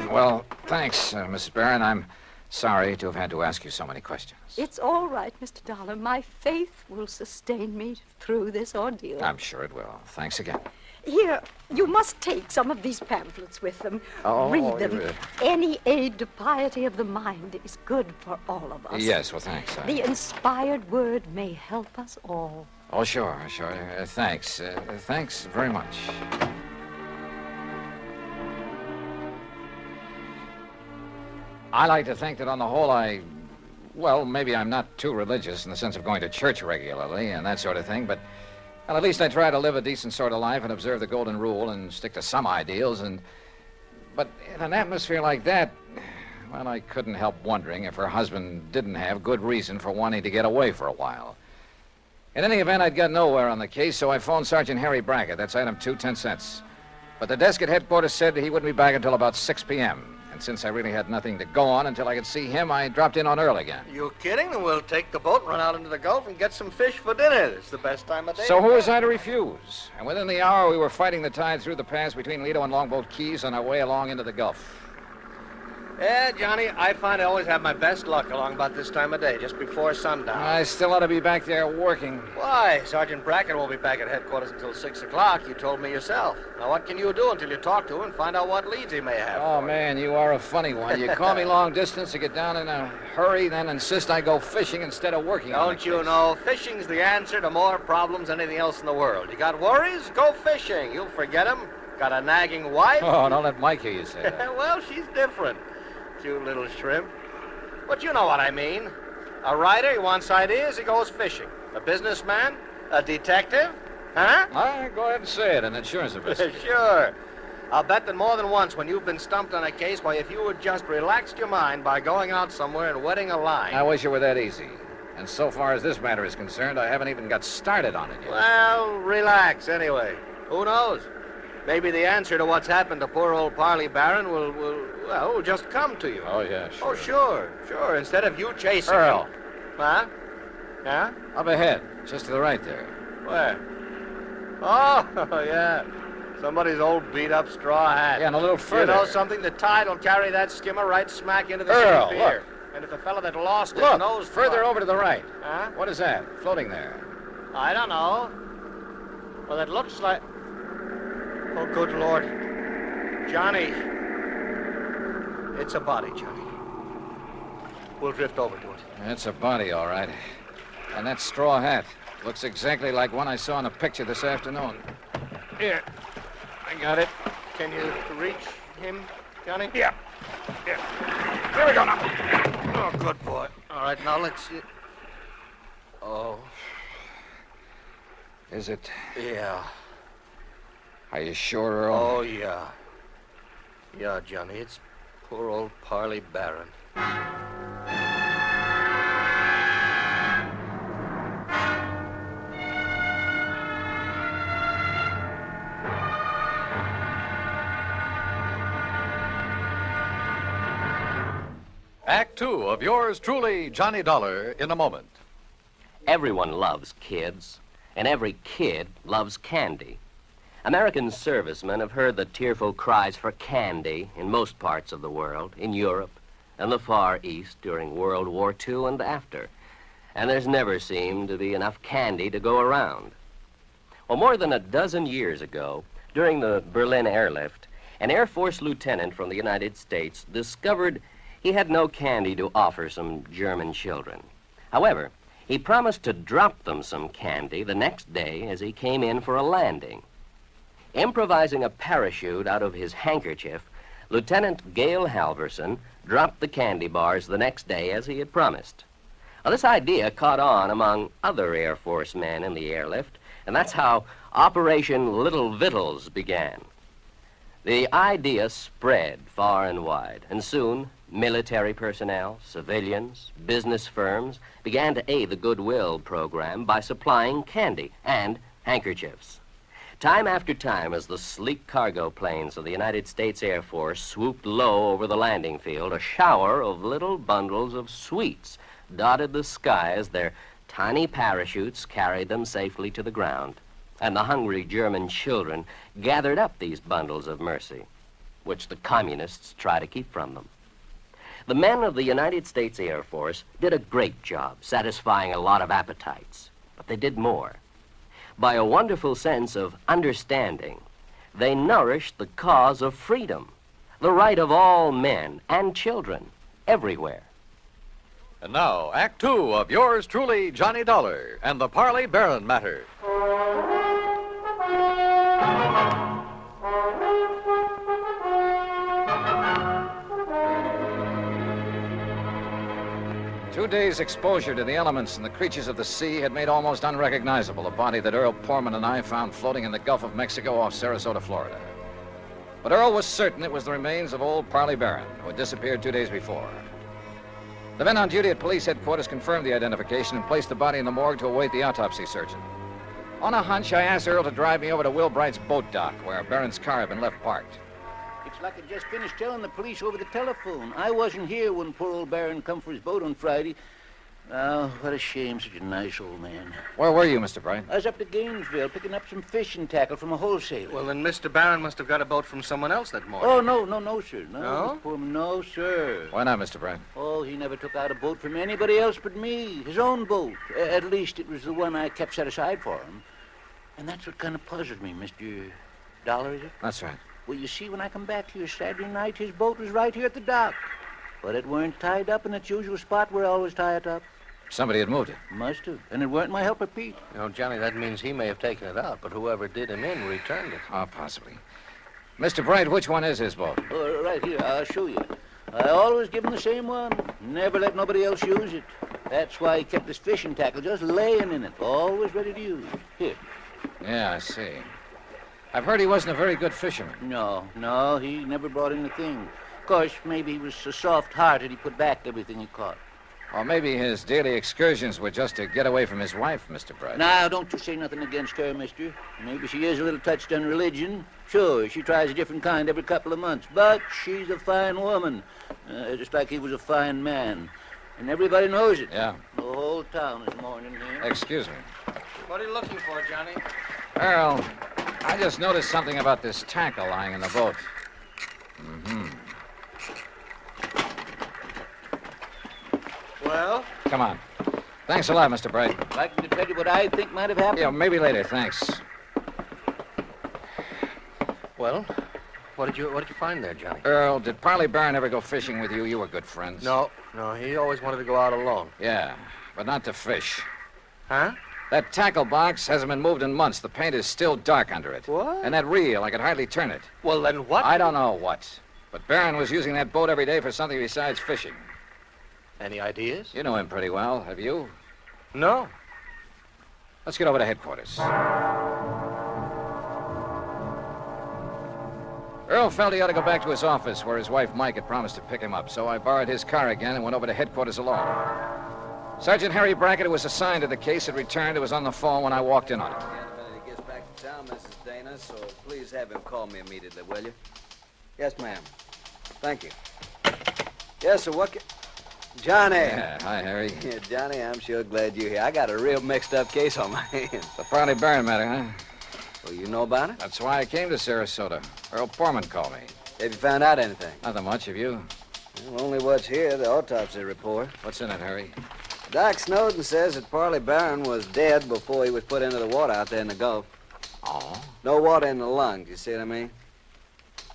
Well, thanks, Mrs. Barron. I'm Sorry to have had to ask you so many questions. It's all right, Mr. Dollar. My faith will sustain me through this ordeal. I'm sure it will. Thanks again. Here, you must take some of these pamphlets with them. Oh, read them. you- Any aid to piety of the mind is good for all of us. Yes, well, thanks. The inspired word may help us all. Oh, sure. Thanks. Thanks very much. I like to think that on the whole well, maybe I'm not too religious in the sense of going to church regularly and that sort of thing, but well, at least I try to live a decent sort of life and observe the golden rule and stick to some ideals. But in an atmosphere like that, well, I couldn't help wondering if her husband didn't have good reason for wanting to get away for a while. In any event, I'd got nowhere on the case, so I phoned Sergeant Harry Brackett. That's item 2, 10 cents. But the desk at headquarters said he wouldn't be back until about 6 p.m. And since I really had nothing to go on until I could see him, I dropped in on Earl again. You kidding? Then we'll take the boat, run out into the Gulf, and get some fish for dinner. It's the best time of day. So who was I to refuse? And within the hour, we were fighting the tide through the pass between Lido and Longboat Keys on our way along into the Gulf. Yeah, Johnny, I find I always have my best luck along about this time of day, just before sundown. I still ought to be back there working. Why? Sergeant Brackett won't be back at headquarters until 6 o'clock. You told me yourself. Now, what can you do until you talk to him and find out what leads he may have? Oh, man, you are a funny one. You call me long distance to get down in a hurry, then insist I go fishing instead of working on the Don't you case. know, fishing's the answer to more problems than anything else in the world. You got worries? Go fishing. You'll forget them. Got a nagging wife? Oh, don't let Mike hear you say that. Well, she's different. Cute little shrimp. But you know what I mean. A writer, he wants ideas, he goes fishing. A businessman? A detective? Huh? All right, go ahead and say it, an insurance investigator. Sure. I'll bet that more than once when you've been stumped on a case, why, if you had just relaxed your mind by going out somewhere and wetting a line. I wish it were that easy. And so far as this matter is concerned, I haven't even got started on it yet. Well, relax anyway. Who knows? Maybe the answer to what's happened to poor old Parley Barron will just come to you. Oh, yeah, sure. Oh, sure. Instead of you chasing Earl. him. Huh? Yeah? Up ahead, just to the right there. Where? Oh, yeah. Somebody's old beat-up straw hat. Yeah, and a little further. You know something? The tide will carry that skimmer right smack into the Earl, city pier. look. And if the fellow that lost his Look, nose... further over to the right. Huh? What is that, floating there? I don't know. Well, it looks like... Oh, good Lord. Johnny. It's a body, Johnny. We'll drift over to it. It's a body, all right. And that straw hat looks exactly like one I saw in a picture this afternoon. Here. I got it. Can you reach him, Johnny? Yeah. Here we go now. Oh, good boy. All right, now let's see. Oh. Is it? Yeah. Are you sure, Earl? Oh, yeah. Yeah, Johnny, it's poor old Parley Barron. Act Two of yours truly, Johnny Dollar, in a moment. Everyone loves kids, and every kid loves candy. American servicemen have heard the tearful cries for candy in most parts of the world, in Europe and the Far East during World War II and after. And there's never seemed to be enough candy to go around. Well, more than a dozen years ago, during the Berlin airlift, an Air Force lieutenant from the United States discovered he had no candy to offer some German children. However, he promised to drop them some candy the next day as he came in for a landing. Improvising a parachute out of his handkerchief, Lieutenant Gale Halverson dropped the candy bars the next day as he had promised. Now, this idea caught on among other Air Force men in the airlift, and that's how Operation Little Victuals began. The idea spread far and wide, and soon military personnel, civilians, business firms began to aid the Goodwill program by supplying candy and handkerchiefs. Time after time, as the sleek cargo planes of the United States Air Force swooped low over the landing field, a shower of little bundles of sweets dotted the sky as their tiny parachutes carried them safely to the ground. And the hungry German children gathered up these bundles of mercy, which the communists try to keep from them. The men of the United States Air Force did a great job satisfying a lot of appetites, but they did more. By a wonderful sense of understanding, they nourished the cause of freedom, the right of all men and children everywhere. And now, Act Two of yours truly, Johnny Dollar, and the Parley Barron matter. Two days' exposure to the elements and the creatures of the sea had made almost unrecognizable the body that Earl Portman and I found floating in the Gulf of Mexico off Sarasota, Florida. But Earl was certain it was the remains of old Parley Barron, who had disappeared 2 days before. The men on duty at police headquarters confirmed the identification and placed the body in the morgue to await the autopsy surgeon. On a hunch, I asked Earl to drive me over to Will Bright's boat dock, where Barron's car had been left parked. It's like I just finished telling the police over the telephone. I wasn't here when poor old Barron come for his boat on Friday. Oh, what a shame, such a nice old man. Where were you, Mr. Bright? I was up to Gainesville picking up some fishing tackle from a wholesaler. Well, then Mr. Barron must have got a boat from someone else that morning. Oh, no, sir. No? Mr. Pullman, no, sir. Why not, Mr. Bright? Oh, he never took out a boat from anybody else but me. His own boat. At least it was the one I kept set aside for him. And that's what kind of puzzled me, Mr. Dollar, is it? That's right. Well, you see, when I come back here Saturday night, his boat was right here at the dock. But it weren't tied up in its usual spot where I always tie it up. Somebody had moved it. Must have. And it weren't my helper, Pete. You know, Johnny, that means he may have taken it out, but whoever did him in returned it. Oh, possibly. Mr. Bright, which one is his boat? Oh, right here. I'll show you. I always give him the same one. Never let nobody else use it. That's why he kept his fishing tackle just laying in it, always ready to use. Here. Yeah, I see. I've heard he wasn't a very good fisherman. No, he never brought in a thing. Of course, maybe he was so soft-hearted he put back everything he caught. Or maybe his daily excursions were just to get away from his wife, Mr. Bright. Now, don't you say nothing against her, mister. Maybe she is a little touched on religion. Sure, she tries a different kind every couple of months. But she's a fine woman, just like he was a fine man. And everybody knows it. Yeah. The whole town is mourning him. Excuse me. What are you looking for, Johnny? Earl, I just noticed something about this tackle lying in the boat. Mm-hmm. Well? Come on. Thanks a lot, Mr. Bright. Like to tell you what I think might have happened? Yeah, maybe later, thanks. Well, what did you find there, Johnny? Earl, did Parley Barron ever go fishing with you? You were good friends. No, he always wanted to go out alone. Yeah, but not to fish. Huh? That tackle box hasn't been moved in months. The paint is still dark under it. What? And that reel, I could hardly turn it. Well, then what? I don't know what. But Barron was using that boat every day for something besides fishing. Any ideas? You know him pretty well, have you? No. Let's get over to headquarters. Earl felt he ought to go back to his office where his wife Mike had promised to pick him up, so I borrowed his car again and went over to headquarters alone. Sergeant Harry Brackett, who was assigned to the case, had returned. He was on the phone when I walked in on him. He gets back to town, Mrs. Dana, so please have him call me immediately, will you? Yes, ma'am. Thank you. Yes, sir, what Johnny. Yeah, hi, Harry. Yeah, Johnny, I'm sure glad you're here. I got a real mixed-up case on my hands. The Parley Barron matter, huh? Well, you know about it? That's why I came to Sarasota. Earl Portman called me. Have you found out anything? Nothing much, have you? Well, only what's here, the autopsy report. What's in it, Harry? Doc Snowden says that Parley Barron was dead before he was put into the water out there in the Gulf. Oh? No water in the lungs, you see what I mean?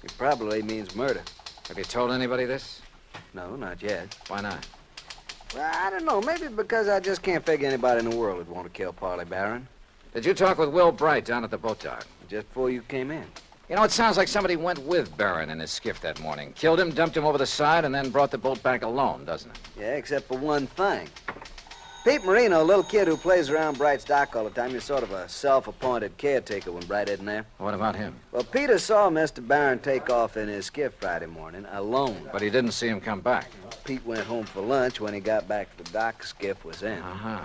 It probably means murder. Have you told anybody this? No, not yet. Why not? Well, I don't know. Maybe because I just can't figure anybody in the world would want to kill Parley Barron. Did you talk with Will Bright down at the boat dock? Just before you came in. You know, it sounds like somebody went with Barron in his skiff that morning. Killed him, dumped him over the side, and then brought the boat back alone, doesn't it? Yeah, except for one thing. Pete Marino, a little kid who plays around Bright's dock all the time, he's sort of a self-appointed caretaker when Bright isn't there. What about him? Well, Peter saw Mr. Barron take off in his skiff Friday morning, alone. But he didn't see him come back. Pete went home for lunch. When he got back to the dock, the skiff was in. Uh-huh.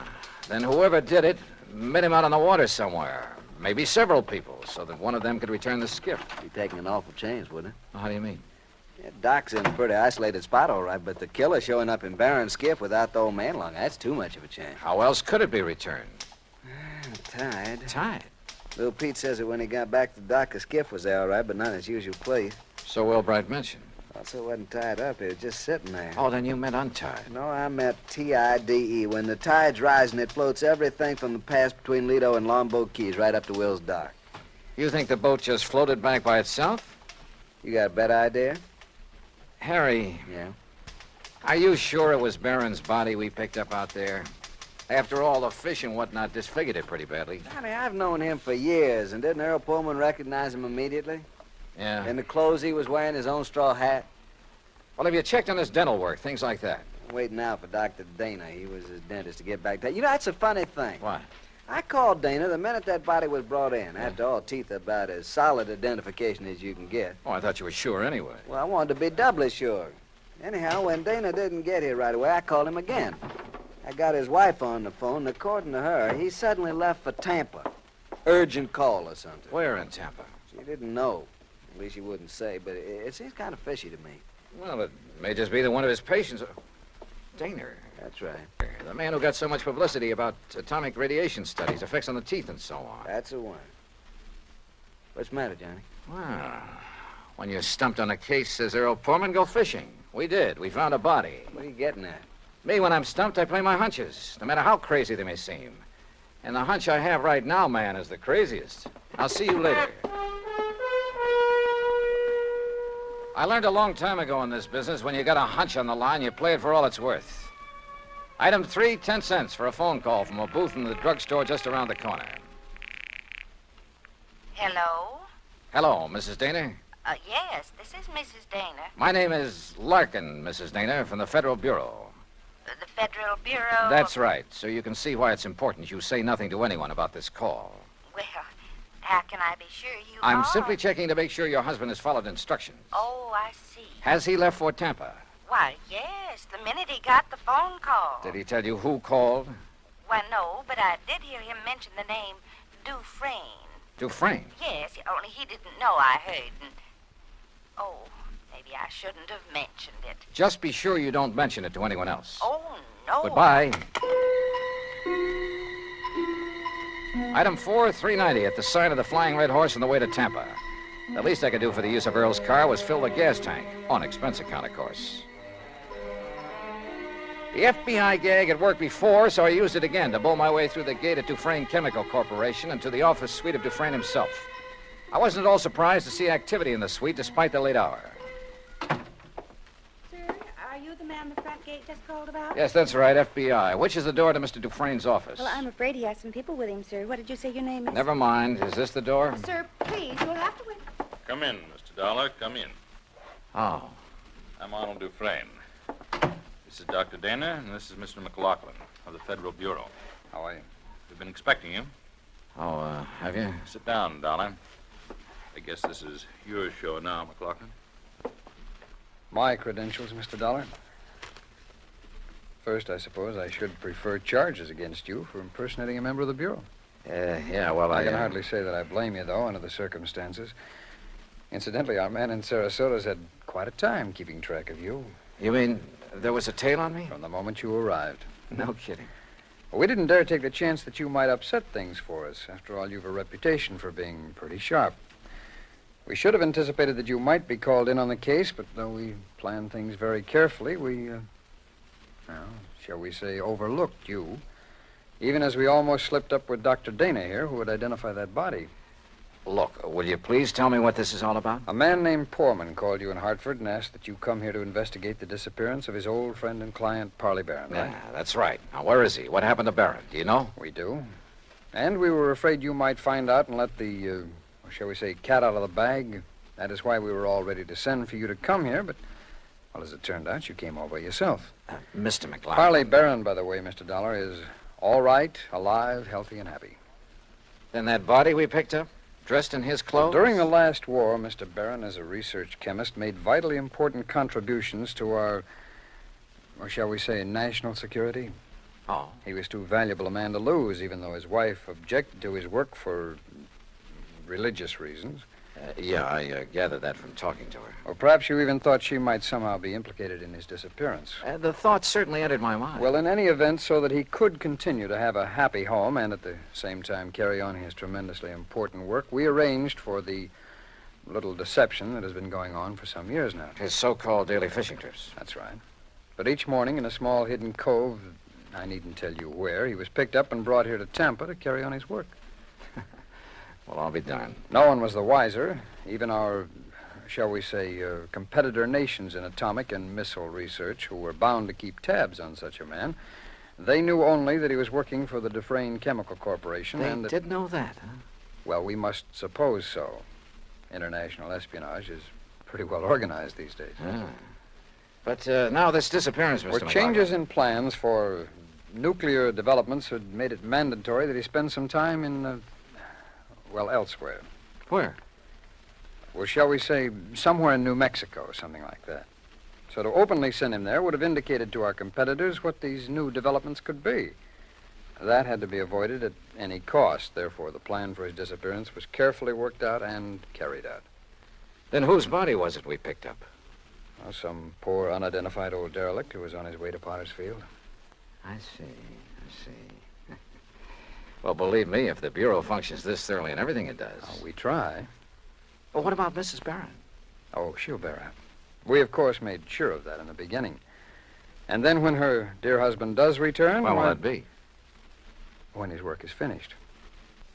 Then whoever did it met him out on the water somewhere. Maybe several people, so that one of them could return the skiff. Be taking an awful chance, wouldn't it? How do you mean? Yeah, Doc's in a pretty isolated spot, all right, but the killer showing up in Barron's skiff without the old man along, that's too much of a chance. How else could it be returned? Tied. Tied? Little Pete says that when he got back to the dock, the skiff was there, all right, but not in its usual place. So Will Bright mentioned. Also, it wasn't tied up. It was just sitting there. Oh, then you meant untied. No, I meant T-I-D-E. When the tide's rising, it floats everything from the pass between Lido and Longboat Keys right up to Will's Dock. You think the boat just floated back by itself? You got a better idea? Harry. Yeah? Are you sure it was Barron's body we picked up out there? After all, the fish and whatnot disfigured it pretty badly. Honey, I've known him for years, and didn't Earl Pullman recognize him immediately? Yeah. In the clothes he was wearing, his own straw hat? Well, have you checked on his dental work, things like that? I'm waiting now for Dr. Dana. He was his dentist to get back to. You know, that's a funny thing. What? I called Dana the minute that body was brought in. After all, teeth are about as solid identification as you can get. Oh, I thought you were sure anyway. Well, I wanted to be doubly sure. Anyhow, when Dana didn't get here right away, I called him again. I got his wife on the phone, and according to her, he suddenly left for Tampa. Urgent call or something. Where in Tampa? She didn't know. At least she wouldn't say, but it seems kind of fishy to me. Well, it may just be that one of his patients... Dana. That's right. The man who got so much publicity about atomic radiation studies, effects on the teeth and so on. That's the one. What's the matter, Johnny? Well, when you're stumped on a case, says Earl Pullman, go fishing. We did. We found a body. What are you getting at? Me, when I'm stumped, I play my hunches, no matter how crazy they may seem. And the hunch I have right now, man, is the craziest. I'll see you later. I learned a long time ago in this business, when you got a hunch on the line, you play it for all it's worth. Item 3, 10 cents for a phone call from a booth in the drugstore just around the corner. Hello? Hello, Mrs. Dana. Yes, this is Mrs. Dana. My name is Larkin, Mrs. Dana, from the Federal Bureau. The Federal Bureau? That's right, so you can see why it's important you say nothing to anyone about this call. Well, how can I be sure you I'm are? simply checking to make sure your husband has followed instructions. Oh, I see. Has he left for Tampa? Why, yes, the minute he got the phone call. Did he tell you who called? Why, no, but I did hear him mention the name Dufresne. Dufresne? Yes, only he didn't know I heard. And... Oh, maybe I shouldn't have mentioned it. Just be sure you don't mention it to anyone else. Oh, no. Goodbye. Item 4, $3.90 at the sign of the Flying Red Horse on the way to Tampa. The least I could do for the use of Earl's car was fill the gas tank. On expense account, of course. The FBI gag had worked before, so I used it again to bowl my way through the gate at Dufresne Chemical Corporation and to the office suite of Dufresne himself. I wasn't at all surprised to see activity in the suite despite the late hour. Sir, are you the man the front gate just called about? Yes, that's right, FBI. Which is the door to Mr. Dufresne's office? Well, I'm afraid he has some people with him, sir. What did you say your name is? Never mind. Is this the door? Sir, please, you'll have to wait. Come in, Mr. Dollar. Come in. Oh. I'm Arnold Dufresne. This is Dr. Dana, and this is Mr. McLaughlin of the Federal Bureau. How are you? We've been expecting you. Oh, have you? Sit down, Dollar. I guess this is your show now, McLaughlin. My credentials, Mr. Dollar. First, I suppose I should prefer charges against you for impersonating a member of the Bureau. Yeah, well, I can hardly say that I blame you, though, under the circumstances. Incidentally, our man in Sarasota's had quite a time keeping track of you. You mean there was a tail on me? From the moment you arrived. No kidding. Well, we didn't dare take the chance that you might upset things for us. After all, you've a reputation for being pretty sharp. We should have anticipated that you might be called in on the case, but though we planned things very carefully, we, shall we say, overlooked you. Even as we almost slipped up with Dr. Dana here, who would identify that body. Look, will you please tell me what this is all about? A man named Poorman called you in Hartford and asked that you come here to investigate the disappearance of his old friend and client, Parley Barron, right? Yeah, that's right. Now, where is he? What happened to Barron? Do you know? We do. And we were afraid you might find out and let the, shall we say, cat out of the bag. That is why we were all ready to send for you to come here, but, well, as it turned out, you came all by yourself. Mr. McLaughlin. Parley Barron, by the way, Mr. Dollar, is all right, alive, healthy, and happy. Then that body we picked up? Dressed in his clothes? During the last war, Mr. Barron, as a research chemist, made vitally important contributions to our, or shall we say, national security. Oh. He was too valuable a man to lose, even though his wife objected to his work for religious reasons. Yeah, I gathered that from talking to her. Or perhaps you even thought she might somehow be implicated in his disappearance. The thought certainly entered my mind. Well, in any event, so that he could continue to have a happy home and at the same time carry on his tremendously important work, we arranged for the little deception that has been going on for some years now. His so-called daily fishing trips. That's right. But each morning in a small hidden cove, I needn't tell you where, he was picked up and brought here to Tampa to carry on his work. Well, I'll be darned. No one was the wiser. Even our, shall we say, competitor nations in atomic and missile research, who were bound to keep tabs on such a man, they knew only that he was working for the Dufresne Chemical Corporation. They did know that, huh? Well, we must suppose so. International espionage is pretty well organized these days. Ah. But now this disappearance, Mr. Were changes in plans for nuclear developments had made it mandatory that he spend some time in, elsewhere. Where? Well, shall we say, somewhere in New Mexico or something like that. So to openly send him there would have indicated to our competitors what these new developments could be. That had to be avoided at any cost. Therefore, the plan for his disappearance was carefully worked out and carried out. Then whose body was it we picked up? Well, some poor, unidentified old derelict who was on his way to Potter's Field. I see. Well, believe me, if the Bureau functions this thoroughly in everything it does... Oh, we try. Well, what about Mrs. Barron? Oh, she'll bear up. We, of course, made sure of that in the beginning. And then when her dear husband does return... When will that be? When his work is finished.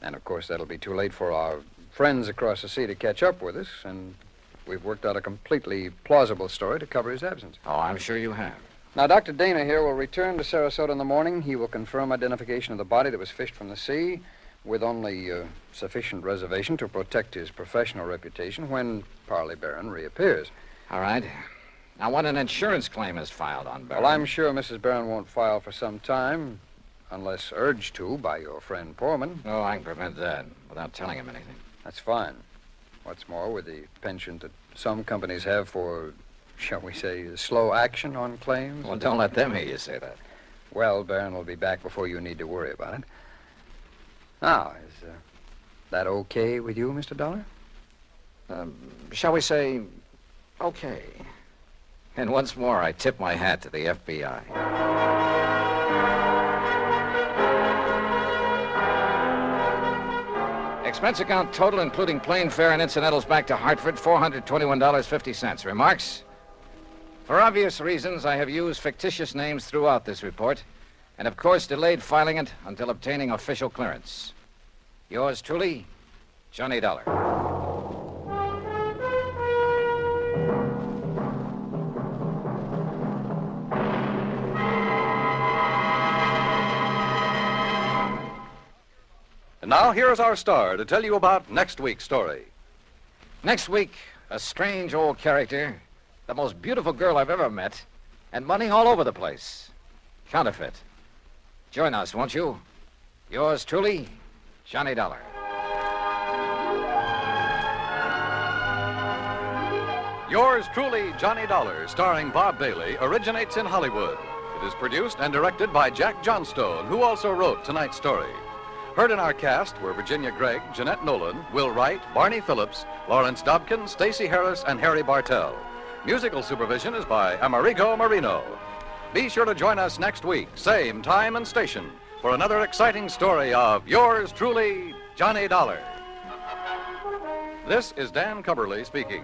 And, of course, that'll be too late for our friends across the sea to catch up with us, and we've worked out a completely plausible story to cover his absence. Oh, I'm sure you have. Now, Dr. Dana here will return to Sarasota in the morning. He will confirm identification of the body that was fished from the sea with only sufficient reservation to protect his professional reputation when Parley Barron reappears. All right. Now, when an insurance claim is filed on Barron... Well, I'm sure Mrs. Barron won't file for some time, unless urged to by your friend Poorman. Oh, I can prevent that without telling him anything. That's fine. What's more, with the penchant that some companies have for, shall we say, slow action on claims... Well, don't let them hear you say that. Well, Barron will be back before you need to worry about it. Now, is that okay with you, Mr. Dollar? Shall we say, okay. And once more, I tip my hat to the FBI. Expense account total, including plane fare and incidentals back to Hartford, $421.50. Remarks? For obvious reasons, I have used fictitious names throughout this report, and of course delayed filing it until obtaining official clearance. Yours truly, Johnny Dollar. And now, here's our star to tell you about next week's story. Next week, a strange old character, the most beautiful girl I've ever met, and money all over the place. Counterfeit. Join us, won't you? Yours truly, Johnny Dollar. Yours truly, Johnny Dollar, starring Bob Bailey, originates in Hollywood. It is produced and directed by Jack Johnstone, who also wrote tonight's story. Heard in our cast were Virginia Gregg, Jeanette Nolan, Will Wright, Barney Phillips, Lawrence Dobkin, Stacey Harris, and Harry Bartell. Musical supervision is by Amerigo Marino. Be sure to join us next week, same time and station, for another exciting story of yours truly, Johnny Dollar. This is Dan Cumberly speaking.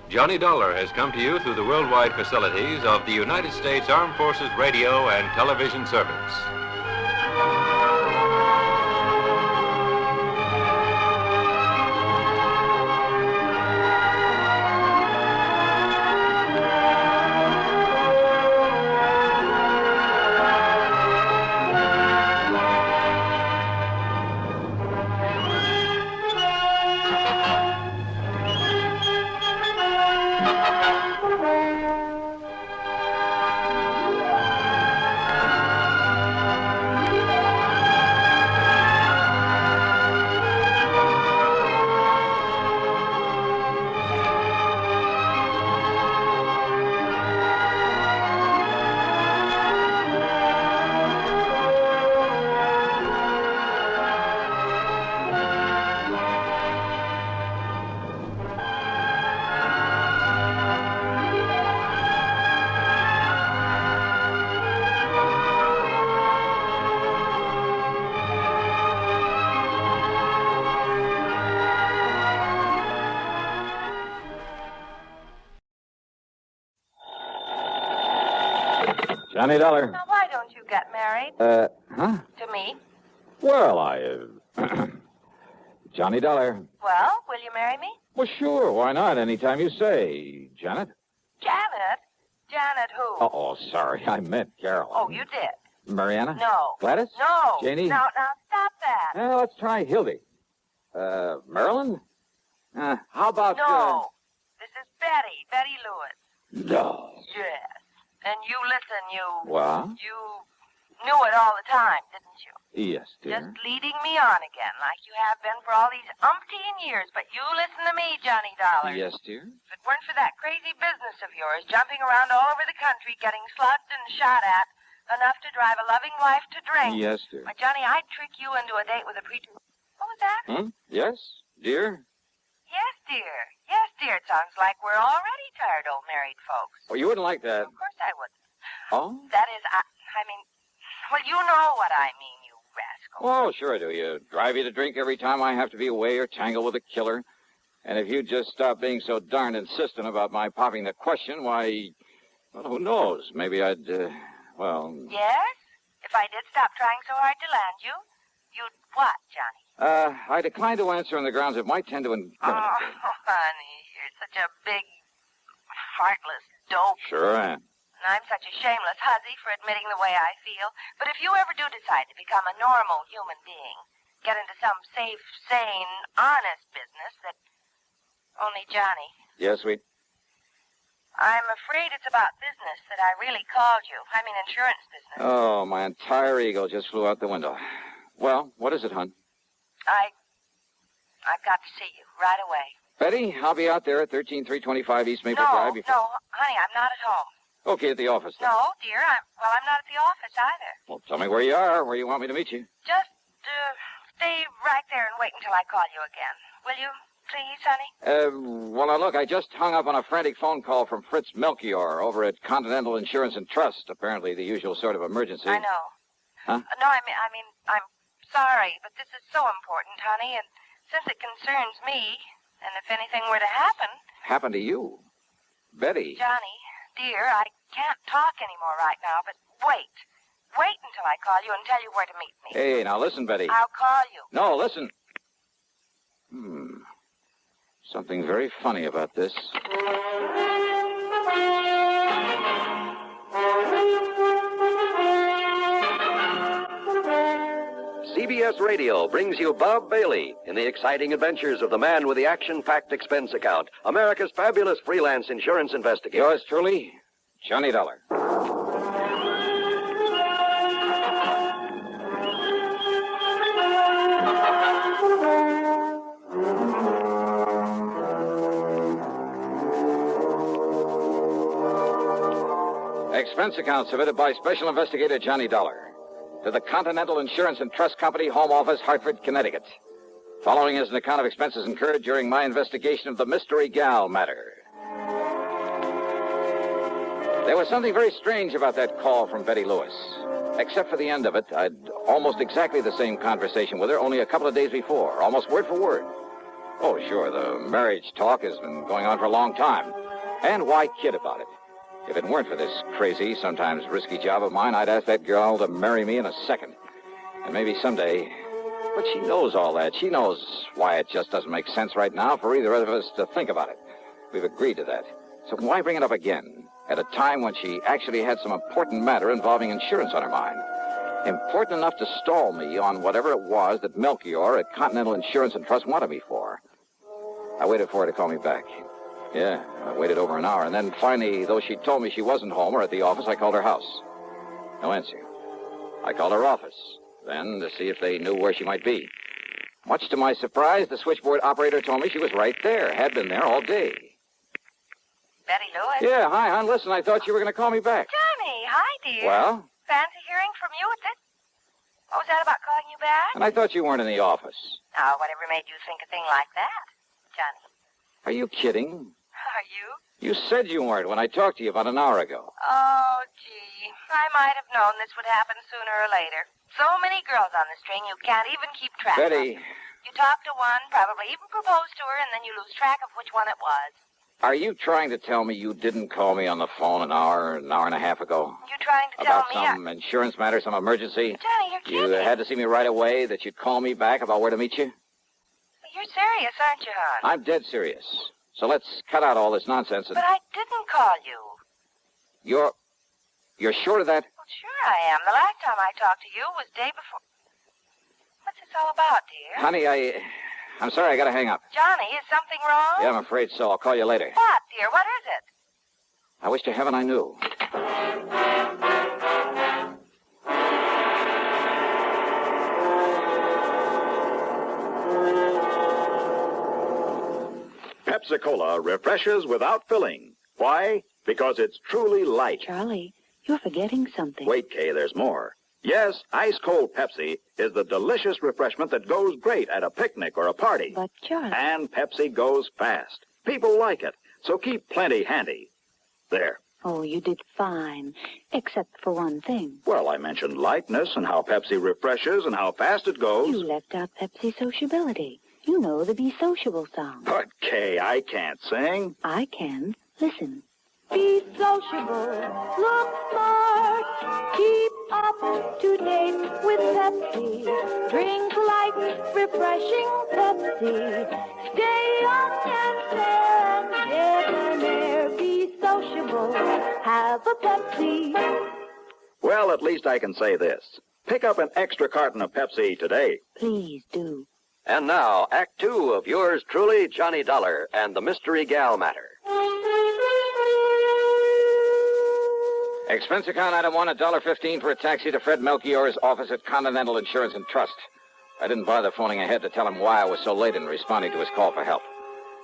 Johnny Dollar has come to you through the worldwide facilities of the United States Armed Forces Radio and Television Service. Johnny Dollar. Now, why don't you get married? Huh? To me? Well, Johnny Dollar. Well, will you marry me? Well, sure. Why not? Anytime you say. Janet? Janet? Janet who? Oh, sorry. I meant Carol. Oh, you did? Mariana? No. Gladys? No. Janie? Now, stop that. Well, let's try Hildy. Marilyn? How about... No. This is Betty Lewis. No. Yes. And you listen, What? You knew it all the time, didn't you? Yes, dear. Just leading me on again, like you have been for all these umpteen years. But you listen to me, Johnny Dollar. Yes, dear. If it weren't for that crazy business of yours, jumping around all over the country, getting slugged and shot at, enough to drive a loving wife to drink. Yes, dear. Why, Johnny, I'd trick you into a date with a preacher. What was that? Yes, dear? Yes, dear. Yes, dear. It sounds like we're already tired old married folks. Well, you wouldn't like that. Of course I wouldn't. Oh? That is, I mean, well, you know what I mean, you rascal. Oh, sure I do. You drive you to drink every time I have to be away or tangle with a killer. And if you'd just stop being so darned insistent about my popping the question, why, well, who knows? Maybe I'd, well... Yes? If I did stop trying so hard to land you, you'd what, Johnny? I decline to answer on the grounds it might tend to incriminate Oh, me. honey, you're such a big, heartless dope. Sure I am. And I'm such a shameless hussy for admitting the way I feel. But if you ever do decide to become a normal human being, get into some safe, sane, honest business that only Johnny... Yes, sweet? I'm afraid it's about business that I really called you. I mean insurance business. Oh, my entire ego just flew out the window. Well, what is it, hon? I've got to see you right away. Betty, I'll be out there at 13325 East Maple Drive before... No, honey, I'm not at home. Okay, at the office then. No, dear, I'm not at the office either. Well, tell me where you are, where you want me to meet you. Just, stay right there and wait until I call you again. Will you, please, honey? Well, now, look, I just hung up on a frantic phone call from Fritz Melchior over at Continental Insurance and Trust. Apparently the usual sort of emergency. I know. Huh? No, I mean, I'm sorry, but this is so important, honey, and since it concerns me, and if anything were to happen... Happen to you? Betty. Johnny, dear, I can't talk anymore right now, but wait. Wait until I call you and tell you where to meet me. Hey, now listen, Betty. I'll call you. No, listen. Something very funny about this. CBS Radio brings you Bob Bailey in the exciting adventures of the man with the action-packed expense account, America's fabulous freelance insurance investigator. Yours truly, Johnny Dollar. Expense account submitted by Special Investigator Johnny Dollar to the Continental Insurance and Trust Company, Home Office, Hartford, Connecticut. Following is an account of expenses incurred during my investigation of the Mystery Gal matter. There was something very strange about that call from Betty Lewis. Except for the end of it, I'd almost exactly the same conversation with her only a couple of days before, almost word for word. Oh, sure, the marriage talk has been going on for a long time. And why kid about it? If it weren't for this crazy, sometimes risky job of mine, I'd ask that girl to marry me in a second. And maybe someday... But she knows all that. She knows why it just doesn't make sense right now for either of us to think about it. We've agreed to that. So why bring it up again at a time when she actually had some important matter involving insurance on her mind? Important enough to stall me on whatever it was that Melchior at Continental Insurance and Trust wanted me for. I waited for her to call me back. Yeah, I waited over an hour, and then finally, though she told me she wasn't home or at the office, I called her house. No answer. I called her office, then to see if they knew where she might be. Much to my surprise, the switchboard operator told me she was right there, had been there all day. Betty Lewis? Yeah, hi, hon. Listen, I thought you were going to call me back. Johnny, hi, dear. Well? Fancy hearing from you at this? What was that about calling you back? And I thought you weren't in the office. Now, whatever made you think a thing like that, Johnny? Are you kidding? Are you? You said you weren't when I talked to you about an hour ago. Oh, gee. I might have known this would happen sooner or later. So many girls on the string, you can't even keep track Betty. of. You talk to one, probably even propose to her, and then you lose track of which one it was. Are you trying to tell me you didn't call me on the phone an hour and a half ago? You trying to tell About me? some insurance matter, some emergency? Johnny, you're You kidding. had to see me right away, that you'd call me back about where to meet you? You're serious, aren't you, hon? I'm dead serious. So let's cut out all this nonsense and... But I didn't call you. You're sure of that? Well, sure I am. The last time I talked to you was day before... What's this all about, dear? Honey, I'm sorry, I gotta hang up. Johnny, is something wrong? Yeah, I'm afraid so. I'll call you later. What, dear? What is it? I wish to heaven I knew. Pepsi-Cola refreshes without filling. Why? Because it's truly light. Charlie, you're forgetting something. Wait, Kay, there's more. Yes, ice-cold Pepsi is the delicious refreshment that goes great at a picnic or a party. But, Charlie... And Pepsi goes fast. People like it, so keep plenty handy. There. Oh, you did fine, except for one thing. Well, I mentioned lightness and how Pepsi refreshes and how fast it goes. You left out Pepsi sociability. You know the Be Sociable song. But, Kay, I can't sing. I can. Listen. Be sociable, look smart, keep up to date with Pepsi. Drink light, refreshing Pepsi. Stay young and fair and debonair. Be sociable, have a Pepsi. Well, at least I can say this. Pick up an extra carton of Pepsi today. Please do. And now, Act Two of yours truly, Johnny Dollar and the Mystery Gal Matter. Expense account item 1, $1.15 for a taxi to Fred Melchior's office at Continental Insurance and Trust. I didn't bother phoning ahead to tell him why I was so late in responding to his call for help.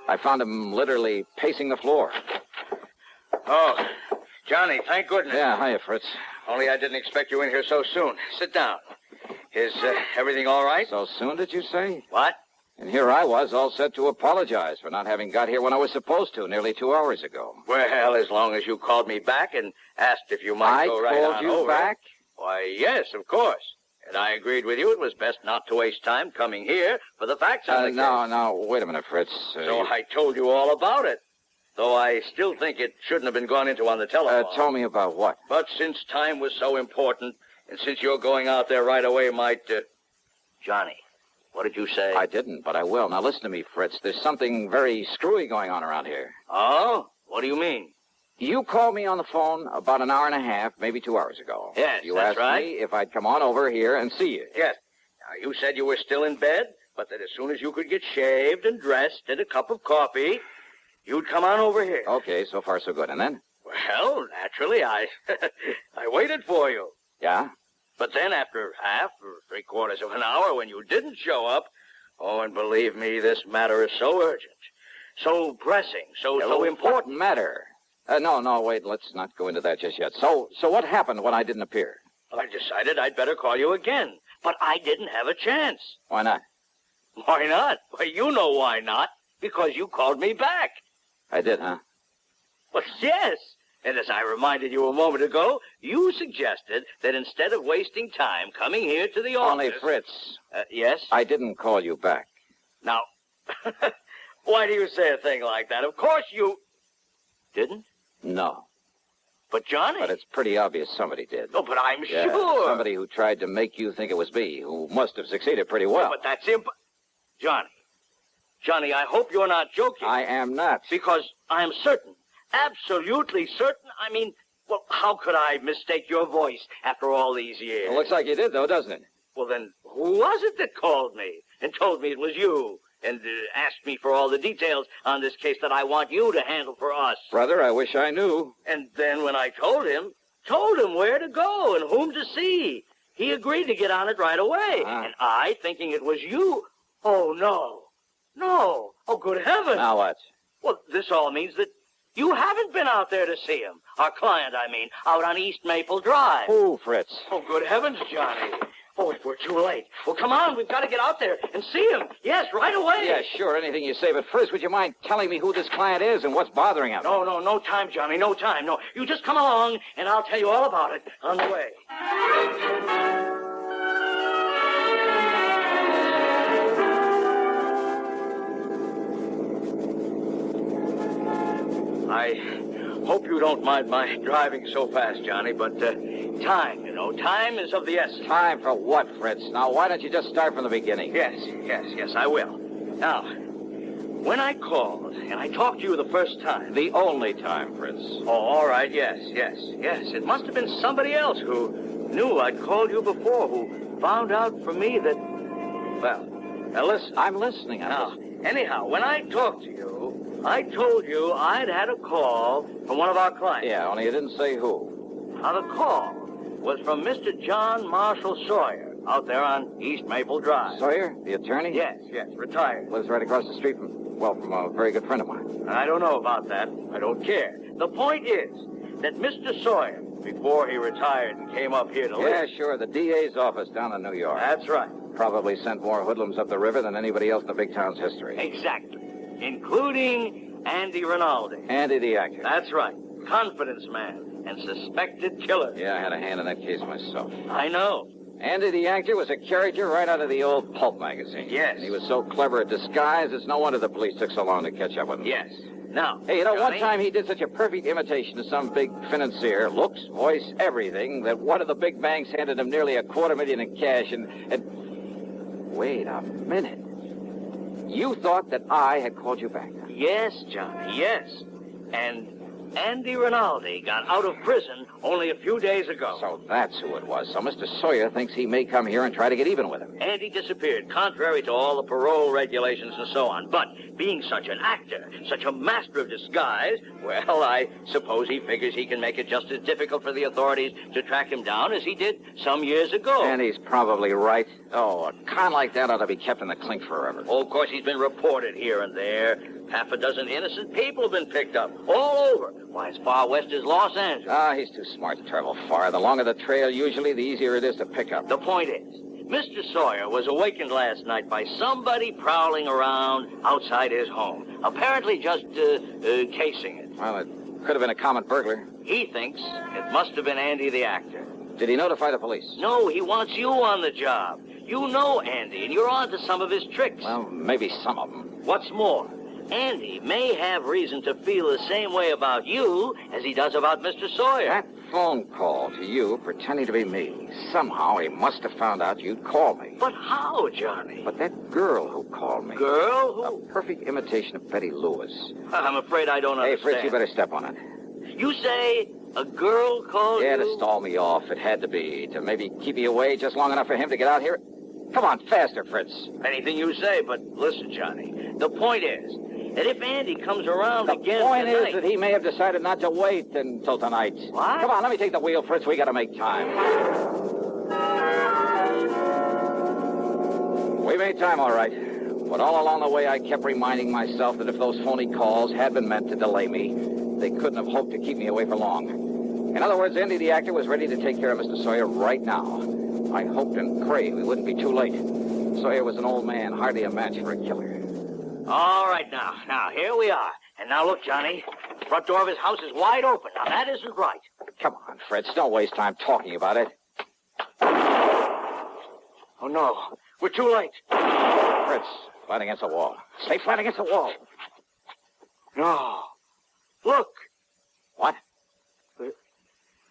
I found him literally pacing the floor. Oh, Johnny, thank goodness. Yeah, hiya, Fritz. Only I didn't expect you in here so soon. Sit down. Is everything all right? So soon, did you say? What? And here I was, all set to apologize for not having got here when I was supposed to, nearly 2 hours ago. Well, as long as you called me back and asked if you might go right on over. I called you back? Why, yes, of course. And I agreed with you it was best not to waste time coming here for the facts on the case. No, wait a minute, Fritz. So I told you all about it. Though I still think it shouldn't have been gone into on the telephone. Told me about what? But since time was so important, and since you're going out there right away might... Johnny, what did you say? I didn't, but I will. Now listen to me, Fritz. There's something very screwy going on around here. Oh? What do you mean? You called me on the phone about an hour and a half, maybe 2 hours ago. Yes, you that's asked right. me if I'd come on over here and see you. Yes. Now, you said you were still in bed, but that as soon as you could get shaved and dressed and a cup of coffee, you'd come on over here. Okay, so far so good. And then? Well, naturally, I waited for you. Yeah? But then after half or 3/4 of an hour when you didn't show up, oh, and believe me, this matter is so urgent, so pressing, so important. Matter? No, wait, let's not go into that just yet. So what happened when I didn't appear? I decided I'd better call you again, but I didn't have a chance. Why not? Why not? Well, you know why not. Because you called me back. I did, huh? Well, yes. And as I reminded you a moment ago, you suggested that instead of wasting time coming here to the office... Only, Fritz. Yes? I didn't call you back. Now, why do you say a thing like that? Of course you... Didn't? No. But, Johnny... But it's pretty obvious somebody did. Oh, but I'm Yeah, sure... somebody who tried to make you think it was me, who must have succeeded pretty well. Yeah, but that's Johnny, I hope you're not joking. I am not. Because I'm certain, absolutely certain. I mean, well, how could I mistake your voice after all these years? It looks like you did, though, doesn't it? Well, then, who was it that called me and told me it was you and asked me for all the details on this case that I want you to handle for us? Brother, I wish I knew. And then when I told him where to go and whom to see, he agreed to get on it right away. And I, thinking it was you, oh, no. No. Oh, good heavens. Now what? Well, this all means that you haven't been out there to see him. Our client, I mean, out on East Maple Drive. Who, Fritz? Oh, good heavens, Johnny. Oh, if we're too late. Well, come on. We've got to get out there and see him. Yes, right away. Yeah, sure, anything you say. But first, would you mind telling me who this client is and what's bothering him? No time, Johnny. No time. No, you just come along, and I'll tell you all about it on the way. I hope you don't mind my driving so fast, Johnny, but time, time is of the essence. Time for what, Fritz? Now, why don't you just start from the beginning? Yes, I will. Now, when I called and I talked to you the first time... The only time, Fritz. Oh, all right, yes. It must have been somebody else who knew I'd called you before, who found out from me that... Well, now listen. I'm listening. Now, anyhow, when I talked to you, I told you I'd had a call from one of our clients. Yeah, only you didn't say who. Now, the call was from Mr. John Marshall Sawyer out there on East Maple Drive. Sawyer, the attorney? Yes, retired. Lives right across the street from a very good friend of mine. I don't know about that. I don't care. The point is that Mr. Sawyer, before he retired and came up here to live... Yeah, sure, the DA's office down in New York. That's right. Probably sent more hoodlums up the river than anybody else in the big town's history. Exactly. Including Andy Rinaldi. Andy the actor. That's right. Confidence man and suspected killer. Yeah, I had a hand in that case myself. I know. Andy the actor was a character right out of the old pulp magazine. Yes. And he was so clever at disguise, it's no wonder the police took so long to catch up with him. Yes. Now, hey, Johnny, one time he did such a perfect imitation of some big financier, looks, voice, everything, that one of the big banks handed him nearly $250,000 in cash and... Wait a minute. You thought that I had called you back? Yes, Johnny, yes. And Andy Rinaldi got out of prison only a few days ago. So that's who it was. So Mr. Sawyer thinks he may come here and try to get even with him. Andy disappeared, contrary to all the parole regulations and so on. But being such an actor, such a master of disguise, well, I suppose he figures he can make it just as difficult for the authorities to track him down as he did some years ago. And he's probably right. Oh, a con like that ought to be kept in the clink forever. Oh, of course, he's been reported here and there. Half a dozen innocent people have been picked up all over. Why, as far west as Los Angeles. Ah, he's too smart to travel far. The longer the trail, usually, the easier it is to pick up. The point is, Mr. Sawyer was awakened last night by somebody prowling around outside his home, apparently just casing it. Well, it could have been a common burglar. He thinks it must have been Andy the actor. Did he notify the police? No, he wants you on the job. You know Andy, and you're on to some of his tricks. Well, maybe some of them. What's more, Andy may have reason to feel the same way about you as he does about Mr. Sawyer. That phone call to you pretending to be me. Somehow he must have found out you'd call me. But how, Johnny? But that girl who called me. Girl? Who? A perfect imitation of Betty Lewis. I'm afraid I don't understand. Hey, Fritz, you better step on it. You say a girl called you? Yeah, to stall me off. It had to be. To maybe keep me away just long enough for him to get out here. Come on, faster, Fritz. Anything you say, but listen, Johnny. The point is that if Andy comes around again The point tonight... is that he may have decided not to wait until tonight. What? Come on, let me take the wheel, Fritz. We gotta make time. We made time, all right. But all along the way, I kept reminding myself that if those phony calls had been meant to delay me, they couldn't have hoped to keep me away for long. In other words, Andy the actor was ready to take care of Mr. Sawyer right now. I hoped and prayed we wouldn't be too late. Sawyer was an old man, hardly a match for a killer. All right, now, here we are. And now look, Johnny, the front door of his house is wide open. Now, that isn't right. Come on, Fritz, don't waste time talking about it. Oh, no, we're too late. Fritz, flat against the wall. Stay flat against the wall. No. Look. What? The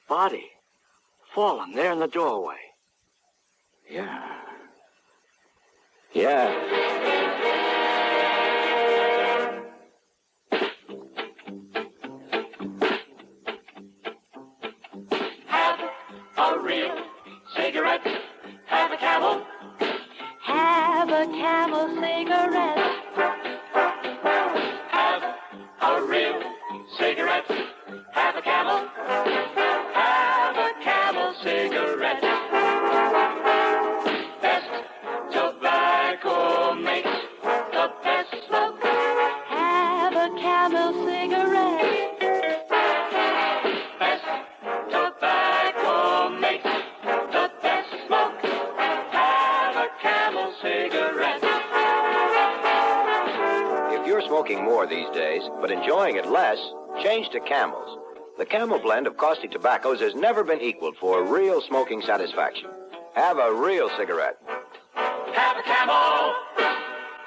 body fallen there in the doorway. Yeah. Have a real cigarette. Have a Camel. Have a Camel cigarette. Have a real cigarette. Have a Camel. Have a Camel cigarette. Best tobacco makes the best smoke. Have a Camel cigarette. Best tobacco makes the best smoke. Have a Camel cigarette. If you're smoking more these days, but enjoying it less, change to Camels. The Camel blend of caustic tobaccos has never been equaled for real smoking satisfaction. Have a real cigarette. Have a Camel.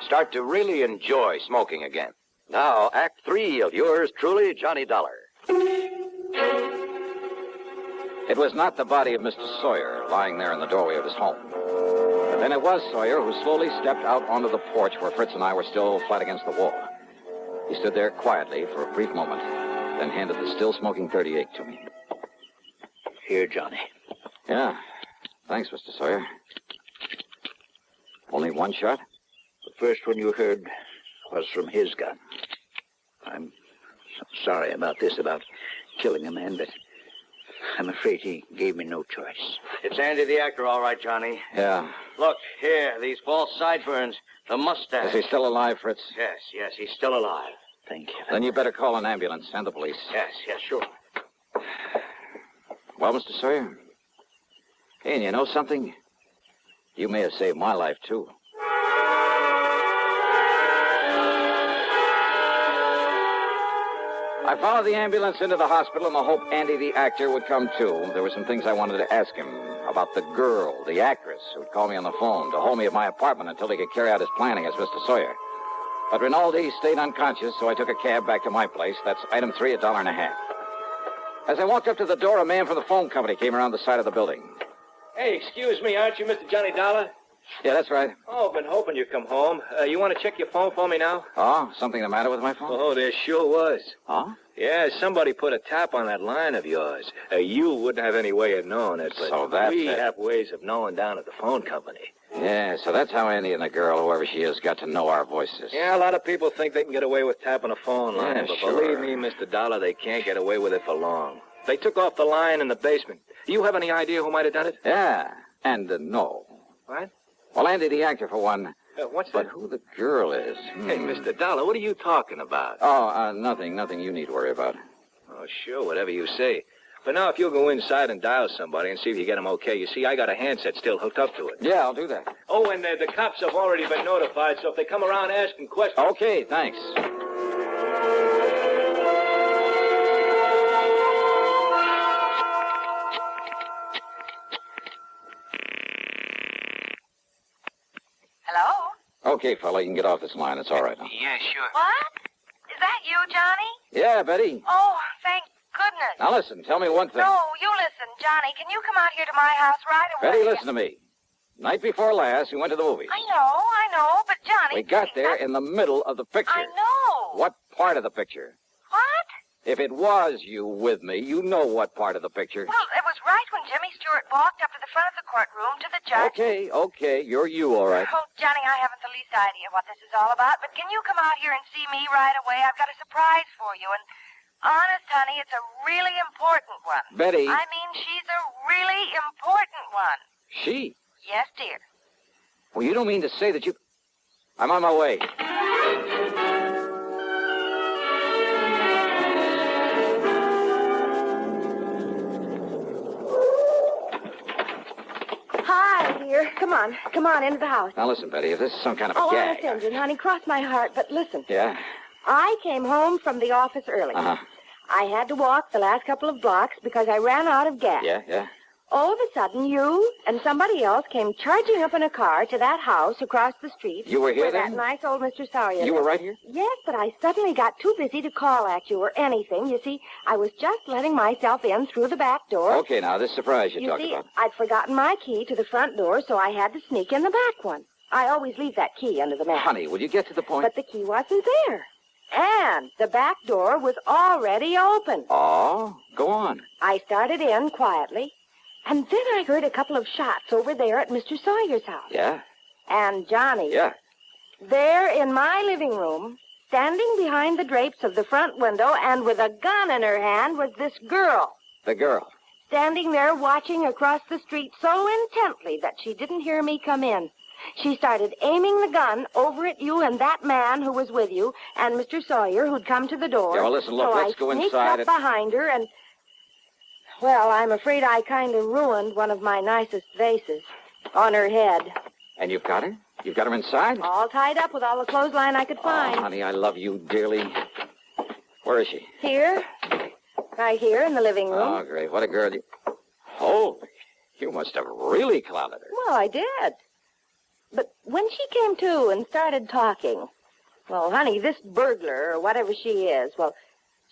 Start to really enjoy smoking again. Now, Act 3 of yours truly, Johnny Dollar. It was not the body of Mr. Sawyer lying there in the doorway of his home. But then it was Sawyer who slowly stepped out onto the porch where Fritz and I were still flat against the wall. He stood there quietly for a brief moment, then handed the still-smoking .38 to me. Here, Johnny. Yeah. Thanks, Mr. Sawyer. Only one shot? The first one you heard was from his gun. I'm sorry about this, about killing a man, but I'm afraid he gave me no choice. It's Andy the actor, all right, Johnny. Yeah. Look, here, these false sideburns, the mustache. Is he still alive, Fritz? Yes, he's still alive. Thank you. Then you better call an ambulance and the police. Yes, sure. Well, Mr. Sawyer? Hey, and you know something? You may have saved my life, too. I followed the ambulance into the hospital in the hope Andy the actor would come, too. There were some things I wanted to ask him about the girl, the actress, who'd call me on the phone to hold me at my apartment until he could carry out his plan against Mr. Sawyer. But Rinaldi stayed unconscious, so I took a cab back to my place. That's item 3, $1.50. As I walked up to the door, a man from the phone company came around the side of the building. Hey, excuse me, aren't you Mr. Johnny Dollar? Yeah, that's right. Oh, I've been hoping you'd come home. You want to check your phone for me now? Oh, something the matter with my phone? Oh, there sure was. Huh? Yeah, somebody put a tap on that line of yours. You wouldn't have any way of knowing it, but So that's we it. have ways of knowing down at the phone company. Yeah, so that's how Andy and the girl, whoever she is, got to know our voices. Yeah, a lot of people think they can get away with tapping a phone line, Yeah, but sure. believe me, Mr. Dollar, they can't get away with it for long. They took off the line in the basement. Do you have any idea who might have done it? Yeah, and no. What? Well, Andy the actor, for one. What's But that? who the girl is? Hey, Mr. Dollar, what are you talking about? Oh, nothing you need to worry about. Oh, sure, whatever you say. But now if you'll go inside and dial somebody and see if you get them okay. You see, I got a handset still hooked up to it. Yeah, I'll do that. Oh, and the cops have already been notified, so if they come around asking questions... Okay, thanks. Hello? Okay, fella, you can get off this line. It's all right now. Yeah, sure. What? Is that you, Johnny? Yeah, Betty. Oh, thank goodness. Now listen, tell me one thing. No, you listen, Johnny. Can you come out here to my house right away? Betty, listen to me. Night before last, we went to the movies. I know, but Johnny... We got there in the middle of the picture. I know. What part of the picture? What? If it was you with me, you know what part of the picture. Well, it was right when Jimmy Stewart walked up to the front of the courtroom to the judge. Okay, you're you, all right. Oh, Johnny, I haven't the least idea what this is all about, but can you come out here and see me right away? I've got a surprise for you, and honest, honey, it's a really important one. Betty. I mean, she's a really important one. She? Yes, dear. Well, you don't mean to say that you... I'm on my way. Hi, dear. Come on into the house. Now listen, Betty, if this is some kind of a Oh, gag... honest engine, honey, cross my heart, but listen. Yeah? I came home from the office early. Uh-huh. I had to walk the last couple of blocks because I ran out of gas. Yeah? All of a sudden, you and somebody else came charging up in a car to that house across the street. You were here where then? that nice old Mr. Sawyer You were lived. right here? Yes, but I suddenly got too busy to call at you or anything. You see, I was just letting myself in through the back door. Okay, now, this surprise you You talked see, about. I'd forgotten my key to the front door, so I had to sneak in the back one. I always leave that key under the mat. Honey, will you get to the point? But the key wasn't there. And the back door was already open. Oh, go on. I started in quietly, and then I heard a couple of shots over there at Mr. Sawyer's house. Yeah? And Johnny. Yeah. There in my living room, standing behind the drapes of the front window and with a gun in her hand, was this girl. The girl. Standing there watching across the street so intently that she didn't hear me come in. She started aiming the gun over at you and that man who was with you and Mr. Sawyer who'd come to the door. Yeah, well, listen, look, so let's go I sneaked inside up behind her and... Well, I'm afraid I kind of ruined one of my nicest vases on her head. And you've got her? You've got her inside? All tied up with all the clothesline I could find. Oh, honey, I love you dearly. Where is she? Here. Right here in the living room. Oh, great. What a girl you... Holy, you must have really clouded her. Well, I did. But when she came to and started talking, Well, honey, this burglar, or whatever she is, well,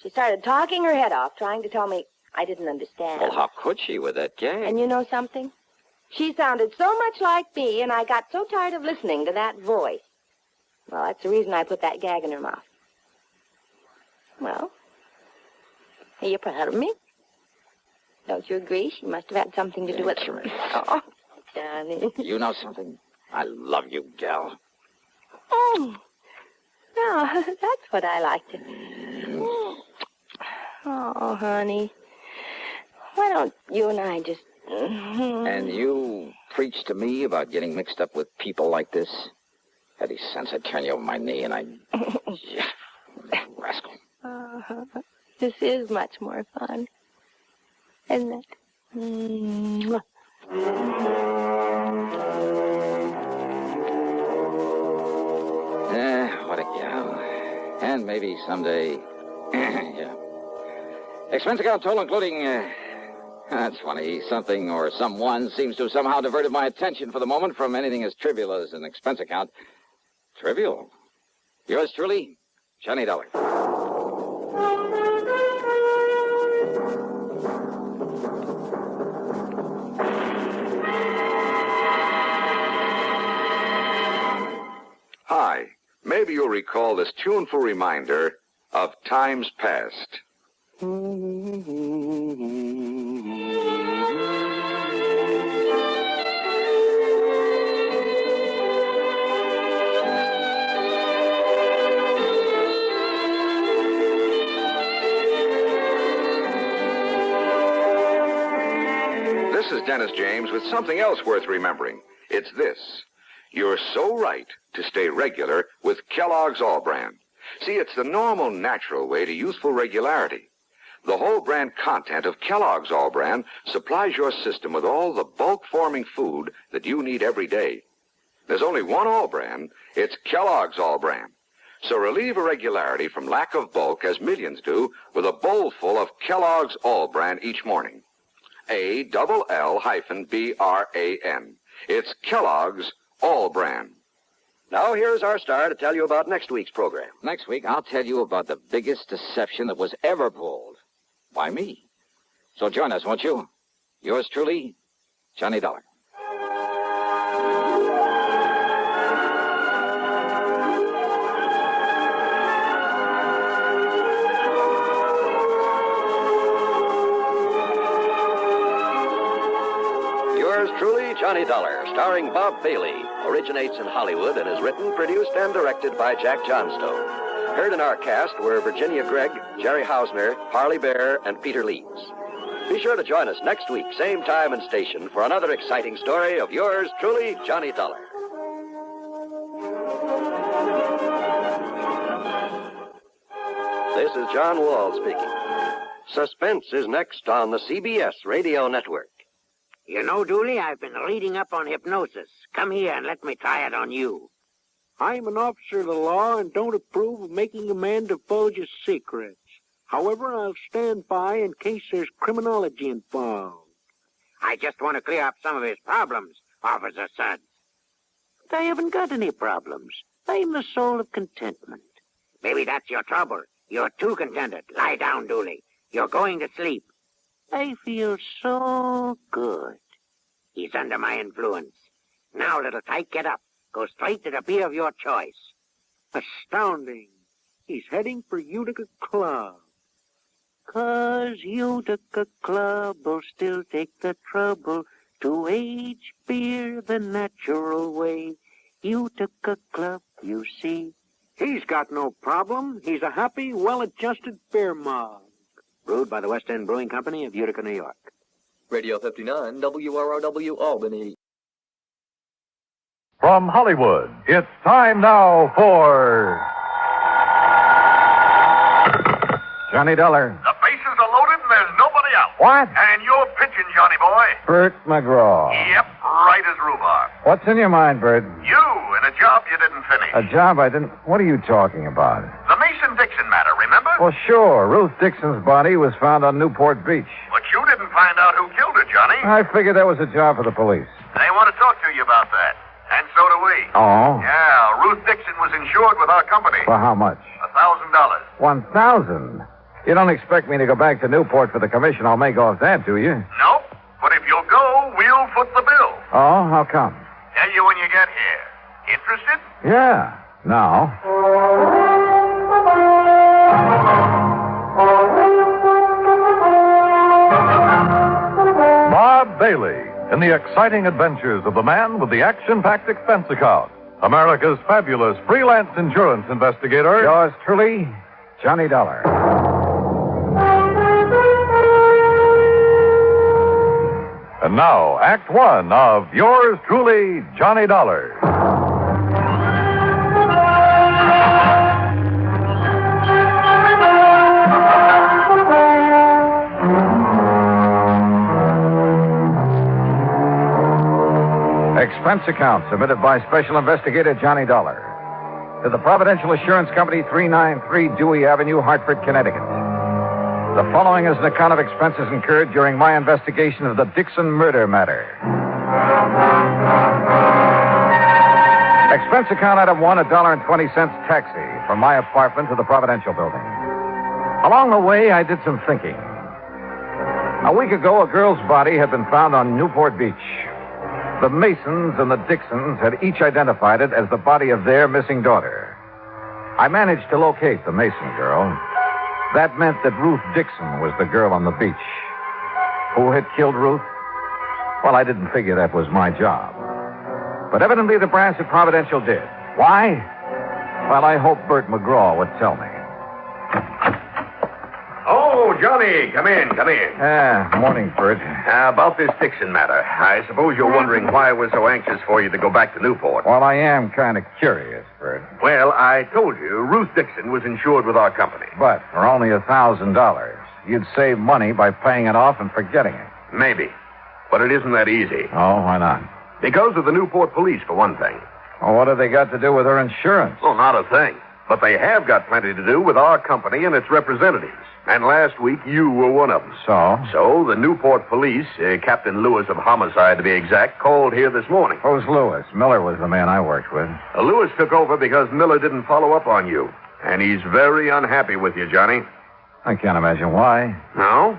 she started talking her head off, trying to tell me I didn't understand. Well, how could she with that gang? And you know something? She sounded so much like me, and I got so tired of listening to that voice. Well, that's the reason I put that gag in her mouth. Well, are you proud of me? Don't you agree? She must have had something to do with it. Oh, Johnny. You know something? I love you, gal. Oh, no, that's what I like to... Oh, honey. Why don't you and I just... And you preach to me about getting mixed up with people like this? Had any sense, I'd turn you over my knee and I'd... Yeah, rascal. This is much more fun, isn't it? Mwah. What a gal. And maybe someday... Yeah. Expense account total including... That's funny. Something or someone seems to have somehow diverted my attention for the moment from anything as trivial as an expense account. Trivial? Yours truly, Johnny Dollar. Hi. Maybe you'll recall this tuneful reminder of times past. This is Dennis James with something else worth remembering. It's this. You're so right to stay regular with Kellogg's All Brand. See, it's the normal, natural way to useful regularity. The whole brand content of Kellogg's All Brand supplies your system with all the bulk-forming food that you need every day. There's only one All Brand. It's Kellogg's All Brand. So relieve irregularity from lack of bulk, as millions do, with a bowl full of Kellogg's All Brand each morning. ALL-BRAN. It's Kellogg's All Brand. Now here's our star to tell you about next week's program. Next week, I'll tell you about the biggest deception that was ever pulled. By me. So join us, won't you? Yours truly, Johnny Dollar. Yours truly, Johnny Dollar, starring Bob Bailey, originates in Hollywood and is written, produced, and directed by Jack Johnstone. Heard in our cast were Virginia Gregg, Jerry Hausner, Parley Bear, and Peter Leeds. Be sure to join us next week, same time and station, for another exciting story of yours truly, Johnny Dollar. This is John Wall speaking. Suspense is next on the CBS Radio Network. You know, Dooley, I've been reading up on hypnosis. Come here and let me try it on you. I'm an officer of the law and don't approve of making a man divulge his secrets. However, I'll stand by in case there's criminology involved. I just want to clear up some of his problems, Officer Suggs. But I haven't got any problems. I'm the soul of contentment. Maybe that's your trouble. You're too contented. Lie down, Dooley. You're going to sleep. I feel so good. He's under my influence. Now, little tyke, get up. Go straight to the beer of your choice. Astounding. He's heading for Utica Club. 'Cause Utica Club will still take the trouble to age beer the natural way. Utica Club, you see. He's got no problem. He's a happy, well-adjusted beer mug. Brewed by the West End Brewing Company of Utica, New York. Radio 59, WROW Albany. From Hollywood, it's time now for... Johnny Dollar. The bases are loaded and there's nobody out. What? And you're pitching, Johnny boy. Bert McGraw. Yep, right as rhubarb. What's in your mind, Bert? You and a job you didn't finish. A job I didn't... What are you talking about? The Mason-Dixon matter, remember? Well, sure. Ruth Dixon's body was found on Newport Beach. But you didn't find out who killed her, Johnny. I figured that was a job for the police. They want to talk to you about that. And so do we. Oh? Yeah, Ruth Ruth Dixon was insured with our company. For how much? $1,000. 1,000. You don't expect me to go back to Newport for the commission I'll make off that, do you? Nope. But if you'll go, we'll foot the bill. Oh, how come? Tell you when you get here. Interested? Yeah. Now. Bob Bailey in the exciting adventures of the man with the action-packed expense account. America's fabulous freelance insurance investigator. Yours truly, Johnny Dollar. And now, Act One of Yours Truly, Johnny Dollar. Expense account submitted by Special Investigator Johnny Dollar to the Providential Assurance Company, 393 Dewey Avenue, Hartford, Connecticut. The following is an account of expenses incurred during my investigation of the Dixon murder matter. Expense account item 1, $1.20 taxi from my apartment to the Providential building. Along the way, I did some thinking. A week ago, a girl's body had been found on Newport Beach. The Masons and the Dixons had each identified it as the body of their missing daughter. I managed to locate the Mason girl. That meant that Ruth Dixon was the girl on the beach. Who had killed Ruth? Well, I didn't figure that was my job. But evidently the brass at Providential did. Why? Well, I hoped Bert McGraw would tell me. Oh, Johnny, come in. Morning, Bert. About this Dixon matter. I suppose you're wondering why I was so anxious for you to go back to Newport. Well, I am kind of curious, Bert. Well, I told you, Ruth Dixon was insured with our company. But for only $1,000, you'd save money by paying it off and forgetting it. Maybe. But it isn't that easy. Oh, why not? Because of the Newport police, for one thing. Well, what have they got to do with her insurance? Oh, not a thing. But they have got plenty to do with our company and its representatives. And last week, you were one of them. So, the Newport police, Captain Lewis of Homicide to be exact, called here this morning. Who's Lewis? Miller was the man I worked with. Lewis took over because Miller didn't follow up on you. And he's very unhappy with you, Johnny. I can't imagine why. No?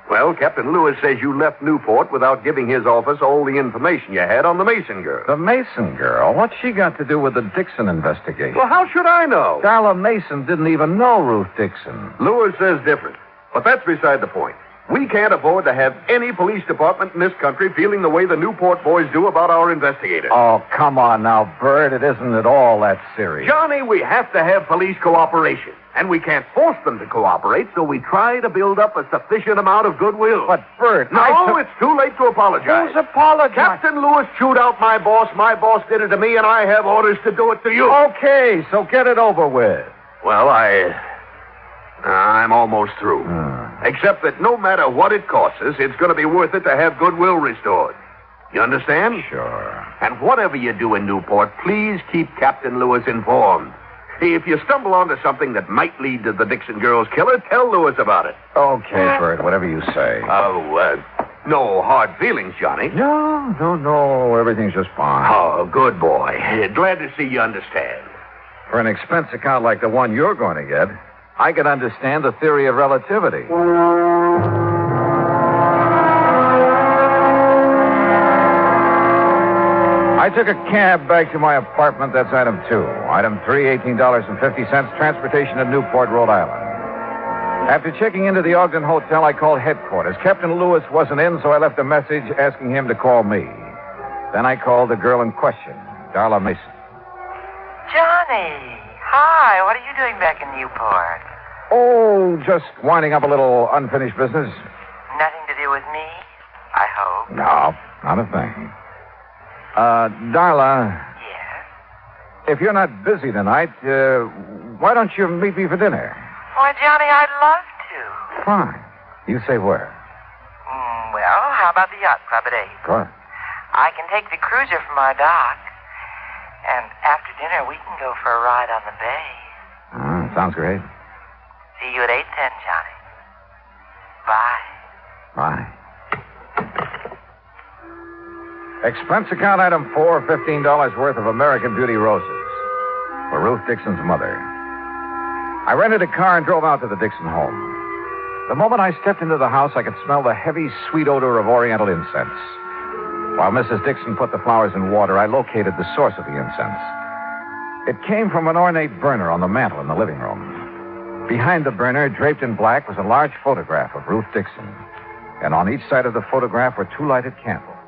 Well, Captain Lewis says you left Newport without giving his office all the information you had on the Mason girl. The Mason girl? What's she got to do with the Dixon investigation? Well, how should I know? Darla Mason didn't even know Ruth Dixon. Lewis says different. But that's beside the point. We can't afford to have any police department in this country feeling the way the Newport boys do about our investigators. Oh, come on now, Bert. It isn't at all that serious. Johnny, we have to have police cooperation. And we can't force them to cooperate, so we try to build up a sufficient amount of goodwill. But, Bert, No, it's too late to apologize. Who's apologizing? Captain Lewis chewed out my boss. My boss did it to me, and I have orders to do it to you. Okay, so get it over with. Well, I'm almost through. Except that no matter what it costs us, it's going to be worth it to have goodwill restored. You understand? Sure. And whatever you do in Newport, please keep Captain Lewis informed. If you stumble onto something that might lead to the Dixon girl's killer, tell Lewis about it. Okay, Bert, whatever you say. No hard feelings, Johnny. No. Everything's just fine. Oh, good boy. Glad to see you understand. For an expense account like the one you're going to get, I can understand the theory of relativity. I took a cab back to my apartment. That's item 2. Item 3, $18.50, transportation to Newport, Rhode Island. After checking into the Ogden Hotel, I called headquarters. Captain Lewis wasn't in, so I left a message asking him to call me. Then I called the girl in question, Darla Mason. Johnny, hi. What are you doing back in Newport? Oh, just winding up a little unfinished business. Nothing to do with me, I hope. No, not a thing. Darla. Yes? If you're not busy tonight, why don't you meet me for dinner? Why, Johnny, I'd love to. Fine. You say where? Well, how about the yacht club at 8? Good. I can take the cruiser from our dock. And after dinner, we can go for a ride on the bay. Sounds great. See you at 8:10, Johnny. Bye. Bye. Expense account item 4, $15 worth of American Beauty roses. Ruth Dixon's mother. I rented a car and drove out to the Dixon home. The moment I stepped into the house, I could smell the heavy, sweet odor of Oriental incense. While Mrs. Dixon put the flowers in water, I located the source of the incense. It came from an ornate burner on the mantel in the living room. Behind the burner, draped in black, was a large photograph of Ruth Dixon. And on each side of the photograph were 2 lighted candles.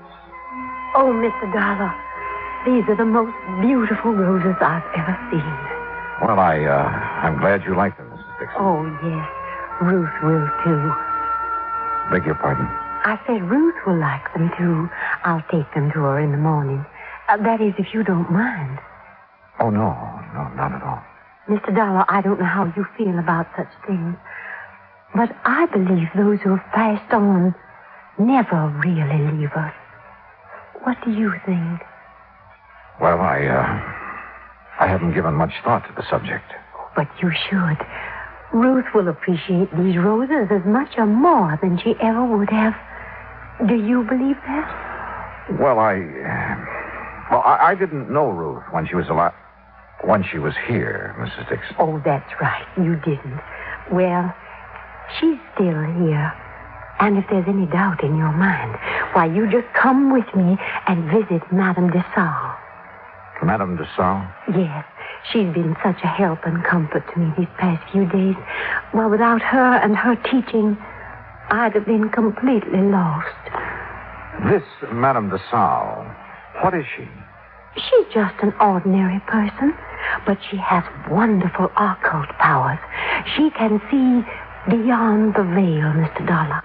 Oh, Mr. Dollar, these are the most beautiful roses I've ever seen. Well, I'm glad you like them, Mrs. Dixon. Oh, yes. Ruth will, too. Beg your pardon? I said Ruth will like them, too. I'll take them to her in the morning. That is, if you don't mind. Oh, no, not at all. Mr. Dollar, I don't know how you feel about such things, but I believe those who have passed on never really leave us. What do you think? Well, I haven't given much thought to the subject. But you should. Ruth will appreciate these roses as much or more than she ever would have. Do you believe that? Well, I didn't know Ruth when she was alive. When she was here, Mrs. Dixon. Oh, that's right. You didn't. Well, she's still here. And if there's any doubt in your mind, why, you just come with me and visit Madame de Stael. Madame de Stael? Yes. She's been such a help and comfort to me these past few days. Well, without her and her teaching, I'd have been completely lost. This Madame de Stael, what is she? She's just an ordinary person, but she has wonderful occult powers. She can see beyond the veil, Mr. Dollar,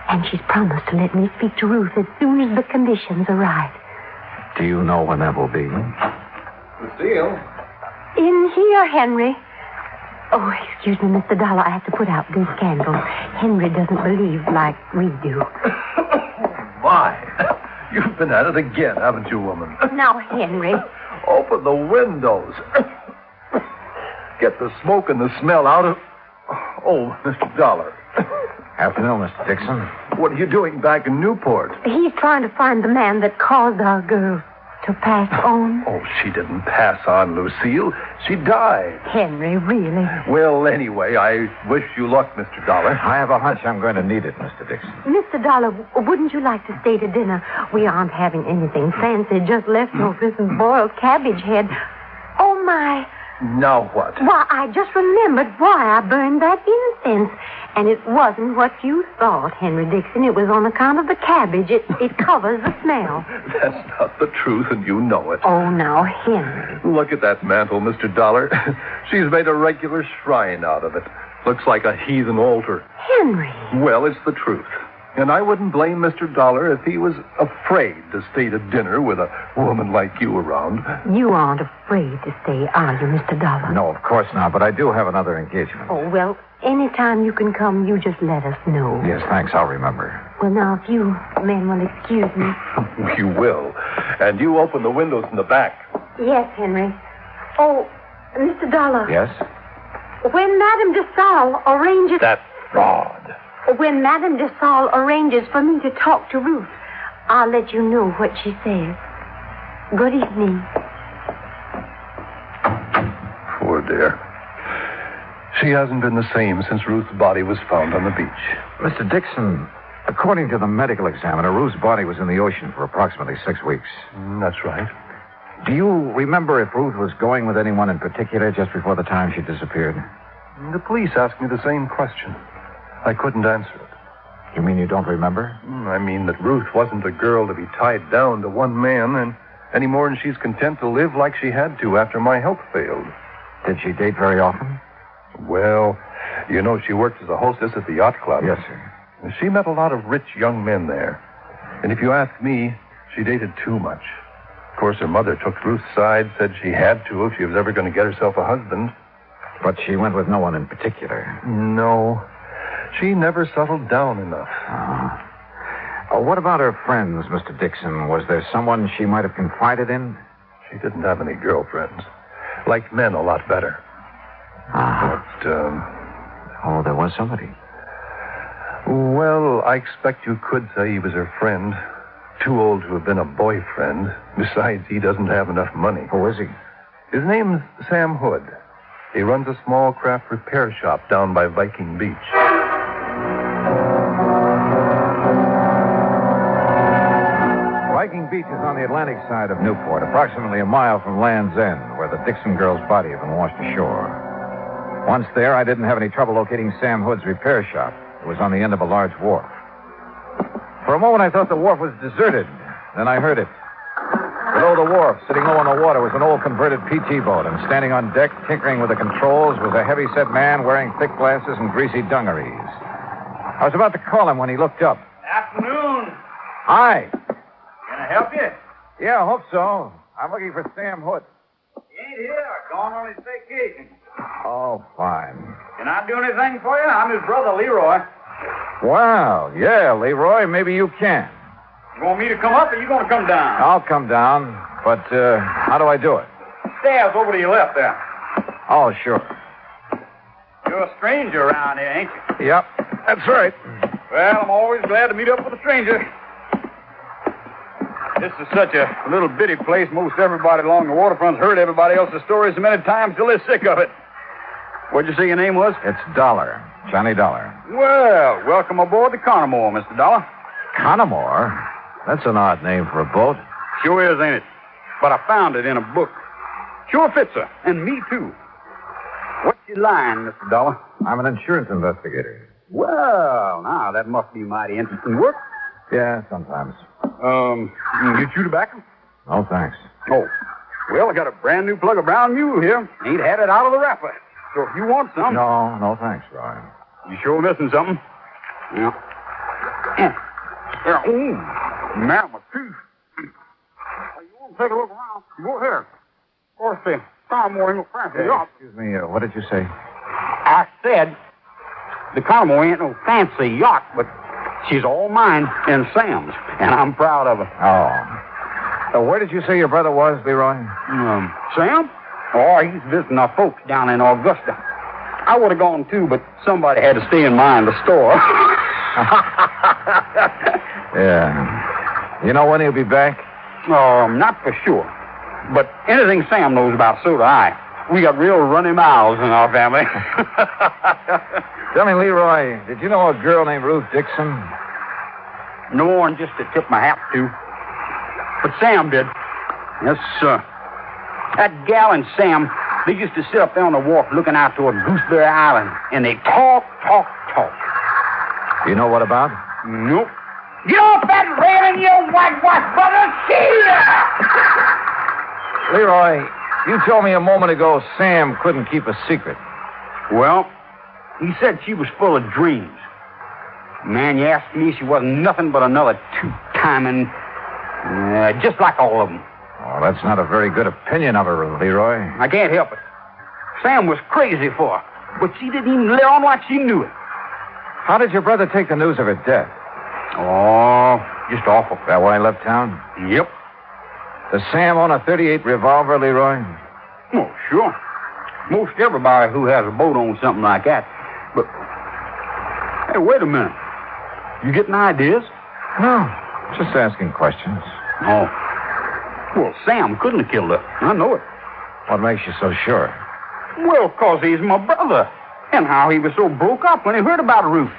and she's promised to let me speak to Ruth as soon as the conditions are right. Do you know when that will be? Lucille? In here, Henry. Oh, excuse me, Mr. Dollar. I have to put out these candles. Henry doesn't believe like we do. My, you've been at it again, haven't you, woman? Now, Henry. Open the windows. Get the smoke and the smell out of... Oh, Mr. Dollar. Afternoon, Mr. Dixon. What are you doing back in Newport? He's trying to find the man that caused our girl to pass on. Oh, she didn't pass on, Lucille. She died. Henry, really? Well, anyway, I wish you luck, Mr. Dollar. I have a hunch I'm going to need it, Mr. Dixon. Mr. Dollar, wouldn't you like to stay to dinner? We aren't having anything fancy, just leftovers and boiled cabbage head. Oh, my. Now what? Why, I just remembered why I burned that incense. And it wasn't what you thought, Henry Dixon. It was on account of the cabbage. It covers the smell. That's not the truth, and you know it. Oh, now, Henry. Look at that mantle, Mr. Dollar. She's made a regular shrine out of it. Looks like a heathen altar. Henry. Well, it's the truth. And I wouldn't blame Mr. Dollar if he was afraid to stay to dinner with a woman like you around. You aren't afraid to stay, are you, Mr. Dollar? No, of course not, but I do have another engagement. Oh, well, anytime you can come, you just let us know. Yes, thanks, I'll remember. Well, now, if you men will excuse me. You will. And you open the windows in the back. Yes, Henry. Oh, Mr. Dollar. Yes? When Madame de Stael arranges... That fraud. When Madame de Stael arranges for me to talk to Ruth, I'll let you know what she says. Good evening. Poor dear. She hasn't been the same since Ruth's body was found on the beach. Mr. Dixon, according to the medical examiner, Ruth's body was in the ocean for approximately 6 weeks. That's right. Do you remember if Ruth was going with anyone in particular just before the time she disappeared? The police asked me the same question. I couldn't answer it. You mean you don't remember? I mean that Ruth wasn't a girl to be tied down to one man and any more than she's content to live like she had to after my health failed. Did she date very often? Well, you know, she worked as a hostess at the yacht club. Yes, sir. She met a lot of rich young men there. And if you ask me, she dated too much. Of course, her mother took Ruth's side, said she had to if she was ever going to get herself a husband. But she went with no one in particular. No. She never settled down enough. What about her friends, Mr. Dixon? Was there someone she might have confided in? She didn't have any girlfriends. Liked men a lot better. But, Oh, there was somebody. Well, I expect you could say he was her friend. Too old to have been a boyfriend. Besides, he doesn't have enough money. Who is he? His name's Sam Hood. He runs a small craft repair shop down by Viking Beach. Viking Beach is on the Atlantic side of Newport, approximately a mile from Land's End, where the Dixon girl's body had been washed ashore. Once there, I didn't have any trouble locating Sam Hood's repair shop. It was on the end of a large wharf. For a moment, I thought the wharf was deserted. Then I heard it. Below the wharf, sitting low on the water, was an old converted PT boat, and standing on deck, tinkering with the controls, was a heavy-set man wearing thick glasses and greasy dungarees. I was about to call him when he looked up. Afternoon. Hi. Can I help you? Yeah, I hope so. I'm looking for Sam Hood. He ain't here. Gone on his vacation. Oh, fine. Can I do anything for you? I'm his brother, Leroy. Well, yeah, Leroy, maybe you can. You want me to come up, or you going to come down? I'll come down, but how do I do it? Stairs over to your left there. Oh, sure. You're a stranger around here, ain't you? Yep, that's right. Well, I'm always glad to meet up with a stranger. This is such a little bitty place. Most everybody along the waterfront's heard everybody else's stories so many times till they're sick of it. What'd you say your name was? It's Dollar. Johnny Dollar. Well, welcome aboard the Connemore, Mr. Dollar. Connemore? That's an odd name for a boat. Sure is, ain't it? But I found it in a book. Sure fits her, and me too. What's your line, Mr. Dollar? I'm an insurance investigator. Well, now, that must be mighty interesting work. Yeah, sometimes. You chew tobacco? No, thanks. Oh. Well, I got a brand new plug of brown mule here. Ain't had it out of the wrapper. So if you want some... No, thanks, Roy. You sure missing something? Yeah. Yeah. Ooh. Man, my teeth. You want to take a look around? Go ahead. Of course, the Connemore ain't no fancy yacht. Excuse me, what did you say? I said the Connemore ain't no fancy yacht, but she's all mine and Sam's, and I'm proud of her. Oh. Where did you say your brother was, Leroy? Sam? Oh, he's visiting our folks down in Augusta. I would have gone, too, but somebody had to stay in mind the store. Yeah. You know when he'll be back? Not for sure. But anything Sam knows about, so do I. We got real runny mouths in our family. Tell me, Leroy, did you know a girl named Ruth Dixon? No one just to tip my hat to. But Sam did. Yes, sir. That gal and Sam, they used to sit up there on the wharf looking out toward Gooseberry Island, and they talk. You know what about? Nope. Get off that railing, you whitewash brother! See ya! Leroy, you told me a moment ago Sam couldn't keep a secret. Well, he said she was full of dreams. Man, you asked me, she wasn't nothing but another two-timing, just like all of them. Oh, that's not a very good opinion of her, Leroy. I can't help it. Sam was crazy for her, but she didn't even let on like she knew it. How did your brother take the news of her death? Oh, just awful. That why he left town? Yep. Does Sam own a .38 revolver, Leroy? Oh, sure. Most everybody who has a boat owns something like that. But, hey, wait a minute. You getting ideas? No, just asking questions. Oh. Well, Sam couldn't have killed her. I know it. What makes you so sure? Well, 'cause he's my brother. And how he was so broke up when he heard about Ruth.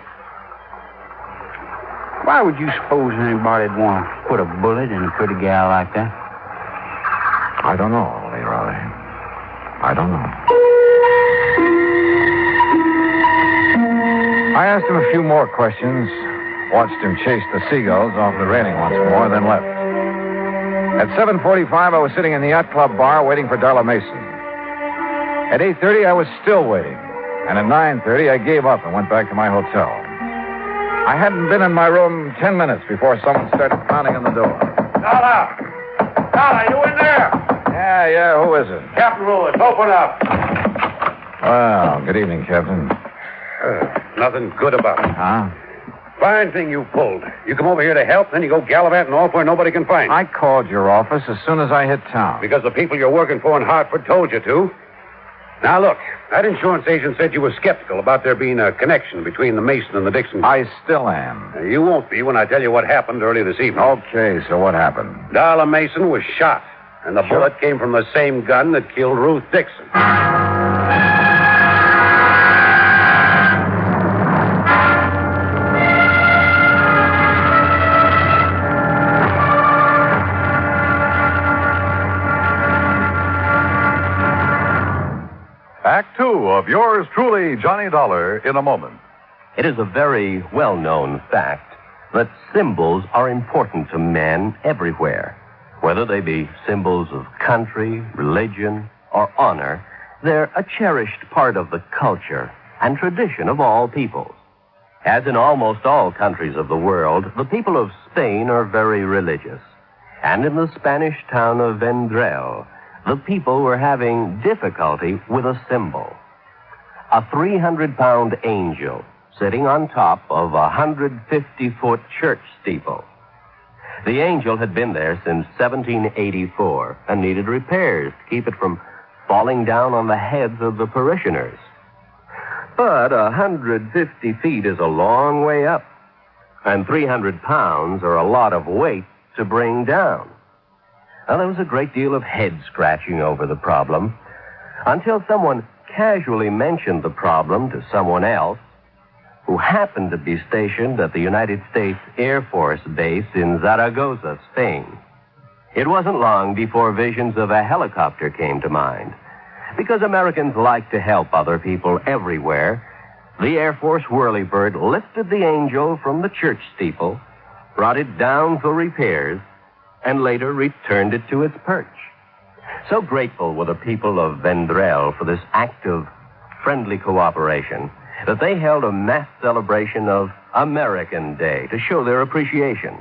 Why would you suppose anybody'd want to put a bullet in a pretty gal like that? I don't know, Leroy. I don't know. I asked him a few more questions, watched him chase the seagulls off the railing once more, then left. At 7:45, I was sitting in the yacht club bar waiting for Darla Mason. At 8:30, I was still waiting. And at 9:30, I gave up and went back to my hotel. I hadn't been in my room 10 minutes before someone started pounding on the door. Dollar, you in there? Yeah, who is it? Captain Lewis, open up. Well, good evening, Captain. Nothing good about it. Huh? Fine thing you pulled. You come over here to help, then you go gallivanting off where nobody can find you. I called your office as soon as I hit town. Because the people you're working for in Hartford told you to. Now, look, that insurance agent said you were skeptical about there being a connection between the Mason and the Dixon. I still am. You won't be when I tell you what happened early this evening. Okay, so what happened? Darla Mason was shot. And the bullet came from the same gun that killed Ruth Dixon. Act two of yours truly, Johnny Dollar, in a moment. It is a very well-known fact that symbols are important to men everywhere. Whether they be symbols of country, religion, or honor, they're a cherished part of the culture and tradition of all peoples. As in almost all countries of the world, the people of Spain are very religious. And in the Spanish town of Vendrell, the people were having difficulty with a symbol. A 300-pound angel sitting on top of a 150-foot church steeple. The angel had been there since 1784 and needed repairs to keep it from falling down on the heads of the parishioners. But 150 feet is a long way up, and 300 pounds are a lot of weight to bring down. Now, there was a great deal of head-scratching over the problem until someone casually mentioned the problem to someone else who happened to be stationed at the United States Air Force Base in Zaragoza, Spain. It wasn't long before visions of a helicopter came to mind. Because Americans like to help other people everywhere, the Air Force whirlybird lifted the angel from the church steeple, brought it down for repairs, and later returned it to its perch. So grateful were the people of Vendrell for this act of friendly cooperation that they held a mass celebration of American Day to show their appreciation.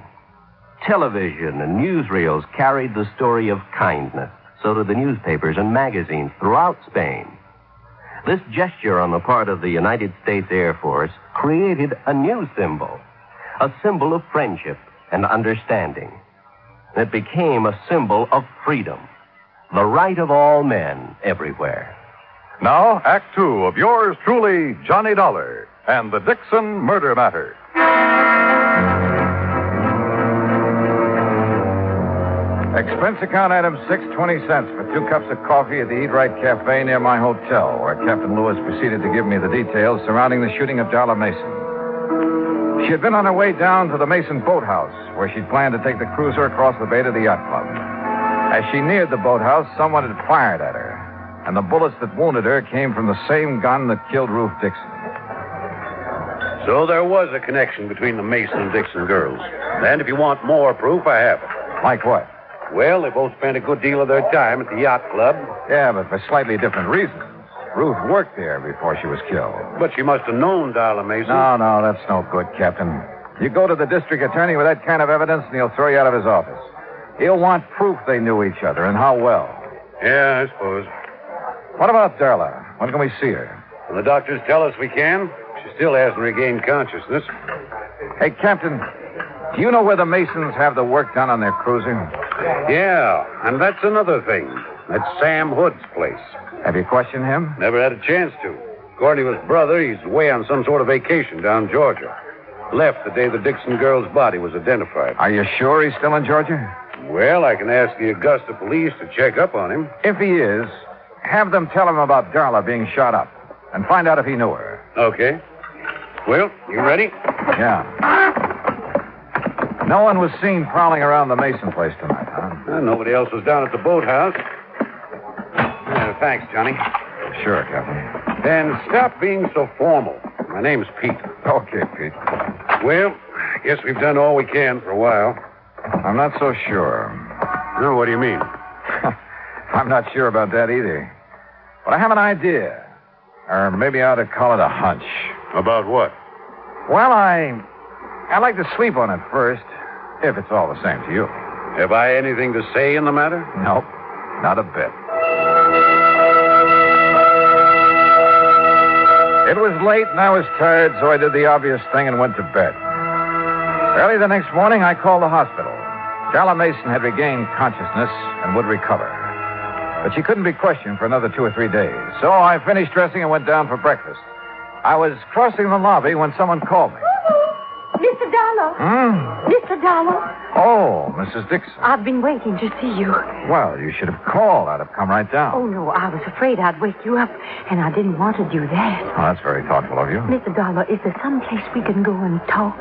Television and newsreels carried the story of kindness. So did the newspapers and magazines throughout Spain. This gesture on the part of the United States Air Force created a new symbol, a symbol of friendship and understanding. It became a symbol of freedom, the right of all men everywhere. Now, Act two of yours truly, Johnny Dollar, and the Dixon Murder Matter. Expense account item 6.20 for 2 cups of coffee at the Eat Right Cafe near my hotel, where Captain Lewis proceeded to give me the details surrounding the shooting of Darla Mason. She had been on her way down to the Mason boathouse, where she'd planned to take the cruiser across the bay to the yacht club. As she neared the boathouse, someone had fired at her, and the bullets that wounded her came from the same gun that killed Ruth Dixon. So there was a connection between the Mason and Dixon girls. And if you want more proof, I have it. Like what? Well, they both spent a good deal of their time at the yacht club. Yeah, but for slightly different reasons. Ruth worked there before she was killed. But she must have known Darla Mason. No, that's no good, Captain. You go to the district attorney with that kind of evidence, and he'll throw you out of his office. He'll want proof they knew each other, and how well. Yeah, I suppose. What about Darla? When can we see her? When the doctors tell us we can. She still hasn't regained consciousness. Hey, Captain, do you know where the Masons have the work done on their cruiser? Yeah, and that's another thing. That's Sam Hood's place. Have you questioned him? Never had a chance to. According to his brother, he's away on some sort of vacation down Georgia. Left the day the Dixon girl's body was identified. Are you sure he's still in Georgia? Well, I can ask the Augusta police to check up on him. If he is, have them tell him about Darla being shot up and find out if he knew her. Okay. Well, you ready? Yeah. No one was seen prowling around the Mason place tonight, huh? Well, nobody else was down at the boathouse. Thanks, Johnny. Sure, Captain. And stop being so formal. My name's Pete. Okay, Pete. Well, I guess we've done all we can for a while. I'm not so sure. No, what do you mean? I'm not sure about that either. But I have an idea. Or maybe I ought to call it a hunch. About what? Well, I'd like to sleep on it first, if it's all the same to you. Have I anything to say in the matter? Nope, not a bit. It was late and I was tired, so I did the obvious thing and went to bed. Early the next morning, I called the hospital. Darla Mason had regained consciousness and would recover. But she couldn't be questioned for another 2 or 3 days. So I finished dressing and went down for breakfast. I was crossing the lobby when someone called me. Mr. Dollar. Mr. Dollar. Oh, Mrs. Dixon. I've been waiting to see you. Well, you should have called. I'd have come right down. Oh, no, I was afraid I'd wake you up, and I didn't want to do that. Oh, that's very thoughtful of you. Mr. Dollar, is there some place we can go and talk?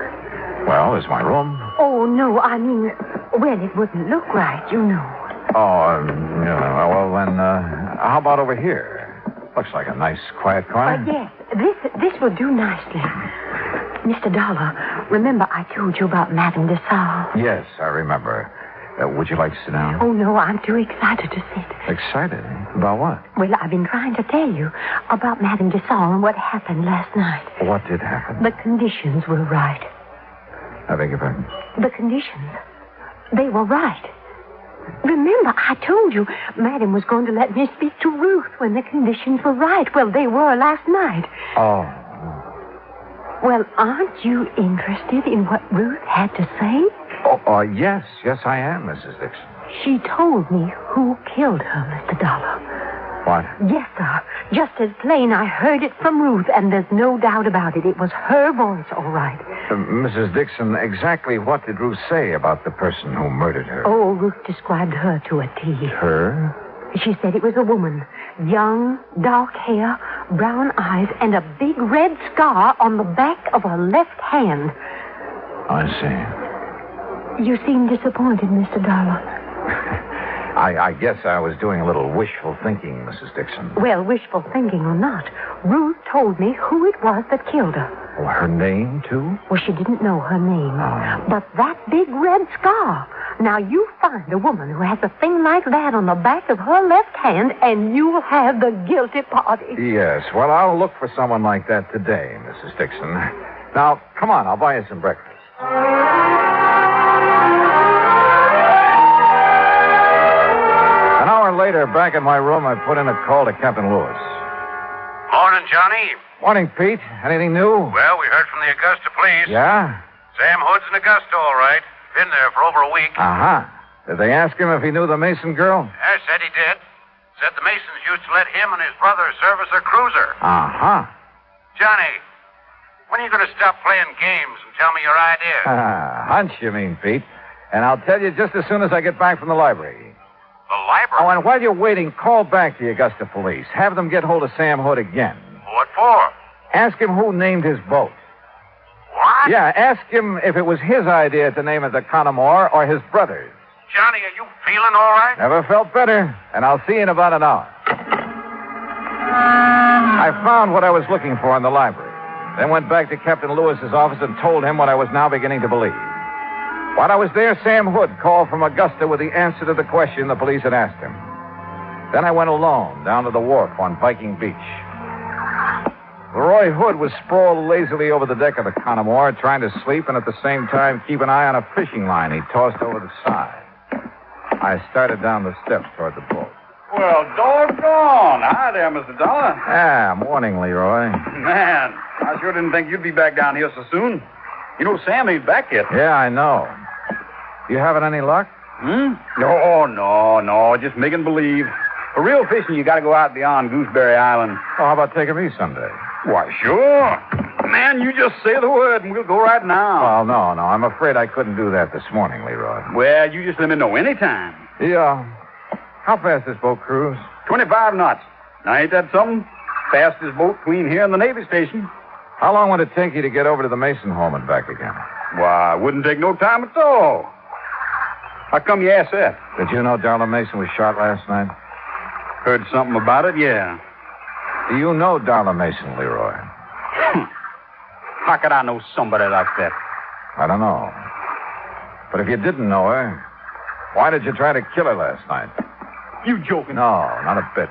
Well, there's my room. Oh, no, I mean, well, it wouldn't look right, you know. Oh, yeah, well, then, how about over here? Looks like a nice, quiet corner. Yes, this will do nicely. Mr. Dollar, remember I told you about Madame de Salle? Yes, I remember. Would you like to sit down? Oh, no, I'm too excited to sit. Excited? About what? Well, I've been trying to tell you about Madame de Salle and what happened last night. What did happen? The conditions were right. I beg your pardon? The conditions. They were right. Remember, I told you Madame was going to let me speak to Ruth when the conditions were right. Well, they were last night. Oh. Well, aren't you interested in what Ruth had to say? Yes, I am, Mrs. Dixon. She told me who killed her, Mr. Dollar. What? Yes, sir. Just as plain, I heard it from Ruth, and there's no doubt about it. It was her voice, all right. Mrs. Dixon, exactly what did Ruth say about the person who murdered her? Oh, Ruth described her to a T. Her? She said it was a woman. Young, dark hair, brown eyes, and a big red scar on the back of her left hand. I see. You seem disappointed, Mr. Dollar. I guess I was doing a little wishful thinking, Mrs. Dixon. Well, wishful thinking or not, Ruth told me who it was that killed her. Oh, her name, too? Well, she didn't know her name. Oh. But that big red scar. Now, you find a woman who has a thing like that on the back of her left hand, and you'll have the guilty party. Yes, well, I'll look for someone like that today, Mrs. Dixon. Now, come on, I'll buy you some breakfast. An hour later, back in my room, I put in a call to Captain Lewis. Morning, Johnny. Morning, Pete. Anything new? Well, we heard from the Augusta police. Yeah? Sam Hood's in Augusta, all right. Been there for over a week. Uh-huh. Did they ask him if he knew the Mason girl? I said he did. Said the Masons used to let him and his brother service a cruiser. Uh-huh. Johnny, when are you going to stop playing games and tell me your ideas? Hunch, you mean, Pete. And I'll tell you just as soon as I get back from the library. The library? Oh, and while you're waiting, call back the Augusta police. Have them get hold of Sam Hood again. What for? Ask him who named his boat. What? Yeah, ask him if it was his idea to name it the Connemore or his brother's. Johnny, are you feeling all right? Never felt better, and I'll see you in about an hour. I found what I was looking for in the library. Then went back to Captain Lewis's office and told him what I was now beginning to believe. While I was there, Sam Hood called from Augusta with the answer to the question the police had asked him. Then I went alone down to the wharf on Viking Beach. Leroy Hood was sprawled lazily over the deck of the Connemore, trying to sleep and at the same time keep an eye on a fishing line he tossed over the side. I started down the steps toward the boat. Well, doggone. Hi there, Mr. Dollar. Morning, Leroy. Man, I sure didn't think you'd be back down here so soon. You know, Sam ain't back yet. Yeah, I know. You having any luck? No, just making believe. For real fishing, you got to go out beyond Gooseberry Island. Oh, how about taking me someday? Why, sure. Man, you just say the word and we'll go right now. Well, no. I'm afraid I couldn't do that this morning, Leroy. Well, you just let me know anytime. Yeah. How fast this boat cruise? 25 knots. Now, ain't that something? Fastest boat between here and the Navy station. How long would it take you to get over to the Mason home and back again? Why, it wouldn't take no time at all. How come you ask that? Did you know Darla Mason was shot last night? Heard something about it, yeah. Do you know Darla Mason, Leroy? How could I know somebody like that? I don't know. But if you didn't know her, why did you try to kill her last night? You joking? No, not a bit.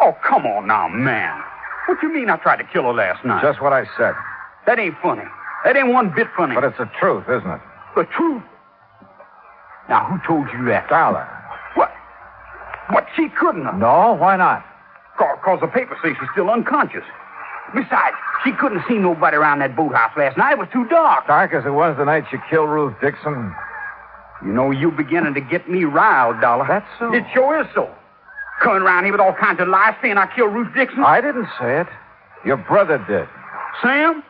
Oh, come on now, man. What you mean I tried to kill her last night? Just what I said. That ain't funny. That ain't one bit funny. But it's the truth, isn't it? The truth? Now, who told you that? Darla. What? She couldn't have. No, why not? Because the papers say she's still unconscious. Besides, she couldn't see nobody around that boathouse last night. It was too dark. Dark as it was the night you killed Ruth Dixon. You know, you beginning to get me riled, Dollar. That's so. It sure is so. Coming around here with all kinds of lies saying I killed Ruth Dixon. I didn't say it. Your brother did. Sam?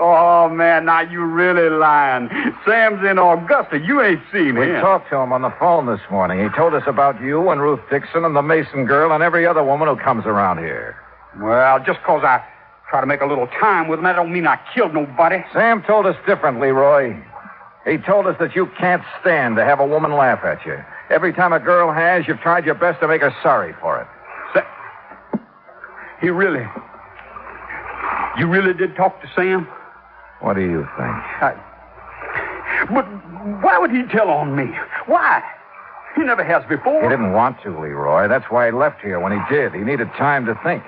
Oh, man, now you really lying. Sam's in Augusta. You ain't seen We him. talked to him on the phone this morning. He told us about you and Ruth Dixon and the Mason girl and every other woman who comes around here. Well, just 'cause I try to make a little time with him, that don't mean I killed nobody. Sam told us different, Leroy. He told us that you can't stand to have a woman laugh at you. Every time a girl has, you've tried your best to make her sorry for it. You really did talk to Sam? What do you think? But why would he tell on me? Why? He never has before. He didn't want to, Leroy. That's why he left here when he did. He needed time to think.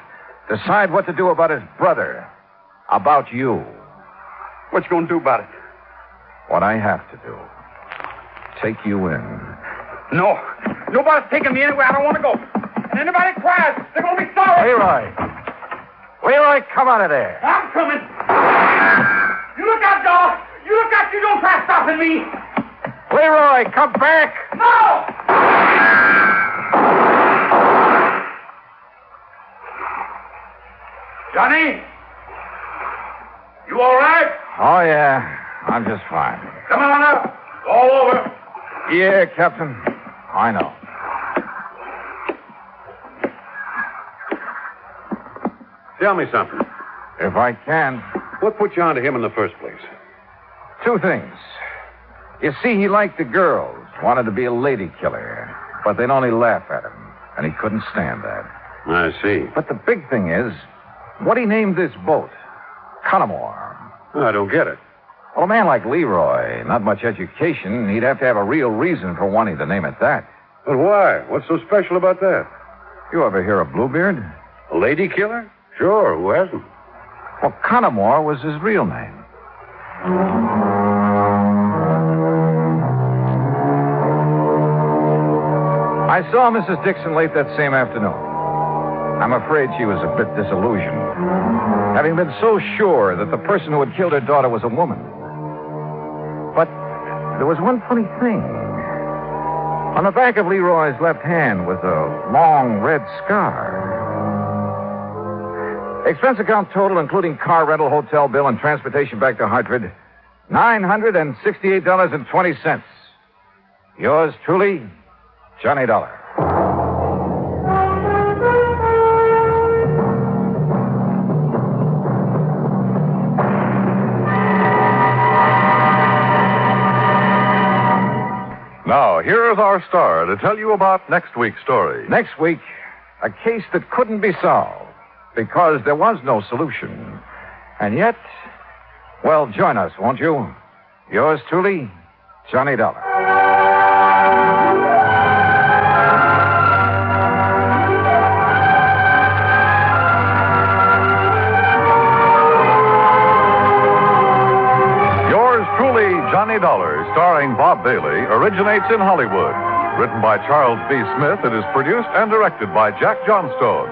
Decide what to do about his brother. About you. What you gonna do about it? What I have to do. Take you in. No. Nobody's taking me anywhere I don't want to go. And anybody cries, they're going to be sorry. Leroy, come out of there. I'm coming. You look out, dog. You look out. You don't try stopping me. Leroy, come back. No! Johnny? You all right? Oh, yeah. I'm just fine. Come on up. All over. Yeah, Captain. I know. Tell me something. If I can. What put you onto him in the first place? Two things. You see, he liked the girls, wanted to be a lady killer, but they'd only laugh at him, and he couldn't stand that. I see. But the big thing is, what he named this boat, Connemore. I don't get it. Well, a man like Leroy, not much education, he'd have to have a real reason for wanting to name it that. But why? What's so special about that? You ever hear of Bluebeard? A lady killer? Sure, who hasn't? Well, Connemore was his real name. I saw Mrs. Dixon late that same afternoon. I'm afraid she was a bit disillusioned, having been so sure that the person who had killed her daughter was a woman. But there was one funny thing. On the back of Leroy's left hand was a long red scar. Expense account total, including car rental, hotel bill, and transportation back to Hartford, $968.20. Yours truly, Johnny Dollar. Now, here's our star to tell you about next week's story. Next week, a case that couldn't be solved because there was no solution. And yet, well, join us, won't you? Yours truly, Johnny Dollar. Yours truly, Johnny Dollar, starring Bob Bailey, originates in Hollywood. Written by Charles B. Smith, it is produced and directed by Jack Johnstone.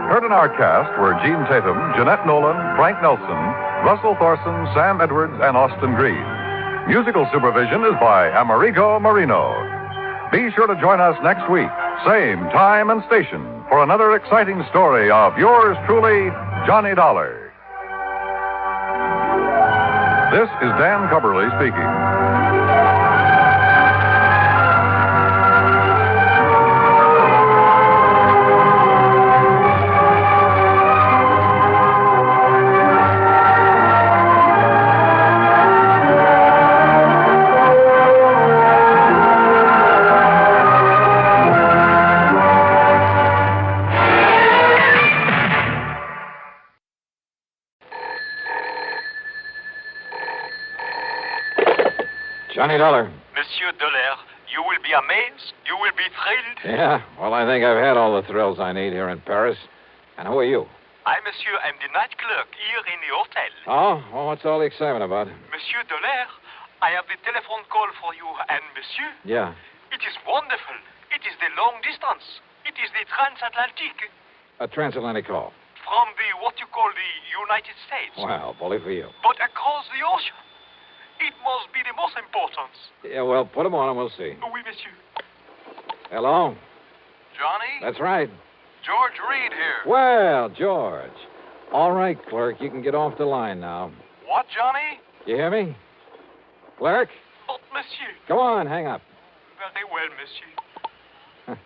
Heard in our cast were Gene Tatum, Jeanette Nolan, Frank Nelson, Russell Thorson, Sam Edwards, and Austin Green. Musical supervision is by Amerigo Marino. Be sure to join us next week, same time and station, for another exciting story of yours truly, Johnny Dollar. This is Dan Cubberly speaking. Johnny Dollar. Monsieur Dollar, you will be amazed. You will be thrilled. Yeah, well, I think I've had all the thrills I need here in Paris. And who are you? I, monsieur, am the night clerk here in the hotel. Oh, well, what's all the excitement about? Monsieur Dollar, I have the telephone call for you. And, monsieur, Yeah. it is wonderful. It is the long distance. It is the transatlantic. A transatlantic call. From the, what you call the United States. Well, bully for you. But across the ocean. It must be the most important. Yeah, well, put them on and we'll see. Oui, monsieur. Hello? Johnny? That's right. George Reed here. Well, George. All right, clerk, you can get off the line now. What, Johnny? You hear me? Clerk? Oh, monsieur. Go on, hang up. Very well, monsieur.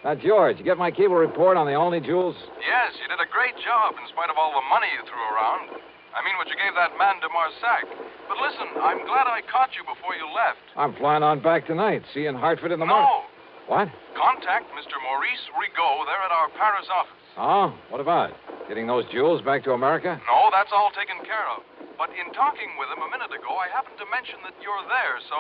Now, George, you get my cable report on the only jewels? Yes, you did a great job in spite of all the money you threw around. I mean, what you gave that man de Marsac. But listen, I'm glad I caught you before you left. I'm flying on back tonight. See you in Hartford in the morning. No. What? Contact Mr. Maurice Rigaud there at our Paris office. Oh, what about? Getting those jewels back to America? No, that's all taken care of. But in talking with him a minute ago, I happened to mention that you're there, so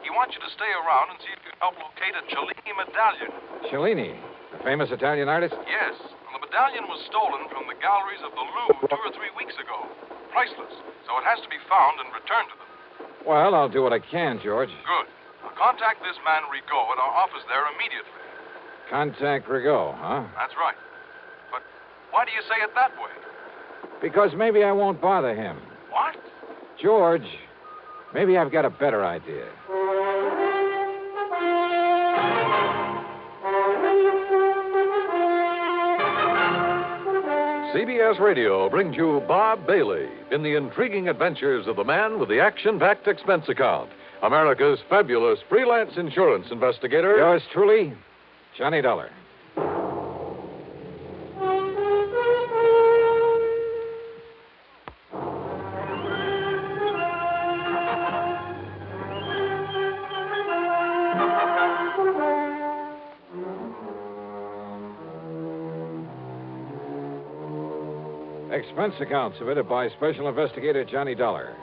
he wants you to stay around and see if you can help locate a Cellini medallion. Cellini, the famous Italian artist? Yes, and the medallion was stolen from the galleries of the Louvre 2 or 3 weeks ago. Priceless, so it has to be found and returned to them. Well, I'll do what I can, George. Good. Now, contact this man Rigaud at our office there immediately. Contact Rigaud, huh? That's right. But why do you say it that way? Because maybe I won't bother him. What? George, maybe I've got a better idea. CBS Radio brings you Bob Bailey in the intriguing adventures of the man with the action-packed expense account, America's fabulous freelance insurance investigator. Yours truly, Johnny Dollar. Expense account submitted by Special Investigator Johnny Dollar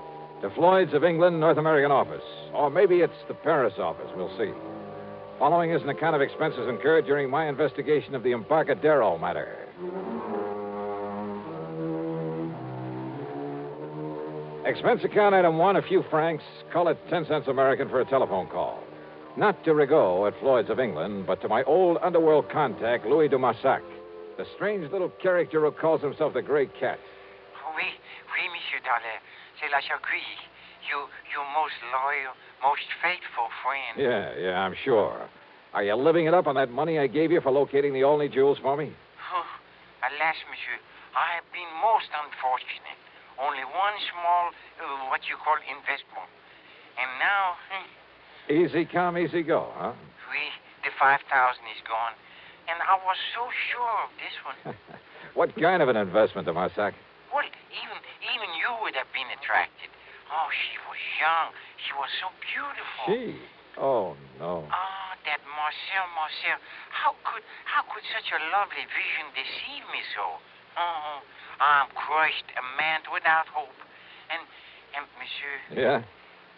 to Floyd's of England, North American office. Or maybe it's the Paris office. We'll see. Following is an account of expenses incurred during my investigation of the Embarcadero matter. Expense account item 1, a few francs. Call it 10 cents American for a telephone call. Not to Rigaud at Floyd's of England, but to my old underworld contact, Louis de Marsac. The strange little character who calls himself the Grey Cat. Oui, Monsieur Dollar. C'est la Chagrie. You most loyal, most faithful friend. Yeah, I'm sure. Are you living it up on that money I gave you for locating the only jewels for me? Alas, monsieur, I have been most unfortunate. Only one small, what you call investment. And now... Easy come, easy go, huh? Oui, the 5,000 is gone. And I was so sure of this one. What kind of an investment, de Marsac? Well, even you would have been attracted. Oh, she was young. She was so beautiful. She? Oh, no. Oh, that Marcel. How could such a lovely vision deceive me so? Oh, I'm crushed, a man without hope. And monsieur... Yeah?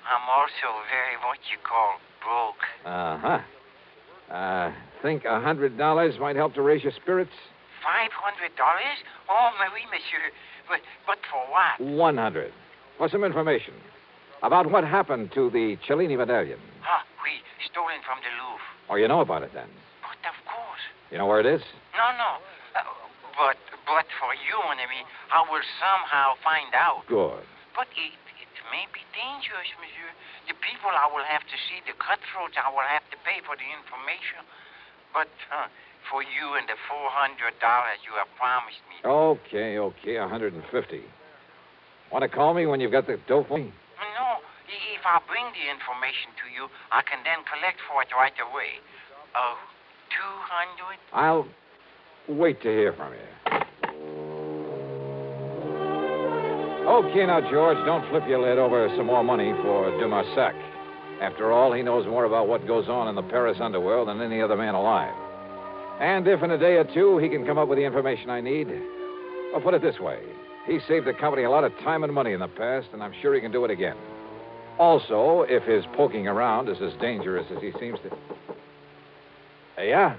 I'm also very what you call broke. Uh-huh. Think $100 might help to raise your spirits? $500? Oh, oui, monsieur. But for what? 100. For some information about what happened to the Cellini medallion. Oui, stolen from the Louvre. Oh, you know about it then? But of course. You know where it is? No. But for you and me, I will somehow find out. Good. But it may be dangerous, monsieur. The people I will have to see, the cutthroats, I will have to pay for the information. But for you and the $400 you have promised me. Okay, $150. Want to call me when you've got the dough for me? No, if I bring the information to you, I can then collect for it right away. 200? I'll wait to hear from you. Okay, now, George, don't flip your lid over some more money for de Marsac. After all, he knows more about what goes on in the Paris underworld than any other man alive. And if in a day or two he can come up with the information I need, I'll put it this way. He saved the company a lot of time and money in the past, and I'm sure he can do it again. Also, if his poking around is as dangerous as he seems to... Yeah?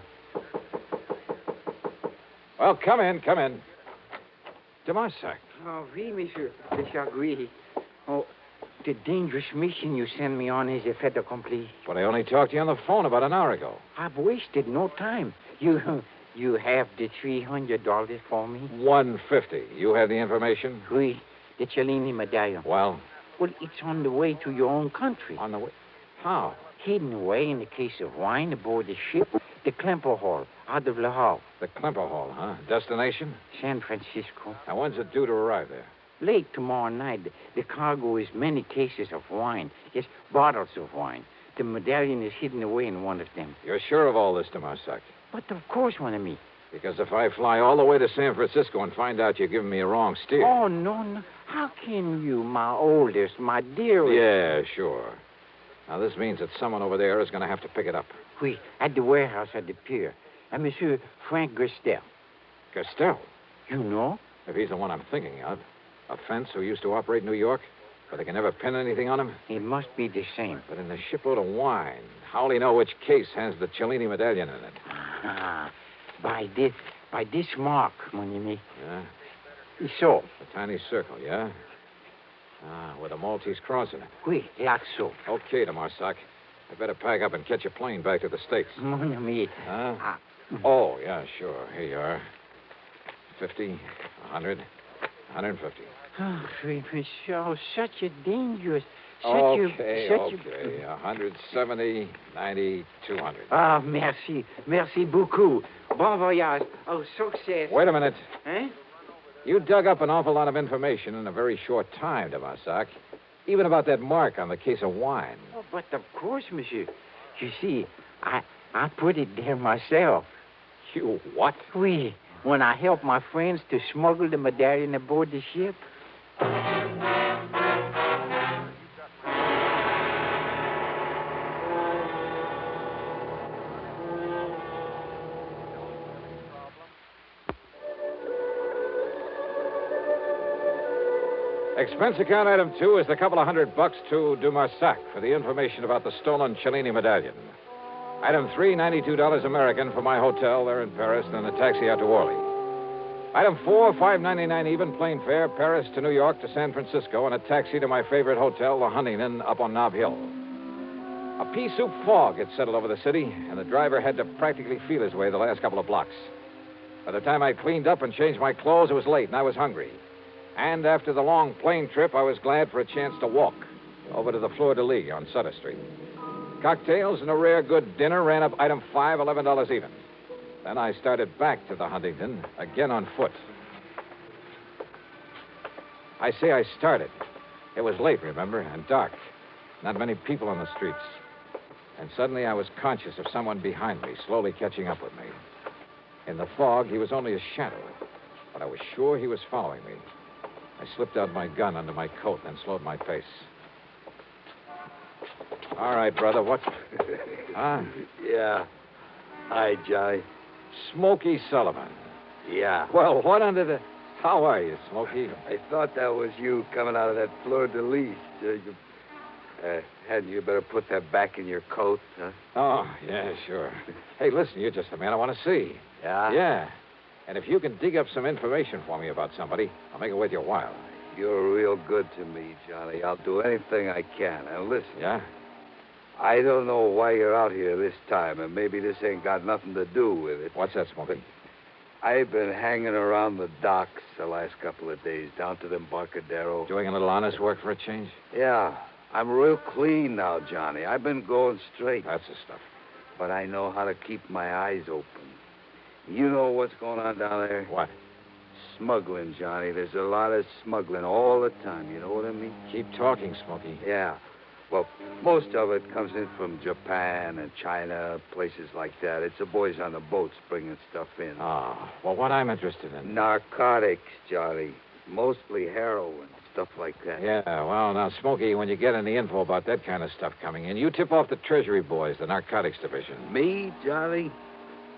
Well, come in. De Marsac. Oh, oui, monsieur. De Chagrie. Oh, the dangerous mission you sent me on is a fait accompli. But I only talked to you on the phone about an hour ago. I've wasted no time. You have the $300 for me? $150. You have the information? Oui, the Cellini medallion. Well, it's on the way to your own country. On the way? How? Hidden away in a case of wine aboard the ship, the Klemper Hall, out of Le Havre. The Klemper Hall, huh? Destination? San Francisco. Now, when's it due to arrive there? Late tomorrow night, the cargo is many cases of wine. Yes, bottles of wine. The medallion is hidden away in one of them. You're sure of all this, Tomasak? But of course, mon ami. Because if I fly all the way to San Francisco and find out you're giving me a wrong steer... Oh, no. How can you, my oldest, my dearest... Yeah, sure. Now, this means that someone over there is going to have to pick it up. Oui, at the warehouse at the pier. And Monsieur Frank Gerstel. Gerstel? You know? If he's the one I'm thinking of. A fence who used to operate in New York, but they can never pin anything on him? It must be the same. But in the shipload of wine, how'll he know which case has the Cellini medallion in it? Ah, by this mark, mon ami. Yeah? So. A tiny circle, yeah? Ah, with a Maltese cross in it. Oui, like so. Okay, Tomasak. I better pack up and catch a plane back to the States. Mon ami. Huh? Oh, yeah, sure. Here you are. 50, 100, 150. Oh, Monsieur, such a dangerous... Okay. 170, 90, 200. Ah, merci. Merci beaucoup. Bon voyage. Oh, success. Wait a minute. Huh? You dug up an awful lot of information in a very short time, Tomasak. Even about that mark on the case of wine. Oh, but of course, monsieur. You see, I put it there myself. You what? Oui, when I helped my friends to smuggle the medallion aboard the ship. Expense account item 2 is the couple of $100 to Dumarsac for the information about the stolen Cellini medallion. Item 3, $92 American for my hotel there in Paris, then a taxi out to Orly. Item 4, $5.99 even plane fare, Paris to New York to San Francisco, and a taxi to my favorite hotel, the Huntington, up on Nob Hill. A pea soup fog had settled over the city, and the driver had to practically feel his way the last couple of blocks. By the time I cleaned up and changed my clothes, it was late, and I was hungry. And after the long plane trip, I was glad for a chance to walk over to the Fleur de Lis on Sutter Street. Cocktails and a rare good dinner ran up item 5, $11 even. Then I started back to the Huntington, again on foot. I say I started. It was late, remember, and dark. Not many people on the streets. And suddenly I was conscious of someone behind me, slowly catching up with me. In the fog, he was only a shadow, but I was sure he was following me. I slipped out my gun under my coat and slowed my pace. All right, brother, what? Huh? Yeah. Hi, Johnny. Smoky Sullivan. Yeah. Well, what under the... How are you, Smoky? I thought that was you coming out of that Fleur de Lis. Hadn't you better put that back in your coat, huh? Oh, yeah, sure. Hey, listen, you're just the man I want to see. Yeah? Yeah. And if you can dig up some information for me about somebody, I'll make it worth your while. You're real good to me, Johnny. I'll do anything I can. And listen. Yeah? I don't know why you're out here this time, and maybe this ain't got nothing to do with it. What's that, Smoky? I've been hanging around the docks the last couple of days, down to the Embarcadero. Doing a little honest work for a change? Yeah. I'm real clean now, Johnny. I've been going straight. That's the stuff. But I know how to keep my eyes open. You know what's going on down there? What? Smuggling, Johnny. There's a lot of smuggling all the time. You know what I mean? Keep talking, Smoky. Yeah. Well, most of it comes in from Japan and China, places like that. It's the boys on the boats bringing stuff in. Oh, well, what I'm interested in... Narcotics, Johnny. Mostly heroin, stuff like that. Yeah, well, now, Smoky, when you get any info about that kind of stuff coming in, you tip off the Treasury boys, the narcotics division. Me, Johnny?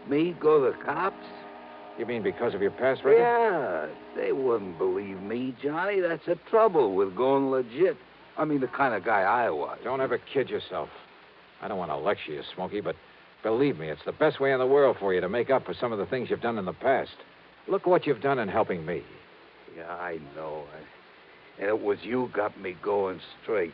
Me go to the cops? You mean because of your past record? Yeah, they wouldn't believe me, Johnny. That's the trouble with going legit. I mean, the kind of guy I was. Don't ever kid yourself. I don't want to lecture you, Smoky, but believe me, it's the best way in the world for you to make up for some of the things you've done in the past. Look what you've done in helping me. Yeah, I know. And it was you got me going straight.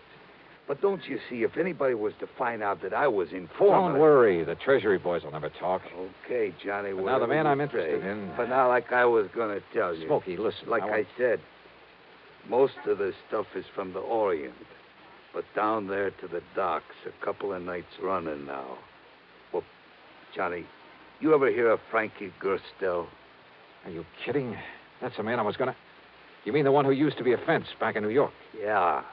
But don't you see, if anybody was to find out that I was informed... Don't worry. The Treasury boys will never talk. Okay, Johnny. But now the man I'm interested in... But now, like I was going to tell you... Smoky, listen. Like I said, most of the stuff is from the Orient. But down there to the docks, a couple of nights running now. Well, Johnny, you ever hear of Frankie Gerstel? Are you kidding? That's the man I was going to... You mean the one who used to be a fence back in New York? Yeah.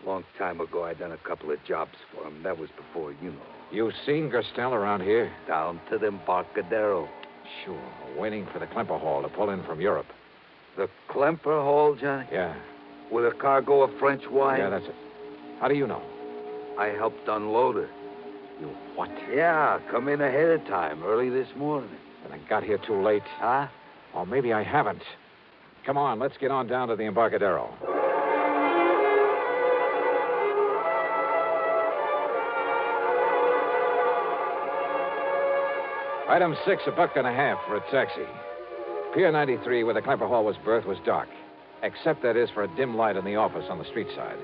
Long time ago, I done a couple of jobs for him. That was before, you know. You seen Gerstel around here? Down to the Embarcadero. Sure. Waiting for the Klemper Hall to pull in from Europe. The Klemper Hall, Johnny? Yeah. With a cargo of French wine? Yeah, that's it. How do you know? I helped unload her. You what? Yeah, come in ahead of time, early this morning. And I got here too late. Huh? Or maybe I haven't. Come on, let's get on down to the Embarcadero. Item 6, $1.50 for a taxi. Pier 93, where the Klemper Hall was berthed, was dark. Except, that is, for a dim light in the office on the street side.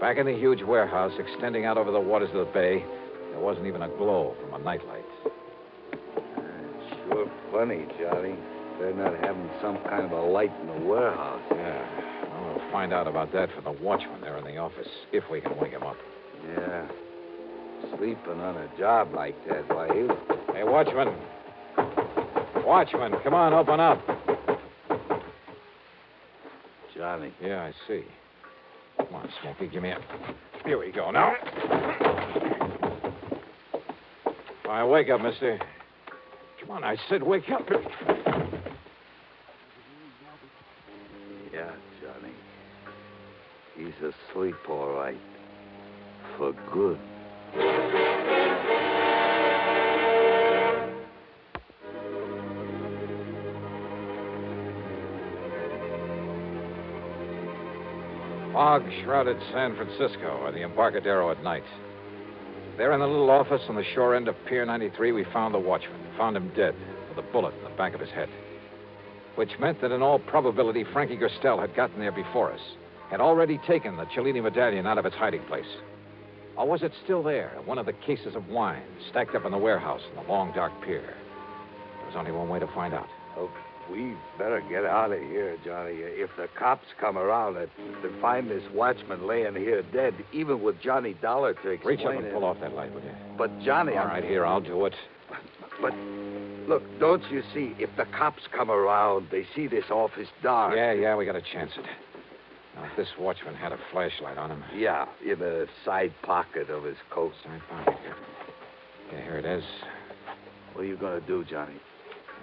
Back in the huge warehouse, extending out over the waters of the bay, there wasn't even a glow from a nightlight. Sure funny, Johnny. They're not having some kind of a light in the warehouse. Yeah. Well, we'll find out about that from the watchman there in the office, if we can wake him up. Yeah. Sleeping on a job like that, why, you... Hey, watchman. Watchman, come on, open up. Johnny. Yeah, I see. Come on, Smoky, give me a... Here we go now. All right, wake up, mister. Come on, I said wake up. Yeah, Johnny. He's asleep, all right. For good. Fog-shrouded San Francisco, or the Embarcadero at night. There in the little office on the shore end of Pier 93, we found the watchman. Found him dead, with a bullet in the back of his head. Which meant that in all probability, Frankie Gerstel had gotten there before us, had already taken the Cellini medallion out of its hiding place. Or was it still there, in one of the cases of wine, stacked up in the warehouse in the long, dark pier? There was only one way to find out. Oh, we better get out of here, Johnny. If the cops come around, they find this watchman laying here dead, even with Johnny Dollar to explain Reach up and it. pull off that light, will you? But, Johnny... All right, here, I'll do it. But, look, don't you see, if the cops come around, they see this office dark. Yeah, we got to chance it. Now, if this watchman had a flashlight on him... Yeah, in the side pocket of his coat. Side pocket here. Yeah, here it is. What are you going to do, Johnny?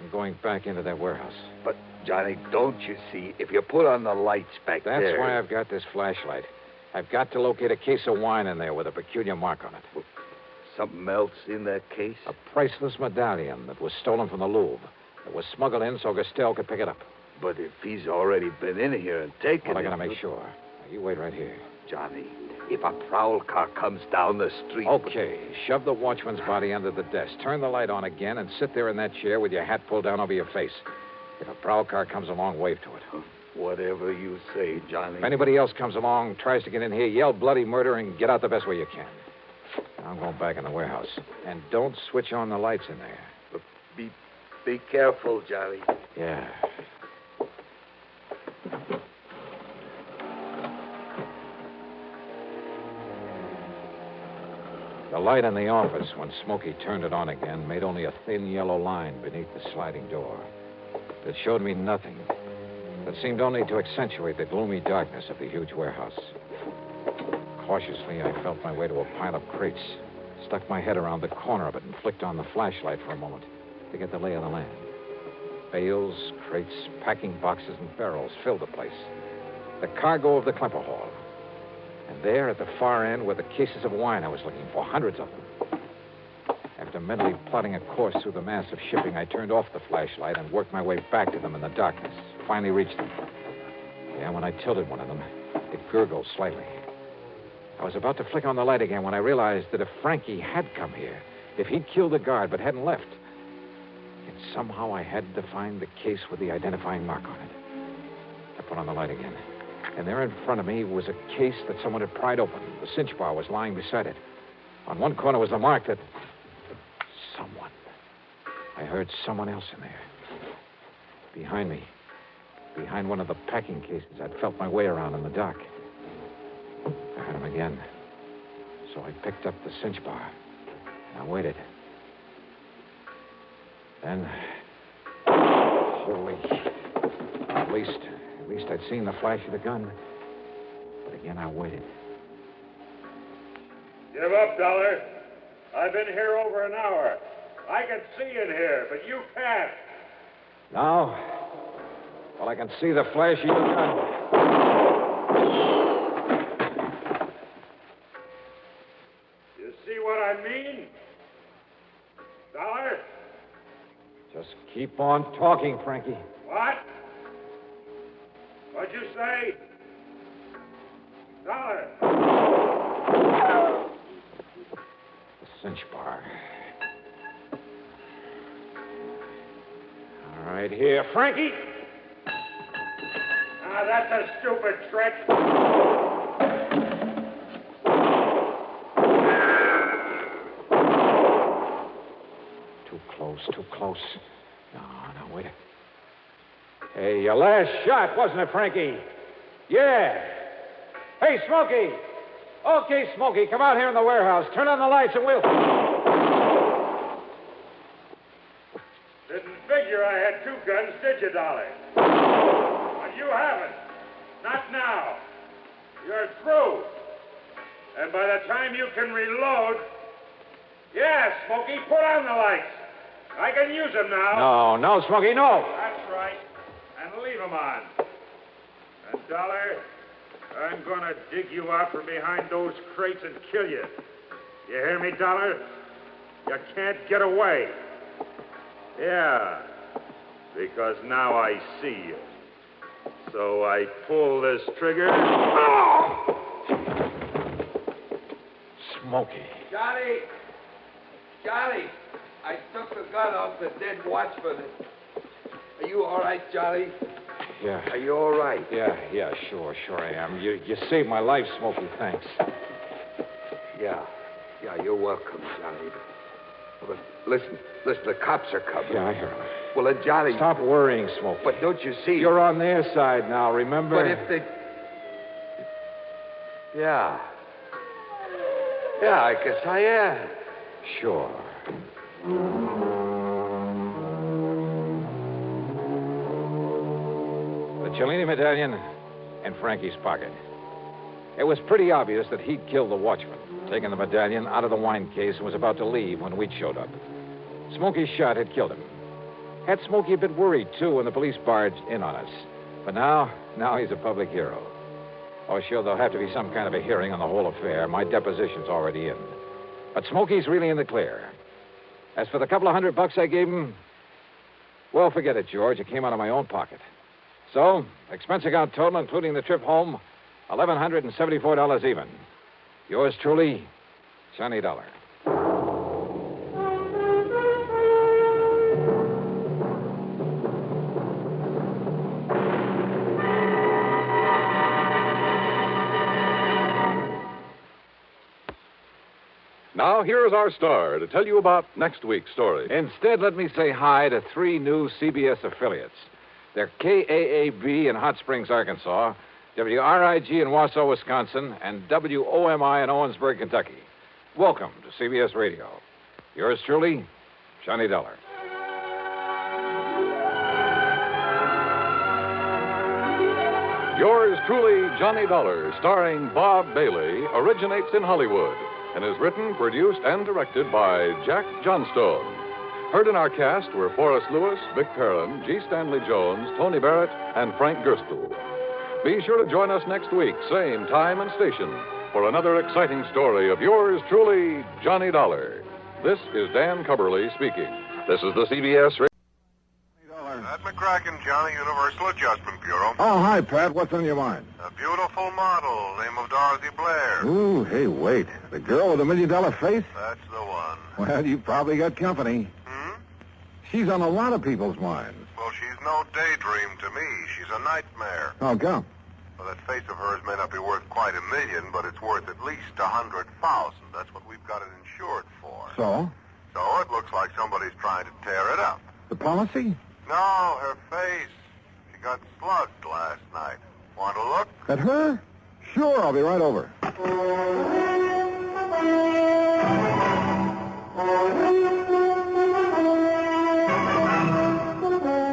I'm going back into that warehouse. But, Johnny, don't you see, if you put on the lights back there... That's why I've got this flashlight. I've got to locate a case of wine in there with a peculiar mark on it. Well, something else in that case? A priceless medallion that was stolen from the Louvre. It was smuggled in so Gerstel could pick it up. But if he's already been in here and taken Well, I it... gotta make sure. Now, you wait right here. Johnny, if a prowl car comes down the street... Okay, shove the watchman's body under the desk. Turn the light on again and sit there in that chair with your hat pulled down over your face. If a prowl car comes along, wave to it. Whatever you say, Johnny. If anybody else comes along, tries to get in here, yell bloody murder and get out the best way you can. Now, I'm going back in the warehouse. And don't switch on the lights in there. But be careful, Johnny. Yeah. The light in the office, when Smoky turned it on again, made only a thin yellow line beneath the sliding door. It showed me nothing. It seemed only to accentuate the gloomy darkness of the huge warehouse. Cautiously, I felt my way to a pile of crates, stuck my head around the corner of it, and flicked on the flashlight for a moment to get the lay of the land. Bales, crates, packing boxes, and barrels filled the place. The cargo of the Klemper Hall. And there, at the far end, were the cases of wine I was looking for, hundreds of them. After mentally plotting a course through the mass of shipping, I turned off the flashlight and worked my way back to them in the darkness. Finally reached them. Yeah, when I tilted one of them, it gurgled slightly. I was about to flick on the light again when I realized that if Frankie had come here, if he'd killed the guard but hadn't left, then somehow I had to find the case with the identifying mark on it. I put on the light again. And there in front of me was a case that someone had pried open. The cinch bar was lying beside it. On one corner was the mark that... Someone. I heard someone else in there. Behind me. Behind one of the packing cases I'd felt my way around in the dark. I heard him again. So I picked up the cinch bar. And I waited. Then... Holy... At least... At least I'd seen the flash of the gun. But again, I waited. Give up, Dollar. I've been here over an hour. I can see in here, but you can't. Now? Well, I can see the flash of your gun. You see what I mean? Dollar? Just keep on talking, Frankie. What? What'd you say? Dollar? The cinch bar. All right, here, Frankie. Ah, that's a stupid trick. Too close. No, wait. Hey, your last shot, wasn't it, Frankie? Yeah. Hey, Smoky. Okay, Smoky, come out here in the warehouse. Turn on the lights and we'll... Didn't figure I had two guns, did you, Dolly? But you haven't. Not now. You're through. And by the time you can reload... Yeah, Smoky, put on the lights. I can use them now. No, Smoky, no. That's right. And leave them on. And, Dollar, I'm going to dig you out from behind those crates and kill you. You hear me, Dollar? You can't get away. Yeah, because now I see you. So I pull this trigger. Oh! Smoky. Johnny, I took the gun off the dead watchman. Are you all right, Johnny? Yeah. Are you all right? Yeah, sure I am. You saved my life, Smoky. Thanks. Yeah, you're welcome, Johnny. But listen, the cops are coming. Yeah, I hear them. Well, then, Johnny... Stop worrying, Smoky. But don't you see... You're on their side now, remember? But if they... Yeah, I guess I am. Sure. The Cellini medallion in Frankie's pocket. It was pretty obvious that he'd killed the watchman, taken the medallion out of the wine case and was about to leave when Wheat showed up. Smoky's shot had killed him. Had Smoky a bit worried, too, when the police barged in on us. But now he's a public hero. Oh, sure, there'll have to be some kind of a hearing on the whole affair. My deposition's already in. But Smoky's really in the clear. As for the couple of $100 I gave him, well, forget it, George. It came out of my own pocket. So, expense account total, including the trip home, $1,174 even. Yours truly, Johnny Dollar. Now, here's our star to tell you about next week's story. Instead, let me say hi to 3 new CBS affiliates. They're KAAB in Hot Springs, Arkansas, WRIG in Wausau, Wisconsin, and WOMI in Owensburg, Kentucky. Welcome to CBS Radio. Yours truly, Johnny Dollar. Yours truly, Johnny Dollar, starring Bob Bailey, originates in Hollywood and is written, produced, and directed by Jack Johnstone. Heard in our cast were Forrest Lewis, Vic Perrin, G. Stanley Jones, Tony Barrett, and Frank Gerstle. Be sure to join us next week, same time and station, for another exciting story of yours truly, Johnny Dollar. This is Dan Cubberly speaking. This is the CBS Radio. Pat McCracken, Johnny, Universal Adjustment Bureau. Oh, hi, Pat. What's on your mind? A beautiful model, name of Dorothy Blair. Ooh, hey, wait. The girl with the $1 million face? That's the one. Well, you probably got company. She's on a lot of people's minds. Well, she's no daydream to me. She's a nightmare. Oh, come. Well, that face of hers may not be worth quite $1 million, but it's worth at least $100,000. That's what we've got it insured for. So? So it looks like somebody's trying to tear it up. The policy? No, her face. She got slugged last night. Want to look? At her? Sure, I'll be right over.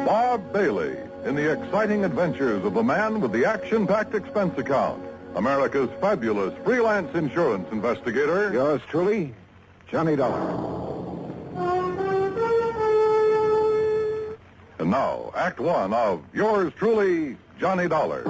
Bob Bailey in in the exciting adventures of the man with the action-packed expense account, America's fabulous freelance insurance investigator. Yours truly, Johnny Dollar. And now, Act One of yours truly, Johnny Dollar.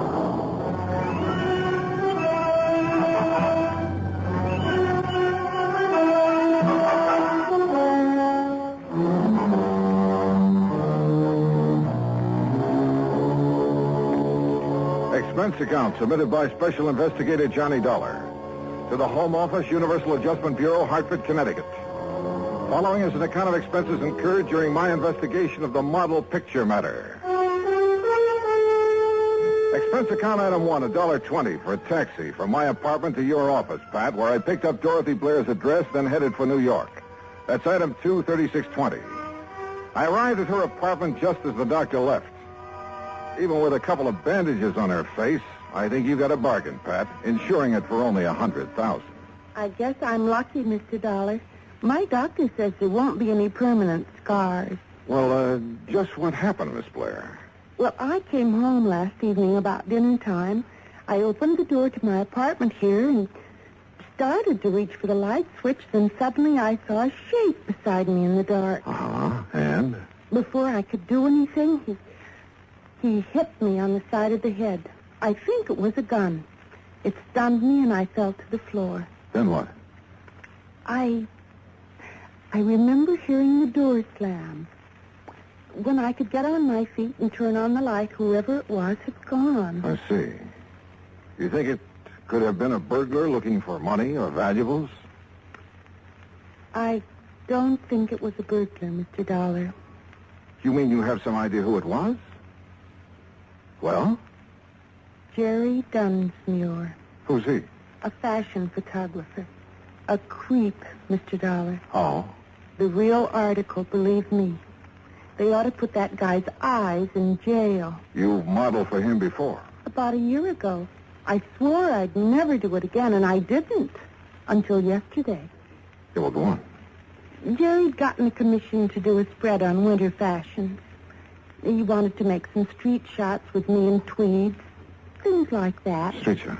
Expense account submitted by Special Investigator Johnny Dollar to the Home Office, Universal Adjustment Bureau, Hartford, Connecticut. Following is an account of expenses incurred during my investigation of the model picture matter. Expense account item 1, $1.20 for a taxi from my apartment to your office, Pat, where I picked up Dorothy Blair's address, then headed for New York. That's item 2, $36.20. I arrived at her apartment just as the doctor left. Even with a couple of bandages on her face, I think you got a bargain, Pat, insuring it for only $100,000. I guess I'm lucky, Mr. Dollar. My doctor says there won't be any permanent scars. Well, just what happened, Miss Blair? Well, I came home last evening about dinner time. I opened the door to my apartment here and started to reach for the light switch. Then suddenly I saw a shape beside me in the dark. And? Before I could do anything, he hit me on the side of the head. I think it was a gun. It stunned me and I fell to the floor. Then what? I remember hearing the door slam. When I could get on my feet and turn on the light, whoever it was had gone. I see. You think it could have been a burglar looking for money or valuables? I don't think it was a burglar, Mr. Dollar. You mean you have some idea who it was? Well? Jerry Dunsmuir. Who's he? A fashion photographer. A creep, Mr. Dollar. Oh? The real article, believe me. They ought to put that guy's eyes in jail. You modeled for him before? About a year ago. I swore I'd never do it again, and I didn't. Until yesterday. Yeah, well, go on. Jerry'd gotten a commission to do a spread on winter fashions. He wanted to make some street shots with me in tweeds. Things like that. Street shot?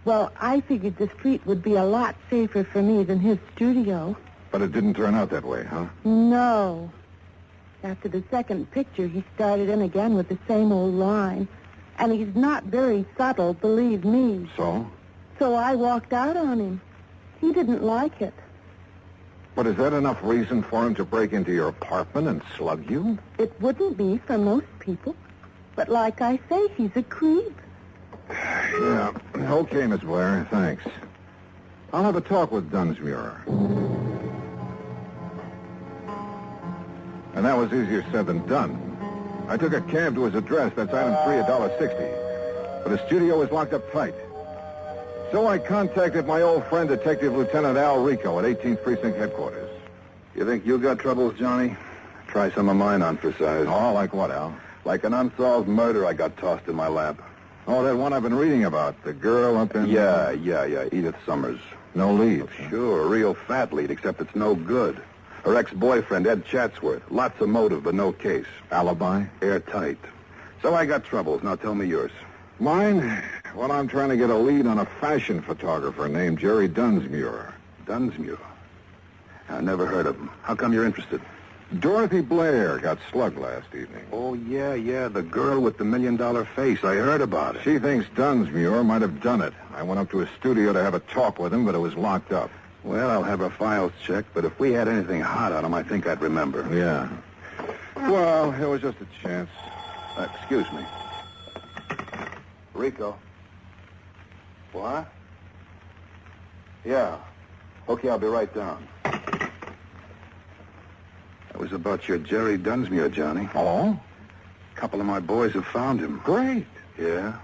Well, I figured the street would be a lot safer for me than his studio. But it didn't turn out that way, huh? No. After the second picture, he started in again with the same old line. And he's not very subtle, believe me. So? So I walked out on him. He didn't like it. But is that enough reason for him to break into your apartment and slug you? It wouldn't be for most people. But like I say, he's a creep. Yeah. Okay, Miss Blair. Thanks. I'll have a talk with Dunsmuir. And that was easier said than done. I took a cab to his address. That's item 3, $1.60. But his studio was locked up tight. So I contacted my old friend, Detective Lieutenant Al Rico at 18th Precinct Headquarters. You think you got troubles, Johnny? Try some of mine on for size. Oh, like what, Al? Like an unsolved murder I got tossed in my lap. Oh, that one I've been reading about. The girl up in... Yeah. Edith Summers. No lead. Sure, a real fat lead, except it's no good. Her ex-boyfriend, Ed Chatsworth. Lots of motive, but no case. Alibi? Airtight. So I got troubles. Now tell me yours. Mine? Well, I'm trying to get a lead on a fashion photographer named Jerry Dunsmuir. Dunsmuir? I never heard of him. How come you're interested? Dorothy Blair got slugged last evening. Oh, yeah, the girl with the $1 million face. I heard about it. She thinks Dunsmuir might have done it. I went up to his studio to have a talk with him, but it was locked up. Well, I'll have her files checked, but if we had anything hot on him, I think I'd remember. Yeah. Well, it was just a chance. Excuse me. Rico. What? Yeah. Okay, I'll be right down. That was about your Jerry Dunsmuir, Johnny. Oh? A couple of my boys have found him. Great. Yeah.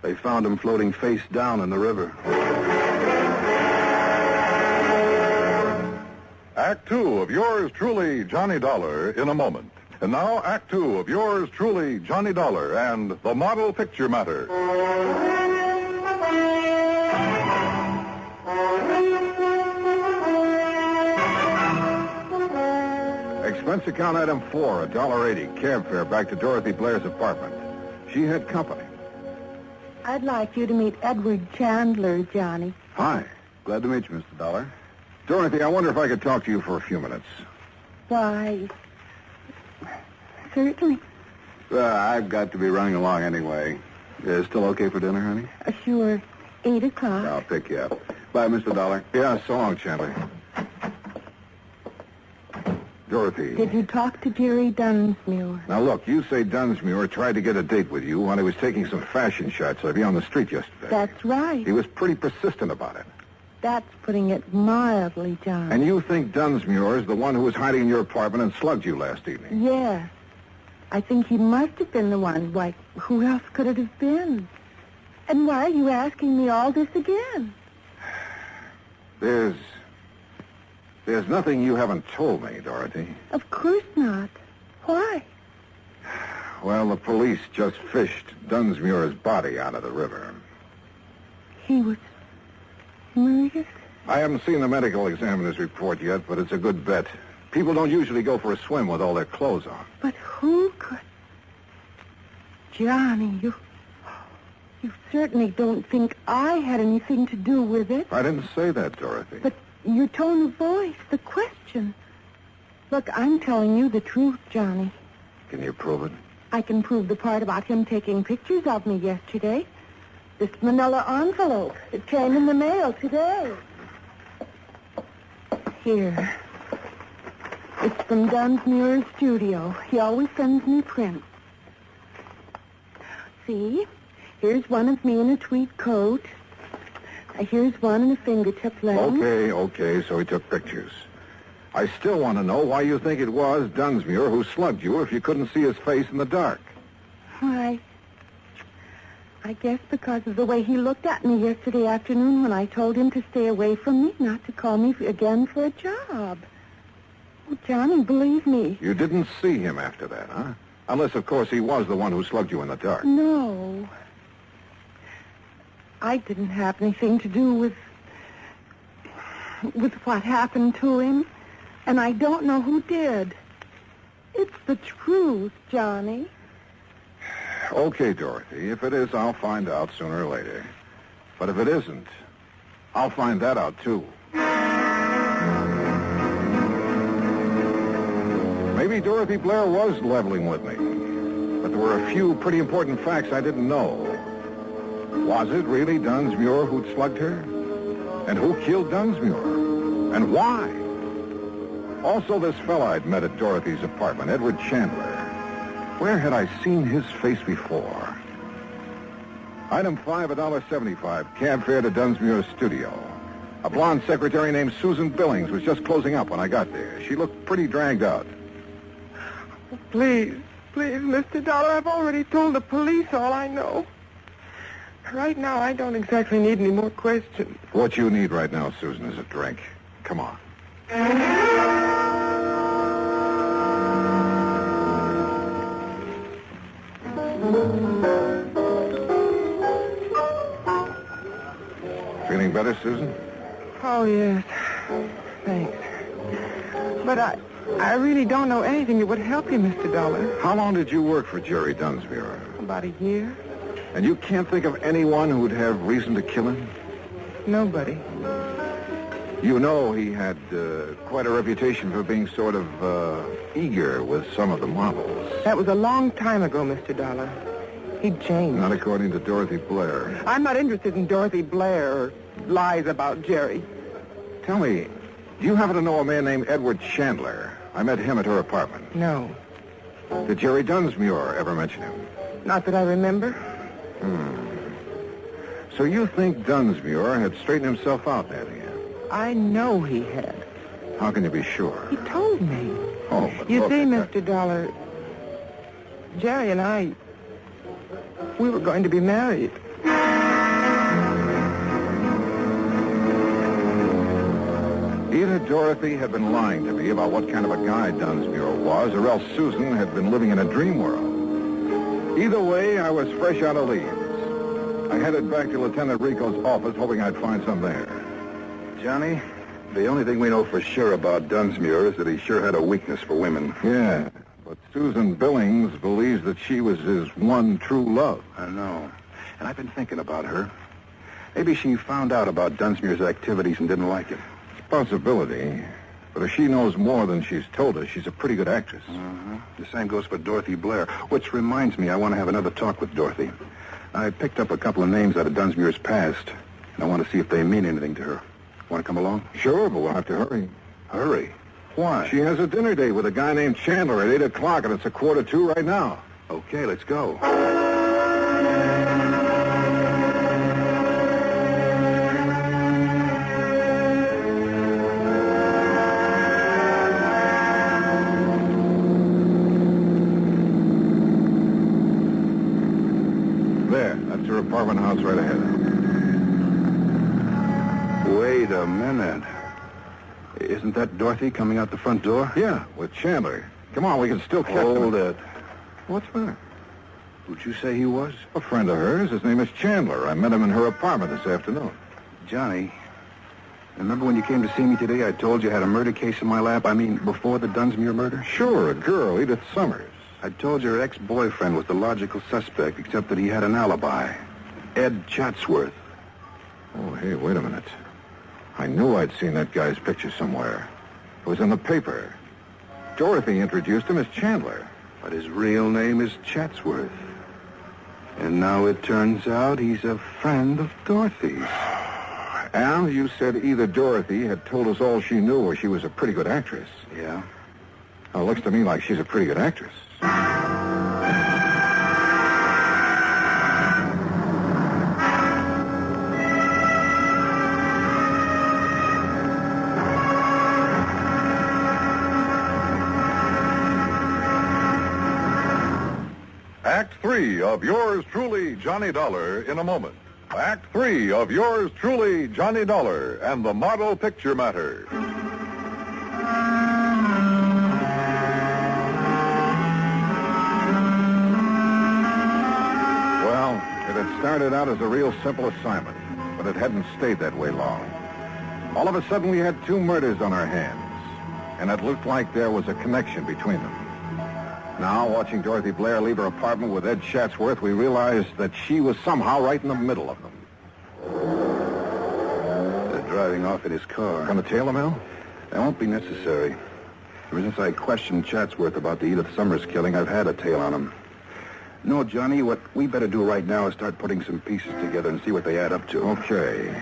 They found him floating face down in the river. Act Two of yours truly, Johnny Dollar, in a moment. And now, Act Two of yours truly, Johnny Dollar, and the model picture matter. Expense Expense account item 4, $1.80. Cab fare back to Dorothy Blair's apartment. She had company. I'd like you to meet Edward Chandler, Johnny. Hi. Glad to meet you, Mr. Dollar. Dorothy, I wonder if I could talk to you for a few minutes. Why, certainly. I've got to be running along anyway. Still okay for dinner, honey? Sure. 8 o'clock. I'll pick you up. Bye, Mr. Dollar. Yeah, so long, Chandler. Dorothy. Did you talk to Jerry Dunsmuir? Now, look, you say Dunsmuir tried to get a date with you while he was taking some fashion shots of you on the street yesterday. That's right. He was pretty persistent about it. That's putting it mildly, John. And you think Dunsmuir is the one who was hiding in your apartment and slugged you last evening? Yes. I think he must have been the one. Why, who else could it have been? And why are you asking me all this again? There's nothing you haven't told me, Dorothy. Of course not. Why? Well, the police just fished Dunsmuir's body out of the river. He was murdered? I haven't seen the medical examiner's report yet, but it's a good bet. People don't usually go for a swim with all their clothes on. But who could... Johnny, you certainly don't think I had anything to do with it. I didn't say that, Dorothy. But your tone of voice, the question. Look, I'm telling you the truth, Johnny. Can you prove it? I can prove the part about him taking pictures of me yesterday. This manila envelope. It came in the mail today. Here. It's from Dunsmuir's studio. He always sends me prints. See? Here's one of me in a tweed coat. Here's one in a fingertip lens. Okay, so he took pictures. I still want to know why you think it was Dunsmuir who slugged you if you couldn't see his face in the dark. Why, I guess because of the way he looked at me yesterday afternoon when I told him to stay away from me, not to call me again for a job. Oh, Johnny, believe me. You didn't see him after that, huh? Unless, of course, he was the one who slugged you in the dark. No. I didn't have anything to do with what happened to him, and I don't know who did. It's the truth, Johnny. Okay, Dorothy. If it is, I'll find out sooner or later. But if it isn't, I'll find that out, too. Maybe Dorothy Blair was leveling with me. But there were a few pretty important facts I didn't know. Was it really Dunsmuir who'd slugged her? And who killed Dunsmuir? And why? Also, this fella I'd met at Dorothy's apartment, Edward Chandler. Where had I seen his face before? Item 5, $1.75. Cab fare to Dunsmuir's studio. A blonde secretary named Susan Billings was just closing up when I got there. She looked pretty dragged out. Please, Mr. Dollar, I've already told the police all I know. Right now, I don't exactly need any more questions. What you need right now, Susan, is a drink. Come on. Feeling better, Susan? Oh, yes. Thanks. But I really don't know anything that would help you, Mr. Dollar. How long did you work for Jerry Dunsmuir? About a year. And you can't think of anyone who would have reason to kill him? Nobody. You know he had quite a reputation for being sort of eager with some of the models. That was a long time ago, Mr. Dollar. He'd changed. Not according to Dorothy Blair. I'm not interested in Dorothy Blair or lies about Jerry. Tell me, do you happen to know a man named Edward Chandler? I met him at her apartment. No. Did Jerry Dunsmuir ever mention him? Not that I remember. So you think Dunsmuir had straightened himself out, had he? I know he had. How can you be sure? He told me. Oh, but You look, see, Mr. Dollar, Jerry and I, we were going to be married. Either Dorothy had been lying to me about what kind of a guy Dunsmuir was, or else Susan had been living in a dream world. Either way, I was fresh out of leaves. I headed back to Lieutenant Rico's office, hoping I'd find some there. Johnny, The only thing we know for sure about Dunsmuir is that he sure had a weakness for women. Yeah, but Susan Billings believes that she was his one true love. I know. And I've been thinking about her. Maybe she found out about Dunsmuir's activities and didn't like it. It's a possibility. But if she knows more than she's told us, she's a pretty good actress. The same goes for Dorothy Blair, which reminds me I want to have another talk with Dorothy. I picked up a couple of names out of Dunsmuir's past, and I want to see if they mean anything to her. Want to come along? Sure, but we'll have to hurry. Hurry? Why? She has a dinner date with a guy named Chandler at 8 o'clock, and it's 1:45 right now. Okay, let's go. Her apartment house right ahead. Wait a minute. Isn't that Dorothy coming out the front door? Yeah, with Chandler. Come on, we can still catch Hold it. What's that? Who'd you say he was? A friend of hers. His name is Chandler. I met him in her apartment this afternoon. Johnny, remember when you came to see me today, I told you I had a murder case in my lap? I mean, before the Dunsmuir murder? Sure, a girl, Edith Summers. I told you her ex-boyfriend was the logical suspect, except that he had an alibi. Ed Chatsworth. Oh, hey, wait a minute. I knew I'd seen that guy's picture somewhere. It was in the paper. Dorothy introduced him as Chandler. But his real name is Chatsworth. And now it turns out he's a friend of Dorothy's. Al, you said either Dorothy had told us all she knew or she was a pretty good actress. Yeah? Well, it looks to me like she's a pretty good actress. Act 3 of yours truly, Johnny Dollar, in a moment. Act 3 of yours truly, Johnny Dollar, and the Model Picture Matter. Well, it had started out as a real simple assignment, but it hadn't stayed that way long. All of a sudden, we had two murders on our hands, and it looked like there was a connection between them. Now, watching Dorothy Blair leave her apartment with Ed Chatsworth, we realized that she was somehow right in the middle of them. They're driving off in his car. Gonna tail him, Al? That won't be necessary. Ever since I questioned Chatsworth about the Edith Summers killing, I've had a tail on him. No, Johnny, what we better do right now is start putting some pieces together and see what they add up to. Okay.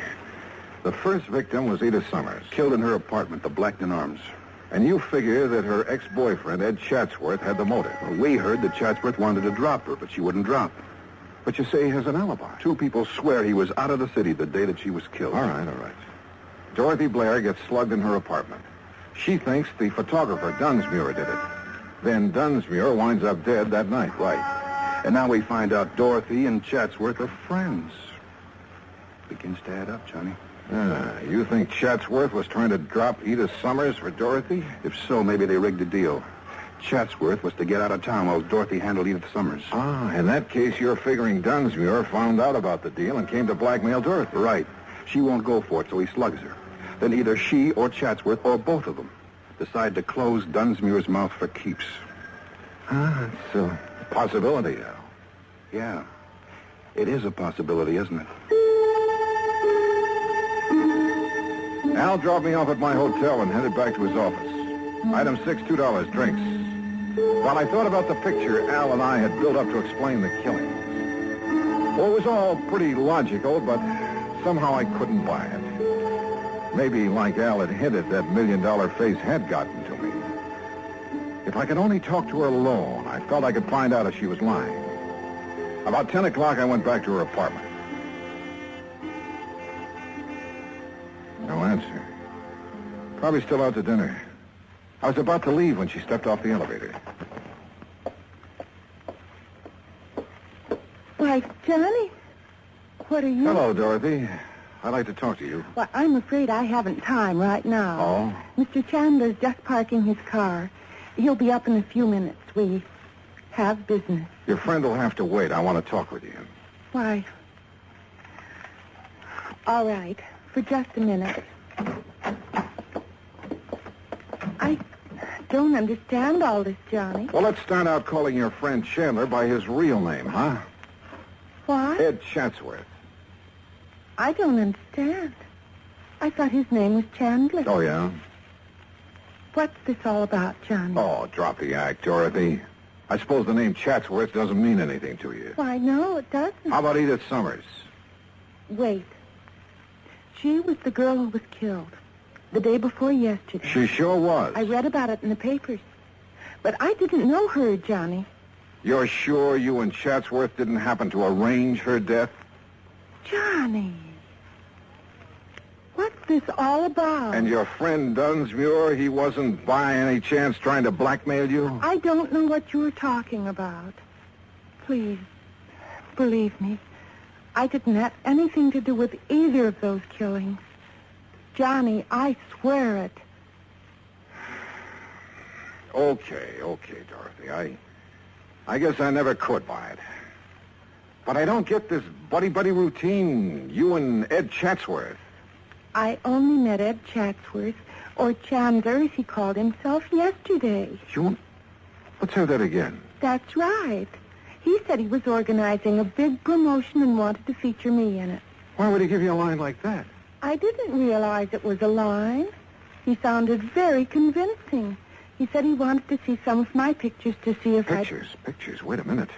The first victim was Edith Summers. Killed in her apartment, the Blackton Arms. And you figure that her ex-boyfriend, Ed Chatsworth, had the motive. Well, we heard that Chatsworth wanted to drop her, but she wouldn't drop. But you say he has an alibi. Two people swear he was out of the city the day that she was killed. All right. Dorothy Blair gets slugged in her apartment. She thinks the photographer, Dunsmuir, did it. Then Dunsmuir winds up dead that night. Right. And now we find out Dorothy and Chatsworth are friends. Begins to add up, Johnny. You think Chatsworth was trying to drop Edith Summers for Dorothy? If so, maybe they rigged a deal. Chatsworth was to get out of town while Dorothy handled Edith Summers. In that case, you're figuring Dunsmuir found out about the deal and came to blackmail Dorothy. Right. She won't go for it, so he slugs her. Then either she or Chatsworth, or both of them, decide to close Dunsmuir's mouth for keeps. It's a possibility, Al. Yeah. It is a possibility, isn't it? Al dropped me off at my hotel and headed back to his office. Item 6, $2, drinks. While I thought about the picture Al and I had built up to explain the killing. Well, it was all pretty logical, but somehow I couldn't buy it. Maybe, like Al had hinted, that $1 million face had gotten to me. If I could only talk to her alone, I felt I could find out if she was lying. About 10 o'clock, I went back to her apartment. No answer. Probably still out to dinner. I was about to leave when she stepped off the elevator. Why, Johnny, what are you... Hello, Dorothy. I'd like to talk to you. Well, I'm afraid I haven't time right now. Oh? Mr. Chandler's just parking his car. He'll be up in a few minutes. We have business. Your friend will have to wait. I want to talk with you. Why? All right. For just a minute. don't understand all this, Johnny. Well, let's start out calling your friend Chandler by his real name, huh? What? Ed Chatsworth. I don't understand. I thought his name was Chandler. Oh, yeah? What's this all about, Johnny? Oh, drop the act, Dorothy. I suppose the name Chatsworth doesn't mean anything to you. Why, no, it doesn't. How about Edith Summers? Wait. She was the girl who was killed the day before yesterday. She sure was. I read about it in the papers. But I didn't know her, Johnny. You're sure you and Chatsworth didn't happen to arrange her death? Johnny. What's this all about? And your friend Dunsmuir, he wasn't by any chance trying to blackmail you? I don't know what you're talking about. Please, believe me. I didn't have anything to do with either of those killings. Johnny, I swear it. Okay, Dorothy. I guess I never could buy it. But I don't get this buddy-buddy routine, you and Ed Chatsworth. I only met Ed Chatsworth, or Chandler, as he called himself, yesterday. Let's have that again. That's right. He said he was organizing a big promotion and wanted to feature me in it. Why would he give you a line like that? I didn't realize it was a line. He sounded very convincing. He said he wanted to see some of my pictures to see if Pictures? Wait a minute.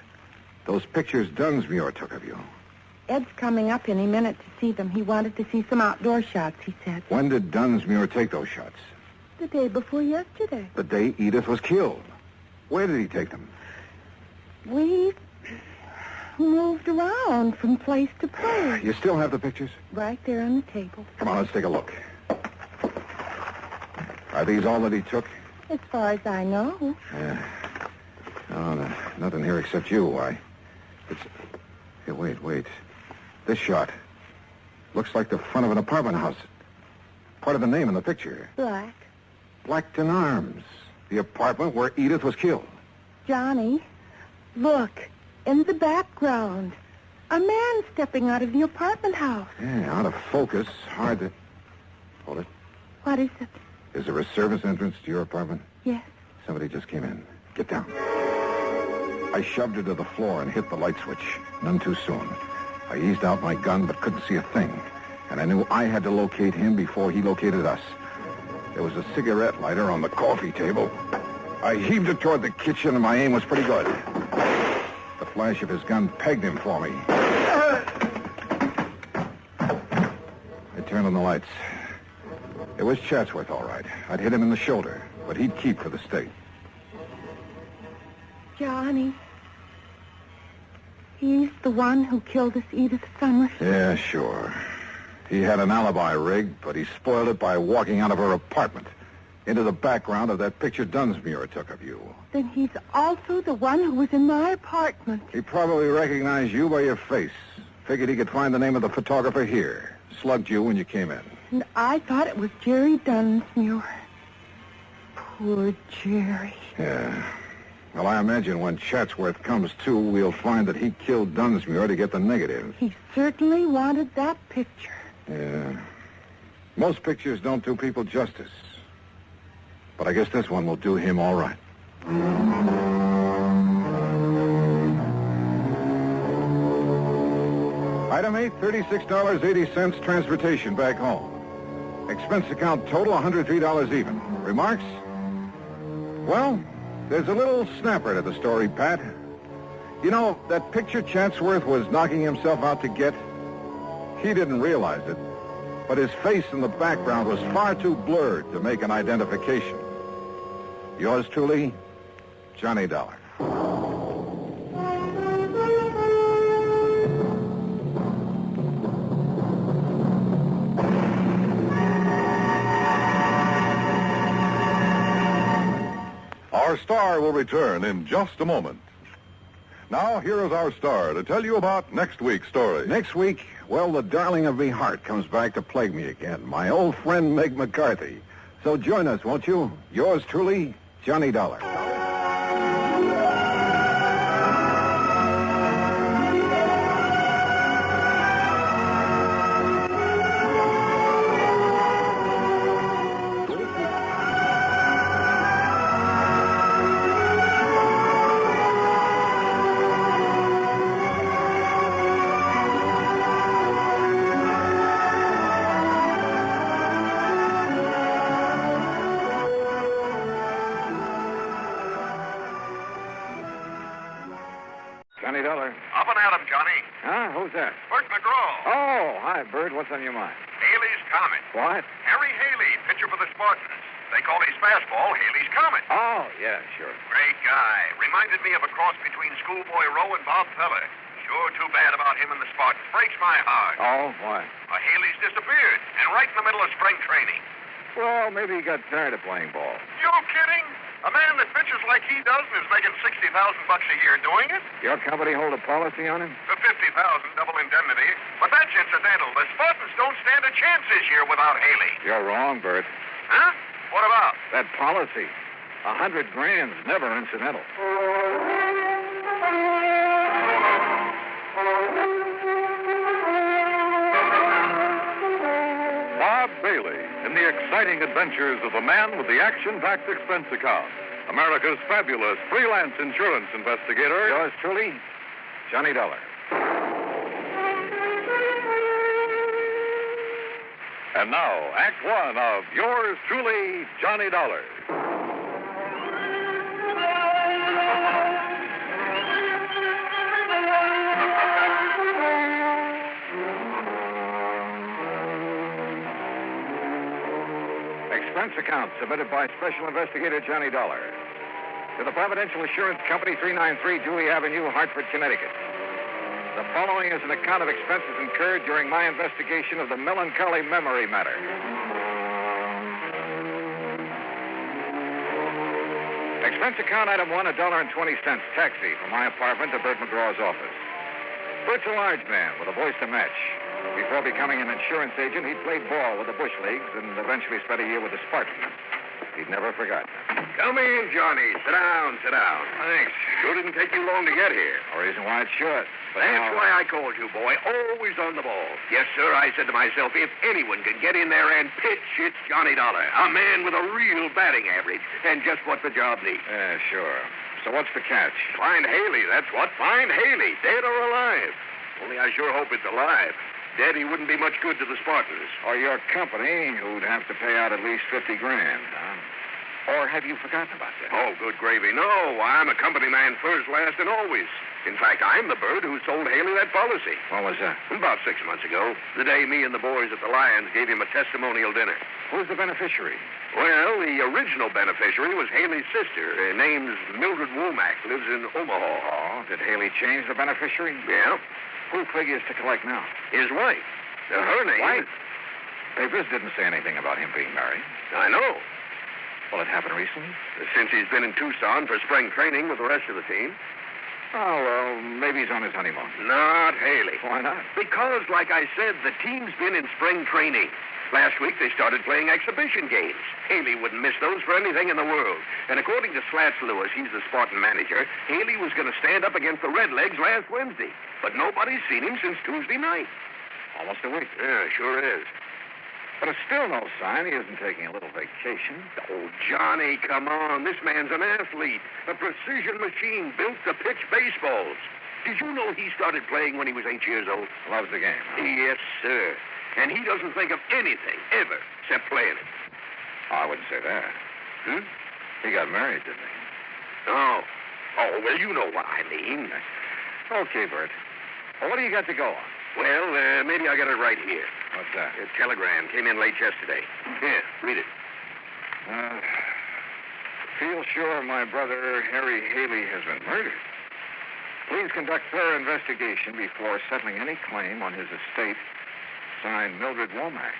Those pictures Dunsmuir took of you. Ed's coming up any minute to see them. He wanted to see some outdoor shots, he said. When did Dunsmuir take those shots? The day before yesterday. The day Edith was killed. Where did he take them? We moved around from place to place. You still have the pictures? Right there on the table. Come on, let's take a look. Are these all that he took? As far as I know. Yeah. No, nothing here except you. Here, wait. This shot looks like the front of an apartment house. Part of the name in the picture. Black. Blackton Arms. The apartment where Edith was killed. Johnny, look. In the background. A man stepping out of the apartment house. Yeah, out of focus. Hard to... Hold it. What is it? Is there a service entrance to your apartment? Yes. Somebody just came in. Get down. I shoved her to the floor and hit the light switch. None too soon. I eased out my gun but couldn't see a thing. And I knew I had to locate him before he located us. There was a cigarette lighter on the coffee table. I heaved it toward the kitchen and my aim was pretty good. The flash of his gun pegged him for me. I turned on the lights. It was Chatsworth, all right. I'd hit him in the shoulder, but he'd keep for the state. Johnny. He's the one who killed this Edith Summers. Yeah, sure. He had an alibi rigged, but he spoiled it by walking out of her apartment into the background of that picture Dunsmuir took of you. Then he's also the one who was in my apartment. He probably recognized you by your face. Figured he could find the name of the photographer here. Slugged you when you came in. And I thought it was Jerry Dunsmuir. Poor Jerry. Yeah. Well, I imagine when Chatsworth comes to, we'll find that he killed Dunsmuir to get the negative. He certainly wanted that picture. Yeah. Most pictures don't do people justice. But I guess this one will do him all right. Item 8, $36.80 transportation back home. Expense account total, $103 even. Remarks? Well, there's a little snapper to the story, Pat. You know, that picture Chatsworth was knocking himself out to get, he didn't realize it, but his face in the background was far too blurred to make an identification. Yours truly, Johnny Dollar. Our star will return in just a moment. Now, here is our star to tell you about next week's story. Next week, well, the darling of me heart comes back to plague me again. My old friend Meg McCarthy. So join us, won't you? Yours truly, Johnny Dollar. Bert. What's on your mind? Haley's Comet. What? Harry Haley, pitcher for the Spartans. They call his fastball Haley's Comet. Oh, yeah, sure. Great guy. Reminded me of a cross between Schoolboy Rowe and Bob Feller. Sure too bad about him and the Spartans. Breaks my heart. Oh, why? Haley's disappeared, and right in the middle of spring training. Well, maybe he got tired of playing ball. You kidding? A man that pitches like he does and is making $60,000 a year doing it? Your company hold a policy on him? For $50,000 double indemnity. But that's incidental. The Spartans don't stand a chance this year without Haley. You're wrong, Bert. Huh? What about? That policy. $100,000's never incidental. Bob Bailey in the exciting adventures of the man with the action-packed expense account. America's fabulous freelance insurance investigator. Yours truly, Johnny Dollar. And now, Act One of yours truly, Johnny Dollar. Expense account submitted by Special Investigator Johnny Dollar to the Providential Assurance Company, 393 Dewey Avenue, Hartford, Connecticut. The following is an account of expenses incurred during my investigation of the Melancholy memory matter. Expense account item 1, $1.20, taxi from my apartment to Bert McGraw's office. Bert's a large man with a voice to match. Before becoming an insurance agent, he played ball with the Bush Leagues and eventually spent a year with the Spartans. He'd never forgotten it. Come in, Johnny. Sit down, sit down. Thanks. Sure didn't take you long to get here. No reason why it should. But That's why I called you, boy. Always on the ball. Yes, sir, I said to myself, if anyone can get in there and pitch, it's Johnny Dollar. A man with a real batting average. And just what the job needs. Yeah, sure. So what's the catch? Find Haley, that's what. Find Haley, dead or alive. Only I sure hope it's alive. Dead, he wouldn't be much good to the Spartans. Or your company, who'd have to pay out at least $50,000, huh? Or have you forgotten about that? Oh, good gravy. No, I'm a company man first, last, and always. In fact, I'm the bird who sold Haley that policy. When was that? About 6 months ago. The day me and the boys at the Lions gave him a testimonial dinner. Who's the beneficiary? Well, the original beneficiary was Haley's sister. Her name's Mildred Womack. Lives in Omaha. Oh, did Haley change the beneficiary? Yeah. Who figures to collect now? His wife. Her name... Wife? Papers didn't say anything about him being married. I know. Well, it happened recently? Since he's been in Tucson for spring training with the rest of the team. Oh, well, maybe he's on his honeymoon. Not Haley. Why not? Because, like I said, the team's been in spring training. Last week, they started playing exhibition games. Haley wouldn't miss those for anything in the world. And according to Slats Lewis, he's the Spartan manager, Haley was going to stand up against the Redlegs last Wednesday. But nobody's seen him since Tuesday night. Almost a week. Yeah, sure is. But it's still no sign he isn't taking a little vacation. Oh, Johnny, come on. This man's an athlete. A precision machine built to pitch baseballs. Did you know he started playing when he was 8 years old? Loves the game, huh? Yes, sir. And he doesn't think of anything, ever, except playing it. Oh, I wouldn't say that. Hmm? He got married, didn't he? Oh. Oh, well, you know what I mean. Okay, Bert. Well, what do you got to go on? Well, maybe I got it right here. What's that? A telegram came in late yesterday. Here, read it. Feel sure my brother, Harry Haley, has been murdered. Please conduct thorough investigation before settling any claim on his estate. Signed, Mildred Womack.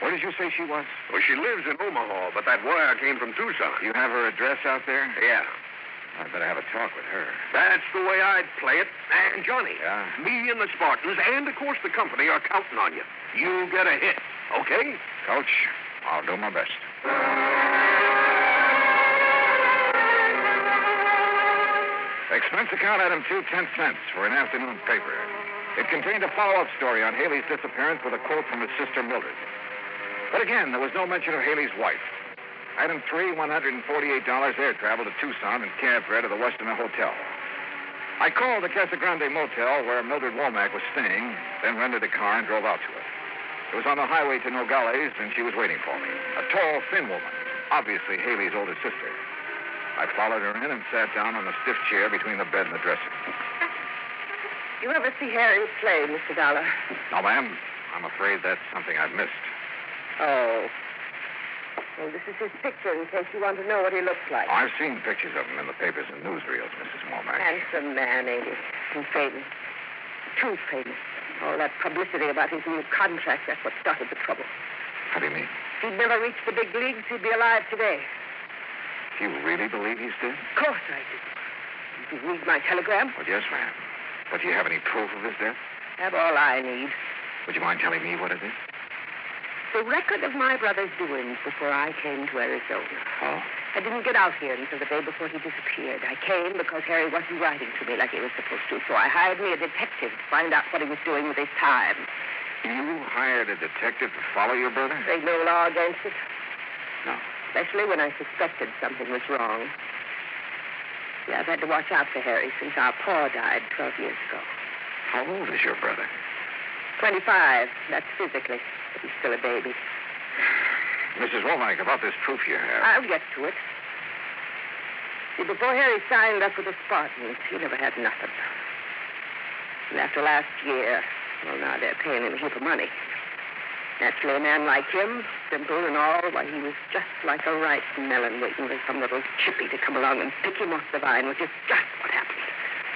Where did you say she was? Well, she lives in Omaha, but that wire came from Tucson. You have her address out there? Yeah. I'd better have a talk with her. That's the way I'd play it. And, Johnny, yeah? Me and the Spartans, and, of course, the company are counting on you. You get a hit, okay? Coach, I'll do my best. Expense account item 2, 10 cents for an afternoon paper. It contained a follow-up story on Haley's disappearance with a quote from his sister Mildred. But again, there was no mention of Haley's wife. Item 3, $148 air travel to Tucson and cab fare to the Westerner Hotel. I called the Casa Grande Motel where Mildred Womack was staying, then rented a car and drove out to it. It was on the highway to Nogales, and she was waiting for me. A tall, thin woman, obviously Haley's older sister. I followed her in and sat down on a stiff chair between the bed and the dresser. You ever see Harry play, Mr. Dollar? No, ma'am. I'm afraid that's something I've missed. Oh. Well, this is his picture in case you want to know what he looks like. I've seen pictures of him in the papers and newsreels, Mrs. Womack. Handsome man, ain't he? And famous. Too famous. All that publicity about his new contract, that's what started the trouble. How do you mean? If he'd never reached the big leagues, he'd be alive today. Do you really believe he's dead? Of course I do. Did you read my telegram? Well, yes, ma'am. But do you have any proof of his death? Have all I need. Would you mind telling me what it is? The record of my brother's doings before I came to Arizona. Oh? I didn't get out here until the day before he disappeared. I came because Harry wasn't writing to me like he was supposed to, so I hired me a detective to find out what he was doing with his time. You hired a detective to follow your brother? There's no law against it. No. Especially when I suspected something was wrong. Yeah, I've had to watch out for Harry since our pa died 12 years ago. How old is your brother? 25. That's physically, but he's still a baby. Mrs. Womack, about this proof you have. I'll get to it. See, before Harry signed up with the Spartans, he never had nothing. And after last year, well, now they're paying him a heap of money. Naturally, a man like him, simple and all, why, he was just like a ripe melon waiting for some little chippy to come along and pick him off the vine, which is just what happened.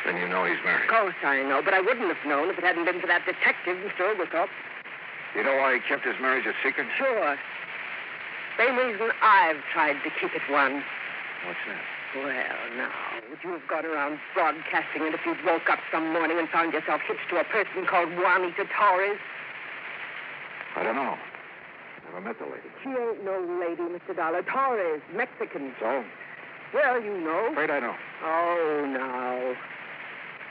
Then you know he's married. Of course I know, but I wouldn't have known if it hadn't been for that detective, Mr. Oglethorpe. You know why he kept his marriage a secret? Sure. Same reason I've tried to keep it one. What's that? Well, now, would you have gone around broadcasting it if you'd woke up some morning and found yourself hitched to a person called Juanita Torres? I don't know. Never met the lady. She ain't no lady, Mr. Dollar. Torres, Mexican. So? Well, you know. Afraid I know. Oh, no.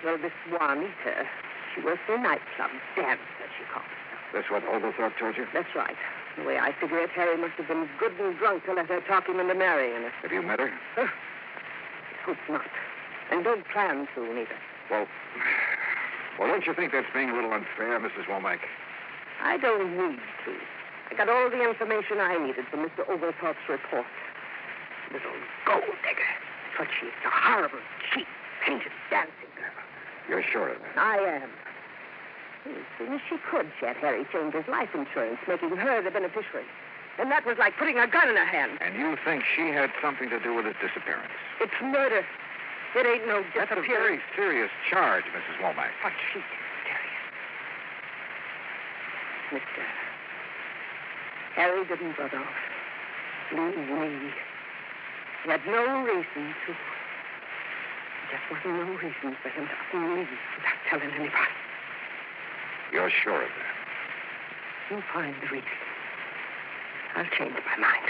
Well, this Juanita, she works in a nightclub. Dancer, she calls herself. That's what Oglethorpe told you? That's right. The way I figure it, Harry must have been good and drunk to let her talk him into marrying her. Have you met her? Hope not. And don't plan to, neither. Well, don't you think that's being a little unfair, Mrs. Womack? I don't need to. I got all the information I needed from Mr. Oglethorpe's report. Little gold digger. But she's a horrible, cheap, painted dancing girl. You're sure of that? I am. As soon as she could, she had Harry change his life insurance, making her the beneficiary. And that was like putting a gun in her hand. And you think she had something to do with his disappearance? It's murder. It ain't no disappearance. That's a very serious charge, Mrs. Womack. But she's serious. Mister, Harry didn't run off. Leave me. He had no reason to. There just wasn't no reason for him to leave without telling anybody. You're sure of that? You find the reason. I'll change my mind.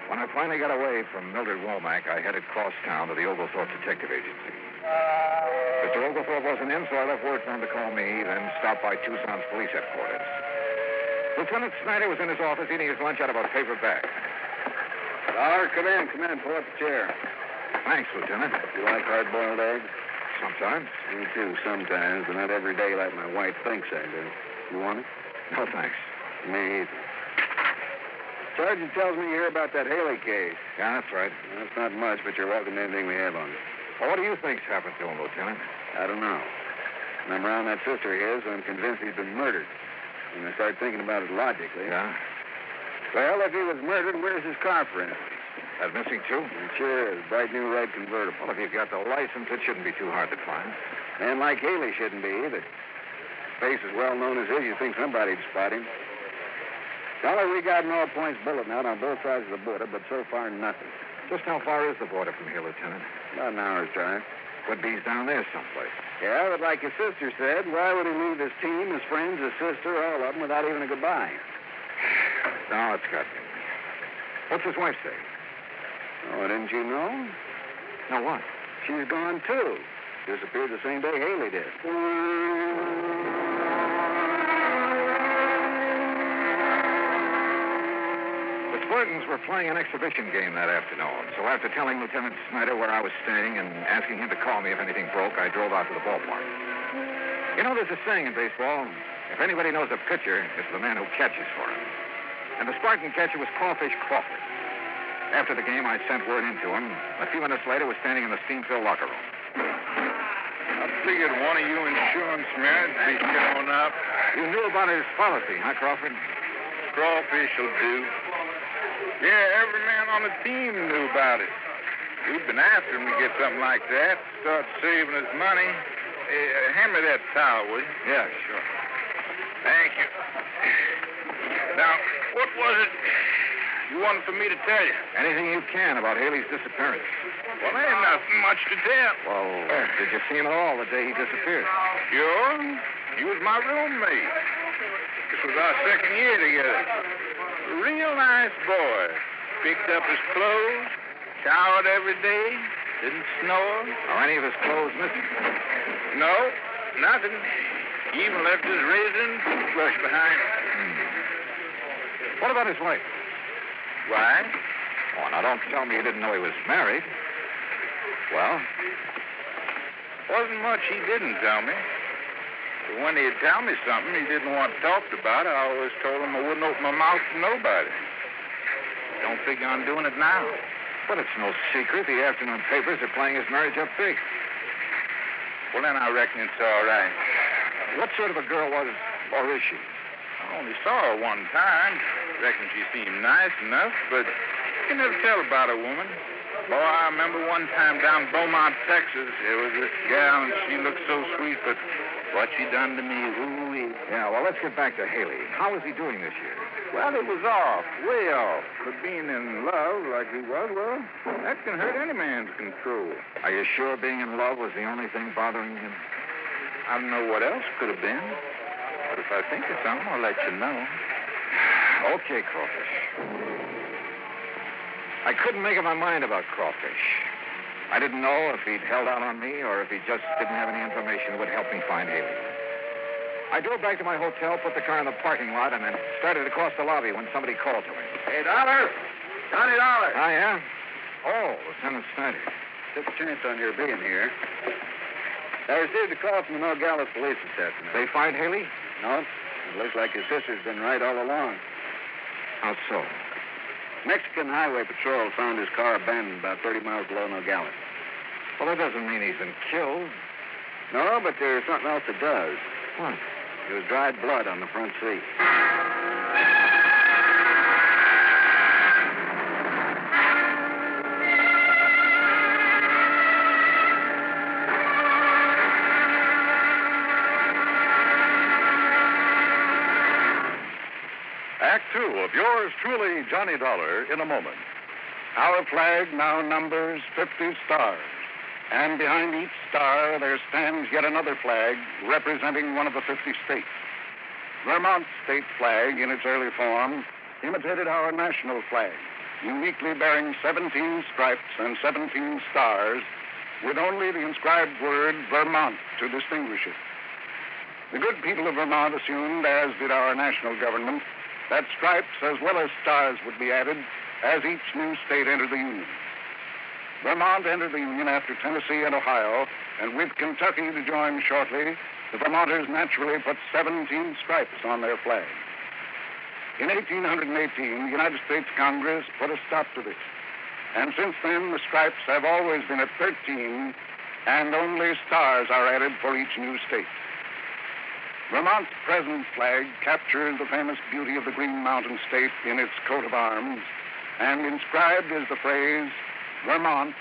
When I finally got away from Mildred Womack, I headed cross town to the Oglethorpe Detective Agency. Mr. Oglethorpe wasn't in, so I left word for him to call me, then stopped by Tucson's police headquarters. Lieutenant Snyder was in his office eating his lunch out of a paper bag. Dollar, come in. Pull up the chair. Thanks, Lieutenant. You like hard-boiled eggs? Sometimes. Me too, sometimes, but not every day like my wife thinks I do. You want it? No, thanks. Me either. Sergeant tells me you hear about that Haley case. Yeah, that's right. Well, that's not much, but you're welcome to anything we have on it. Well, what do you think's happened to him, Lieutenant? I don't know. When I'm around that sister of his, I'm convinced he's been murdered. When I start thinking about it logically. Yeah? Well, if he was murdered, where's his car, for instance? That missing, too? It sure is. Bright new red convertible. Well, if you've got the license, it shouldn't be too hard to find. Man like Haley shouldn't be either. Face as well known as his, you'd think somebody'd spot him. Dollar, we got an all-points bulletin out on both sides of the border, but so far, nothing. Just how far is the border from here, Lieutenant? About an hour's drive. Could be down there someplace. Yeah, but like his sister said, why would he leave his team, his friends, his sister, all of them, without even a goodbye? No, it's got me. What's his wife say? Oh, didn't you know? No, what? She's gone, too. Disappeared the same day Haley did. The Spartans were playing an exhibition game that afternoon, so after telling Lieutenant Snyder where I was staying and asking him to call me if anything broke, I drove out to the ballpark. You know, there's a saying in baseball, if anybody knows a pitcher, it's the man who catches for him. And the Spartan catcher was Crawfish Crawford. After the game, I sent word in to him. A few minutes later, was standing in the steam-filled locker room. figured one of you insurance men would be showing up. You knew about his policy, huh, Crawford? Crawfish will do. Yeah, every man on the team knew about it. We've been after him to get something like that. Start saving his money. Hand me that towel, will you? Yeah, sure. Thank you. Now, what was it you wanted for me to tell you? Anything you can about Haley's disappearance. Well, there ain't nothing much to tell. Well, did you see him at all the day he disappeared? Sure. He was my roommate. This was our second year together. A real nice boy. Picked up his clothes, showered every day, didn't snore. Are any of his clothes missing? No, nothing. He even left his razor and toothbrush behind him. What about his wife? Why? Oh, now don't tell me you didn't know he was married. Well? Wasn't much he didn't tell me. But when he'd tell me something he didn't want talked about, I always told him I wouldn't open my mouth to nobody. Don't figure on doing it now. But it's no secret. The afternoon papers are playing his marriage up big. Well, then I reckon it's all right. What sort of a girl was, or is she? I only saw her one time. Reckon she seemed nice enough, but you can never tell about a woman. Boy, I remember one time down Beaumont, Texas, there was this gal, and she looked so sweet, but what she done to me, ooh-wee. Yeah, well, let's get back to Haley. How is he doing this year? Well, he was off, way off. But being in love like he was, well, that can hurt any man's control. Are you sure being in love was the only thing bothering him? I don't know what else could have been. But if I think of something, I'll let you know. Okay, Crawfish. I couldn't make up my mind about Crawfish. I didn't know if he'd held out on me or if he just didn't have any information that would help me find Haley. I drove back to my hotel, put the car in the parking lot, and then started across the lobby when somebody called to me. Hey, Dollar! Johnny Dollar! Ah, yeah? Oh, Lieutenant Snyder. Took a chance on your being here. I received a call from the Nogales police this afternoon. They find Haley? No. It looks like his sister's been right all along. How so? Mexican Highway Patrol found his car abandoned about 30 miles below Nogales. Well, that doesn't mean he's been killed. No, but there's something else that does. What? There was dried blood on the front seat. Act two of yours truly, Johnny Dollar, in a moment. Our flag now numbers 50 stars. And behind each star, there stands yet another flag representing one of the 50 states. Vermont's state flag, in its early form, imitated our national flag, uniquely bearing 17 stripes and 17 stars, with only the inscribed word Vermont to distinguish it. The good people of Vermont assumed, as did our national government, that stripes as well as stars would be added as each new state entered the Union. Vermont entered the Union after Tennessee and Ohio, and with Kentucky to join shortly, the Vermonters naturally put 17 stripes on their flag. In 1818, the United States Congress put a stop to this. And since then, the stripes have always been at 13, and only stars are added for each new state. Vermont's present flag captures the famous beauty of the Green Mountain State in its coat of arms, and inscribed is the phrase, Vermont,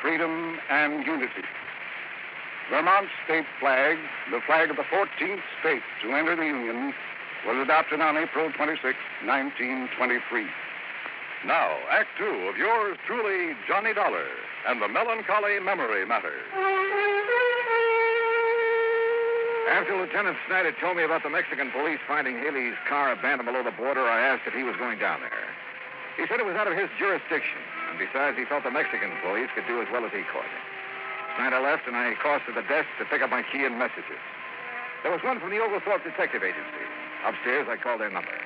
freedom and unity. Vermont's state flag, the flag of the 14th state to enter the Union, was adopted on April 26, 1923. Now, Act two of yours truly, Johnny Dollar, and the Melancholy Memory Matter. After Lieutenant Snyder told me about the Mexican police finding Haley's car abandoned below the border, I asked if he was going down there. He said it was out of his jurisdiction, and besides, he felt the Mexican police could do as well as he could. Snyder left, and I crossed to the desk to pick up my key and messages. There was one from the Oglethorpe Detective Agency. Upstairs, I called their number.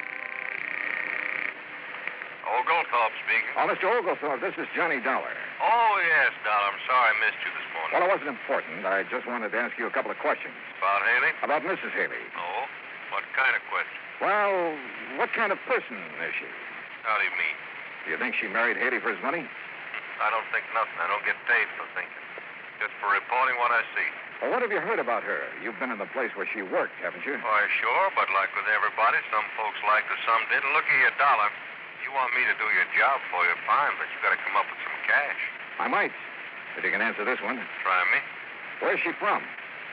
Oglethorpe speaking. Oh, Mr. Oglethorpe, this is Johnny Dollar. Oh, yes, Dollar. I'm sorry I missed you this morning. Well, it wasn't important. I just wanted to ask you a couple of questions. About Haley? About Mrs. Haley. Oh? What kind of question? Well, what kind of person is she? How do you mean? Do you think she married Haley for his money? I don't think nothing. I don't get paid for thinking. Just for reporting what I see. Well, what have you heard about her? You've been in the place where she worked, haven't you? Why, sure, but like with everybody, some folks liked her, some didn't. Look here, Dollar. You want me to do your job for you, fine, but you got to come up with some cash. I might, if you can answer this one. Try me. Where's she from?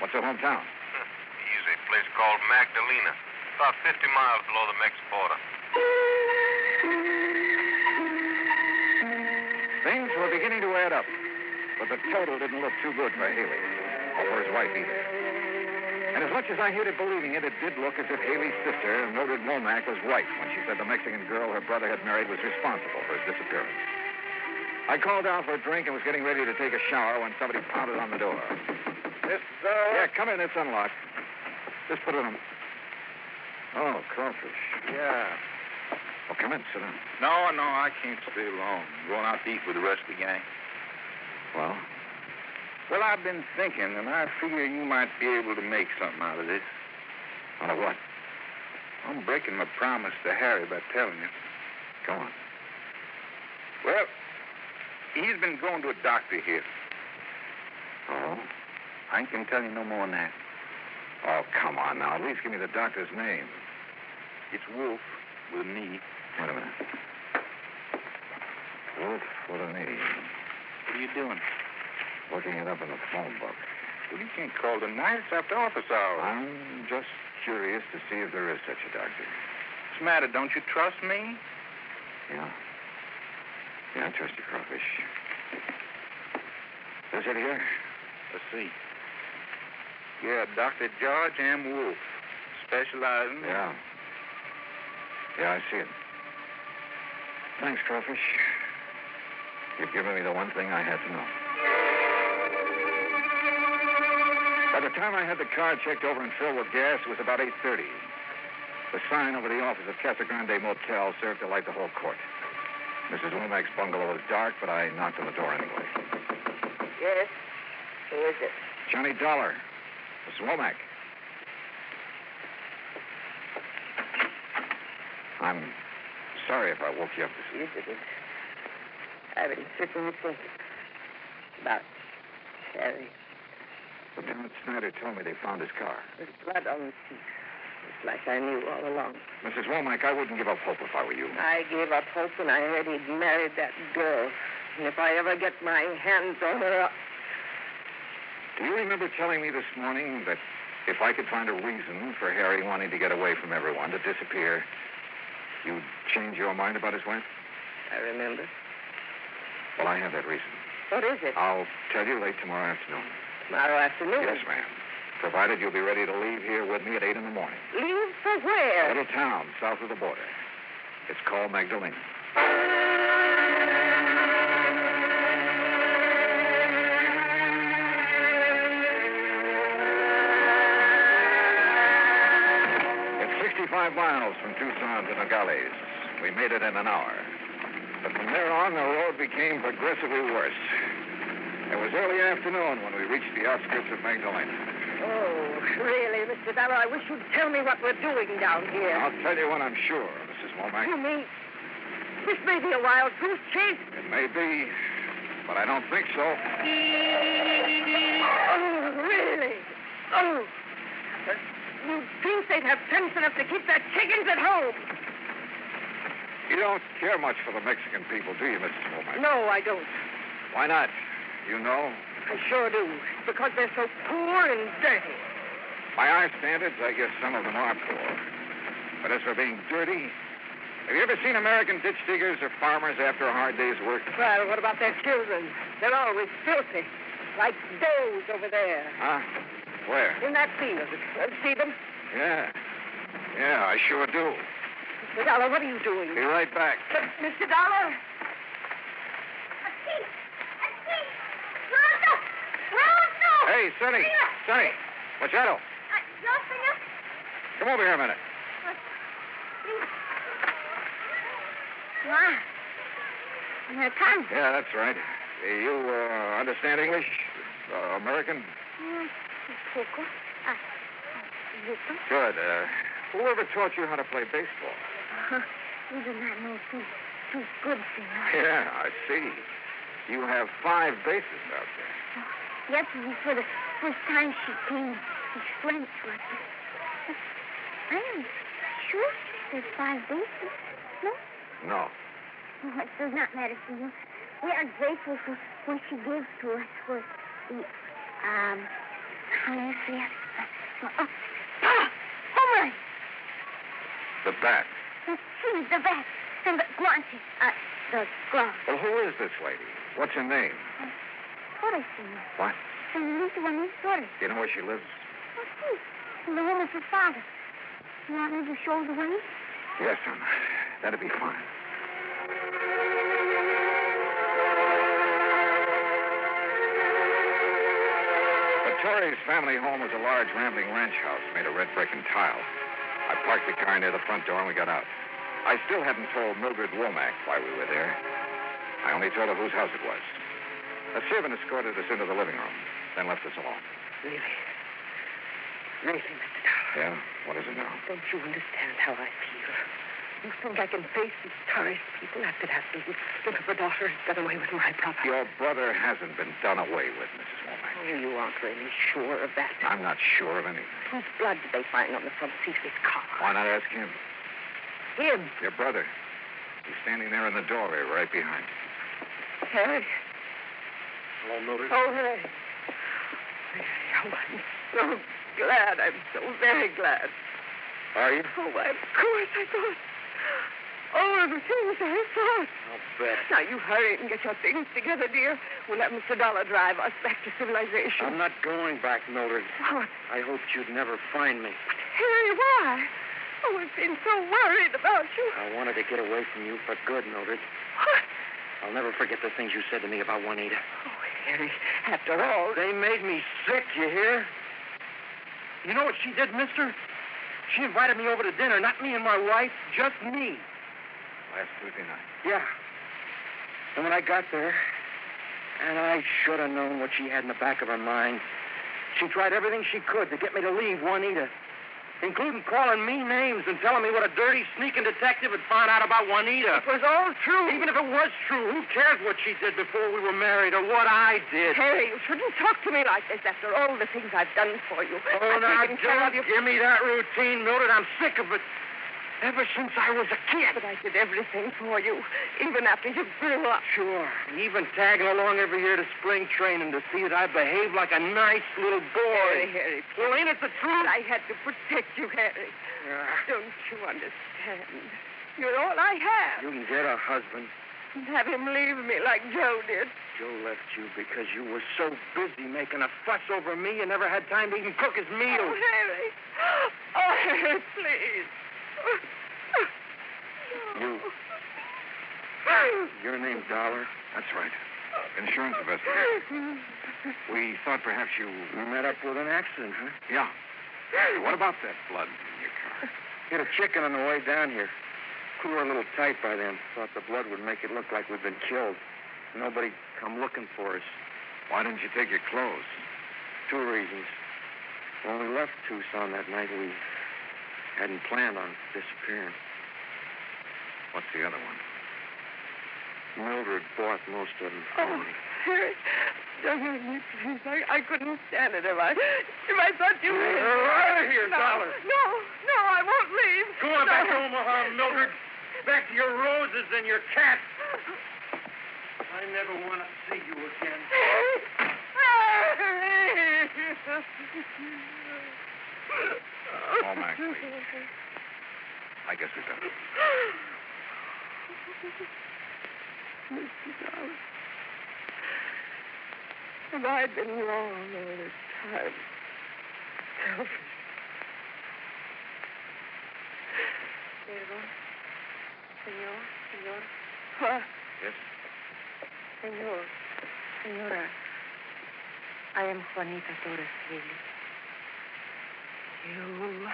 What's her hometown? Easy. Place called Magdalena. About 50 miles below the Mex border. Things were beginning to add up, but the total didn't look too good for Haley, or for his wife either. And as much as I hated believing it, it did look as if Haley's sister, Mildred Womack, was right when she said the Mexican girl her brother had married was responsible for his disappearance. I called down for a drink and was getting ready to take a shower when somebody pounded on the door. Yeah, come in. It's unlocked. Just put it on. Oh, crawfish. Yeah. Oh, come in. Sit down. No, I can't stay long. I'm going out to eat with the rest of the gang. Well? Well, I've been thinking, and I figure you might be able to make something out of this. Out of what? I'm breaking my promise to Harry by telling you. Go on. Well, he's been going to a doctor here. Oh? I ain't gonna tell you no more than that. Oh, come on now. At least give me the doctor's name. It's Wolf with an E. Wait a minute. Wolf with an E. What are you doing? Looking it up in the phone book. Well, you can't call tonight. It's after office hours. I'm just curious to see if there is such a doctor. What's the matter? Don't you trust me? Yeah. Yeah, I trust you, Crawfish. Is it here? Let's see. Yeah, Dr. George M. Wolf. Specializing. Yeah. Yeah, I see it. Thanks, Crawfish. You've given me the one thing I had to know. By the time I had the car checked over and filled with gas, it was about 8:30. The sign over the office of Casa Grande Motel served to light the whole court. Mrs. Womack's bungalow was dark, but I knocked on the door anyway. Yes? Who is it? Johnny Dollar. Mrs. Womack. I'm sorry if I woke you up this You didn't. I've been sitting and thinking about Harry. Lieutenant Snyder told me they found his car. There's blood on the seat. It's like I knew all along. Mrs. Womack, I wouldn't give up hope if I were you. I gave up hope when I heard he'd married that girl. And if I ever get my hands on her, Do you remember telling me this morning that if I could find a reason for Harry wanting to get away from everyone, to disappear, you'd change your mind about his wife? I remember. Well, I have that reason. What is it? I'll tell you late tomorrow afternoon. Tomorrow afternoon? Yes, ma'am. Provided you'll be ready to leave here with me at 8 in the morning. Leave for where? A little town south of the border. It's called Magdalena. It's 65 miles from Tucson to Nogales. We made it in an hour. But from there on, the road became progressively worse. It was early afternoon when we reached the outskirts of Magdalena. Oh, really, Mr. Dollar, I wish you'd tell me what we're doing down here. I'll tell you when I'm sure, Mrs. Womack. You mean this may be a wild goose chase? It may be, but I don't think so. Oh, really? Oh. You'd think they'd have sense enough to keep their chickens at home. You don't care much for the Mexican people, do you, Mrs. Womack? No, I don't. Why not? You know? I sure do. Because they're so poor and dirty. By our standards, I guess some of them are poor. But as for being dirty, have you ever seen American ditch diggers or farmers after a hard day's work? Well, what about their children? They're always filthy. Like those over there. Huh? Where? In that field. See them? Yeah. Yeah, I sure do. Mr. Dollar, what are you doing? Be right back. Mr. Dollar? Hey, Sonny. Sonny. Machado. Come over here a minute. Why? Here it comes. Yeah, that's right. You understand English? American? Poco. Good. Whoever taught you how to play baseball? You do not know too good, senor. Yeah, I see. You have 5 bases out there. Yesterday, for the first time, she came to explain to us. I am sure she said 5 days. No? No. Oh, it does not matter to you. We are grateful for what she gives to us for the, how do you say it? Home run! The bat. The shoes, the bat, and the guantes, the gloves. Well, who is this lady? What's her name? What is she? What? Senorita Juanita's daughter. Do you know where she lives? Oh, see. In the room of her father. You want me to show the way? Yes, son. That'd be fine. The Torres family home was a large, rambling ranch house made of red brick and tile. I parked the car near the front door and we got out. I still hadn't told Mildred Womack why we were there. I only told her whose house it was. A servant escorted us into the living room, then left us alone. Really? Really, Mr. Dollar? Yeah? What is it now? Don't you understand how I feel? You think I can face these Torres people after that little slip of a daughter has got away with my brother? Your brother hasn't been done away with, Mrs. Womack. Oh, you aren't really sure of that. I'm not sure of anything. Whose blood did they find on the front seat of his car? Why not ask him? Him? Your brother. He's standing there in the doorway right behind you. Harry. Hello, Mildred. Oh, Harry. Oh, I'm so glad. I'm so very glad. Are you? Oh, of course I thought. Oh, the things I thought. I'll bet. Now, you hurry and get your things together, dear. We'll have Mr. Dollar drive us back to civilization. I'm not going back, Mildred. What? I hoped you'd never find me. But, Harry, why? Oh, I've been so worried about you. I wanted to get away from you for good, Mildred. What? I'll never forget the things you said to me about Juanita. Oh, Harry, after all... They made me sick, you hear? You know what she did, mister? She invited me over to dinner, not me and my wife, just me. Last Tuesday night. Yeah. And when I got there, and I should have known what she had in the back of her mind, she tried everything she could to get me to leave Juanita, including calling me names and telling me what a dirty, sneaking detective had found out about Juanita. It was all true. Even if it was true, who cares what she did before we were married or what I did? Harry, you shouldn't talk to me like this after all the things I've done for you. Oh, now, don't give me that routine, Mildred. I'm sick of it. Ever since I was a kid. But I did everything for you, even after you grew up. Sure. Even tagging along every year to spring training to see that I behaved like a nice little boy. Harry, well, ain't it the truth? I had to protect you, Harry. Don't you understand? You're all I have. You can get a husband. And have him leave me like Joe did. Joe left you because you were so busy making a fuss over me you never had time to even cook his meals. Oh, Harry. Oh, Harry, please. Your name's Dollar? That's right. Insurance investigator. We thought perhaps you... met up with an accident, huh? Yeah. What about that blood in your car? Hit a chicken on the way down here. We were a little tight by then. Thought the blood would make it look like we'd been killed. Nobody come looking for us. Why didn't you take your clothes? 2 reasons. When we left Tucson that night, we hadn't planned on disappearing. What's the other one? Mildred bought most of them for me. Harry, don't hurt me, please. I couldn't stand it if I thought you... You're out of here, Dollar. No, I won't leave. Go on back to Omaha, Mildred. Back to your roses and your cat. I never want to see you again. Oh, Max, please. I guess we better. Mr. Dollar, have I been wrong all this time? Selfish. Senor. What? Yes? Senora, I am Juanita Torres Haley. You...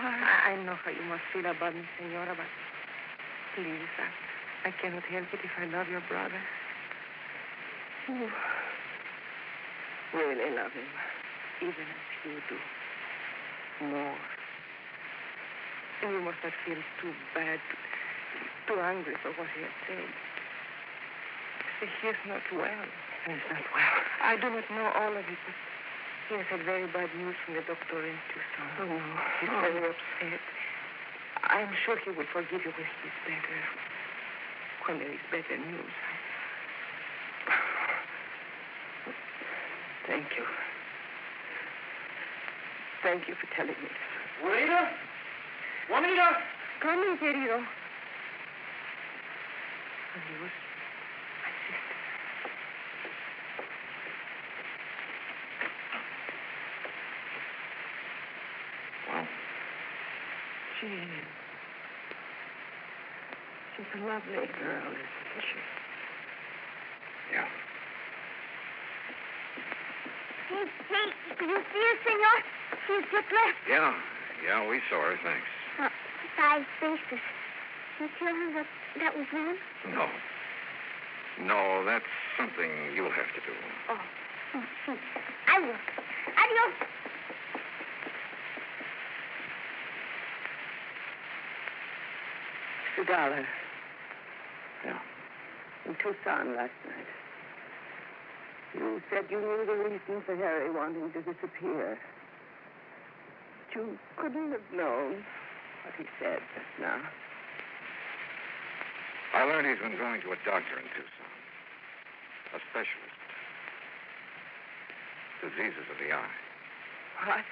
I know how you must feel about me, Senora, but please, I cannot help it if I love your brother. You really love him, even as you do. More. And you must not feel too bad, too angry for what he had said. See, he is not well. He's not well. I do not know all of it, but he has had very bad news from the doctor in Tucson. Oh, no. He's very upset. I am sure he will forgive you when he's better. When there is better news. Thank you. Thank you for telling me. Juanita? Juanita! Come in, querido. Adios. She's a lovely girl, isn't she? Yeah. Hey, do you see her, senor? She's just left. Yeah, we saw her, thanks. 5 spaces. You tell her that was wrong? No, that's something you'll have to do. Oh, see. I will. Adios. $1. Yeah. In Tucson last night. You said you knew the reason for Harry wanting to disappear. But you couldn't have known what he said just now. I learned he's been going to a doctor in Tucson. A specialist. Diseases of the eye. What?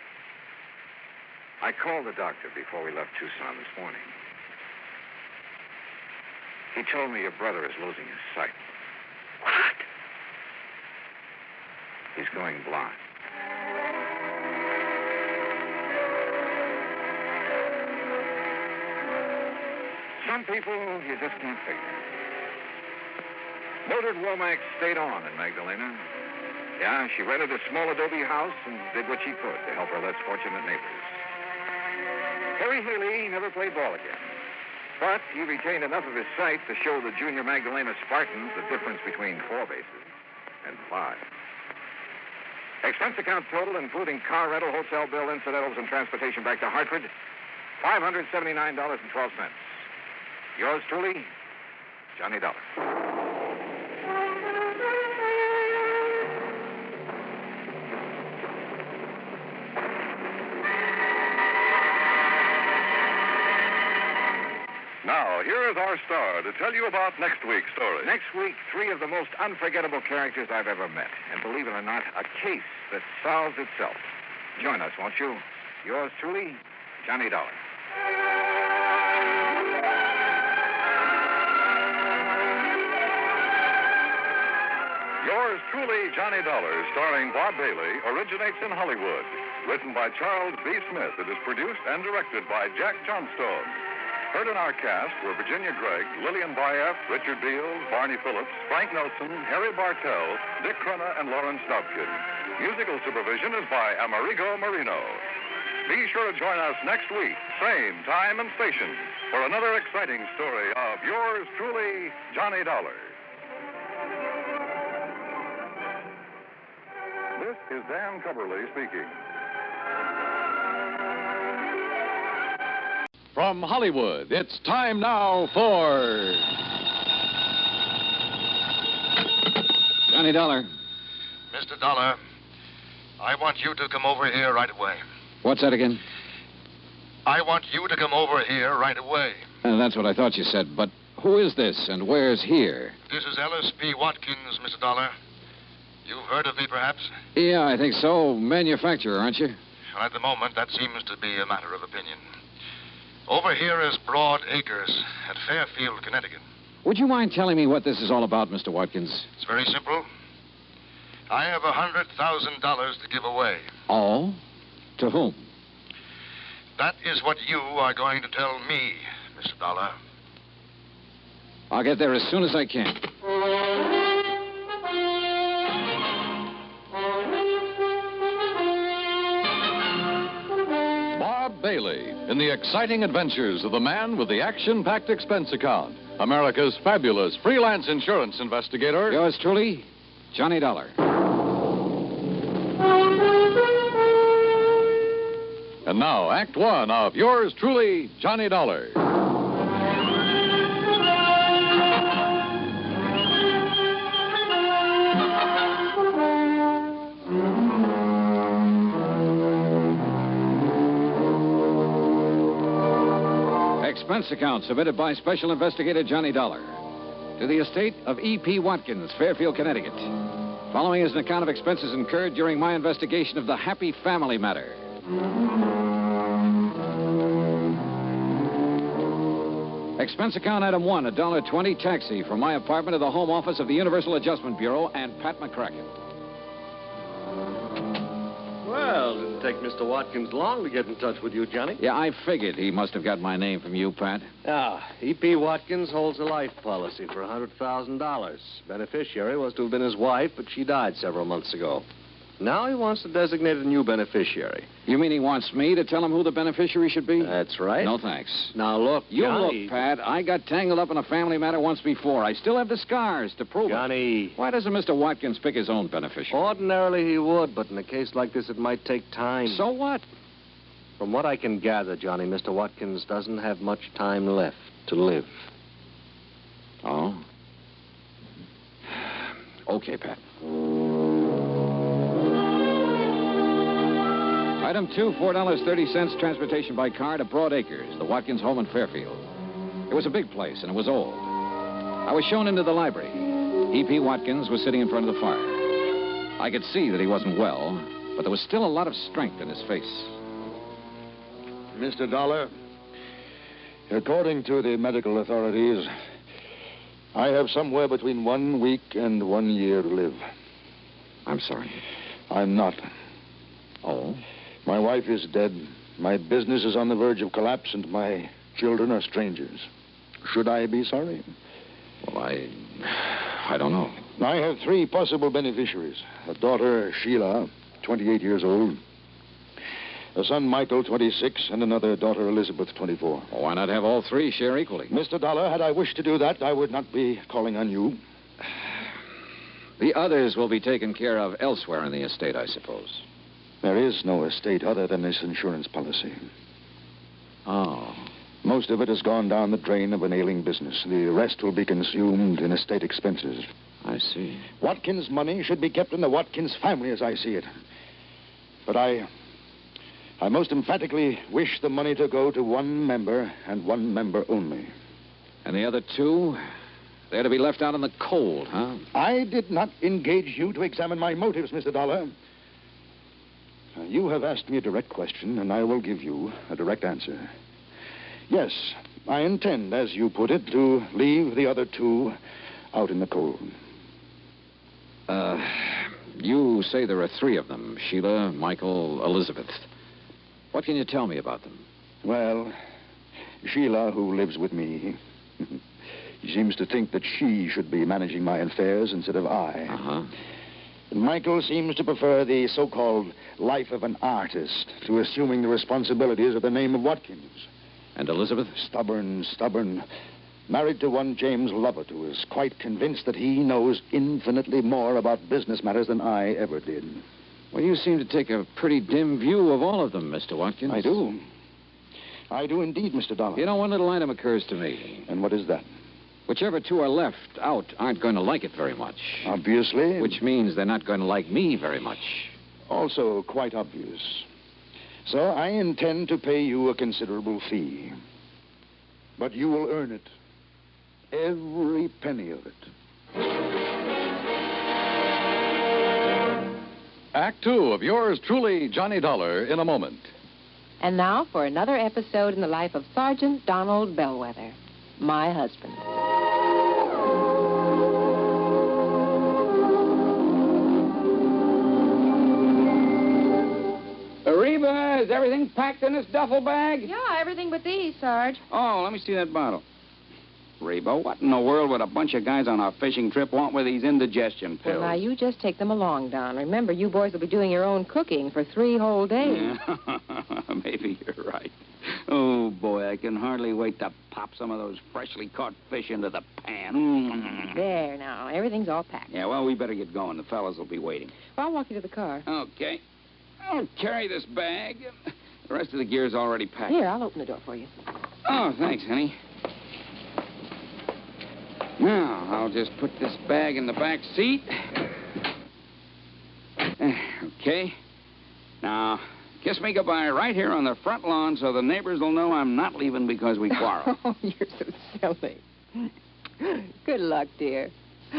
I called the doctor before we left Tucson this morning. He told me your brother is losing his sight. What? He's going blind. Some people you just can't figure. Mildred Womack stayed on in Magdalena. Yeah, she rented a small adobe house and did what she could to help her less fortunate neighbors. Harry Haley never played ball again. But he retained enough of his sight to show the junior Magdalena Spartans the difference between 4 bases and 5. Expense account total, including car rental, hotel bill, incidentals, and transportation back to Hartford, $579.12. Yours truly, Johnny Dollar. Now, here is our star to tell you about next week's story. Next week, 3 of the most unforgettable characters I've ever met. And believe it or not, a case that solves itself. Join us, won't you? Yours truly, Johnny Dollar. Yours truly, Johnny Dollar, starring Bob Bailey, originates in Hollywood. Written by Charles B. Smith, it is produced and directed by Jack Johnstone. Heard in our cast were Virginia Gregg, Lillian Bayef, Richard Beals, Barney Phillips, Frank Nelson, Harry Bartell, Dick Crenna, and Lawrence Dobkin. Musical supervision is by Amerigo Marino. Be sure to join us next week, same time and station, for another exciting story of yours truly, Johnny Dollar. This is Dan Cubberly speaking. From Hollywood, it's time now for Johnny Dollar. Mr. Dollar, I want you to come over here right away. What's that again? I want you to come over here right away. That's what I thought you said, but who is this and where's here? This is Ellis P. Watkins, Mr. Dollar. You've heard of me, perhaps? Yeah, I think so. Manufacturer, aren't you? Well, at the moment, that seems to be a matter of opinion. Over here is Broad Acres at Fairfield, Connecticut. Would you mind telling me what this is all about, Mr. Watkins? It's very simple. I have $100,000 to give away. All? To whom? That is what you are going to tell me, Mr. Dollar. I'll get there as soon as I can. Bob Bailey in the exciting adventures of the man with the action-packed expense account, America's fabulous freelance insurance investigator. Yours truly, Johnny Dollar. And now, Act One of yours truly, Johnny Dollar. Expense account submitted by Special Investigator Johnny Dollar to the estate of E.P. Watkins, Fairfield, Connecticut. Following is an account of expenses incurred during my investigation of the Happy Family matter. Expense account item 1, $1.20 taxi from my apartment to the home office of the Universal Adjustment Bureau and Pat McCracken. Well, didn't take Mr. Watkins long to get in touch with you, Johnny. Yeah, I figured he must have got my name from you, Pat. E.P. Watkins holds a life policy for $100,000. Beneficiary was to have been his wife, but she died several months ago. Now he wants to designate a new beneficiary. You mean he wants me to tell him who the beneficiary should be? That's right. No, thanks. Now, look, You Johnny... look, Pat. I got tangled up in a family matter once before. I still have the scars to prove Johnny... it. Why doesn't Mr. Watkins pick his own beneficiary? Ordinarily he would, but in a case like this, it might take time. So what? From what I can gather, Johnny, Mr. Watkins doesn't have much time left to live. Oh? Okay, Pat. Item 2, $4.30 transportation by car to Broad Acres, the Watkins home in Fairfield. It was a big place, and it was old. I was shown into the library. E.P. Watkins was sitting in front of the fire. I could see that he wasn't well, but there was still a lot of strength in his face. Mr. Dollar, according to the medical authorities, I have somewhere between 1 week and 1 year to live. I'm sorry. I'm not. Oh? My wife is dead. My business is on the verge of collapse, and my children are strangers. Should I be sorry? Well, I don't know. I have 3 possible beneficiaries. A daughter, Sheila, 28 years old. A son, Michael, 26, and another daughter, Elizabeth, 24. Well, why not have all 3 share equally? Mr. Dollar, had I wished to do that, I would not be calling on you. The others will be taken care of elsewhere in the estate, I suppose. There is no estate other than this insurance policy. Oh. Most of it has gone down the drain of an ailing business. The rest will be consumed in estate expenses. I see. Watkins' money should be kept in the Watkins family, as I see it. But I most emphatically wish the money to go to 1 member and 1 member only. And the other 2? They're to be left out in the cold, huh? I did not engage you to examine my motives, Mr. Dollar. You have asked me a direct question, and I will give you a direct answer. Yes, I intend, as you put it, to leave the other 2 out in the cold. You say there are 3 of them, Sheila, Michael, Elizabeth. What can you tell me about them? Well, Sheila, who lives with me, she seems to think that she should be managing my affairs instead of I. Uh-huh. Michael seems to prefer the so-called life of an artist to assuming the responsibilities of the name of Watkins. And Elizabeth? Stubborn. Married to one James Lovett, who is quite convinced that he knows infinitely more about business matters than I ever did. Well, you seem to take a pretty dim view of all of them, Mr. Watkins. I do. I do indeed, Mr. Dollar. You know, one little item occurs to me. And what is that? Whichever 2 are left out aren't going to like it very much. Obviously. Which means they're not going to like me very much. Also quite obvious. So I intend to pay you a considerable fee. But you will earn it. Every penny of it. Act 2 of yours truly, Johnny Dollar, in a moment. And now for another episode in the life of Sergeant Donald Bellwether, my husband. Reba, is everything packed in this duffel bag? Yeah, everything but these, Sarge. Oh, let me see that bottle. Reba, what in the world would a bunch of guys on a fishing trip want with these indigestion pills? Well, now, you just take them along, Don. Remember, you boys will be doing your own cooking for 3 whole days. Yeah. Maybe you're right. Oh, boy, I can hardly wait to pop some of those freshly caught fish into the pan. There, now. Everything's all packed. Yeah, well, we better get going. The fellas will be waiting. Well, I'll walk you to the car. Okay. I'll carry this bag. The rest of the gear's already packed. Here, I'll open the door for you. Oh, thanks, honey. Now, I'll just put this bag in the back seat. Okay. Now, Kiss me goodbye right here on the front lawn so the neighbors will know I'm not leaving because we quarreled. Oh, you're so silly. Good luck, dear.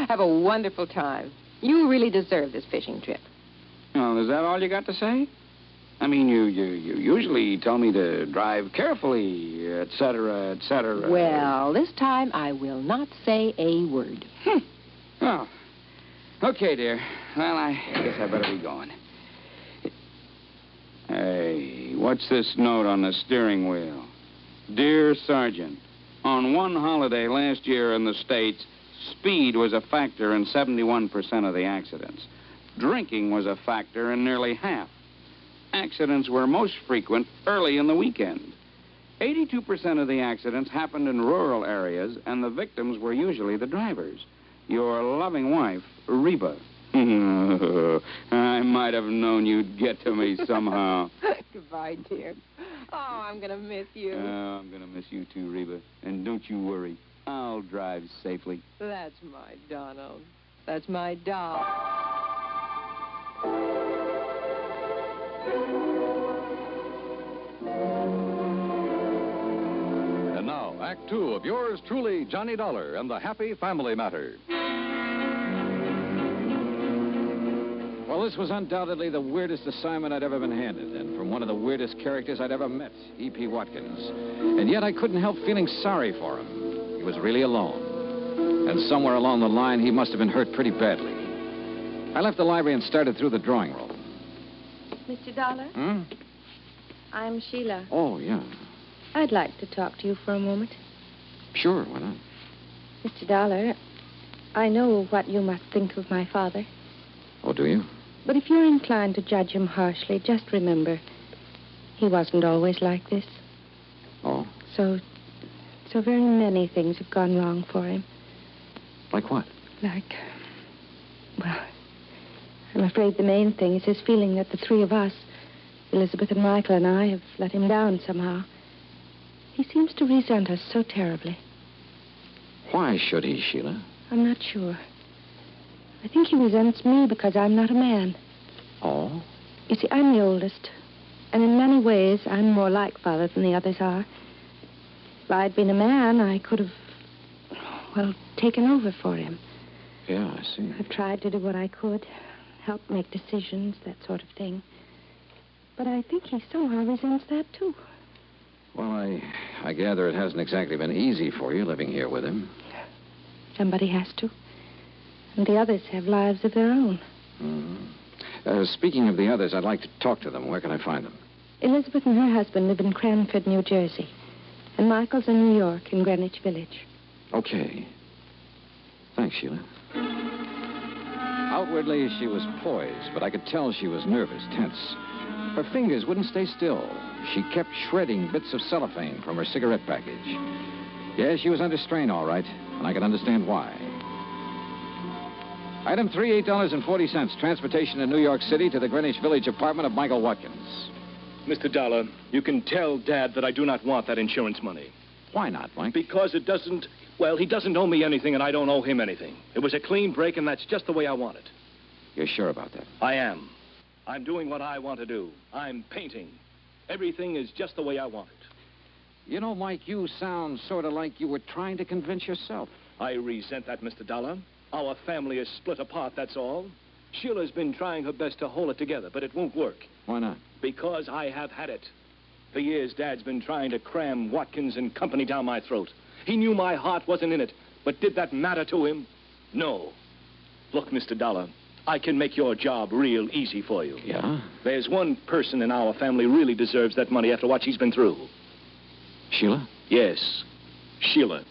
Have a wonderful time. You really deserve this fishing trip. Oh, is that all you got to say? I mean, you usually tell me to drive carefully, et cetera, et cetera. Well, this time I will not say a word. Oh. Okay, dear. Well, I guess I better be going. Hey, what's this note on the steering wheel? Dear Sergeant, on one holiday last year in the States, speed was a factor in 71% of the accidents. Drinking was a factor in nearly half. Accidents were most frequent early in the weekend. 82% of the accidents happened in rural areas, and the victims were usually the drivers. Your loving wife, Reba. I might have known you'd get to me somehow. Goodbye, dear. Oh, I'm going to miss you. Oh, I'm going to miss you too, Reba. And don't you worry. I'll drive safely. That's my Donald. That's my doll. And now, Act Two of yours truly, Johnny Dollar and the Happy Family Matter. Well, this was undoubtedly the weirdest assignment I'd ever been handed, and from one of the weirdest characters I'd ever met, E.P. Watkins. And yet I couldn't help feeling sorry for him. He was really alone. And somewhere along the line, he must have been hurt pretty badly. I left the library and started through the drawing room. Mr. Dollar? Hmm? I'm Sheila. Oh, yeah. I'd like to talk to you for a moment. Sure, why not? Mr. Dollar, I know what you must think of my father. Oh, do you? But if you're inclined to judge him harshly, just remember, he wasn't always like this. Oh? So very many things have gone wrong for him. Like what? Well, I'm afraid the main thing is his feeling that the three of us, Elizabeth and Michael and I, have let him down somehow. He seems to resent us so terribly. Why should he, Sheila? I'm not sure. I think he resents me because I'm not a man. Oh? You see, I'm the oldest. And in many ways, I'm more like Father than the others are. If I'd been a man, I could have, taken over for him. Yeah, I see. I've tried to do what I could. Help make decisions, that sort of thing. But I think he somehow resents that, too. Well, I gather it hasn't exactly been easy for you living here with him. Somebody has to. And the others have lives of their own. Mm-hmm. Speaking of the others, I'd like to talk to them. Where can I find them? Elizabeth and her husband live in Cranford, New Jersey. And Michael's in New York, in Greenwich Village. Okay. Thanks, Sheila. Outwardly, she was poised, but I could tell she was nervous, tense. Her fingers wouldn't stay still. She kept shredding bits of cellophane from her cigarette package. Yeah, she was under strain, all right, and I could understand why. Item 3, $8.40. Transportation in New York City to the Greenwich Village apartment of Michael Watkins. Mr. Dollar, you can tell Dad that I do not want that insurance money. Why not, Mike? Because it doesn't... Well, he doesn't owe me anything, and I don't owe him anything. It was a clean break, and that's just the way I want it. You're sure about that? I am. I'm doing what I want to do. I'm painting. Everything is just the way I want it. You know, Mike, you sound sort of like you were trying to convince yourself. I resent that, Mr. Dollar. Our family is split apart, that's all. Sheila's been trying her best to hold it together, but it won't work. Why not? Because I have had it. For years, Dad's been trying to cram Watkins and company down my throat. He knew my heart wasn't in it, but did that matter to him? No. Look, Mr. Dollar, I can make your job real easy for you. Yeah? There's one person in our family really deserves that money after what she's been through. Sheila? Yes, Sheila.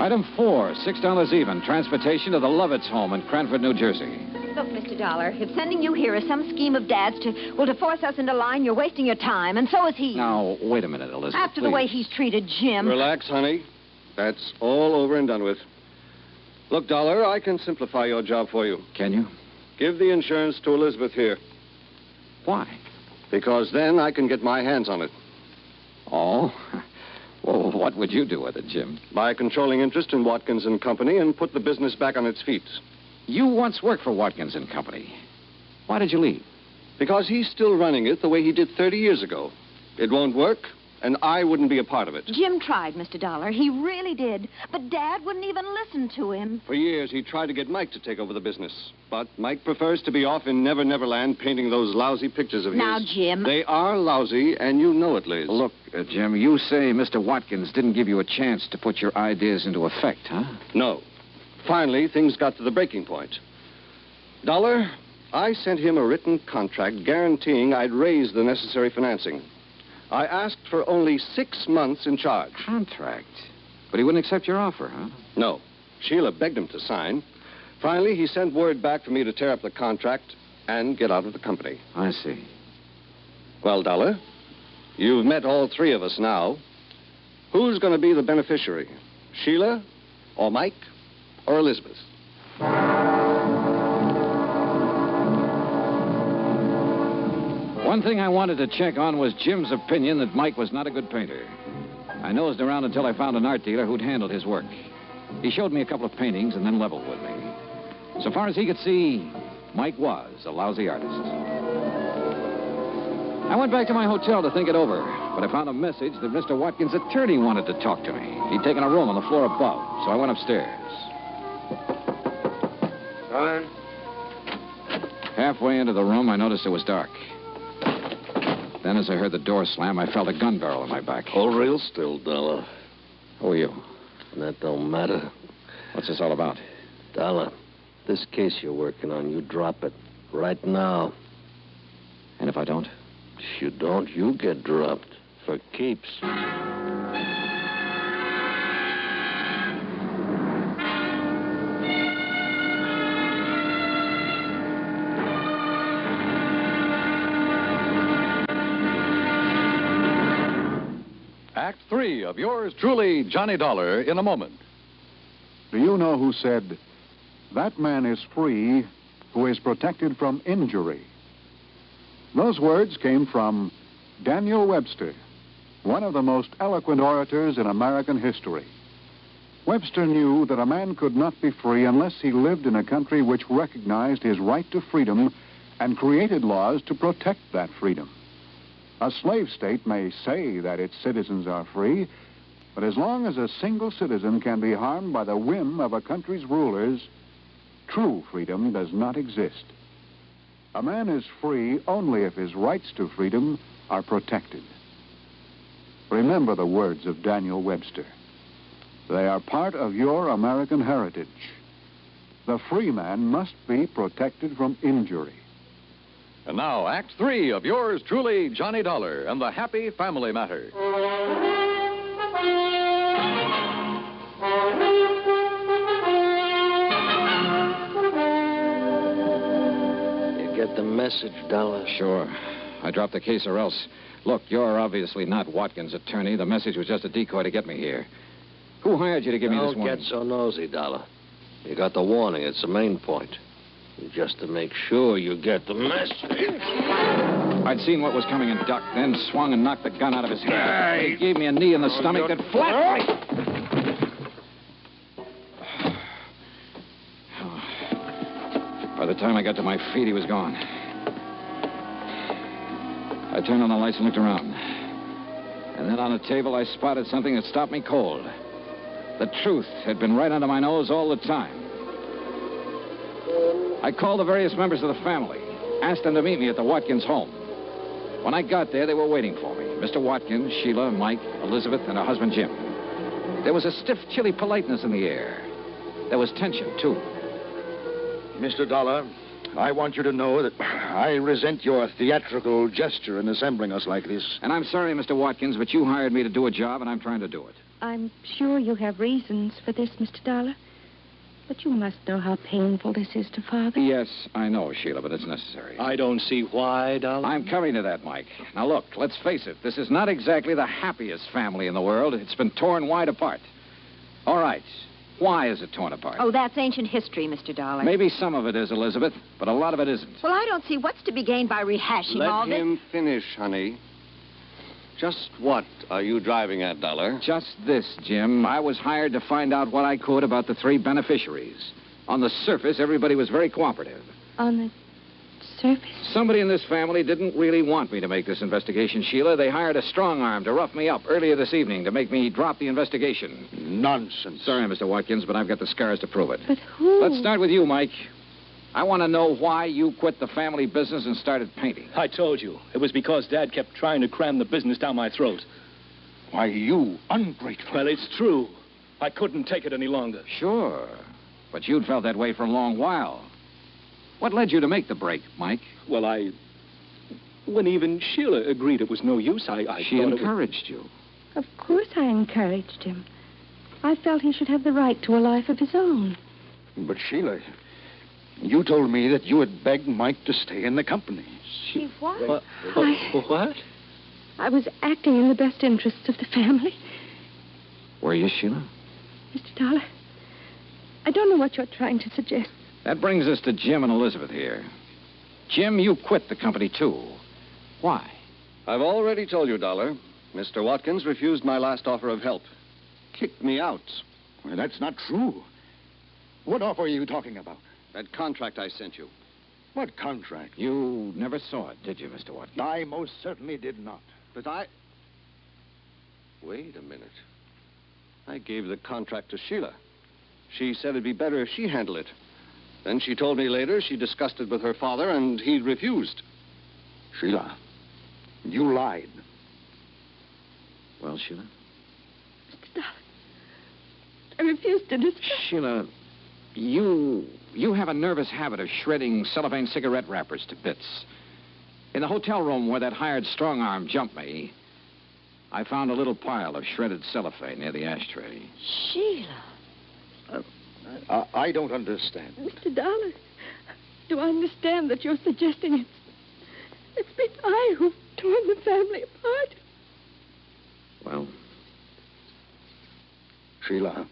Item 4, $6 even. Transportation to the Lovett's home in Cranford, New Jersey. Look, Mr. Dollar, if sending you here is some scheme of Dad's to force us into line, you're wasting your time, and so is he. Now, wait a minute, Elizabeth, After the way he's treated Jim. Relax, honey. That's all over and done with. Look, Dollar, I can simplify your job for you. Can you? Give the insurance to Elizabeth here. Why? Because then I can get my hands on it. Oh? Well, What would you do with it, Jim? Buy a controlling interest in Watkins and Company and put the business back on its feet. You once worked for Watkins and Company. Why did you leave? Because he's still running it the way he did 30 years ago. It won't work, and I wouldn't be a part of it. Jim tried, Mr. Dollar. He really did. But Dad wouldn't even listen to him. For years, he tried to get Mike to take over the business. But Mike prefers to be off in Never Never Land painting those lousy pictures of his. Now, Jim. They are lousy, and you know it, Liz. Look, Jim, you say Mr. Watkins didn't give you a chance to put your ideas into effect, huh? No. Finally, things got to the breaking point. Dollar, I sent him a written contract guaranteeing I'd raise the necessary financing. I asked for only 6 months in charge. Contract? But he wouldn't accept your offer, huh? No. Sheila begged him to sign. Finally, he sent word back for me to tear up the contract and get out of the company. I see. Well, Dollar, you've met all three of us now. Who's going to be the beneficiary? Sheila, or Mike, or Elizabeth? One thing I wanted to check on was Jim's opinion that Mike was not a good painter. I nosed around until I found an art dealer who'd handled his work. He showed me a couple of paintings and then leveled with me. So far as he could see, Mike was a lousy artist. I went back to my hotel to think it over, but I found a message that Mr. Watkins' attorney wanted to talk to me. He'd taken a room on the floor above, so I went upstairs. Come in. Halfway into the room, I noticed it was dark. Then, as I heard the door slam, I felt a gun barrel in my back. Hold real still, Dollar. Who are you? That don't matter. What's this all about? Dollar, this case you're working on, you drop it right now. And if I don't? If you don't, you get dropped for keeps. Act 3 of yours truly, Johnny Dollar, in a moment. Do you know who said, "That man is free who is protected from injury"? Those words came from Daniel Webster, one of the most eloquent orators in American history. Webster knew that a man could not be free unless he lived in a country which recognized his right to freedom and created laws to protect that freedom. A slave state may say that its citizens are free, but as long as a single citizen can be harmed by the whim of a country's rulers, true freedom does not exist. A man is free only if his rights to freedom are protected. Remember the words of Daniel Webster. They are part of your American heritage. The free man must be protected from injury. And now, Act 3 of yours truly, Johnny Dollar, and the Happy Family Matter. You get the message, Dollar? Sure. I dropped the case or else. Look, you're obviously not Watkins' attorney. The message was just a decoy to get me here. Who hired you to give me this warning? Don't get so nosy, Dollar. You got the warning. It's the main point. Just to make sure you get the message. I'd seen what was coming and ducked, then swung and knocked the gun out of his hand. He gave me a knee in the stomach that flattened me. By the time I got to my feet, he was gone. I turned on the lights and looked around. And then on a table, I spotted something that stopped me cold. The truth had been right under my nose all the time. I called the various members of the family, asked them to meet me at the Watkins home. When I got there, they were waiting for me. Mr. Watkins, Sheila, Mike, Elizabeth, and her husband, Jim. There was a stiff, chilly politeness in the air. There was tension, too. Mr. Dollar, I want you to know that I resent your theatrical gesture in assembling us like this. And I'm sorry, Mr. Watkins, but you hired me to do a job, and I'm trying to do it. I'm sure you have reasons for this, Mr. Dollar. But you must know how painful this is to Father. Yes, I know, Sheila, but it's necessary. I don't see why, Dollar. I'm coming to that, Mike. Now, look, let's face it. This is not exactly the happiest family in the world. It's been torn wide apart. All right. Why is it torn apart? Oh, that's ancient history, Mr. Dollar. Maybe some of it is, Elizabeth, but a lot of it isn't. Well, I don't see what's to be gained by rehashing all this. Let him finish, honey. Just what are you driving at, Dollar? Just this, Jim. I was hired to find out what I could about the 3 beneficiaries. On the surface, everybody was very cooperative. On the surface? Somebody in this family didn't really want me to make this investigation, Sheila. They hired a strong arm to rough me up earlier this evening to make me drop the investigation. Nonsense. Sorry, Mr. Watkins, but I've got the scars to prove it. But who? Let's start with you, Mike. I want to know why you quit the family business and started painting. I told you. It was because Dad kept trying to cram the business down my throat. Why, you ungrateful. Well, it's true. I couldn't take it any longer. Sure. But you'd felt that way for a long while. What led you to make the break, Mike? Well, when even Sheila agreed it was no use, She encouraged you. Of course I encouraged him. I felt he should have the right to a life of his own. But, Sheila, you told me that you had begged Mike to stay in the company. What? What? I was acting in the best interests of the family. Were you, Sheila? Mr. Dollar, I don't know what you're trying to suggest. That brings us to Jim and Elizabeth here. Jim, you quit the company, too. Why? I've already told you, Dollar. Mr. Watkins refused my last offer of help. Kicked me out. Well, that's not true. What offer are you talking about? That contract I sent you. What contract? You never saw it, did you, Mr. Watkins? I most certainly did not. But Wait a minute. I gave the contract to Sheila. She said it'd be better if she handled it. Then she told me later she discussed it with her father, and he refused. Sheila, you lied. Well, Sheila? Mr. Dollar, I refuse to discuss. Sheila, you have a nervous habit of shredding cellophane cigarette wrappers to bits. In the hotel room where that hired strong arm jumped me, I found a little pile of shredded cellophane near the ashtray. Sheila. I don't understand. Mr. Dollar, do I understand that you're suggesting it's been I who've torn the family apart? Well? Sheila.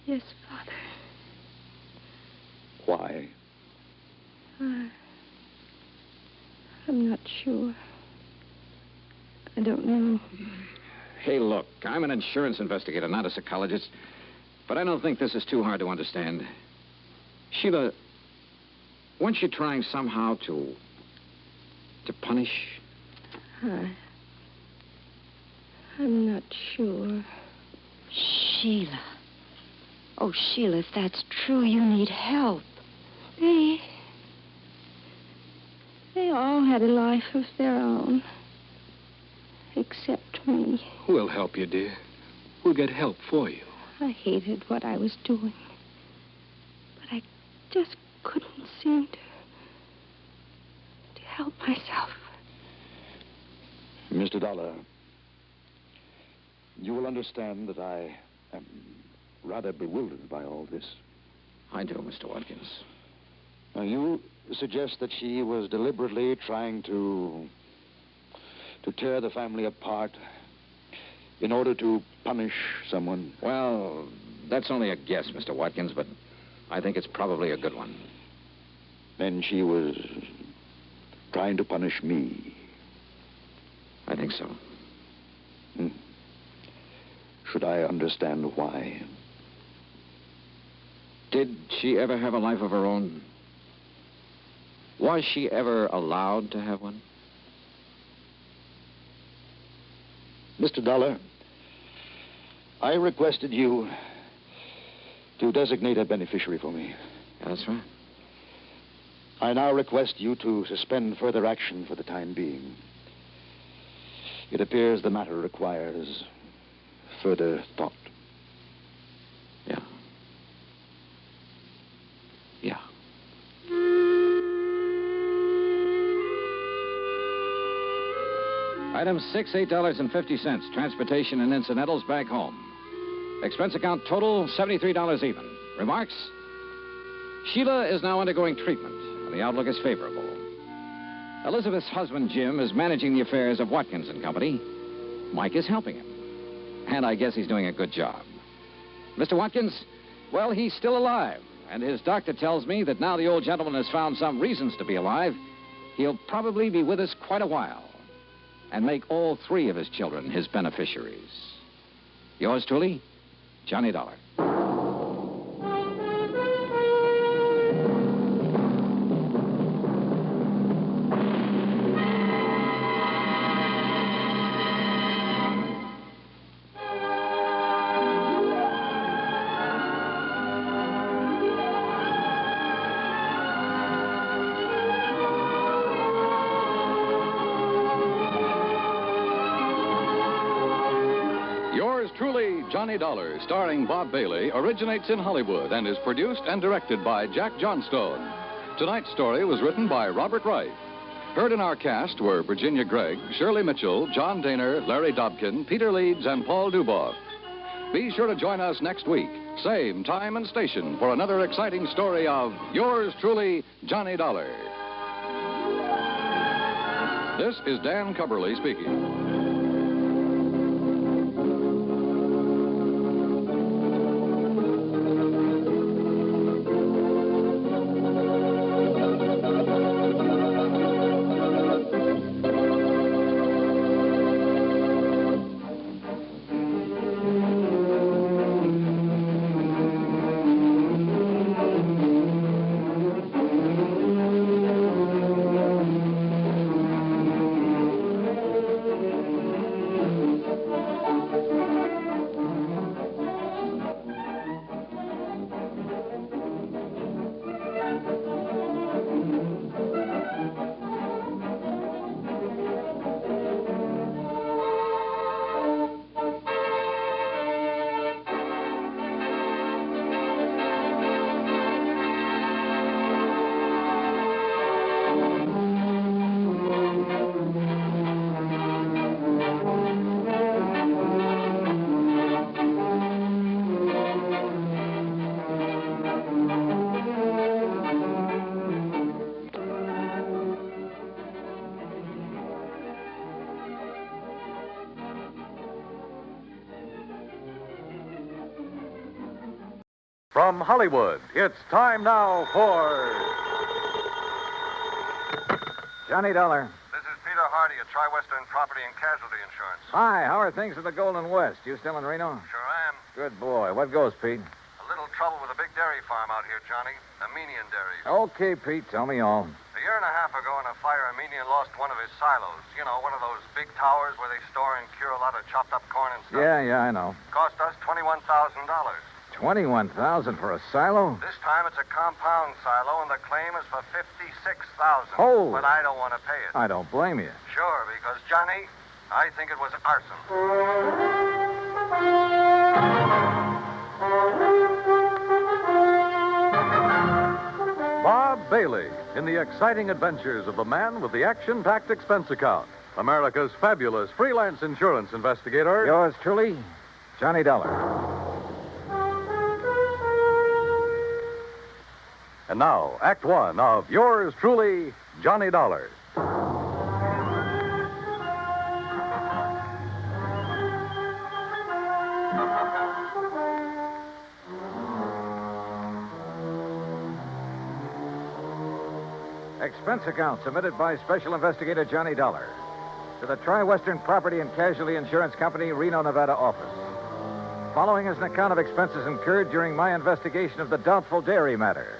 Yes, Father. Why? I'm not sure. I don't know. Hey, look, I'm an insurance investigator, not a psychologist, but I don't think this is too hard to understand. Sheila, weren't you trying somehow to punish? I'm not sure. Sheila. Oh, Sheila, if that's true, you need help. They all had a life of their own. Except me. We'll help you, dear. We'll get help for you. I hated what I was doing. But I just couldn't seem to help myself. Mr. Dollar, you will understand that I am rather bewildered by all this. I do, Mr. Watkins. Now, you suggest that she was deliberately trying to tear the family apart in order to punish someone? Well, that's only a guess, Mr. Watkins, but I think it's probably a good one. Then she was trying to punish me. I think so. Should I understand why? Did she ever have a life of her own? Was she ever allowed to have one? Mr. Dollar, I requested you to designate a beneficiary for me. That's right. I now request you to suspend further action for the time being. It appears the matter requires further thought. Yeah. Yeah. Item 6, $8.50. Transportation and incidentals back home. Expense account total, $73 even. Remarks? Sheila is now undergoing treatment, and the outlook is favorable. Elizabeth's husband, Jim, is managing the affairs of Watkins and Company. Mike is helping him. And I guess he's doing a good job. Mr. Watkins, well, he's still alive. And his doctor tells me that now the old gentleman has found some reasons to be alive, he'll probably be with us quite a while. and make all 3 of his children his beneficiaries. Yours truly, Johnny Dollar. Truly, Johnny Dollar, starring Bob Bailey, originates in Hollywood and is produced and directed by Jack Johnstone. Tonight's story was written by Robert Wright. Heard in our cast were Virginia Gregg, Shirley Mitchell, John Daner, Larry Dobkin, Peter Leeds, and Paul Duboff. Be sure to join us next week, same time and station, for another exciting story of yours truly, Johnny Dollar. This is Dan Cubberly speaking. From Hollywood, it's time now for Johnny Dollar. This is Peter Hardy at Tri-Western Property and Casualty Insurance. Hi, how are things at the Golden West? You still in Reno? Sure am. Good boy. What goes, Pete? A little trouble with a big dairy farm out here, Johnny. Armenian Dairy. Okay, Pete, tell me all. A year and a half ago in a fire, Armenian lost one of his silos. You know, one of those big towers where they store and cure a lot of chopped up corn and stuff. Yeah, I know. Cost us $21,000. $21,000 for a silo? This time it's a compound silo, and the claim is for $56,000. Oh. But I don't want to pay it. I don't blame you. Sure, because, Johnny, I think it was arson. Bob Bailey in the exciting adventures of the man with the action-packed expense account. America's fabulous freelance insurance investigator. Yours truly, Johnny Dollar. And now, Act One of yours truly, Johnny Dollar. Expense account submitted by Special Investigator Johnny Dollar to the Tri-Western Property and Casualty Insurance Company, Reno, Nevada office. Following is an account of expenses incurred during my investigation of the Doubtful dairy matter.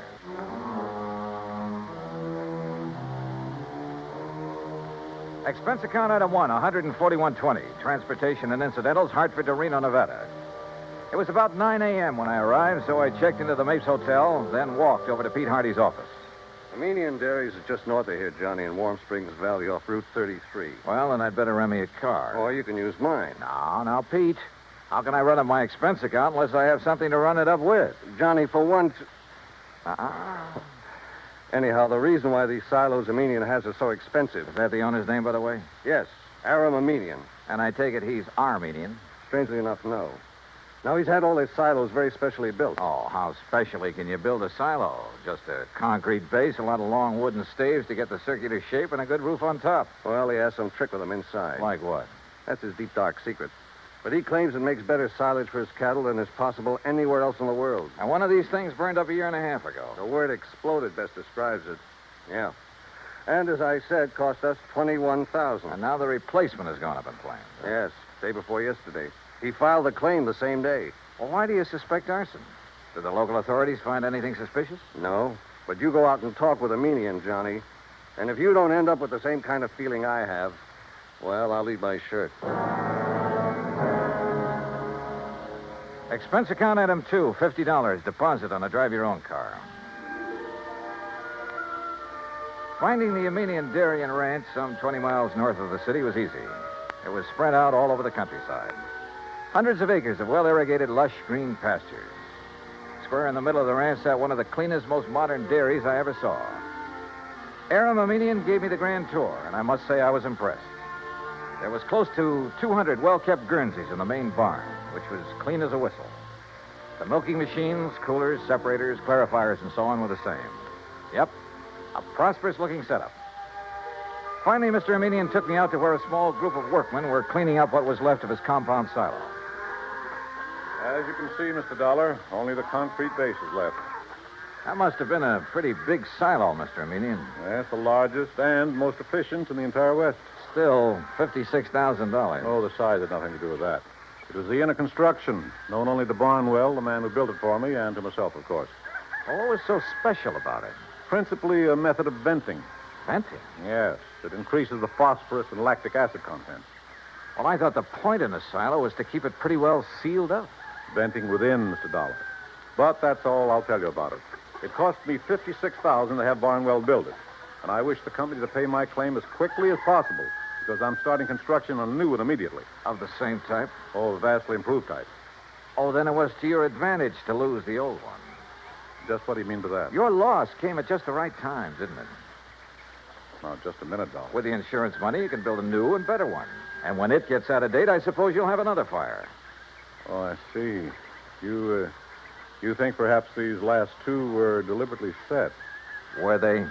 Expense account item 1, $141.20. Transportation and incidentals, Hartford to Reno, Nevada. It was about 9 a.m. when I arrived, so I checked into the Mapes Hotel, then walked over to Pete Hardy's office. Armenian Dairies is just north of here, Johnny, in Warm Springs Valley off Route 33. Well, then I'd better rent me a car. Or you can use mine. Now, Pete. How can I run up my expense account unless I have something to run it up with? Johnny, for once... Anyhow, the reason why these silos Armenian has are so expensive. Is that the owner's name, by the way? Yes, Aram Armenian. And I take it he's Armenian? Strangely enough, no. Now, he's had all his silos very specially built. Oh, how specially can you build a silo? Just a concrete base, a lot of long wooden staves to get the circular shape, and a good roof on top. Well, he has some trick with them inside. Like what? That's his deep, dark secret. But he claims it makes better silage for his cattle than is possible anywhere else in the world. And one of these things burned up a year and a half ago. The word exploded best describes it. Yeah. And as I said, cost us $21,000. And now the replacement has gone up in flames. Yes, day before yesterday. He filed the claim the same day. Well, why do you suspect arson? Did the local authorities find anything suspicious? No, but you go out and talk with a medium, Johnny. And if you don't end up with the same kind of feeling I have, well, I'll leave my shirt. Expense account item 2, $50. Deposit on a drive-your-own car. Finding the Armenian Dairy and Ranch some 20 miles north of the city was easy. It was spread out all over the countryside. Hundreds of acres of well-irrigated, lush green pastures. Square in the middle of the ranch sat one of the cleanest, most modern dairies I ever saw. Aram Armenian gave me the grand tour, and I must say I was impressed. There was close to 200 well-kept Guernseys in the main barn, which was clean as a whistle. The milking machines, coolers, separators, clarifiers, and so on were the same. Yep, a prosperous-looking setup. Finally, Mr. Armenian took me out to where a small group of workmen were cleaning up what was left of his compound silo. As you can see, Mr. Dollar, only the concrete base is left. That must have been a pretty big silo, Mr. Armenian. Yes, the largest and most efficient in the entire West. Still, $56,000. Oh, the size had nothing to do with that. It was the inner construction, known only to Barnwell, the man who built it for me, and to myself, of course. Well, what was so special about it? Principally a method of venting. Venting? Yes. It increases the phosphorus and lactic acid content. Well, I thought the point in the silo was to keep it pretty well sealed up. Venting within, Mr. Dollar. But that's all I'll tell you about it. It cost me $56,000 to have Barnwell build it. And I wish the company to pay my claim as quickly as possible, because I'm starting construction on a new one immediately. Of the same type? Oh, a vastly improved type. Oh, then it was to your advantage to lose the old one. Just what do you mean by that? Your loss came at just the right time, didn't it? Now, just a minute, Dollar. With the insurance money, you can build a new and better one. And when it gets out of date, I suppose you'll have another fire. Oh, I see. You think perhaps these last two were deliberately set? Were they?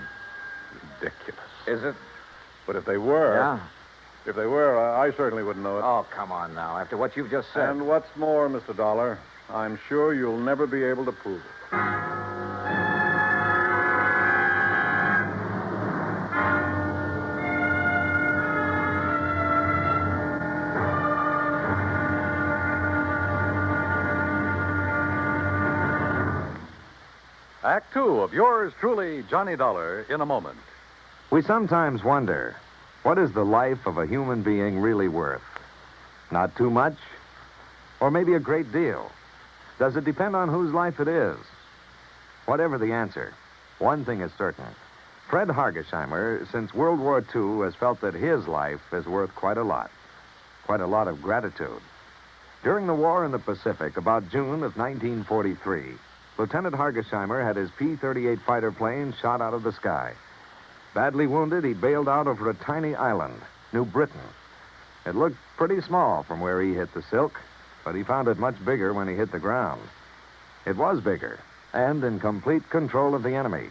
Ridiculous. Is it? But if they were... Yeah? If they were, I certainly wouldn't know it. Oh, come on now. After what you've just said. And what's more, Mr. Dollar, I'm sure you'll never be able to prove it. Act 2 of yours truly, Johnny Dollar, in a moment. We sometimes wonder, what is the life of a human being really worth? Not too much? Or maybe a great deal? Does it depend on whose life it is? Whatever the answer, one thing is certain. Fred Hargesheimer, since World War II, has felt that his life is worth quite a lot of gratitude. During the war in the Pacific, about June of 1943, Lieutenant Hargesheimer had his P-38 fighter plane shot out of the sky. Badly wounded, he bailed out over a tiny island, New Britain. It looked pretty small from where he hit the silk, but he found it much bigger when he hit the ground. It was bigger, and in complete control of the enemy.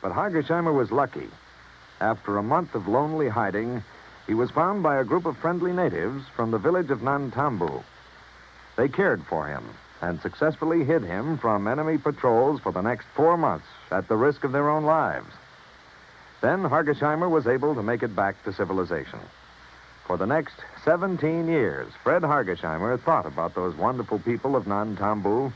But Hargesheimer was lucky. After a month of lonely hiding, he was found by a group of friendly natives from the village of Nantambu. They cared for him and successfully hid him from enemy patrols for the next 4 months at the risk of their own lives. Then Hargesheimer was able to make it back to civilization. For the next 17 years, Fred Hargesheimer thought about those wonderful people of Nantambu.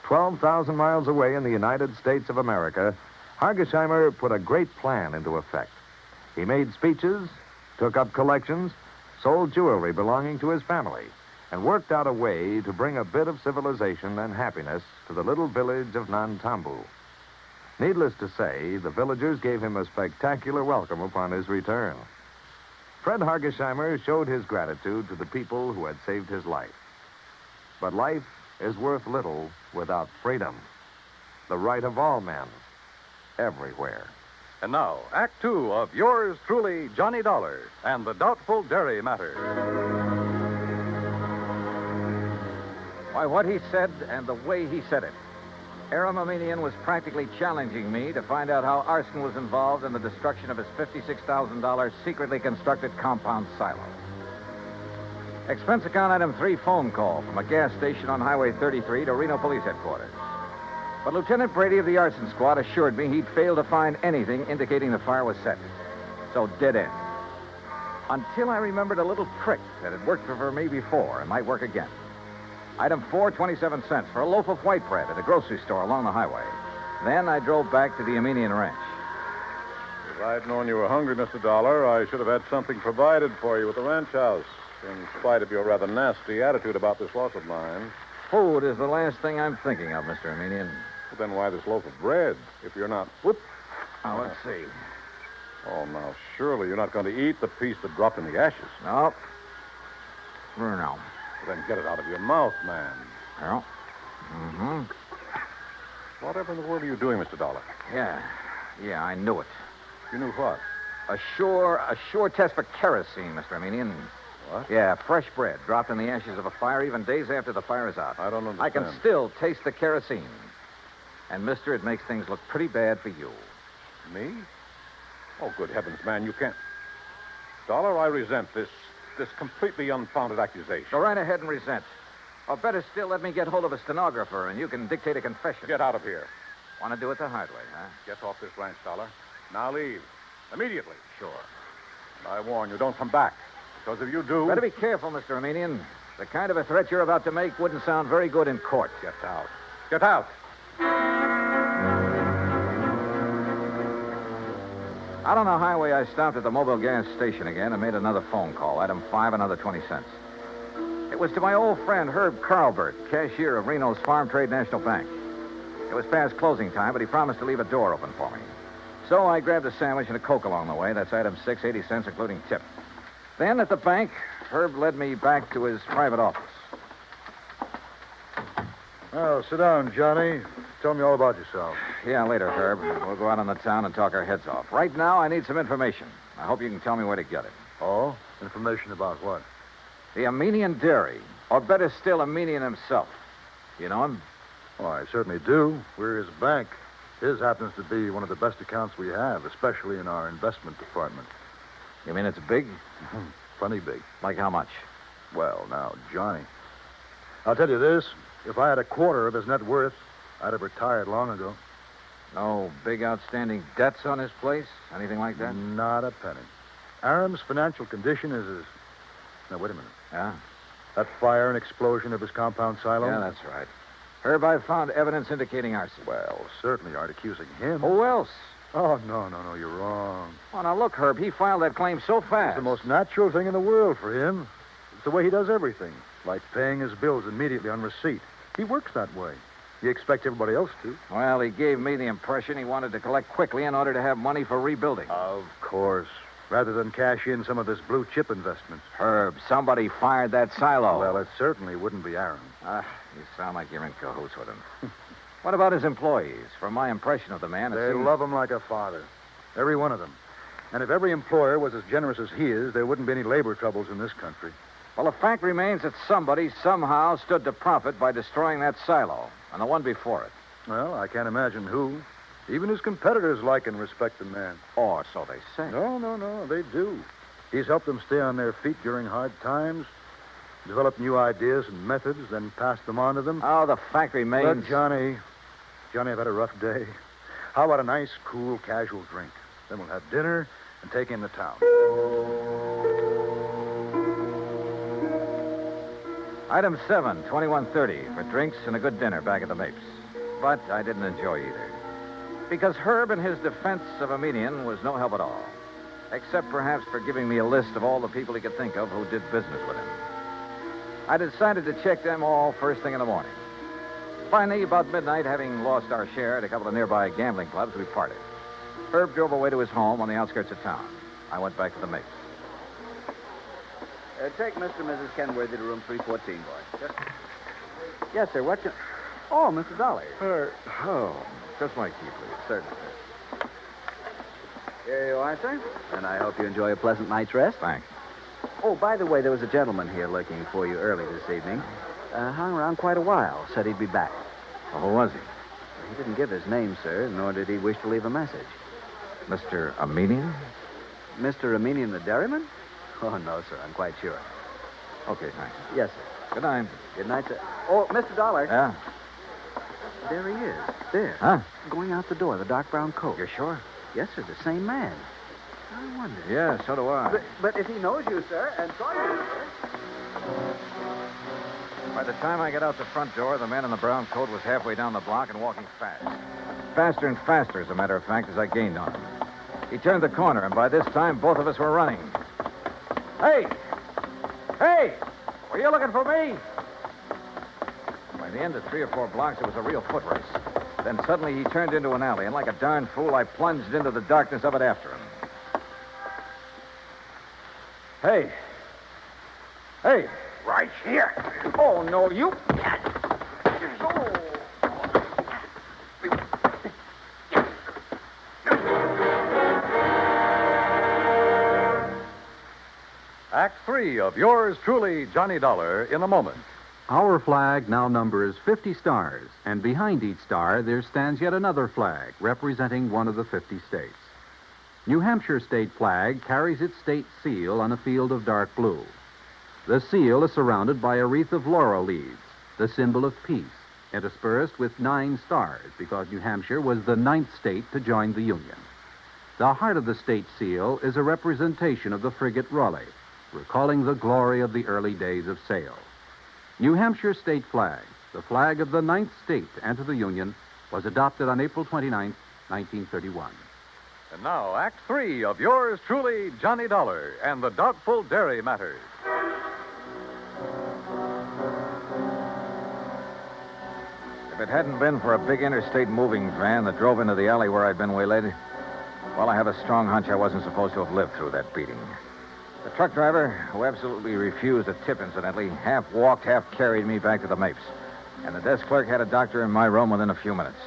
12,000 miles away in the United States of America, Hargesheimer put a great plan into effect. He made speeches, took up collections, sold jewelry belonging to his family, and worked out a way to bring a bit of civilization and happiness to the little village of Nantambu. Needless to say, the villagers gave him a spectacular welcome upon his return. Fred Hargesheimer showed his gratitude to the people who had saved his life. But life is worth little without freedom, the right of all men, everywhere. And now, Act 2 of yours truly, Johnny Dollar, and the Doubtful Dairy Matter. Why, what he said and the way he said it. Aram Armenian was practically challenging me to find out how arson was involved in the destruction of his $56,000 secretly constructed compound silo. Expense account item 3, phone call from a gas station on Highway 33 to Reno Police Headquarters. But Lieutenant Brady of the arson squad assured me he'd failed to find anything indicating the fire was set. So dead end. Until I remembered a little trick that had worked for me before and might work again. Item 4, 27 cents for a loaf of white bread at a grocery store along the highway. Then I drove back to the Armenian ranch. If I'd known you were hungry, Mr. Dollar, I should have had something provided for you at the ranch house, in spite of your rather nasty attitude about this loss of mine. Food is the last thing I'm thinking of, Mr. Armenian. Well, then why this loaf of bread, if you're not... Whoop. Now, let's see. Oh, now, surely you're not going to eat the piece that dropped in the ashes. No. For now. Well, then get it out of your mouth, man. Well. Mm-hmm. Whatever in the world are you doing, Mr. Dollar? Yeah, I knew it. You knew what? A sure test for kerosene, Mr. Armenian. What? Yeah, fresh bread dropped in the ashes of a fire even days after the fire is out. I don't understand. I can still taste the kerosene. And, mister, it makes things look pretty bad for you. Me? Oh, good heavens, man, you can't... Dollar, I resent this completely unfounded accusation. Go right ahead and resent. Or better still, let me get hold of a stenographer and you can dictate a confession. Get out of here. Want to do it the hard way, huh? Get off this ranch, Dollar. Now leave. Immediately. Sure. And I warn you, don't come back. Because if you do... Better be careful, Mr. Armenian. The kind of a threat you're about to make wouldn't sound very good in court. Get out. Get out. Out on the highway, I stopped at the mobile gas station again and made another phone call. Item 5, another 20 cents. It was to my old friend Herb Carlbert, cashier of Reno's Farm Trade National Bank. It was past closing time, but he promised to leave a door open for me. So I grabbed a sandwich and a Coke along the way. That's item 6, 80 cents, including tip. Then at the bank, Herb led me back to his private office. Oh, sit down, Johnny. Tell me all about yourself. Yeah, later, Herb. We'll go out on the town and talk our heads off. Right now, I need some information. I hope you can tell me where to get it. Oh? Information about what? The Armenian Dairy. Or better still, Armenian himself. You know him? Oh, I certainly do. We're his bank. His happens to be one of the best accounts we have, especially in our investment department. You mean it's big? Plenty big. Like how much? Well, now, Johnny, I'll tell you this. If I had a quarter of his net worth, I'd have retired long ago. No big outstanding debts on his place? Anything like that? Not a penny. Aram's financial condition is as... Now, wait a minute. Yeah? That fire and explosion of his compound silo? Yeah, that's right. Herb, I've found evidence indicating arson. Well, certainly aren't accusing him. Who else? Oh, no, you're wrong. Oh, now look, Herb, he filed that claim so fast. It's the most natural thing in the world for him. It's the way he does everything, like paying his bills immediately on receipt. He works that way. You expect everybody else to. Well, he gave me the impression he wanted to collect quickly in order to have money for rebuilding. Of course. Rather than cash in some of his blue chip investments. Herb, somebody fired that silo. Well, it certainly wouldn't be Aram. You sound like you're in cahoots with him. What about his employees? From my impression of the man, They love him like a father. Every one of them. And if every employer was as generous as he is, there wouldn't be any labor troubles in this country. Well, the fact remains that somebody somehow stood to profit by destroying that silo, and the one before it. Well, I can't imagine who. Even his competitors like and respect the man. Or so they say. No, they do. He's helped them stay on their feet during hard times, developed new ideas and methods, then passed them on to them. Oh, the fact remains... But, Johnny, I've had a rough day. How about a nice, cool, casual drink? Then we'll have dinner and take in the town. Item 7, 2130, for drinks and a good dinner back at the Mapes. But I didn't enjoy either. Because Herb in his defense of Armenian was no help at all. Except perhaps for giving me a list of all the people he could think of who did business with him. I decided to check them all first thing in the morning. Finally, about midnight, having lost our share at a couple of nearby gambling clubs, we parted. Herb drove away to his home on the outskirts of town. I went back to the Mapes. Take Mr. and Mrs. Kenworthy to room 314, boy. Yes, sir. What you... Oh, Mr. Dollar. Just my key, please. Certainly, sir. Here you are, sir. And I hope you enjoy a pleasant night's rest. Thanks. Oh, by the way, there was a gentleman here looking for you early this evening. Hung around quite a while. Said he'd be back. Well, who was he? He didn't give his name, sir, nor did he wish to leave a message. Mr. Armenian? Mr. Armenian the dairyman? Oh, no, sir. I'm quite sure. Okay, thanks. Yes, sir. Good night. Good night, sir. Oh, Mr. Dollar. Yeah? There he is. there. Huh? Going out the door, the dark brown coat. You're sure? Yes, sir, the same man. I wonder. Yeah, so do I. But if he knows you, sir, and saw you, sir... By the time I got out the front door, the man in the brown coat was halfway down the block and walking fast. Faster and faster, as a matter of fact, as I gained on him. He turned the corner, and by this time, both of us were running. Hey! Hey! Were you looking for me? By the end of 3 or 4 blocks, it was a real foot race. Then suddenly he turned into an alley, and like a darn fool, I plunged into the darkness of it after him. Hey! Hey! Right here. Oh, no, you... Act 3 of yours truly, Johnny Dollar, in a moment. Our flag now numbers 50 stars, and behind each star there stands yet another flag representing one of the 50 states. New Hampshire state flag carries its state seal on a field of dark blue. The seal is surrounded by a wreath of laurel leaves, the symbol of peace, interspersed with 9 stars because New Hampshire was the 9th state to join the Union. The heart of the state seal is a representation of the frigate Raleigh, recalling the glory of the early days of sail. New Hampshire state flag, the flag of the 9th state to enter the Union, was adopted on April 29, 1931. And now, Act 3 of yours truly, Johnny Dollar, and the Doubtful Dairy Matters. If it hadn't been for a big interstate moving van that drove into the alley where I'd been waylaid, well, I have a strong hunch I wasn't supposed to have lived through that beating. The truck driver, who absolutely refused a tip, incidentally, half walked, half carried me back to the Mapes. And the desk clerk had a doctor in my room within a few minutes.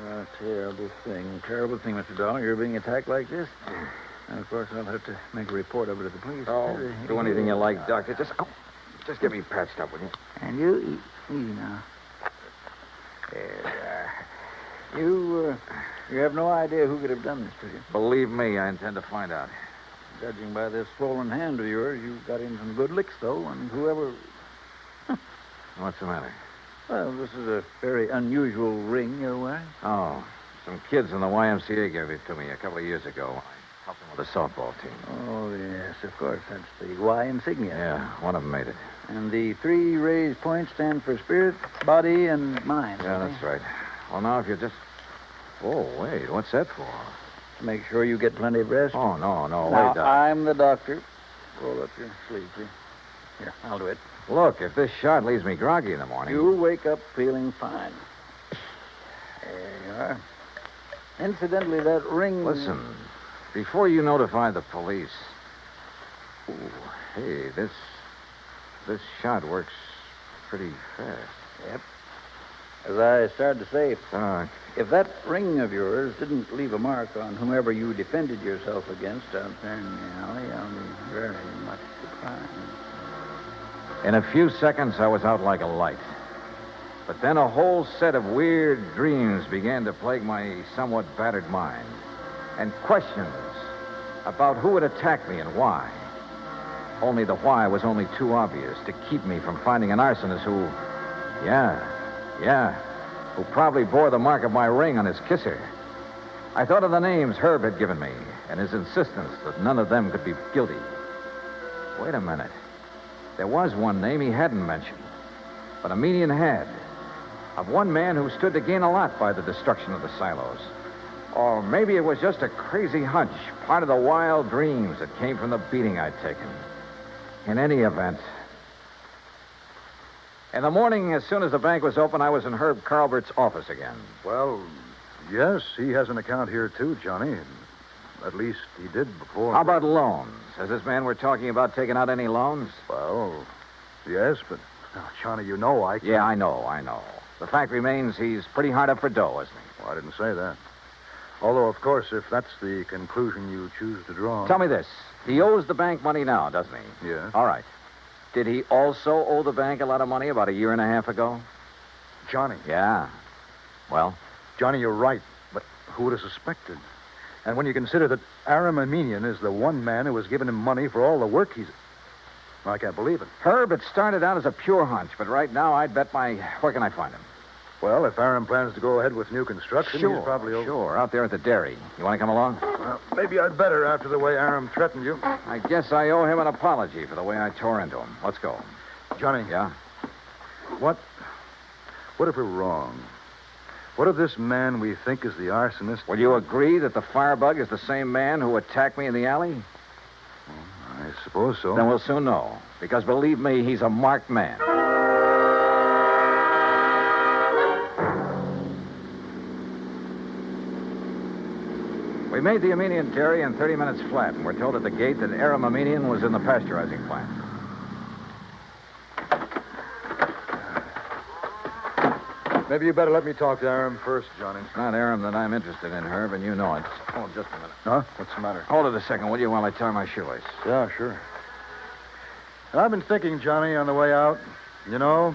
A terrible thing, Mr. Dollar. You're being attacked like this. And, of course, I'll have to make a report of it to the police. Oh, do anything you like, Doctor. Just get me patched up, will you? And you, easy now. You have no idea who could have done this to you. Believe me, I intend to find out. Judging by this swollen hand of yours, you got in some good licks, though, and whoever... What's the matter? Well, this is a very unusual ring you're wearing. Oh, some kids in the YMCA gave it to me a couple of years ago. I helped them with a softball team. Oh, yes, of course. That's the Y insignia. Yeah, one of them made it. And the 3 raised points stand for spirit, body, and mind. Yeah, that's right. Well, now, if you just... Oh, wait, what's that for? To make sure you get plenty of rest. Oh, no, now, wait, Doc. I'm the doctor. Roll up your sleeve, please. Here, I'll do it. Look, if this shot leaves me groggy in the morning... You'll wake up feeling fine. There you are. Incidentally, that ring... Listen, before you notify the police... Ooh, hey, this shot works pretty fast. Yep. As I started to say, Doc. If that ring of yours didn't leave a mark on whomever you defended yourself against out there in the alley, I'll be very much surprised. In a few seconds, I was out like a light. But then a whole set of weird dreams began to plague my somewhat battered mind. And questions about who would attack me and why. Only the why was only too obvious to keep me from finding an arsonist who... Yeah, who probably bore the mark of my ring on his kisser. I thought of the names Herb had given me and his insistence that none of them could be guilty. Wait a minute. There was one name he hadn't mentioned, but Armenian had. Of one man who stood to gain a lot by the destruction of the silos. Or maybe it was just a crazy hunch, part of the wild dreams that came from the beating I'd taken. In any event... In the morning, as soon as the bank was open, I was in Herb Carlbert's office again. Well, yes, he has an account here, too, Johnny. At least he did before. How about loans? Has this man we're talking about taken out any loans? Well, yes, but, Johnny, you know I can't... Yeah, I know. The fact remains he's pretty hard up for dough, isn't he? Well, I didn't say that. Although, of course, if that's the conclusion you choose to draw... Tell me this. He owes the bank money now, doesn't he? Yes. All right. Did he also owe the bank a lot of money about a year and a half ago? Johnny. Yeah. Well? Johnny, you're right. But who would have suspected? And when you consider that Aram Armenian is the one man who has given him money for all the work he's... I can't believe it. Herb, it started out as a pure hunch, but right now I'd bet my... Where can I find him? Well, if Aaron plans to go ahead with new construction, Sure, he's probably over. sure. Out there at the dairy. You want to come along? Well, maybe I'd better after the way Aaron threatened you. I guess I owe him an apology for the way I tore into him. Let's go. Johnny. Yeah? What if we're wrong? What if this man we think is the arsonist... Will you agree that the firebug is the same man who attacked me in the alley? I suppose so. Then we'll soon know. Because believe me, he's a marked man. We made the Armenian dairy in 30 minutes flat, and we're told at the gate that Aram Armenian was in the pasteurizing plant. Maybe you better let me talk to Aram first, Johnny. It's not Aram that I'm interested in, Herb, and you know it. Oh, just a minute. Huh? What's the matter? Hold it a second, will you, while I tie my shoelace? Yeah, sure. I've been thinking, Johnny, on the way out, you know,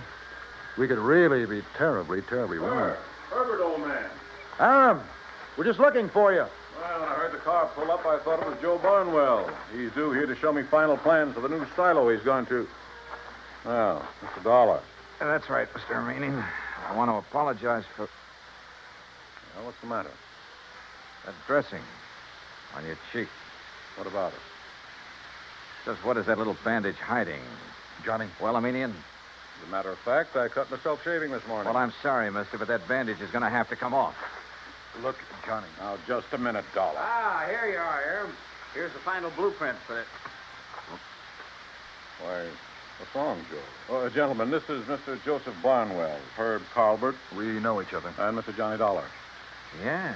we could really be terribly, terribly wrong. Herbert, old man. Aram, we're just looking for you. Well, when I heard the car pull up, I thought it was Joe Barnwell. He's due here to show me final plans for the new silo he's going to. Well, Mr. Dollar. That's right, Mr. Armenian. I want to apologize for... Well, what's the matter? That dressing on your cheek. What about it? Just what is that little bandage hiding? Johnny. Well, Armenian? As a matter of fact, I cut myself shaving this morning. Well, I'm sorry, mister, but that bandage is going to have to come off. Look, Johnny. Now, just a minute, Dollar. Ah, here you are, Aram. Here's the final blueprint for it. Why, what's wrong, Joe? Oh, gentlemen, this is Mr. Joseph Barnwell, Herb Carlbert. We know each other. And Mr. Johnny Dollar. Yeah.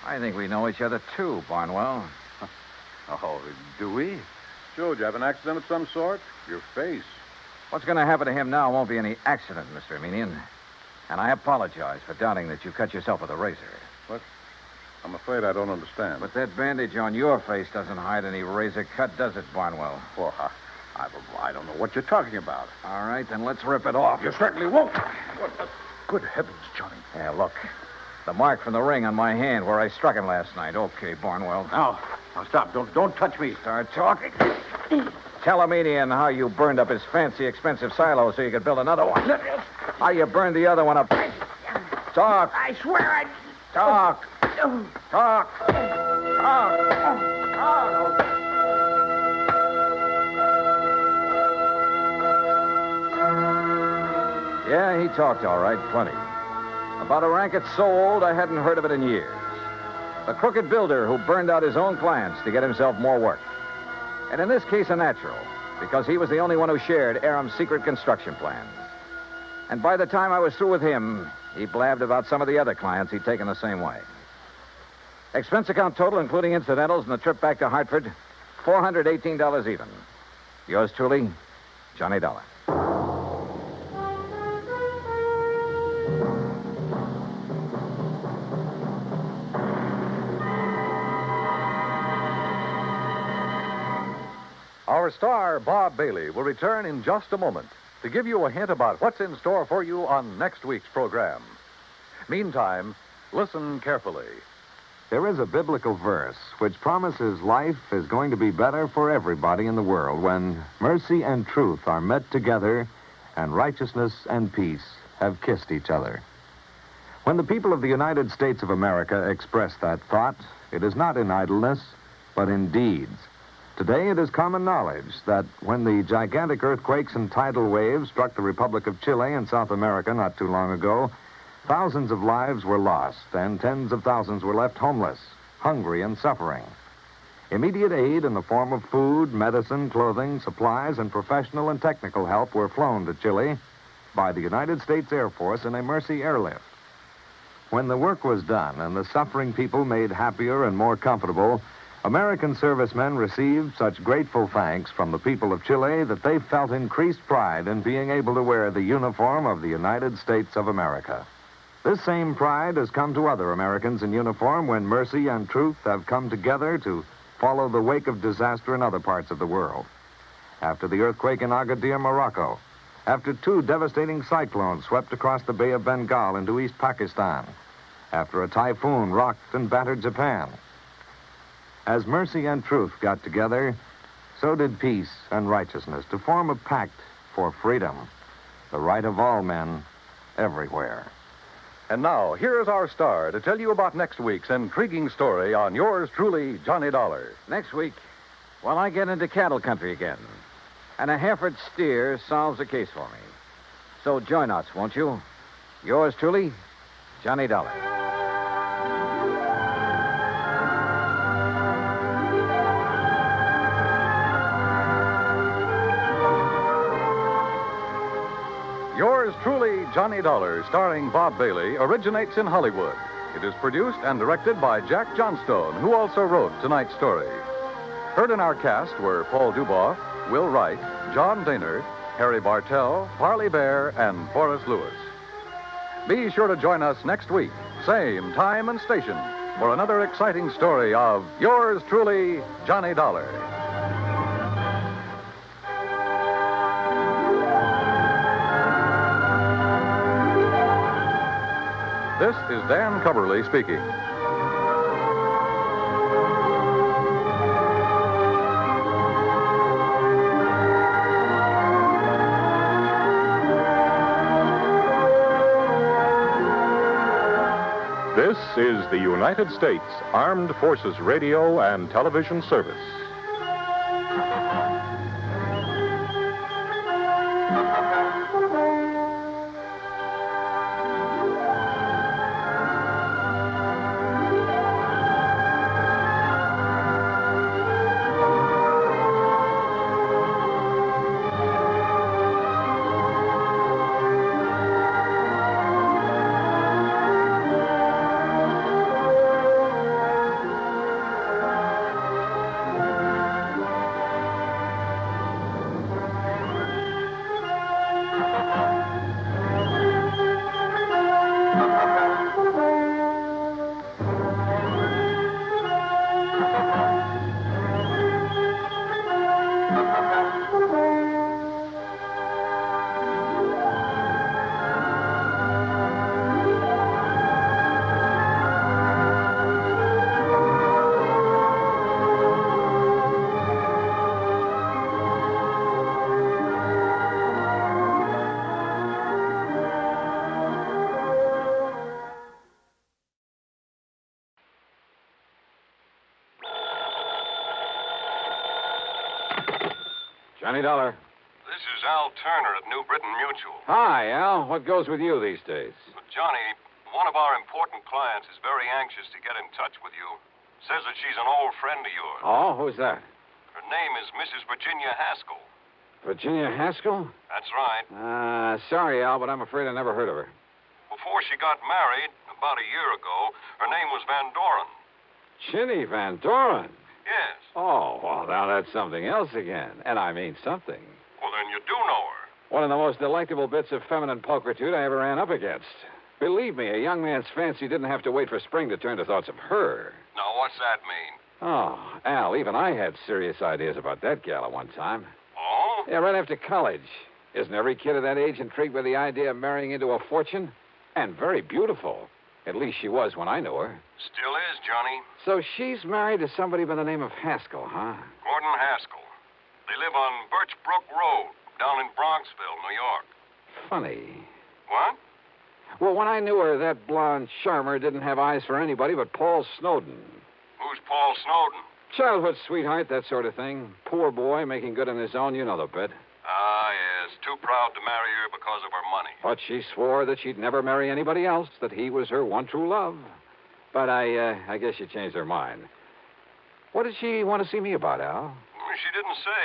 I think we know each other, too, Barnwell. Oh, do we? Joe, did you have an accident of some sort? Your face. What's going to happen to him now won't be any accident, Mr. Armenian. And I apologize for doubting that you cut yourself with a razor. What? I'm afraid I don't understand. But that bandage on your face doesn't hide any razor cut, does it, Barnwell? Well, I don't know what you're talking about. All right, then let's rip it off. You certainly won't. Good heavens, Johnny. Yeah, look. The mark from the ring on my hand where I struck him last night. Okay, Barnwell. Now stop. Don't touch me. Start talking. Tell Armenian how you burned up his fancy, expensive silo so you could build another one. How you burned the other one up. Talk. I swear I... Talk. Talk. Talk. Yeah, he talked all right, plenty. About a racket so old I hadn't heard of it in years. The crooked builder who burned out his own clients to get himself more work. And in this case, a natural, because he was the only one who shared Aram's secret construction plans. And by the time I was through with him, he blabbed about some of the other clients he'd taken the same way. Expense account total, including incidentals and the trip back to Hartford, $418 even. Yours truly, Johnny Dollar. Our star, Bob Bailey, will return in just a moment to give you a hint about what's in store for you on next week's program. Meantime, listen carefully. There is a biblical verse which promises life is going to be better for everybody in the world when mercy and truth are met together and righteousness and peace have kissed each other. When the people of the United States of America express that thought, it is not in idleness, but in deeds. Today, it is common knowledge that when the gigantic earthquakes and tidal waves struck the Republic of Chile in South America not too long ago, thousands of lives were lost and tens of thousands were left homeless, hungry, and suffering. Immediate aid in the form of food, medicine, clothing, supplies, and professional and technical help were flown to Chile by the United States Air Force in a Mercy airlift. When the work was done and the suffering people made happier and more comfortable, American servicemen received such grateful thanks from the people of Chile that they felt increased pride in being able to wear the uniform of the United States of America. This same pride has come to other Americans in uniform when mercy and truth have come together to follow the wake of disaster in other parts of the world. After the earthquake in Agadir, Morocco, after 2 devastating cyclones swept across the Bay of Bengal into East Pakistan, after a typhoon rocked and battered Japan. As mercy and truth got together, so did peace and righteousness to form a pact for freedom, the right of all men everywhere. And now, here is our star to tell you about next week's intriguing story on yours truly, Johnny Dollar. Next week, well, I get into cattle country again. And a Hereford steer solves a case for me. So join us, won't you? Yours truly, Johnny Dollar. Yours truly, Johnny Dollar, starring Bob Bailey, originates in Hollywood. It is produced and directed by Jack Johnstone, who also wrote tonight's story. Heard in our cast were Paul Duboff, Will Wright, John Daner, Harry Bartell, Parley Bear, and Forrest Lewis. Be sure to join us next week, same time and station, for another exciting story of yours truly, Johnny Dollar. This is Dan Coverly speaking. This is the United States Armed Forces Radio and Television Service. Johnny Dollar. This is Al Turner at New Britain Mutual. Hi, Al. What goes with you these days? Johnny, one of our important clients is very anxious to get in touch with you. Says that she's an old friend of yours. Oh, who's that? Her name is Mrs. Virginia Haskell. Virginia Haskell? That's right. Sorry, Al, but I'm afraid I never heard of her. Before she got married, about a year ago, her name was Van Doren. Chinny Van Doren? Yes. Oh, well, now that's something else again. And I mean something. Well, then you do know her. One of the most delectable bits of feminine pulchritude I ever ran up against. Believe me, a young man's fancy didn't have to wait for spring to turn to thoughts of her. Now, what's that mean? Oh, Al, even I had serious ideas about that gal at one time. Oh? Yeah, right after college. Isn't every kid of that age intrigued by the idea of marrying into a fortune? And very beautiful. At least she was when I knew her. Still is, Johnny. So she's married to somebody by the name of Haskell, huh? Gordon Haskell. They live on Birchbrook Road, down in Bronxville, New York. Funny. What? Well, when I knew her, that blonde charmer didn't have eyes for anybody but Paul Snowden. Who's Paul Snowden? Childhood sweetheart, that sort of thing. Poor boy, making good on his own, you know the bit. Ah, yes. Too proud to marry her because of her money. But she swore that she'd never marry anybody else, that he was her one true love. But I guess she changed her mind. What did she want to see me about, Al? She didn't say.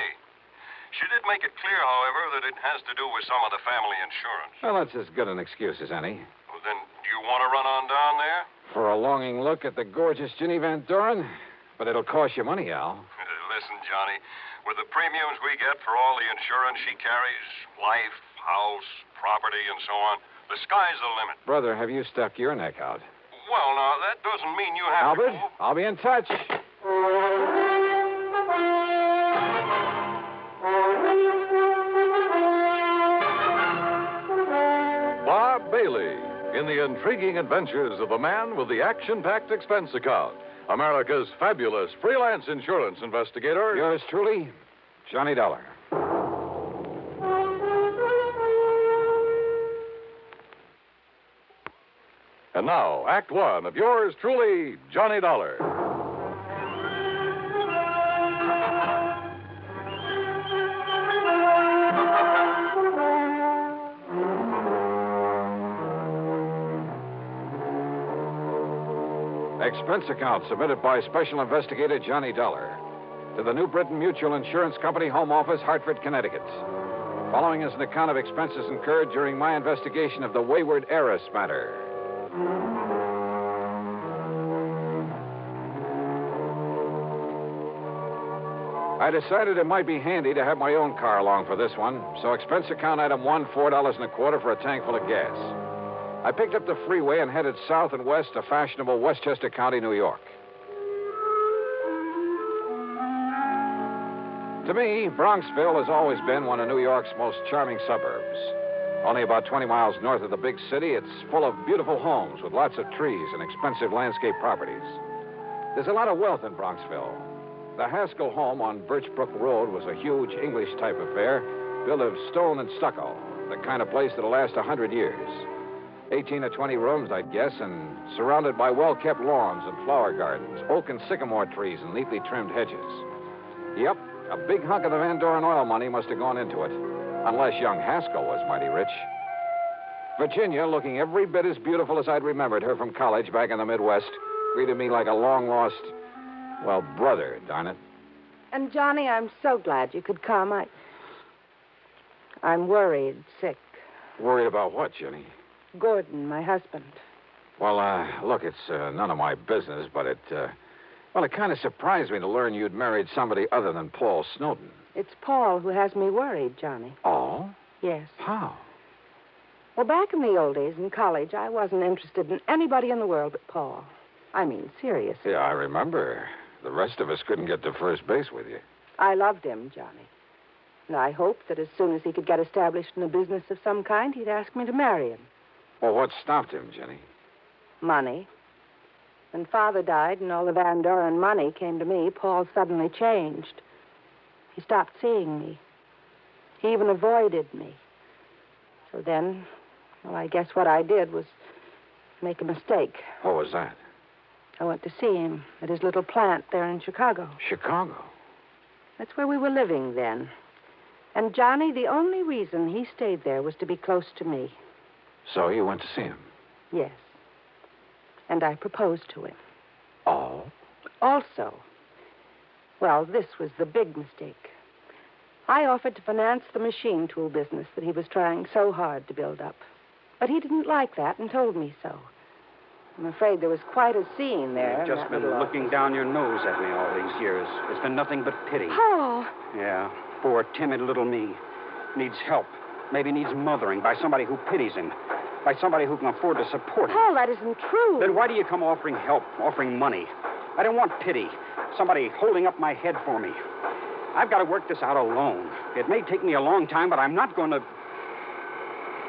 She did make it clear, however, that it has to do with some of the family insurance. Well, that's as good an excuse as any. Well, then, do you want to run on down there? For a longing look at the gorgeous Ginny Van Doren? But it'll cost you money, Al. Listen, Johnny, with the premiums we get for all the insurance she carries, life, house, property, and so on, the sky's the limit. Brother, have you stuck your neck out? Well, now, that doesn't mean you have Albert, to... I'll be in touch. Bob Bailey in the intriguing adventures of the man with the action-packed expense account. America's fabulous freelance insurance investigator. Yours truly, Johnny Dollar. now, Act One of yours truly, Johnny Dollar. Expense account submitted by Special Investigator Johnny Dollar to the New Britain Mutual Insurance Company, Home Office, Hartford, Connecticut. Following is an account of expenses incurred during my investigation of the Wayward Heiress matter. I decided it might be handy to have my own car along for this one, so expense account item 1, $4.25 for a tank full of gas. I picked up the freeway and headed south and west to fashionable Westchester County, New York. To me, Bronxville has always been one of New York's most charming suburbs. Only about 20 miles north of the big city, it's full of beautiful homes with lots of trees and expensive landscape properties. There's a lot of wealth in Bronxville. The Haskell home on Birchbrook Road was a huge English-type affair, built of stone and stucco, the kind of place that'll last 100 years. 18 or 20 rooms, I'd guess, and surrounded by well-kept lawns and flower gardens, oak and sycamore trees and neatly trimmed hedges. Yep, a big hunk of the Van Doren oil money must have gone into it, unless young Haskell was mighty rich. Virginia, looking every bit as beautiful as I'd remembered her from college back in the Midwest, greeted me like a long-lost, well, brother, darn it. And, Johnny, I'm so glad you could come. I'm worried, sick. Worried about what, Jenny? Gordon, my husband. Well, look, it's none of my business, but it kind of surprised me to learn you'd married somebody other than Paul Snowden. It's Paul who has me worried, Johnny. Oh? Yes. How? Well, back in the old days in college, I wasn't interested in anybody in the world but Paul. I mean, seriously. Yeah, I remember. The rest of us couldn't get to first base with you. I loved him, Johnny. And I hoped that as soon as he could get established in a business of some kind, he'd ask me to marry him. Well, what stopped him, Jenny? Money. When Father died and all the Van Doren money came to me, Paul suddenly changed. He stopped seeing me. He even avoided me. So then, well, I guess what I did was make a mistake. What was that? I went to see him at his little plant there in Chicago. Chicago? That's where we were living then. And, Johnny, the only reason he stayed there was to be close to me. So you went to see him? Yes. And I proposed to him. Oh? Also, well, this was the big mistake. I offered to finance the machine tool business that he was trying so hard to build up. But he didn't like that and told me so. I'm afraid there was quite a scene there. You've just been looking down your nose at me all these years. It's been nothing but pity. Paul! Yeah, poor, timid little me. Needs help. Maybe needs mothering by somebody who pities him. By somebody who can afford to support him. Paul, that isn't true. Then why do you come offering help, offering money? I don't want pity. Somebody holding up my head for me. I've got to work this out alone. It may take me a long time, but I'm not going to...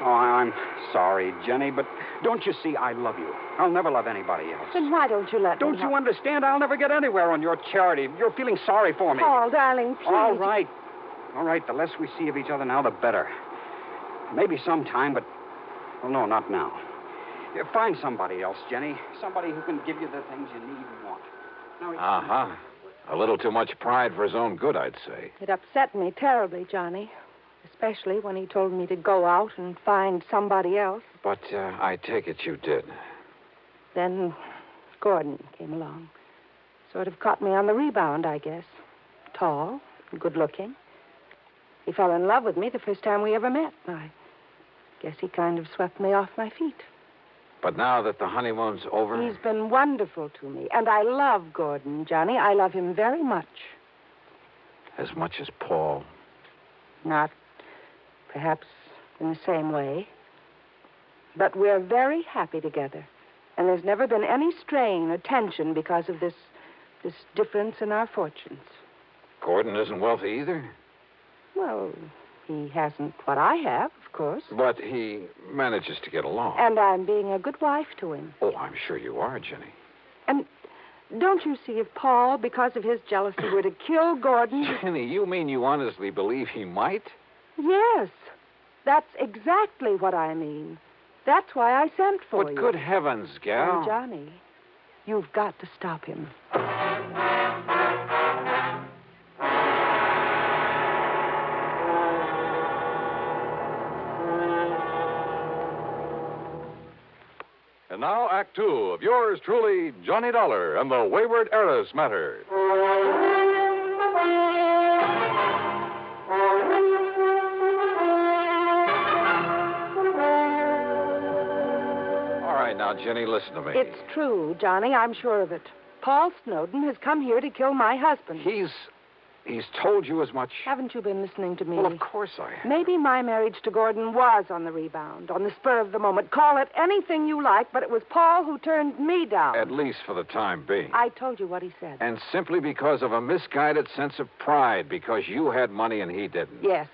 Oh, I'm sorry, Jenny, but don't you see I love you? I'll never love anybody else. Then why don't you let me Don't you understand? I'll never get anywhere on your charity. You're feeling sorry for me. Paul, darling, please. All right. All right, the less we see of each other now, the better. Maybe sometime, but... Well, no, not now. Find somebody else, Jenny. Somebody who can give you the things you need and want. Uh-huh. A little too much pride for his own good, I'd say. It upset me terribly, Johnny. Especially when he told me to go out and find somebody else. But I take it you did. Then Gordon came along. Sort of caught me on the rebound, I guess. Tall, good-looking. He fell in love with me the first time we ever met. I guess he kind of swept me off my feet. But now that the honeymoon's over... He's been wonderful to me. And I love Gordon, Johnny. I love him very much. As much as Paul? Not perhaps in the same way. But we're very happy together. And there's never been any strain or tension because of this difference in our fortunes. Gordon isn't wealthy either? Well, he hasn't what I have, of course. But he manages to get along. And I'm being a good wife to him. Oh, I'm sure you are, Jenny. And don't you see, if Paul, because of his jealousy, were to kill Gordon... Jenny, you mean you honestly believe he might? Yes. That's exactly what I mean. That's why I sent for you. But good heavens, gal. Oh, Johnny, you've got to stop him. And now, Act Two of yours truly, Johnny Dollar and the Wayward Heiress matter. All right, now, Jenny, listen to me. It's true, Johnny. I'm sure of it. Paul Snowden has come here to kill my husband. He's told you as much? Haven't you been listening to me? Well, of course I have. Maybe my marriage to Gordon was on the rebound, on the spur of the moment. Call it anything you like, but it was Paul who turned me down. At least for the time being. I told you what he said. And simply because of a misguided sense of pride, because you had money and he didn't. Yes.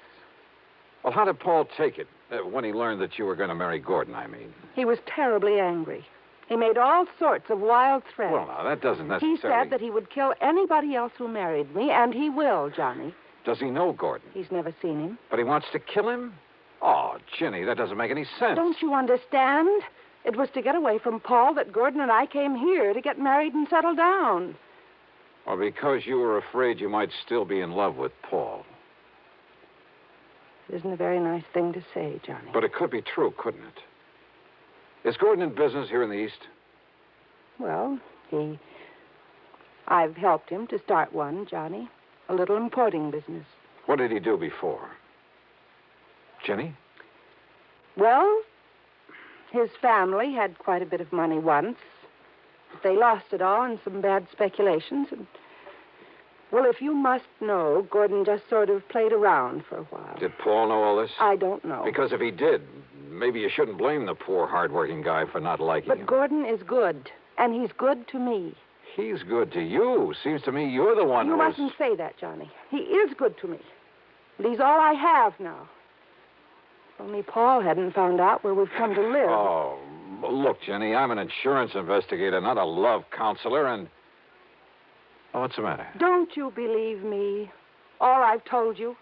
Well, how did Paul take it when he learned that you were going to marry Gordon, I mean? He was terribly angry. He made all sorts of wild threats. Well, now, that doesn't necessarily... He said that he would kill anybody else who married me, and he will, Johnny. Does he know Gordon? He's never seen him. But he wants to kill him? Oh, Ginny, that doesn't make any sense. Don't you understand? It was to get away from Paul that Gordon and I came here to get married and settle down. Or because you were afraid you might still be in love with Paul. It isn't a very nice thing to say, Johnny. But it could be true, couldn't it? Is Gordon in business here in the East? Well, I've helped him to start one, Johnny. A little importing business. What did he do before? Jenny? Well, his family had quite a bit of money once. But they lost it all in some bad speculations. And, well, if you must know, Gordon just sort of played around for a while. Did Paul know all this? I don't know. Because if he did, maybe you shouldn't blame the poor, hard-working guy for not liking him. But Gordon is good, and he's good to me. He's good to you. Seems to me you're the one You mustn't say that, Johnny. He is good to me. And he's all I have now. If only Paul hadn't found out where we've come to live. Oh, look, Jenny, I'm an insurance investigator, not a love counselor, and... Oh, what's the matter? Don't you believe me? All I've told you?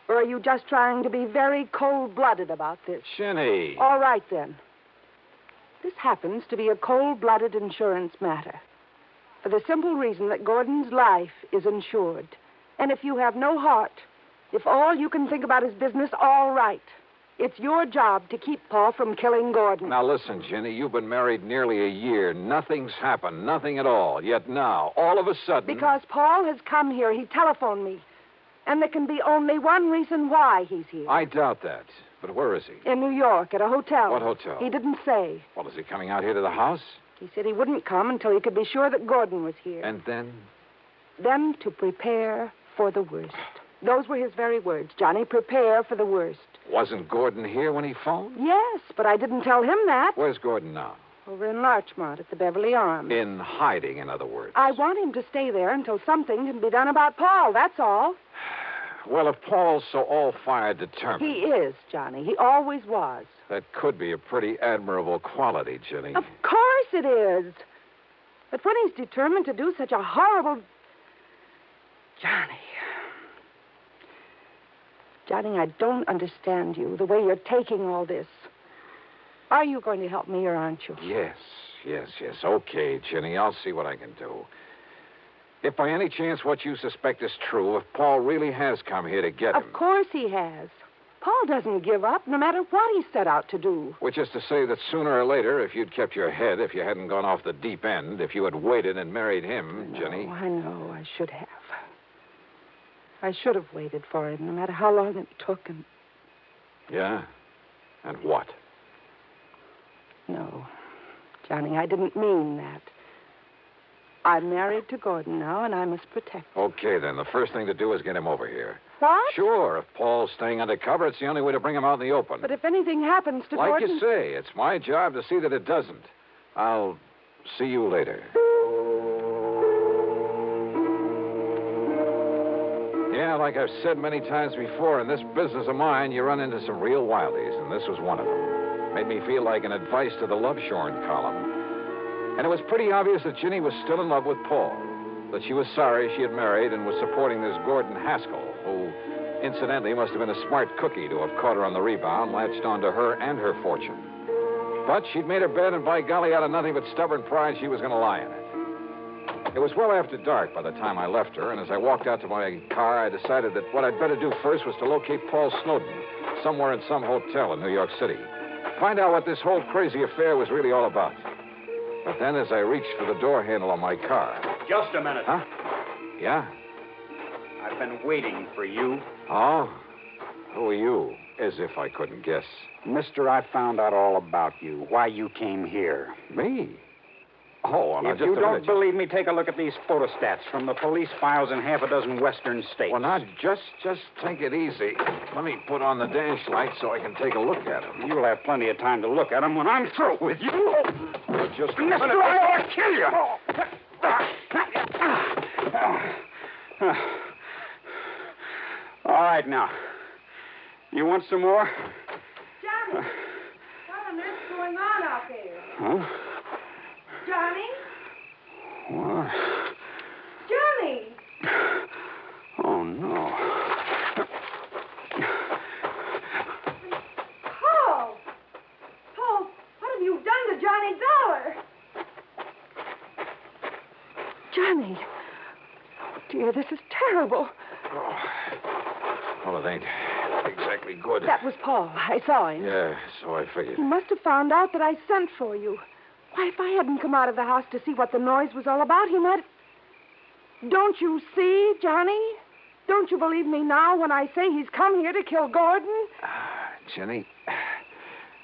Or are you just trying to be very cold-blooded about this? Jenny. All right, then. This happens to be a cold-blooded insurance matter. For the simple reason that Gordon's life is insured. And if you have no heart, if all you can think about is business, all right. It's your job to keep Paul from killing Gordon. Now, listen, Jenny, you've been married nearly a year. Nothing's happened, nothing at all. Yet now, all of a sudden... Because Paul has come here. He telephoned me. And there can be only one reason why he's here. I doubt that. But where is he? In New York, at a hotel. What hotel? He didn't say. Well, is he coming out here to the house? He said he wouldn't come until he could be sure that Gordon was here. And then? Then to prepare for the worst. Those were his very words, Johnny. Prepare for the worst. Wasn't Gordon here when he phoned? Yes, but I didn't tell him that. Where's Gordon now? Over in Larchmont at the Beverly Arms. In hiding, in other words. I want him to stay there until something can be done about Paul, that's all. Well, if Paul's so all-fired determined... He is, Johnny. He always was. That could be a pretty admirable quality, Jenny. Of course it is. But when he's determined to do such a horrible... Johnny, I don't understand you, the way you're taking all this. Are you going to help me, or aren't you? Yes. Okay, Jenny, I'll see what I can do. If by any chance what you suspect is true, if Paul really has come here to get him... Of course he has. Paul doesn't give up, no matter what he set out to do. Which is to say that sooner or later, if you'd kept your head, if you hadn't gone off the deep end, if you had waited and married him, Jenny... I know, I should have. I should have waited for him, no matter how long it took. And... Yeah? And what? No, Johnny, I didn't mean that. I'm married to Gordon now, and I must protect him. Okay, then. The first thing to do is get him over here. What? Sure. If Paul's staying undercover, it's the only way to bring him out in the open. But if anything happens to Like Gordon... you say, it's my job to see that it doesn't. I'll see you later. Yeah, like I've said many times before, in this business of mine, you run into some real wildies, and this was one of them. Made me feel like an advice to the love shorn column. And it was pretty obvious that Ginny was still in love with Paul, that she was sorry she had married and was supporting this Gordon Haskell, who, incidentally, must have been a smart cookie to have caught her on the rebound, latched onto her and her fortune. But she'd made her bed, and by golly, out of nothing but stubborn pride, she was going to lie in it. It was well after dark by the time I left her, and as I walked out to my car, I decided that what I'd better do first was to locate Paul Snowden somewhere in some hotel in New York City. Find out what this whole crazy affair was really all about. But then as I reached for the door handle on my car... Just a minute. Huh? Yeah? I've been waiting for you. Oh? Who are you? As if I couldn't guess. Mister, I found out all about you, why you came here. Me? Oh, well, now, if just you a minute. don't believe me, take a look at these photostats from the police files in half a dozen western states. Well, now, just take it easy. Let me put on the dash light so I can take a look at them. You'll have plenty of time to look at them when I'm through with you. Well, just a Mister, minute. I ought to kill you. All right, now. You want some more? Johnny, what on earth's going on out there? Huh? Johnny? What? Johnny! Oh, no. Paul! Paul, what have you done to Johnny Dollar? Johnny! Oh, dear, this is terrible. Well, it ain't exactly good. That was Paul. I saw him. Yeah, so I figured. He must have found out that I sent for you. Why, if I hadn't come out of the house to see what the noise was all about, he might... Don't you see, Johnny? Don't you believe me now when I say he's come here to kill Gordon? Jenny,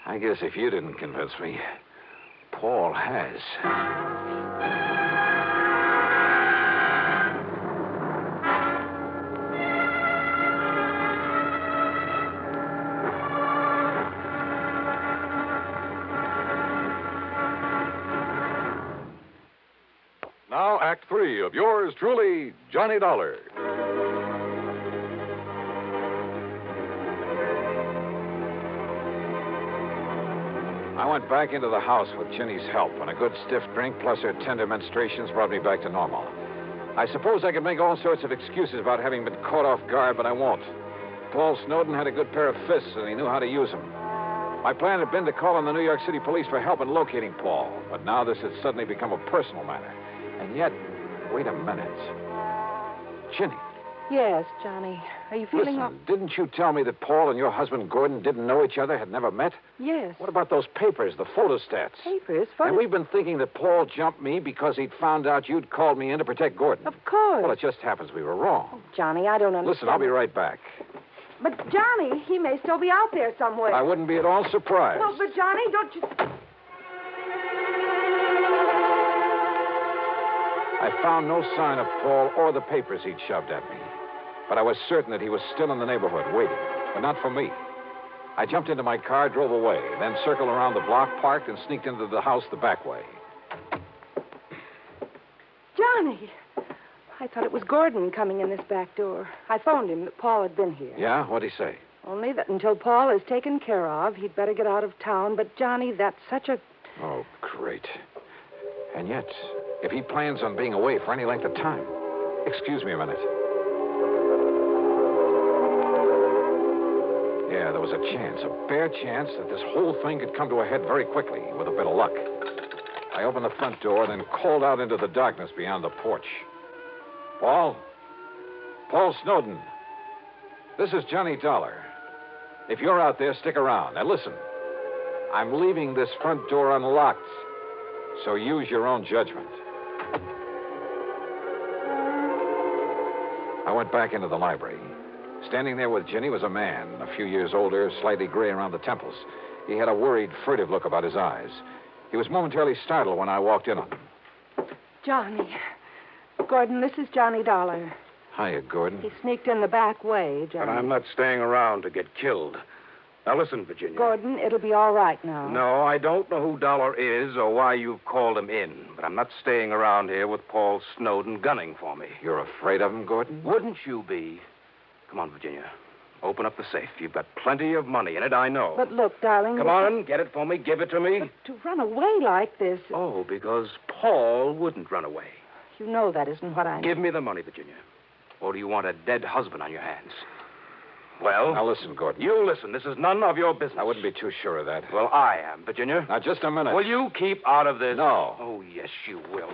I guess if you didn't convince me, Paul has. Now, Act 3 of yours truly, Johnny Dollar. I went back into the house with Ginny's help, and a good stiff drink plus her tender menstruations brought me back to normal. I suppose I could make all sorts of excuses about having been caught off guard, but I won't. Paul Snowden had a good pair of fists, and he knew how to use them. My plan had been to call on the New York City police for help in locating Paul, but now this had suddenly become a personal matter. And yet, wait a minute. Ginny. Yes, Johnny. Are you feeling... Listen, didn't you tell me that Paul and your husband Gordon didn't know each other, had never met? Yes. What about those papers, the photostats? Papers? And we've been thinking that Paul jumped me because he'd found out you'd called me in to protect Gordon. Of course. Well, it just happens we were wrong. Oh, Johnny, I don't understand. Listen, I'll be right back. But, Johnny, he may still be out there somewhere. I wouldn't be at all surprised. Well, but, Johnny, don't you... I found no sign of Paul or the papers he'd shoved at me. But I was certain that he was still in the neighborhood, waiting. But not for me. I jumped into my car, drove away, then circled around the block, parked, and sneaked into the house the back way. Johnny! I thought it was Gordon coming in this back door. I phoned him that Paul had been here. Yeah? What'd he say? Only that until Paul is taken care of, he'd better get out of town. But, Johnny, that's such a... Oh, great. And yet, if he plans on being away for any length of time... Excuse me a minute. Yeah, there was a chance, a bare chance, that this whole thing could come to a head very quickly, with a bit of luck. I opened the front door, then called out into the darkness beyond the porch. Paul? Paul Snowden. This is Johnny Dollar. If you're out there, stick around. Now, listen. I'm leaving this front door unlocked, so use your own judgment. I went back into the library. Standing there with Ginny was a man, a few years older, slightly gray around the temples. He had a worried, furtive look about his eyes. He was momentarily startled when I walked in on him. Johnny. Gordon, this is Johnny Dollar. Hiya, Gordon. He sneaked in the back way, Johnny. But I'm not staying around to get killed. Now, listen, Virginia. Gordon, it'll be all right now. No, I don't know who Dollar is or why you've called him in, but I'm not staying around here with Paul Snowden gunning for me. You're afraid of him, Gordon? Wouldn't you be? Come on, Virginia. Open up the safe. You've got plenty of money in it, I know. But look, darling... Come on, get it for me. Give it to me. But to run away like this... Oh, because Paul wouldn't run away. You know that isn't what I mean. Give me the money, Virginia. Or do you want a dead husband on your hands? Well? Now, listen, Gordon. You listen. This is none of your business. I wouldn't be too sure of that. Well, I am. Virginia? Now, just a minute. Will you keep out of this? No. Oh, yes, you will.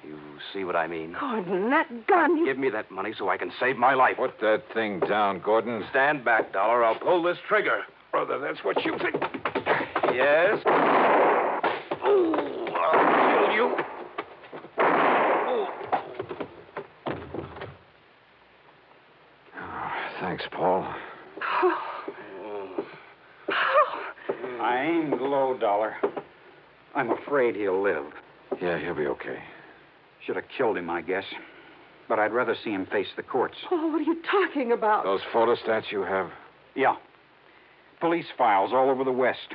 You see what I mean? Gordon, that gun. Give me that money so I can save my life. Put that thing down, Gordon. Stand back, Dollar. I'll pull this trigger. Brother, that's what you think. Yes? Oh, I'll kill you. Thanks, Paul. I aimed low, Dollar. I'm afraid he'll live. Yeah, he'll be okay. Should have killed him, I guess. But I'd rather see him face the courts. Oh, what are you talking about? Those photostats you have? Yeah. Police files all over the West.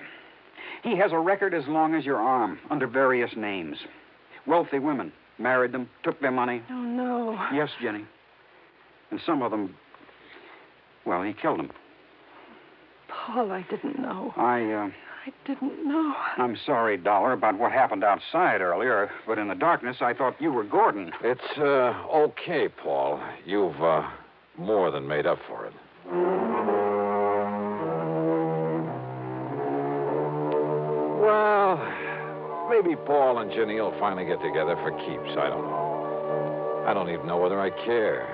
He has a record as long as your arm, under various names. Wealthy women. Married them, took their money. Oh, no. Yes, Jenny. And some of them, well, he killed them. Paul, I didn't know. I didn't know. I'm sorry, Dollar, about what happened outside earlier, but in the darkness, I thought you were Gordon. It's, okay, Paul. You've, more than made up for it. Well, maybe Paul and Jenny will finally get together for keeps. I don't know. I don't even know whether I care.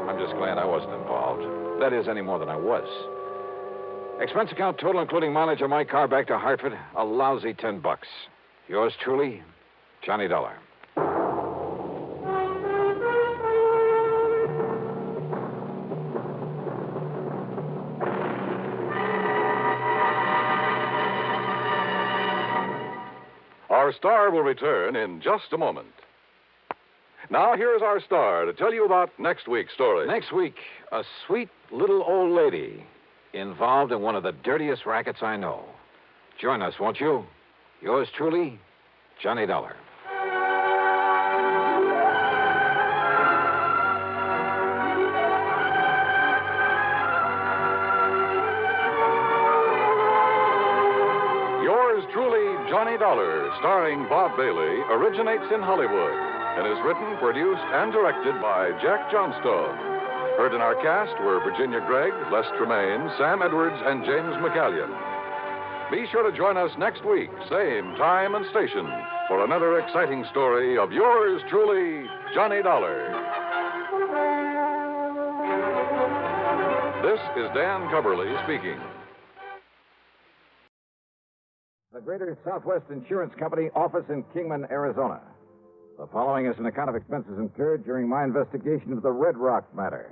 I'm just glad I wasn't involved. That is, any more than I was. Expense account total, including mileage of my car back to Hartford, a lousy $10. Yours truly, Johnny Dollar. Our star will return in just a moment. Now, here's our star to tell you about next week's story. Next week, a sweet little old lady involved in one of the dirtiest rackets I know. Join us, won't you? Yours truly, Johnny Dollar. Yours truly, Johnny Dollar, starring Bob Bailey, originates in Hollywood and is written, produced, and directed by Jack Johnstone. Heard in our cast were Virginia Gregg, Les Tremaine, Sam Edwards, and James McCallion. Be sure to join us next week, same time and station, for another exciting story of yours truly, Johnny Dollar. This is Dan Coverly speaking. The Greater Southwest Insurance Company office in Kingman, Arizona. The following is an account of expenses incurred during my investigation of the Red Rock matter.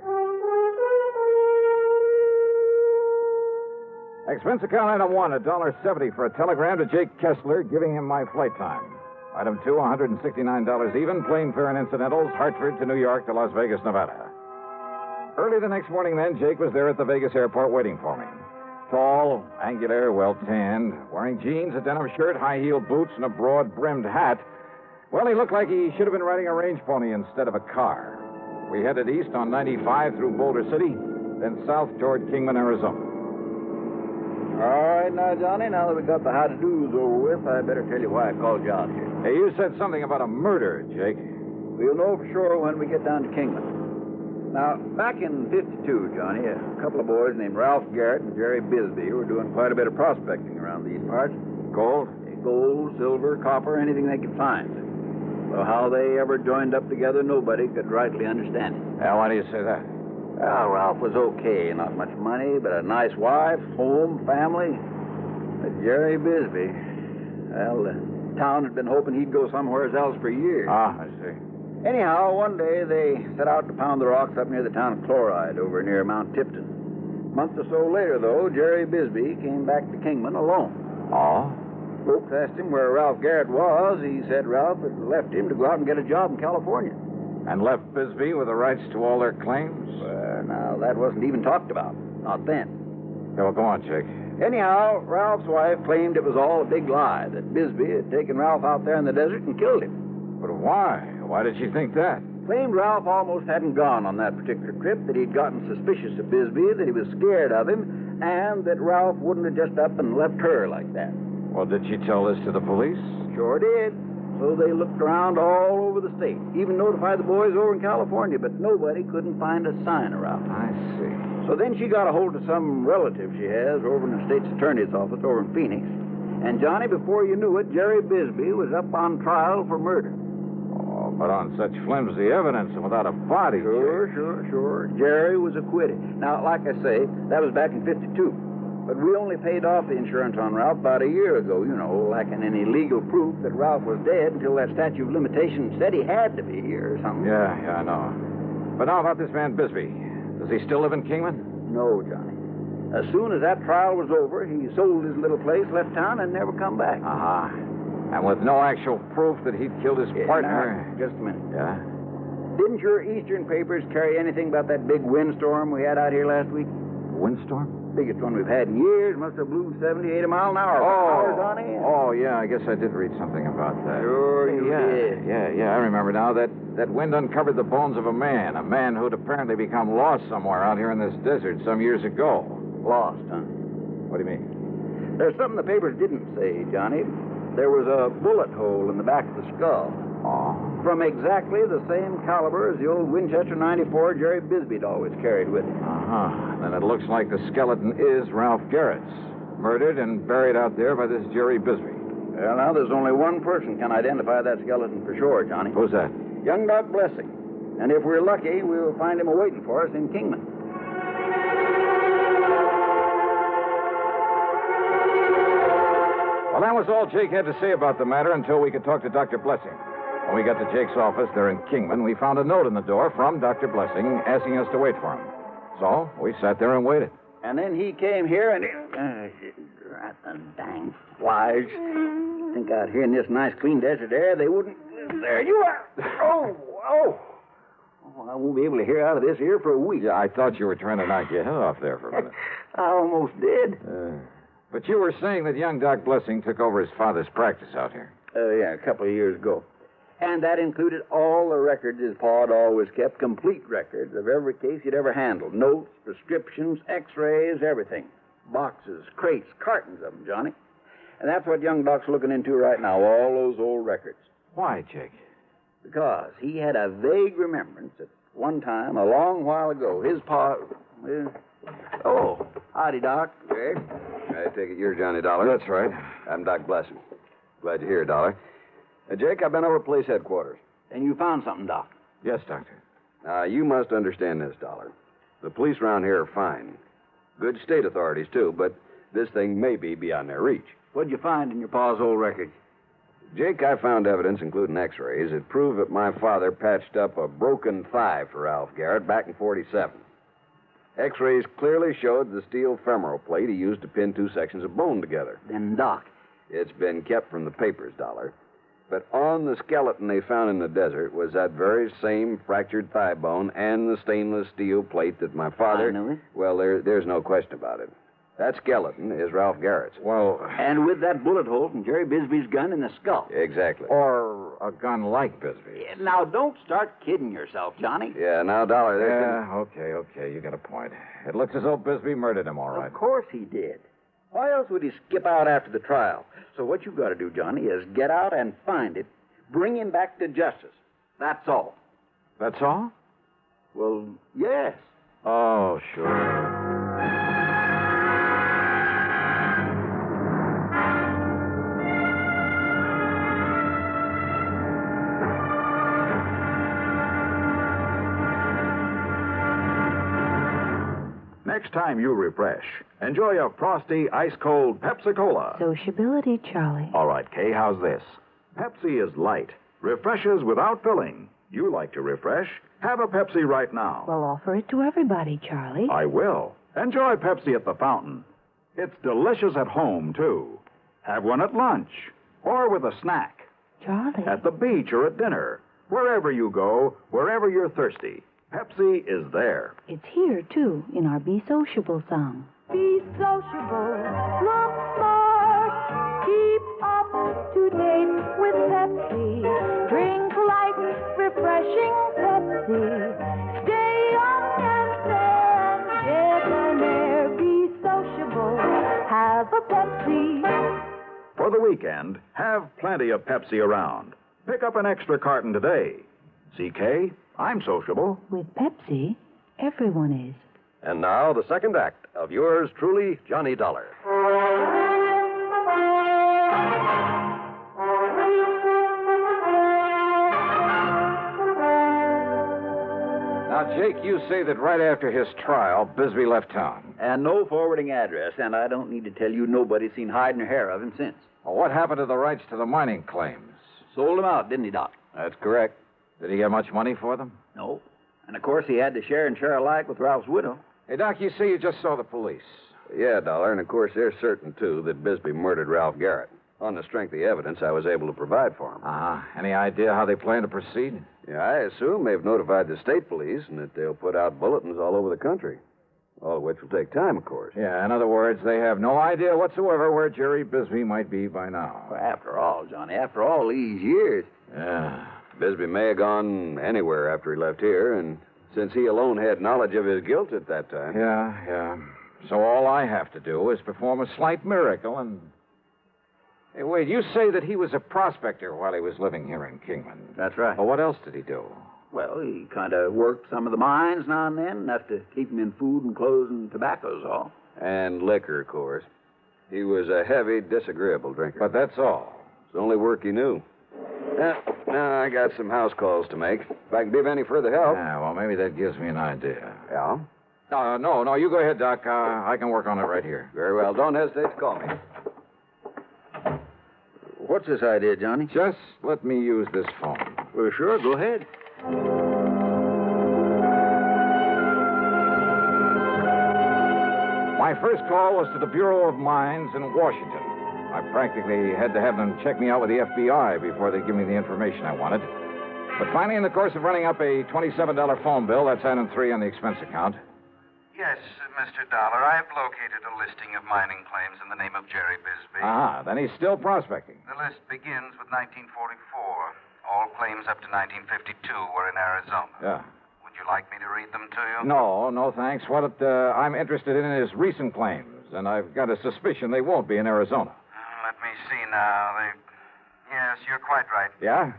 Expense account item 1, $1.70 for a telegram to Jake Kessler giving him my flight time. Item 2, $169 even, plane fare and incidentals, Hartford to New York to Las Vegas, Nevada. Early the next morning then, Jake was there at the Vegas airport waiting for me. Tall, angular, well-tanned, wearing jeans, a denim shirt, high-heeled boots, and a broad-brimmed hat. Well, he looked like he should have been riding a range pony instead of a car. We headed east on 95 through Boulder City, then south toward Kingman, Arizona. All right, now, Johnny, now that we got the how-to-dos over with, I better tell you why I called you out here. Hey, you said something about a murder, Jake. We'll know for sure when we get down to Kingman. Now, back in 52, Johnny, a couple of boys named Ralph Garrett and Jerry Bisbee were doing quite a bit of prospecting around these parts. Gold? Gold, silver, copper, anything they could find. Well, how they ever joined up together, nobody could rightly understand it. Now, why do you say that? Well, Ralph was okay. Not much money, but a nice wife, home, family. But Jerry Bisbee, well, the town had been hoping he'd go somewhere else for years. Ah, I see. Anyhow, one day they set out to pound the rocks up near the town of Chloride over near Mount Tipton. A month or so later, though, Jerry Bisbee came back to Kingman alone. Oh? Folks asked him where Ralph Garrett was. He said Ralph had left him to go out and get a job in California. And left Bisbee with the rights to all their claims? Now, that wasn't even talked about. Not then. Yeah, well, go on, Jake. Anyhow, Ralph's wife claimed it was all a big lie, that Bisbee had taken Ralph out there in the desert and killed him. But why? Why did she think that? Claimed Ralph almost hadn't gone on that particular trip, that he'd gotten suspicious of Bisbee, that he was scared of him, and that Ralph wouldn't have just up and left her like that. Well, did she tell this to the police? Sure did. So they looked around all over the state, even notified the boys over in California, but nobody couldn't find a sign of Ralph. I see. So then she got a hold of some relative she has over in the state's attorney's office over in Phoenix. And, Johnny, before you knew it, Jerry Bisbee was up on trial for murder. Oh, but on such flimsy evidence and without a body. Sure. Jerry was acquitted. Now, like I say, that was back in 52. But we only paid off the insurance on Ralph about a year ago, lacking any legal proof that Ralph was dead until that statute of limitations said he had to be here or something. Yeah, I know. But now about this man Bisbee. Does he still live in Kingman? No, Johnny. As soon as that trial was over, he sold his little place, left town, and never come back. Uh-huh. And with no actual proof that he'd killed his partner. Now, just a minute. Yeah? Didn't your Eastern papers carry anything about that big windstorm we had out here last week? Windstorm? Biggest one we've had in years. Must have blew 70, 80 mile an hour. Johnny. Oh, yeah, I guess I did read something about that. Sure you did. Yeah, I remember now. That wind uncovered the bones of a man who'd apparently become lost somewhere out here in this desert some years ago. Lost, huh? What do you mean? There's something the papers didn't say, Johnny. There was a bullet hole in the back of the skull. Oh. From exactly the same caliber as the old Winchester 94 Jerry Bisbee'd always carried with him. Uh-huh. Then it looks like the skeleton is Ralph Garrett's. Murdered and buried out there by this Jerry Bisbee. Well, now, there's only one person can identify that skeleton for sure, Johnny. Who's that? Young Doc Blessing. And if we're lucky, we'll find him awaiting for us in Kingman. Well, that was all Jake had to say about the matter until we could talk to Dr. Blessing. When we got to Jake's office there in Kingman, we found a note in the door from Dr. Blessing asking us to wait for him. So we sat there and waited. And then he came here and... Rat the dang flies. Think out here in this nice, clean desert air, they wouldn't... There you are. Oh, I won't be able to hear out of this here for a week. Yeah, I thought you were trying to knock your head off there for a minute. I almost did. But you were saying that young Doc Blessing took over his father's practice out here. Yeah, a couple of years ago. And that included all the records his pa had always kept, complete records of every case he'd ever handled. Notes, prescriptions, x-rays, everything. Boxes, crates, cartons of them, Johnny. And that's what young Doc's looking into right now, all those old records. Why, Jake? Because he had a vague remembrance that one time, a long while ago, his pa... Oh, howdy, Doc. Jake, I take it you're Johnny Dollar. That's right. I'm Doc Blessing. Glad you're here, Dollar. Jake, I've been over at police headquarters. And you found something, Doc? Yes, Doctor. Now, you must understand this, Dollar. The police around here are fine. Good state authorities, too, but this thing may be beyond their reach. What'd you find in your pa's old records? Jake, I found evidence, including x-rays, that prove that my father patched up a broken thigh for Ralph Garrett back in 47. X-rays clearly showed the steel femoral plate he used to pin two sections of bone together. Then, Doc... It's been kept from the papers, Dollar. But on the skeleton they found in the desert was that very same fractured thigh bone and the stainless steel plate that my father... I knew it. Well, there's no question about it. That skeleton is Ralph Garrett's. Well... And with that bullet hole from Jerry Bisbee's gun in the skull. Exactly. Or a gun like Bisbee's. Yeah, now, don't start kidding yourself, Johnny. Yeah, now, Dollar, Okay, you got a point. It looks as though Bisbee murdered him, all right. Of course he did. Why else would he skip out after the trial? So what you've got to do, Johnny, is get out and find it, bring him back to justice. That's all. That's all? Well, yes. Oh, sure. Next time you refresh, enjoy a frosty, ice-cold Pepsi-Cola. Sociability, Charlie. All right, Kay, how's this? Pepsi is light, refreshes without filling. You like to refresh? Have a Pepsi right now. Well, offer it to everybody, Charlie. I will. Enjoy Pepsi at the fountain. It's delicious at home, too. Have one at lunch or with a snack. Charlie. At the beach or at dinner. Wherever you go, wherever you're thirsty, Pepsi is there. It's here, too, in our Be Sociable song. Be sociable, look smart, keep up to date with Pepsi. Drink light, refreshing Pepsi. Stay on and debonair, be sociable, have a Pepsi. For the weekend, have plenty of Pepsi around. Pick up an extra carton today. CK, I'm sociable. With Pepsi, everyone is. And now, the second act of yours truly, Johnny Dollar. Now, Jake, you say that right after his trial, Bisbee left town. And no forwarding address, and I don't need to tell you nobody's seen hide nor hair of him since. Well, what happened to the rights to the mining claims? Sold them out, didn't he, Doc? That's correct. Did he get much money for them? No. And, of course, he had to share and share alike with Ralph's widow. Hey, Doc, you say you just saw the police. Yeah, Dollar, and of course they're certain, too, that Bisbee murdered Ralph Garrett. On the strength of the evidence I was able to provide for him. Uh-huh. Any idea how they plan to proceed? Yeah, I assume they've notified the state police and that they'll put out bulletins all over the country. All of which will take time, of course. Yeah, in other words, they have no idea whatsoever where Jerry Bisbee might be by now. Well, after all, Johnny, after all these years. Yeah. Bisbee may have gone anywhere after he left here, and since he alone had knowledge of his guilt at that time. Yeah. So all I have to do is perform a slight miracle and... Hey, wait, you say that he was a prospector while he was living here in Kingman. That's right. Well, what else did he do? Well, he kind of worked some of the mines now and then, enough to keep him in food and clothes and tobacco's all. And liquor, of course. He was a heavy, disagreeable drinker. But that's all. It's the only work he knew. Now, I got some house calls to make. If I can be of any further help. Yeah, well, maybe that gives me an idea. Yeah? No, you go ahead, Doc. I can work on it right here. Very well. Don't hesitate to call me. What's this idea, Johnny? Just let me use this phone. Well, sure, go ahead. My first call was to the Bureau of Mines in Washington. I practically had to have them check me out with the FBI before they give me the information I wanted. But finally, in the course of running up a $27 phone bill, that's item 3 on the expense account. Yes, Mr. Dollar, I've located a listing of mining claims in the name of Jerry Bisbee. Then he's still prospecting. The list begins with 1944. All claims up to 1952 were in Arizona. Yeah. Would you like me to read them to you? No, thanks. What I'm interested in is recent claims, and I've got a suspicion they won't be in Arizona. Let me see now. Yes, you're quite right. Yeah?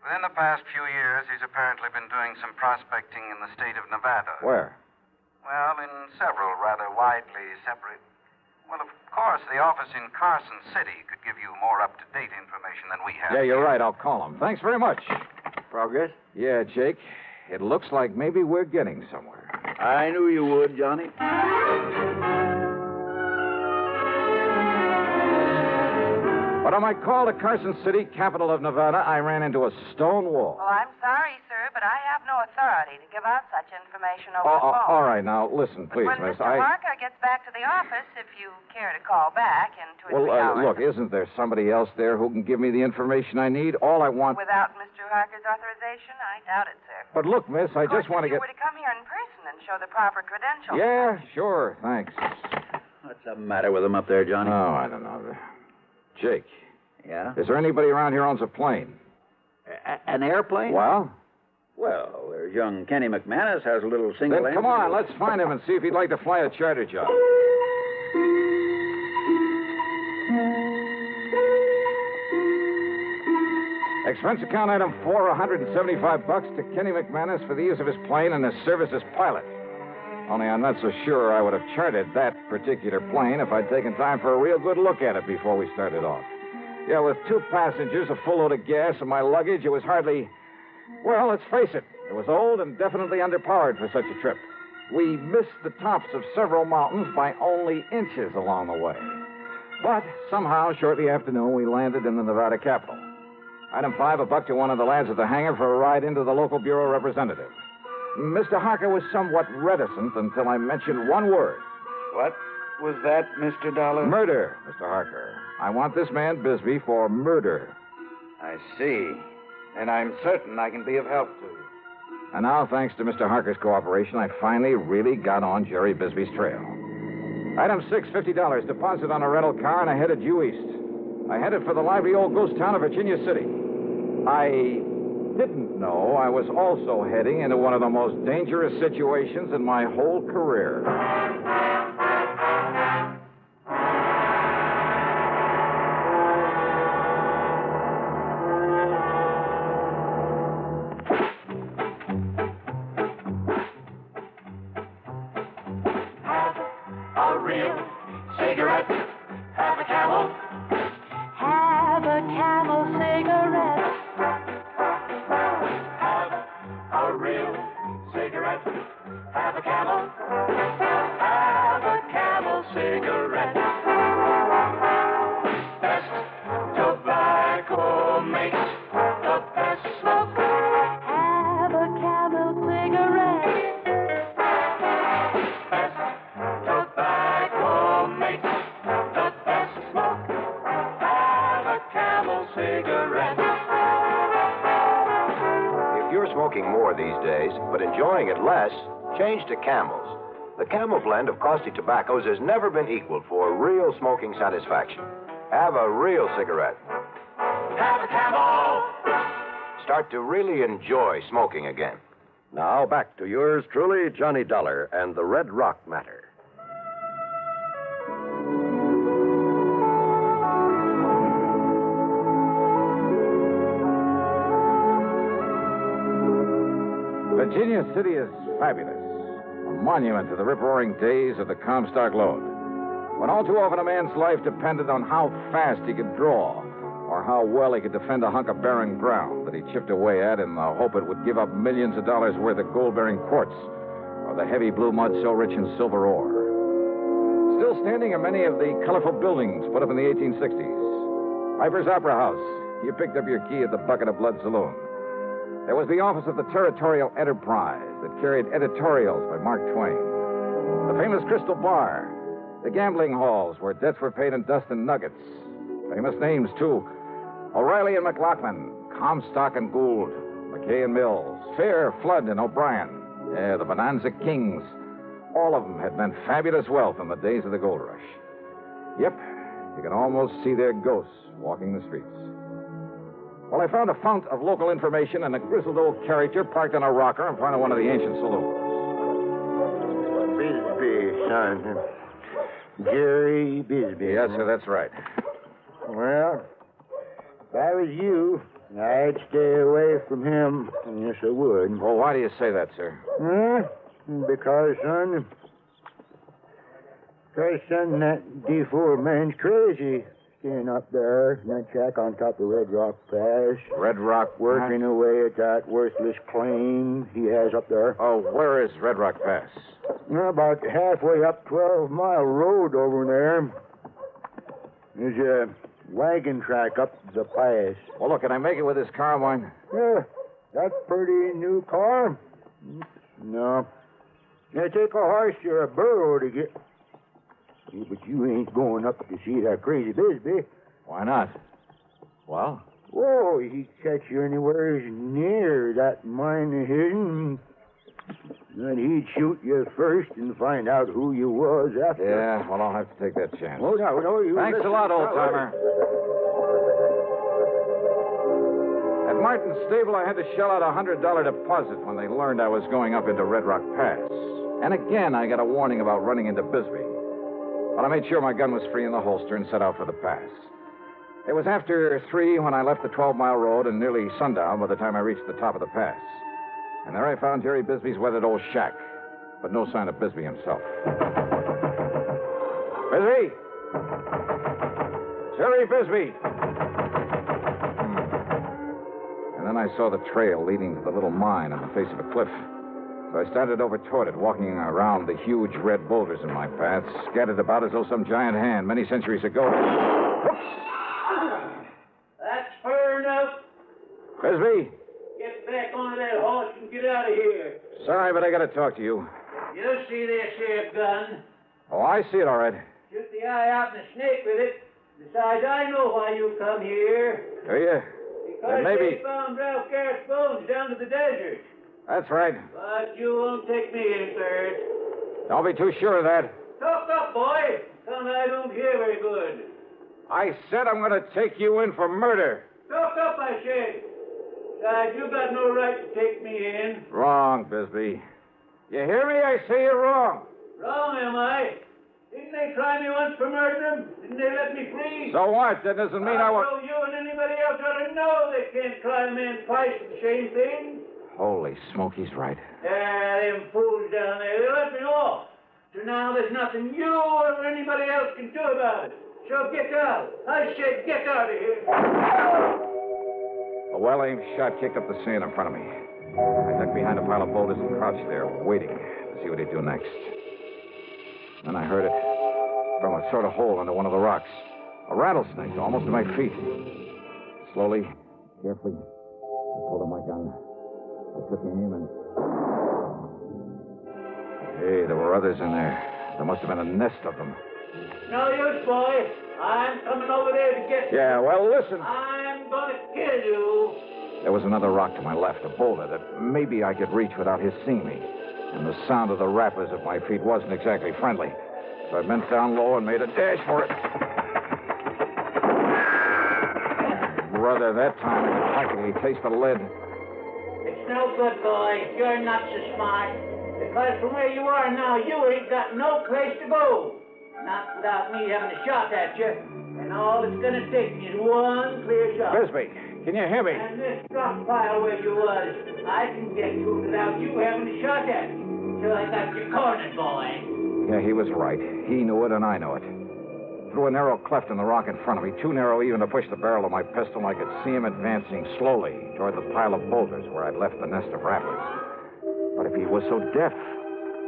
Within the past few years, he's apparently been doing some prospecting in the state of Nevada. Where? Well, in several rather widely separate... Well, of course, the office in Carson City could give you more up-to-date information than we have. Yeah, you're right. I'll call him. Thanks very much. Progress? Yeah, Jake. It looks like maybe we're getting somewhere. I knew you would, Johnny. But on my call to Carson City, capital of Nevada, I ran into a stone wall. Well, I'm sorry, sir, but I have no authority to give out such information over the phone. All right, now, listen, please, when miss. Mr. Harker gets back to the office, if you care to call back in 2 or 3 hours. Look, isn't there somebody else there who can give me the information I need? All I want... Without Mr. Harker's authorization? I doubt it, sir. But look, miss, I just want to If you get... were to come here in person and show the proper credentials. Yeah, sure, thanks. What's the matter with him up there, Johnny? Oh, I don't know. Jake. Yeah? Is there anybody around here who owns a plane? An airplane? Well? Well, there's young Kenny McManus has a little single... Then come on, let's find him and see if he'd like to fly a charter job. Expense account item 4, $175 to Kenny McManus for the use of his plane and his service as pilot. Only I'm not so sure I would have chartered that particular plane if I'd taken time for a real good look at it before we started off. Yeah, with 2 passengers, a full load of gas, and my luggage, it was hardly... Well, let's face it. It was old and definitely underpowered for such a trip. We missed the tops of several mountains by only inches along the way. But somehow, shortly after noon, we landed in the Nevada capital. Item 5, $1 to one of the lads at the hangar for a ride into the local bureau representative. Mr. Harker was somewhat reticent until I mentioned one word. What was that, Mr. Dollar? Murder, Mr. Harker. I want this man Bisbee for murder. I see. And I'm certain I can be of help to you. And now, thanks to Mr. Harker's cooperation, I finally really got on Jerry Bisbee's trail. Item 6, $50, deposit on a rental car, and I headed due east. I headed for the lively old ghost town of Virginia City. I didn't know I was also heading into one of the most dangerous situations in my whole career. real cigarette. Have a Camel. Have a Camel cigarette. Have a real cigarette. Have a Camel. Have a Camel cigarette. Best tobacco makes the best smoke. Have a Camel cigarette. Best tobacco makes the best smoke. Have a Camel cigarette. If you're smoking more these days, but enjoying it less, change to Camels. The Camel blend of costly tobaccos has never been equaled for real smoking satisfaction. Have a real cigarette. Have a Camel. Start to really enjoy smoking again. Now back to yours truly, Johnny Dollar, and the Red Rock matter. Virginia City is fabulous. A monument to the rip-roaring days of the Comstock Lode. When all too often a man's life depended on how fast he could draw, or how well he could defend a hunk of barren ground that he chipped away at in the hope it would give up millions of dollars worth of gold-bearing quartz, or the heavy blue mud so rich in silver ore. Still standing are many of the colorful buildings put up in the 1860s. Piper's Opera House. You picked up your key at the Bucket of Blood Saloon. There was the office of the Territorial Enterprise that carried editorials by Mark Twain. The famous Crystal Bar. The gambling halls where debts were paid in dust and nuggets. Famous names, too. O'Reilly and McLaughlin, Comstock and Gould, McKay and Mills, Fair, Flood, and O'Brien. Yeah, the Bonanza Kings. All of them had meant fabulous wealth in the days of the gold rush. Yep, you can almost see their ghosts walking the streets. Well, I found a fount of local information and a grizzled old character parked on a rocker in front of one of the ancient saloons. Bisbee, son. Jerry Bisbee. Yes, sir, that's right. Well, if I was you, I'd stay away from him. Yes, I would. Well, why do you say that, sir? Because, son, that D4 man's crazy. Staying up there in that shack on top of Red Rock Pass. Red Rock? Working away at that worthless claim he has up there. Oh, where is Red Rock Pass? About halfway up 12-mile road over there. There's a wagon track up the pass. Well, look, can I make it with this car of mine? Yeah, that pretty new car? No. It take a horse or a burro to get... Yeah, but you ain't going up to see that crazy Bisbee. Why not? Well? Whoa, he'd catch you anywhere near that mine of his. Then he'd shoot you first and find out who you was after. Yeah, well, I'll have to take that chance. Oh, no, you... Thanks a lot, old-timer. At Martin's stable, I had to shell out a $100 deposit when they learned I was going up into Red Rock Pass. And again, I got a warning about running into Bisbee. But I made sure my gun was free in the holster and set out for the pass. It was after 3 when I left the 12-mile road and nearly sundown by the time I reached the top of the pass. And there I found Jerry Bisbee's weathered old shack, but no sign of Bisbee himself. Bisbee! Jerry Bisbee! And then I saw the trail leading to the little mine on the face of a cliff. So I started over toward it, walking around the huge red boulders in my path, scattered about as though some giant hand many centuries ago. That's fair enough. Bisbee! Get back on that horse and get out of here. Sorry, but I gotta talk to you. You see this here gun? Oh, I see it all right. Shoot the eye out and a snake with it. Besides, I know why you come here. Do you? Because maybe... they found Ralph Garrett's bones down to the desert. That's right. But you won't take me in third. Don't be too sure of that. Talk up, boy. Son, I don't hear very good. I said I'm going to take you in for murder. Talk up, I said. Besides, you got no right to take me in. Wrong, Bisbee. You hear me? I say you're wrong. Wrong, am I? Didn't they try me once for murdering? Didn't they let me free? So what? That doesn't mean I won't... So you and anybody else ought to know they can't try a man twice for the same thing. Holy smoke, he's right. Them fools down there, they let me off. So now there's nothing you or anybody else can do about it. So get out. I said get out of here. A well-aimed shot kicked up the sand in front of me. I ducked behind a pile of boulders and crouched there, waiting to see what he'd do next. Then I heard it from a sort of hole under one of the rocks. A rattlesnake, almost to my feet. Slowly, carefully, I pulled out my gun. I took aim and... Hey, there were others in there. There must have been a nest of them. No use, boy. I'm coming over there to get you. Yeah, well, listen. I'm going to kill you. There was another rock to my left, a boulder that maybe I could reach without his seeing me. And the sound of the rattlers at my feet wasn't exactly friendly. So I bent down low and made a dash for it. Brother, that time I could practically taste the lead. It's no good, boy. You're not so smart. Because from where you are now, you ain't got no place to go. Not without me having a shot at you. And all it's going to take me is one clear shot. Bisbee, can you hear me? And this rock pile where you was, I can get to it without you having a shot at me. So I got you cornered, boy. Yeah, he was right. He knew it and I knew it. Through a narrow cleft in the rock in front of me, too narrow even to push the barrel of my pistol, I could see him advancing slowly toward the pile of boulders where I'd left the nest of rattlers. But if he was so deaf,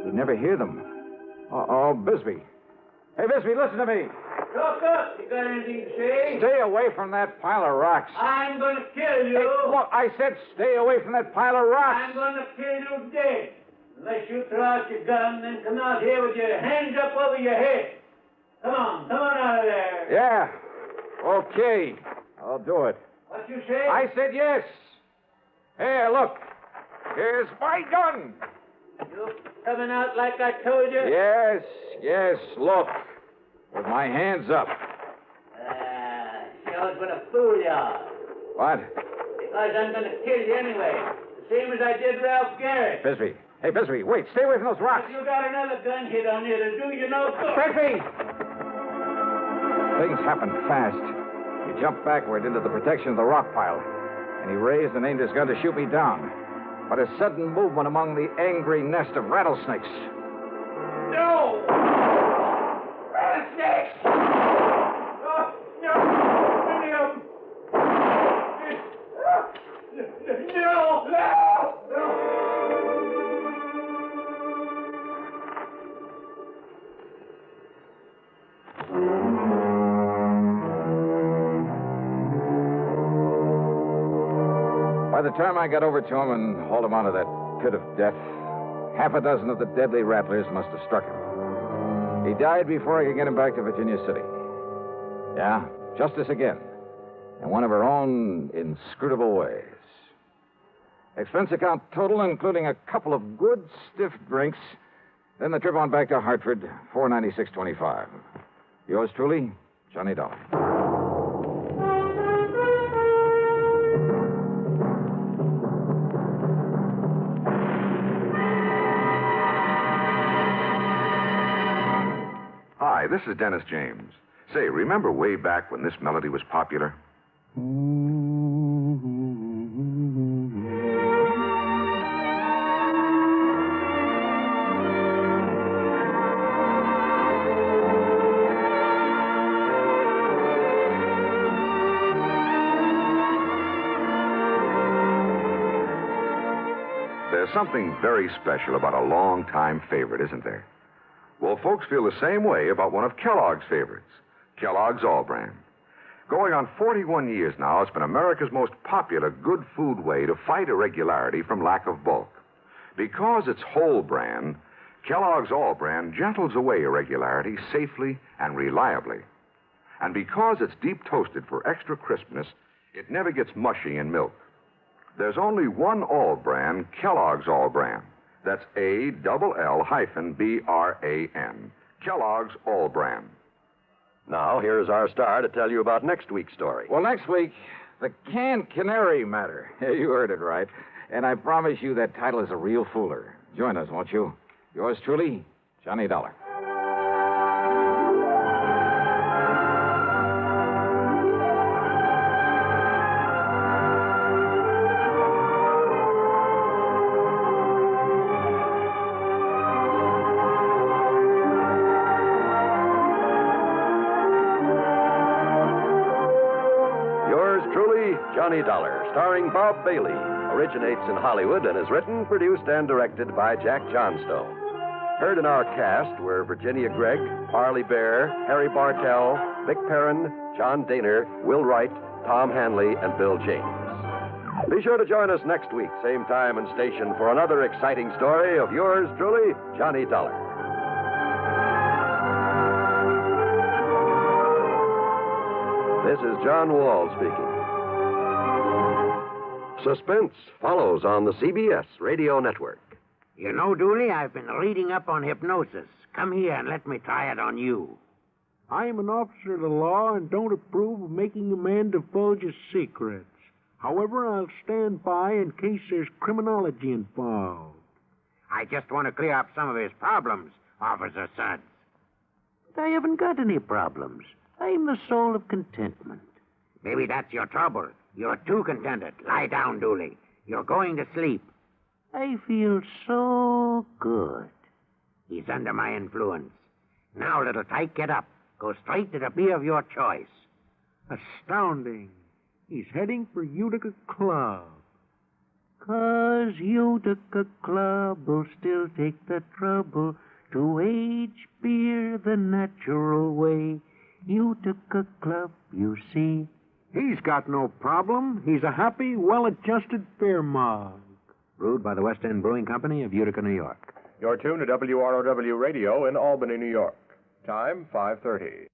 he'd never hear them. Oh, Bisbee. Hey, Bisbee, listen to me. Look up. You got anything to say? Stay away from that pile of rocks. I'm going to kill you. Hey, look, I said stay away from that pile of rocks. I'm going to kill you dead. Unless you throw out your gun and come out here with your hands up over your head. Come on out of there. Yeah. Okay. I'll do it. What you say? I said yes. Here, look. Here's my gun. You coming out like I told you? Yes, look. With my hands up. Sure going to fool you. What? Because I'm going to kill you anyway. The same as I did Ralph Garrett. Bisbee. Hey, Bisbee, wait. Stay away from those rocks. If you got another gun hit on you, it'll do you no good. Bisbee! Things happened fast. He jumped backward into the protection of the rock pile, and he raised and aimed his gun to shoot me down. But a sudden movement among the angry nest of rattlesnakes. No! Rattlesnakes! No! William! No! By the time I got over to him and hauled him out of that pit of death, half a dozen of the deadly rattlers must have struck him. He died before I could get him back to Virginia City. Yeah, justice again. In one of her own inscrutable ways. Expense account total, including a couple of good stiff drinks. Then the trip on back to Hartford, $496.25. Yours truly, Johnny Dollar. Hi, this is Dennis James. Say, remember way back when this melody was popular? There's something very special about a long-time favorite, isn't there? Well, folks feel the same way about one of Kellogg's favorites, Kellogg's All Brand. Going on 41 years now, it's been America's most popular good food way to fight irregularity from lack of bulk. Because it's whole brand, Kellogg's All Brand gentles away irregularity safely and reliably. And because it's deep toasted for extra crispness, it never gets mushy in milk. There's only one All Brand, Kellogg's All Brand. That's ALL-BRAN. Kellogg's All Brand. Now, here's our star to tell you about next week's story. Well, next week, the canned canary matter. You heard it right. And I promise you that title is a real fooler. Join us, won't you? Yours truly, Johnny Dollar. Johnny Dollar, starring Bob Bailey, originates in Hollywood and is written, produced, and directed by Jack Johnstone. Heard in our cast were Virginia Gregg, Parley Bear, Harry Bartell, Vic Perrin, John Daner, Will Wright, Tom Hanley, and Bill James. Be sure to join us next week, same time and station, for another exciting story of yours truly, Johnny Dollar. This is John Wall speaking. Suspense follows on the CBS Radio Network. You know, Dooley, I've been reading up on hypnosis. Come here and let me try it on you. I'm an officer of the law and don't approve of making a man divulge his secrets. However, I'll stand by in case there's criminology involved. I just want to clear up some of his problems, Officer Suggs. But I haven't got any problems. I'm the soul of contentment. Maybe that's your trouble. You're too contented. Lie down, Dooley. You're going to sleep. I feel so good. He's under my influence. Now, little tyke, get up. Go straight to the beer of your choice. Astounding. He's heading for Utica Club. 'Cause Utica Club will still take the trouble to age beer the natural way. Utica Club, you see. He's got no problem. He's a happy, well-adjusted fair mug. Brewed by the West End Brewing Company of Utica, New York. You're tuned to WROW Radio in Albany, New York. Time, 5:30.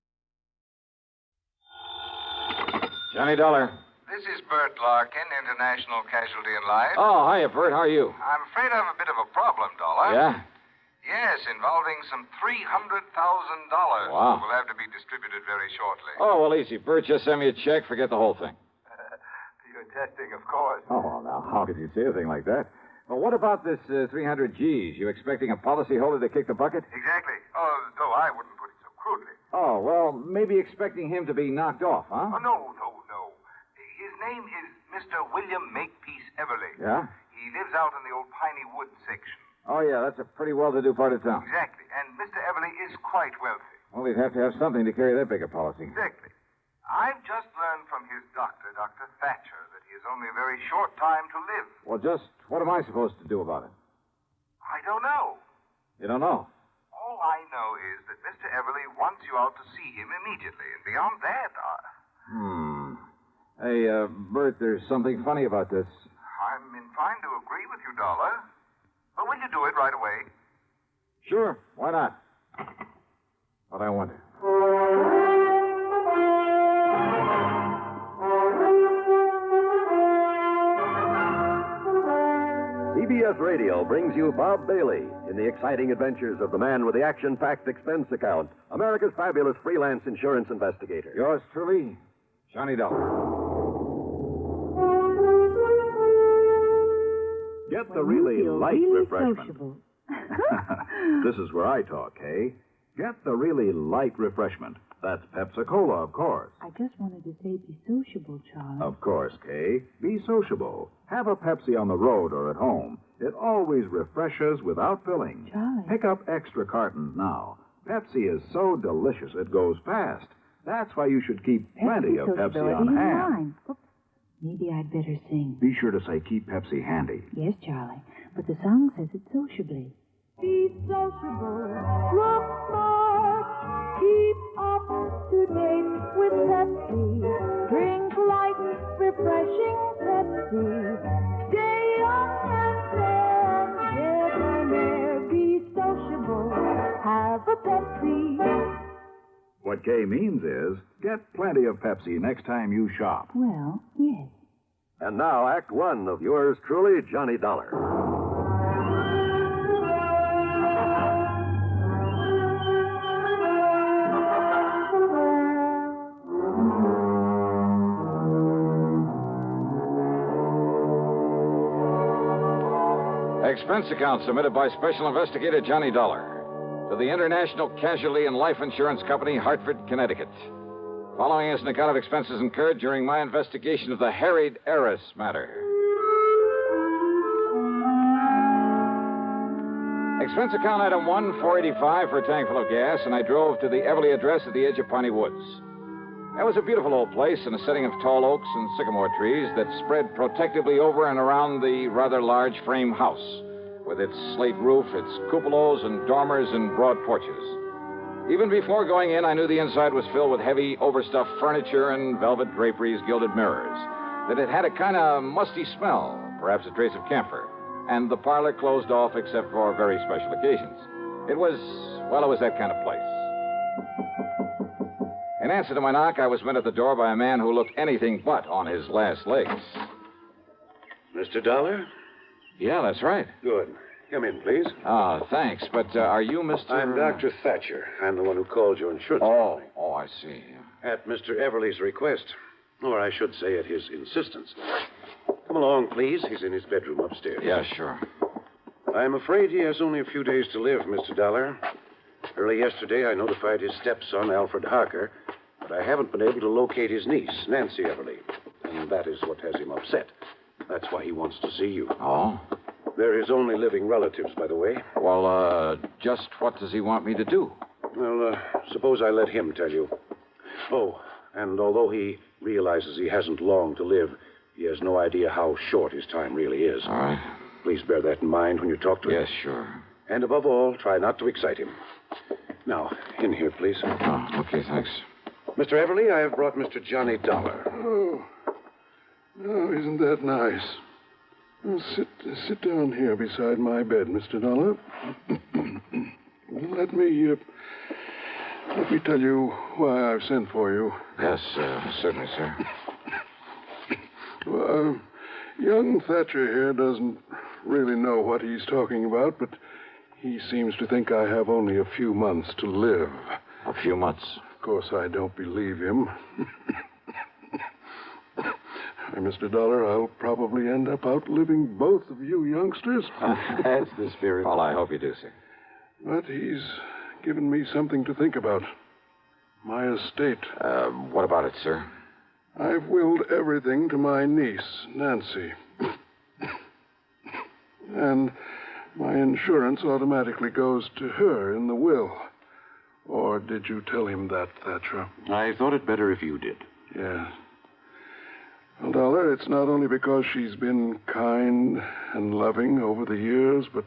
Johnny Dollar. This is Bert Larkin, International Casualty in Life. Oh, hiya, Bert. How are you? I'm afraid I have a bit of a problem, Dollar. Yeah? Yes, involving some $300,000. Wow. Will have to be distributed very shortly. Oh, well, easy, Bert. Just send me a check. Forget the whole thing. You're testing, of course. Oh, well, now, how could you say a thing like that? Well, what about this 300 G's? You expecting a policyholder to kick the bucket? Exactly. Oh, though I wouldn't put it so crudely. Oh, well, maybe expecting him to be knocked off, huh? Oh, no. His name is Mr. William Makepeace Everly. Yeah? He lives out in the old Piney Woods section. Oh, yeah, that's a pretty well-to-do part of town. Exactly. And Mr. Everly is quite wealthy. Well, he'd have to have something to carry that big a policy. Exactly. I've just learned from his doctor, Dr. Thatcher, that he has only a very short time to live. Well, just what am I supposed to do about it? I don't know. You don't know? All I know is that Mr. Everly wants you out to see him immediately. And beyond that, Hey, Bert, there's something funny about this. I'm inclined to agree with you, Dollar. But will you do it right away? Sure, why not? But I wonder. CBS Radio brings you Bob Bailey in the exciting adventures of the man with the action-packed expense account, America's fabulous freelance insurance investigator. Yours truly, Johnny Dollar. Get the really light refreshment. This is where I talk, Kay. Get the really light refreshment. That's Pepsi-Cola, of course. I just wanted to say be sociable, Charlie. Of course, Kay. Be sociable. Have a Pepsi on the road or at home. It always refreshes without filling. Charlie. Pick up extra cartons now. Pepsi is so delicious it goes fast. That's why you should keep plenty of Pepsi on hand. Oops. Maybe I'd better sing. Be sure to say keep Pepsi handy. Yes, Charlie. But the song says it sociably. Be sociable, look smart, keep up to date with Pepsi. Drink light, refreshing Pepsi. Stay young and fair, debonair. Be sociable, have a Pepsi. What Kay means is get plenty of Pepsi next time you shop. Well, yes. And now, Act One of yours truly, Johnny Dollar. Expense account submitted by Special Investigator Johnny Dollar to the International Casualty and Life Insurance Company, Hartford, Connecticut. Following is an account of expenses incurred during my investigation of the Harried Heiress matter. Expense account item 1, $4.85 for a tank full of gas, and I drove to the Everly address at the edge of Piney Woods. That was a beautiful old place in a setting of tall oaks and sycamore trees that spread protectively over and around the rather large frame house, with its slate roof, its cupolas and dormers and broad porches. Even before going in, I knew the inside was filled with heavy, overstuffed furniture and velvet draperies, gilded mirrors, that it had a kind of musty smell, perhaps a trace of camphor, and the parlor closed off except for very special occasions. It was that kind of place. In answer to my knock, I was met at the door by a man who looked anything but on his last legs. Mr. Dollar? Yeah, that's right. Good. Come in, please. Ah, thanks. But are you Mr. I'm Dr. Thatcher. I'm the one who called your insurance company. Oh, I see. At Mr. Everly's request. Or I should say at his insistence. Come along, please. He's in his bedroom upstairs. Yeah, sure. I'm afraid he has only a few days to live, Mr. Dollar. Early yesterday, I notified his stepson, Alfred Harker, but I haven't been able to locate his niece, Nancy Everly. And that is what has him upset. That's why he wants to see you. Oh? They're his only living relatives, by the way. Well, just what does he want me to do? Well, suppose I let him tell you. Oh, and although he realizes he hasn't long to live, he has no idea how short his time really is. All right. Please bear that in mind when you talk to him. Yes, sure. And above all, try not to excite him. Now, in here, please. Oh, okay, thanks. Mr. Everly, I have brought Mr. Johnny Dollar. Oh, isn't that nice? Well, sit down here beside my bed, Mr. Dollar. Let me tell you why I've sent for you. Yes, certainly, sir. Well, young Thatcher here doesn't really know what he's talking about, but he seems to think I have only a few months to live. A few months? Of course, I don't believe him. Mr. Dollar, I'll probably end up outliving both of you youngsters. That's the spirit. Well, I hope you do, sir. But he's given me something to think about. My estate. What about it, sir? I've willed everything to my niece, Nancy. And my insurance automatically goes to her in the will. Or did you tell him that, Thatcher? I thought it better if you did. Yes. Well, Dollar, it's not only because she's been kind and loving over the years, but,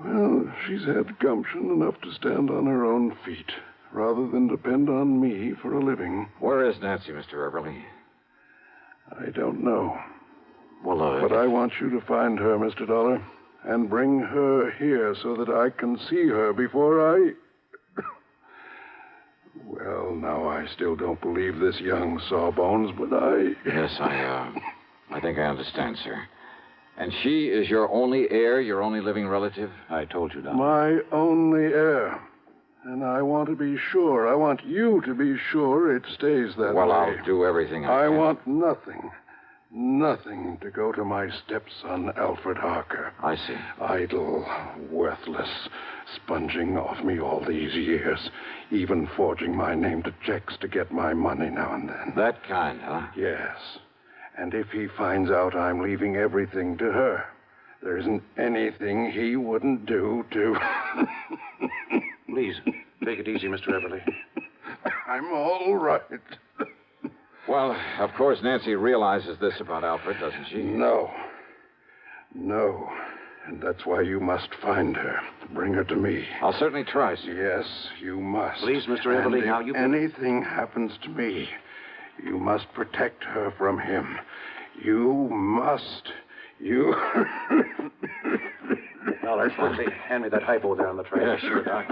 well, she's had gumption enough to stand on her own feet, rather than depend on me for a living. Where is Nancy, Mr. Everly? I don't know. Well, But I want you to find her, Mr. Dollar, and bring her here so that I can see her before I... Well, now, I still don't believe this young sawbones, but I... Yes, I think I understand, sir. And she is your only heir, your only living relative? I told you, Doctor. My only heir. And I want to be sure. I want you to be sure it stays that way. Well, I'll do everything I can. I want nothing to go to my stepson, Alfred Harker. I see. Idle, worthless, sponging off me all these years, even forging my name to checks to get my money now and then. That kind, huh? Yes. And if he finds out I'm leaving everything to her, there isn't anything he wouldn't do to... Please, take it easy, Mr. Everly. I'm all right. Well, of course, Nancy realizes this about Alfred, doesn't she? No. And that's why you must find her. Bring her to me. I'll certainly try, sir. Yes, you must. Please, Mr. Everly, now you... If anything happens to me, you must protect her from him. You must. You... Dollar, hand me that hypo there on the tray. Yeah, sure, Doc.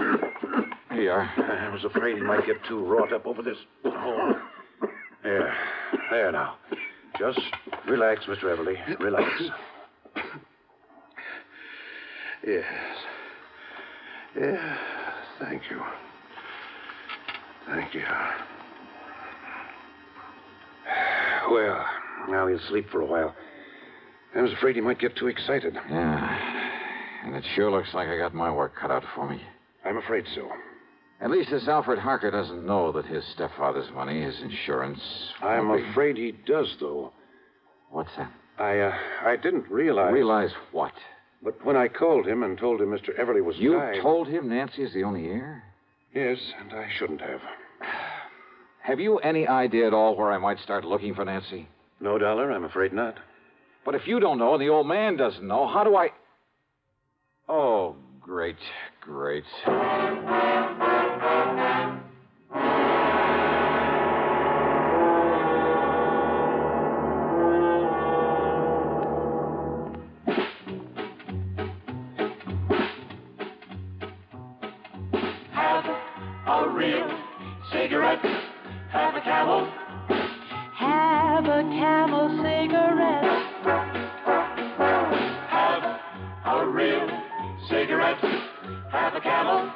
Here you are. I was afraid he might get too wrought up over this. Oh. There now. Just relax, Mr. Everly. Relax. Yes. Thank you. Well, now he'll sleep for a while. I was afraid he might get too excited. Yeah. And it sure looks like I got my work cut out for me. I'm afraid so. At least this Alfred Harker doesn't know that his stepfather's money, his insurance... I'm afraid he does, though. What's that? I didn't realize... Realize what? But when I called him and told him Mr. Everly was You dying... told him Nancy is the only heir? Yes, and I shouldn't have. Have you any idea at all where I might start looking for Nancy? No, Dollar, I'm afraid not. But if you don't know and the old man doesn't know, how do I... Oh, great. Have a real cigarette. Have a Camel. Have a Camel cigarette. Have a real cigarette. Have a Camel.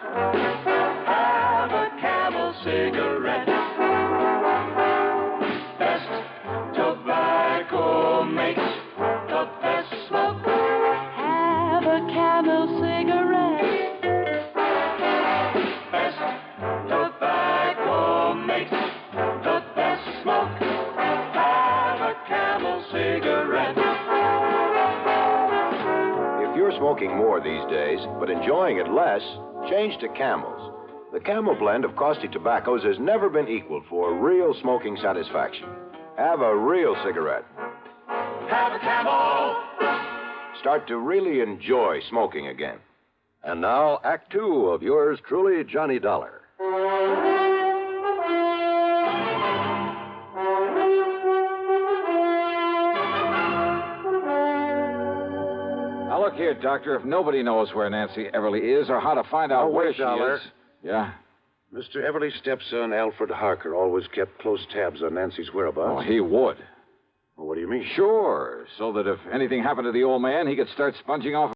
Have a Camel cigarette. Best tobacco makes the best smoke. Have a Camel cigarette. Best tobacco makes the best smoke. Have a Camel cigarette. If you're smoking more these days, but enjoying it less, change to Camels. The Camel blend of caustic tobaccos has never been equaled for real smoking satisfaction. Have a real cigarette. Have a Camel. Start to really enjoy smoking again. And now, Act Two of yours truly, Johnny Dollar. Now, look here, Doctor. If nobody knows where Nancy Everly is or how to find out where wait, she Dollar. is... Yeah? Mr. Everly's stepson, Alfred Harker, always kept close tabs on Nancy's whereabouts. Oh, he would. Well, what do you mean? Sure. So that if anything happened to the old man, he could start sponging off